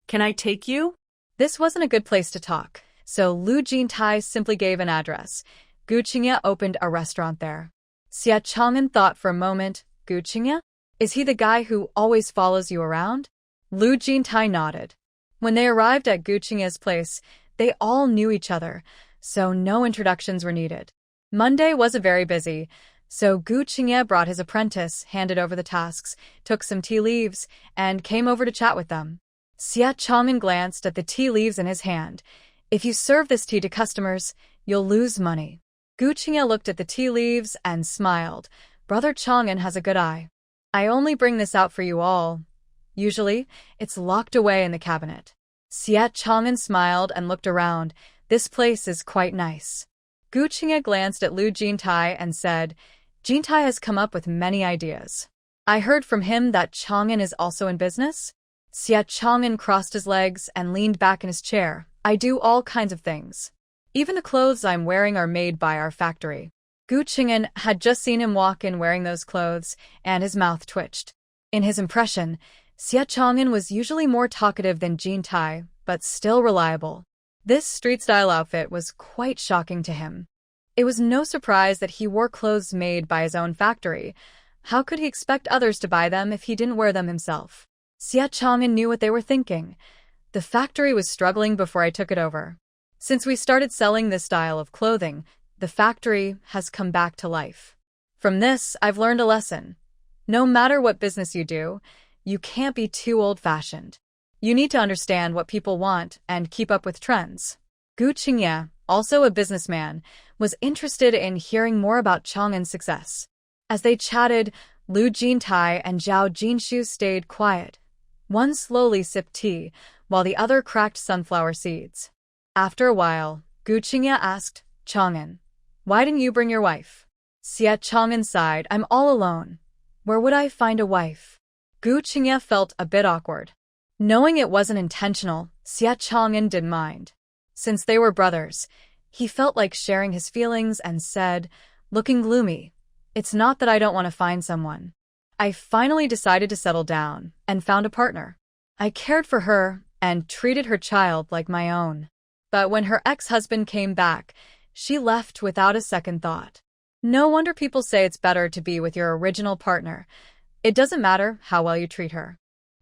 Can I take you? This wasn't a good place to talk, so Lu Jintai simply gave an address. Gu Qingye opened a restaurant there. Xie Chang'an thought for a moment. "Gu Qingye? Is he the guy who always follows you around?" Lu Jintai nodded. When they arrived at Gu Qingye's place, they all knew each other, so no introductions were needed. Monday was very busy, so Gu Qingye brought his apprentice, handed over the tasks, took some tea leaves, and came over to chat with them. Xie Chang'an glanced at the tea leaves in his hand. "If you serve this tea to customers, you'll lose money." Gu Qingye looked at the tea leaves and smiled. "Brother Chang'an has a good eye. I only bring this out for you all. Usually, it's locked away in the cabinet." Xie Chang'an smiled and looked around. "This place is quite nice." Gu Qingye glanced at Lu Jintai and said, "Jintai has come up with many ideas. I heard from him that Chang'an is also in business?" Xie Chang'an crossed his legs and leaned back in his chair. "I do all kinds of things. Even the clothes I'm wearing are made by our factory." Gu Qingye had just seen him walk in wearing those clothes, and his mouth twitched. In his impression, Xie Chang'an was usually more talkative than Jintai, but still reliable. This street-style outfit was quite shocking to him. It was no surprise that he wore clothes made by his own factory. How could he expect others to buy them if he didn't wear them himself? Xie Chang'an knew what they were thinking. "The factory was struggling before I took it over. Since we started selling this style of clothing, the factory has come back to life. From this, I've learned a lesson. No matter what business you do, you can't be too old-fashioned. You need to understand what people want and keep up with trends. Gu Qingye, also a businessman, was interested in hearing more about Chang'an's success. As they chatted, Lu Jintai and Zhao Jinshu stayed quiet. One slowly sipped tea, while the other cracked sunflower seeds. After a while, Gu Qingye asked, Chang'an, why didn't you bring your wife? Xie Chang'an sighed, I'm all alone. Where would I find a wife? Gu Qingye felt a bit awkward. Knowing it wasn't intentional, Xie Chang'an didn't mind. Since they were brothers, he felt like sharing his feelings and said, looking gloomy, it's not that I don't want to find someone. I finally decided to settle down and found a partner. I cared for her and treated her child like my own. But when her ex-husband came back, she left without a second thought. No wonder people say it's better to be with your original partner. It doesn't matter how well you treat her.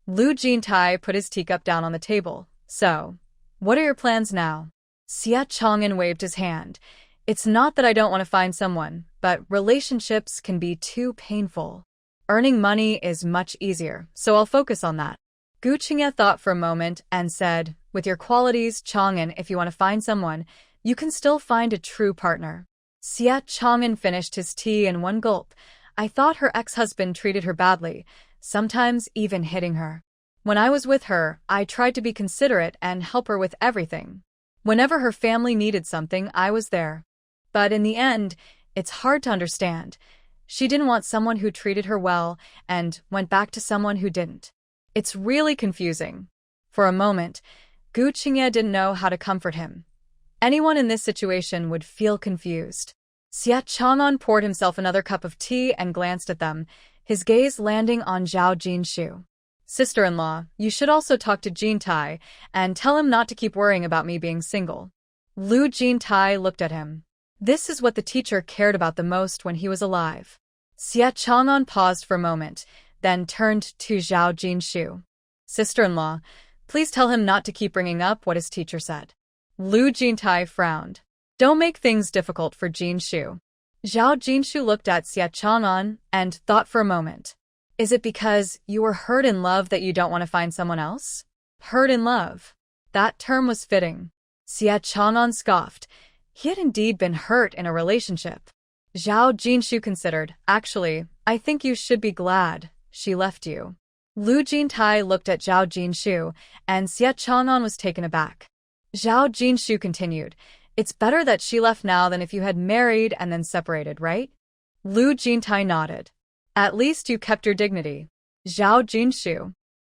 Lu Jintai put his teacup down on the table. So, what are your plans now? Xie Chang'an waved his hand. It's not that I don't want to find someone, but relationships can be too painful. Earning money is much easier, so I'll focus on that. Gu Qingye thought for a moment and said, with your qualities, Chang'an, if you want to find someone, you can still find a true partner. Xie Chang'an finished his tea in one gulp. I thought her ex-husband treated her badly, sometimes even hitting her. When I was with her, I tried to be considerate and help her with everything. Whenever her family needed something, I was there. But in the end, it's hard to understand. She didn't want someone who treated her well and went back to someone who didn't. It's really confusing. For a moment, Gu Qingye didn't know how to comfort him. Anyone in this situation would feel confused. Xie Chang'an poured himself another cup of tea and glanced at them, his gaze landing on Zhao Jinshu. Sister-in-law, you should also talk to Jintai and tell him not to keep worrying about me being single. Lu Jintai looked at him. This is what the teacher cared about the most when he was alive. Xie Chang'an paused for a moment, then turned to Zhao Jinshu. Sister-in-law, please tell him not to keep bringing up what his teacher said. Lu Jintai frowned. Don't make things difficult for Jinshu. Zhao Jinshu looked at Xie Chang'an and thought for a moment. Is it because you were hurt in love that you don't want to find someone else? Hurt in love. That term was fitting. Xie Chang'an scoffed. He had indeed been hurt in a relationship. Zhao Jinshu considered, actually, I think you should be glad she left you. Lu Jintai looked at Zhao Jinshu, and Xie Chang'an was taken aback. Zhao Jinshu continued, it's better that she left now than if you had married and then separated, right? Lu Jintai nodded. At least you kept your dignity. Zhao Jinshu.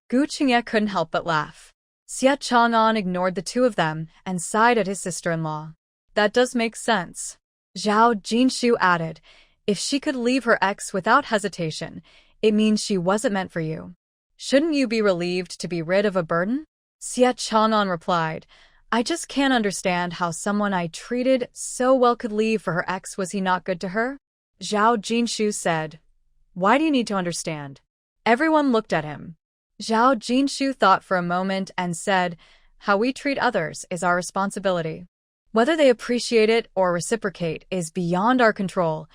Gu Qingye couldn't help but laugh. Xie Chang'an ignored the two of them and sighed at his sister-in-law. That does make sense. Zhao Jinshu added, if she could leave her ex without hesitation, it means she wasn't meant for you. Shouldn't you be relieved to be rid of a burden? Xie Chang'an replied, I just can't understand how someone I treated so well could leave for her ex. Was he not good to her? Zhao Jinshu said, why do you need to understand? Everyone looked at him. Zhao Jinshu thought for a moment and said, how we treat others is our responsibility. Whether they appreciate it or reciprocate is beyond our control.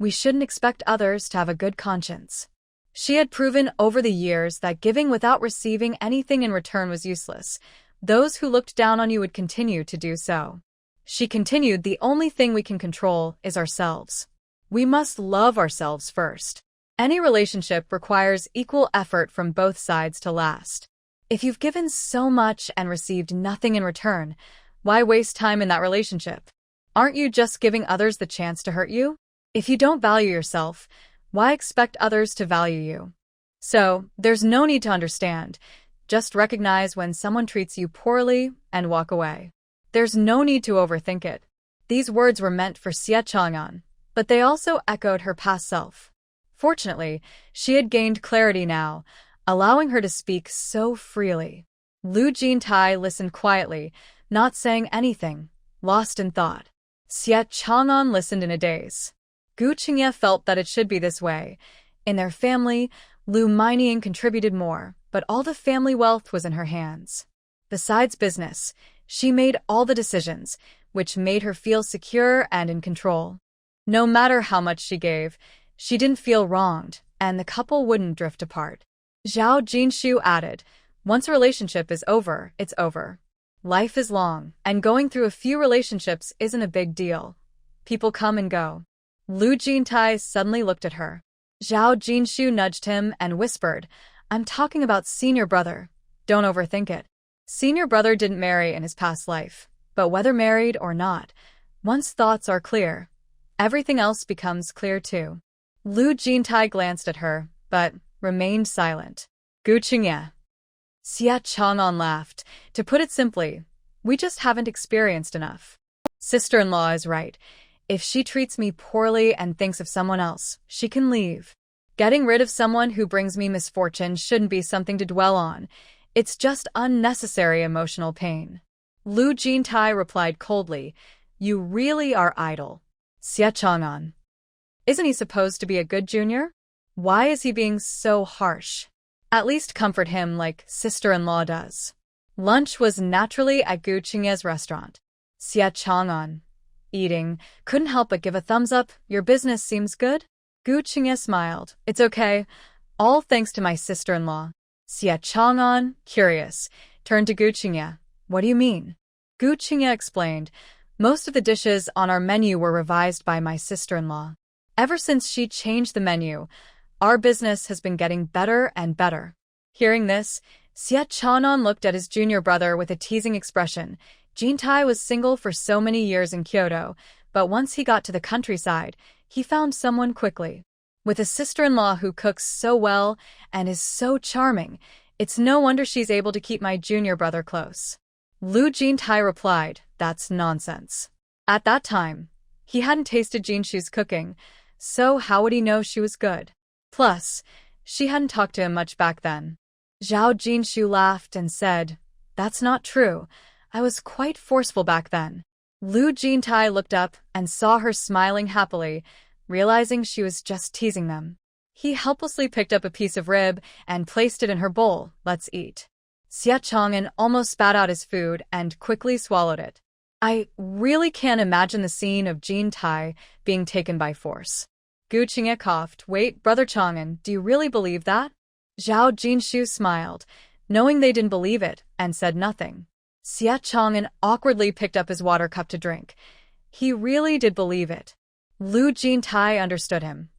We shouldn't expect others to have a good conscience. She had proven over the years that giving without receiving anything in return was useless. Those who looked down on you would continue to do so. She continued, the only thing we can control is ourselves. We must love ourselves first. Any relationship requires equal effort from both sides to last. If you've given so much and received nothing in return, why waste time in that relationship? Aren't you just giving others the chance to hurt you? If you don't value yourself, why expect others to value you? So, there's no need to understand. Just recognize when someone treats you poorly and walk away. There's no need to overthink it. These words were meant for Xie Chang'an, but they also echoed her past self. Fortunately, she had gained clarity now, allowing her to speak so freely. Lu Jintai listened quietly, not saying anything, lost in thought. Xie Chang'an listened in a daze. Gu Qingye felt that it should be this way. In their family, Lu Minying contributed more, but all the family wealth was in her hands. Besides business, she made all the decisions, which made her feel secure and in control. No matter how much she gave, she didn't feel wronged, and the couple wouldn't drift apart. Zhao Jinshu added, "Once a relationship is over, it's over. Life is long, and going through a few relationships isn't a big deal. People come and go." Lu Jintai suddenly looked at her. Zhao Jinshu nudged him and whispered, "I'm talking about senior brother. Don't overthink it. Senior brother didn't marry in his past life, but whether married or not, once thoughts are clear, everything else becomes clear too." Lu Jintai glanced at her, but remained silent. "Gu Qingye." Xia Chang'an laughed. "To put it simply, we just haven't experienced enough. Sister-in-law is right. If she treats me poorly and thinks of someone else, she can leave. Getting rid of someone who brings me misfortune shouldn't be something to dwell on. It's just unnecessary emotional pain." Lu Jintai replied coldly, "You really are idle." Xia Chang'an. Isn't he supposed to be a good junior? Why is he being so harsh? At least comfort him like sister-in-law does. Lunch was naturally at Gu Qingye's restaurant. Xia Chang'an, eating, couldn't help but give a thumbs up. "Your business seems good?" Gu Qingye smiled. "It's okay. All thanks to my sister-in-law." Xia Chang'an, curious, turned to Gu Qingye. "What do you mean?" Gu Qingye explained, "Most of the dishes on our menu were revised by my sister-in-law. Ever since she changed the menu, our business has been getting better and better." Hearing this, Xia Chang'an looked at his junior brother with a teasing expression. Jintai was single for so many years in Kyoto, but once he got to the countryside, he found someone quickly. With a sister-in-law who cooks so well and is so charming, it's no wonder she's able to keep my junior brother close. Lu Jintai replied, "That's nonsense." At that time, he hadn't tasted Jinshu's cooking, so how would he know she was good? Plus, she hadn't talked to him much back then. Zhao Jinshu laughed and said, "That's not true. I was quite forceful back then." Lu Jintai looked up and saw her smiling happily, realizing she was just teasing them. He helplessly picked up a piece of rib and placed it in her bowl. "Let's eat." Xia Chang'an almost spat out his food and quickly swallowed it. "I really can't imagine the scene of Jintai being taken by force." Gu Qingye coughed. "Wait, Brother Chang'an, do you really believe that?" Zhao Jinshu smiled, knowing they didn't believe it, and said nothing. Xia Chang'an awkwardly picked up his water cup to drink. He really did believe it. Lu Jintai understood him.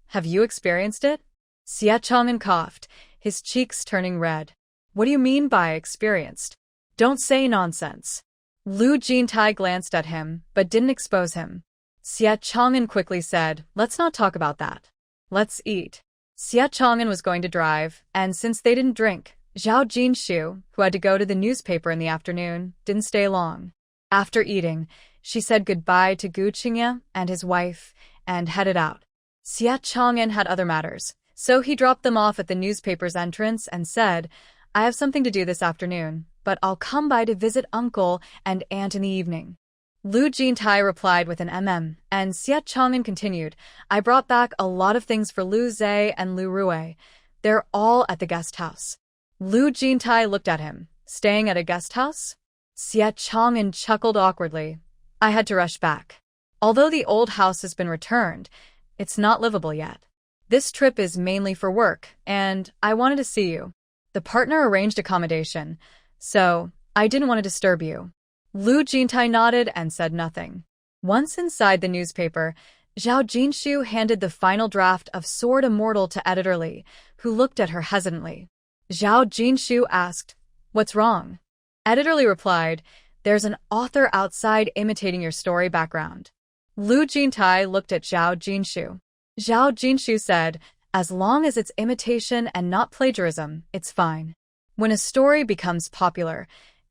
"Have you experienced it?" Xia Chang'an coughed, his cheeks turning red. "What do you mean by experienced? Don't say nonsense." Lu Jintai glanced at him, but didn't expose him. Xia Chang'an quickly said, "Let's not talk about that. Let's eat." Xia Chang'an was going to drive, and since they didn't drink, Zhao Jinshu, who had to go to the newspaper in the afternoon, didn't stay long. After eating, she said goodbye to Gu Qingye and his wife and headed out. Xia Chang'an had other matters, so he dropped them off at the newspaper's entrance and said, "I have something to do this afternoon, but I'll come by to visit uncle and aunt in the evening." Lu Jintai replied with an and Xia Chang'an continued, "I brought back a lot of things for Lu Zhe and Lu Rui. They're all at the guest house." Lu Jintai looked at him. "Staying at a guest house?" Xia Chang'an chuckled awkwardly. "I had to rush back. Although the old house has been returned, it's not livable yet. This trip is mainly for work, and I wanted to see you. The partner arranged accommodation, so I didn't want to disturb you." Lu Jintai nodded and said nothing. Once inside the newspaper, Zhao Jinshu handed the final draft of Sword Immortal to Editor Li, who looked at her hesitantly. Zhao Jinshu asked, "What's wrong?" Editor Li replied, "There's an author outside imitating your story background." Lu Jintai looked at Zhao Jinshu. Zhao Jinshu said, "As long as it's imitation and not plagiarism, it's fine. When a story becomes popular,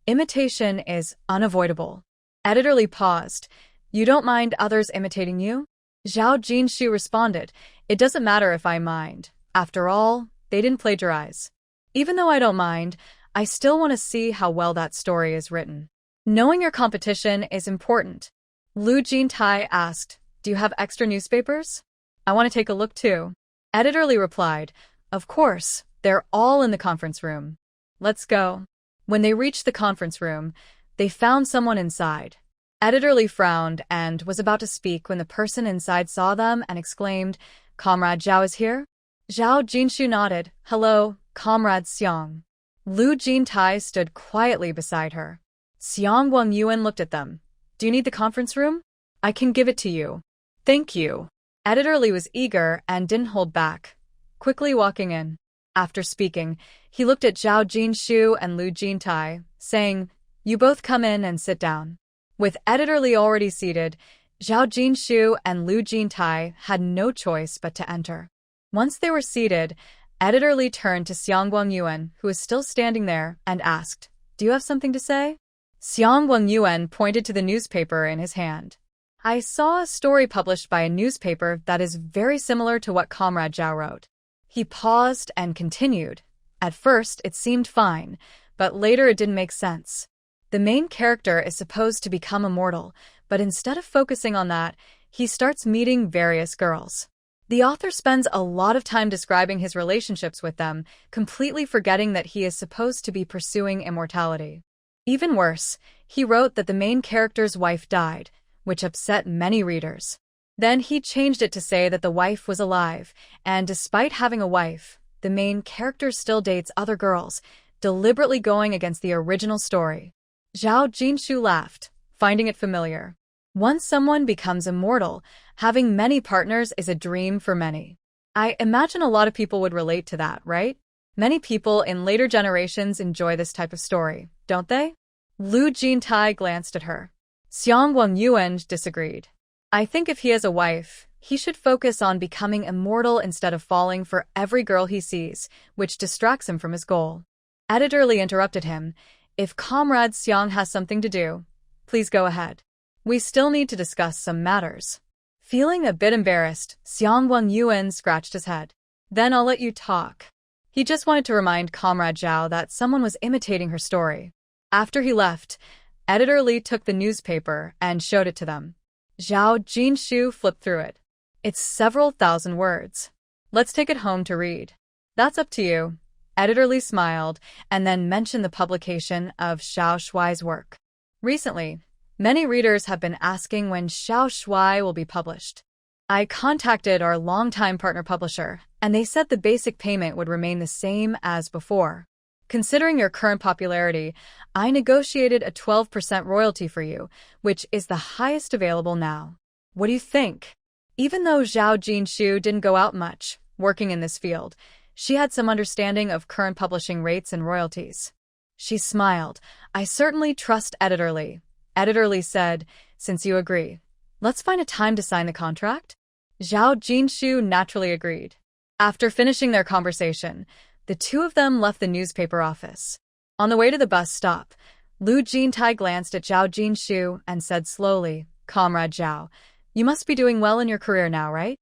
imitation is unavoidable." Editor Li paused. "You don't mind others imitating you?" Zhao Jinshu responded, "It doesn't matter if I mind. After all, they didn't plagiarize. Even though I don't mind, I still want to see how well that story is written. Knowing your competition is important." Lu Jintai asked, "Do you have extra newspapers? I want to take a look too." Editor Li replied, "Of course, they're all in the conference room. Let's go." When they reached the conference room, they found someone inside. Editor Lee frowned and was about to speak when the person inside saw them and exclaimed, "Comrade Zhao is here?" Zhao Jinshu nodded. "Hello, Comrade Xiang." Lu Jintai stood quietly beside her. Xiang Wang Yuan looked at them. "Do you need the conference room? I can give it to you." "Thank you." Editor Lee was eager and didn't hold back, quickly walking in. After speaking, he looked at Zhao Jinshu and Lu Jintai, saying, "You both come in and sit down." With Editor Lee already seated, Zhao Jinshu and Lu Jintai had no choice but to enter. Once they were seated, Editor Lee turned to Xiang Guangyuan, who was still standing there, and asked, "Do you have something to say?" Xiang Guangyuan pointed to the newspaper in his hand. "I saw a story published by a newspaper that is very similar to what Comrade Zhao wrote." He paused and continued. At first, it seemed fine, but later it didn't make sense. The main character is supposed to become immortal, but instead of focusing on that, he starts meeting various girls. The author spends a lot of time describing his relationships with them, completely forgetting that he is supposed to be pursuing immortality. Even worse, he wrote that the main character's wife died, which upset many readers. Then he changed it to say that the wife was alive, and despite having a wife, the main character still dates other girls, deliberately going against the original story. Zhao Jinshu laughed, finding it familiar. Once someone becomes immortal, having many partners is a dream for many. I imagine a lot of people would relate to that, right? Many people in later generations enjoy this type of story, don't they? Lu Jintai glanced at her. Xiang Guangyuan disagreed. "I think if he has a wife, he should focus on becoming immortal instead of falling for every girl he sees, which distracts him from his goal." Editor Lee interrupted him. "If Comrade Xiang has something to do, please go ahead. We still need to discuss some matters." Feeling a bit embarrassed, Xiang Guangyuan scratched his head. "Then I'll let you talk." He just wanted to remind Comrade Zhao that someone was imitating her story. After he left, Editor Lee took the newspaper and showed it to them. Zhao Jinshu flipped through it. "It's several thousand words. Let's take it home to read." "That's up to you." Editor Lee smiled and then mentioned the publication of Xiao Shuai's work. Recently, many readers have been asking when Xiao Shuai will be published. I contacted our longtime partner publisher, and they said the basic payment would remain the same as before. Considering your current popularity, I negotiated a 12% royalty for you, which is the highest available now. What do you think? Even though Zhao Jinshu didn't go out much, working in this field, she had some understanding of current publishing rates and royalties. She smiled. "I certainly trust Editor Lee." Editor Lee said, "Since you agree, let's find a time to sign the contract." Zhao Jinshu naturally agreed. After finishing their conversation, the two of them left the newspaper office. On the way to the bus stop, Lu Jintai glanced at Zhao Jinshu and said slowly, "Comrade Zhao, you must be doing well in your career now, right?"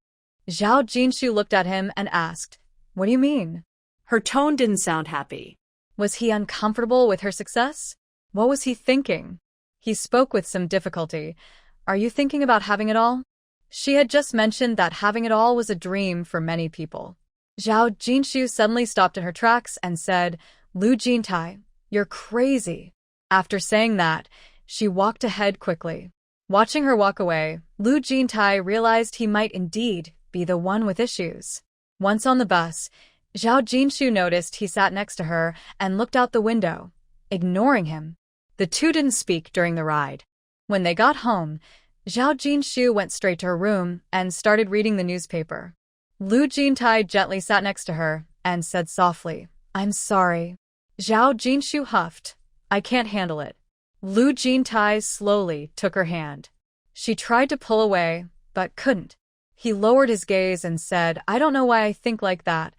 Zhao Jinshu looked at him and asked, "What do you mean?" Her tone didn't sound happy. Was he uncomfortable with her success? What was he thinking? He spoke with some difficulty. "Are you thinking about having it all?" She had just mentioned that having it all was a dream for many people. Zhao Jinshu suddenly stopped in her tracks and said, "Lu Jintai, you're crazy." After saying that, she walked ahead quickly. Watching her walk away, Lu Jintai realized he might indeed be the one with issues. Once on the bus, Zhao Jinshu noticed he sat next to her and looked out the window, ignoring him. The two didn't speak during the ride. When they got home, Zhao Jinshu went straight to her room and started reading the newspaper. Lu Jintai gently sat next to her and said softly, "I'm sorry." Zhao Jinshu huffed, "I can't handle it." Lu Jintai slowly took her hand. She tried to pull away, but couldn't. He lowered his gaze and said, "I don't know why I think like that.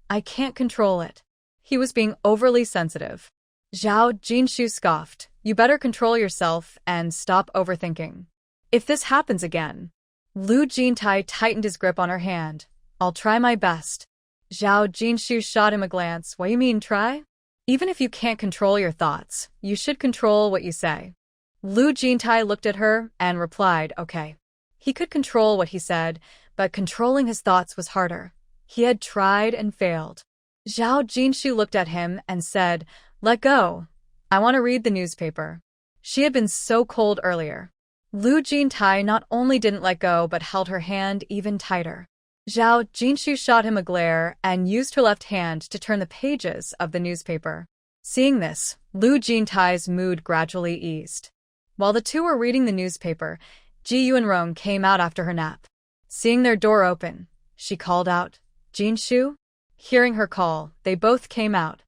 I can't control it." He was being overly sensitive. Zhao Jinshu scoffed, "You better control yourself and stop overthinking. If this happens again." Lu Jintai tightened his grip on her hand. "I'll try my best." Zhao Jinshu shot him a glance. "What do you mean, try? Even if you can't control your thoughts, you should control what you say." Lu Jintai looked at her and replied, "Okay." He could control what he said, but controlling his thoughts was harder. He had tried and failed. Zhao Jinshu looked at him and said, "Let go. I want to read the newspaper." She had been so cold earlier. Lu Jintai not only didn't let go but held her hand even tighter. Zhao Jinshu shot him a glare and used her left hand to turn the pages of the newspaper. Seeing this, Lu Jintai's mood gradually eased. While the two were reading the newspaper, Ji Yuanrong came out after her nap. Seeing their door open, she called out, "Jinshu?" Hearing her call, they both came out.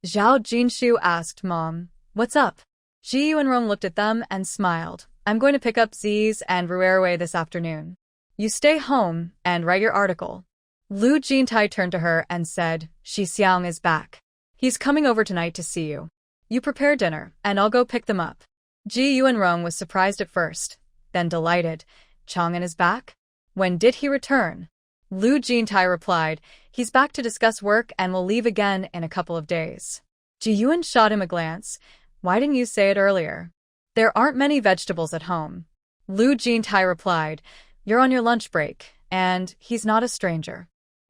Zhao Jinshu asked, "Mom, what's up?" Ji Yuanrong looked at them and smiled. "I'm going to pick up Ziz and Ruerwei this afternoon. You stay home and write your article." Lu Jintai turned to her and said, "Shi Xiang is back. He's coming over tonight to see you. You prepare dinner, and I'll go pick them up." Ji Yuanrong was surprised at first, then delighted. "Chang'an is back? When did he return?" Lu Jintai replied, "He's back to discuss work and will leave again in a couple of days." Ji Yuan shot him a glance. "Why didn't you say it earlier?" "There aren't many vegetables at home." Lu Jintai replied, "You're on your lunch break, and he's not a stranger.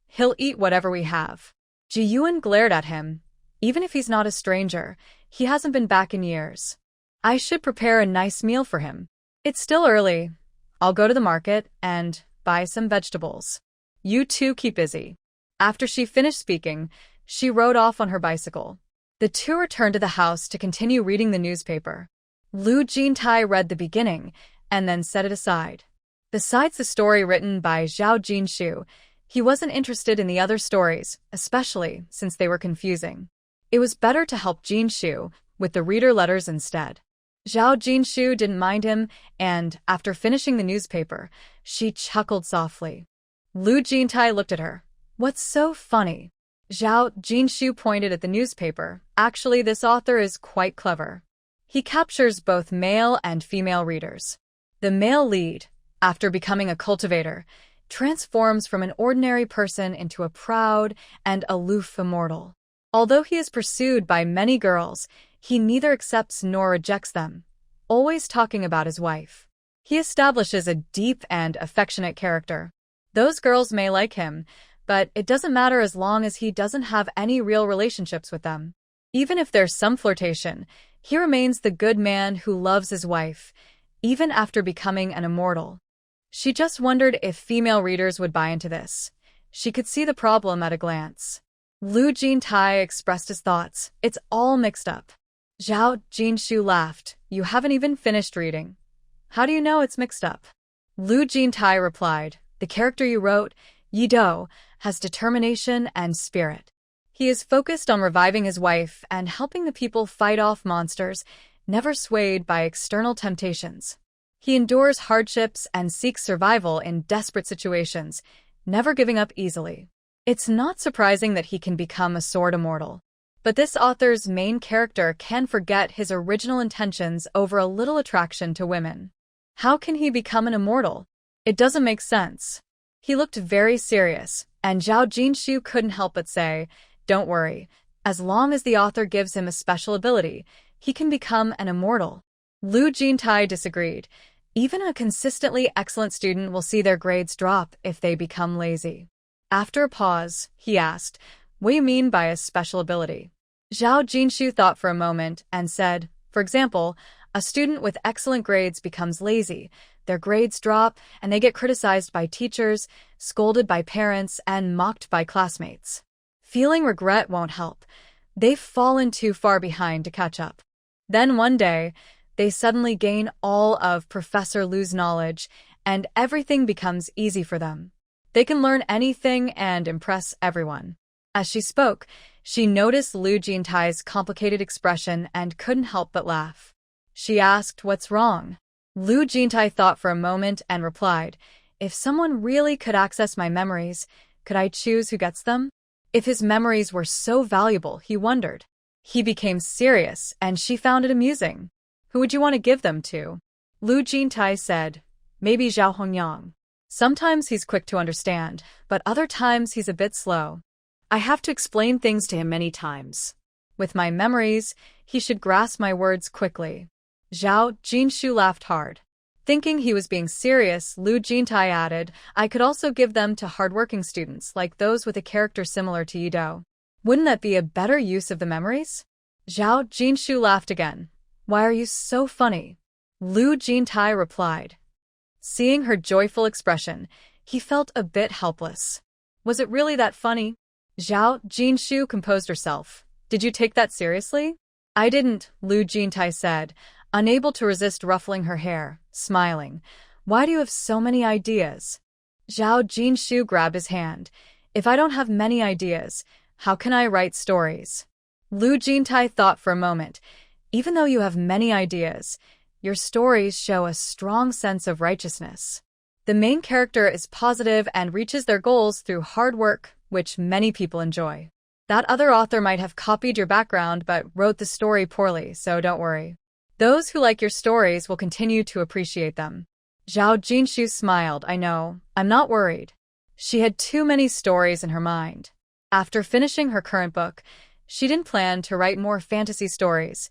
He'll eat whatever we have." Ji Yuan glared at him. "Even if he's not a stranger, he hasn't been back in years. I should prepare a nice meal for him. It's still early. I'll go to the market and buy some vegetables. You two keep busy." After she finished speaking, she rode off on her bicycle. The two returned to the house to continue reading the newspaper. Lu Jintai read the beginning and then set it aside. Besides the story written by Zhao Jinshu, he wasn't interested in the other stories, especially since they were confusing. It was better to help Jinshu with the reader letters instead. Zhao Jinshu didn't mind him, and after finishing the newspaper, she chuckled softly. Lu Jintai looked at her. "What's so funny?" Zhao Jinshu pointed at the newspaper. "Actually, this author is quite clever. He captures both male and female readers. The male lead, after becoming a cultivator, transforms from an ordinary person into a proud and aloof immortal. Although he is pursued by many girls, he neither accepts nor rejects them, always talking about his wife. He establishes a deep and affectionate character. Those girls may like him, but it doesn't matter as long as he doesn't have any real relationships with them. Even if there's some flirtation, he remains the good man who loves his wife, even after becoming an immortal." She just wondered if female readers would buy into this. She could see the problem at a glance. Lu Jintai expressed his thoughts. "It's all mixed up." Zhao Jinshu laughed. "You haven't even finished reading. How do you know it's mixed up?" Lu Jintai replied, "The character you wrote, Yido, has determination and spirit. He is focused on reviving his wife and helping the people fight off monsters, never swayed by external temptations. He endures hardships and seeks survival in desperate situations, never giving up easily. It's not surprising that he can become a sword immortal. But this author's main character can forget his original intentions over a little attraction to women. How can he become an immortal? It doesn't make sense." He looked very serious, and Zhao Jinshu couldn't help but say, "Don't worry. As long as the author gives him a special ability, he can become an immortal." Lu Jintai disagreed. "Even a consistently excellent student will see their grades drop if they become lazy." After a pause, he asked, "What do you mean by a special ability?" Zhao Jinshu thought for a moment and said, "For example, a student with excellent grades becomes lazy. Their grades drop, and they get criticized by teachers, scolded by parents, and mocked by classmates. Feeling regret won't help. They've fallen too far behind to catch up. Then one day, they suddenly gain all of Professor Lu's knowledge, and everything becomes easy for them. They can learn anything and impress everyone." As she spoke, she noticed Lu Jintai's complicated expression and couldn't help but laugh. She asked, "What's wrong?" Lu Jintai thought for a moment and replied, "If someone really could access my memories, could I choose who gets them?" If his memories were so valuable, he wondered. He became serious, and she found it amusing. "Who would you want to give them to?" Lu Jintai said, "Maybe Zhao Hongyang. Sometimes he's quick to understand, but other times he's a bit slow. I have to explain things to him many times. With my memories, he should grasp my words quickly." Zhao Jinshu laughed hard. Thinking he was being serious, Lu Jintai added, "I could also give them to hardworking students like those with a character similar to Yido. Wouldn't that be a better use of the memories?" Zhao Jinshu laughed again. "Why are you so funny?" Lu Jintai replied. Seeing her joyful expression, he felt a bit helpless. Was it really that funny? Zhao Jinshu composed herself. Did you take that seriously? I didn't, Lu Jintai said, unable to resist ruffling her hair, smiling. Why do you have so many ideas? Zhao Jinshu grabbed his hand. If I don't have many ideas, how can I write stories? Lu Jintai thought for a moment. Even though you have many ideas, your stories show a strong sense of righteousness. The main character is positive and reaches their goals through hard work, which many people enjoy. That other author might have copied your background but wrote the story poorly, so don't worry. Those who like your stories will continue to appreciate them. Zhao Jinshu smiled. I know, I'm not worried. She had too many stories in her mind. After finishing her current book, she didn't plan to write more fantasy stories.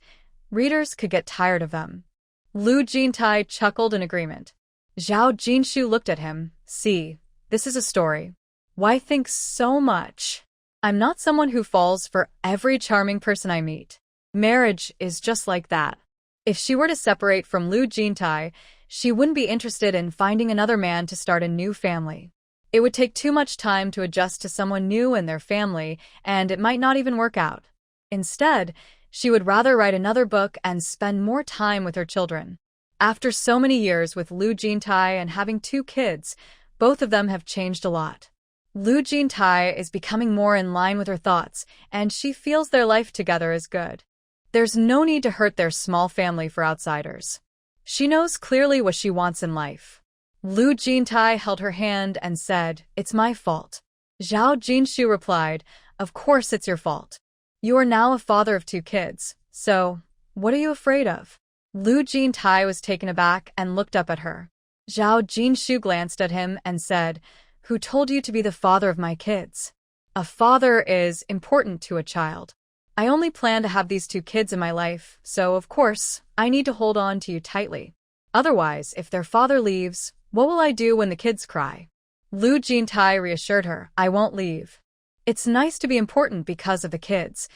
Readers could get tired of them. Lu Jintai chuckled in agreement. Zhao Jinshu looked at him. See, this is a story. Why think so much? I'm not someone who falls for every charming person I meet. Marriage is just like that. If she were to separate from Lu Jintai, she wouldn't be interested in finding another man to start a new family. It would take too much time to adjust to someone new and their family, and it might not even work out. Instead, she would rather write another book and spend more time with her children. After so many years with Lu Jintai and having 2 kids, both of them have changed a lot. Lu Jintai is becoming more in line with her thoughts, and she feels their life together is good. There's no need to hurt their small family for outsiders. She knows clearly what she wants in life. Lu Jintai held her hand and said, It's my fault. Zhao Jinshu replied, Of course it's your fault. You are now a father of 2 kids, so what are you afraid of? Lu Jintai was taken aback and looked up at her. Zhao Jinshu glanced at him and said, Who told you to be the father of my kids? A father is important to a child. I only plan to have these 2 kids in my life, so of course, I need to hold on to you tightly. Otherwise, if their father leaves, what will I do when the kids cry? Lu Jintai reassured her, I won't leave. It's nice to be important because of the kids.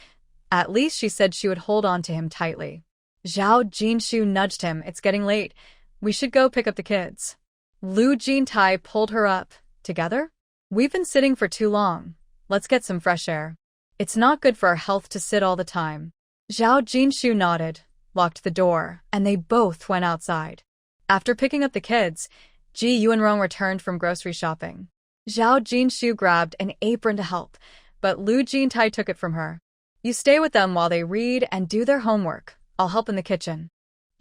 At least she said she would hold on to him tightly. Zhao Jinshu nudged him. It's getting late. We should go pick up the kids. Lu Jintai pulled her up. Together? We've been sitting for too long. Let's get some fresh air. It's not good for our health to sit all the time. Zhao Jinshu nodded, locked the door, and they both went outside. After picking up the kids, Ji Yuanrong returned from grocery shopping. Zhao Jinshu grabbed an apron to help, but Lu Jintai took it from her. You stay with them while they read and do their homework. I'll help in the kitchen.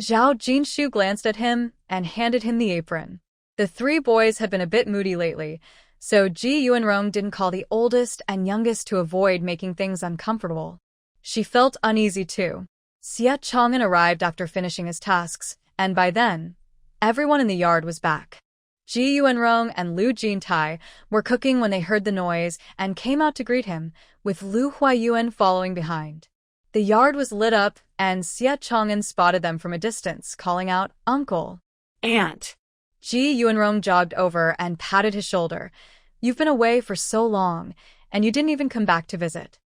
Zhao Jinshu glanced at him and handed him the apron. The 3 boys had been a bit moody lately, so Ji Yuanrong didn't call the oldest and youngest to avoid making things uncomfortable. She felt uneasy too. Xia Chang'an arrived after finishing his tasks, and by then, everyone in the yard was back. Ji Yuanrong and Lu Jintai were cooking when they heard the noise and came out to greet him, with Lu Huayuan following behind. The yard was lit up, and Xia Chang'an spotted them from a distance, calling out, Uncle. Aunt. Ji Yuanrong jogged over and patted his shoulder. You've been away for so long, and you didn't even come back to visit.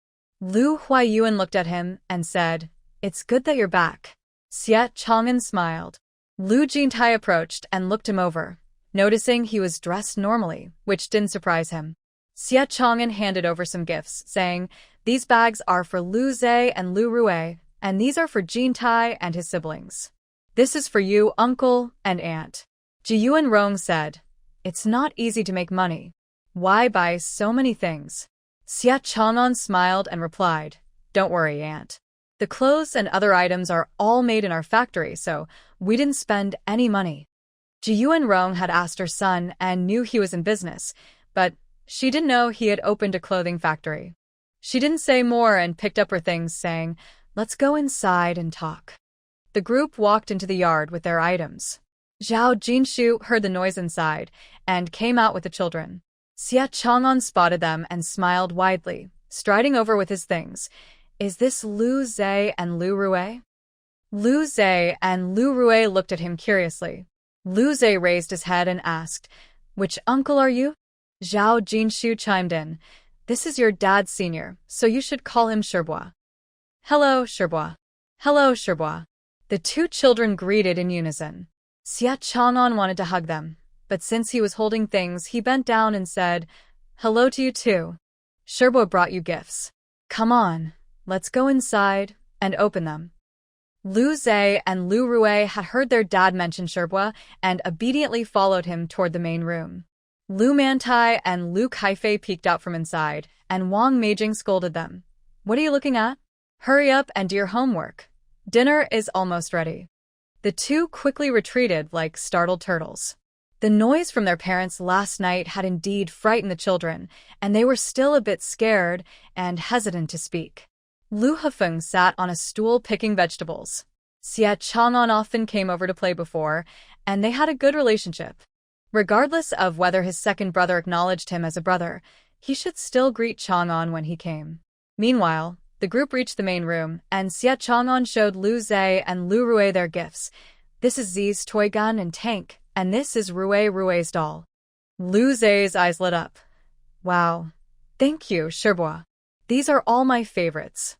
Lu Huayuan looked at him and said, It's good that you're back. Xia Chang'an smiled. Lu Jintai approached and looked him over, noticing he was dressed normally, which didn't surprise him. Xia Chang'an handed over some gifts, saying, These bags are for Lu Zhe and Lu Rui, and these are for Jintai and his siblings. This is for you, uncle and aunt. Ji Yuanrong said, It's not easy to make money. Why buy so many things? Xia Chang'an smiled and replied, Don't worry, aunt. The clothes and other items are all made in our factory, so we didn't spend any money. Ji Yuanrong had asked her son and knew he was in business, but she didn't know he had opened a clothing factory. She didn't say more and picked up her things, saying, Let's go inside and talk. The group walked into the yard with their items. Zhao Jinshu heard the noise inside and came out with the children. Xia Chang'an spotted them and smiled widely, striding over with his things. Is this Lu Zhe and Lu Rui? Lu Zhe and Lu Rui looked at him curiously. Lu Zhe raised his head and asked, Which uncle are you? Zhao Jinshu chimed in. This is your dad senior, so you should call him Sherbois. Hello, Sherbois. Hello, Sherbois. The two children greeted in unison. Xia Chang'an wanted to hug them, but since he was holding things, he bent down and said, "Hello to you too. Sherbo brought you gifts. Come on, let's go inside and open them." Lu Zhe and Lu Rui had heard their dad mention Sherbo and obediently followed him toward the main room. Lu Mantai and Lu Kaifei peeked out from inside, and Wang Meijing scolded them. "What are you looking at? Hurry up and do your homework. Dinner is almost ready." The two quickly retreated like startled turtles. The noise from their parents last night had indeed frightened the children, and they were still a bit scared and hesitant to speak. Lu Hafeng sat on a stool picking vegetables. Xia Chang'an often came over to play before, and they had a good relationship. Regardless of whether his second brother acknowledged him as a brother, he should still greet Chang'an when he came. Meanwhile, the group reached the main room, and Xia Chang'an showed Lu Zhe and Lu Rui their gifts. "This is Z's toy gun and tank, and this is Rui's doll." Lu Zhe's eyes lit up. "Wow. Thank you, Sherbo. These are all my favorites."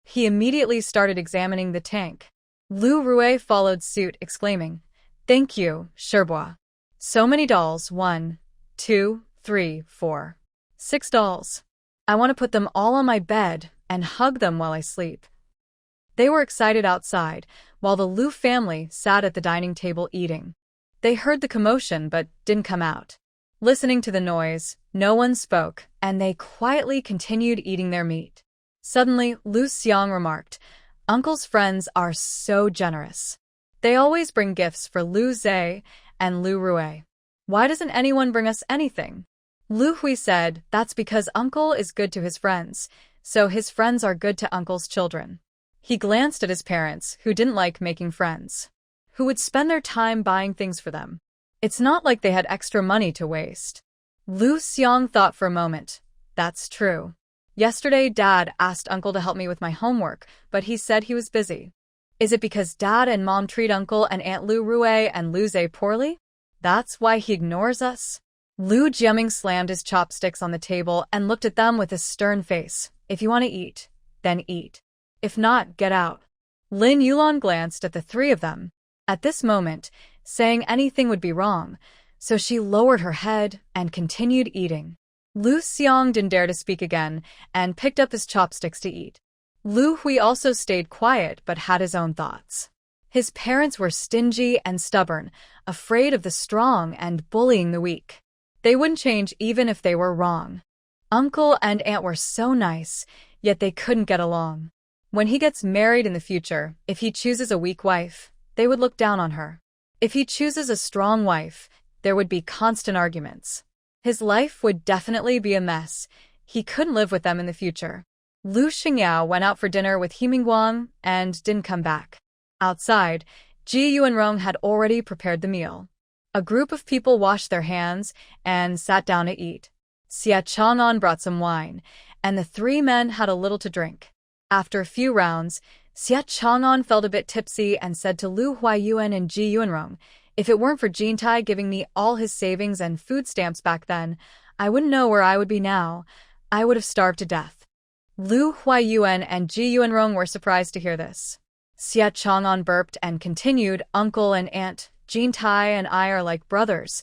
He immediately started examining the tank. Lu Rui followed suit, exclaiming, "Thank you, Sherbo. So many dolls, 1, 2, 3, 4, 6 dolls. I want to put them all on my bed and hug them while I sleep." They were excited outside, while the Lu family sat at the dining table eating. They heard the commotion but didn't come out. Listening to the noise, no one spoke, and they quietly continued eating their meat. Suddenly, Lu Xiang remarked, "Uncle's friends are so generous. They always bring gifts for Lu Zhe and Lu Rui. Why doesn't anyone bring us anything?" Lu Hui said, "That's because Uncle is good to his friends, so his friends are good to Uncle's children." He glanced at his parents, who didn't like making friends, who would spend their time buying things for them. It's not like they had extra money to waste. Lu Xiang thought for a moment. "That's true. Yesterday, Dad asked Uncle to help me with my homework, but he said he was busy. Is it because Dad and Mom treat Uncle and Aunt Lu Rui and Lu Zhe poorly? That's why he ignores us?" Lu Jiaming slammed his chopsticks on the table and looked at them with a stern face. "If you want to eat, then eat. If not, get out." Lin Yulan glanced at the three of them. At this moment, saying anything would be wrong, so she lowered her head and continued eating. Lu Xiang didn't dare to speak again and picked up his chopsticks to eat. Lu Hui also stayed quiet but had his own thoughts. His parents were stingy and stubborn, afraid of the strong and bullying the weak. They wouldn't change even if they were wrong. Uncle and Aunt were so nice, yet they couldn't get along. When he gets married in the future, if he chooses a weak wife, they would look down on her. If he chooses a strong wife, there would be constant arguments. His life would definitely be a mess. He couldn't live with them in the future. Lu Xingyao went out for dinner with He Mingguang and didn't come back. Outside, Ji Yuanrong had already prepared the meal. A group of people washed their hands and sat down to eat. Xia Chang'an brought some wine, and the three men had a little to drink. After a few rounds, Xia Chang'an felt a bit tipsy and said to Lu Huayuan and Ji Yuanrong, "If it weren't for Jintai giving me all his savings and food stamps back then, I wouldn't know where I would be now. I would have starved to death." Lu Huayuan and Ji Yuanrong were surprised to hear this. Xia Chang'an burped and continued, "Uncle and Aunt Jintai and I are like brothers,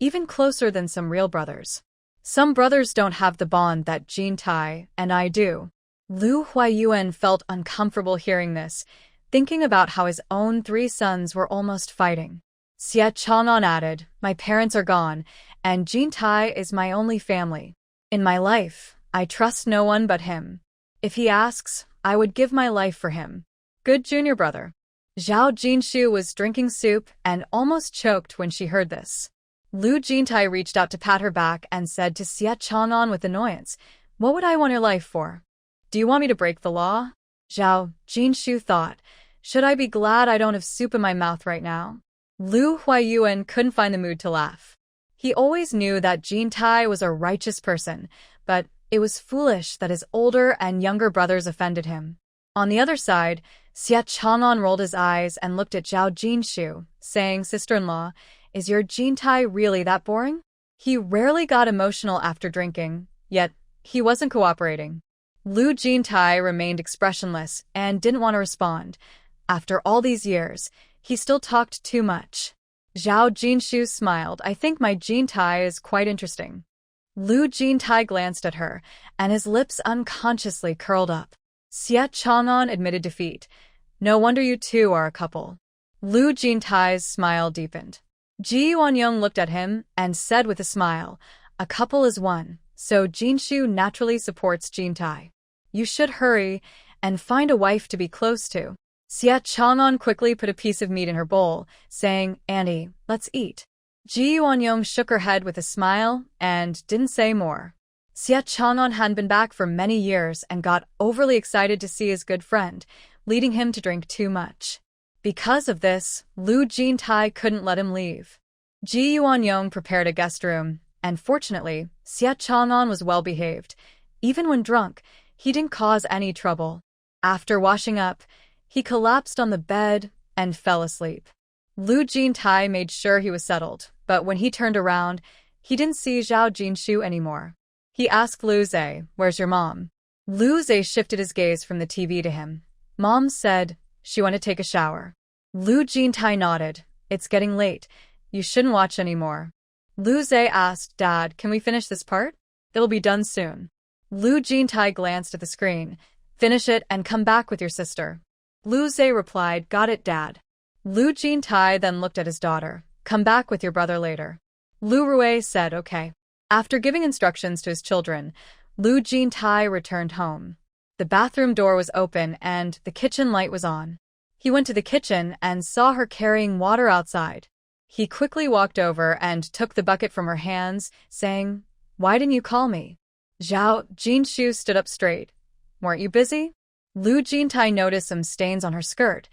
even closer than some real brothers. Some brothers don't have the bond that Jintai and I do." Lu Huayuan felt uncomfortable hearing this, thinking about how his own three sons were almost fighting. Xia Chang'an added, "My parents are gone, and Jintai is my only family. In my life, I trust no one but him. If he asks, I would give my life for him. Good junior brother." Zhao Jinshu was drinking soup and almost choked when she heard this. Lu Jintai reached out to pat her back and said to Xia Chang'an with annoyance, "What would I want your life for? Do you want me to break the law?" Zhao Jinshu thought, "Should I be glad I don't have soup in my mouth right now?" Lu Huayuan couldn't find the mood to laugh. He always knew that Jintai was a righteous person, but it was foolish that his older and younger brothers offended him. On the other side, Xia Chang'an rolled his eyes and looked at Zhao Jinshu, saying, "Sister-in-law, is your Jintai really that boring?" He rarely got emotional after drinking, yet he wasn't cooperating. Lu Jintai remained expressionless and didn't want to respond. After all these years, he still talked too much. Zhao Jinshu smiled. I think my Jin Tai is quite interesting. Lu Jintai glanced at her, and his lips unconsciously curled up. Xie Chang'an admitted defeat. No wonder you two are a couple. Lu Jintai's smile deepened. Ji Yuanyong looked at him and said with a smile, a couple is one, so Jinshu naturally supports Jintai. You should hurry and find a wife to be close to. Xie Chang'an quickly put a piece of meat in her bowl, saying, Auntie, let's eat. Ji Yuanyong shook her head with a smile and didn't say more. Xie Chang'an hadn't been back for many years and got overly excited to see his good friend, leading him to drink too much. Because of this, Lu Jintai couldn't let him leave. Ji Yuanyong prepared a guest room, and fortunately, Xie Chang'an was well behaved. Even when drunk, he didn't cause any trouble. After washing up, he collapsed on the bed and fell asleep. Lu Jintai made sure he was settled, but when he turned around, he didn't see Zhao Jinshu anymore. He asked Lu Zhe, where's your mom? Lu Zhe shifted his gaze from the TV to him. Mom said she went to take a shower. Lu Jintai nodded. It's getting late. You shouldn't watch anymore. Lu Zhe asked, Dad, can we finish this part? It'll be done soon. Lu Jintai glanced at the screen. Finish it and come back with your sister. Lu Zhe replied, got it, Dad. Lu Jintai then looked at his daughter. Come back with your brother later. Lu Rui said, okay. After giving instructions to his children, Lu Jintai returned home. The bathroom door was open and the kitchen light was on. He went to the kitchen and saw her carrying water outside. He quickly walked over and took the bucket from her hands, saying, Why didn't you call me? Zhao Jinshu stood up straight. Weren't you busy? Lu Jintai noticed some stains on her skirt.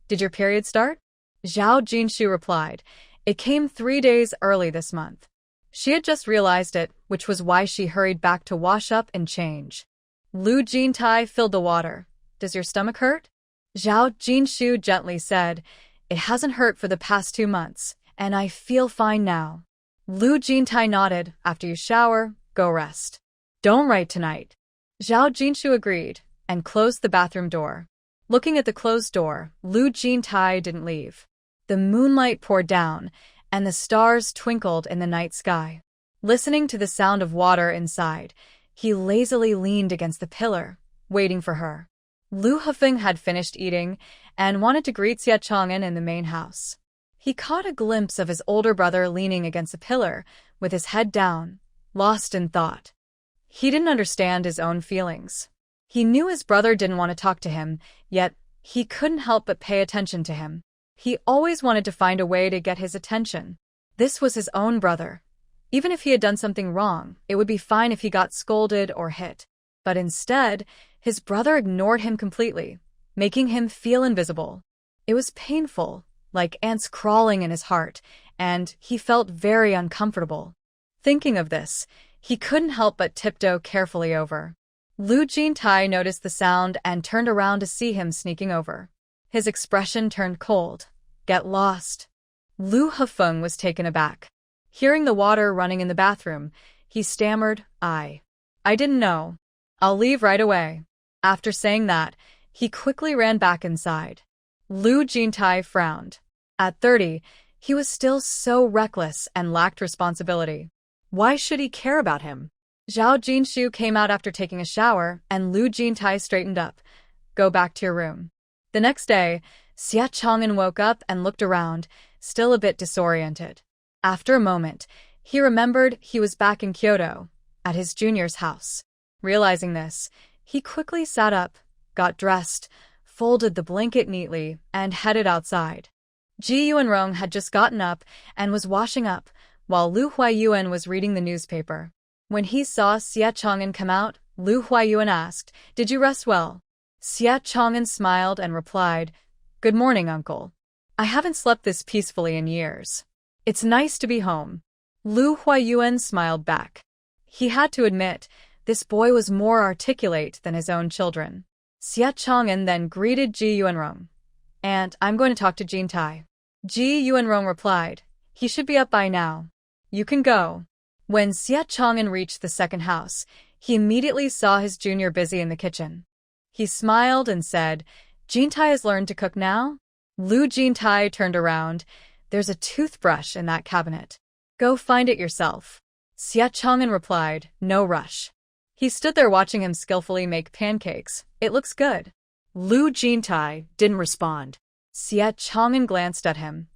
Did your period start? Zhao Jinshu replied, It came 3 days early this month. She had just realized it, which was why she hurried back to wash up and change. Lu Jintai filled the water. Does your stomach hurt? Zhao Jinshu gently said, It hasn't hurt for the past 2 months, and I feel fine now. Lu Jintai nodded. After you shower, go rest. Don't write tonight. Zhao Jinshu agreed and closed the bathroom door. Looking at the closed door, Lu Jintai didn't leave. The moonlight poured down, and the stars twinkled in the night sky. Listening to the sound of water inside, he lazily leaned against the pillar, waiting for her. Lu Hafeng had finished eating and wanted to greet Xie Chang'an in the main house. He caught a glimpse of his older brother leaning against a pillar, with his head down, lost in thought. He didn't understand his own feelings. He knew his brother didn't want to talk to him, yet he couldn't help but pay attention to him. He always wanted to find a way to get his attention. This was his own brother. Even if he had done something wrong, it would be fine if he got scolded or hit. But instead, his brother ignored him completely, making him feel invisible. It was painful, like ants crawling in his heart, and he felt very uncomfortable. Thinking of this, he couldn't help but tiptoe carefully over. Lu Jintai noticed the sound and turned around to see him sneaking over. His expression turned cold. Get lost. Lu Hafeng was taken aback. Hearing the water running in the bathroom, he stammered, I didn't know. I'll leave right away. After saying that, he quickly ran back inside. Lu Jintai frowned. At 30, he was still so reckless and lacked responsibility. Why should he care about him? Zhao Jinshu came out after taking a shower, and Lu Jintai straightened up. Go back to your room. The next day, Xie Chang'an woke up and looked around, still a bit disoriented. After a moment, he remembered he was back in Kyoto, at his junior's house. Realizing this, he quickly sat up, got dressed, folded the blanket neatly, and headed outside. Ji Yuanrong had just gotten up and was washing up, while Lu Huayuan was reading the newspaper. When he saw Xie Chang'an come out, Lu Huayuan asked, Did you rest well? Xie Chang'an smiled and replied, Good morning, uncle. I haven't slept this peacefully in years. It's nice to be home. Lu Huayuan smiled back. He had to admit, this boy was more articulate than his own children. Xie Chang'an then greeted Ji Yuanrong. Aunt, I'm going to talk to Jintai. Ji Yuanrong replied, He should be up by now. You can go. When Xie Chang'an reached the second house, he immediately saw his junior busy in the kitchen. He smiled and said, Jintai has learned to cook now? Lu Jintai turned around. There's a toothbrush in that cabinet. Go find it yourself. Xia Chang'an replied, no rush. He stood there watching him skillfully make pancakes. It looks good. Lu Jintai didn't respond. Xia Chang'an glanced at him.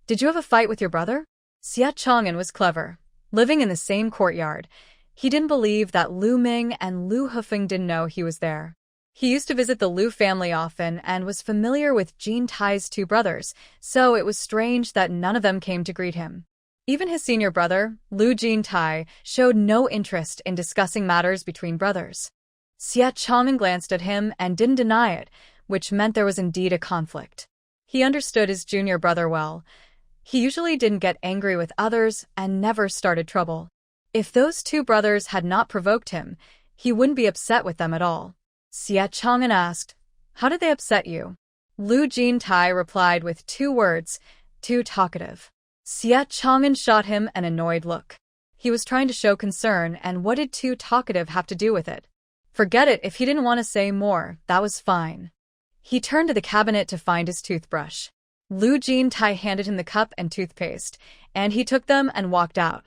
Did you have a fight with your brother? Xia Chang'an was clever. Living in the same courtyard, he didn't believe that Lu Ming and Lu Hufeng didn't know he was there. He used to visit the Lu family often and was familiar with Jin Tai's two brothers, so it was strange that none of them came to greet him. Even his senior brother, Lu Jintai, showed no interest in discussing matters between brothers. Xia Chang'an glanced at him and didn't deny it, which meant there was indeed a conflict. He understood his junior brother well. He usually didn't get angry with others and never started trouble. If those two brothers had not provoked him, he wouldn't be upset with them at all. Xia Chang'an asked, how did they upset you? Lu Jintai replied with 2 words, too talkative. Xia Chang'an shot him an annoyed look. He was trying to show concern, and what did too talkative have to do with it? Forget it, if he didn't want to say more, that was fine. He turned to the cabinet to find his toothbrush. Lu Jintai handed him the cup and toothpaste, and he took them and walked out.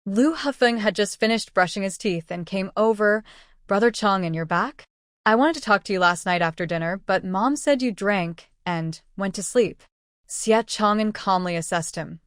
Lu Hufeng had just finished brushing his teeth and came over. Brother Chang'an, you're back? I wanted to talk to you last night after dinner, but Mom said you drank and went to sleep. Xia Chang'an calmly assessed him.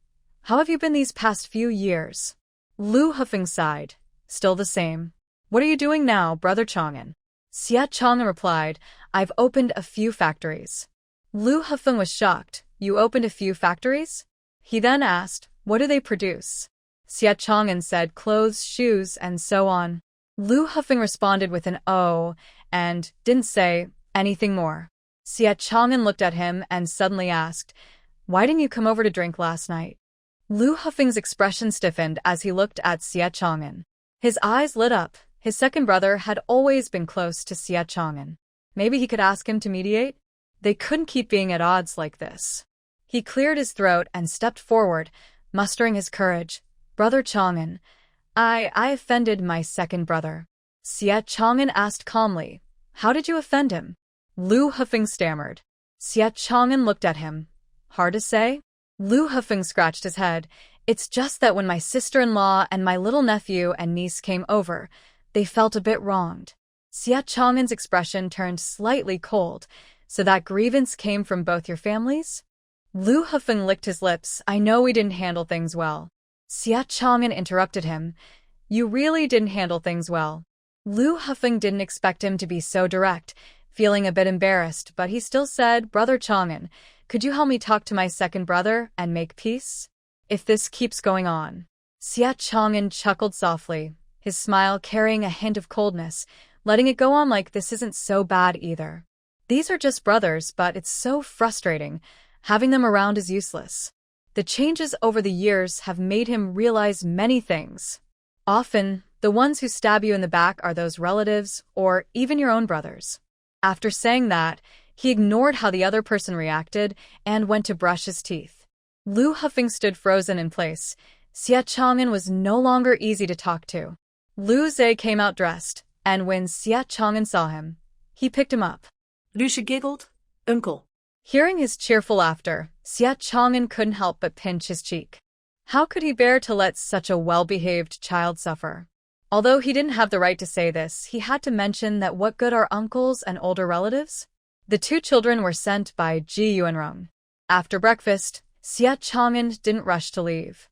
How have you been these past few years? Lu Hufeng sighed. Still the same. What are you doing now, Brother Chang'an? Xia Chang'an replied, I've opened a few factories. Lu Hufeng was shocked. You opened a few factories? He then asked, what do they produce? Xia Chang'an said clothes, shoes, and so on. Lu Hufeng responded with an "oh" and didn't say anything more. Xia Chang'an looked at him and suddenly asked, why didn't you come over to drink last night? Lu Hufeng's expression stiffened as he looked at Xia Chang'an. His eyes lit up. His second brother had always been close to Xia Chang'an. Maybe he could ask him to mediate? They couldn't keep being at odds like this. He cleared his throat and stepped forward, mustering his courage. Brother Chang'an, I offended my second brother. Xia Chang'an asked calmly, how did you offend him? Lu Hufeng stammered. Xia Chang'an looked at him. Hard to say? Lu Hufeng scratched his head. It's just that when my sister-in-law and my little nephew and niece came over, they felt a bit wronged. Xia Chang'an's expression turned slightly cold. So that grievance came from both your families? Lu Hufeng licked his lips. I know we didn't handle things well. Xia Chang'an interrupted him. You really didn't handle things well. Lu Hufeng didn't expect him to be so direct, feeling a bit embarrassed, but he still said, Brother Chang'an, could you help me talk to my second brother and make peace? If this keeps going on. Xia Chang'an chuckled softly, his smile carrying a hint of coldness, letting it go on like this isn't so bad either. These are just brothers, but it's so frustrating. Having them around is useless. The changes over the years have made him realize many things. Often, the ones who stab you in the back are those relatives, or even your own brothers. After saying that, he ignored how the other person reacted and went to brush his teeth. Lu Hufeng stood frozen in place. Xia Chang'an was no longer easy to talk to. Lu Zhe came out dressed, and when Xia Chang'an saw him, he picked him up. Lucia giggled. Uncle. Hearing his cheerful laughter, Xia Chang'an couldn't help but pinch his cheek. How could he bear to let such a well-behaved child suffer? Although he didn't have the right to say this, he had to mention that what good are uncles and older relatives? The two children were sent by Ji Yuanrong. After breakfast, Xia Chang'an didn't rush to leave.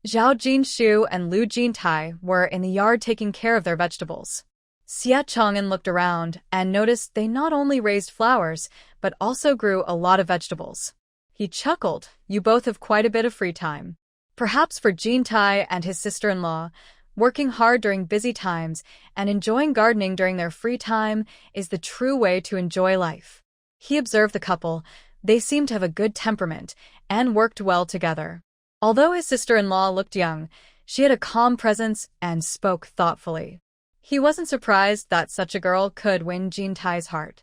Zhao Jinshu and Lu Jintai were in the yard taking care of their vegetables. Xia Chang'an looked around and noticed they not only raised flowers, but also grew a lot of vegetables. He chuckled, you both have quite a bit of free time. Perhaps for Jintai and his sister-in-law, working hard during busy times and enjoying gardening during their free time is the true way to enjoy life. He observed the couple. They seemed to have a good temperament and worked well together. Although his sister-in-law looked young, she had a calm presence and spoke thoughtfully. He wasn't surprised that such a girl could win Jintai's heart.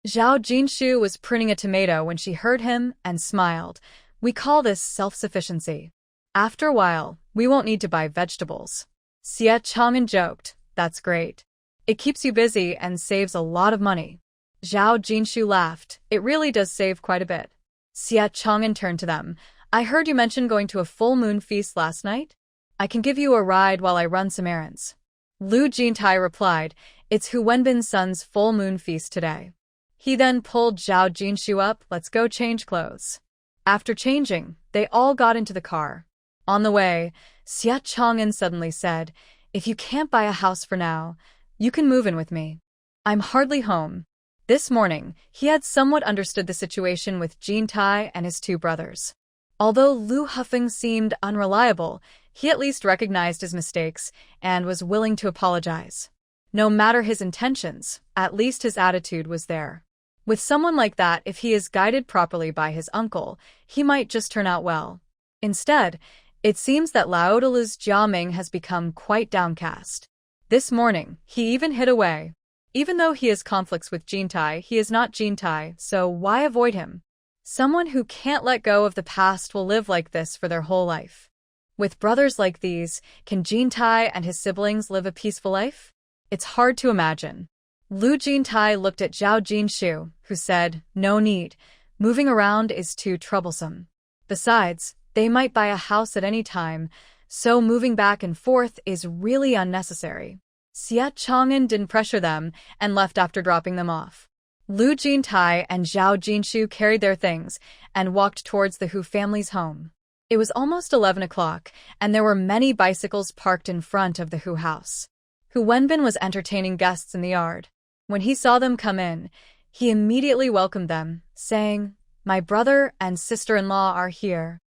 Zhao Jinshu was pruning a tomato when she heard him and smiled. We call this self-sufficiency. After a while, we won't need to buy vegetables. Xia Chang'an joked, that's great. It keeps you busy and saves a lot of money. Zhao Jinshu laughed. It really does save quite a bit. Xia Chang'an turned to them. I heard you mention going to a full moon feast last night? I can give you a ride while I run some errands. Lu Jintai replied, it's Hu Wenbin's son's full moon feast today. He then pulled Zhao Jinshu up, let's go change clothes. After changing, they all got into the car. On the way, Xia Chang'an suddenly said, if you can't buy a house for now, you can move in with me. I'm hardly home. This morning, he had somewhat understood the situation with Jintai and his two brothers. Although Lu Hufeng seemed unreliable, he at least recognized his mistakes and was willing to apologize. No matter his intentions, at least his attitude was there. With someone like that, if he is guided properly by his uncle, he might just turn out well. Instead, it seems that Laodalu's Jiaming has become quite downcast. This morning, he even hid away. Even though he has conflicts with Jintai, he is not Jintai, so why avoid him? Someone who can't let go of the past will live like this for their whole life. With brothers like these, can Jintai and his siblings live a peaceful life? It's hard to imagine. Lu Jintai looked at Zhao Jinshu, who said, no need. Moving around is too troublesome. Besides, they might buy a house at any time, so moving back and forth is really unnecessary. Xia Chang'an didn't pressure them and left after dropping them off. Lu Jintai and Zhao Jinshu carried their things and walked towards the Hu family's home. It was almost 11 o'clock, and there were many bicycles parked in front of the Hu house. Hu Wenbin was entertaining guests in the yard. When he saw them come in, he immediately welcomed them, saying, my brother and sister-in-law are here.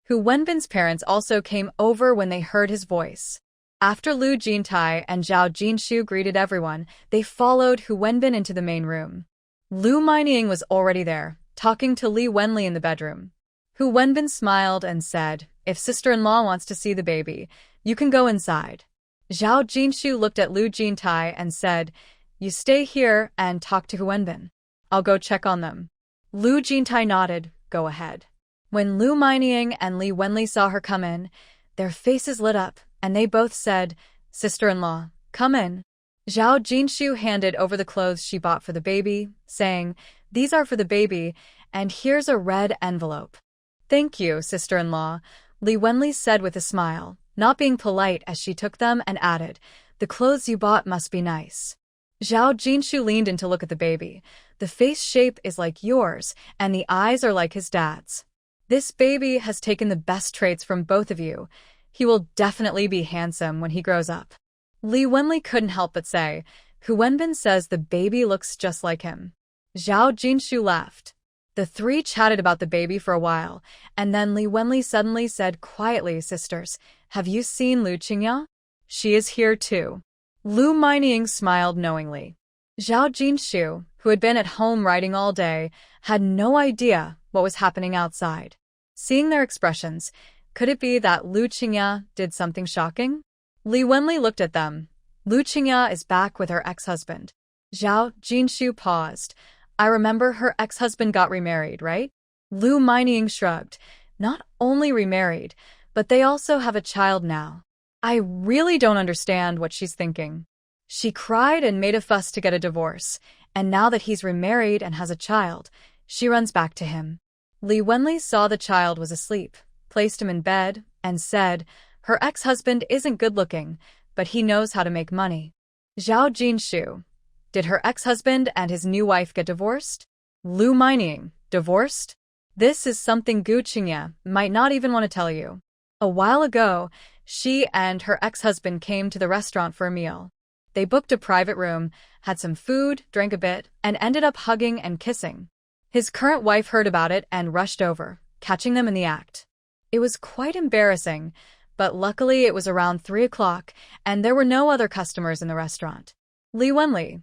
Hu Wenbin's parents also came over when they heard his voice. After Lu Jintai and Zhao Jinshu greeted everyone, they followed Hu Wenbin into the main room. Lu Minying was already there, talking to Li Wenli in the bedroom. Hu Wenbin smiled and said, if sister-in-law wants to see the baby, you can go inside. Zhao Jinshu looked at Lu Jintai and said, you stay here and talk to Hu Wenbin. I'll go check on them. Lu Jintai nodded, go ahead. When Lu Minying and Li Wenli saw her come in, their faces lit up, and they both said, sister-in-law, come in. Zhao Jinshu handed over the clothes she bought for the baby, saying, these are for the baby, and here's a red envelope. Thank you, sister-in-law, Li Wenli said with a smile, not being polite as she took them and added, the clothes you bought must be nice. Zhao Jinshu leaned in to look at the baby. The face shape is like yours, and the eyes are like his dad's. This baby has taken the best traits from both of you. He will definitely be handsome when he grows up. Li Wenli couldn't help but say, Hu Wenbin says the baby looks just like him. Zhao Jinshu laughed. The three chatted about the baby for a while, and then Li Wenli suddenly said quietly, sisters, have you seen Lu Qingya? She is here too. Lu Minying smiled knowingly. Zhao Jinshu, who had been at home writing all day, had no idea what was happening outside. Seeing their expressions, could it be that Lu Qingya did something shocking? Li Wenli looked at them. Lu Qingya is back with her ex-husband. Zhao Jinshu paused. I remember her ex-husband got remarried, right? Lu Minying shrugged. Not only remarried, but they also have a child now. I really don't understand what she's thinking. She cried and made a fuss to get a divorce, and now that he's remarried and has a child, she runs back to him. Li Wenli saw the child was asleep, placed him in bed, and said, her ex-husband isn't good-looking, but he knows how to make money. Zhao Jinshu. Did her ex-husband and his new wife get divorced? Lu Minying. Divorced? This is something Gu Qingya might not even want to tell you. A while ago, she and her ex-husband came to the restaurant for a meal. They booked a private room, had some food, drank a bit, and ended up hugging and kissing. His current wife heard about it and rushed over, catching them in the act. It was quite embarrassing, but luckily it was around 3 o'clock, and there were no other customers in the restaurant. Li Wenli.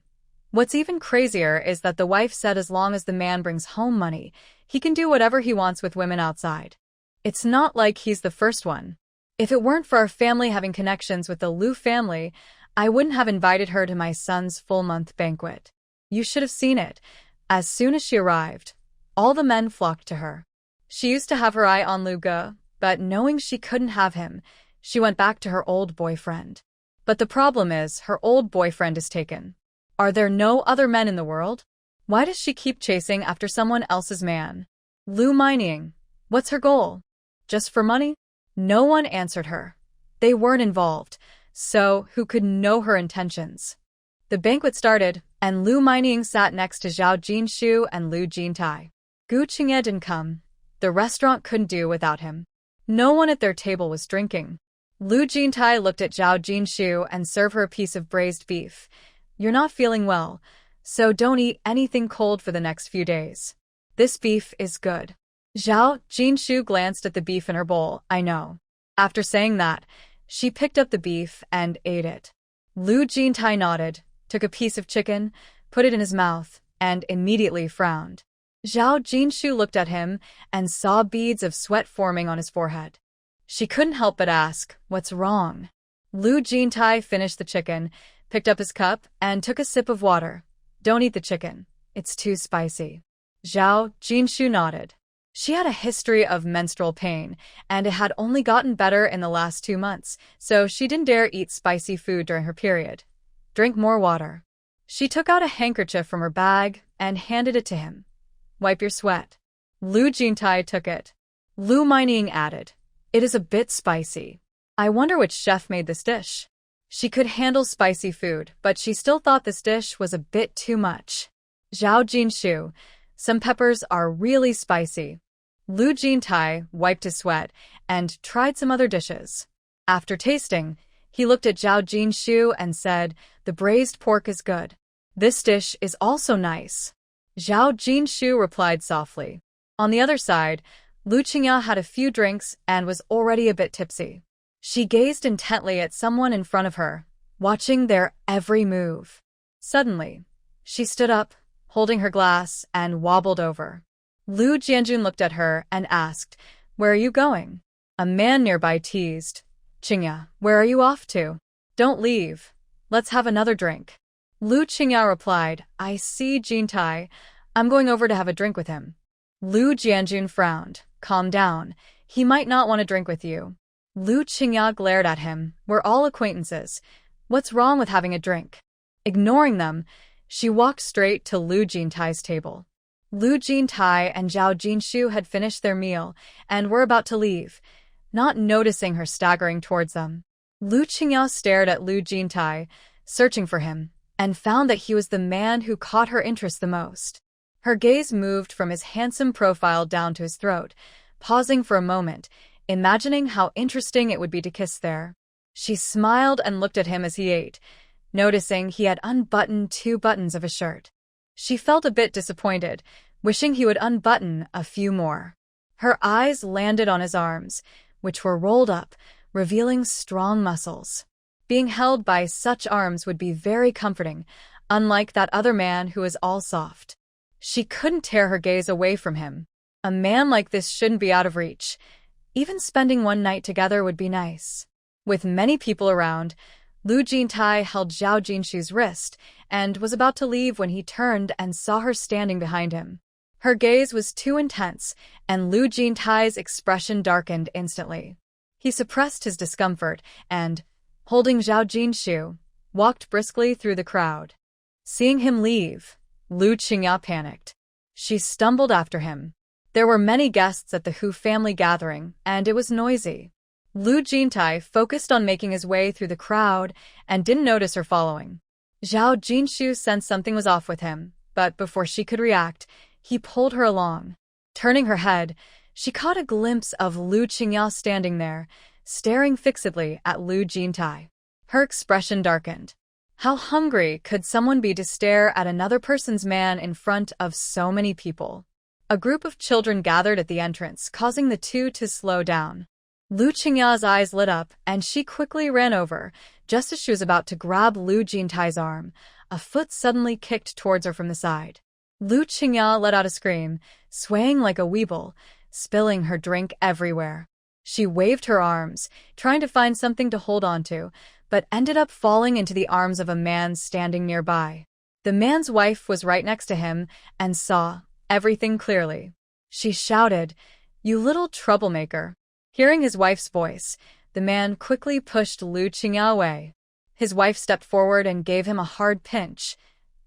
What's even crazier is that the wife said as long as the man brings home money, he can do whatever he wants with women outside. It's not like he's the first one. If it weren't for our family having connections with the Lu family, I wouldn't have invited her to my son's full-month banquet. You should have seen it. As soon as she arrived, all the men flocked to her. She used to have her eye on Lu Ge, but knowing she couldn't have him, she went back to her old boyfriend. But the problem is, her old boyfriend is taken. Are there no other men in the world? Why does she keep chasing after someone else's man? Lu Mining. What's her goal? Just for money? No one answered her. They weren't involved, so who could know her intentions? The banquet started, and Lu Mining sat next to Zhao Jinshu and Lu Jintai. Gu Qingye didn't come. The restaurant couldn't do without him. No one at their table was drinking. Lu Jintai looked at Zhao Jinshu and served her a piece of braised beef. You're not feeling well, so don't eat anything cold for the next few days. This beef is good. Zhao Jinshu glanced at the beef in her bowl. I know. After saying that, she picked up the beef and ate it. Lu Jintai nodded, took a piece of chicken, put it in his mouth, and immediately frowned. Zhao Jinshu looked at him and saw beads of sweat forming on his forehead. She couldn't help but ask, what's wrong? Lu Jintai finished the chicken, picked up his cup, and took a sip of water. Don't eat the chicken. It's too spicy. Zhao Jinshu nodded. She had a history of menstrual pain, and it had only gotten better in the last 2 months, so she didn't dare eat spicy food during her period. Drink more water. She took out a handkerchief from her bag and handed it to him. Wipe your sweat. Lu Jintai took it. Lu Mining added, it is a bit spicy. I wonder which chef made this dish. She could handle spicy food, but she still thought this dish was a bit too much. Zhao Jinshu, some peppers are really spicy. Lu Jintai wiped his sweat and tried some other dishes. After tasting, he looked at Zhao Jinshu and said, the braised pork is good. This dish is also nice. Zhao Jinshu replied softly. On the other side, Lu Qingye had a few drinks and was already a bit tipsy. She gazed intently at someone in front of her, watching their every move. Suddenly, she stood up, holding her glass, and wobbled over. Lu Jianjun looked at her and asked, where are you going? A man nearby teased, Qingye, where are you off to? Don't leave. Let's have another drink. Lu Qingye replied, I see Jintai. I'm going over to have a drink with him. Lu Jianjun frowned. Calm down. He might not want to drink with you. Lu Qingye glared at him. We're all acquaintances. What's wrong with having a drink? Ignoring them, she walked straight to Lu Jintai's table. Lu Jintai and Zhao Jinshu had finished their meal and were about to leave, not noticing her staggering towards them. Lu Qingye stared at Lu Jintai, searching for him, and found that he was the man who caught her interest the most. Her gaze moved from his handsome profile down to his throat, pausing for a moment, imagining how interesting it would be to kiss there. She smiled and looked at him as he ate, noticing he had unbuttoned 2 buttons of his shirt. She felt a bit disappointed, wishing he would unbutton a few more. Her eyes landed on his arms, which were rolled up, revealing strong muscles. Being held by such arms would be very comforting, unlike that other man who was all soft. She couldn't tear her gaze away from him. A man like this shouldn't be out of reach. Even spending one night together would be nice. With many people around, Lu Jintai held Zhao Jinshu's wrist and was about to leave when he turned and saw her standing behind him. Her gaze was too intense, and Lu Jintai's expression darkened instantly. He suppressed his discomfort and, holding Zhao Jinshu, walked briskly through the crowd. Seeing him leave, Lu Qingye panicked. She stumbled after him. There were many guests at the Hu family gathering, and it was noisy. Lu Jintai focused on making his way through the crowd and didn't notice her following. Zhao Jinshu sensed something was off with him, but before she could react, he pulled her along. Turning her head, she caught a glimpse of Lu Qingye standing there, staring fixedly at Lu Jintai. Her expression darkened. How hungry could someone be to stare at another person's man in front of so many people? A group of children gathered at the entrance, causing the two to slow down. Lu Qingye's eyes lit up, and she quickly ran over. Just as she was about to grab Lu Jintai's arm, a foot suddenly kicked towards her from the side. Lu Qingye let out a scream, swaying like a weeble, spilling her drink everywhere. She waved her arms, trying to find something to hold onto, but ended up falling into the arms of a man standing nearby. The man's wife was right next to him and saw everything clearly. She shouted, "You little troublemaker." Hearing his wife's voice, the man quickly pushed Lu Qingye away. His wife stepped forward and gave him a hard pinch.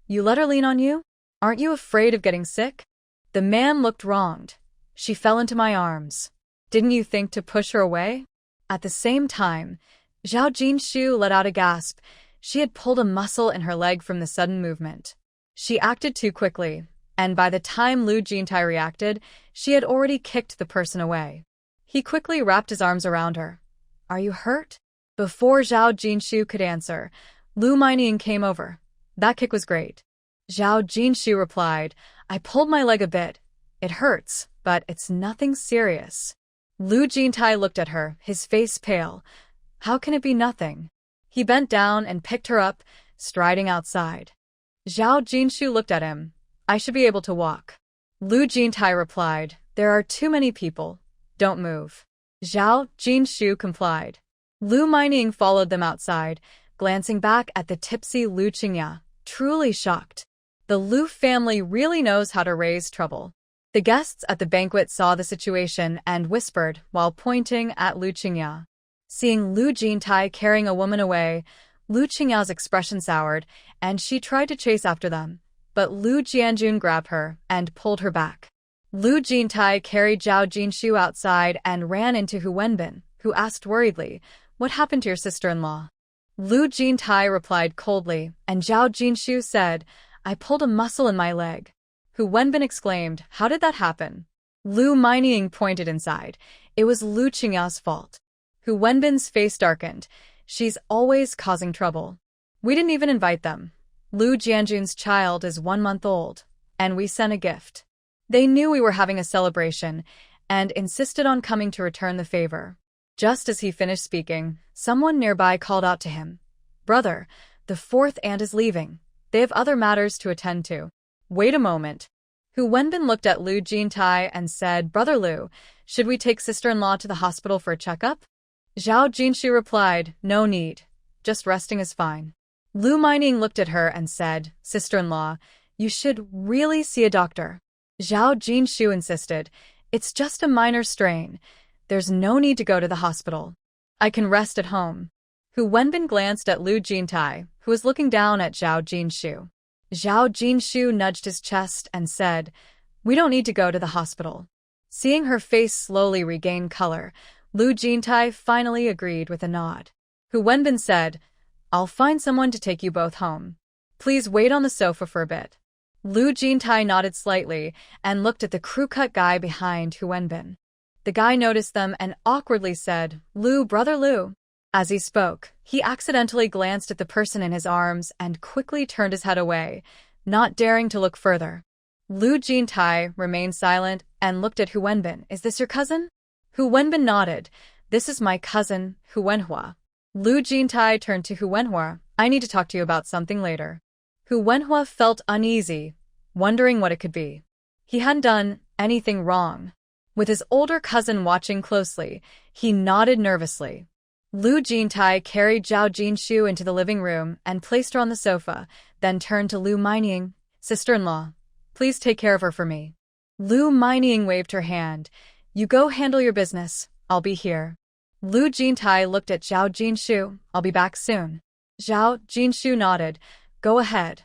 "You let her lean on you? Aren't you afraid of getting sick? The man looked wronged. She fell into my arms. Didn't you think to push her away? At the same time, Zhao Jinshu let out a gasp. She had pulled a muscle in her leg from the sudden movement. She acted too quickly, and by the time Lu Jintai reacted, she had already kicked the person away. He quickly wrapped his arms around her. Are you hurt? Before Zhao Jinshu could answer, Lu Mining came over. That kick was great. Zhao Jinshu replied, I pulled my leg a bit. It hurts, but it's nothing serious. Lu Jintai looked at her, his face pale. How can it be nothing? He bent down and picked her up, striding outside. Zhao Jinshu looked at him. I should be able to walk. Lu Jintai replied, There are too many people. Don't move. Zhao Jinshu complied. Lu Mining followed them outside, glancing back at the tipsy Lu Qingya, truly shocked. The Lu family really knows how to raise trouble. The guests at the banquet saw the situation and whispered while pointing at Lu Qingya. Seeing Lu Jintai carrying a woman away, Lu Qingya's expression soured, and she tried to chase after them. But Lu Jianjun grabbed her and pulled her back. Lu Jintai carried Zhao Jinshu outside and ran into Hu Wenbin, who asked worriedly, What happened to your sister-in-law? Lu Jintai replied coldly, and Zhao Jinshu said, I pulled a muscle in my leg. Hu Wenbin exclaimed, How did that happen? Lu Mining pointed inside. It was Lu Qingya's fault. Hu Wenbin's face darkened. She's always causing trouble. We didn't even invite them. Lu Jianjun's child is 1 month old, and we sent a gift. They knew we were having a celebration, and insisted on coming to return the favor. Just as he finished speaking, someone nearby called out to him, Brother, the 4th aunt is leaving. They have other matters to attend to. Wait a moment. Hu Wenbin looked at Lu Jintai and said, Brother Lu, should we take sister-in-law to the hospital for a checkup? Zhao Jinshu replied, No need. Just resting is fine. Lu Mining looked at her and said, Sister-in-law, you should really see a doctor. Zhao Jinshu insisted, It's just a minor strain. There's no need to go to the hospital. I can rest at home. Hu Wenbin glanced at Lu Jintai, who was looking down at Zhao Jinshu. Zhao Jinshu nudged his chest and said, We don't need to go to the hospital. Seeing her face slowly regain color, Lu Jintai finally agreed with a nod. Hu Wenbin said, I'll find someone to take you both home. Please wait on the sofa for a bit. Lu Jintai nodded slightly and looked at the crew-cut guy behind Hu Wenbin. The guy noticed them and awkwardly said, Lu, Brother Lu. As he spoke, he accidentally glanced at the person in his arms and quickly turned his head away, not daring to look further. Lu Jintai remained silent and looked at Hu Wenbin. Is this your cousin? Hu Wenbin nodded. This is my cousin, Hu Wenhua. Lu Jintai turned to Hu Wenhua. I need to talk to you about something later. Hu Wenhua felt uneasy, wondering what it could be. He hadn't done anything wrong. With his older cousin watching closely, he nodded nervously. Lu Jintai carried Zhao Jinshu into the living room and placed her on the sofa, then turned to Lu Mining. Sister-in-law, please take care of her for me. Lu Mining waved her hand. You go handle your business. I'll be here. Lu Jintai looked at Zhao Jinshu. I'll be back soon. Zhao Jinshu nodded. Go ahead.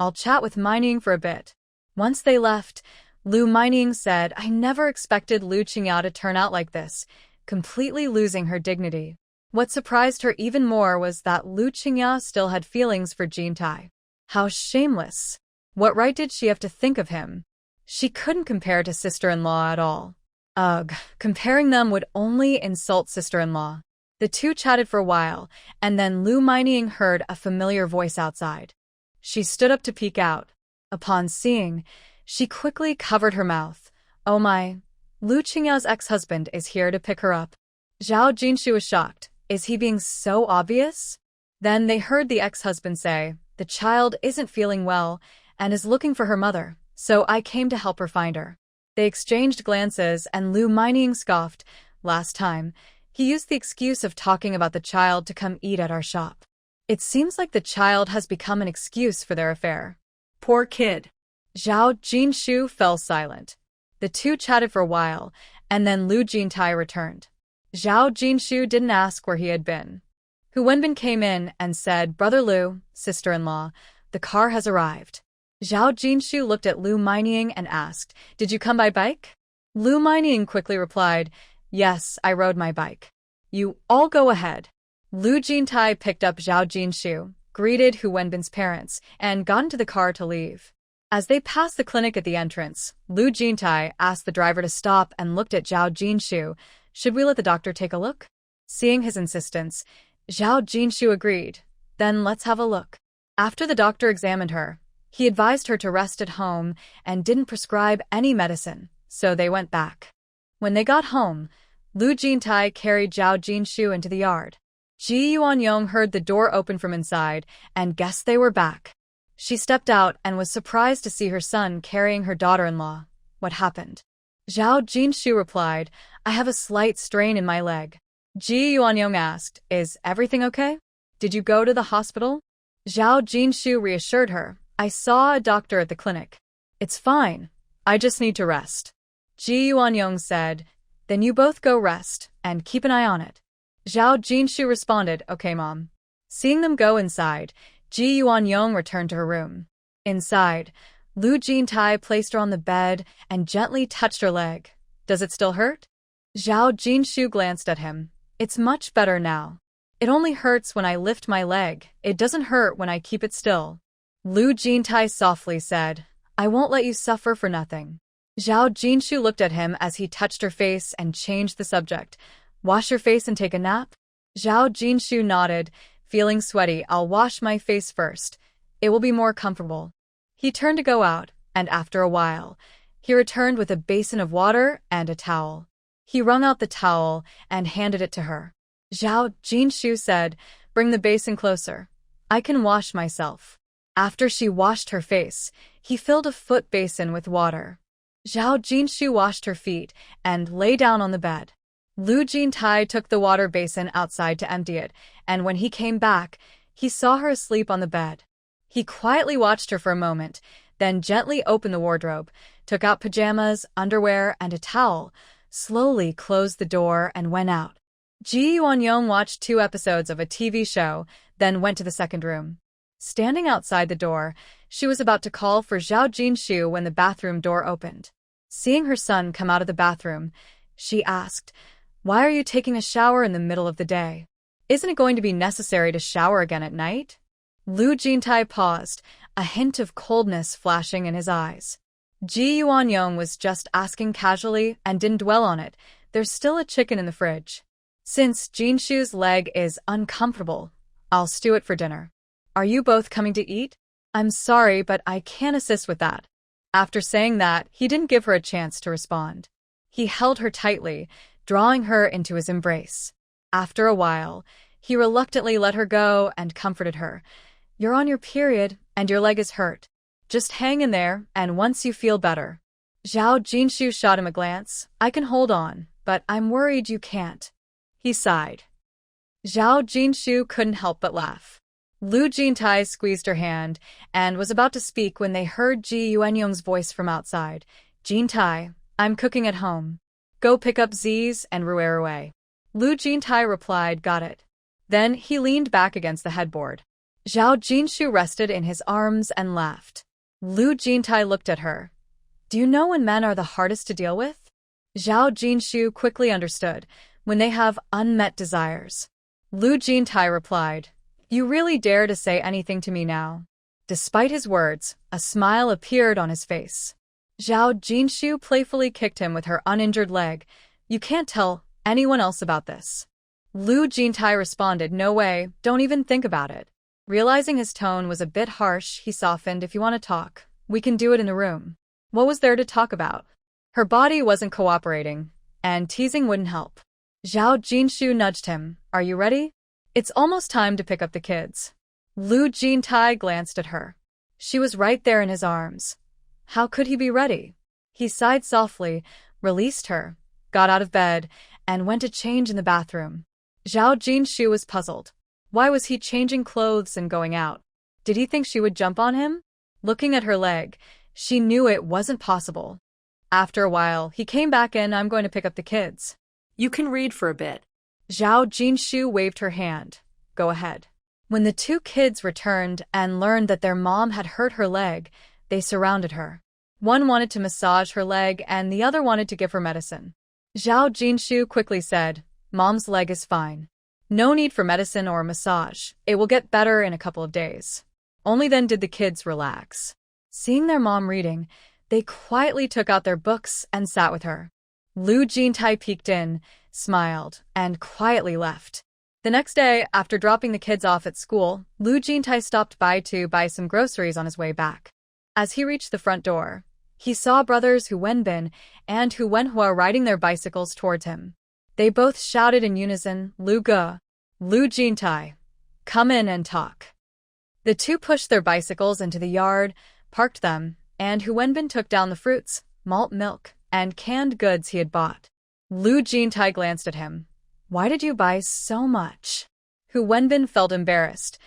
I'll chat with Mining for a bit. Once they left, Lu Mining said, I never expected Lu Qingya to turn out like this, completely losing her dignity. What surprised her even more was that Lu Qingya still had feelings for Jintai. How shameless. What right did she have to think of him? She couldn't compare to sister-in-law at all. Ugh, comparing them would only insult sister-in-law. The two chatted for a while, and then Lu Mining heard a familiar voice outside. She stood up to peek out. Upon seeing, she quickly covered her mouth. Oh my, Lu Qingya's ex-husband is here to pick her up. Zhao Jinshu was shocked. Is he being so obvious? Then they heard the ex-husband say, The child isn't feeling well and is looking for her mother, so I came to help her find her. They exchanged glances and Lu Mining scoffed. Last time, he used the excuse of talking about the child to come eat at our shop. It seems like the child has become an excuse for their affair. Poor kid. Zhao Jinshu fell silent. The two chatted for a while, and then Lu Jintai returned. Zhao Jinshu didn't ask where he had been. Hu Wenbin came in and said, Brother Lu, sister-in-law, the car has arrived. Zhao Jinshu looked at Lu Minying and asked, "Did you come by bike?" Lu Minying quickly replied, "Yes, I rode my bike." "You all go ahead." Lu Jintai picked up Zhao Jinshu, greeted Hu Wenbin's parents, and got into the car to leave. As they passed the clinic at the entrance, Lu Jintai asked the driver to stop and looked at Zhao Jinshu. "Should we let the doctor take a look?" Seeing his insistence, Zhao Jinshu agreed. "Then let's have a look." After the doctor examined her, he advised her to rest at home and didn't prescribe any medicine, so they went back. When they got home, Lu Jintai carried Zhao Jinshu into the yard. Ji Yuanyong heard the door open from inside and guessed they were back. She stepped out and was surprised to see her son carrying her daughter-in-law. "What happened?" Zhao Jinshu replied, "I have a slight strain in my leg." Ji Yuanyong asked, "Is everything okay? Did you go to the hospital?" Zhao Jinshu reassured her, "I saw a doctor at the clinic. It's fine. I just need to rest." Ji Yuanyong said, "Then you both go rest and keep an eye on it." Zhao Jinshu responded, "Okay, Mom." Seeing them go inside, Ji Yuanyong returned to her room. Inside, Lu Jintai placed her on the bed and gently touched her leg. "Does it still hurt?" Zhao Jinshu glanced at him. "It's much better now. It only hurts when I lift my leg. It doesn't hurt when I keep it still." Lu Jintai softly said, "I won't let you suffer for nothing." Zhao Jinshu looked at him as he touched her face and changed the subject. "Wash your face and take a nap?" Zhao Jinshu nodded, feeling sweaty. "I'll wash my face first. It will be more comfortable." He turned to go out, and after a while, he returned with a basin of water and a towel. He wrung out the towel and handed it to her. Zhao Jinshu said, "Bring the basin closer. I can wash myself." After she washed her face, he filled a foot basin with water. Zhao Jinshu washed her feet and lay down on the bed. Lu Jintai took the water basin outside to empty it, and when he came back, he saw her asleep on the bed. He quietly watched her for a moment, then gently opened the wardrobe, took out pajamas, underwear, and a towel, slowly closed the door, and went out. Ji Yuanyong watched 2 episodes of a TV show, then went to the second room. Standing outside the door, she was about to call for Zhao Jinshu when the bathroom door opened. Seeing her son come out of the bathroom, she asked, "Why are you taking a shower in the middle of the day? Isn't it going to be necessary to shower again at night?" Lu Jintai paused, a hint of coldness flashing in his eyes. Ji Yuanyong was just asking casually and didn't dwell on it. "There's still a chicken in the fridge. Since Jinshu's leg is uncomfortable, I'll stew it for dinner. Are you both coming to eat?" "I'm sorry, but I can't assist with that." After saying that, he didn't give her a chance to respond. He held her tightly, drawing her into his embrace. After a while, he reluctantly let her go and comforted her. "You're on your period, and your leg is hurt. Just hang in there, and once you feel better." Zhao Jinshu shot him a glance. "I can hold on, but I'm worried you can't." He sighed. Zhao Jinshu couldn't help but laugh. Lu Jintai squeezed her hand and was about to speak when they heard Ji Yuanyong's voice from outside. "Jintai, I'm cooking at home. Go pick up Ziz and Ruerue." Lu Jintai replied, "Got it." Then he leaned back against the headboard. Zhao Jinshu rested in his arms and laughed. Lu Jintai looked at her. "Do you know when men are the hardest to deal with?" Zhao Jinshu quickly understood, when they have unmet desires. Lu Jintai replied, "You really dare to say anything to me now?" Despite his words, a smile appeared on his face. Zhao Jinshu playfully kicked him with her uninjured leg. "You can't tell anyone else about this." Lu Jintai responded, "No way, don't even think about it." Realizing his tone was a bit harsh, he softened, "If you want to talk, we can do it in the room." What was there to talk about? Her body wasn't cooperating, and teasing wouldn't help. Zhao Jinshu nudged him. "Are you ready? It's almost time to pick up the kids." Lu Jintai glanced at her. She was right there in his arms. How could he be ready? He sighed softly, released her, got out of bed, and went to change in the bathroom. Zhao Jinshu was puzzled. Why was he changing clothes and going out? Did he think she would jump on him? Looking at her leg, she knew it wasn't possible. After a while, he came back in. "I'm going to pick up the kids." You can read for a bit. Zhao Jinshu waved her hand. "Go ahead." When the 2 kids returned and learned that their mom had hurt her leg, They surrounded her. One wanted to massage her leg and the other wanted to give her medicine. Zhao Jinshu quickly said, "Mom's leg is fine. No need for medicine or massage. It will get better in a couple of days." Only then did the kids relax. Seeing their mom reading, they quietly took out their books and sat with her. Lu Jintai peeked in, smiled, and quietly left. The next day, after dropping the kids off at school, Lu Jintai stopped by to buy some groceries on his way back. As he reached the front door, he saw brothers Hu Wenbin and Hu Wenhua riding their bicycles towards him. They both shouted in unison, "Lu Ge, Lu Jintai, come in and talk." The two pushed their bicycles into the yard, parked them, and Hu Wenbin took down the fruits, malt milk, and canned goods he had bought. Lu Jintai glanced at him. "Why did you buy so much?" Hu Wenbin felt embarrassed.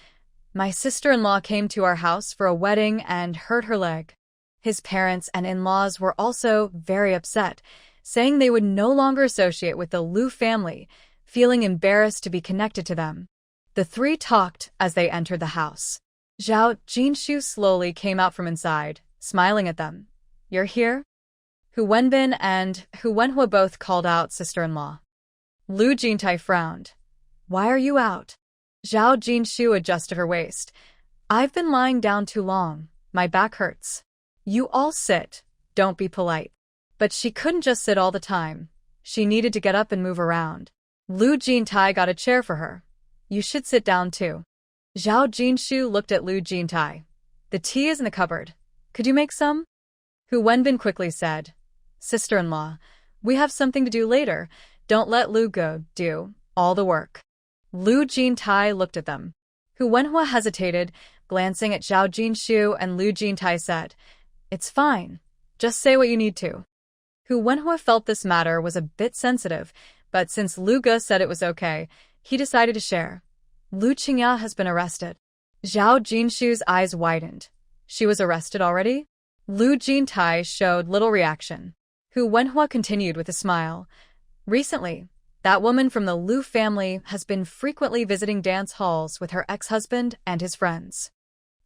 "My sister-in-law came to our house for a wedding and hurt her leg." His parents and in-laws were also very upset, saying they would no longer associate with the Lu family, feeling embarrassed to be connected to them. The three talked as they entered the house. Zhao Jinshu slowly came out from inside, smiling at them. "You're here?" Hu Wenbin and Hu Wenhua both called out sister-in-law. Lu Jintai frowned. "Why are you out?" Zhao Jinshu adjusted her waist. "I've been lying down too long. My back hurts." "You all sit. Don't be polite." But she couldn't just sit all the time. She needed to get up and move around. Lu Jintai got a chair for her. "You should sit down too." Zhao Jinshu looked at Lu Jintai. "The tea is in the cupboard. Could you make some?" Hu Wenbin quickly said, "Sister-in-law, we have something to do later. Don't let Lu go do all the work." Lu Jintai looked at them. Hu Wenhua hesitated, glancing at Zhao Jinshu, and Lu Jintai said, "It's fine. Just say what you need to." Hu Wenhua felt this matter was a bit sensitive, but since Lu Ge said it was okay, he decided to share. "Lu Qingya has been arrested." Zhao Jinshu's eyes widened. "She was arrested already?" Lu Jintai showed little reaction. Hu Wenhua continued with a smile. "Recently, that woman from the Lu family has been frequently visiting dance halls with her ex-husband and his friends."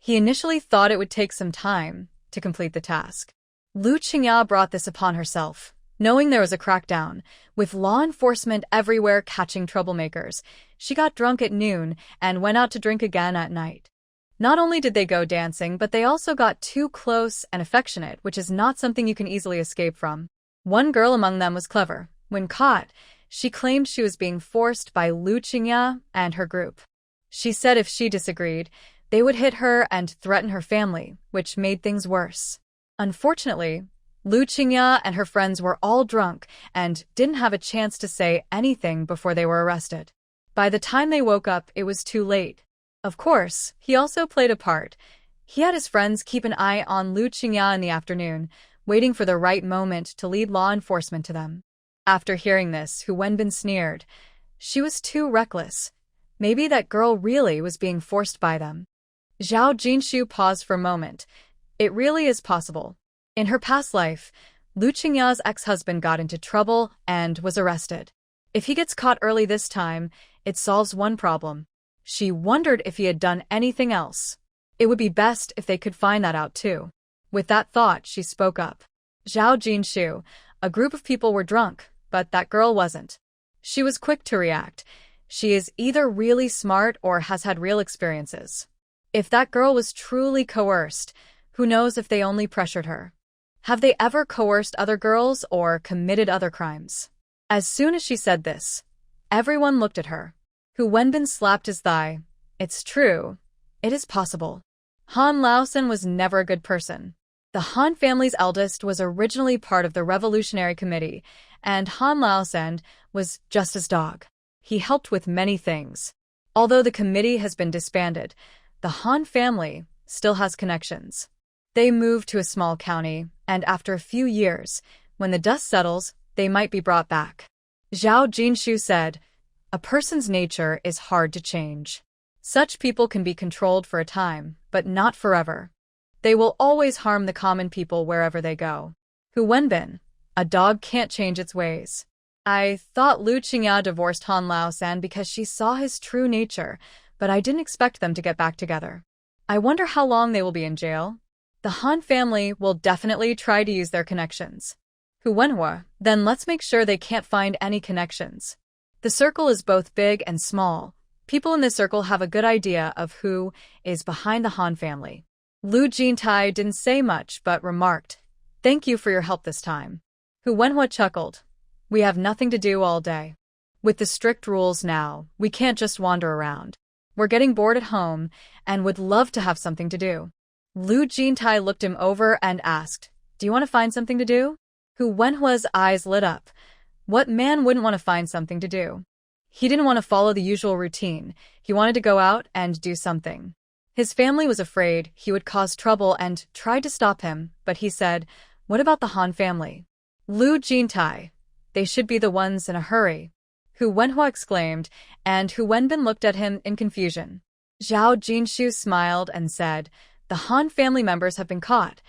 He initially thought it would take some time to complete the task. Lu Qingya brought this upon herself. Knowing there was a crackdown, with law enforcement everywhere catching troublemakers, she got drunk at noon and went out to drink again at night. Not only did they go dancing, but they also got too close and affectionate, which is not something you can easily escape from. One girl among them was clever. When caught, she claimed she was being forced by Lu Qingya and her group. She said if she disagreed, they would hit her and threaten her family, which made things worse. Unfortunately, Lu Qingya and her friends were all drunk and didn't have a chance to say anything before they were arrested. By the time they woke up, it was too late. Of course, he also played a part. He had his friends keep an eye on Lu Qingya in the afternoon, waiting for the right moment to lead law enforcement to them. After hearing this, Hu Wenbin sneered. She was too reckless. Maybe that girl really was being forced by them. Zhao Jinshu paused for a moment. It really is possible. In her past life, Lu Qingya's ex-husband got into trouble and was arrested. If he gets caught early this time, it solves one problem. She wondered if he had done anything else. It would be best if they could find that out too. With that thought, she spoke up. "Zhao Jinshu, a group of people were drunk, but that girl wasn't." She was quick to react. She is either really smart or has had real experiences. If that girl was truly coerced, who knows if they only pressured her? Have they ever coerced other girls or committed other crimes? As soon as she said this, everyone looked at her. Hu Wenbin slapped his thigh. "It's true. It is possible." Han Laosen was never a good person. The Han family's eldest was originally part of the Revolutionary Committee, and Han Laosen was just his dog. He helped with many things. Although the committee has been disbanded, the Han family still has connections. They moved to a small county, and after a few years, when the dust settles, they might be brought back. Zhao Jinshu said, "A person's nature is hard to change. Such people can be controlled for a time, but not forever. They will always harm the common people wherever they go." Hu Wenbin, "A dog can't change its ways." I thought Lu Qingya divorced Han Laosan because she saw his true nature, but I didn't expect them to get back together. I wonder how long they will be in jail. The Han family will definitely try to use their connections. Hu Wenhua, then let's make sure they can't find any connections. The circle is both big and small. People in this circle have a good idea of who is behind the Han family. Lu Jintai didn't say much but remarked, "Thank you for your help this time." Hu Wenhua chuckled. "We have nothing to do all day. With the strict rules now, we can't just wander around. We're getting bored at home and would love to have something to do." Lu Jintai looked him over and asked, "Do you want to find something to do?" Hu Wenhua's eyes lit up. What man wouldn't want to find something to do? He didn't want to follow the usual routine. He wanted to go out and do something. His family was afraid he would cause trouble and tried to stop him, but he said, "What about the Han family?" Lu Jintai. "They should be the ones in a hurry." Hu Wenhua exclaimed, and Hu Wenbin looked at him in confusion. Zhao Jinshu smiled and said, "The Han family members have been caught.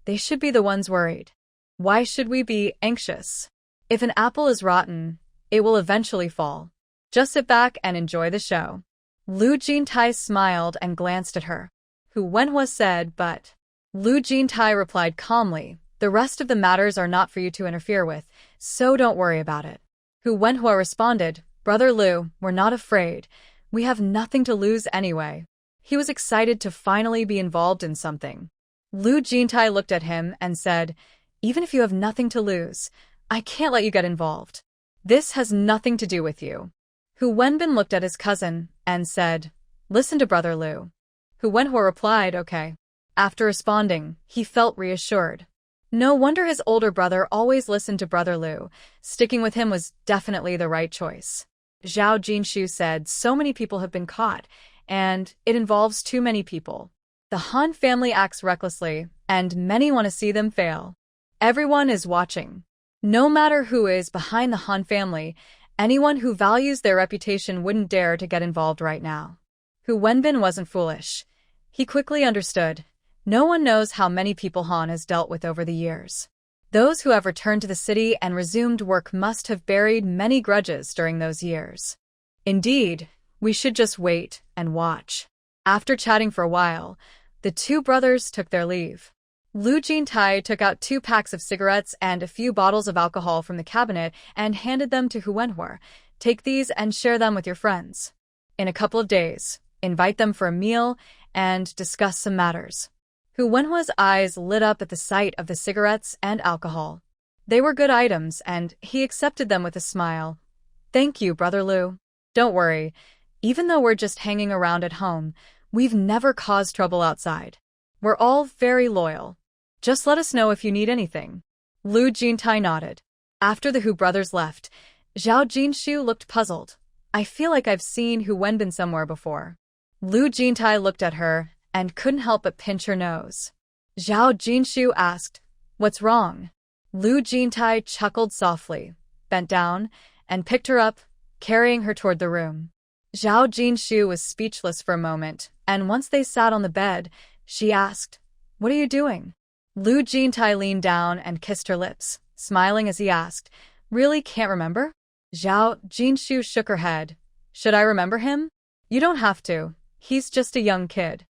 They should be the ones worried. Why should we be anxious? If an apple is rotten, it will eventually fall. Just sit back and enjoy the show." Lu Jintai smiled and glanced at her. Hu Wenhua said, "But..." Lu Jintai replied calmly, "The rest of the matters are not for you to interfere with, so don't worry about it." Hu Wenhua responded, "Brother Lu, we're not afraid. We have nothing to lose anyway." He was excited to finally be involved in something. Lu Jintai looked at him and said, "Even if you have nothing to lose, I can't let you get involved. This has nothing to do with you." Hu Wenbin looked at his cousin and said, "Listen to Brother Lu." Hu Wenhua replied, "Okay." After responding, he felt reassured. No wonder his older brother always listened to Brother Lu. Sticking with him was definitely the right choice. Zhao Jinshu said, "So many people have been caught, and it involves too many people. The Han family acts recklessly, and many want to see them fail. Everyone is watching. No matter who is behind the Han family, anyone who values their reputation wouldn't dare to get involved right now." Hu Wenbin wasn't foolish. He quickly understood. No one knows how many people Han has dealt with over the years. Those who have returned to the city and resumed work must have buried many grudges during those years. Indeed, we should just wait and watch. After chatting for a while, the two brothers took their leave. Lu Jintai took out 2 packs of cigarettes and a few bottles of alcohol from the cabinet and handed them to Hu Wenhua. "Take these and share them with your friends. In a couple of days, invite them for a meal and discuss some matters." Hu Wenhua's eyes lit up at the sight of the cigarettes and alcohol. They were good items, and he accepted them with a smile. "Thank you, Brother Lu. Don't worry. Even though we're just hanging around at home, we've never caused trouble outside. We're all very loyal. Just let us know if you need anything." Lu Jintai nodded. After the Hu brothers left, Zhao Jinshu looked puzzled. "I feel like I've seen Hu Wenbin somewhere before." Lu Jintai looked at her and couldn't help but pinch her nose. Zhao Jinshu asked, "What's wrong?" Lu Jintai chuckled softly, bent down, and picked her up, carrying her toward the room. Zhao Jinshu was speechless for a moment, and once they sat on the bed, she asked, "What are you doing?" Lu Jintai leaned down and kissed her lips, smiling as he asked, "Really can't remember?" Zhao Jinshu shook her head. "Should I remember him?" "You don't have to. He's just a young kid."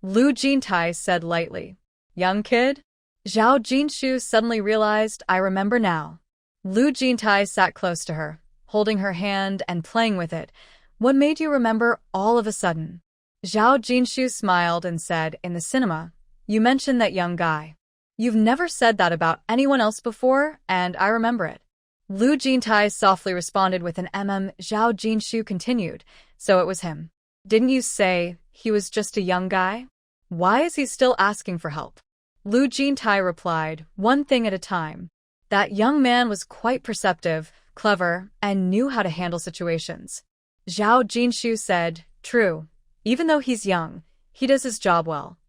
Lu Jintai said lightly. "Young kid?" Zhao Jinshu suddenly realized, "I remember now." Lu Jintai sat close to her, holding her hand and playing with it. "What made you remember all of a sudden?" Zhao Jinshu smiled and said, "In the cinema, you mentioned that young guy. You've never said that about anyone else before, and I remember it." Lu Jintai softly responded with an Zhao Jinshu continued, "So it was him. Didn't you say he was just a young guy? Why is he still asking for help?" Lu Jintai replied, "One thing at a time. That young man was quite perceptive, clever, and knew how to handle situations." Zhao Jinshu said, "True. Even though he's young, he does his job well."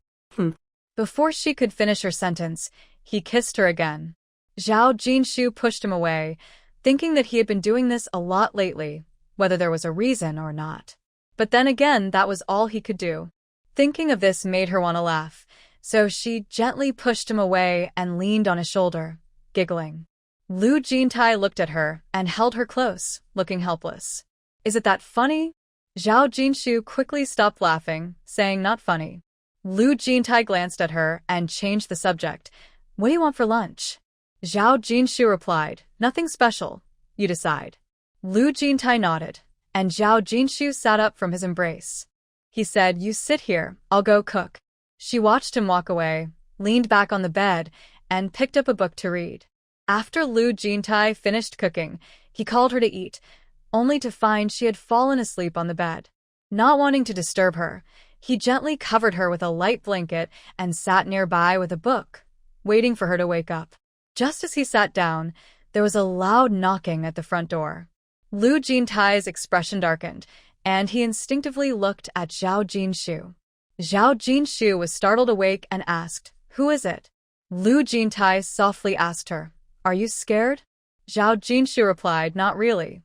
Before she could finish her sentence, he kissed her again. Zhao Jinshu pushed him away, thinking that he had been doing this a lot lately, whether there was a reason or not. But then again, that was all he could do. Thinking of this made her want to laugh, so she gently pushed him away and leaned on his shoulder, giggling. Lu Jintai looked at her and held her close, looking helpless. "Is it that funny?" Zhao Jinshu quickly stopped laughing, saying, "Not funny." Lu Jintai glanced at her and changed the subject. What do you want for lunch? Zhao Jinshu replied, nothing special. You decide. Lu Jintai nodded, and Zhao Jinshu sat up from his embrace. He said, you sit here, I'll go cook. She watched him walk away, leaned back on the bed, and picked up a book to read. After Lu Jintai finished cooking, he called her to eat, only to find she had fallen asleep on the bed. Not wanting to disturb her, he gently covered her with a light blanket and sat nearby with a book, waiting for her to wake up. Just as he sat down, there was a loud knocking at the front door. Lu Jintai's expression darkened, and he instinctively looked at Zhao Jinshu. Zhao Jinshu was startled awake and asked, who is it? Lu Jintai softly asked her, are you scared? Zhao Jinshu replied, not really.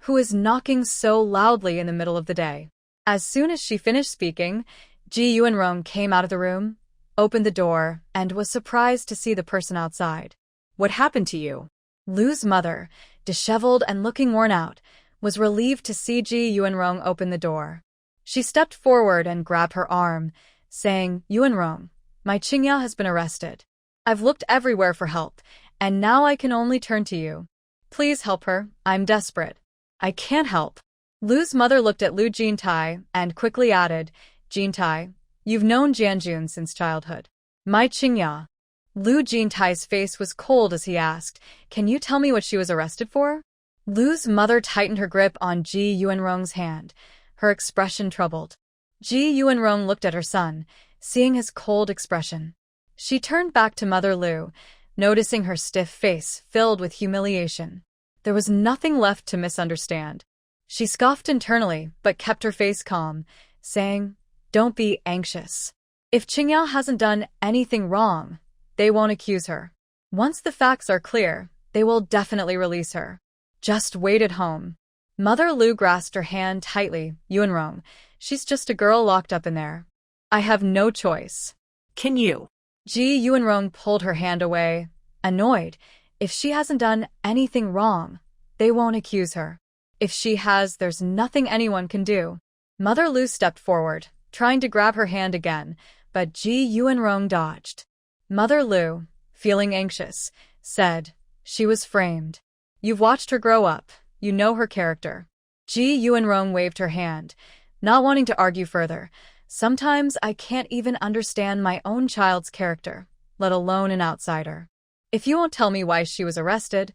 Who is knocking so loudly in the middle of the day? As soon as she finished speaking, Ji Yuanrong came out of the room, opened the door, and was surprised to see the person outside. What happened to you? Lu's mother, disheveled and looking worn out, was relieved to see Ji Yuanrong open the door. She stepped forward and grabbed her arm, saying, Yuanrong, my Qingya has been arrested. I've looked everywhere for help, and now I can only turn to you. Please help her, I'm desperate. I can't help. Lu's mother looked at Lu Jintai and quickly added, Jintai, you've known Jianjun since childhood. My Qingya. Lu Jintai's face was cold as he asked, can you tell me what she was arrested for? Lu's mother tightened her grip on Ji Yuanrong's hand, her expression troubled. Ji Yuanrong looked at her son, seeing his cold expression. She turned back to Mother Lu, noticing her stiff face filled with humiliation. There was nothing left to misunderstand. She scoffed internally, but kept her face calm, saying, don't be anxious. If Qingya hasn't done anything wrong, they won't accuse her. Once the facts are clear, they will definitely release her. Just wait at home. Mother Lu grasped her hand tightly. Yuanrong, she's just a girl locked up in there. I have no choice. Can you? Ji Yuanrong pulled her hand away, annoyed. If she hasn't done anything wrong, they won't accuse her. If she has, there's nothing anyone can do. Mother Lu stepped forward, trying to grab her hand again, but Ji Yuanrong dodged. Mother Lu, feeling anxious, said, she was framed. You've watched her grow up, you know her character. Ji Yuanrong waved her hand, not wanting to argue further. Sometimes I can't even understand my own child's character, let alone an outsider. If you won't tell me why she was arrested,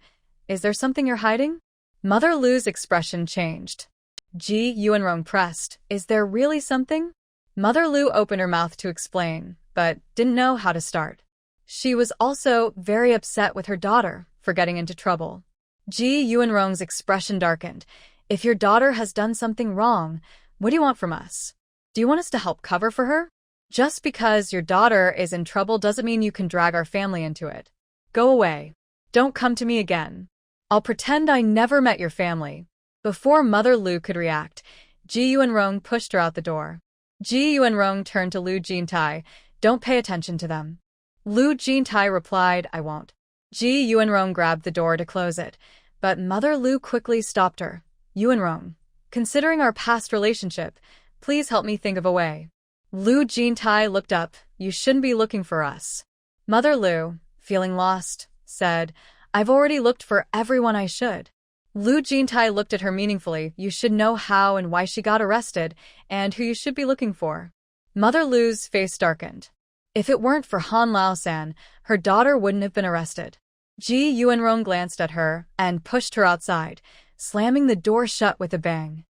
is there something you're hiding? Mother Lu's expression changed. Ji Yuanrong pressed, is there really something? Mother Lu opened her mouth to explain, but didn't know how to start. She was also very upset with her daughter for getting into trouble. Ji Yuanrong's expression darkened. If your daughter has done something wrong, what do you want from us? Do you want us to help cover for her? Just because your daughter is in trouble doesn't mean you can drag our family into it. Go away. Don't come to me again. I'll pretend I never met your family. Before Mother Lu could react, Ji Yuanrong pushed her out the door. Ji Yuanrong turned to Lu Jintai. Don't pay attention to them. Lu Jintai replied, I won't. Ji Yuanrong grabbed the door to close it, but Mother Lu quickly stopped her. Yuanrong, considering our past relationship, please help me think of a way. Lu Jintai looked up. You shouldn't be looking for us. Mother Lu, feeling lost, said, I've already looked for everyone I should. Lu Jintai looked at her meaningfully. You should know how and why she got arrested, and who you should be looking for. Mother Lu's face darkened. If it weren't for Han Lao-san, her daughter wouldn't have been arrested. Ji Yuanrong glanced at her and pushed her outside, slamming the door shut with a bang.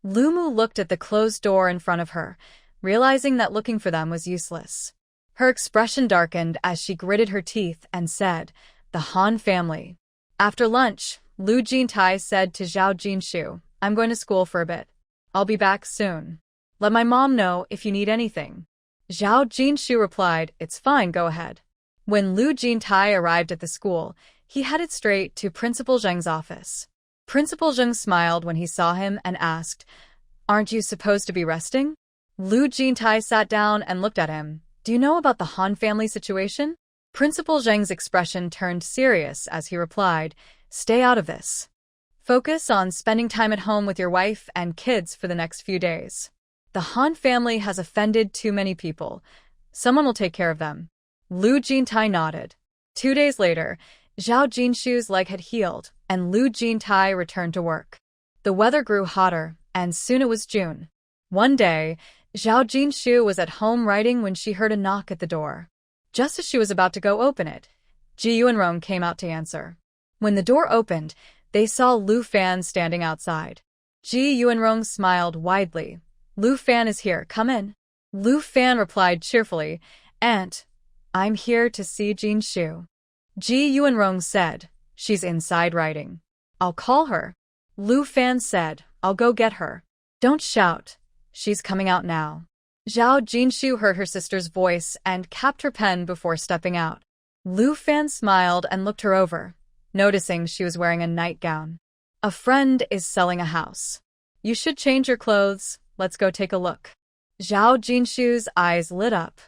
Lu Mu looked at the closed door in front of her, realizing that looking for them was useless. Her expression darkened as she gritted her teeth and said, the Han family. After lunch, Lu Jintai said to Zhao Jinshu, I'm going to school for a bit. I'll be back soon. Let my mom know if you need anything. Zhao Jinshu replied, it's fine, go ahead. When Lu Jintai arrived at the school, he headed straight to Principal Zheng's office. Principal Zheng smiled when he saw him and asked, aren't you supposed to be resting? Lu Jintai sat down and looked at him. Do you know about the Han family situation? Principal Zheng's expression turned serious as he replied, stay out of this. Focus on spending time at home with your wife and kids for the next few days. The Han family has offended too many people. Someone will take care of them. Lu Jintai nodded. 2 days later, Zhao Jinshu's leg had healed, and Lu Jintai returned to work. The weather grew hotter, and soon it was June. One day, Zhao Jinshu was at home writing when she heard a knock at the door. Just as she was about to go open it, Ji Yuanrong came out to answer. When the door opened, they saw Lu Fan standing outside. Ji Yuanrong smiled widely. Lu Fan is here, come in. Lu Fan replied cheerfully, Aunt, I'm here to see Jinshu. Ji Yuanrong said, she's inside writing. I'll call her. Lu Fan said, I'll go get her. Don't shout. She's coming out now. Zhao Jinshu heard her sister's voice and capped her pen before stepping out. Lu Fan smiled and looked her over, noticing she was wearing a nightgown. A friend is selling a house. You should change your clothes. Let's go take a look. Zhao Jinshu's eyes lit up.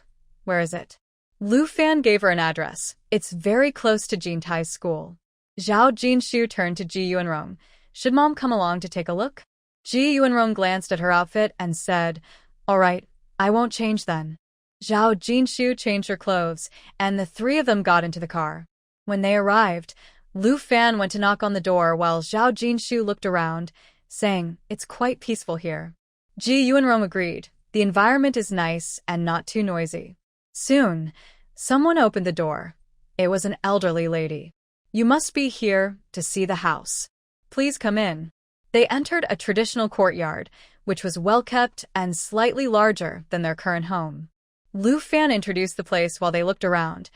Where is it? Lu Fan gave her an address. It's very close to Jintai's school. Zhao Jinshu turned to Ji Yuanrong. Should Mom come along to take a look? Ji Yuanrong glanced at her outfit and said, All right, I won't change then. Zhao Jinshu changed her clothes, and the three of them got into the car. When they arrived, Lu Fan went to knock on the door while Zhao Jinshu looked around, saying, It's quite peaceful here. Ji Yuanrong agreed. The environment is nice and not too noisy. Soon, someone opened the door. It was an elderly lady. You must be here to see the house. Please come in. They entered a traditional courtyard, which was well-kept and slightly larger than their current home. Lu Fan introduced the place while they looked around.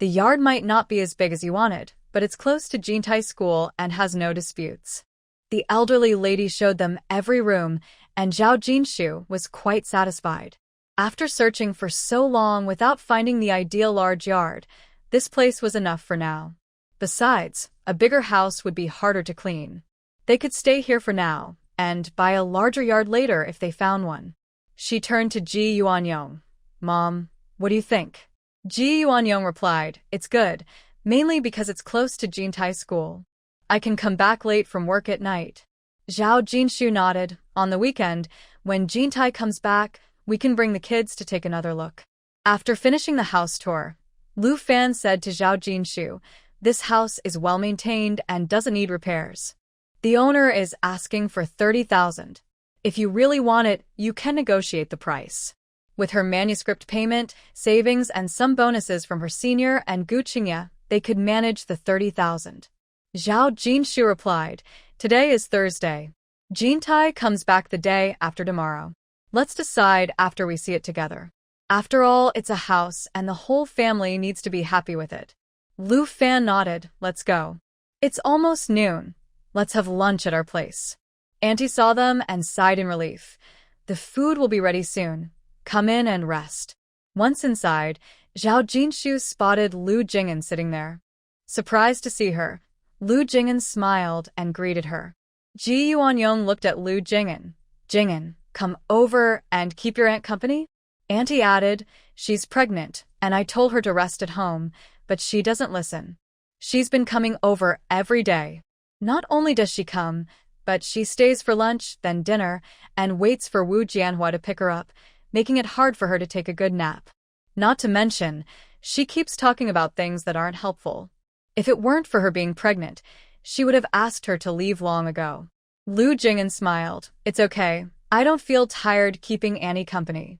The yard might not be as big as you wanted, but it's close to Jintai School and has no disputes. The elderly lady showed them every room, and Zhao Jinshu was quite satisfied. After searching for so long without finding the ideal large yard, this place was enough for now. Besides, a bigger house would be harder to clean. They could stay here for now, and buy a larger yard later if they found one. She turned to Ji Yuanyong. Mom, what do you think? Ji Yuanyong replied, It's good, mainly because it's close to Jintai School. I can come back late from work at night. Zhao Jinshu nodded. On the weekend, when Jintai comes back, we can bring the kids to take another look. After finishing the house tour, Lu Fan said to Zhao Jinshu, This house is well maintained and doesn't need repairs. The owner is asking for 30,000. If you really want it, you can negotiate the price. With her manuscript payment, savings, and some bonuses from her senior and Guqingya, they could manage the 30,000. Zhao Jinshu replied, Today is Thursday. Jintai comes back the day after tomorrow. Let's decide after we see it together. After all, it's a house and the whole family needs to be happy with it. Lu Fan nodded. Let's go. It's almost noon. Let's have lunch at our place. Auntie saw them and sighed in relief. The food will be ready soon. Come in and rest. Once inside, Zhao Jinshu spotted Lu Jing'an sitting there. Surprised to see her, Lu Jing'an smiled and greeted her. Ji Yuanyong looked at Lu Jing'an. Jing'an, come over and keep your aunt company? Auntie added, She's pregnant, and I told her to rest at home, but she doesn't listen. She's been coming over every day. Not only does she come, but she stays for lunch, then dinner, and waits for Wu Jianhua to pick her up, making it hard for her to take a good nap. Not to mention, she keeps talking about things that aren't helpful. If it weren't for her being pregnant, she would have asked her to leave long ago. Lu Jing'an smiled. It's okay. I don't feel tired keeping Annie company.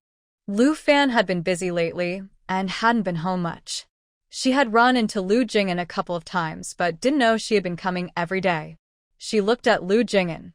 Lu Fan had been busy lately and hadn't been home much. She had run into Lu Jing'an a couple of times but didn't know she had been coming every day. She looked at Lu Jing'an.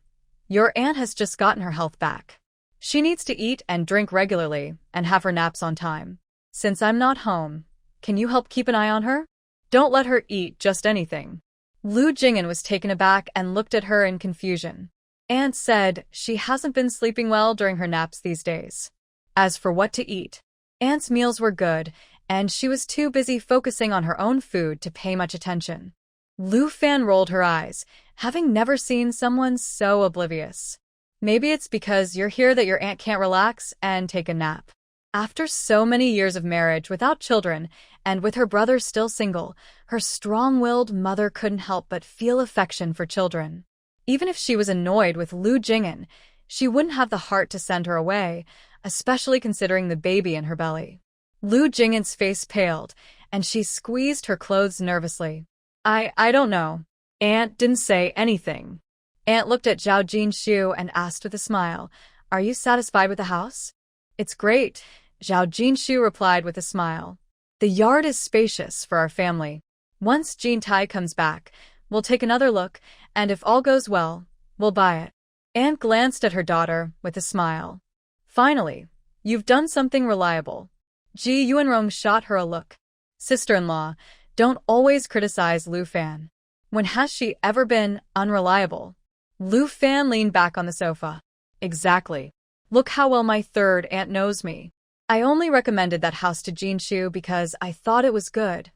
Your aunt has just gotten her health back. She needs to eat and drink regularly and have her naps on time. Since I'm not home, can you help keep an eye on her? Don't let her eat just anything. Lu Jing'an was taken aback and looked at her in confusion. Aunt said she hasn't been sleeping well during her naps these days. As for what to eat, Aunt's meals were good, and she was too busy focusing on her own food to pay much attention. Lu Fan rolled her eyes, having never seen someone so oblivious. Maybe it's because you're here that your aunt can't relax and take a nap. After so many years of marriage without children, and with her brother still single, her strong-willed mother couldn't help but feel affection for children. Even if she was annoyed with Lu Jing'an, she wouldn't have the heart to send her away, especially considering the baby in her belly. Lu Jing'an's face paled, and she squeezed her clothes nervously. I don't know. Aunt didn't say anything. Aunt looked at Zhao Jinshu and asked with a smile, "Are you satisfied with the house?" "It's great," Zhao Jinshu replied with a smile. "The yard is spacious for our family. Once Jin Tai comes back, we'll take another look, and if all goes well, we'll buy it." Aunt glanced at her daughter with a smile. "Finally, you've done something reliable." Ji Yuanrong shot her a look. "Sister-in-law, don't always criticize Lu Fan. When has she ever been unreliable?" Lu Fan leaned back on the sofa. "Exactly. Look how well my third aunt knows me. I only recommended that house to Jinshu because I thought it was good.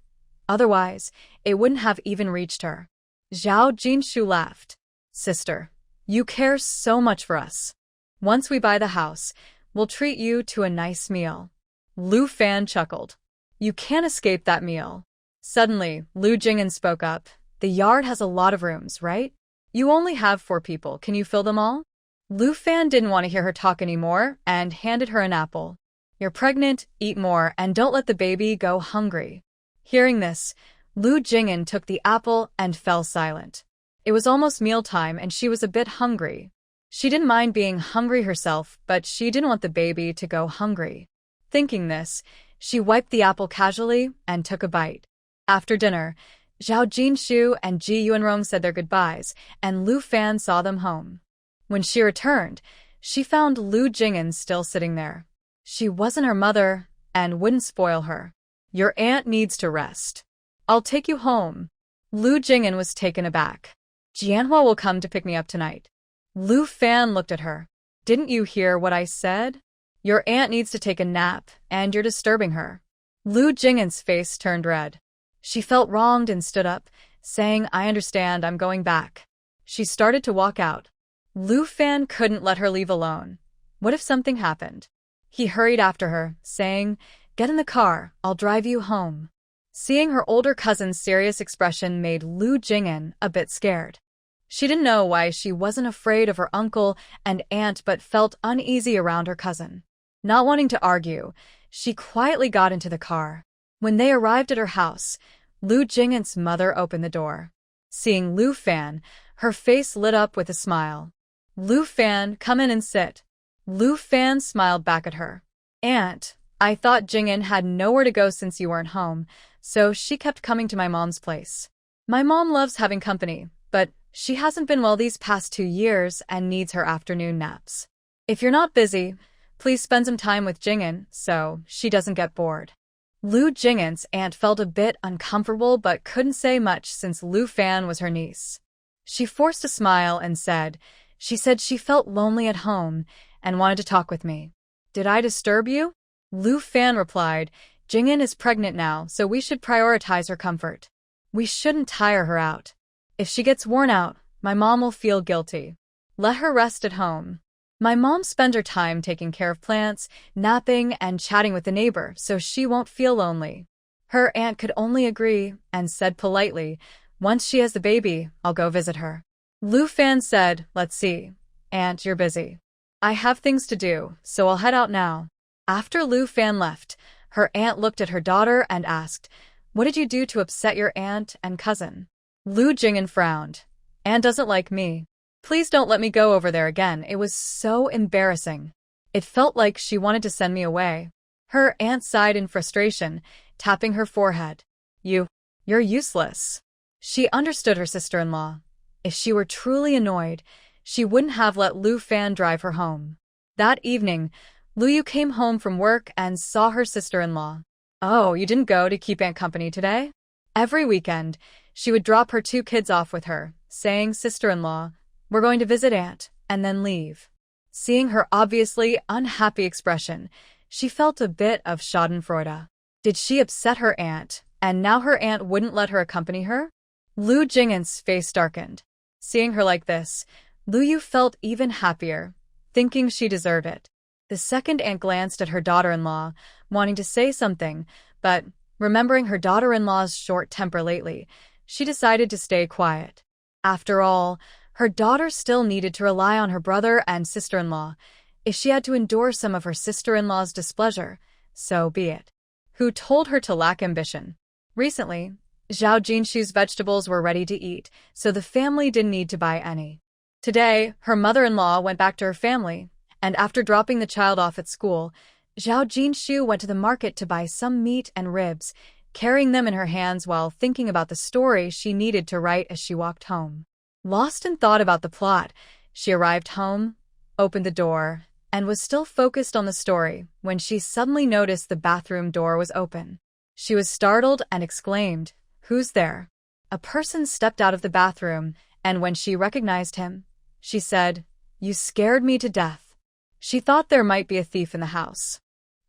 Otherwise, it wouldn't have even reached her." Zhao Jinshu laughed. "Sister, you care so much for us. Once we buy the house, we'll treat you to a nice meal." Lu Fan chuckled. "You can't escape that meal." Suddenly, Lu Jing'an spoke up. "The yard has a lot of rooms, right? You only have 4 people. Can you fill them all?" Lu Fan didn't want to hear her talk anymore and handed her an apple. "You're pregnant, eat more, and don't let the baby go hungry." Hearing this, Lu Jing'an took the apple and fell silent. It was almost mealtime and she was a bit hungry. She didn't mind being hungry herself, but she didn't want the baby to go hungry. Thinking this, she wiped the apple casually and took a bite. After dinner, Zhao Jinshu and Ji Yuanrong said their goodbyes, and Lu Fan saw them home. When she returned, she found Lu Jing'an still sitting there. She wasn't her mother and wouldn't spoil her. "Your aunt needs to rest. I'll take you home." Lu Jing'an was taken aback. "Jianhua will come to pick me up tonight." Lu Fan looked at her. "Didn't you hear what I said? Your aunt needs to take a nap, and you're disturbing her." Lu Jing'an's face turned red. She felt wronged and stood up, saying, "I understand, I'm going back." She started to walk out. Lu Fan couldn't let her leave alone. What if something happened? He hurried after her, saying, "Get in the car, I'll drive you home." Seeing her older cousin's serious expression made Lu Jing'an a bit scared. She didn't know why she wasn't afraid of her uncle and aunt but felt uneasy around her cousin. Not wanting to argue, she quietly got into the car. When they arrived at her house, Lu Jing'an's mother opened the door. Seeing Lu Fan, her face lit up with a smile. "Lu Fan, come in and sit." Lu Fan smiled back at her. "Aunt, I thought Jing'an had nowhere to go since you weren't home, so she kept coming to my mom's place. My mom loves having company, but she hasn't been well these past 2 years and needs her afternoon naps. If you're not busy, please spend some time with Jing'an so she doesn't get bored." Lu Jing'an's aunt felt a bit uncomfortable but couldn't say much since Lu Fan was her niece. She forced a smile and said, "She said she felt lonely at home and wanted to talk with me." "Did I disturb you?" Lu Fan replied, "Jing'an is pregnant now, so we should prioritize her comfort. We shouldn't tire her out. If she gets worn out, my mom will feel guilty. Let her rest at home. My mom spends her time taking care of plants, napping, and chatting with the neighbor, so she won't feel lonely." Her aunt could only agree and said politely, "Once she has the baby, I'll go visit her." Lu Fan said, "Let's see. Aunt, you're busy. I have things to do, so I'll head out now." After Lu Fan left, her aunt looked at her daughter and asked, "What did you do to upset your aunt and cousin?" Lu Jing'an frowned. "Aunt doesn't like me. Please don't let me go over there again. It was so embarrassing. It felt like she wanted to send me away." Her aunt sighed in frustration, tapping her forehead. You're useless." She understood her sister-in-law. If she were truly annoyed, she wouldn't have let Lu Fan drive her home. That evening, Lu Yu came home from work and saw her sister-in-law. "Oh, you didn't go to keep Aunt company today?" Every weekend, she would drop her 2 kids off with her, saying, "Sister-in-law, we're going to visit Aunt," and then leave. Seeing her obviously unhappy expression, she felt a bit of schadenfreude. Did she upset her aunt, and now her aunt wouldn't let her accompany her? Lu Jing'an's face darkened. Seeing her like this, Lu Yu felt even happier, thinking she deserved it. The second aunt glanced at her daughter-in-law, wanting to say something, but, remembering her daughter-in-law's short temper lately, she decided to stay quiet. After all, her daughter still needed to rely on her brother and sister-in-law. If she had to endure some of her sister-in-law's displeasure, so be it. who told her to lack ambition. Recently, Zhao Jinshu's vegetables were ready to eat, so the family didn't need to buy any. Today, her mother-in-law went back to her family, and after dropping the child off at school, Zhao Jinshu went to the market to buy some meat and ribs, carrying them in her hands while thinking about the story she needed to write as she walked home. Lost in thought about the plot, she arrived home, opened the door, and was still focused on the story when she suddenly noticed the bathroom door was open. She was startled and exclaimed, "Who's there?" A person stepped out of the bathroom, and when she recognized him, she said, "You scared me to death." She thought there might be a thief in the house.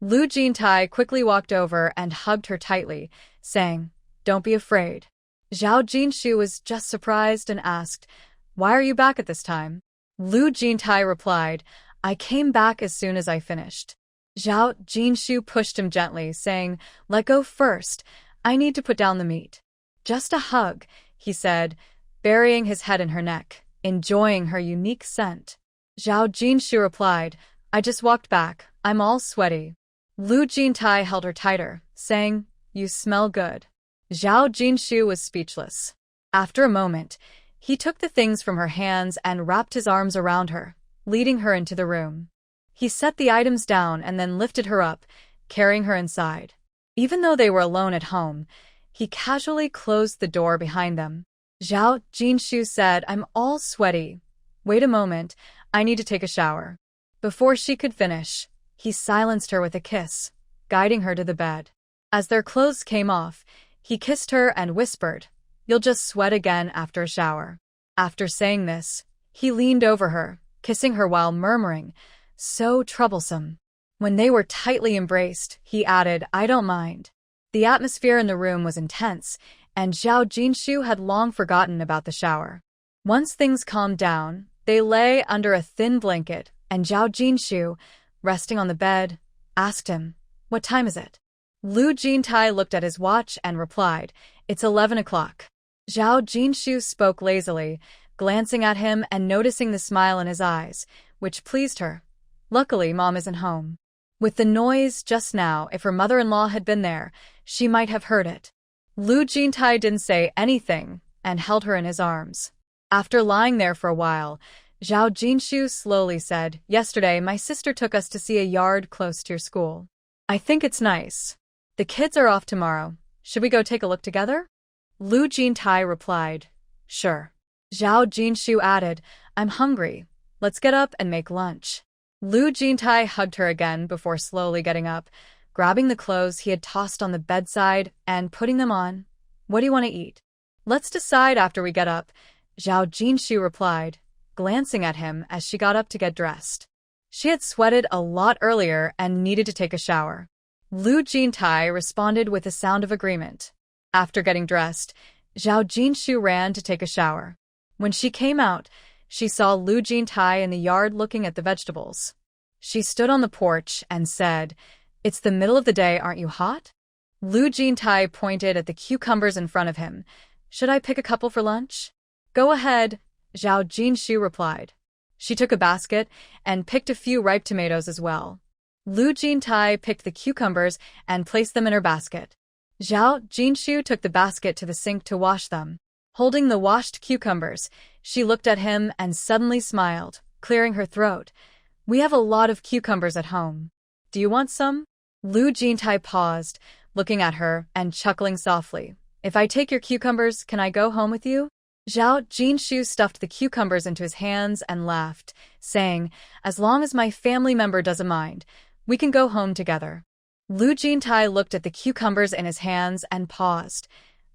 Lu Jintai quickly walked over and hugged her tightly, saying, "Don't be afraid." Zhao Jinshu was just surprised and asked, "Why are you back at this time?" Lu Jintai replied, "I came back as soon as I finished." Zhao Jinshu pushed him gently, saying, "Let go first. I need to put down the meat." "Just a hug," he said, burying his head in her neck, enjoying her unique scent. Zhao Jinshu replied, "I just walked back. I'm all sweaty." Lu Jintai held her tighter, saying, "You smell good." Zhao Jinshu was speechless. After a moment, he took the things from her hands and wrapped his arms around her, leading her into the room. He set the items down and then lifted her up, carrying her inside. Even though they were alone at home, he casually closed the door behind them. Zhao Jinshu said, "I'm all sweaty. Wait a moment, I need to take a shower." Before she could finish, he silenced her with a kiss, guiding her to the bed. As their clothes came off, he kissed her and whispered, "You'll just sweat again after a shower." After saying this, he leaned over her, kissing her while murmuring, "So troublesome." When they were tightly embraced, he added, "I don't mind." The atmosphere in the room was intense, and Zhao Jinshu had long forgotten about the shower. Once things calmed down, they lay under a thin blanket, and Zhao Jinshu, resting on the bed, asked him, "What time is it?" Lu Jintai looked at his watch and replied, "It's 11 o'clock." Zhao Jinshu spoke lazily, glancing at him and noticing the smile in his eyes, which pleased her. Luckily, Mom isn't home. With the noise just now, if her mother-in-law had been there, she might have heard it. Lu Jintai didn't say anything and held her in his arms. After lying there for a while, Zhao Jinshu slowly said, "Yesterday, my sister took us to see a yard close to your school. I think it's nice. The kids are off tomorrow. Should we go take a look together?" Lu Jintai replied, "Sure." Zhao Jinshu added, "I'm hungry. Let's get up and make lunch." Lu Jintai hugged her again before slowly getting up, grabbing the clothes he had tossed on the bedside and putting them on. "What do you want to eat?" "Let's decide after we get up," Zhao Jinshu replied, glancing at him as she got up to get dressed. She had sweated a lot earlier and needed to take a shower. Lu Jintai responded with a sound of agreement. After getting dressed, Zhao Jinshu ran to take a shower. When she came out, she saw Lu Jintai in the yard looking at the vegetables. She stood on the porch and said, "It's the middle of the day, aren't you hot?" Lu Jintai pointed at the cucumbers in front of him. "Should I pick a couple for lunch?" "Go ahead," Zhao Jinshu replied. She took a basket and picked a few ripe tomatoes as well. Lu Jintai picked the cucumbers and placed them in her basket. Zhao Jinshu took the basket to the sink to wash them. Holding the washed cucumbers, she looked at him and suddenly smiled, clearing her throat. "We have a lot of cucumbers at home. Do you want some?" Lu Jintai paused, looking at her and chuckling softly. "If I take your cucumbers, can I go home with you?" Zhao Jinshu stuffed the cucumbers into his hands and laughed, saying, "As long as my family member doesn't mind, we can go home together." Lu Jintai looked at the cucumbers in his hands and paused.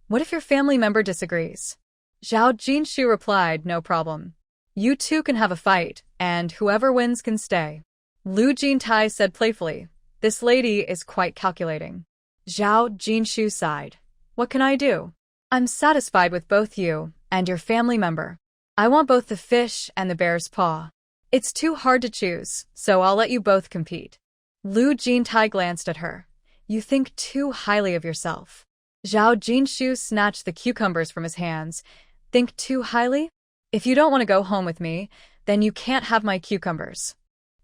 "What if your family member disagrees?" Zhao Jinshu replied, "No problem. You two can have a fight, and whoever wins can stay." Lu Jintai said playfully, "This lady is quite calculating." Zhao Jinshu sighed. "What can I do? I'm satisfied with both you and your family member. I want both the fish and the bear's paw. It's too hard to choose, so I'll let you both compete." Lu Jintai glanced at her. "You think too highly of yourself." Zhao Jinshu snatched the cucumbers from his hands. "Think too highly? If you don't want to go home with me, then you can't have my cucumbers.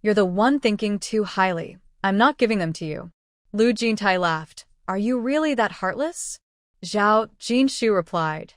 You're the one thinking too highly. I'm not giving them to you." Lu Jintai laughed. Are you really that heartless? Zhao Jinshu replied.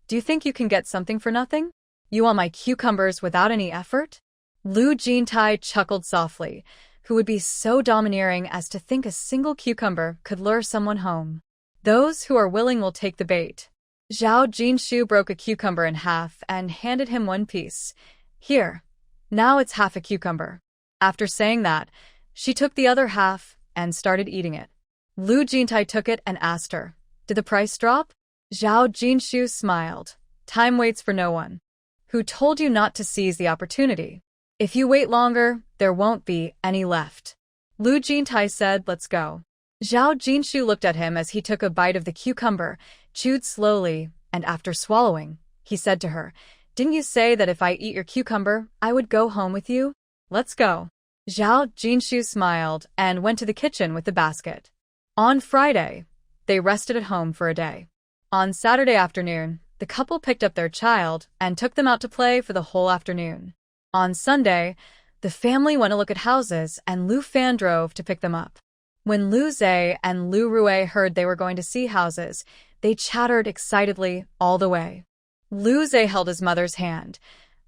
Do you think you can get something for nothing? You want my cucumbers without any effort? Lu Jintai chuckled softly. Who would be so domineering as to think a single cucumber could lure someone home? Those who are willing will take the bait. Zhao Jinshu broke a cucumber in half and handed him one piece. Here. Now it's half a cucumber. After saying that, she took the other half and started eating it. Lu Jintai took it and asked her, Did the price drop? Zhao Jinshu smiled. Time waits for no one. Who told you not to seize the opportunity? If you wait longer, there won't be any left. Lu Jintai said, Let's go. Zhao Jinshu looked at him as he took a bite of the cucumber, chewed slowly, and after swallowing, he said to her, Didn't you say that if I eat your cucumber, I would go home with you? Let's go. Zhao Jinshu smiled and went to the kitchen with the basket. On Friday, they rested at home for a day. On Saturday afternoon, the couple picked up their child and took them out to play for the whole afternoon. On Sunday, the family went to look at houses and Lu Fan drove to pick them up. When Lu Zhe and Lu Rui heard they were going to see houses, they chattered excitedly all the way. Lu Zhe held his mother's hand.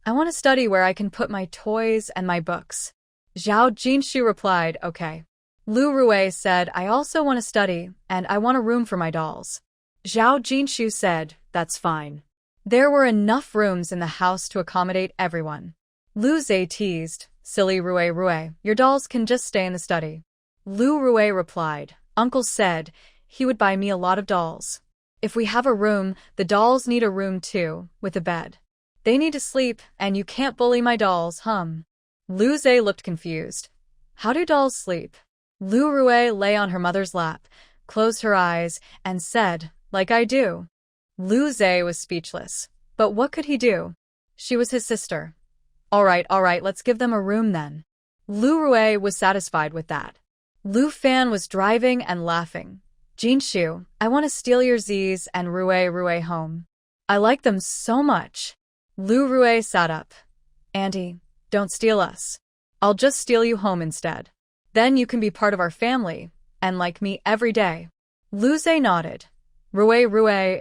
I want to study where I can put my toys and my books. Zhao Jinshu replied, Okay. Lu Rui said, I also want to study, and I want a room for my dolls. Zhao Jinshu said, That's fine. There were enough rooms in the house to accommodate everyone. Lu Zhe teased, Silly Rui, your dolls can just stay in the study. Lu Rui replied, Uncle said he would buy me a lot of dolls. If we have a room, the dolls need a room too, with a bed. They need to sleep, and you can't bully my dolls, Lu Zhe looked confused. How do dolls sleep? Lu Rui lay on her mother's lap, closed her eyes, and said, Like I do. Lu Zhe was speechless. But what could he do? She was his sister. All right, let's give them a room then. Lu Rui was satisfied with that. Lu Fan was driving and laughing. Jinshu, I want to steal your Z's and Rui home. I like them so much. Lu Rui sat up. Auntie, don't steal us. I'll just steal you home instead. Then you can be part of our family, and like me every day. Lu Zhe nodded. Rui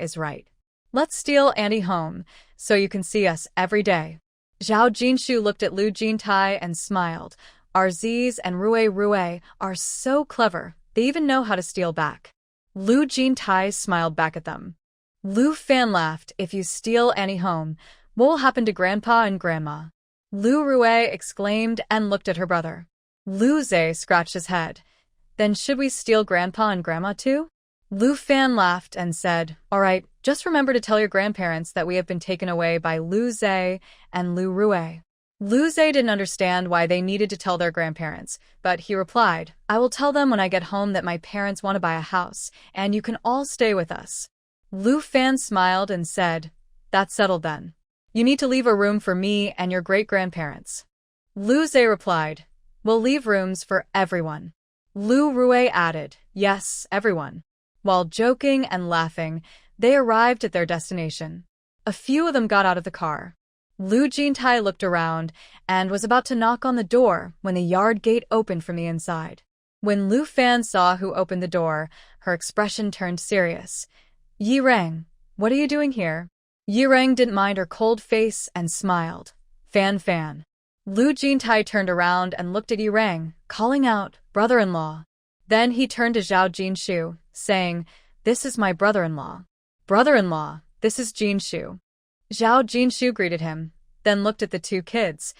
is right. Let's steal Auntie home, so you can see us every day. Zhao Jinshu looked at Lu Jintai and smiled. Our Z's and Rui are so clever, they even know how to steal back. Lu Jintai smiled back at them. Lu Fan laughed. If you steal Auntie home, what will happen to Grandpa and Grandma? Lu Rui exclaimed and looked at her brother. Lu Zhe scratched his head. Then should we steal Grandpa and Grandma too? Lu Fan laughed and said, All right, just remember to tell your grandparents that we have been taken away by Lu Zhe and Lu Rui. Lu Zhe didn't understand why they needed to tell their grandparents, but he replied, I will tell them when I get home that my parents want to buy a house, and you can all stay with us. Lu Fan smiled and said, That's settled then. You need to leave a room for me and your great-grandparents. Lu Zhe replied, We'll leave rooms for everyone. Lu Rui added, Yes, everyone. While joking and laughing, they arrived at their destination. A few of them got out of the car. Lu Jintai looked around and was about to knock on the door when the yard gate opened from the inside. When Lu Fan saw who opened the door, her expression turned serious. Yi Reng, what are you doing here? Yi Reng didn't mind her cold face and smiled. Fan. Lu Jintai turned around and looked at Yi Reng, calling out, Brother-in-law. Then he turned to Zhao Jinshu, saying, This is my brother-in-law. Brother-in-law, this is Jinshu. Zhao Jinshu greeted him, then looked at the two kids.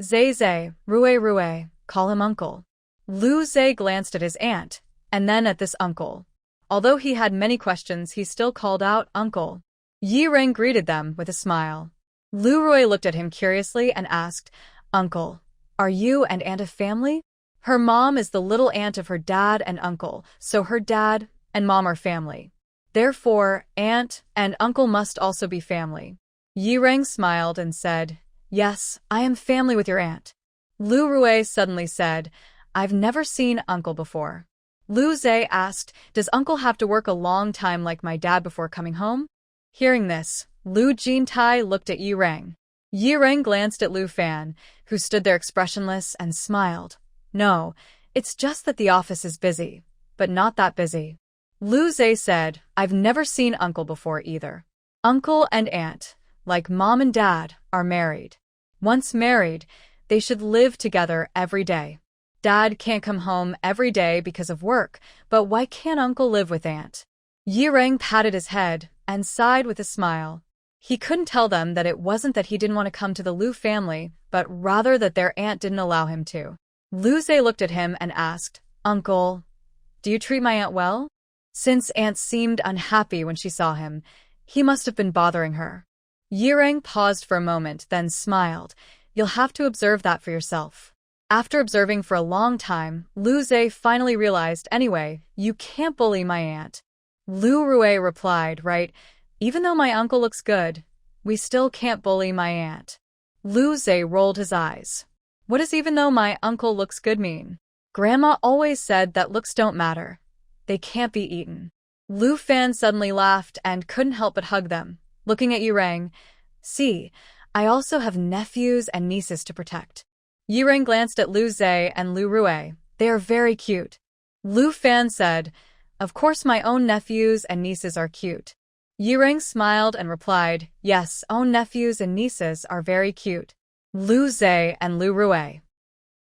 Zhe, Rui, call him uncle. Lu Zhe glanced at his aunt, and then at this uncle. Although he had many questions, he still called out, Uncle. Yi Reng greeted them with a smile. Lu Rui looked at him curiously and asked, Uncle, are you and Aunt a family? Her mom is the little aunt of her dad and uncle, so her dad and mom are family. Therefore, aunt and uncle must also be family. Yi Reng smiled and said, Yes, I am family with your aunt. Lu Rui suddenly said, I've never seen uncle before. Lu Zhe asked, Does uncle have to work a long time like my dad before coming home? Hearing this, Lu Jintai looked at Yi Reng. Yi Reng glanced at Lu Fan, who stood there expressionless, and smiled. No, it's just that the office is busy, but not that busy. Lu Zhe said, I've never seen Uncle before either. Uncle and aunt, like mom and dad, are married. Once married, they should live together every day. Dad can't come home every day because of work, but why can't Uncle live with aunt? Yireng patted his head and sighed with a smile. He couldn't tell them that it wasn't that he didn't want to come to the Lu family, but rather that their aunt didn't allow him to. Lu Zhe looked at him and asked, Uncle, do you treat my aunt well? Since aunt seemed unhappy when she saw him, he must have been bothering her. Yireng paused for a moment, then smiled. You'll have to observe that for yourself. After observing for a long time, Lu Zhe finally realized, anyway, you can't bully my aunt. Lu Rui replied, right, even though my uncle looks good, we still can't bully my aunt. Lu Zhe rolled his eyes. What does even though my uncle looks good mean? Grandma always said that looks don't matter. They can't be eaten. Lu Fan suddenly laughed and couldn't help but hug them, looking at Yireng. See, I also have nephews and nieces to protect. Yireng glanced at Lu Zhe and Lu Rui. They are very cute. Lu Fan said, of course my own nephews and nieces are cute. Yireng smiled and replied, yes, own nephews and nieces are very cute. Lu Zhe and Lu Rui.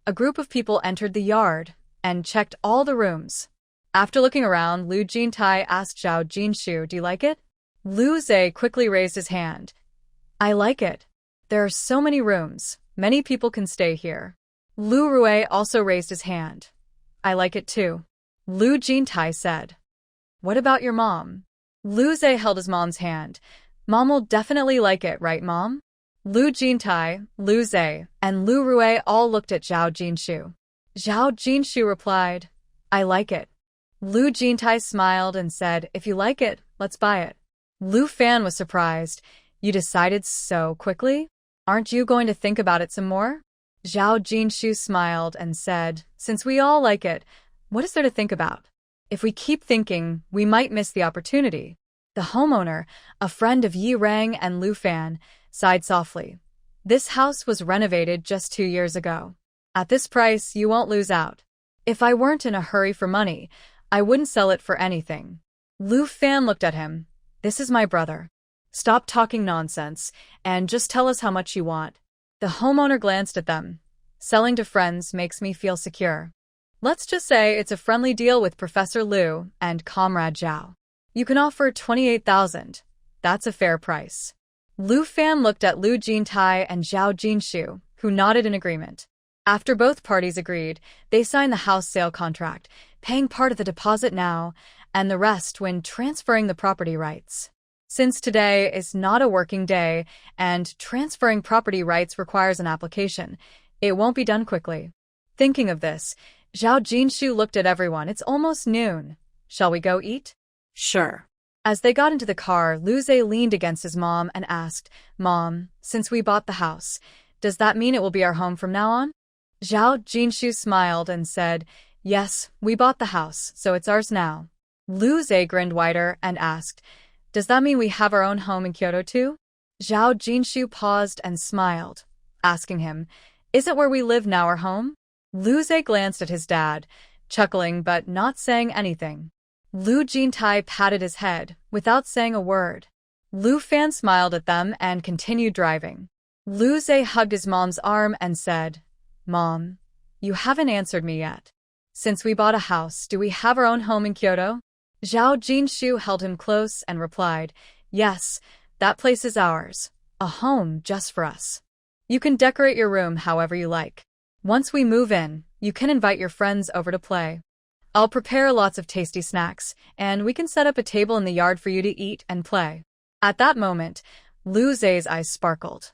A group of people entered the yard and checked all the rooms. After looking around, Lu Jintai asked Zhao Jinshu, do you like it? Lu Zhe quickly raised his hand. I like it. There are so many rooms. Many people can stay here. Lu Rui also raised his hand. I like it too. Lu Jintai said. What about your mom? Lu Zhe held his mom's hand. Mom will definitely like it, right, Mom? Lu Jintai, Lu Zhe, and Lu Rui all looked at Zhao Jinshu. Zhao Jinshu replied, I like it. Lu Jintai smiled and said, if you like it, let's buy it. Lu Fan was surprised. You decided so quickly? Aren't you going to think about it some more? Zhao Jinshu smiled and said, since we all like it, what is there to think about? If we keep thinking, we might miss the opportunity. The homeowner, a friend of Yireng and Lu Fan, sighed softly. This house was renovated just 2 years ago. At this price, you won't lose out. If I weren't in a hurry for money, I wouldn't sell it for anything. Lu Fan looked at him. This is my brother. Stop talking nonsense, and just tell us how much you want. The homeowner glanced at them. Selling to friends makes me feel secure. Let's just say it's a friendly deal with Professor Lu and Comrade Zhao. You can offer 28,000. That's a fair price. Lu Fan looked at Lu Jintai and Zhao Jinshu, who nodded in agreement. After both parties agreed, they signed the house sale contract, paying part of the deposit now, and the rest when transferring the property rights. Since today is not a working day and transferring property rights requires an application, it won't be done quickly. Thinking of this, Zhao Jinshu looked at everyone. It's almost noon. Shall we go eat? Sure. As they got into the car, Lu Zhe leaned against his mom and asked, Mom, since we bought the house, does that mean it will be our home from now on? Zhao Jinshu smiled and said, yes, we bought the house, so it's ours now. Lu Zhe grinned wider and asked, does that mean we have our own home in Kyoto too? Zhao Jinshu paused and smiled, asking him, isn't where we live now our home? Lu Zhe glanced at his dad, chuckling but not saying anything. Lu Jintai patted his head, without saying a word. Lu Fan smiled at them and continued driving. Lu Zhe hugged his mom's arm and said, Mom, you haven't answered me yet. Since we bought a house, do we have our own home in Kyoto? Zhao Jinshu held him close and replied, yes, that place is ours. A home just for us. You can decorate your room however you like. Once we move in, you can invite your friends over to play. I'll prepare lots of tasty snacks, and we can set up a table in the yard for you to eat and play. At that moment, Lu Zhe's eyes sparkled.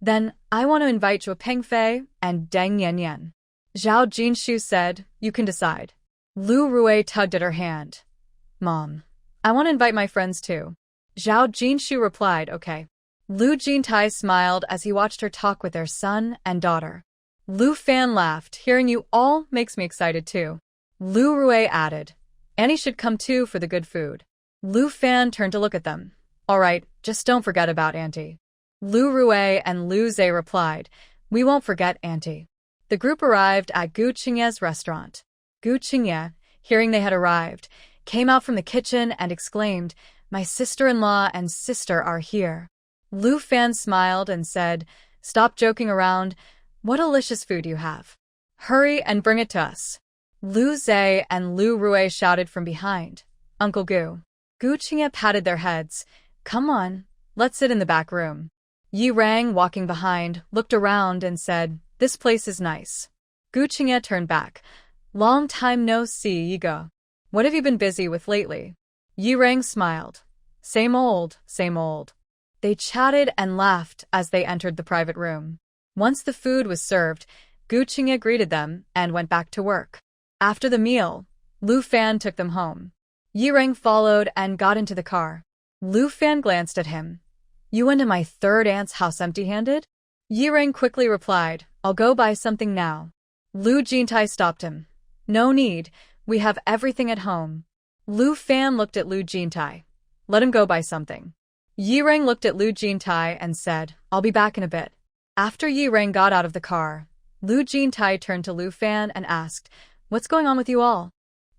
Then, I want to invite Zhuo Pengfei and Deng Yanyan. Zhao Jinshu said, you can decide. Lu Rui tugged at her hand. Mom, I want to invite my friends too. Zhao Jinshu replied, okay. Lu Jintai smiled as he watched her talk with their son and daughter. Lu Fan laughed, hearing you all makes me excited too. Lu Rui added, Annie should come too for the good food. Lu Fan turned to look at them. All right, just don't forget about Auntie. Lu Rui and Lu Zhe replied, we won't forget Auntie. The group arrived at Gu Qingye's restaurant. Gu Qingye, hearing they had arrived, came out from the kitchen and exclaimed, "My sister-in-law and sister are here." Lu Fan smiled and said, "Stop joking around. What delicious food you have. Hurry and bring it to us." Lu Zhe and Lu Rui shouted from behind, "Uncle Gu." Gu Qingye patted their heads. "Come on, let's sit in the back room." Yi Rang, walking behind, looked around and said, "This place is nice." Gu Qingye turned back. "Long time no see, Yigo. What have you been busy with lately?" Yi Rang smiled. Same old, same old." They chatted and laughed as they entered the private room. Once the food was served, Gu Qingye greeted them and went back to work. After the meal, Lu Fan took them home. Yi Rang followed and got into the car. Lu Fan glanced at him. "You went to my third aunt's house empty-handed?" Yi Rang quickly replied, "I'll go buy something now." Lu Jintai stopped him. "No need, we have everything at home." Lu Fan looked at Lu Jintai. "Let him go buy something." Yi Rang looked at Lu Jintai and said, "I'll be back in a bit." After Yi Rang got out of the car, Lu Jintai turned to Lu Fan and asked, "What's going on with you all?"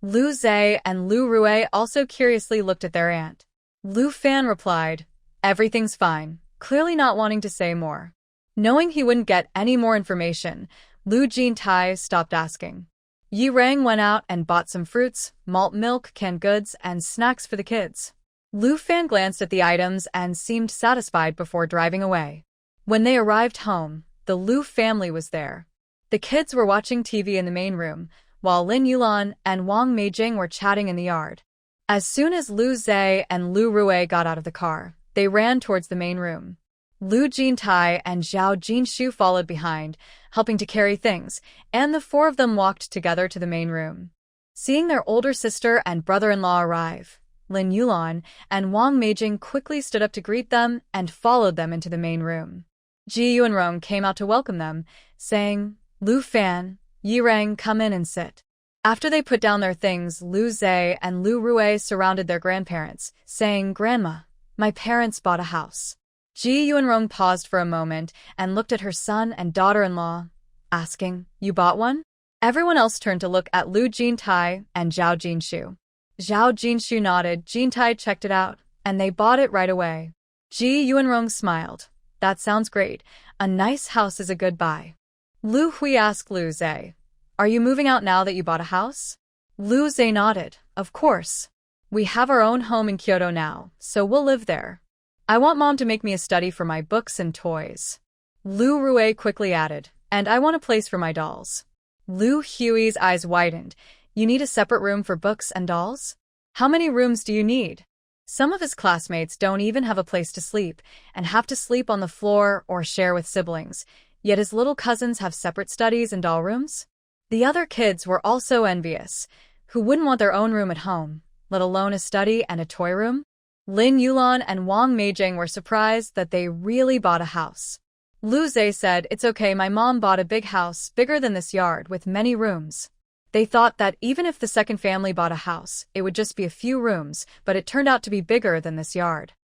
Lu Zhe and Lu Rui also curiously looked at their aunt. Lu Fan replied, "Everything's fine," clearly not wanting to say more. Knowing he wouldn't get any more information, Lu Jintai stopped asking. Yi Rang went out and bought some fruits, malt milk, canned goods, and snacks for the kids. Lu Fan glanced at the items and seemed satisfied before driving away. When they arrived home, the Lu family was there. The kids were watching TV in the main room, while Lin Yulan and Wang Meijing were chatting in the yard. As soon as Lu Zhe and Lu Rui got out of the car, they ran towards the main room. Lu Jintai and Zhao Jinshu followed behind, helping to carry things, and the four of them walked together to the main room. Seeing their older sister and brother-in-law arrive, Lin Yulan and Wang Meijing quickly stood up to greet them and followed them into the main room. Ji Yuanrong came out to welcome them, saying, "Lu Fan, Yi Rang, come in and sit." After they put down their things, Lu Zhe and Lu Rui surrounded their grandparents, saying, "Grandma, my parents bought a house." Ji Yuanrong paused for a moment and looked at her son and daughter-in-law, asking, "You bought one?" Everyone else turned to look at Lu Jintai and Zhao Jinshu. Zhao Jinshu nodded, Jintai checked it out, and they bought it right away. Ji Yuanrong smiled. "That sounds great. A nice house is a good buy." Lu Hui asked Lu Zhe, "Are you moving out now that you bought a house?" Lu Zhe nodded. "Of course. We have our own home in Kyoto now, so we'll live there. I want Mom to make me a study for my books and toys." Lu Rui quickly added, "And I want a place for my dolls." Lu Hui's eyes widened. "You need a separate room for books and dolls? How many rooms do you need?" Some of his classmates don't even have a place to sleep and have to sleep on the floor or share with siblings, yet his little cousins have separate studies and doll rooms. The other kids were also envious, who wouldn't want their own room at home, let alone a study and a toy room. Lin Yulan and Wang Meijing were surprised that they really bought a house. Lu Zhe said, "It's okay, my mom bought a big house, bigger than this yard, with many rooms." They thought that even if the second family bought a house, it would just be a few rooms, but it turned out to be bigger than this yard.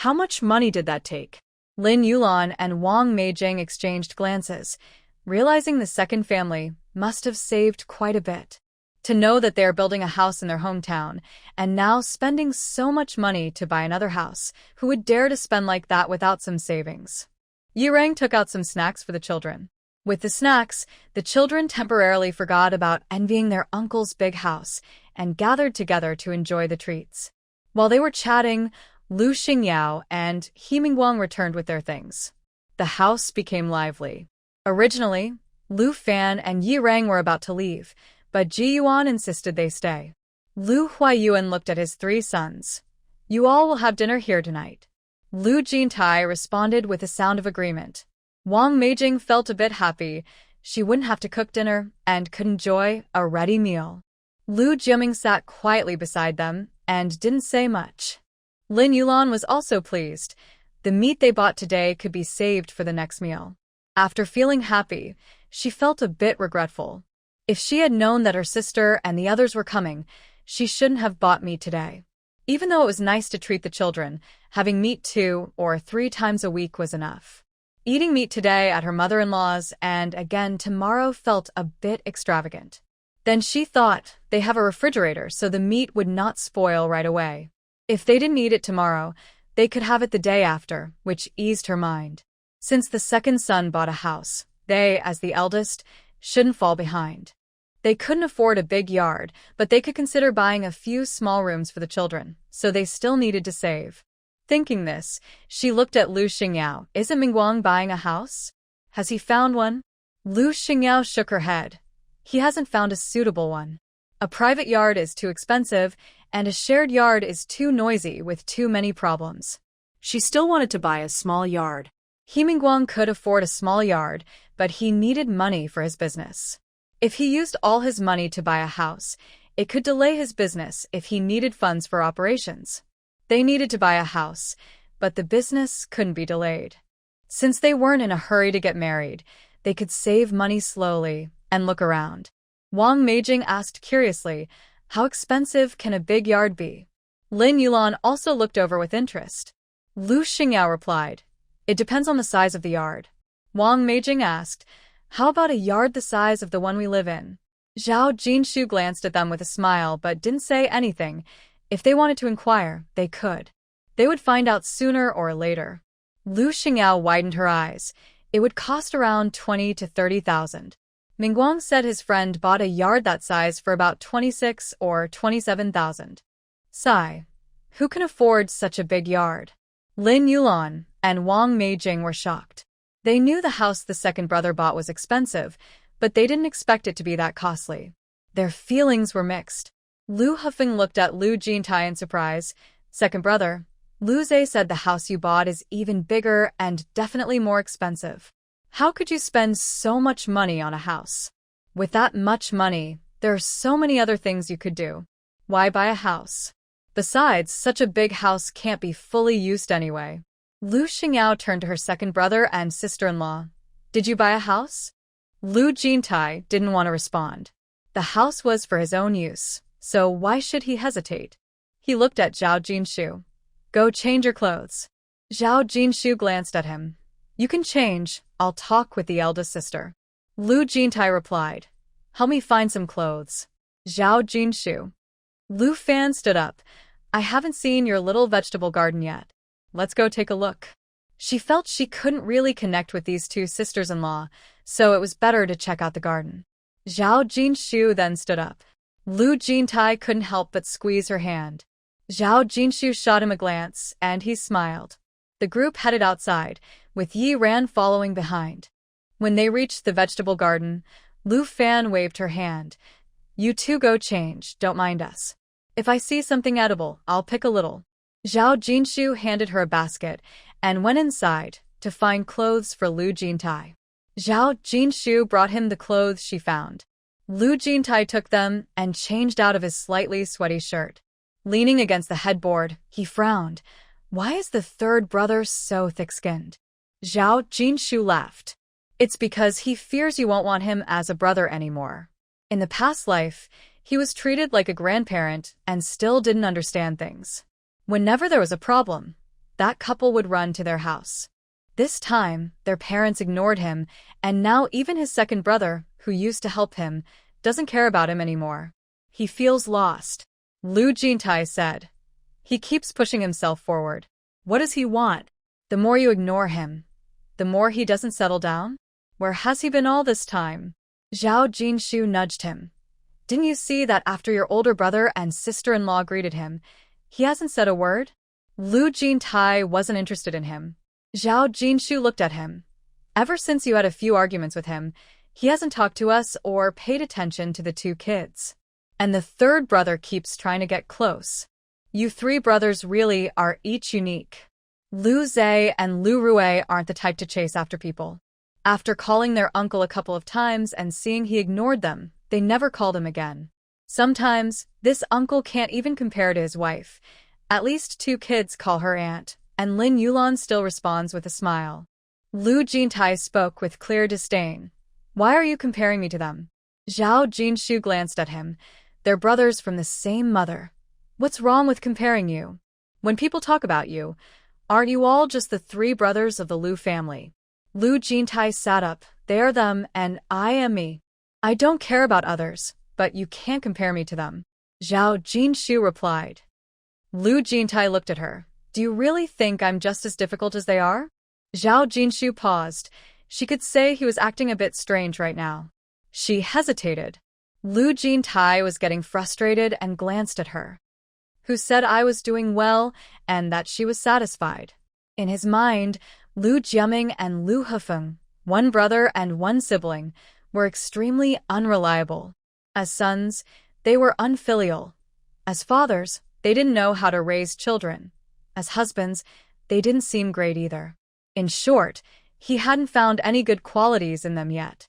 How much money did that take? Lin Yulan and Wang Meijing exchanged glances, realizing the second family must have saved quite a bit. To know that they are building a house in their hometown, and now spending so much money to buy another house, who would dare to spend like that without some savings? Yi Rang took out some snacks for the children. With the snacks, the children temporarily forgot about envying their uncle's big house and gathered together to enjoy the treats. While they were chatting, Lu Xingyao and He Mingguang returned with their things. The house became lively. Originally, Lu Fan and Yi Rang were about to leave, but Ji Yuan insisted they stay. Lu Huayuan looked at his three sons. "You all will have dinner here tonight." Lu Jintai responded with a sound of agreement. Wang Meijing felt a bit happy. She wouldn't have to cook dinner and could enjoy a ready meal. Lu Jiaming sat quietly beside them and didn't say much. Lin Yulan was also pleased. The meat they bought today could be saved for the next meal. After feeling happy, she felt a bit regretful. If she had known that her sister and the others were coming, she shouldn't have bought meat today. Even though it was nice to treat the children, having meat 2 or 3 times a week was enough. Eating meat today at her mother-in-law's and again tomorrow felt a bit extravagant. Then she thought they have a refrigerator so the meat would not spoil right away. If they didn't eat it tomorrow, they could have it the day after, which eased her mind. Since the second son bought a house, they, as the eldest, shouldn't fall behind. They couldn't afford a big yard, but they could consider buying a few small rooms for the children, so they still needed to save. Thinking this, she looked at Lu Xingyao. Isn't Mingguang buying a house? Has he found one? Lu Xingyao shook her head. He hasn't found a suitable one. A private yard is too expensive, and a shared yard is too noisy with too many problems. She still wanted to buy a small yard. He Mingguang could afford a small yard, but he needed money for his business. If he used all his money to buy a house, it could delay his business if he needed funds for operations. They needed to buy a house, but the business couldn't be delayed. Since they weren't in a hurry to get married, they could save money slowly and look around. Wang Meijing asked curiously, how expensive can a big yard be? Lin Yulan also looked over with interest. Lu Xingyao replied, it depends on the size of the yard. Wang Meijing asked, how about a yard the size of the one we live in? Zhao Jinshu glanced at them with a smile but didn't say anything. If they wanted to inquire, they could. They would find out sooner or later. Lu Xingyao widened her eyes. It would cost around 20 to 30,000. Mingguang said his friend bought a yard that size for about 26 or 27,000. Sigh. Who can afford such a big yard? Lin Yulan and Wang Meijing were shocked. They knew the house the second brother bought was expensive, but they didn't expect it to be that costly. Their feelings were mixed. Lu Hufeng looked at Lu Jintai in surprise. Second brother, Lu Zhe said the house you bought is even bigger and definitely more expensive. How could you spend so much money on a house? With that much money, there are so many other things you could do. Why buy a house? Besides, such a big house can't be fully used anyway. Lu Xingyao turned to her second brother and sister-in-law. Did you buy a house? Lu Jintai didn't want to respond. The house was for his own use, so why should he hesitate? He looked at Zhao Jinshu. Go change your clothes. Zhao Jinshu glanced at him. You can change, I'll talk with the eldest sister. Lu Jintai replied. Help me find some clothes. Zhao Jinshu. Lu Fan stood up. I haven't seen your little vegetable garden yet. Let's go take a look. She felt she couldn't really connect with these two sisters-in-law, so it was better to check out the garden. Zhao Jinshu then stood up. Lu Jintai couldn't help but squeeze her hand. Zhao Jinshu shot him a glance, and he smiled. The group headed outside, with Yi Ran following behind. When they reached the vegetable garden, Lu Fan waved her hand. You two go change, don't mind us. If I see something edible, I'll pick a little. Zhao Jinshu handed her a basket and went inside to find clothes for Lu Jintai. Zhao Jinshu brought him the clothes she found. Lu Jintai took them and changed out of his slightly sweaty shirt. Leaning against the headboard, he frowned. Why is the third brother so thick-skinned? Zhao Jinshu laughed. It's because he fears you won't want him as a brother anymore. In the past life, he was treated like a grandparent and still didn't understand things. Whenever there was a problem, that couple would run to their house. This time, their parents ignored him, and now even his second brother, who used to help him, doesn't care about him anymore. He feels lost. Lu Jintai said. He keeps pushing himself forward. What does he want? The more you ignore him, the more he doesn't settle down? Where has he been all this time? Zhao Jinshu nudged him. Didn't you see that after your older brother and sister-in-law greeted him, he hasn't said a word? Lu Jintai wasn't interested in him. Zhao Jinshu looked at him. Ever since you had a few arguments with him, he hasn't talked to us or paid attention to the two kids. And the third brother keeps trying to get close. You three brothers really are each unique. Lu Zhe and Lu Rui aren't the type to chase after people. After calling their uncle a couple of times and seeing he ignored them, they never called him again. Sometimes, this uncle can't even compare to his wife. At least two kids call her aunt, and Lin Yulan still responds with a smile. Lu Jintai spoke with clear disdain. Why are you comparing me to them? Zhao Jinshu glanced at him. They're brothers from the same mother. What's wrong with comparing you? When people talk about you, aren't you all just the three brothers of the Lu family? Lu Jintai sat up. They are them, and I am me. I don't care about others. but you can't compare me to them. Zhao Jinshu replied. Lu Jintai looked at her. Do you really think I'm just as difficult as they are? Zhao Jinshu paused. She could say he was acting a bit strange right now. She hesitated. Lu Jintai was getting frustrated and glanced at her. Who said I was doing well and that she was satisfied? In his mind, Lu Jiaming and Lu Hefeng, one brother and one sibling, were extremely unreliable. As sons, they were unfilial. As fathers, they didn't know how to raise children. As husbands, they didn't seem great either. In short, he hadn't found any good qualities in them yet.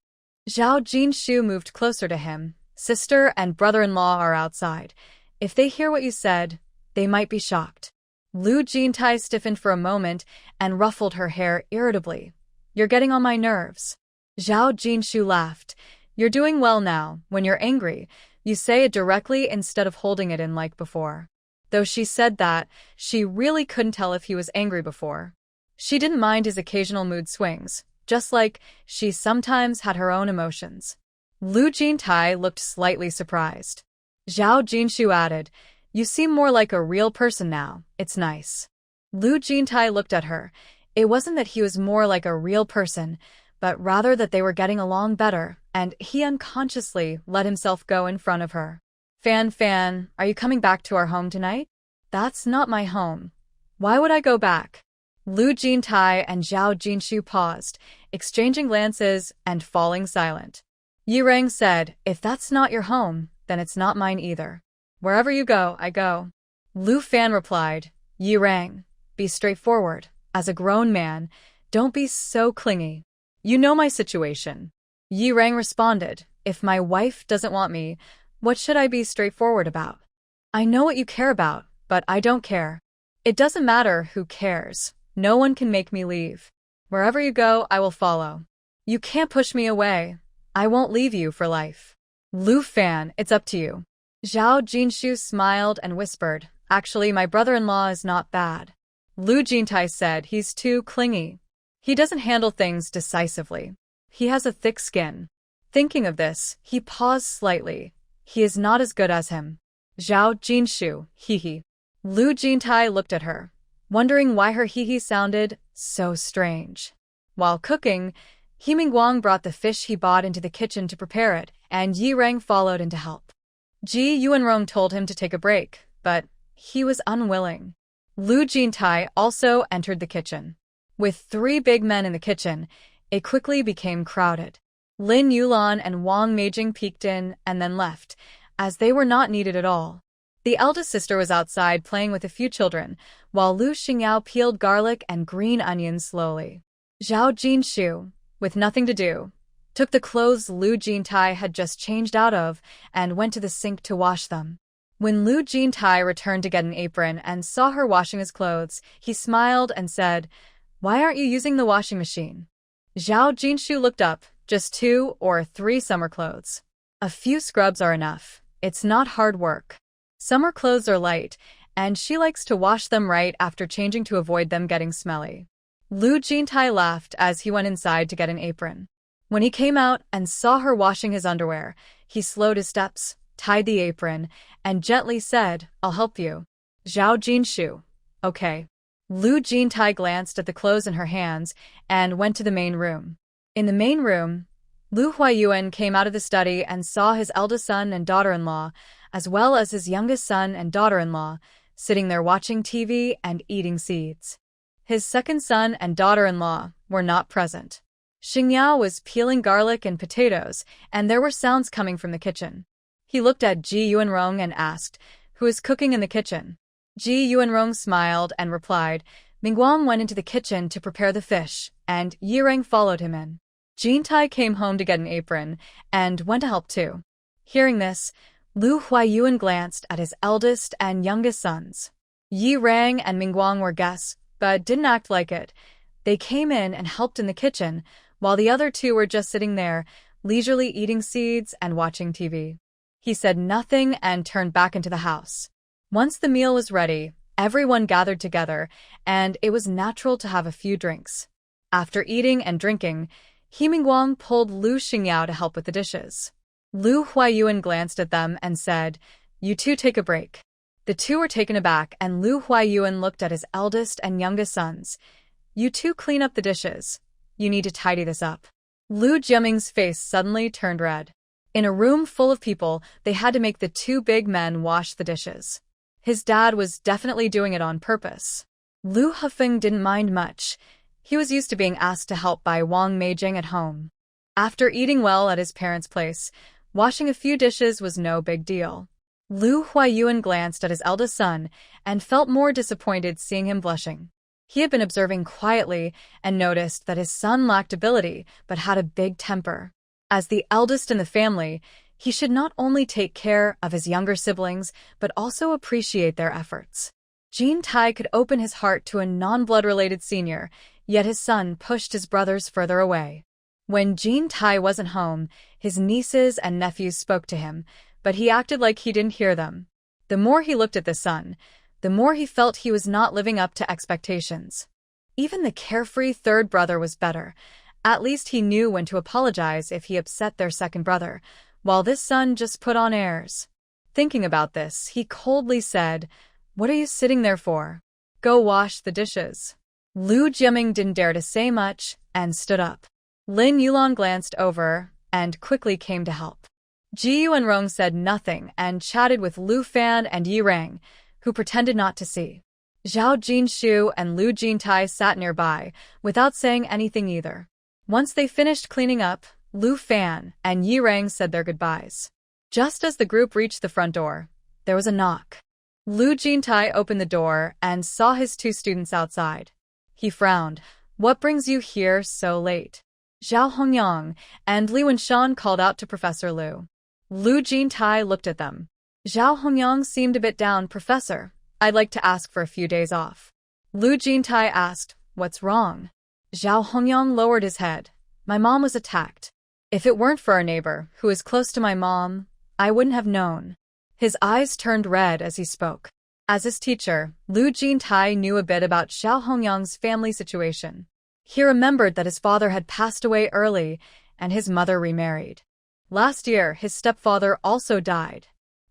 Zhao Jinshu moved closer to him. Sister and brother-in-law are outside. If they hear what you said, they might be shocked. Lu Jintai stiffened for a moment and ruffled her hair irritably. You're getting on my nerves. Zhao Jinshu laughed. You're doing well now. When you're angry, you say it directly instead of holding it in like before. Though she said that, she really couldn't tell if he was angry before. She didn't mind his occasional mood swings, just like she sometimes had her own emotions. Lu Jintai looked slightly surprised. Zhao Jinshu added, You seem more like a real person now. It's nice. Lu Jintai looked at her. It wasn't that he was more like a real person, but rather that they were getting along better, and he unconsciously let himself go in front of her. Fan, are you coming back to our home tonight? That's not my home. Why would I go back? Lu Jintai and Zhao Jinshu paused, exchanging glances and falling silent. Yirang said, If that's not your home, then it's not mine either. Wherever you go, I go. Lu Fan replied, Yirang, be straightforward. As a grown man, don't be so clingy. You know my situation. Yirang responded, If my wife doesn't want me, what should I be straightforward about? I know what you care about, but I don't care. It doesn't matter who cares. No one can make me leave. Wherever you go, I will follow. You can't push me away. I won't leave you for life. Lu Fan, it's up to you. Zhao Jinshu smiled and whispered, Actually, my brother-in-law is not bad. Lu Jintai said he's too clingy. He doesn't handle things decisively. He has a thick skin. Thinking of this, he paused slightly. He is not as good as him. Zhao Jinshu, hee. Lu Jintai looked at her, wondering why her hee sounded so strange. While cooking, He Mingguang brought the fish he bought into the kitchen to prepare it, and Yi Reng followed in to help. Ji Yuanrong told him to take a break, but he was unwilling. Lu Jintai also entered the kitchen. With 3 big men in the kitchen, it quickly became crowded. Lin Yulan and Wang Meijing peeked in and then left, as they were not needed at all. The eldest sister was outside playing with a few children, while Lu Xingyao peeled garlic and green onions slowly. Zhao Jinshu, with nothing to do, took the clothes Lu Jintai had just changed out of and went to the sink to wash them. When Lu Jintai returned to get an apron and saw her washing his clothes, he smiled and said, Why aren't you using the washing machine? Zhao Jinshu looked up, just 2 or 3 summer clothes. A few scrubs are enough. It's not hard work. Summer clothes are light, and she likes to wash them right after changing to avoid them getting smelly. Lu Jintai laughed as he went inside to get an apron. When he came out and saw her washing his underwear, he slowed his steps, tied the apron, and gently said, I'll help you. Zhao Jinshu. Okay. Lu Jintai glanced at the clothes in her hands and went to the main room. In the main room, Lu Huayuan came out of the study and saw his eldest son and daughter-in-law, as well as his youngest son and daughter-in-law, sitting there watching TV and eating seeds. His second son and daughter-in-law were not present. Xingyao was peeling garlic and potatoes, and there were sounds coming from the kitchen. He looked at Ji Yuanrong and asked, Who is cooking in the kitchen? Ji Yuanrong smiled and replied, Mingguang went into the kitchen to prepare the fish, and Yireng followed him in. Jintai came home to get an apron, and went to help too. Hearing this, Lu Huayuan glanced at his eldest and youngest sons. Yi Rang and Mingguang were guests, but didn't act like it. They came in and helped in the kitchen, while the other 2 were just sitting there, leisurely eating seeds and watching TV. He said nothing and turned back into the house. Once the meal was ready, everyone gathered together, and it was natural to have a few drinks. After eating and drinking, He Mingguang pulled Lu Xingyao to help with the dishes. Lu Huayuan glanced at them and said, "You two take a break." The two were taken aback, and Lu Huayuan looked at his eldest and youngest sons. "You two clean up the dishes. You need to tidy this up." Lu Jiaming's face suddenly turned red. In a room full of people, they had to make the two big men wash the dishes. His dad was definitely doing it on purpose. Lu Hufeng didn't mind much. He was used to being asked to help by Wang Meijing at home. After eating well at his parents' place, washing a few dishes was no big deal. Lu Huayuan glanced at his eldest son and felt more disappointed seeing him blushing. He had been observing quietly and noticed that his son lacked ability but had a big temper. As the eldest in the family, he should not only take care of his younger siblings but also appreciate their efforts. Jean Tai could open his heart to a non-blood-related senior, yet his son pushed his brothers further away. When Jean Tai wasn't home, his nieces and nephews spoke to him, but he acted like he didn't hear them. The more he looked at the son, the more he felt he was not living up to expectations. Even the carefree third brother was better. At least he knew when to apologize if he upset their second brother, while this son just put on airs. Thinking about this, he coldly said, "What are you sitting there for? Go wash the dishes." Lu Jiaming didn't dare to say much and stood up. Lin Yulan glanced over and quickly came to help. Ji Yuanrong said nothing and chatted with Lu Fan and Yi Rang, who pretended not to see. Zhao Jinshu and Lu Jintai sat nearby, without saying anything either. Once they finished cleaning up, Lu Fan and Yi Rang said their goodbyes. Just as the group reached the front door, there was a knock. Lu Jintai opened the door and saw his two students outside. He frowned. "What brings you here so late?" Zhao Hongyang and Li Wenshan called out to Professor Lu. Lu Jintai looked at them. Zhao Hongyang seemed a bit down. "Professor, I'd like to ask for a few days off." Lu Jintai asked, "What's wrong?" Zhao Hongyang lowered his head. "My mom was attacked. If it weren't for our neighbor, who is close to my mom, I wouldn't have known." His eyes turned red as he spoke. As his teacher, Lu Jintai knew a bit about Zhao Hongyang's family situation. He remembered that his father had passed away early and his mother remarried. Last year, his stepfather also died.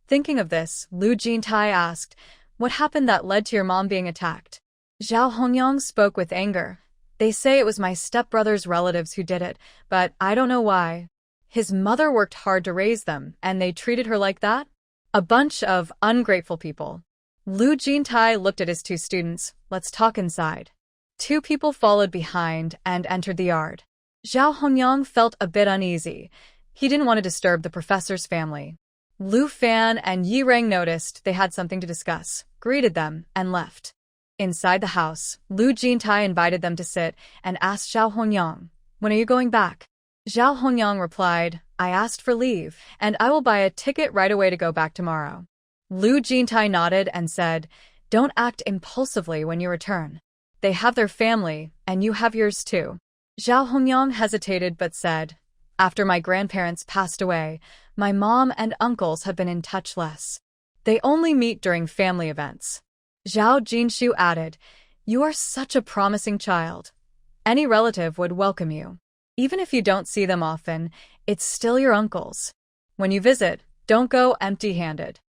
Thinking of this, Lu Jintai asked, "What happened that led to your mom being attacked?" Zhao Hongyang spoke with anger. "They say it was my stepbrother's relatives who did it, but I don't know why. His mother worked hard to raise them, and they treated her like that? A bunch of ungrateful people." Lu Jintai looked at his two students. "Let's talk inside." Two people followed behind and entered the yard. Zhao Hongyang felt a bit uneasy. He didn't want to disturb the professor's family. Lu Fan and Yi Rang noticed they had something to discuss, greeted them, and left. Inside the house, Lu Jintai invited them to sit and asked Zhao Hongyang, "When are you going back?" Zhao Hongyang replied, "I asked for leave, and I will buy a ticket right away to go back tomorrow." Lu Jintai nodded and said, "Don't act impulsively when you return. They have their family, and you have yours too." Zhao Hongyang hesitated but said, "After my grandparents passed away, my mom and uncles have been in touch less. They only meet during family events." Zhao Jinshu added, "You are such a promising child. Any relative would welcome you. Even if you don't see them often, it's still your uncles. When you visit, don't go empty-handed.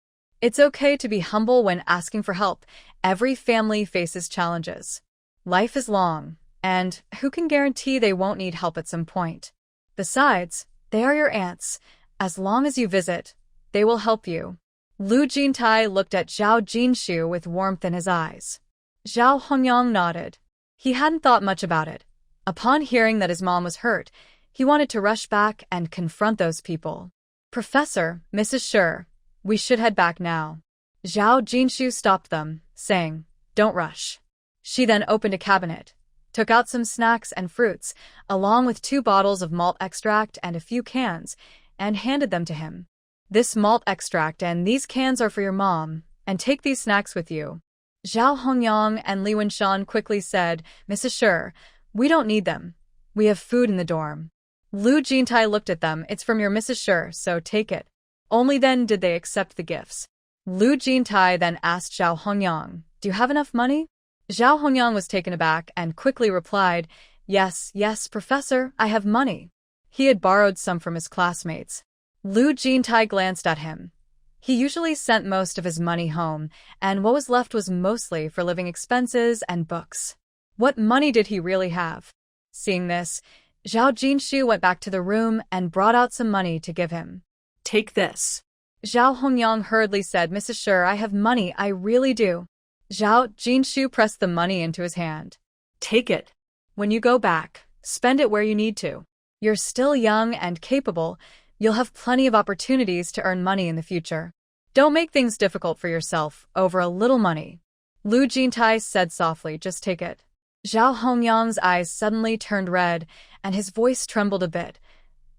It's okay to be humble when asking for help. Every family faces challenges. Life is long, and who can guarantee they won't need help at some point? Besides, they are your aunts. As long as you visit, they will help you." Lu Jintai looked at Zhao Jinshu with warmth in his eyes. Zhao Hongyang nodded. He hadn't thought much about it. Upon hearing that his mom was hurt, he wanted to rush back and confront those people. "Professor, Mrs. Sher, we should head back now." Zhao Jinshu stopped them, saying, "Don't rush." She then opened a cabinet, took out some snacks and fruits, along with 2 bottles of malt extract and a few cans, and handed them to him. "This malt extract and these cans are for your mom, and take these snacks with you." Zhao Hongyang and Li Wenshan quickly said, "Mrs. Sher, we don't need them. We have food in the dorm." Lu Jintai looked at them. "It's from your Mrs. Sher, so take it." Only then did they accept the gifts. Lu Jintai then asked Zhao Hongyang, "Do you have enough money?" Zhao Hongyang was taken aback and quickly replied, Yes, professor, I have money." He had borrowed some from his classmates. Lu Jintai glanced at him. He usually sent most of his money home, and what was left was mostly for living expenses and books. What money did he really have? Seeing this, Zhao Jinshu went back to the room and brought out some money to give him. Take this. Zhao Hongyang hurriedly said, Mrs. Sure, I have money, I really do. Zhao Jinshu pressed the money into his hand. Take it. When you go back, spend it where you need to. You're still young and capable. You'll have plenty of opportunities to earn money in the future. Don't make things difficult for yourself over a little money. Lu Jintai said softly, just take it. Zhao Hongyang's eyes suddenly turned red, and his voice trembled a bit.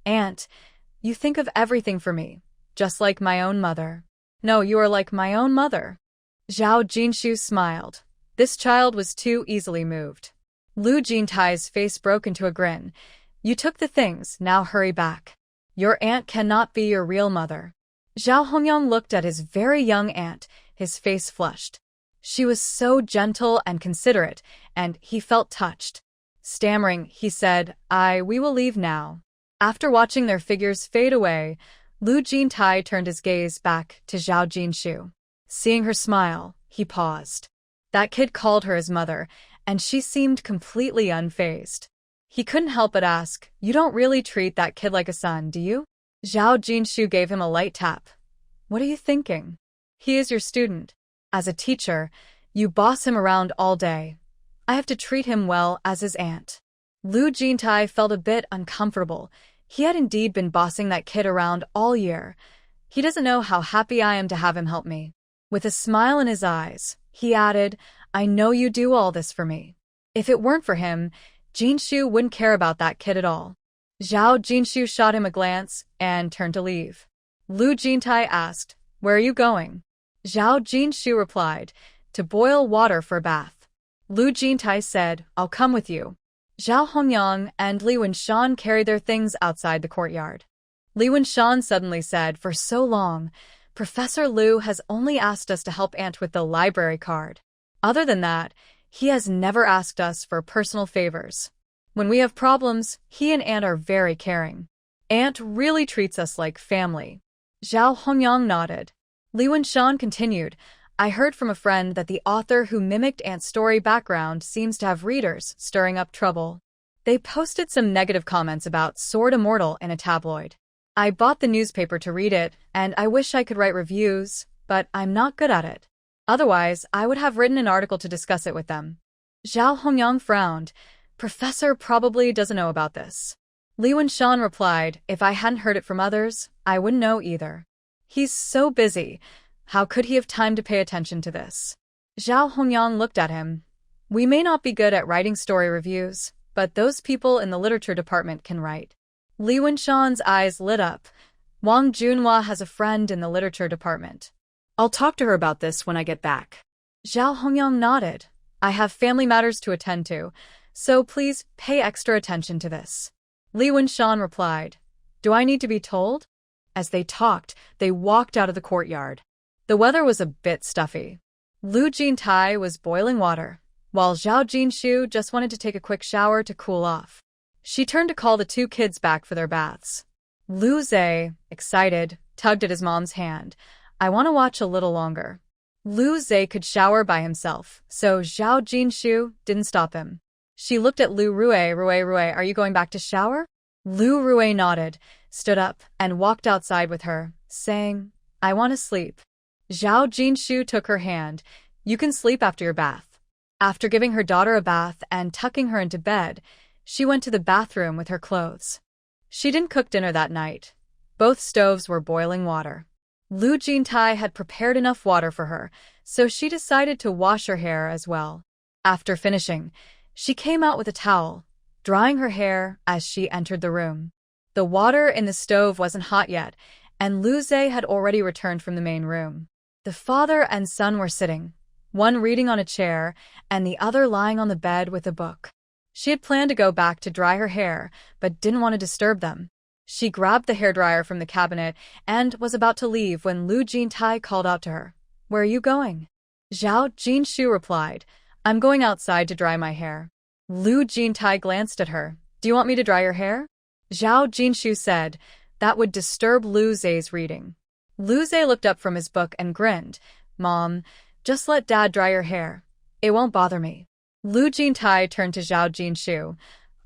Aunt, you think of everything for me, just like my own mother. No, you are like my own mother. Zhao Jinshu smiled. This child was too easily moved. Lu Jintai's face broke into a grin. You took the things, now hurry back. Your aunt cannot be your real mother. Zhao Hongyang looked at his very young aunt, his face flushed. She was so gentle and considerate, and he felt touched. Stammering, he said, we will leave now. After watching their figures fade away, Lu Jintai turned his gaze back to Zhao Jinshu. Seeing her smile, he paused. That kid called her his mother, and she seemed completely unfazed. He couldn't help but ask, you don't really treat that kid like a son, do you? Zhao Jinshu gave him a light tap. What are you thinking? He is your student. As a teacher, you boss him around all day. I have to treat him well as his aunt. Lu Jintai felt a bit uncomfortable. He had indeed been bossing that kid around all year. He doesn't know how happy I am to have him help me. With a smile in his eyes, he added, I know you do all this for me. If it weren't for him, Jinshu wouldn't care about that kid at all. Zhao Jinshu shot him a glance and turned to leave. Lu Jintai asked, where are you going? Zhao Jinshu replied, to boil water for a bath. Lu Jintai said, I'll come with you. Zhao Hongyang and Li Wenshan carried their things outside the courtyard. Li Wenshan suddenly said, for so long, Professor Lu has only asked us to help Aunt with the library card. Other than that, he has never asked us for personal favors. When we have problems, he and Aunt are very caring. Aunt really treats us like family. Zhao Hongyang nodded. Li Wenshan continued, I heard from a friend that the author who mimicked Aunt's story background seems to have readers stirring up trouble. They posted some negative comments about Sword Immortal in a tabloid. I bought the newspaper to read it, and I wish I could write reviews, but I'm not good at it. Otherwise, I would have written an article to discuss it with them. Zhao Hongyang frowned. Professor probably doesn't know about this. Li Wenshan replied, if I hadn't heard it from others, I wouldn't know either. He's so busy. How could he have time to pay attention to this? Zhao Hongyang looked at him. We may not be good at writing story reviews, but those people in the literature department can write. Li Wenshan's eyes lit up. Wang Junhua has a friend in the literature department. I'll talk to her about this when I get back. Zhao Hongyang nodded. I have family matters to attend to, so please pay extra attention to this. Li Wenshan replied, do I need to be told? As they talked, they walked out of the courtyard. The weather was a bit stuffy. Lu Jintai was boiling water, while Zhao Jinshu just wanted to take a quick shower to cool off. She turned to call the two kids back for their baths. Lu Zhe, excited, tugged at his mom's hand. I want to watch a little longer. Lu Zhe could shower by himself, so Zhao Jinshu didn't stop him. She looked at Lu Rue, are you going back to shower? Lu Rue nodded, stood up, and walked outside with her, saying, I want to sleep. Zhao Jinshu took her hand. You can sleep after your bath. After giving her daughter a bath and tucking her into bed, she went to the bathroom with her clothes. She didn't cook dinner that night. Both stoves were boiling water. Lu Jintai had prepared enough water for her, so she decided to wash her hair as well. After finishing, she came out with a towel, drying her hair as she entered the room. The water in the stove wasn't hot yet, and Lu Zhe had already returned from the main room. The father and son were sitting, one reading on a chair and the other lying on the bed with a book. She had planned to go back to dry her hair, but didn't want to disturb them. She grabbed the hairdryer from the cabinet and was about to leave when Lu Jintai called out to her. Where are you going? Zhao Jinshu replied, I'm going outside to dry my hair. Lu Jintai glanced at her. Do you want me to dry your hair? Zhao Jinshu said, that would disturb Lu Zhe's reading. Lu Zhe looked up from his book and grinned. Mom, just let Dad dry your hair. It won't bother me. Lu Jintai turned to Zhao Jinshu.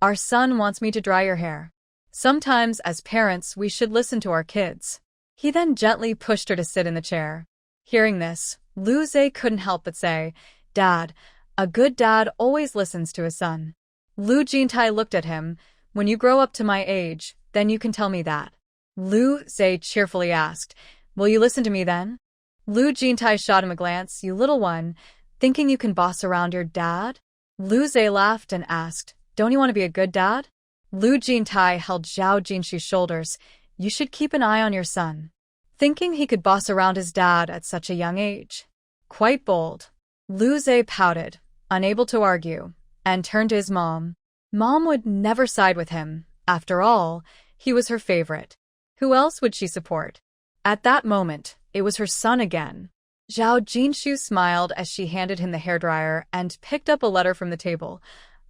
Our son wants me to dry your hair. Sometimes, as parents, we should listen to our kids. He then gently pushed her to sit in the chair. Hearing this, Lu Zhe couldn't help but say, Dad, a good dad always listens to his son. Lu Jintai looked at him. When you grow up to my age, then you can tell me that. Lu Zhe cheerfully asked, Will you listen to me then? Lu Jintai shot him a glance. You little one, thinking you can boss around your dad? Lu Zhe laughed and asked, Don't you want to be a good dad? Lu Jintai held Zhao Jinshu's shoulders. You should keep an eye on your son. Thinking he could boss around his dad at such a young age. Quite bold. Lu Zhe pouted, unable to argue, and turned to his mom. Mom would never side with him. After all, he was her favorite. Who else would she support? At that moment, it was her son again. Zhao Jinshu smiled as she handed him the hairdryer and picked up a letter from the table.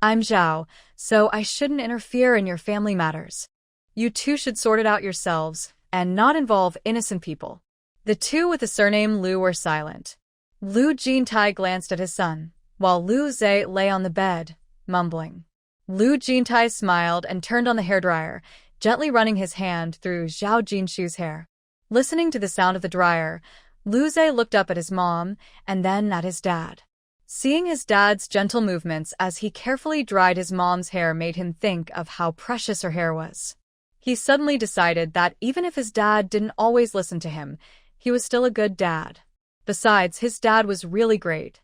I'm Zhao, so I shouldn't interfere in your family matters. You two should sort it out yourselves and not involve innocent people. The two with the surname Lu were silent. Lu Jintai glanced at his son, while Lu Zhe lay on the bed, mumbling. Lu Jintai smiled and turned on the hairdryer, gently running his hand through Zhao Jinshu's hair. Listening to the sound of the dryer, Lu Zhe looked up at his mom and then at his dad. Seeing his dad's gentle movements as he carefully dried his mom's hair made him think of how precious her hair was. He suddenly decided that even if his dad didn't always listen to him, he was still a good dad. Besides, his dad was really great.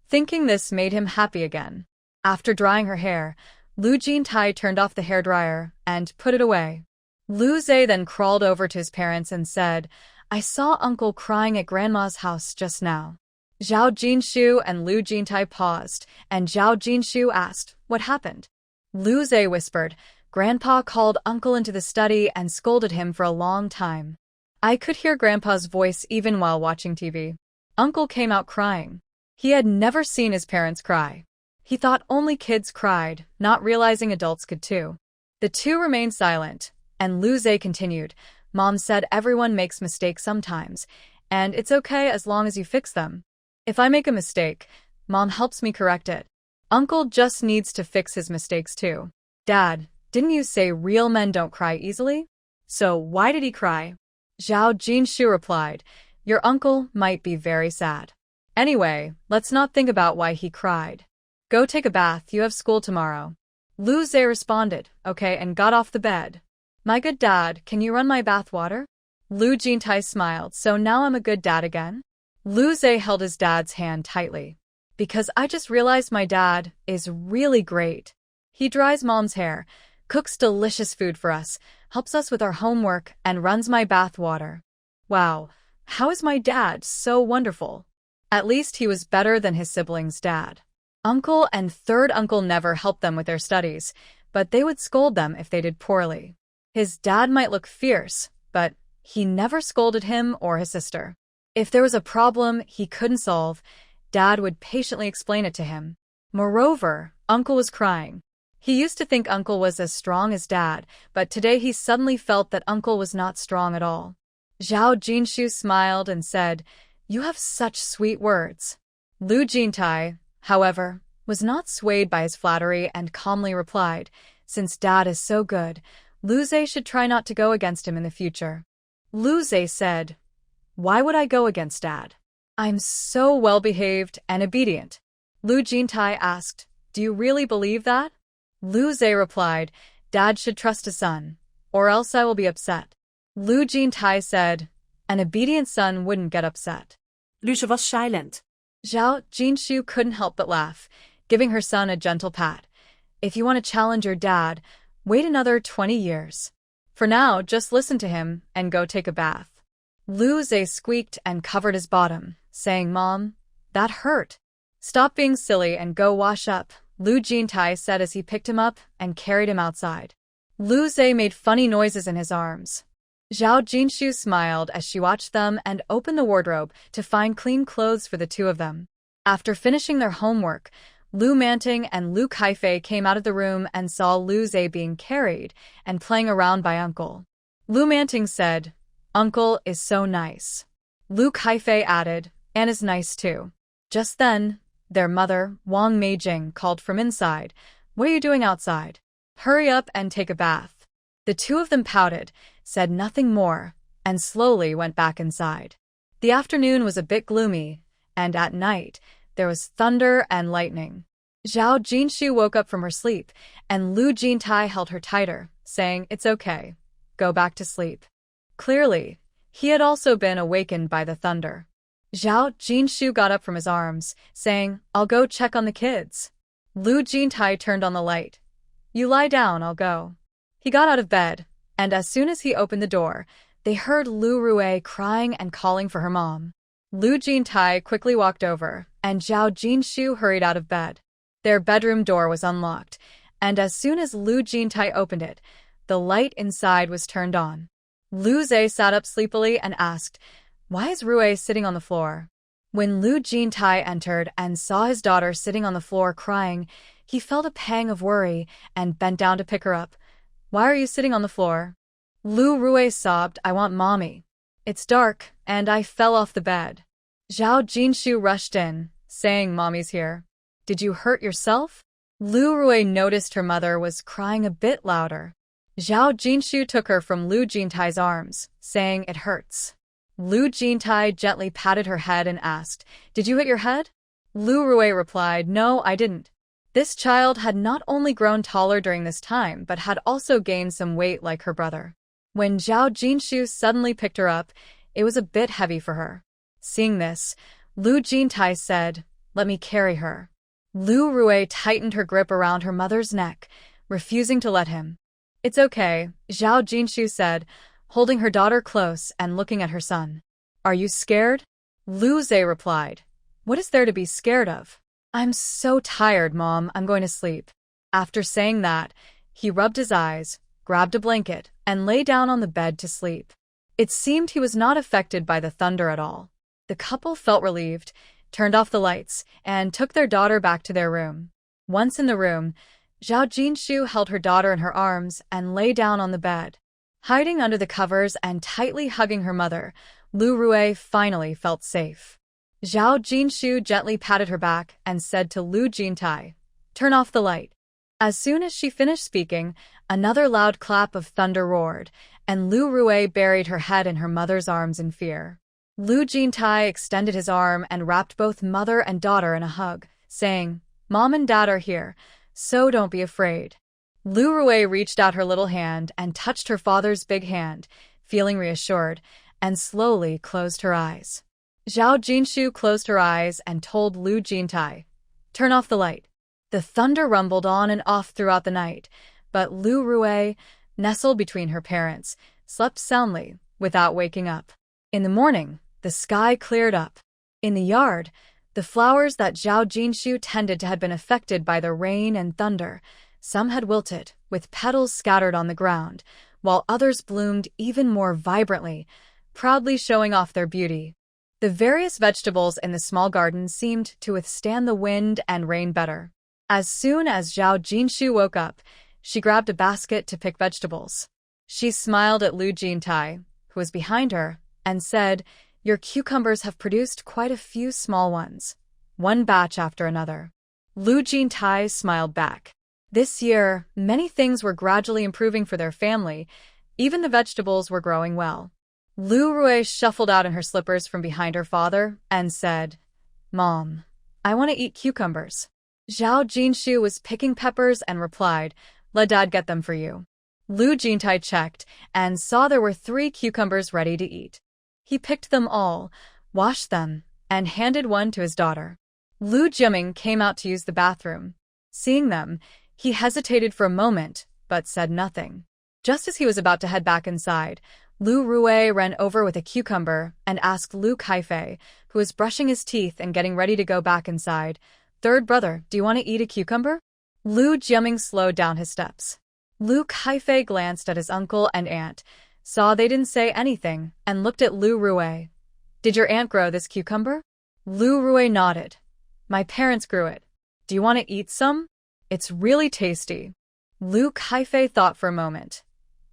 Thinking this made him happy again. After drying her hair, Lu Jintai turned off the hairdryer and put it away. Lu Zhe then crawled over to his parents and said, I saw Uncle crying at Grandma's house just now. Zhao Jinshu and Lu Jintai paused, and Zhao Jinshu asked, What happened? Lu Zhe whispered, Grandpa called Uncle into the study and scolded him for a long time. I could hear Grandpa's voice even while watching TV. Uncle came out crying. He had never seen his parents cry. He thought only kids cried, not realizing adults could too. The two remained silent, and Lu Zhe continued, Mom said everyone makes mistakes sometimes, and it's okay as long as you fix them. If I make a mistake, Mom helps me correct it. Uncle just needs to fix his mistakes too. Dad, didn't you say real men don't cry easily? So why did he cry? Zhao Jinshu replied, Your uncle might be very sad. Anyway, let's not think about why he cried. Go take a bath, you have school tomorrow. Lu Zhe responded, Okay, and got off the bed. My good dad, can you run my bath water? Lu Jintai smiled, so now I'm a good dad again? Lu Zhe held his dad's hand tightly. Because I just realized my dad is really great. He dries Mom's hair, cooks delicious food for us, helps us with our homework, and runs my bath water. Wow, how is my dad so wonderful? At least he was better than his siblings' dad. Uncle and third uncle never helped them with their studies, but they would scold them if they did poorly. His dad might look fierce, but he never scolded him or his sister. If there was a problem he couldn't solve, Dad would patiently explain it to him. Moreover, Uncle was crying. He used to think Uncle was as strong as Dad, but today he suddenly felt that Uncle was not strong at all. Zhao Jinshu smiled and said, You have such sweet words. Lu Jintai, however, was not swayed by his flattery and calmly replied, Since Dad is so good, Lu Zhe should try not to go against him in the future. Lu Zhe said, Why would I go against Dad? I'm so well-behaved and obedient. Lu Jintai asked, Do you really believe that? Lu Zhe replied, Dad should trust his son, or else I will be upset. Lu Jintai said, An obedient son wouldn't get upset. Lu Zhe was silent. Zhao Jinshu couldn't help but laugh, giving her son a gentle pat. If you want to challenge your dad, wait another 20 years. For now, just listen to him and go take a bath. Lu Zhe squeaked and covered his bottom, saying, Mom, that hurt. Stop being silly and go wash up, Lu Jintai said as he picked him up and carried him outside. Lu Zhe made funny noises in his arms. Zhao Jinshu smiled as she watched them and opened the wardrobe to find clean clothes for the two of them. After finishing their homework, Lu Manting and Lu Kaifei came out of the room and saw Lu Zhe being carried and playing around by Uncle. Lu Manting said, "Uncle is so nice." Lu Kaifei added, "And is nice too." Just then, their mother, Wang Meijing, called from inside, "What are you doing outside? Hurry up and take a bath." The two of them pouted, said nothing more, and slowly went back inside. The afternoon was a bit gloomy, and at night, there was thunder and lightning. Zhao Jinshu woke up from her sleep, and Lu Jintai held her tighter, saying, "It's okay. Go back to sleep." Clearly, he had also been awakened by the thunder. Zhao Jinshu got up from his arms, saying, "I'll go check on the kids." Lu Jintai turned on the light. "You lie down, I'll go." He got out of bed, and as soon as he opened the door, they heard Lu Rui crying and calling for her mom. Lu Jintai quickly walked over, and Zhao Jinshu hurried out of bed. Their bedroom door was unlocked, and as soon as Lu Jintai opened it, the light inside was turned on. Lu Zhe sat up sleepily and asked, "Why is Rui sitting on the floor?" When Lu Jintai entered and saw his daughter sitting on the floor crying, he felt a pang of worry and bent down to pick her up. "Why are you sitting on the floor?" Lu Rui sobbed, "I want mommy. It's dark, and I fell off the bed." Zhao Jinshu rushed in, saying, "Mommy's here." "Did you hurt yourself?" Lu Rui noticed her mother was crying a bit louder. Zhao Jinshu took her from Lu Jintai's arms, saying, "It hurts." Lu Jintai gently patted her head and asked, "Did you hit your head?" Lu Rui replied, "No, I didn't." This child had not only grown taller during this time, but had also gained some weight like her brother. When Zhao Jinshu suddenly picked her up, it was a bit heavy for her. Seeing this, Lu Jintai said, "Let me carry her." Lu Rui tightened her grip around her mother's neck, refusing to let him. "It's okay," Zhao Jinshu said, holding her daughter close and looking at her son. "Are you scared?" Lu Zhe replied, "What is there to be scared of? I'm so tired, Mom, I'm going to sleep." After saying that, he rubbed his eyes, grabbed a blanket, and lay down on the bed to sleep. It seemed he was not affected by the thunder at all. The couple felt relieved, turned off the lights, and took their daughter back to their room. Once in the room, Zhao Jinshu held her daughter in her arms and lay down on the bed. Hiding under the covers and tightly hugging her mother, Lu Rui finally felt safe. Zhao Jinshu gently patted her back and said to Lu Jintai, "Turn off the light." As soon as she finished speaking, another loud clap of thunder roared, and Lu Rui buried her head in her mother's arms in fear. Lu Jintai extended his arm and wrapped both mother and daughter in a hug, saying, "Mom and Dad are here, so don't be afraid." Lu Rui reached out her little hand and touched her father's big hand, feeling reassured, and slowly closed her eyes. Zhao Jinshu closed her eyes and told Lu Jintai, "Turn off the light." The thunder rumbled on and off throughout the night, but Lu Rui, nestled between her parents, slept soundly without waking up. In the morning, the sky cleared up. In the yard, the flowers that Zhao Jinshu tended to had been affected by the rain and thunder. Some had wilted, with petals scattered on the ground, while others bloomed even more vibrantly, proudly showing off their beauty. The various vegetables in the small garden seemed to withstand the wind and rain better. As soon as Zhao Jinshu woke up, she grabbed a basket to pick vegetables. She smiled at Lu Jintai, who was behind her, and said, "Your cucumbers have produced quite a few small ones, one batch after another." Lu Jintai smiled back. This year, many things were gradually improving for their family. Even the vegetables were growing well. Lu Rui shuffled out in her slippers from behind her father and said, "Mom, I want to eat cucumbers." Zhao Jinshu was picking peppers and replied, "Let Dad get them for you." Lu Jintai checked and saw there were 3 cucumbers ready to eat. He picked them all, washed them, and handed one to his daughter. Lu Jiaming came out to use the bathroom. Seeing them, he hesitated for a moment, but said nothing. Just as he was about to head back inside, Lu Rui ran over with a cucumber and asked Lu Kaifei, who was brushing his teeth and getting ready to go back inside, "Third brother, do you want to eat a cucumber?" Lu Jiaming slowed down his steps. Lu Kaifei glanced at his uncle and aunt, saw they didn't say anything, and looked at Lu Rui. "Did your aunt grow this cucumber?" Lu Rui nodded. "My parents grew it. Do you want to eat some? It's really tasty." Lu Kaifei thought for a moment.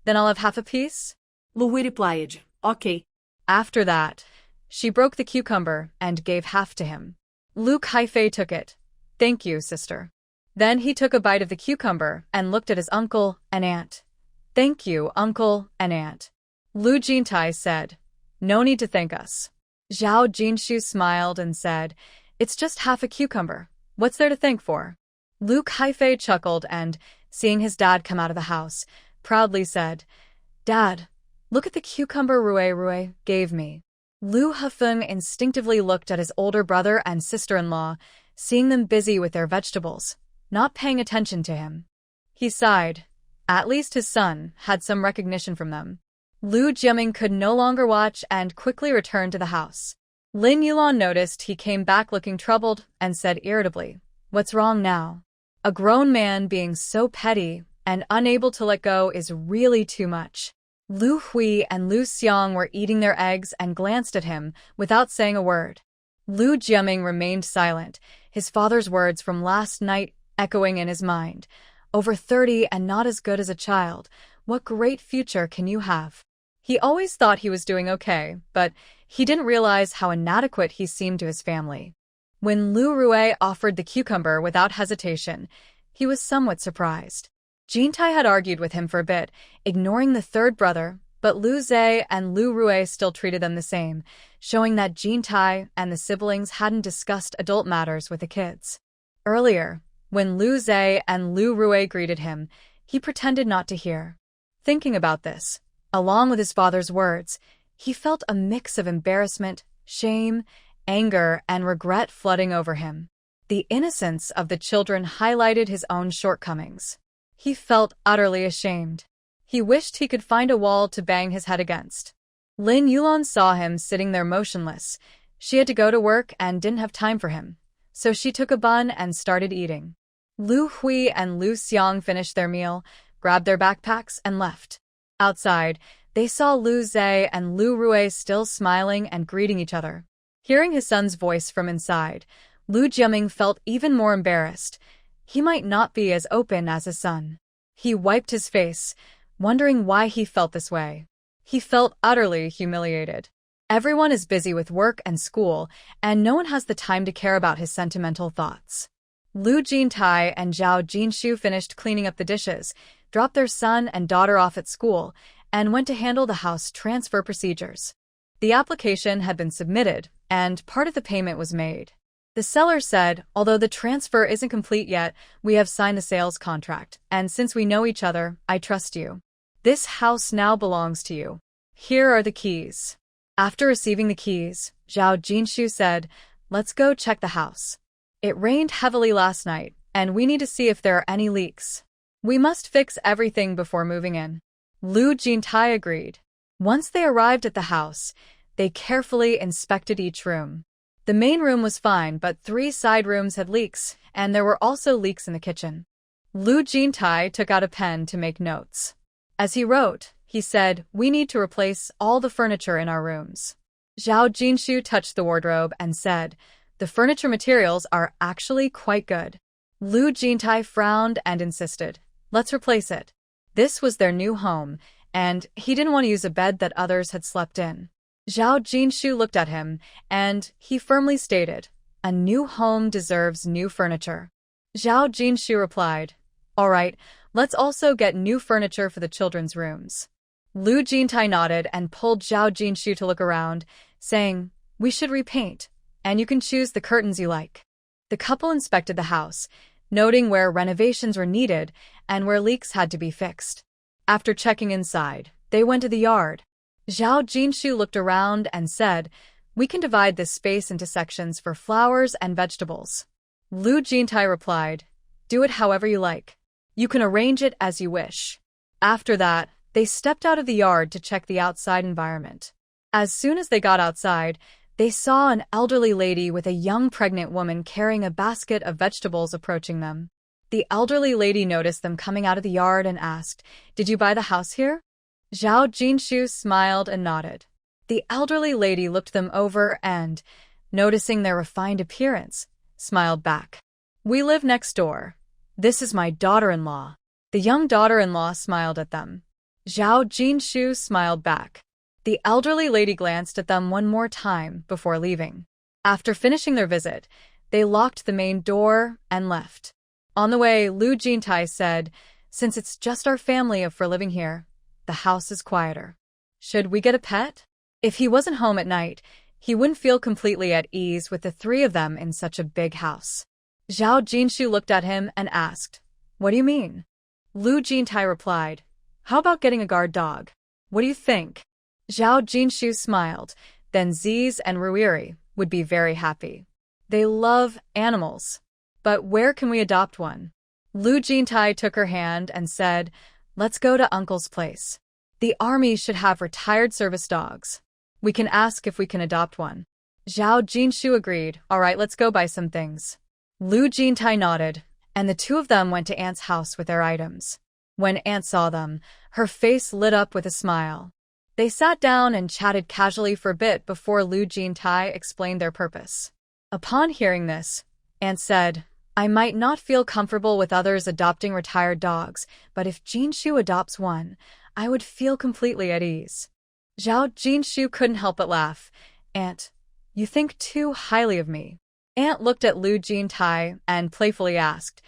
"Then I'll have half a piece?" Lu replied, okay. After that, she broke the cucumber and gave half to him. Lu Kaifei took it. Thank you, sister. Then he took a bite of the cucumber and looked at his uncle and aunt. Thank you, uncle and aunt. Lu Jintai said, no need to thank us. Zhao Jinshu smiled and said, it's just half a cucumber. What's there to thank for? Lu Kaifei chuckled and, seeing his dad come out of the house, proudly said, Dad, look at the cucumber Rui gave me. Lu Hafeng instinctively looked at his older brother and sister-in-law, seeing them busy with their vegetables, not paying attention to him. He sighed. At least his son had some recognition from them. Lu Jiaming could no longer watch and quickly returned to the house. Lin Yulan noticed he came back looking troubled and said irritably, What's wrong now? A grown man being so petty and unable to let go is really too much. Lu Hui and Lu Xiang were eating their eggs and glanced at him without saying a word. Lu Jiaming remained silent, his father's words from last night echoing in his mind. Over 30 and not as good as a child, what great future can you have? He always thought he was doing okay, but he didn't realize how inadequate he seemed to his family. When Lu Rui offered the cucumber without hesitation, he was somewhat surprised. Jintai had argued with him for a bit, ignoring the third brother, but Lu Zhe and Lu Rui still treated them the same, showing that Jintai and the siblings hadn't discussed adult matters with the kids. Earlier, when Lu Zhe and Lu Rui greeted him, he pretended not to hear. Thinking about this, along with his father's words, he felt a mix of embarrassment, shame, anger, and regret flooding over him. The innocence of the children highlighted his own shortcomings. He felt utterly ashamed. He wished he could find a wall to bang his head against. Lin Yulan saw him sitting there motionless. She had to go to work and didn't have time for him, so she took a bun and started eating. Lu Hui and Lu Xiang finished their meal, grabbed their backpacks, and left. Outside, they saw Lu Zhe and Lu Rui still smiling and greeting each other. Hearing his son's voice from inside, Lu Jiaming felt even more embarrassed. He might not be as open as his son. He wiped his face, wondering why he felt this way. He felt utterly humiliated. Everyone is busy with work and school, and no one has the time to care about his sentimental thoughts. Lu Jintai and Zhao Jinshu finished cleaning up the dishes, dropped their son and daughter off at school, and went to handle the house transfer procedures. The application had been submitted, and part of the payment was made. The seller said, although the transfer isn't complete yet, we have signed the sales contract, and since we know each other, I trust you. This house now belongs to you. Here are the keys. After receiving the keys, Zhao Jinshu said, let's go check the house. It rained heavily last night, and we need to see if there are any leaks. We must fix everything before moving in. Lu Jintai agreed. Once they arrived at the house, they carefully inspected each room. The main room was fine, but 3 side rooms had leaks, and there were also leaks in the kitchen. Lu Jintai took out a pen to make notes. As he wrote, he said, we need to replace all the furniture in our rooms. Zhao Jinshu touched the wardrobe and said, the furniture materials are actually quite good. Lu Jintai frowned and insisted, let's replace it. This was their new home, and he didn't want to use a bed that others had slept in. Zhao Jinshu looked at him, and he firmly stated, a new home deserves new furniture. Zhao Jinshu replied, all right, let's also get new furniture for the children's rooms. Lu Jintai nodded and pulled Zhao Jinshu to look around, saying, we should repaint, and you can choose the curtains you like. The couple inspected the house, noting where renovations were needed and where leaks had to be fixed. After checking inside, they went to the yard. Zhao Jinshu looked around and said, we can divide this space into sections for flowers and vegetables. Lu Jintai replied, do it however you like. You can arrange it as you wish. After that, they stepped out of the yard to check the outside environment. As soon as they got outside, they saw an elderly lady with a young pregnant woman carrying a basket of vegetables approaching them. The elderly lady noticed them coming out of the yard and asked, did you buy the house here? Zhao Jinshu smiled and nodded. The elderly lady looked them over and, noticing their refined appearance, smiled back. We live next door. This is my daughter-in-law. The young daughter-in-law smiled at them. Zhao Jinshu smiled back. The elderly lady glanced at them one more time before leaving. After finishing their visit, they locked the main door and left. On the way, Lu Jintai said, "Since it's just our family of four living here, the house is quieter. Should we get a pet?" If he wasn't home at night, he wouldn't feel completely at ease with the three of them in such a big house. Zhao Jinshu looked at him and asked, "What do you mean?" Lu Jintai replied, "How about getting a guard dog? What do you think?" Zhao Jinshu smiled. Then Ziz and Ruiri would be very happy. They love animals. But where can we adopt one? Lu Jintai took her hand and said, "Let's go to Uncle's place. The army should have retired service dogs. We can ask if we can adopt one." Zhao Jinshu agreed. "All right, let's go buy some things." Lu Jintai nodded, and the two of them went to Aunt's house with their items. When Aunt saw them, her face lit up with a smile. They sat down and chatted casually for a bit before Lu Jintai explained their purpose. Upon hearing this, Aunt said, "I might not feel comfortable with others adopting retired dogs, but if Jinshu adopts one, I would feel completely at ease." Zhao Jinshu couldn't help but laugh. "Aunt, you think too highly of me." Aunt looked at Lu Jintai and playfully asked,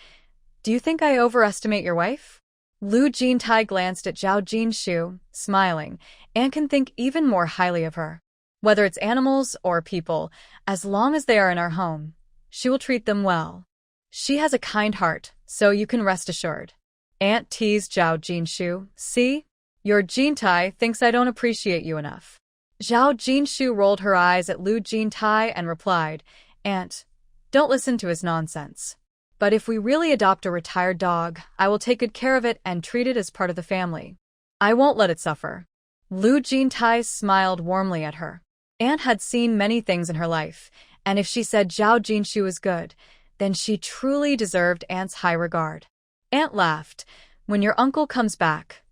"Do you think I overestimate your wife?" Lu Jintai glanced at Zhao Jinshu, smiling. "Aunt can think even more highly of her. Whether it's animals or people, as long as they are in our home, she will treat them well. She has a kind heart, so you can rest assured." Aunt teased Zhao Jinshu. "See? Your Jintai thinks I don't appreciate you enough." Zhao Jinshu rolled her eyes at Lu Jintai and replied, "Aunt, don't listen to his nonsense. But if we really adopt a retired dog, I will take good care of it and treat it as part of the family. I won't let it suffer." Lu Jintai smiled warmly at her. Aunt had seen many things in her life, and if she said Zhao Jinshu was good, then she truly deserved Aunt's high regard. Aunt laughed. "When your uncle comes back,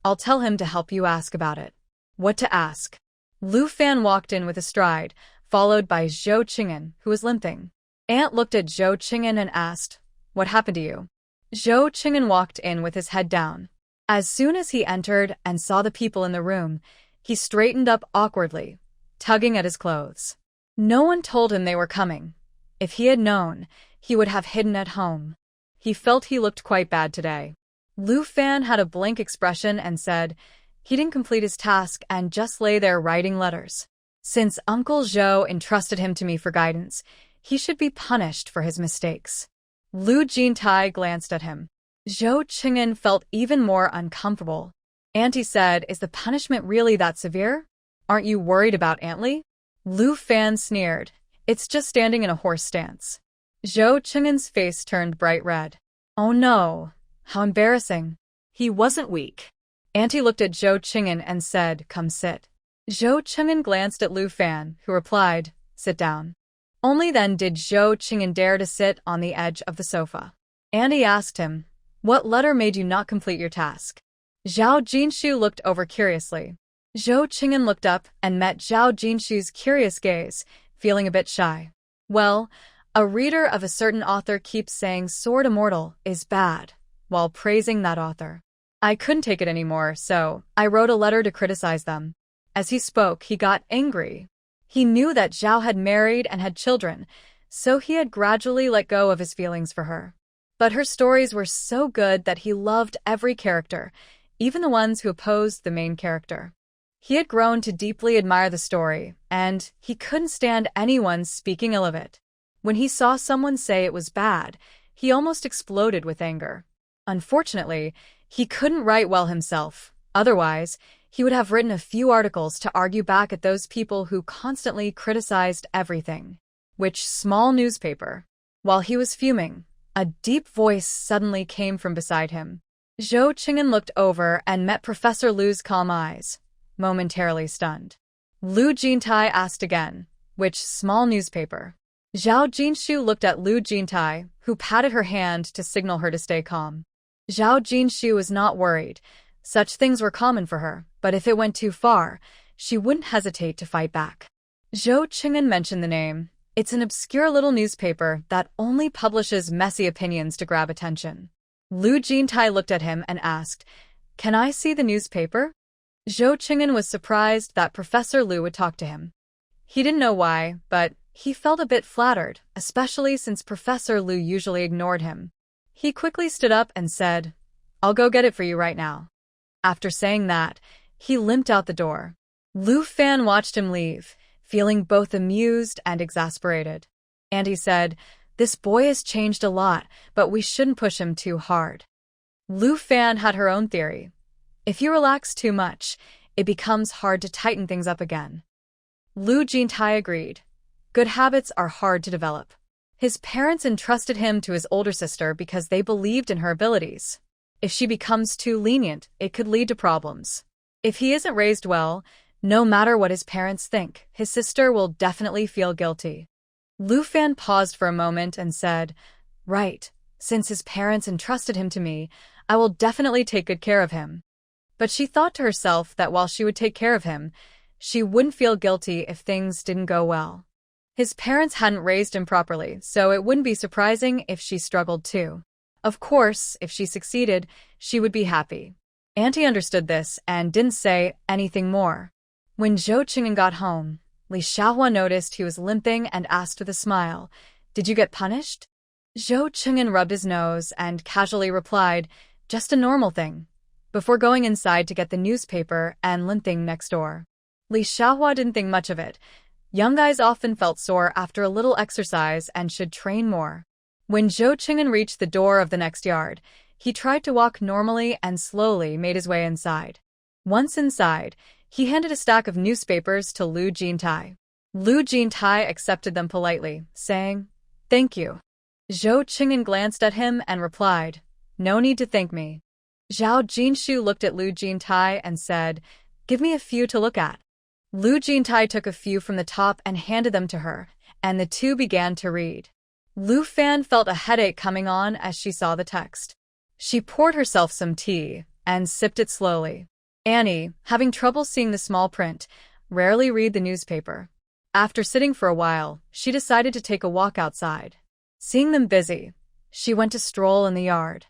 I'll tell him to help you ask about it." What to ask? Lu Fan walked in with a stride, followed by Zhou Qing'an, who was limping. Aunt looked at Zhou Qing'an and asked, "What happened to you?" Zhou Qing'an walked in with his head down. As soon as he entered and saw the people in the room, he straightened up awkwardly, tugging at his clothes. No one told him they were coming. If he had known, he would have hidden at home. He felt he looked quite bad today. Lu Fan had a blank expression and said, "He didn't complete his task and just lay there writing letters. Since Uncle Zhou entrusted him to me for guidance, he should be punished for his mistakes." Lu Jintai glanced at him. Zhou Qing'an felt even more uncomfortable. Auntie said, "Is the punishment really that severe? Aren't you worried about Aunt Li?" Lu Fan sneered, "It's just standing in a horse stance." Zhou Qing'an's face turned bright red. "Oh no, how embarrassing." He wasn't weak. Auntie looked at Zhou Qing'an and said, "Come sit." Zhou Qing'an glanced at Lu Fan, who replied, "Sit down." Only then did Zhou Qing'an dare to sit on the edge of the sofa. Auntie asked him, "What letter made you not complete your task?" Zhao Jinshu looked over curiously. Zhou Qing'an looked up and met Zhao Jinshu's curious gaze, feeling a bit shy. "Well, a reader of a certain author keeps saying Sword Immortal is bad, while praising that author. I couldn't take it anymore, so I wrote a letter to criticize them." As he spoke, he got angry. He knew that Zhao had married and had children, so he had gradually let go of his feelings for her. But her stories were so good that he loved every character, even the ones who opposed the main character. He had grown to deeply admire the story, and he couldn't stand anyone speaking ill of it. When he saw someone say it was bad, he almost exploded with anger. Unfortunately, he couldn't write well himself. Otherwise, he would have written a few articles to argue back at those people who constantly criticized everything. Which small newspaper? While he was fuming, a deep voice suddenly came from beside him. Zhou Qing'an looked over and met Professor Lu's calm eyes, momentarily stunned. Lu Jintai asked again, "Which small newspaper?" Zhao Jinshu looked at Lu Jintai, who patted her hand to signal her to stay calm. Zhao Jinshu was not worried. Such things were common for her, but if it went too far, she wouldn't hesitate to fight back. Zhou Qing'an mentioned the name. "It's an obscure little newspaper that only publishes messy opinions to grab attention." Lu Jintai looked at him and asked, "Can I see the newspaper?" Zhou Qing'an was surprised that Professor Lu would talk to him. He didn't know why, but he felt a bit flattered, especially since Professor Lu usually ignored him. He quickly stood up and said, "I'll go get it for you right now." After saying that, he limped out the door. Lu Fan watched him leave, feeling both amused and exasperated. And he said, "This boy has changed a lot, but we shouldn't push him too hard." Lu Fan had her own theory. If you relax too much, it becomes hard to tighten things up again. Lu Jintai agreed. Good habits are hard to develop. His parents entrusted him to his older sister because they believed in her abilities. If she becomes too lenient, it could lead to problems. If he isn't raised well, no matter what his parents think, his sister will definitely feel guilty. Lu Fan paused for a moment and said, "Right, since his parents entrusted him to me, I will definitely take good care of him." But she thought to herself that while she would take care of him, she wouldn't feel guilty if things didn't go well. His parents hadn't raised him properly, so it wouldn't be surprising if she struggled too. Of course, if she succeeded, she would be happy. Auntie understood this and didn't say anything more. When Zhou Qing'an got home, Li Xiaohua noticed he was limping and asked with a smile, "Did you get punished?" Zhou Qing'an rubbed his nose and casually replied, "Just a normal thing," before going inside to get the newspaper and limping next door. Li Xiaohua didn't think much of it. Young guys often felt sore after a little exercise and should train more. When Zhou Qing'an reached the door of the next yard, he tried to walk normally and slowly made his way inside. Once inside, he handed a stack of newspapers to Lu Jintai. Lu Jintai accepted them politely, saying, "Thank you." Zhou Qing'an glanced at him and replied, "No need to thank me." Zhao Jinshu looked at Lu Jintai and said, "Give me a few to look at." Lu Jintai took a few from the top and handed them to her, and the two began to read. Lu Fan felt a headache coming on as she saw the text. She poured herself some tea and sipped it slowly. Annie, having trouble seeing the small print, rarely read the newspaper. After sitting for a while, she decided to take a walk outside. Seeing them busy, she went to stroll in the yard.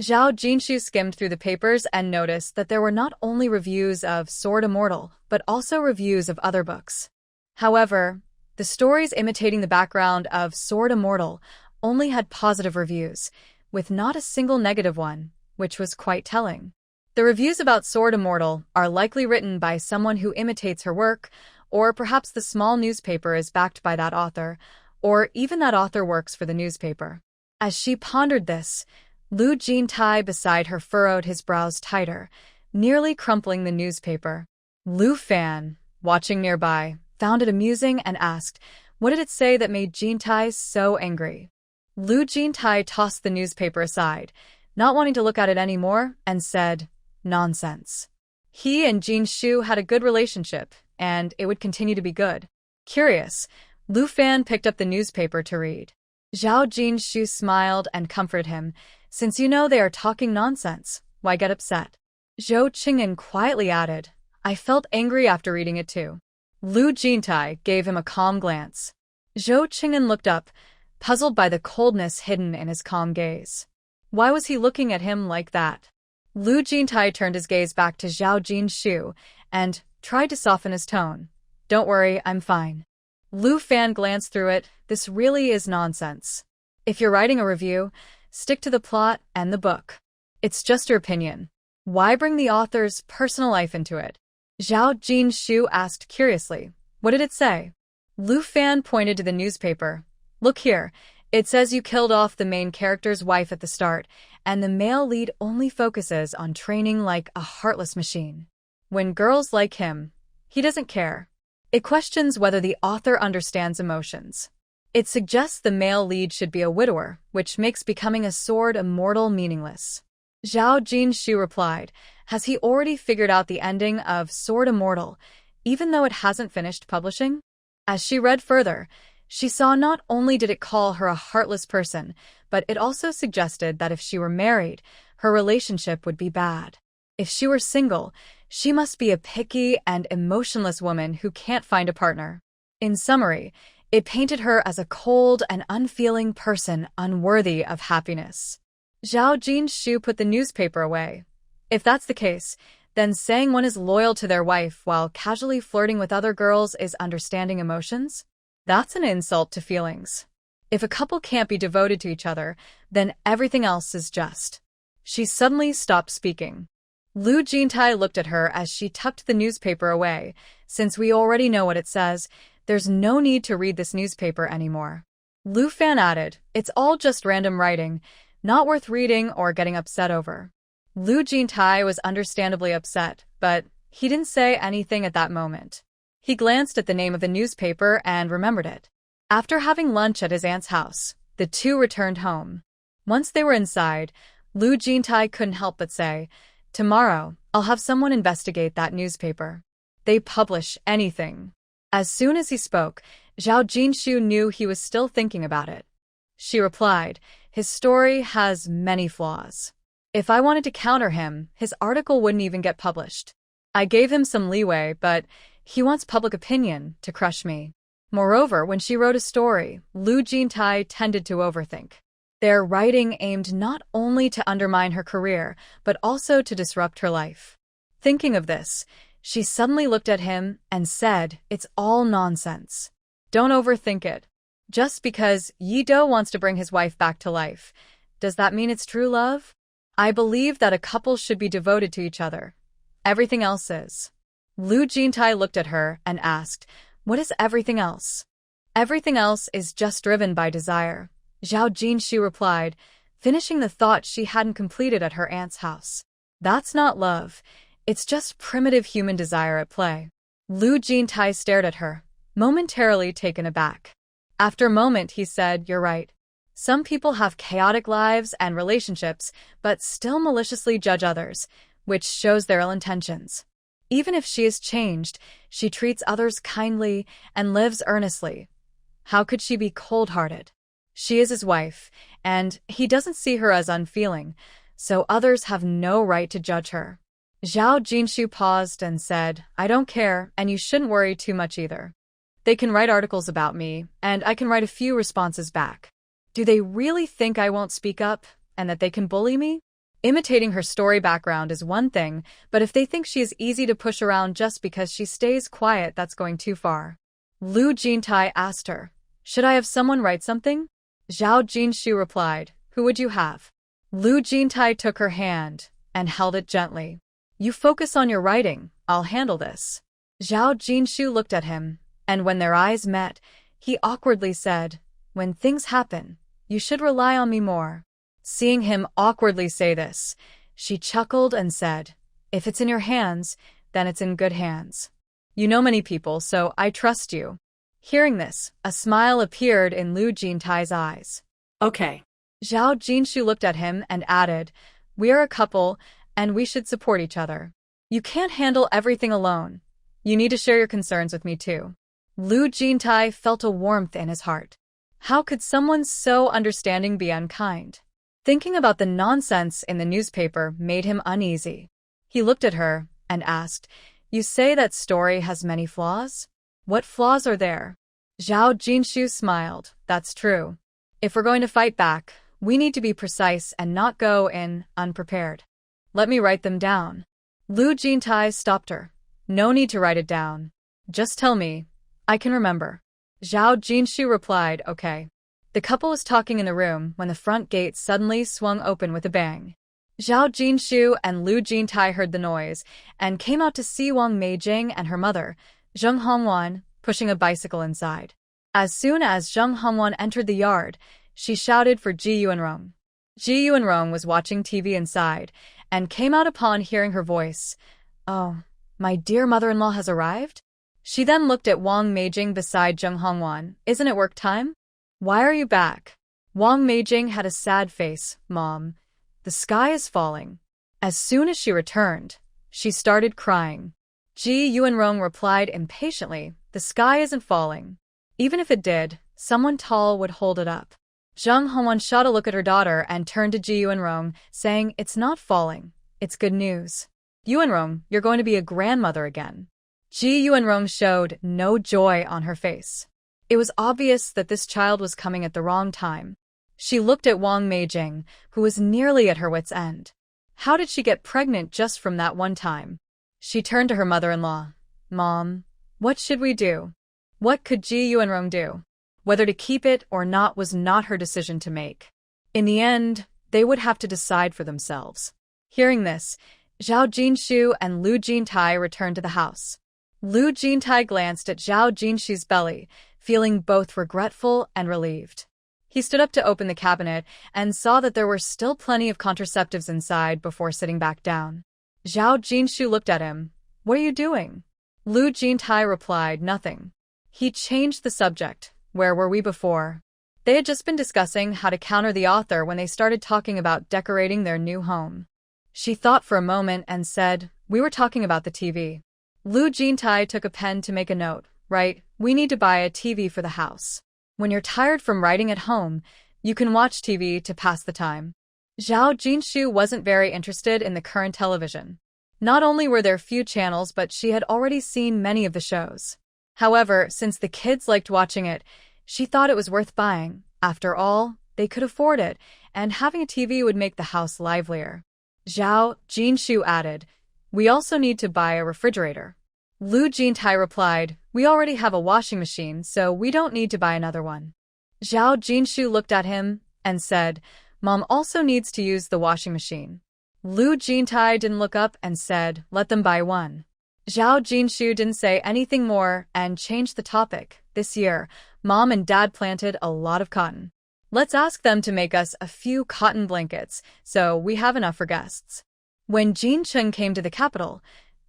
Zhao Jinshu skimmed through the papers and noticed that there were not only reviews of Sword Immortal, but also reviews of other books. However, the stories imitating the background of Sword Immortal only had positive reviews, with not a single negative one, which was quite telling. The reviews about Sword Immortal are likely written by someone who imitates her work, or perhaps the small newspaper is backed by that author, or even that author works for the newspaper. As she pondered this, Lu Jintai beside her furrowed his brows tighter, nearly crumpling the newspaper. Lu Fan, watching nearby, found it amusing and asked, "What did it say that made Jintai so angry?" Lu Jintai tossed the newspaper aside, not wanting to look at it anymore, and said, "Nonsense." He and Jin Shu had a good relationship, and it would continue to be good. Curious, Lu Fan picked up the newspaper to read. Zhao Jinshu smiled and comforted him. "Since you know they are talking nonsense, why get upset?" Zhou Qing'an quietly added, "I felt angry after reading it too." Lu Jintai gave him a calm glance. Zhou Qing'an looked up, puzzled by the coldness hidden in his calm gaze. Why was he looking at him like that? Lu Jintai turned his gaze back to Zhao Jinshu and tried to soften his tone. "Don't worry, I'm fine." Lu Fan glanced through it. "This really is nonsense. If you're writing a review, stick to the plot and the book. It's just your opinion. Why bring the author's personal life into it?" Zhao Jinshu asked curiously, "What did it say?" Lu Fan pointed to the newspaper. "Look here, it says you killed off the main character's wife at the start, and the male lead only focuses on training like a heartless machine. When girls like him, he doesn't care. It questions whether the author understands emotions. It suggests the male lead should be a widower, which makes becoming a sword immortal meaningless." Zhao Jinshu replied, "Has he already figured out the ending of Sword Immortal, even though it hasn't finished publishing?" As she read further, she saw not only did it call her a heartless person, but it also suggested that if she were married, her relationship would be bad. If she were single, she must be a picky and emotionless woman who can't find a partner. In summary, it painted her as a cold and unfeeling person unworthy of happiness. Zhao Jinshu put the newspaper away. If that's the case, then saying one is loyal to their wife while casually flirting with other girls is understanding emotions? That's an insult to feelings. If a couple can't be devoted to each other, then everything else is just. She suddenly stopped speaking. Lu Jintai looked at her as she tucked the newspaper away. Since we already know what it says, there's no need to read this newspaper anymore. Lu Fan added, it's all just random writing, not worth reading or getting upset over. Lu Jintai was understandably upset, but he didn't say anything at that moment. He glanced at the name of the newspaper and remembered it. After having lunch at his aunt's house, the two returned home. Once they were inside, Lu Jintai couldn't help but say, tomorrow, I'll have someone investigate that newspaper. They publish anything. As soon as he spoke, Zhao Jinshu knew he was still thinking about it. She replied, his story has many flaws. If I wanted to counter him, his article wouldn't even get published. I gave him some leeway, but he wants public opinion to crush me. Moreover, when she wrote a story, Lu Jintai tended to overthink. Their writing aimed not only to undermine her career, but also to disrupt her life. Thinking of this, she suddenly looked at him and said, it's all nonsense. Don't overthink it. Just because Yi Do wants to bring his wife back to life, does that mean it's true love? I believe that a couple should be devoted to each other. Everything else is. Lu Jintai looked at her and asked, what is everything else? Everything else is just driven by desire. Zhao Jinshu replied, finishing the thought she hadn't completed at her aunt's house. That's not love. It's just primitive human desire at play. Lu Jintai stared at her, momentarily taken aback. After a moment, he said, you're right. Some people have chaotic lives and relationships, but still maliciously judge others, which shows their ill intentions. Even if she is changed, she treats others kindly and lives earnestly. How could she be cold-hearted? She is his wife, and he doesn't see her as unfeeling, so others have no right to judge her. Zhao Jinshu paused and said, I don't care, and you shouldn't worry too much either. They can write articles about me, and I can write a few responses back. Do they really think I won't speak up, and that they can bully me? Imitating her story background is one thing, but if they think she is easy to push around just because she stays quiet, that's going too far. Lu Jintai asked her, should I have someone write something? Zhao Jinshu replied, who would you have? Lu Jintai took her hand and held it gently. You focus on your writing, I'll handle this. Zhao Jinshu looked at him, and when their eyes met, he awkwardly said, when things happen, you should rely on me more. Seeing him awkwardly say this, she chuckled and said, if it's in your hands, then it's in good hands. You know many people, so I trust you. Hearing this, a smile appeared in Lu Jintai's eyes. Okay. Zhao Jinshu looked at him and added, we are a couple, and we should support each other. You can't handle everything alone. You need to share your concerns with me too. Lu Jintai felt a warmth in his heart. How could someone so understanding be unkind? Thinking about the nonsense in the newspaper made him uneasy. He looked at her and asked, you say that story has many flaws? What flaws are there? Zhao Jinshu smiled, that's true. If we're going to fight back, we need to be precise and not go in unprepared. Let me write them down. Lu Jintai stopped her. No need to write it down. Just tell me. I can remember. Zhao Jinshu replied, okay. The couple was talking in the room when the front gate suddenly swung open with a bang. Zhao Jinshu and Lu Jintai heard the noise and came out to see Wang Meijing and her mother, Zheng Hongwan, pushing a bicycle inside. As soon as Zheng Hongwan entered the yard, she shouted for Ji Yuanrong. Ji Yuanrong was watching TV inside and came out upon hearing her voice. Oh, my dear mother-in-law has arrived? She then looked at Wang Meijing beside Zheng Hongwan. Isn't it work time? Why are you back? Wang Meijing had a sad face. Mom, the sky is falling. As soon as she returned, she started crying. Ji Yuanrong replied impatiently, the sky isn't falling. Even if it did, someone tall would hold it up. Zheng Hongwan shot a look at her daughter and turned to Ji Yuanrong, saying, it's not falling. It's good news. Yuanrong, you're going to be a grandmother again. Ji Yuanrong showed no joy on her face. It was obvious that this child was coming at the wrong time. She looked at Wang Meijing, who was nearly at her wit's end. How did she get pregnant just from that one time? She turned to her mother-in-law. Mom, what should we do? What could Ji Yuanrong do? Whether to keep it or not was not her decision to make. In the end, they would have to decide for themselves. Hearing this, Zhao Jinshu and Lu Jintai returned to the house. Lu Jintai glanced at Zhao Jinshu's belly, feeling both regretful and relieved. He stood up to open the cabinet and saw that there were still plenty of contraceptives inside before sitting back down. Zhao Jinshu looked at him. What are you doing? Lu Jintai replied, nothing. He changed the subject. Where were we before? They had just been discussing how to counter the author when they started talking about decorating their new home. She thought for a moment and said, we were talking about the TV. Lu Jintai took a pen to make a note. Right, we need to buy a TV for the house. When you're tired from writing at home, you can watch TV to pass the time. Zhao Jinshu wasn't very interested in the current television. Not only were there few channels, but she had already seen many of the shows. However, since the kids liked watching it, she thought it was worth buying. After all, they could afford it, and having a TV would make the house livelier. Zhao Jinshu added, we also need to buy a refrigerator. Lu Jintai replied, we already have a washing machine, so we don't need to buy another one. Zhao Jinshu looked at him and said, Mom also needs to use the washing machine. Lu Jintai didn't look up and said, let them buy one. Zhao Jinshu didn't say anything more and changed the topic. This year, Mom and Dad planted a lot of cotton. Let's ask them to make us a few cotton blankets so we have enough for guests. When Jin Chung came to the capital,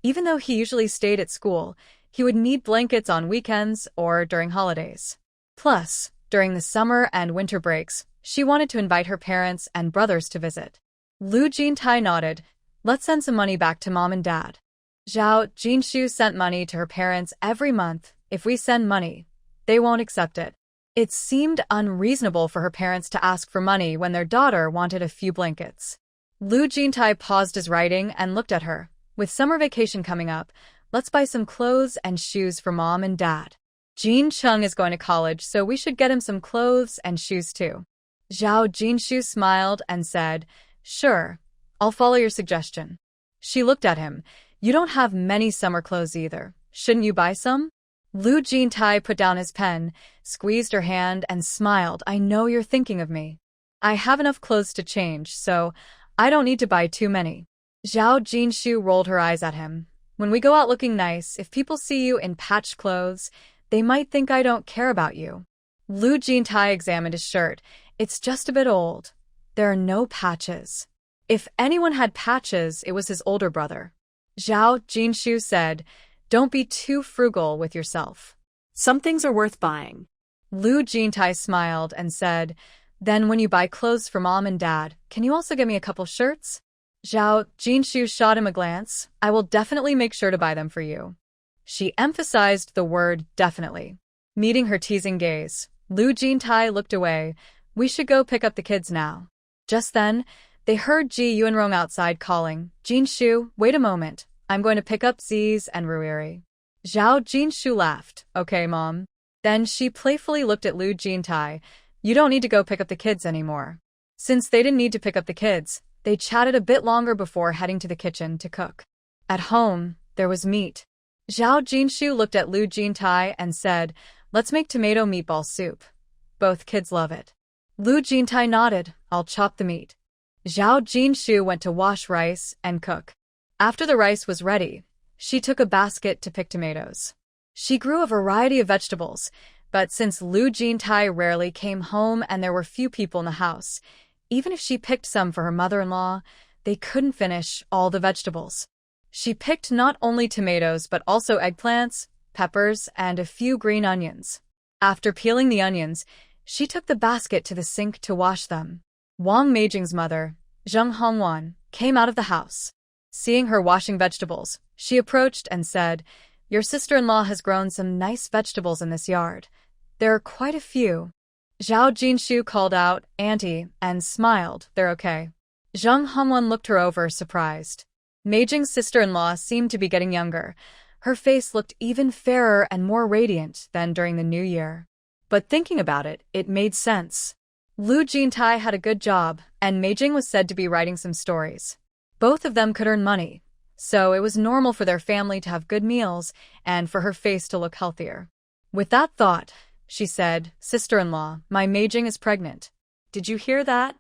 even though he usually stayed at school, he would need blankets on weekends or during holidays. Plus, during the summer and winter breaks, she wanted to invite her parents and brothers to visit. Lu Jintai nodded. Let's send some money back to Mom and Dad. Zhao Jinshu sent money to her parents every month. If we send money, they won't accept it. It seemed unreasonable for her parents to ask for money when their daughter wanted a few blankets. Lu Jintai paused his writing and looked at her. With summer vacation coming up, let's buy some clothes and shoes for Mom and Dad. Jin Chung is going to college, so we should get him some clothes and shoes too. Zhao Jinshu smiled and said, sure, I'll follow your suggestion. She looked at him. You don't have many summer clothes either. Shouldn't you buy some? Lu Jintai put down his pen, squeezed her hand, and smiled. I know you're thinking of me. I have enough clothes to change, so I don't need to buy too many. Zhao Jinshu rolled her eyes at him. When we go out looking nice, if people see you in patched clothes, they might think I don't care about you. Lu Jintai examined his shirt. It's just a bit old. There are no patches. If anyone had patches, it was his older brother. Zhao Jinshu said, don't be too frugal with yourself. Some things are worth buying. Lu Jintai smiled and said, then when you buy clothes for Mom and Dad, can you also get me a couple shirts? Zhao Jinshu shot him a glance. I will definitely make sure to buy them for you. She emphasized the word definitely. Meeting her teasing gaze, Lu Jintai looked away. We should go pick up the kids now. Just then, they heard Ji Yuanrong outside calling, Jinshu, wait a moment. I'm going to pick up Ziz and Ruiri. Zhao Jinshu laughed. Okay, Mom. Then she playfully looked at Lu Jintai. You don't need to go pick up the kids anymore. Since they didn't need to pick up the kids, they chatted a bit longer before heading to the kitchen to cook. At home, there was meat. Zhao Jinshu looked at Lu Jintai and said, let's make tomato meatball soup. Both kids love it. Lu Jintai nodded. I'll chop the meat. Zhao Jinshu went to wash rice and cook. After the rice was ready, she took a basket to pick tomatoes. She grew a variety of vegetables, but since Lu Jintai rarely came home and there were few people in the house, even if she picked some for her mother-in-law, they couldn't finish all the vegetables. She picked not only tomatoes but also eggplants, peppers, and a few green onions. After peeling the onions, she took the basket to the sink to wash them. Wang Meijing's mother, Zheng Hongwan, came out of the house. Seeing her washing vegetables, she approached and said, your sister-in-law has grown some nice vegetables in this yard. There are quite a few. Zhao Jinshu called out, Auntie, and smiled. They're okay. Zheng Hongwan looked her over, surprised. Meijing's sister-in-law seemed to be getting younger. Her face looked even fairer and more radiant than during the new year. But thinking about it, it made sense. Lu Jintai had a good job, and Meijing was said to be writing some stories. Both of them could earn money, so it was normal for their family to have good meals and for her face to look healthier. With that thought, she said, "Sister-in-law, my Meijing is pregnant. Did you hear that?"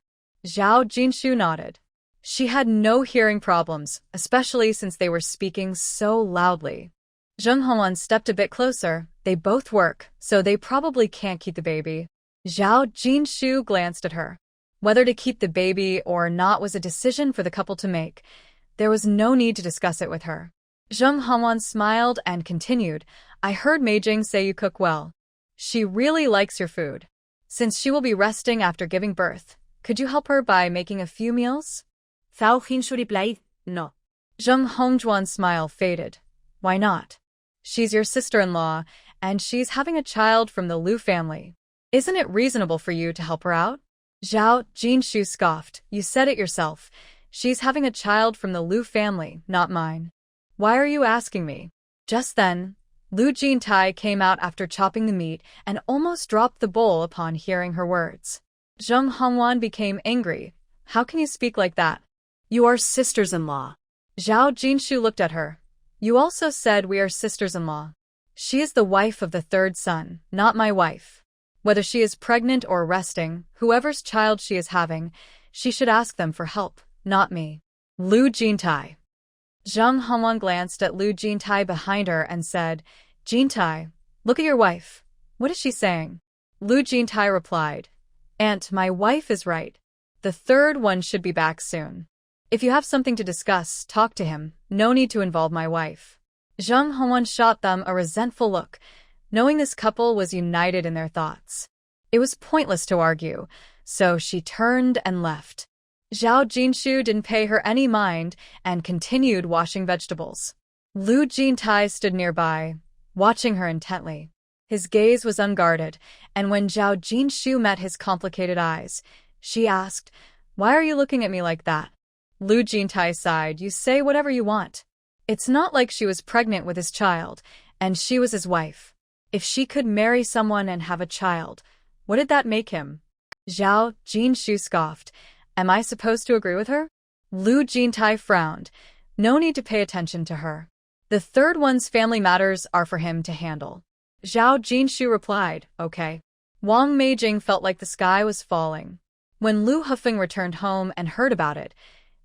Zhao Jinshu nodded. She had no hearing problems, especially since they were speaking so loudly. Zheng Hongwan stepped a bit closer. They both work, so they probably can't keep the baby. Zhao Jinshu glanced at her. Whether to keep the baby or not was a decision for the couple to make. There was no need to discuss it with her. Zheng Hongwan smiled and continued, "I heard Meijing say you cook well. She really likes your food. Since she will be resting after giving birth, could you help her by making a few meals?" Zhao Jinshu replied, "No." Zheng Hongjuan's smile faded. "Why not? She's your sister-in-law, and she's having a child from the Liu family. Isn't it reasonable for you to help her out?" Zhao Jinshu scoffed. "You said it yourself. She's having a child from the Liu family, not mine. Why are you asking me?" Just then, Lu Jintai came out after chopping the meat and almost dropped the bowl upon hearing her words. Zheng Hongwan became angry. "How can you speak like that? You are sisters-in-law." Zhao Jinshu looked at her. "You also said we are sisters-in-law. She is the wife of the third son, not my wife. Whether she is pregnant or resting, whoever's child she is having, she should ask them for help, not me." Lu Jintai. Zheng Hongwan glanced at Lu Jintai behind her and said, "Jintai, look at your wife. What is she saying?" Lu Jintai replied, "Aunt, my wife is right. The third one should be back soon. If you have something to discuss, talk to him. No need to involve my wife." Zheng Hongwan shot them a resentful look, knowing this couple was united in their thoughts. It was pointless to argue, so she turned and left. Zhao Jinshu didn't pay her any mind and continued washing vegetables. Lu Jintai stood nearby, watching her intently. His gaze was unguarded, and when Zhao Jinshu met his complicated eyes, she asked, "Why are you looking at me like that?" Lu Jintai sighed. "You say whatever you want. It's not like she was pregnant with his child, and she was his wife. If she could marry someone and have a child, what did that make him?" Zhao Jinshu scoffed. "Am I supposed to agree with her?" Lu Jintai frowned. No need to pay attention to her. The third one's family matters are for him to handle. Zhao Jinshu replied, "Okay." Wang Meijing felt like the sky was falling. When Lu Hufeng returned home and heard about it,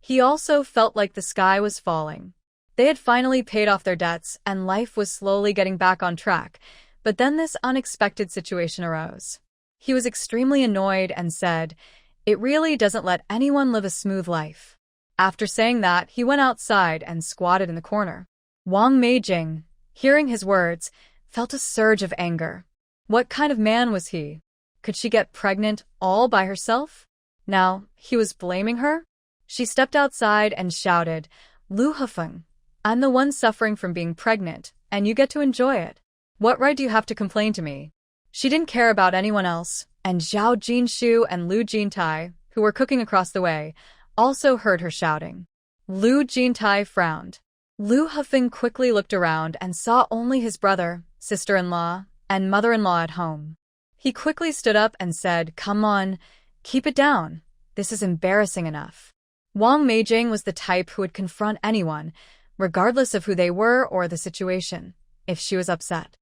he also felt like the sky was falling. They had finally paid off their debts and life was slowly getting back on track, but then this unexpected situation arose. He was extremely annoyed and said, "It really doesn't let anyone live a smooth life." After saying that, he went outside and squatted in the corner. Wang Meijing, hearing his words, felt a surge of anger. What kind of man was he? Could she get pregnant all by herself? Now, he was blaming her? She stepped outside and shouted, "Lu Hufeng, I'm the one suffering from being pregnant, and you get to enjoy it. What right do you have to complain to me?" She didn't care about anyone else, and Zhao Jinshu and Lu Jintai, who were cooking across the way, also heard her shouting. Lu Jintai frowned. Lu Hufeng quickly looked around and saw only his brother, sister-in-law, and mother-in-law at home. He quickly stood up and said, "Come on, keep it down. This is embarrassing enough." Wang Meijing was the type who would confront anyone, regardless of who they were or the situation, if she was upset.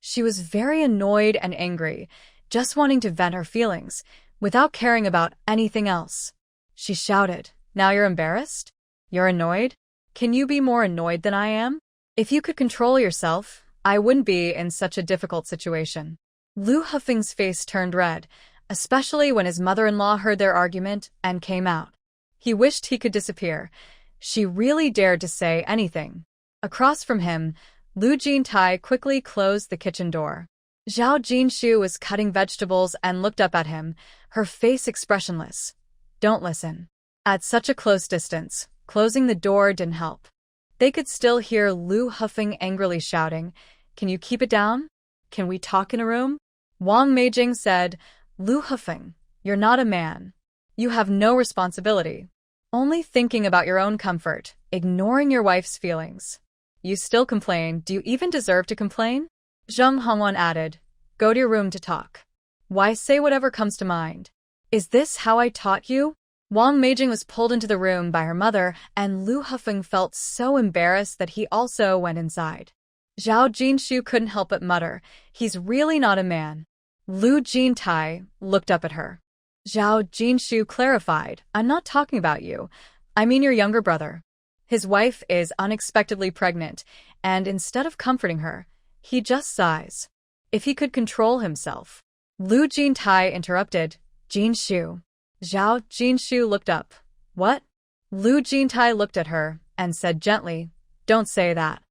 She was very annoyed and angry, just wanting to vent her feelings, without caring about anything else. She shouted, "Now you're embarrassed? You're annoyed? Can you be more annoyed than I am? If you could control yourself, I wouldn't be in such a difficult situation." Lu Hufeng's face turned red, especially when his mother-in-law heard their argument and came out. He wished he could disappear. She really dared to say anything. Across from him, Lu Jintai quickly closed the kitchen door. Zhao Jinshu was cutting vegetables and looked up at him, her face expressionless. "Don't listen." At such a close distance, closing the door didn't help. They could still hear Lu Hufeng angrily shouting, "Can you keep it down? Can we talk in a room?" Wang Meijing said, "Lu Hufeng, you're not a man. You have no responsibility. Only thinking about your own comfort, ignoring your wife's feelings. You still complain. Do you even deserve to complain?" Zheng Hongwan added, "Go to your room to talk. Why say whatever comes to mind? Is this how I taught you?" Wang Meijing was pulled into the room by her mother, and Lu Hufeng felt so embarrassed that he also went inside. Zhao Jinshu couldn't help but mutter, "He's really not a man." Lu Jintai looked up at her. Zhao Jinshu clarified, "I'm not talking about you. I mean your younger brother. His wife is unexpectedly pregnant, and instead of comforting her, he just sighs. If he could control himself." Lu Jintai interrupted, "Jinshu." Zhao Jinshu looked up. "What?" Lu Jintai looked at her and said gently, "Don't say that."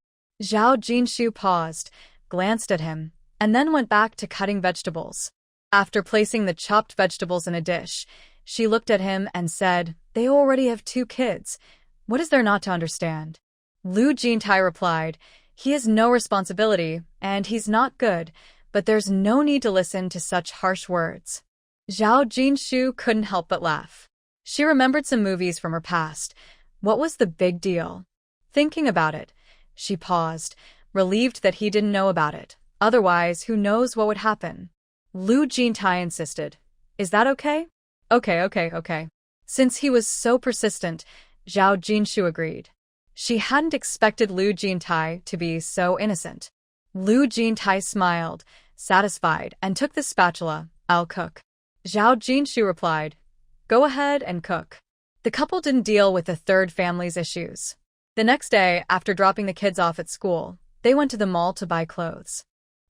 Zhao Jinshu paused, glanced at him, and then went back to cutting vegetables. After placing the chopped vegetables in a dish, she looked at him and said, "They already have 2 kids. What is there not to understand?" Lu Jintai replied, "He has no responsibility, and he's not good, but there's no need to listen to such harsh words." Zhao Jinshu couldn't help but laugh. She remembered some movies from her past. What was the big deal? Thinking about it, she paused, relieved that he didn't know about it. Otherwise, who knows what would happen? Lu Jintai insisted, "Is that okay?" Okay. Since he was so persistent, Zhao Jinshu agreed. She hadn't expected Lu Jintai to be so innocent. Lu Jintai smiled, satisfied, and took the spatula. "I'll cook." Zhao Jinshu replied, "Go ahead and cook." The couple didn't deal with the third family's issues. The next day, after dropping the kids off at school, they went to the mall to buy clothes.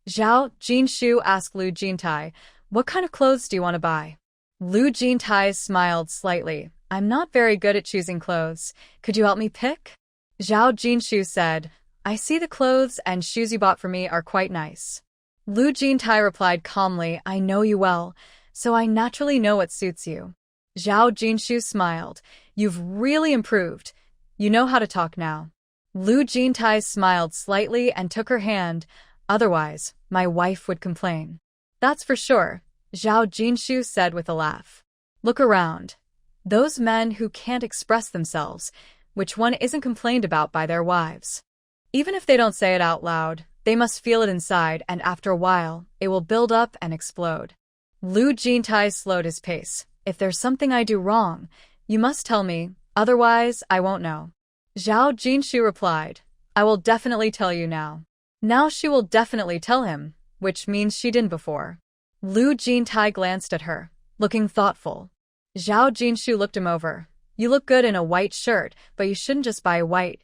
Zhao Jinshu asked Lu Jintai, "What kind of clothes do you want to buy?" Lu Jintai smiled slightly. "I'm not very good at choosing clothes. Could you help me pick?" Zhao Jinshu said, "I see the clothes and shoes you bought for me are quite nice." Lu Jintai replied calmly, "I know you well, so I naturally know what suits you." Zhao Jinshu smiled. "You've really improved. You know how to talk now." Lu Jintai smiled slightly and took her hand. "Otherwise, my wife would complain." "That's for sure," Zhao Jinshu said with a laugh. "Look around. Those men who can't express themselves, which one isn't complained about by their wives? Even if they don't say it out loud, they must feel it inside, and after a while, it will build up and explode." Lu Jintai slowed his pace. "If there's something I do wrong, you must tell me, otherwise I won't know." Zhao Jinshu replied, "I will definitely tell you now." Now she will definitely tell him, which means she didn't before. Lu Jintai glanced at her, looking thoughtful. Zhao Jinshu looked him over. "You look good in a white shirt, but you shouldn't just buy white.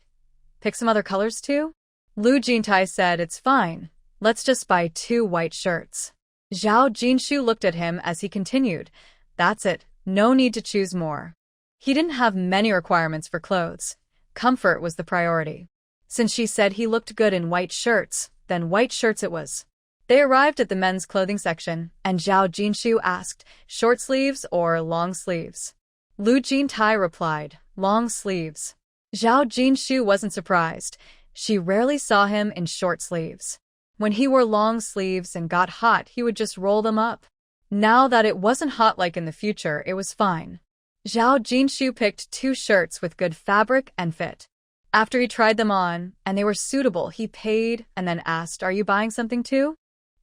Pick some other colors too?" Lu Jintai said, "It's fine. Let's just buy 2 white shirts." Zhao Jinshu looked at him as he continued, "That's it, no need to choose more." He didn't have many requirements for clothes. Comfort was the priority. Since she said he looked good in white shirts, then white shirts it was. They arrived at the men's clothing section, and Zhao Jinshu asked, "Short sleeves or long sleeves?" Lu Jintai replied, "Long sleeves." Zhao Jinshu wasn't surprised. She rarely saw him in short sleeves. When he wore long sleeves and got hot, he would just roll them up. Now that it wasn't hot like in the future, it was fine. Zhao Jinshu picked 2 shirts with good fabric and fit. After he tried them on, and they were suitable, he paid and then asked, "Are you buying something too?"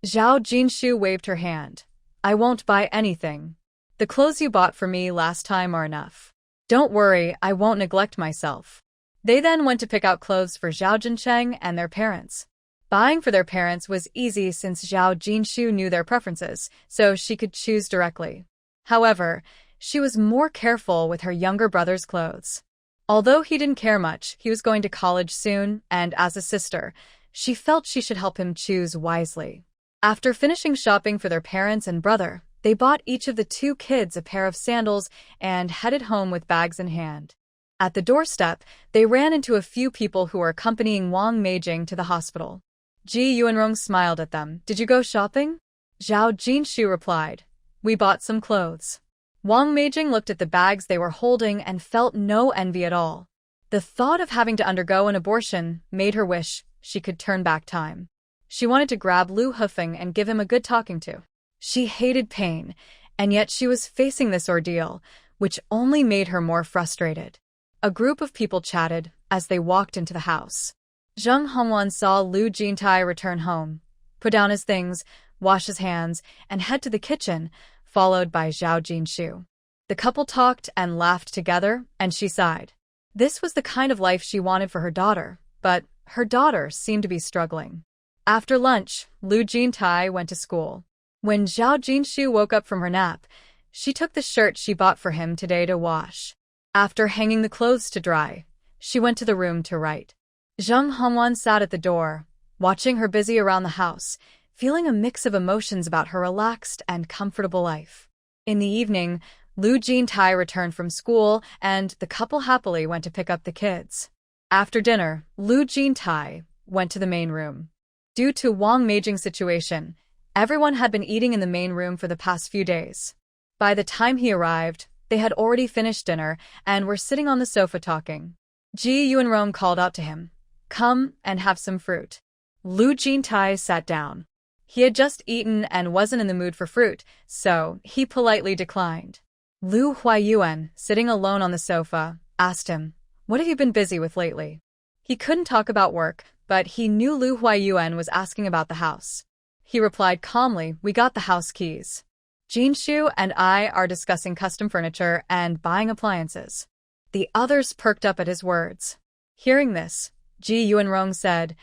Zhao Jinshu waved her hand. "I won't buy anything. The clothes you bought for me last time are enough. Don't worry, I won't neglect myself." They then went to pick out clothes for Zhao Jincheng and their parents. Buying for their parents was easy since Zhao Jinshu knew their preferences, so she could choose directly. However, she was more careful with her younger brother's clothes. Although he didn't care much, he was going to college soon, and as a sister, she felt she should help him choose wisely. After finishing shopping for their parents and brother, they bought each of the 2 kids a pair of sandals and headed home with bags in hand. At the doorstep, they ran into a few people who were accompanying Wang Meijing to the hospital. Ji Yuanrong smiled at them. "Did you go shopping?" Zhao Jinshu replied, "We bought some clothes." Wang Meijing looked at the bags they were holding and felt no envy at all. The thought of having to undergo an abortion made her wish she could turn back time. She wanted to grab Lu Hufeng and give him a good talking to. She hated pain, and yet she was facing this ordeal, which only made her more frustrated. A group of people chatted as they walked into the house. Zheng Hongwan saw Lu Jintai return home, put down his things, wash his hands, and head to the kitchen, followed by Zhao Jinshu. The couple talked and laughed together, and she sighed. This was the kind of life she wanted for her daughter, but her daughter seemed to be struggling. After lunch, Lu Jintai went to school. When Zhao Jinshu woke up from her nap, she took the shirt she bought for him today to wash. After hanging the clothes to dry, she went to the room to write. Zheng Hongwan sat at the door, watching her busy around the house, feeling a mix of emotions about her relaxed and comfortable life. In the evening, Lu Jintai returned from school, and the couple happily went to pick up the kids. After dinner, Lu Jintai went to the main room. Due to Wang Meijing's situation, everyone had been eating in the main room for the past few days. By the time he arrived, they had already finished dinner and were sitting on the sofa talking. Ji Yuanrong called out to him, "Come and have some fruit." Lu Jintai sat down. He had just eaten and wasn't in the mood for fruit, so he politely declined. Lu Huayuan, sitting alone on the sofa, asked him, "What have you been busy with lately?" He couldn't talk about work, but he knew Lu Huayuan was asking about the house. He replied calmly, "We got the house keys. Jinshu and I are discussing custom furniture and buying appliances." The others perked up at his words. Hearing this, Ji Yuanrong said,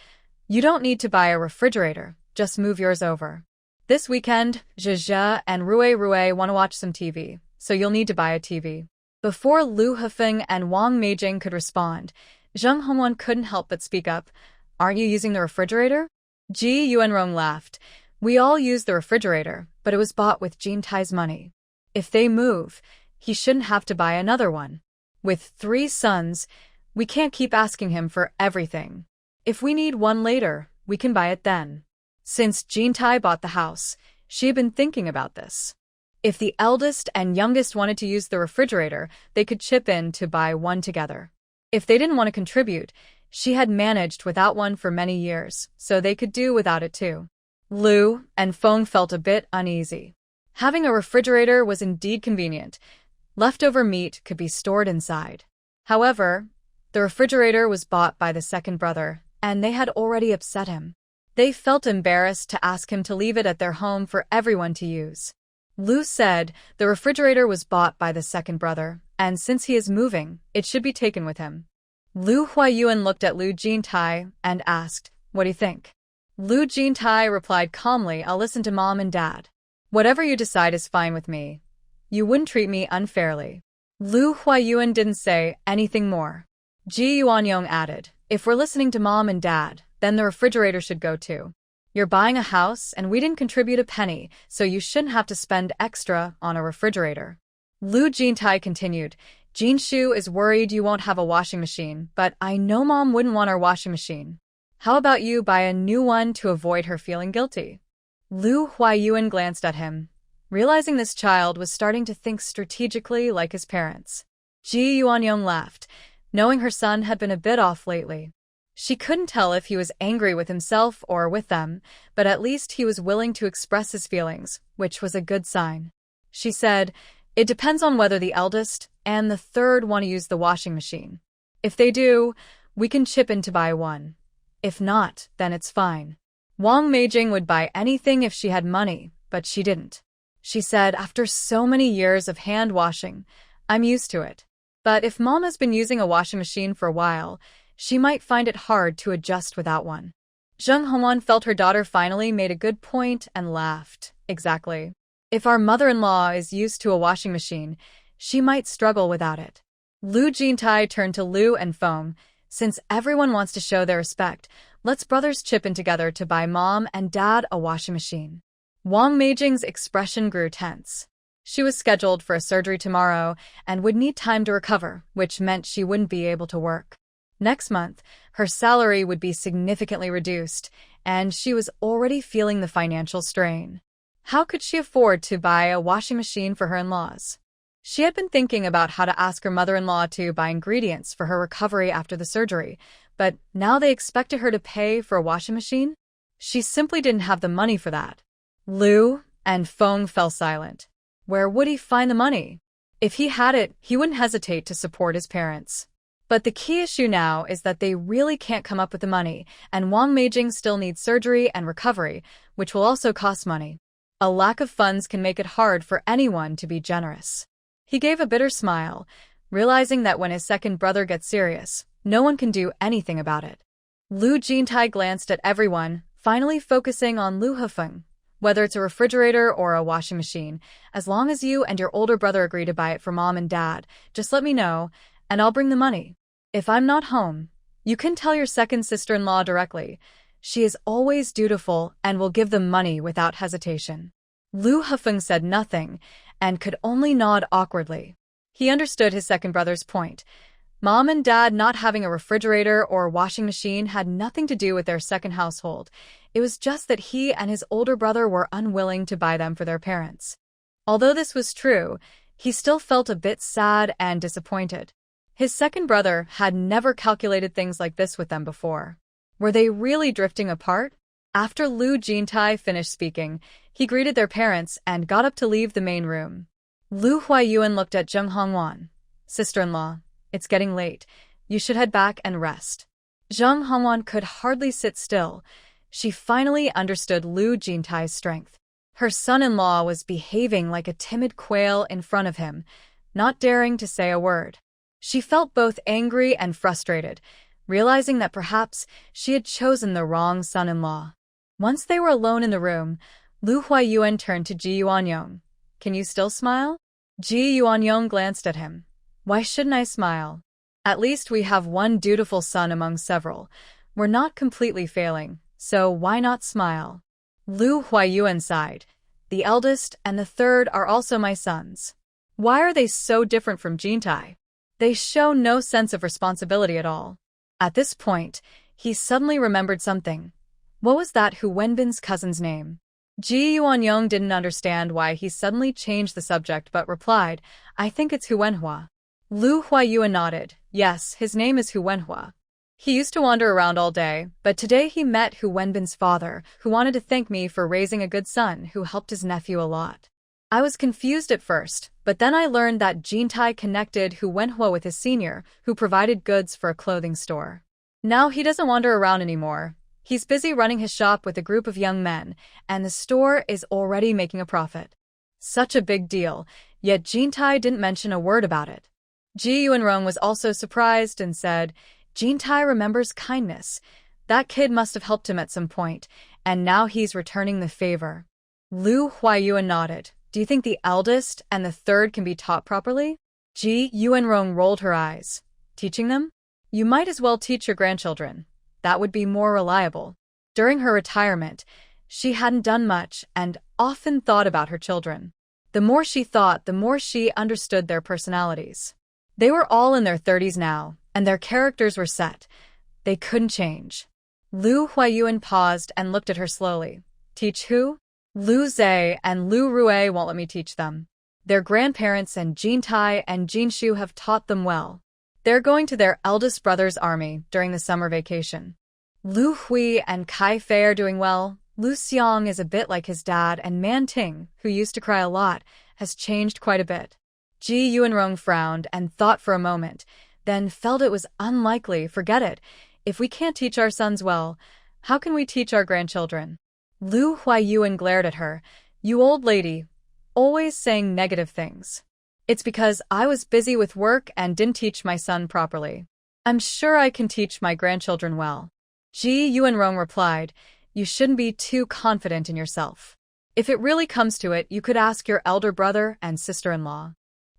"You don't need to buy a refrigerator, just move yours over. This weekend, Zhezhe and Rui want to watch some TV, so you'll need to buy a TV." Before Lu Hefeng and Wang Meijing could respond, Zheng Hongwan couldn't help but speak up, "Aren't you using the refrigerator?" Ji Yuanrong laughed. "We all use the refrigerator, but it was bought with Jintai's money. If they move, he shouldn't have to buy another one. With 3 sons, we can't keep asking him for everything. If we need one later, we can buy it then." Since Jintai bought the house, she had been thinking about this. If the eldest and youngest wanted to use the refrigerator, they could chip in to buy one together. If they didn't want to contribute, she had managed without one for many years, so they could do without it too. Lu and Feng felt a bit uneasy. Having a refrigerator was indeed convenient. Leftover meat could be stored inside. However, the refrigerator was bought by the second brother, and they had already upset him. They felt embarrassed to ask him to leave it at their home for everyone to use. Lu said the refrigerator was bought by the second brother, and since he is moving, it should be taken with him. Lu Huayuan looked at Lu Jintai and asked, "What do you think?" Lu Jintai replied calmly, "I'll listen to Mom and Dad. Whatever you decide is fine with me. You wouldn't treat me unfairly." Lu Huayuan didn't say anything more. Ji Yuanyong added, "If we're listening to Mom and Dad, then the refrigerator should go too. You're buying a house and we didn't contribute a penny, so you shouldn't have to spend extra on a refrigerator." Lu Jintai continued, "Jinshu is worried you won't have a washing machine, but I know Mom wouldn't want our washing machine. How about you buy a new one to avoid her feeling guilty?" Lu Huayuan glanced at him, realizing this child was starting to think strategically like his parents. Ji Yuanyong laughed, knowing her son had been a bit off lately. She couldn't tell if he was angry with himself or with them, but at least he was willing to express his feelings, which was a good sign. She said, "It depends on whether the eldest and the third want to use the washing machine. If they do, we can chip in to buy one. If not, then it's fine." Wang Meijing would buy anything if she had money, but she didn't. She said, "After so many years of hand washing, I'm used to it. But if Mom has been using a washing machine for a while, she might find it hard to adjust without one." Zheng Hongwan felt her daughter finally made a good point and laughed. "Exactly. If our mother-in-law is used to a washing machine, she might struggle without it." Lu Jintai turned to Lu and Feng. "Since everyone wants to show their respect, let's brothers chip in together to buy Mom and Dad a washing machine." Wang Meijing's expression grew tense. She was scheduled for a surgery tomorrow and would need time to recover, which meant she wouldn't be able to work. Next month, her salary would be significantly reduced, and she was already feeling the financial strain. How could she afford to buy a washing machine for her in-laws? She had been thinking about how to ask her mother-in-law to buy ingredients for her recovery after the surgery, but now they expected her to pay for a washing machine? She simply didn't have the money for that. Lu and Feng fell silent. Where would he find the money? If he had it, he wouldn't hesitate to support his parents. But the key issue now is that they really can't come up with the money, and Wang Meijing still needs surgery and recovery, which will also cost money. A lack of funds can make it hard for anyone to be generous. He gave a bitter smile, realizing that when his second brother gets serious, no one can do anything about it. Lu Jintai glanced at everyone, finally focusing on Lu Hefeng. Whether it's a refrigerator or a washing machine, as long as you and your older brother agree to buy it for mom and dad, just let me know, and I'll bring the money. If I'm not home, you can tell your second sister-in-law directly. She is always dutiful and will give them money without hesitation. Lu Hefeng said nothing and could only nod awkwardly. He understood his second brother's point. Mom and dad not having a refrigerator or washing machine had nothing to do with their second household. It was just that he and his older brother were unwilling to buy them for their parents. Although this was true, he still felt a bit sad and disappointed. His second brother had never calculated things like this with them before. Were they really drifting apart? After Lu Jintai finished speaking, he greeted their parents and got up to leave the main room. Lu Huayuan looked at Zheng Hongwan. Sister-in-law, it's getting late. You should head back and rest. Zheng Hongwan could hardly sit still. She finally understood Lu Jintai's strength. Her son-in-law was behaving like a timid quail in front of him, not daring to say a word. She felt both angry and frustrated, realizing that perhaps she had chosen the wrong son-in-law. Once they were alone in the room, Lu Huayuan turned to Ji Yuanyong. Can you still smile? Ji Yuanyong glanced at him. Why shouldn't I smile? At least we have one dutiful son among several. We're not completely failing, so why not smile? Lu Huayuan sighed. The eldest and the third are also my sons. Why are they so different from Jintai? They show no sense of responsibility at all. At this point, he suddenly remembered something. What was that Hu Wenbin's cousin's name? Ji Yuanyong didn't understand why he suddenly changed the subject but replied, I think it's Hu Wenhua. Lu Huayuan nodded. Yes, his name is Hu Wenhua. He used to wander around all day, but today he met Hu Wenbin's father, who wanted to thank me for raising a good son who helped his nephew a lot. I was confused at first, but then I learned that Jintai connected Hu Wenhua with his senior, who provided goods for a clothing store. Now he doesn't wander around anymore. He's busy running his shop with a group of young men, and the store is already making a profit. Such a big deal, yet Jintai didn't mention a word about it. Ji Yuanrong was also surprised and said, Jintai remembers kindness. That kid must have helped him at some point, and now he's returning the favor. Lu Huayuan nodded. Do you think the eldest and the third can be taught properly? Ji Yuanrong rolled her eyes. Teaching them? You might as well teach your grandchildren. That would be more reliable. During her retirement, she hadn't done much and often thought about her children. The more she thought, the more she understood their personalities. They were all in their 30s now, and their characters were set. They couldn't change. Lu Huayuan paused and looked at her slowly. Teach who? Lu Zhe and Lu Rue won't let me teach them. Their grandparents and Jintai and Jinshu have taught them well. They're going to their eldest brother's army during the summer vacation. Lu Hui and Kai Fei are doing well. Lu Xiang is a bit like his dad, and Man Ting, who used to cry a lot, has changed quite a bit. Ji Yuanrong frowned and thought for a moment, then felt it was unlikely. Forget it. If we can't teach our sons well, how can we teach our grandchildren? Lu Huayuan glared at her. You old lady, always saying negative things. It's because I was busy with work and didn't teach my son properly. I'm sure I can teach my grandchildren well. Ji Yuanrong replied, You shouldn't be too confident in yourself. If it really comes to it, you could ask your elder brother and sister-in-law.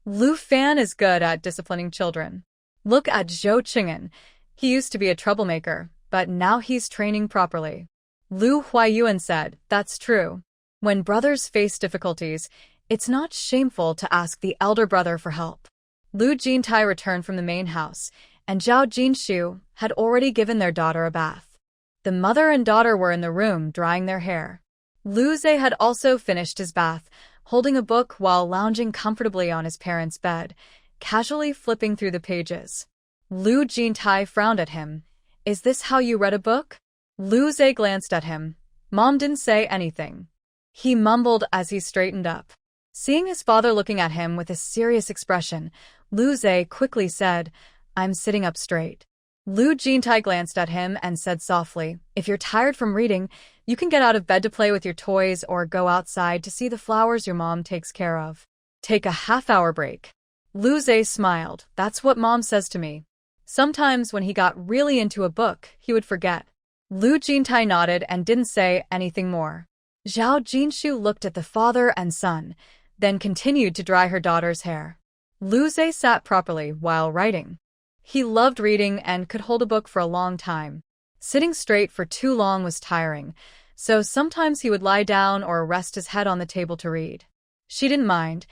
Lu Fan is good at disciplining children. Look at Zhou Qing'an. He used to be a troublemaker, but now he's training properly. Lu Huayuan said, That's true. When brothers face difficulties, it's not shameful to ask the elder brother for help. Lu Jintai returned from the main house, and Zhao Jinshu had already given their daughter a bath. The mother and daughter were in the room drying their hair. Lu Zhe had also finished his bath, holding a book while lounging comfortably on his parents' bed, casually flipping through the pages. Lu Jintai frowned at him. Is this how you read a book? Lu Zhe glanced at him. Mom didn't say anything. He mumbled as he straightened up. Seeing his father looking at him with a serious expression, Lu Zhe quickly said, I'm sitting up straight. Lu Jintai glanced at him and said softly, If you're tired from reading, you can get out of bed to play with your toys or go outside to see the flowers your mom takes care of. Take a half-hour break. Lu Zhe smiled. That's what Mom says to me. Sometimes when he got really into a book, he would forget. Lu Jintai nodded and didn't say anything more. Zhao Jinshu looked at the father and son, then continued to dry her daughter's hair. Lu Zhe sat properly while writing. He loved reading and could hold a book for a long time. Sitting straight for too long was tiring, so sometimes he would lie down or rest his head on the table to read. She didn't mind.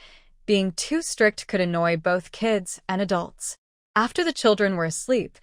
Being too strict could annoy both kids and adults. After the children were asleep,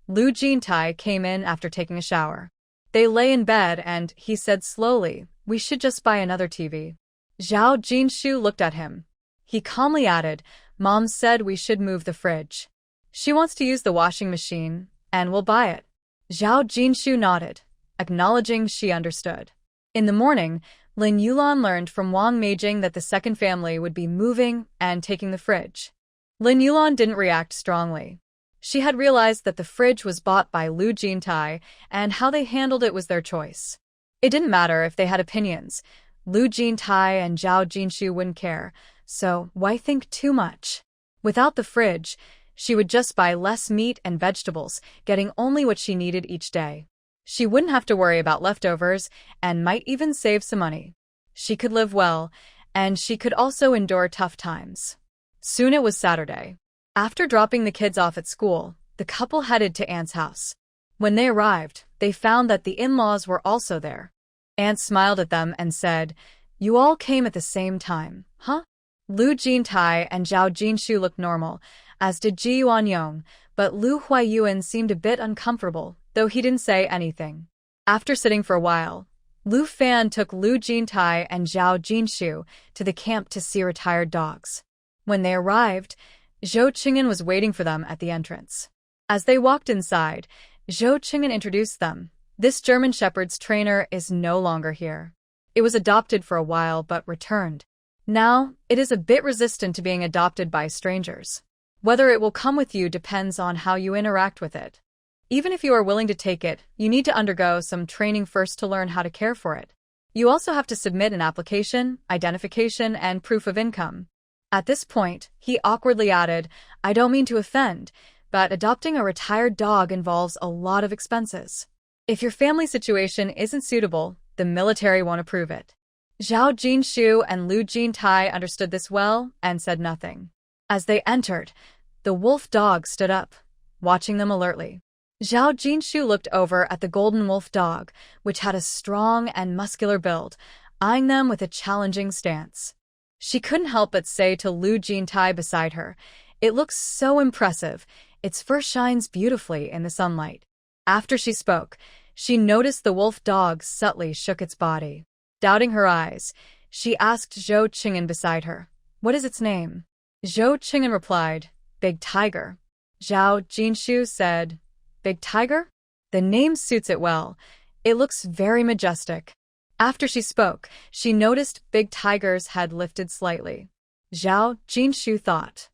Lu Jintai came in after taking a shower. They lay in bed and he said slowly, "We should just buy another TV." Zhao Jinshu looked at him. He calmly added, "Mom said we should move the fridge. She wants to use the washing machine, and we'll buy it." Zhao Jinshu nodded, acknowledging she understood. In the morning, Lin Yulan learned from Wang Meijing that the second family would be moving and taking the fridge. Lin Yulan didn't react strongly. She had realized that the fridge was bought by Lu Jintai, and how they handled it was their choice. It didn't matter if they had opinions. Lu Jintai and Zhao Jinshu wouldn't care, so why think too much? Without the fridge, she would just buy less meat and vegetables, getting only what she needed each day. She wouldn't have to worry about leftovers and might even save some money. She could live well, and she could also endure tough times. Soon it was Saturday. After dropping the kids off at school, the couple headed to Aunt's house. When they arrived, they found that the in-laws were also there. Aunt smiled at them and said, "You all came at the same time, huh?" Lu Jintai and Zhao Jinshu looked normal, as did Ji Yuanyong, but Lu Huayuan seemed a bit uncomfortable, though he didn't say anything. After sitting for a while, Lu Fan took Lu Jintai and Zhao Jinshu to the camp to see retired dogs. When they arrived, Zhou Qing'an was waiting for them at the entrance. As they walked inside, Zhou Qing'an introduced them. "This German Shepherd's trainer is no longer here. It was adopted for a while but returned. Now, it is a bit resistant to being adopted by strangers. Whether it will come with you depends on how you interact with it. Even if you are willing to take it, you need to undergo some training first to learn how to care for it. You also have to submit an application, identification, and proof of income." At this point, he awkwardly added, "I don't mean to offend, but adopting a retired dog involves a lot of expenses. If your family situation isn't suitable, the military won't approve it." Zhao Jinshu and Lu Jintai understood this well and said nothing. As they entered, the wolf dog stood up, watching them alertly. Zhao Jinshu looked over at the golden wolf dog, which had a strong and muscular build, eyeing them with a challenging stance. She couldn't help but say to Lu Jintai beside her, "It looks so impressive. Its fur shines beautifully in the sunlight." After she spoke, she noticed the wolf dog subtly shook its body. Doubting her eyes, she asked Zhou Qing'an beside her, "What is its name?" Zhou Qing'an replied, "Big Tiger." Zhao Jinshu said, "Big Tiger? The name suits it well. It looks very majestic." After she spoke, she noticed Big Tiger's head lifted slightly. Zhao Jinshu thought.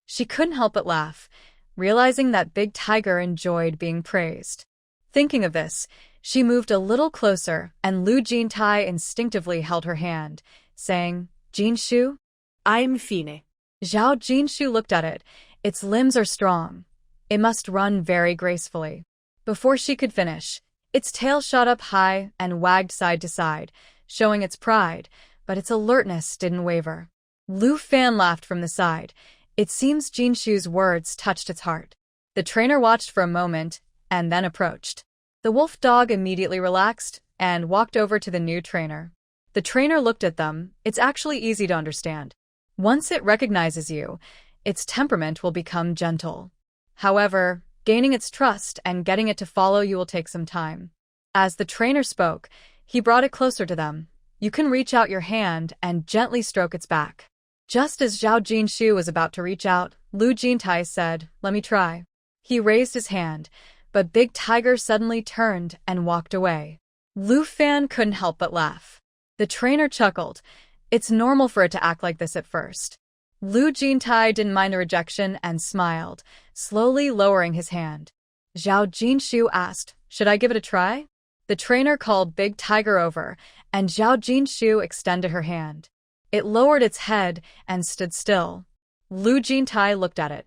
She couldn't help but laugh, realizing that Big Tiger enjoyed being praised. Thinking of this, she moved a little closer, and Lu Jintai instinctively held her hand, saying, "Jinshu?" I'm fine. Zhao Jinshu looked at it. Its limbs are strong. It must run very gracefully. Before she could finish, its tail shot up high and wagged side to side, showing its pride, but its alertness didn't waver. Lu Fan laughed from the side. It seems Jinshu's words touched its heart. The trainer watched for a moment and then approached. The wolf dog immediately relaxed and walked over to the new trainer. The trainer looked at them. It's actually easy to understand. Once it recognizes you, its temperament will become gentle. However, gaining its trust and getting it to follow you will take some time. As the trainer spoke, he brought it closer to them. You can reach out your hand and gently stroke its back. Just as Zhao Jinshu was about to reach out, Lu Jintai said, "Let me try." He raised his hand, but Big Tiger suddenly turned and walked away. Lu Fan couldn't help but laugh. The trainer chuckled. It's normal for it to act like this at first. Lu Jintai didn't mind the rejection and smiled, slowly lowering his hand. Zhao Jinshu asked, "Should I give it a try?" The trainer called Big Tiger over, and Zhao Jinshu extended her hand. It lowered its head and stood still. Lu Jintai looked at it.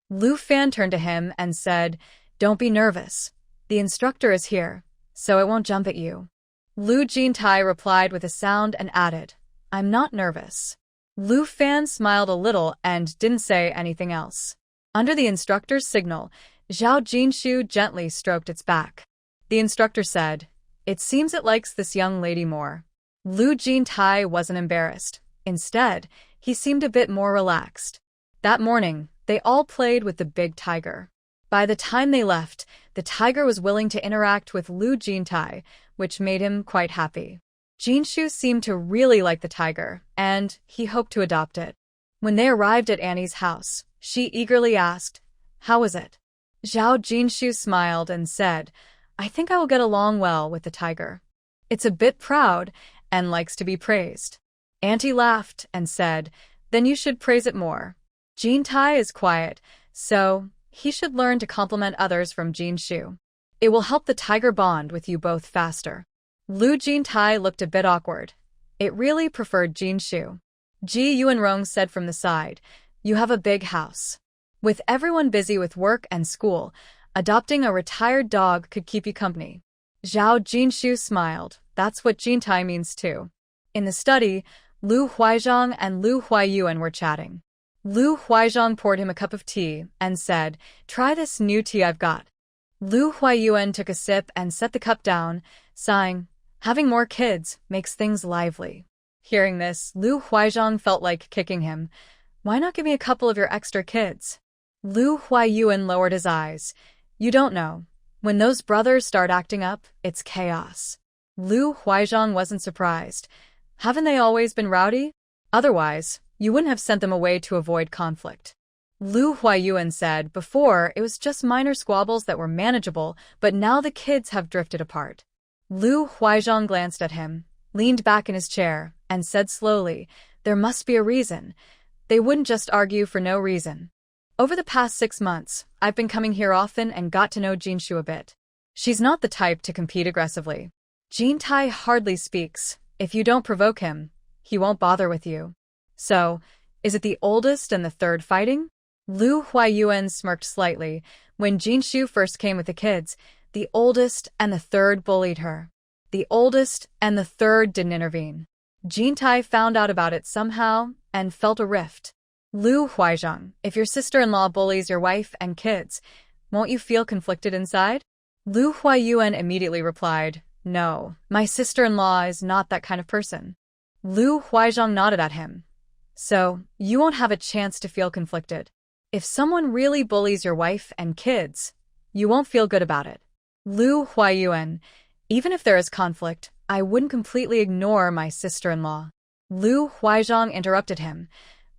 Lu Fan turned to him and said, "Don't be nervous. The instructor is here, so it won't jump at you." Lu Jintai replied with a sound and added, "I'm not nervous." Lu Fan smiled a little and didn't say anything else. Under the instructor's signal, Zhao Jinshu gently stroked its back. The instructor said, "It seems it likes this young lady more." Lu Jintai wasn't embarrassed. Instead, he seemed a bit more relaxed. That morning, they all played with the big tiger. By the time they left, the tiger was willing to interact with Lu Jintai, which made him quite happy. Jinshu seemed to really like the tiger, and he hoped to adopt it. When they arrived at Annie's house, she eagerly asked, "How was it?" Zhao Jinshu smiled and said, "I think I will get along well with the tiger. It's a bit proud and likes to be praised." Auntie laughed and said, "Then you should praise it more. Jintai is quiet, so he should learn to compliment others from Jinshu. It will help the tiger bond with you both faster." Lu Jintai looked a bit awkward. It really preferred Jinshu. Ji Yuanrong said from the side, "You have a big house. With everyone busy with work and school, adopting a retired dog could keep you company." Zhao Jinshu smiled. That's what Jintai means too. In the study, Lu Huizhang and Lu Huiyuan were chatting. Lu Huizhang poured him a cup of tea and said, "Try this new tea I've got." Lu Huiyuan took a sip and set the cup down, sighing, "Having more kids makes things lively." Hearing this, Lu Huizhang felt like kicking him. "Why not give me a couple of your extra kids?" Lu Huiyuan lowered his eyes. "You don't know. When those brothers start acting up, it's chaos." Lu Huizhang wasn't surprised. Haven't they always been rowdy? Otherwise, you wouldn't have sent them away to avoid conflict. Lu Huiyuan said before it was just minor squabbles that were manageable, but now the kids have drifted apart. Lu Huizhang glanced at him, leaned back in his chair, and said slowly, "There must be a reason. They wouldn't just argue for no reason." Over the past 6 months, I've been coming here often and got to know Jinshu a bit. She's not the type to compete aggressively. Jintai hardly speaks. If you don't provoke him, he won't bother with you. So, is it the oldest and the third fighting? Lu Huiyuan smirked slightly. When Jinshu first came with the kids, the oldest and the third bullied her. The oldest and the third didn't intervene. Jintai found out about it somehow and felt a rift. Lu Huizhang, if your sister-in-law bullies your wife and kids, won't you feel conflicted inside? Lu Huiyuan immediately replied, "No, my sister-in-law is not that kind of person." Lu Huizhang nodded at him. "So, you won't have a chance to feel conflicted. If someone really bullies your wife and kids, you won't feel good about it." Lu Huiyuan, "Even if there is conflict, I wouldn't completely ignore my sister-in-law." Lu Huizhang interrupted him.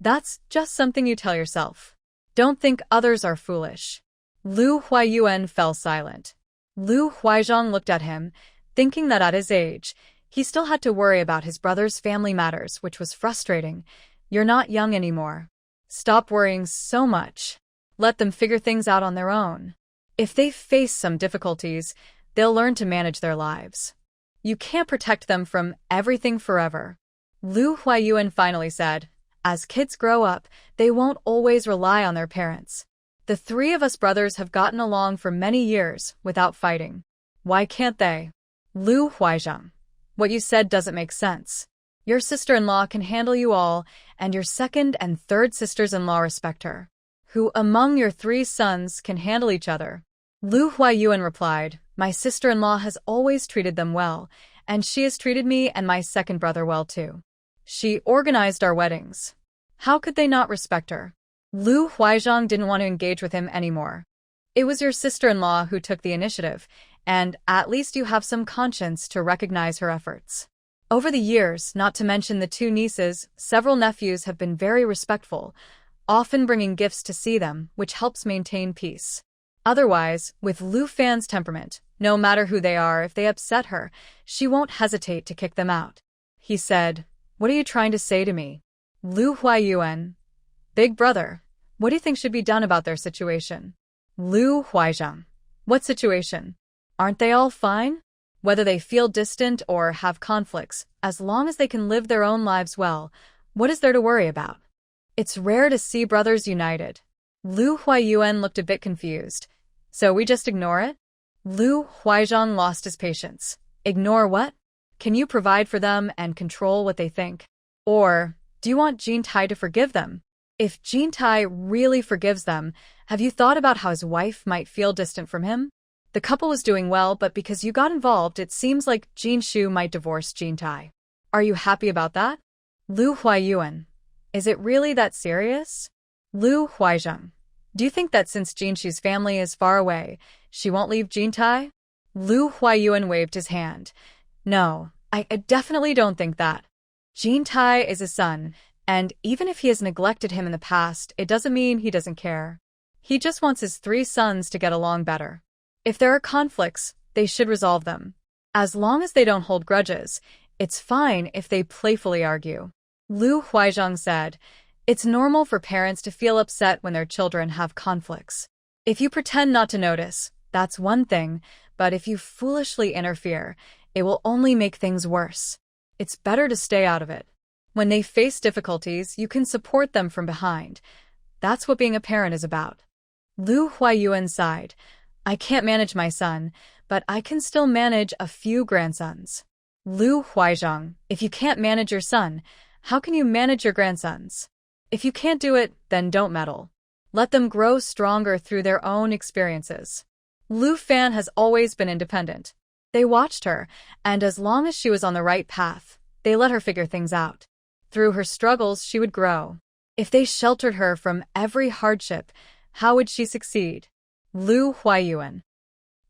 "That's just something you tell yourself. Don't think others are foolish." Lu Huiyuan fell silent. Lu Huizhang looked at him, thinking that at his age, he still had to worry about his brother's family matters, which was frustrating. "You're not young anymore. Stop worrying so much. Let them figure things out on their own. If they face some difficulties, they'll learn to manage their lives. You can't protect them from everything forever." Lu Huiyuan finally said, "As kids grow up, they won't always rely on their parents. The 3 of us brothers have gotten along for many years without fighting. Why can't they?" Lu Huizhang, "What you said doesn't make sense. Your sister-in-law can handle you all, and your second and third sisters-in-law respect her. Who among your 3 sons can handle each other?" Lu Huiyuan replied, "My sister-in-law has always treated them well, and she has treated me and my second brother well too. She organized our weddings. How could they not respect her?" Lu Huizhang didn't want to engage with him anymore. "It was your sister-in-law who took the initiative, and at least you have some conscience to recognize her efforts. Over the years, not to mention the 2 nieces, several nephews have been very respectful, often bringing gifts to see them, which helps maintain peace. Otherwise, with Lu Fan's temperament, no matter who they are, if they upset her, she won't hesitate to kick them out." He said, "What are you trying to say to me?" Lu Huiyuan, "Big brother, what do you think should be done about their situation?" Lu Huizhang, "What situation? Aren't they all fine? Whether they feel distant or have conflicts, as long as they can live their own lives well, what is there to worry about? It's rare to see brothers united. Lu Huayuan looked a bit confused. So we just ignore it? Lu Huaizhang lost his patience. Ignore what? Can you provide for them and control what they think? Or, do you want Jintai to forgive them? If Jintai really forgives them, have you thought about how his wife might feel distant from him? The couple was doing well, but because you got involved, it seems like Jinshu might divorce Jintai. Are you happy about that? Lu Huayuan. Is it really that serious? Lu Huaizhang. Do you think that since Jinshu's family is far away, she won't leave Jintai? Lu Huayuan waved his hand. No, I definitely don't think that. Jintai is his son, and even if he has neglected him in the past, it doesn't mean he doesn't care. He just wants his 3 sons to get along better. If there are conflicts, they should resolve them. As long as they don't hold grudges, it's fine if they playfully argue. Lu Huaizhang said, it's normal for parents to feel upset when their children have conflicts. If you pretend not to notice, that's one thing, but if you foolishly interfere, it will only make things worse. It's better to stay out of it. When they face difficulties, you can support them from behind. That's what being a parent is about. Lu Huayuan sighed. I can't manage my son, but I can still manage a few grandsons. Lu Huaizhang, if you can't manage your son, how can you manage your grandsons? If you can't do it, then don't meddle. Let them grow stronger through their own experiences. Lu Fan has always been independent. They watched her, and as long as she was on the right path, they let her figure things out. Through her struggles, she would grow. If they sheltered her from every hardship, how would she succeed? Lu Huayuan.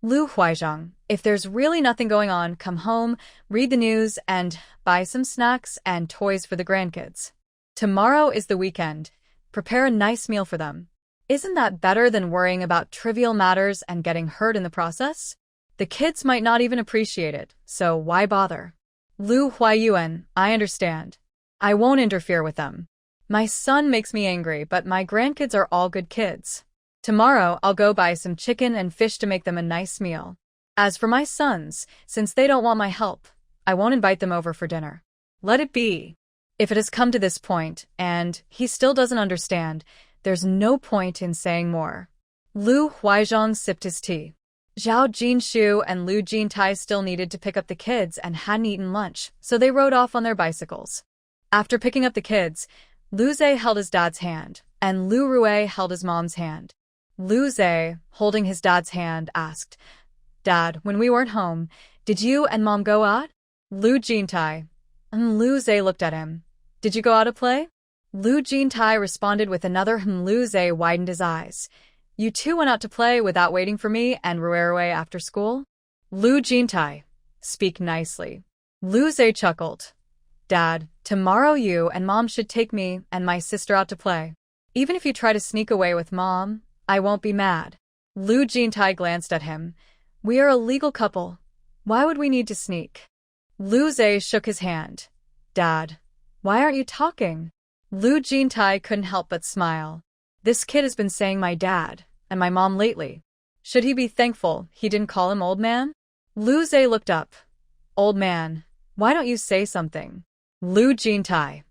Lu Huaizhang, if there's really nothing going on, come home, read the news, and buy some snacks and toys for the grandkids. Tomorrow is the weekend. Prepare a nice meal for them. Isn't that better than worrying about trivial matters and getting hurt in the process? The kids might not even appreciate it, so why bother? Lu Huayuan, I understand. I won't interfere with them. My son makes me angry, but my grandkids are all good kids. Tomorrow, I'll go buy some chicken and fish to make them a nice meal. As for my sons, since they don't want my help, I won't invite them over for dinner. Let it be. If it has come to this point, and he still doesn't understand, there's no point in saying more. Lu Huaizhang sipped his tea. Zhao Jinshu and Lu Jintai still needed to pick up the kids and hadn't eaten lunch, so they rode off on their bicycles. After picking up the kids, Lu Zhe held his dad's hand, and Lu Rui held his mom's hand. Lu Zhe, holding his dad's hand, asked, Dad, when we weren't home, did you and Mom go out? Lu Jintai. And Lu Zhe looked at him. Did you go out to play? Lu Jintai responded with another Lu Zhe widened his eyes. You two went out to play without waiting for me and Rui after school? Lu Jintai. Speak nicely. Lu Zhe chuckled. Dad, tomorrow you and Mom should take me and my sister out to play. Even if you try to sneak away with Mom, I won't be mad. Lu Jintai glanced at him. We are a legal couple. Why would we need to sneak? Lu Zhe shook his hand. Dad, why aren't you talking? Lu Jintai couldn't help but smile. This kid has been saying my dad and my mom lately. Should he be thankful he didn't call him old man? Lu Zhe looked up. Old man, why don't you say something? Lu Jintai.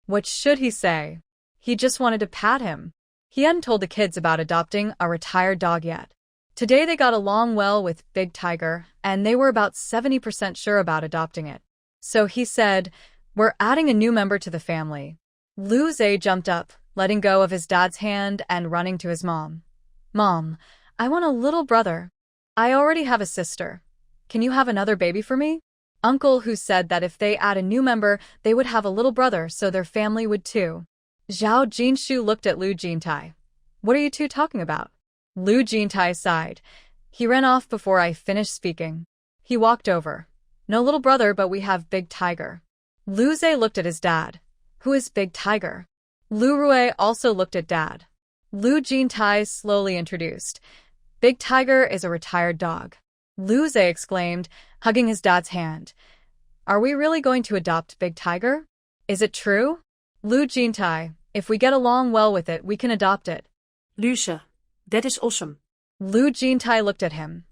What should he say? He just wanted to pat him. He hadn't told the kids about adopting a retired dog yet. Today they got along well with Big Tiger, and they were about 70% sure about adopting it. So he said, we're adding a new member to the family. Lu Zhe jumped up, letting go of his dad's hand and running to his mom. Mom, I want a little brother. I already have a sister. Can you have another baby for me? Uncle who said that if they add a new member, they would have a little brother so their family would too. Zhao Jinshu looked at Lu Jintai. What are you two talking about? Lu Jintai sighed. He ran off before I finished speaking. He walked over. No little brother, but we have Big Tiger. Lu Zhe looked at his dad. Who is Big Tiger? Lu Rui also looked at Dad. Lu Jintai slowly introduced. Big Tiger is a retired dog. Lu Zhe exclaimed, hugging his dad's hand. Are we really going to adopt Big Tiger? Is it true? Lu Jintai, if we get along well with it, we can adopt it. Lucia, that is awesome. Lu Jintai looked at him.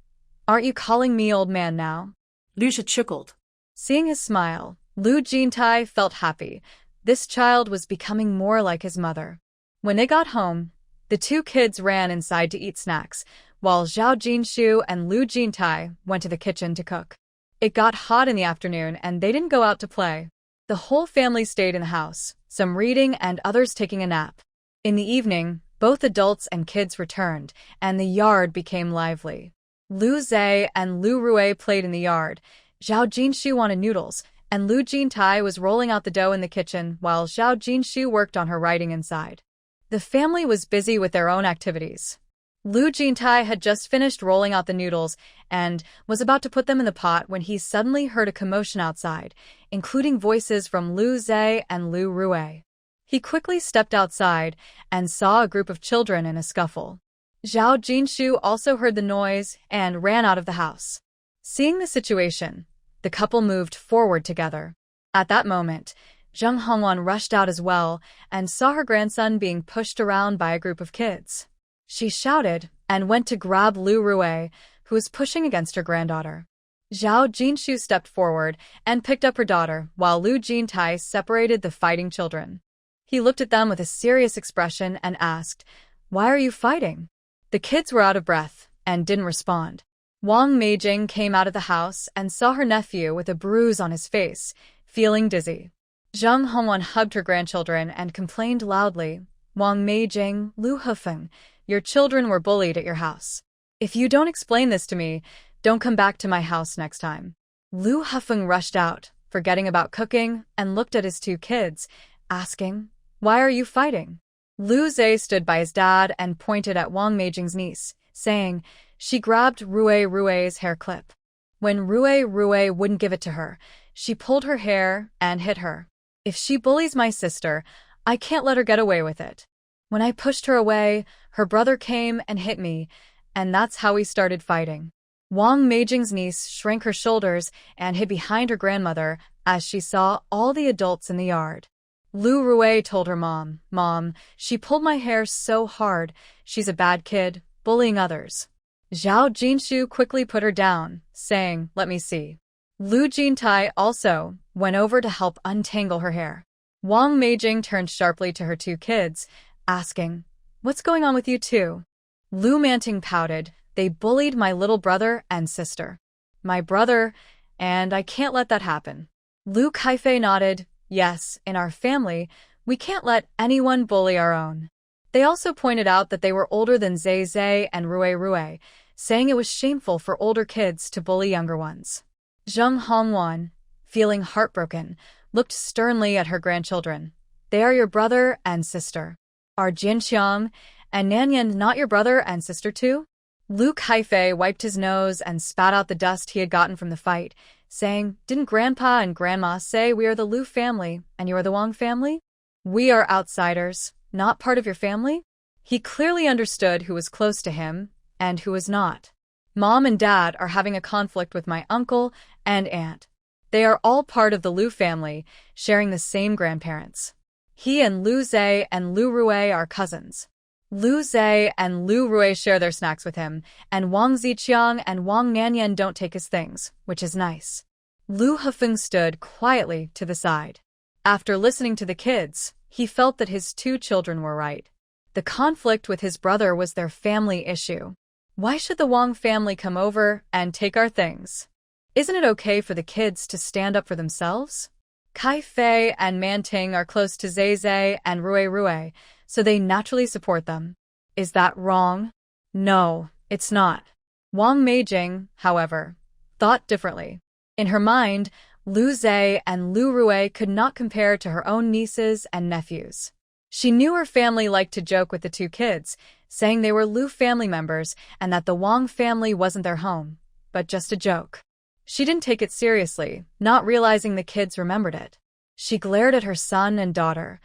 Aren't you calling me old man now? Lucia chuckled. Seeing his smile, Lu Jintai felt happy. This child was becoming more like his mother. When they got home, the two kids ran inside to eat snacks, while Zhao Jinshu and Lu Jintai went to the kitchen to cook. It got hot in the afternoon and they didn't go out to play. The whole family stayed in the house, some reading and others taking a nap. In the evening, both adults and kids returned, and the yard became lively. Lu Zhe and Lu Rui played in the yard. Zhao Jinshu wanted noodles, and Lu Jintai was rolling out the dough in the kitchen while Zhao Jinshu worked on her writing inside. The family was busy with their own activities. Lu Jintai had just finished rolling out the noodles and was about to put them in the pot when he suddenly heard a commotion outside, including voices from Lu Zhe and Lu Rui. He quickly stepped outside and saw a group of children in a scuffle. Zhao Jinshu also heard the noise and ran out of the house. Seeing the situation, the couple moved forward together. At that moment, Zheng Hongwan rushed out as well and saw her grandson being pushed around by a group of kids. She shouted and went to grab Lu Rui, who was pushing against her granddaughter. Zhao Jinshu stepped forward and picked up her daughter while Lu Jintai separated the fighting children. He looked at them with a serious expression and asked, "Why are you fighting?" The kids were out of breath and didn't respond. Wang Meijing came out of the house and saw her nephew with a bruise on his face, feeling dizzy. Zheng Hongwan hugged her grandchildren and complained loudly, "Wang Meijing, Lu Hefeng, your children were bullied at your house. If you don't explain this to me, don't come back to my house next time." Lu Hefeng rushed out, forgetting about cooking, and looked at his two kids, asking, "Why are you fighting?" Lu Zhe stood by his dad and pointed at Wang Meijing's niece, saying she grabbed Rui's hair clip. When Rui wouldn't give it to her, she pulled her hair and hit her. "If she bullies my sister, I can't let her get away with it. When I pushed her away, her brother came and hit me, and that's how we started fighting." Wang Meijing's niece shrank her shoulders and hid behind her grandmother as she saw all the adults in the yard. Lu Rui told her mom, "Mom, she pulled my hair so hard. She's a bad kid, bullying others." Zhao Jinshu quickly put her down, saying, "Let me see." Lu Jintai also went over to help untangle her hair. Wang Meijing turned sharply to her two kids, asking, "What's going on with you two?" Lu Manting pouted, "They bullied my little brother and sister." "My brother, and I can't let that happen." Lu Kaifei nodded, "Yes, in our family, we can't let anyone bully our own." They also pointed out that they were older than Zhe and Rui, saying it was shameful for older kids to bully younger ones. Zheng Hongwan, feeling heartbroken, looked sternly at her grandchildren. "They are your brother and sister. Are Jianxiang and Nanyan not your brother and sister too?" Lu Kaifei wiped his nose and spat out the dust he had gotten from the fight, saying, "Didn't Grandpa and Grandma say we are the Lu family and you are the Wang family? We are outsiders, not part of your family?" He clearly understood who was close to him and who was not. "Mom and Dad are having a conflict with my uncle and aunt. They are all part of the Lu family, sharing the same grandparents. He and Lu Zhe and Lu Rui are cousins. Lu Zhe and Lu Rui share their snacks with him, and Wang Ziqiang and Wang Nanyan don't take his things, which is nice." Lu Hefeng stood quietly to the side. After listening to the kids, he felt that his two children were right. The conflict with his brother was their family issue. Why should the Wang family come over and take our things? Isn't it okay for the kids to stand up for themselves? Kai Fei and Manting are close to Zhe and Rui, so they naturally support them. Is that wrong? No, it's not. Wang Meijing, however, thought differently. In her mind, Lu Zhe and Lu Rui could not compare to her own nieces and nephews. She knew her family liked to joke with the two kids, saying they were Lu family members and that the Wang family wasn't their home, but just a joke. She didn't take it seriously, not realizing the kids remembered it. She glared at her son and daughter.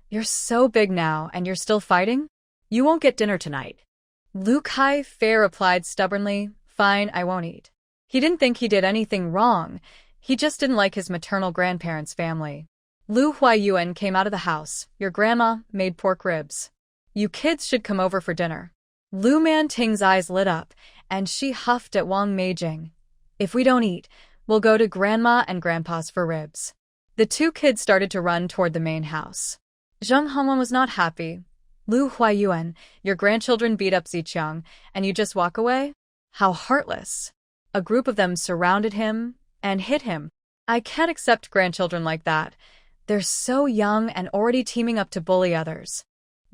"You're so big now and you're still fighting? You won't get dinner tonight." Lu Kai Fei replied stubbornly, "Fine, I won't eat." He didn't think he did anything wrong. He just didn't like his maternal grandparents' family. Lu Huayuan came out of the house. "Your grandma made pork ribs. You kids should come over for dinner." Lu Manting's eyes lit up, and she huffed at Wang Meijing. "If we don't eat, we'll go to Grandma and Grandpa's for ribs." The two kids started to run toward the main house. Zheng Hongwan was not happy. Lu Huayuan, your grandchildren beat up Ziqiang, and you just walk away? How heartless. A group of them surrounded him and hit him. I can't accept grandchildren like that. They're so young and already teaming up to bully others.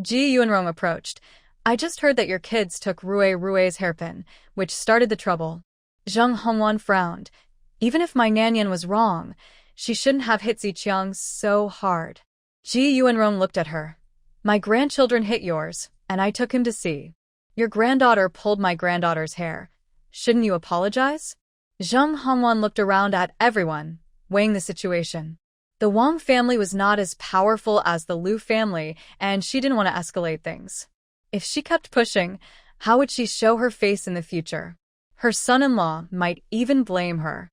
Ji Yuanrong approached. I just heard that your kids took Rui's hairpin, which started the trouble. Zheng Hongwan frowned. Even if my Nanyan was wrong, she shouldn't have hit Ziqiang so hard. Ji Yuanrong looked at her. My grandchildren hit yours, and I took him to see. Your granddaughter pulled my granddaughter's hair. Shouldn't you apologize? Zheng Hongwan looked around at everyone, weighing the situation. The Wang family was not as powerful as the Lu family, and she didn't want to escalate things. If she kept pushing, how would she show her face in the future? Her son-in-law might even blame her.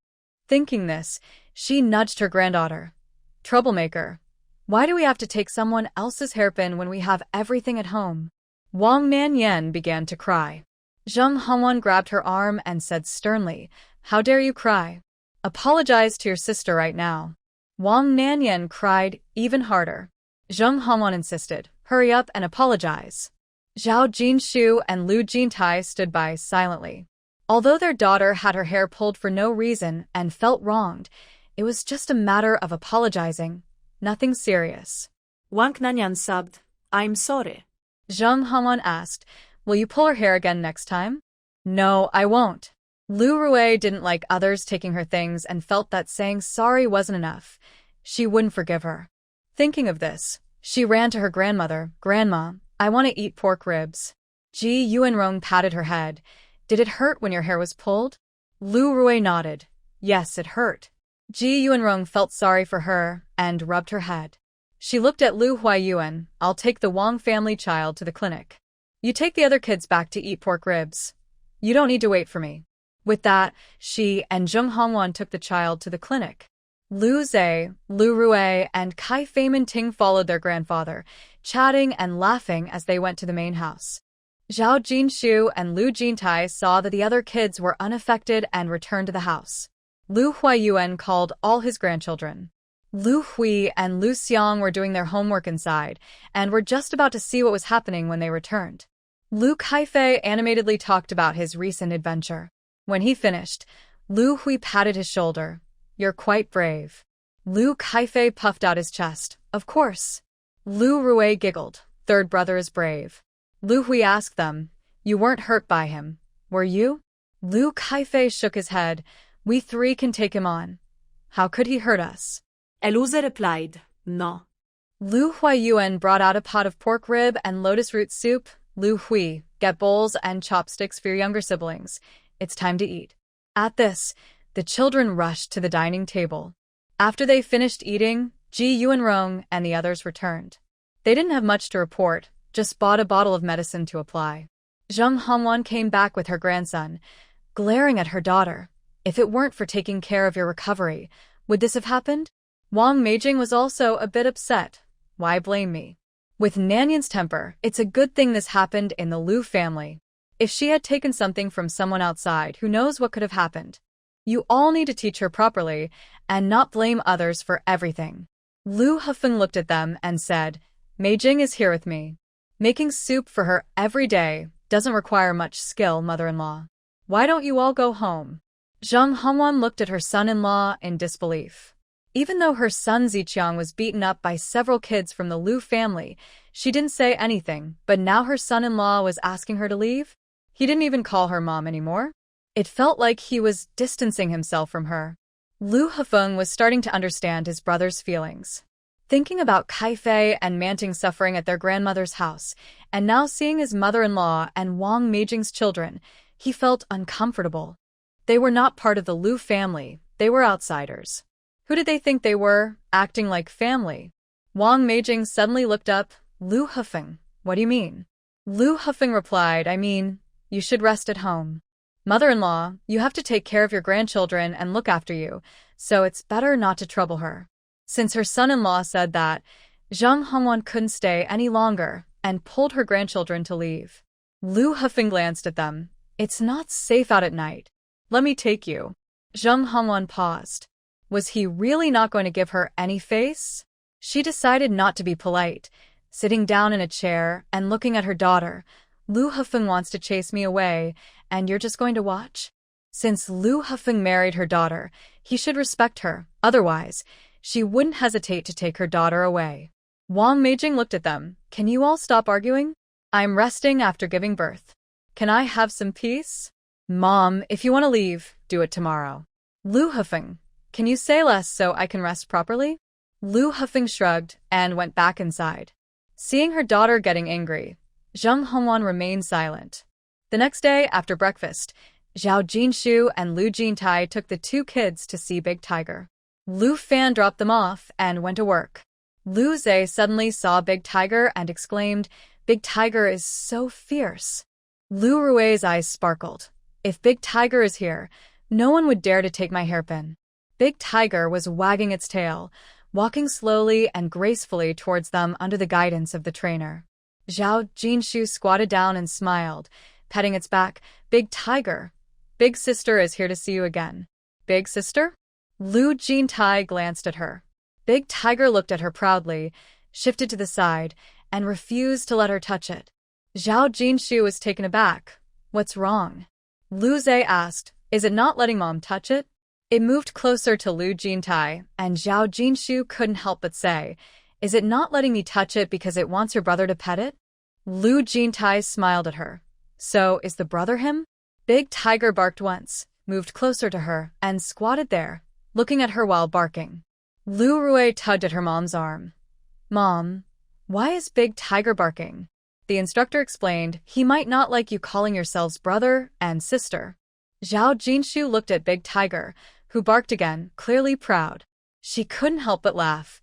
Thinking this, she nudged her granddaughter. Troublemaker. Why do we have to take someone else's hairpin when we have everything at home? Wang Nanyan began to cry. Zheng Hongwan grabbed her arm and said sternly, How dare you cry? Apologize to your sister right now. Wang Nanyan cried even harder. Zheng Hongwan insisted, Hurry up and apologize. Zhao Jinshu and Lu Jintai stood by silently. Although their daughter had her hair pulled for no reason and felt wronged, it was just a matter of apologizing. Nothing serious. Wang Nanyan subbed, I'm sorry. Zheng Hongwan asked, Will you pull her hair again next time? No, I won't. Lu Rui didn't like others taking her things and felt that saying sorry wasn't enough. She wouldn't forgive her. Thinking of this, she ran to her grandmother. Grandma, I want to eat pork ribs. Ji Yuanrong patted her head. Did it hurt when your hair was pulled? Lu Rui nodded. Yes, it hurt. Ji Yuanrong felt sorry for her and rubbed her head. She looked at Lu Huayuan. I'll take the Wang family child to the clinic. You take the other kids back to eat pork ribs. You don't need to wait for me. With that, she and Zheng Hongwan took the child to the clinic. Lu Zhe, Lu Rui, and Kai Feiman Ting followed their grandfather, chatting and laughing as they went to the main house. Zhao Jinshu and Lu Jintai saw that the other kids were unaffected and returned to the house. Lu Huayuan called all his grandchildren. Lu Hui and Lu Xiang were doing their homework inside and were just about to see what was happening when they returned. Lu Kaifei animatedly talked about his recent adventure. When he finished, Lu Hui patted his shoulder. You're quite brave. Lu Kaifei puffed out his chest. Of course. Lu Rui giggled. Third brother is brave. Lu Hui asked them. You weren't hurt by him, were you? Lu Kaifei shook his head. We three can take him on. How could he hurt us? Eluze replied, No. Lu Huayuan brought out a pot of pork rib and lotus root soup. Lu Hui, get bowls and chopsticks for your younger siblings. It's time to eat. At this, the children rushed to the dining table. After they finished eating, Ji Yuanrong and the others returned. They didn't have much to report, just bought a bottle of medicine to apply. Zheng Hongwan came back with her grandson, glaring at her daughter. If it weren't for taking care of your recovery, would this have happened? Wang Meijing was also a bit upset. Why blame me? With Nanyan's temper, it's a good thing this happened in the Lu family. If she had taken something from someone outside, who knows what could have happened? You all need to teach her properly and not blame others for everything. Lu Hefeng looked at them and said, Meijing is here with me. Making soup for her every day doesn't require much skill, mother-in-law. Why don't you all go home? Zheng Hongwan looked at her son-in-law in disbelief. Even though her son Ziqiang was beaten up by several kids from the Lu family, she didn't say anything, but now her son-in-law was asking her to leave? He didn't even call her mom anymore? It felt like he was distancing himself from her. Lu Hefeng was starting to understand his brother's feelings. Thinking about Kaifei and Manting suffering at their grandmother's house, and now seeing his mother-in-law and Wang Meijing's children, he felt uncomfortable. They were not part of the Lu family, they were outsiders. Who did they think they were, acting like family? Wang Meijing suddenly looked up. Lu Hefeng, what do you mean? Lu Hefeng replied, I mean, you should rest at home. Mother-in-law, you have to take care of your grandchildren and look after you, so it's better not to trouble her. Since her son-in-law said that, Zheng Hongwan couldn't stay any longer and pulled her grandchildren to leave. Lu Hefeng glanced at them. It's not safe out at night. Let me take you. Zheng Hongwan paused. Was he really not going to give her any face? She decided not to be polite, sitting down in a chair and looking at her daughter. Lu Hefeng wants to chase me away, and you're just going to watch? Since Lu Hefeng married her daughter, he should respect her. Otherwise, she wouldn't hesitate to take her daughter away. Wang Meijing looked at them. Can you all stop arguing? I'm resting after giving birth. Can I have some peace? Mom, if you want to leave, do it tomorrow. Lu Hefeng, can you say less so I can rest properly? Lu Hefeng shrugged and went back inside. Seeing her daughter getting angry, Zheng Hongwan remained silent. The next day, after breakfast, Zhao Jinshu and Lu Jintai took the two kids to see Big Tiger. Lu Fan dropped them off and went to work. Lu Zhe suddenly saw Big Tiger and exclaimed, Big Tiger is so fierce. Lu Rui's eyes sparkled. If Big Tiger is here, no one would dare to take my hairpin. Big Tiger was wagging its tail, walking slowly and gracefully towards them under the guidance of the trainer. Zhao Jinshu squatted down and smiled, petting its back. Big Tiger, Big Sister is here to see you again. Big Sister? Lu Jintai glanced at her. Big Tiger looked at her proudly, shifted to the side, and refused to let her touch it. Zhao Jinshu was taken aback. What's wrong? Lu Zhe asked, is it not letting Mom touch it? It moved closer to Lu Jintai, and Zhao Jinshu couldn't help but say, is it not letting me touch it because it wants your brother to pet it? Lu Jintai smiled at her. So, is the brother him? Big Tiger barked once, moved closer to her, and squatted there, looking at her while barking. Lu Rui tugged at her mom's arm. Mom, why is Big Tiger barking? The instructor explained, he might not like you calling yourselves brother and sister. Zhao Jinshu looked at Big Tiger, who barked again, clearly proud. She couldn't help but laugh.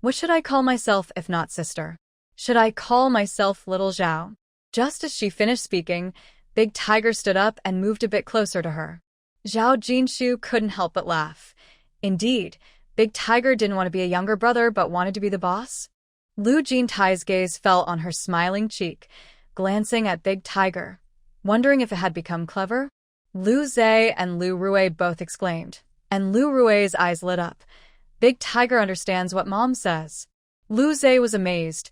What should I call myself if not sister? Should I call myself Little Zhao? Just as she finished speaking, Big Tiger stood up and moved a bit closer to her. Zhao Jinshu couldn't help but laugh. Indeed, Big Tiger didn't want to be a younger brother but wanted to be the boss. Lu Jintai's gaze fell on her smiling cheek, glancing at Big Tiger, wondering if it had become clever. Lu Zhe and Lu Rui both exclaimed, and Lu Rui's eyes lit up. Big Tiger understands what Mom says. Lu Zhe was amazed.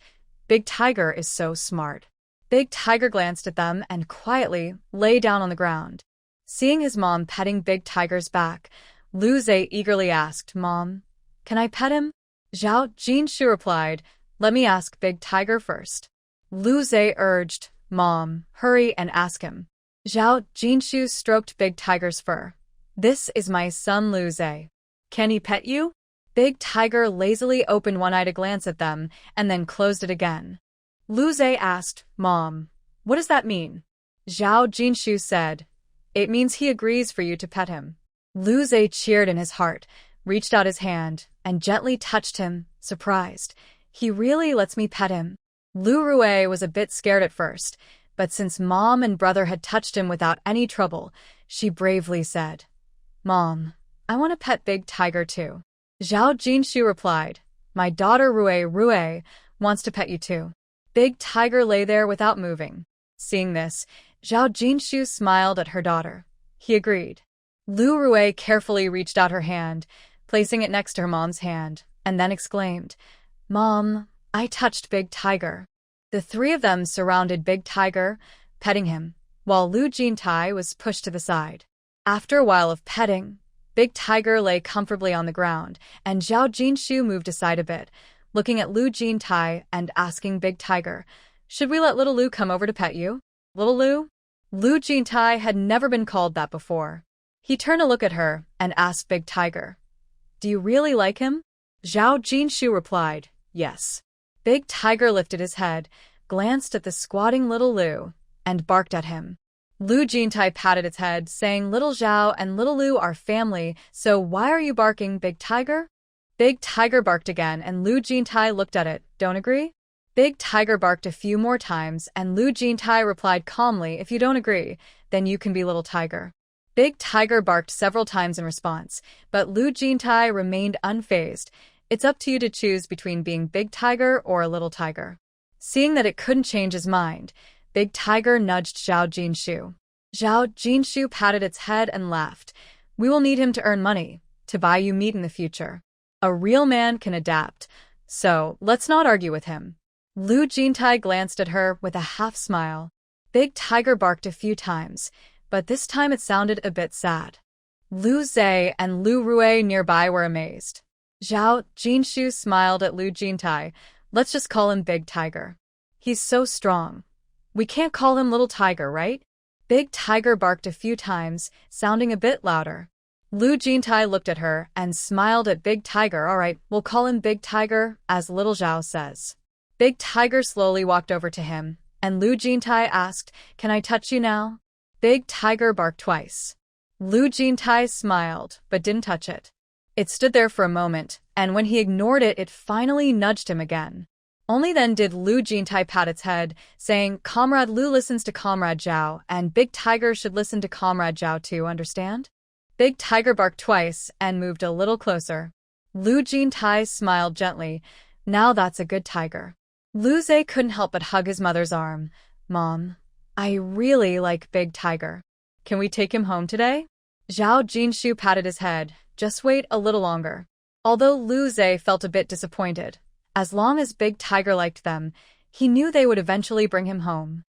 Big Tiger is so smart. Big Tiger glanced at them and quietly lay down on the ground. Seeing his mom petting Big Tiger's back, Lu Zhe eagerly asked, Mom, can I pet him? Zhao Jinshu replied, let me ask Big Tiger first. Lu Zhe urged, Mom, hurry and ask him. Zhao Jinshu stroked Big Tiger's fur. This is my son Lu Zhe. Can he pet you? Big Tiger lazily opened one eye to glance at them and then closed it again. Lu Zhe asked, Mom, what does that mean? Zhao Jinshu said, it means he agrees for you to pet him. Lu Zhe cheered in his heart, reached out his hand, and gently touched him, surprised. He really lets me pet him. Lu Rui was a bit scared at first, but since Mom and brother had touched him without any trouble, she bravely said, Mom, I want to pet Big Tiger too. Zhao Jinshu replied, my daughter Rui wants to pet you too. Big Tiger lay there without moving. Seeing this, Zhao Jinshu smiled at her daughter. He agreed. Lu Rui carefully reached out her hand, placing it next to her mom's hand, and then exclaimed, Mom, I touched Big Tiger. The three of them surrounded Big Tiger, petting him, while Lu Jintai was pushed to the side. After a while of petting, Big Tiger lay comfortably on the ground, and Zhao Jinshu moved aside a bit, looking at Lu Jintai and asking Big Tiger, should we let little Lu come over to pet you? Little Lu? Lu Jintai had never been called that before. He turned to look at her and asked Big Tiger, do you really like him? Zhao Jinshu replied, yes. Big Tiger lifted his head, glanced at the squatting little Lu, and barked at him. Lu Jintai patted its head, saying Little Zhao and Little Lu are family, so why are you barking, Big Tiger? Big Tiger barked again and Lu Jintai looked at it, don't agree? Big Tiger barked a few more times and Lu Jintai replied calmly, if you don't agree, then you can be Little Tiger. Big Tiger barked several times in response, but Lu Jintai remained unfazed. It's up to you to choose between being Big Tiger or a Little Tiger. Seeing that it couldn't change his mind, Big Tiger nudged Zhao Jinshu. Zhao Jinshu patted its head and laughed. We will need him to earn money. to buy you meat in the future. A real man can adapt, so let's not argue with him. Lu Jintai glanced at her with a half smile. Big Tiger barked a few times, but this time it sounded a bit sad. Lu Zhe and Lu Rui nearby were amazed. Zhao Jinshu smiled at Lu Jintai. Let's just call him Big Tiger. He's so strong. We can't call him Little Tiger, right? Big Tiger barked a few times, sounding a bit louder. Lu Jintai looked at her and smiled at Big Tiger. All right, we'll call him Big Tiger, as Little Zhao says. Big Tiger slowly walked over to him, and Lu Jintai asked, "Can I touch you now?" Big Tiger barked twice. Lu Jintai smiled, but didn't touch it. It stood there for a moment, and when he ignored it, it finally nudged him again. Only then did Lu Jintai pat its head, saying, "Comrade Lu listens to Comrade Zhao, and Big Tiger should listen to Comrade Zhao too, understand?" Big Tiger barked twice and moved a little closer. Lu Jintai smiled gently. Now that's a good tiger. Lu Zhe couldn't help but hug his mother's arm. "Mom, I really like Big Tiger. Can we take him home today?" Zhao Jinshu patted his head. Just wait a little longer. Although Lu Zhe felt a bit disappointed, as long as Big Tiger liked them, he knew they would eventually bring him home.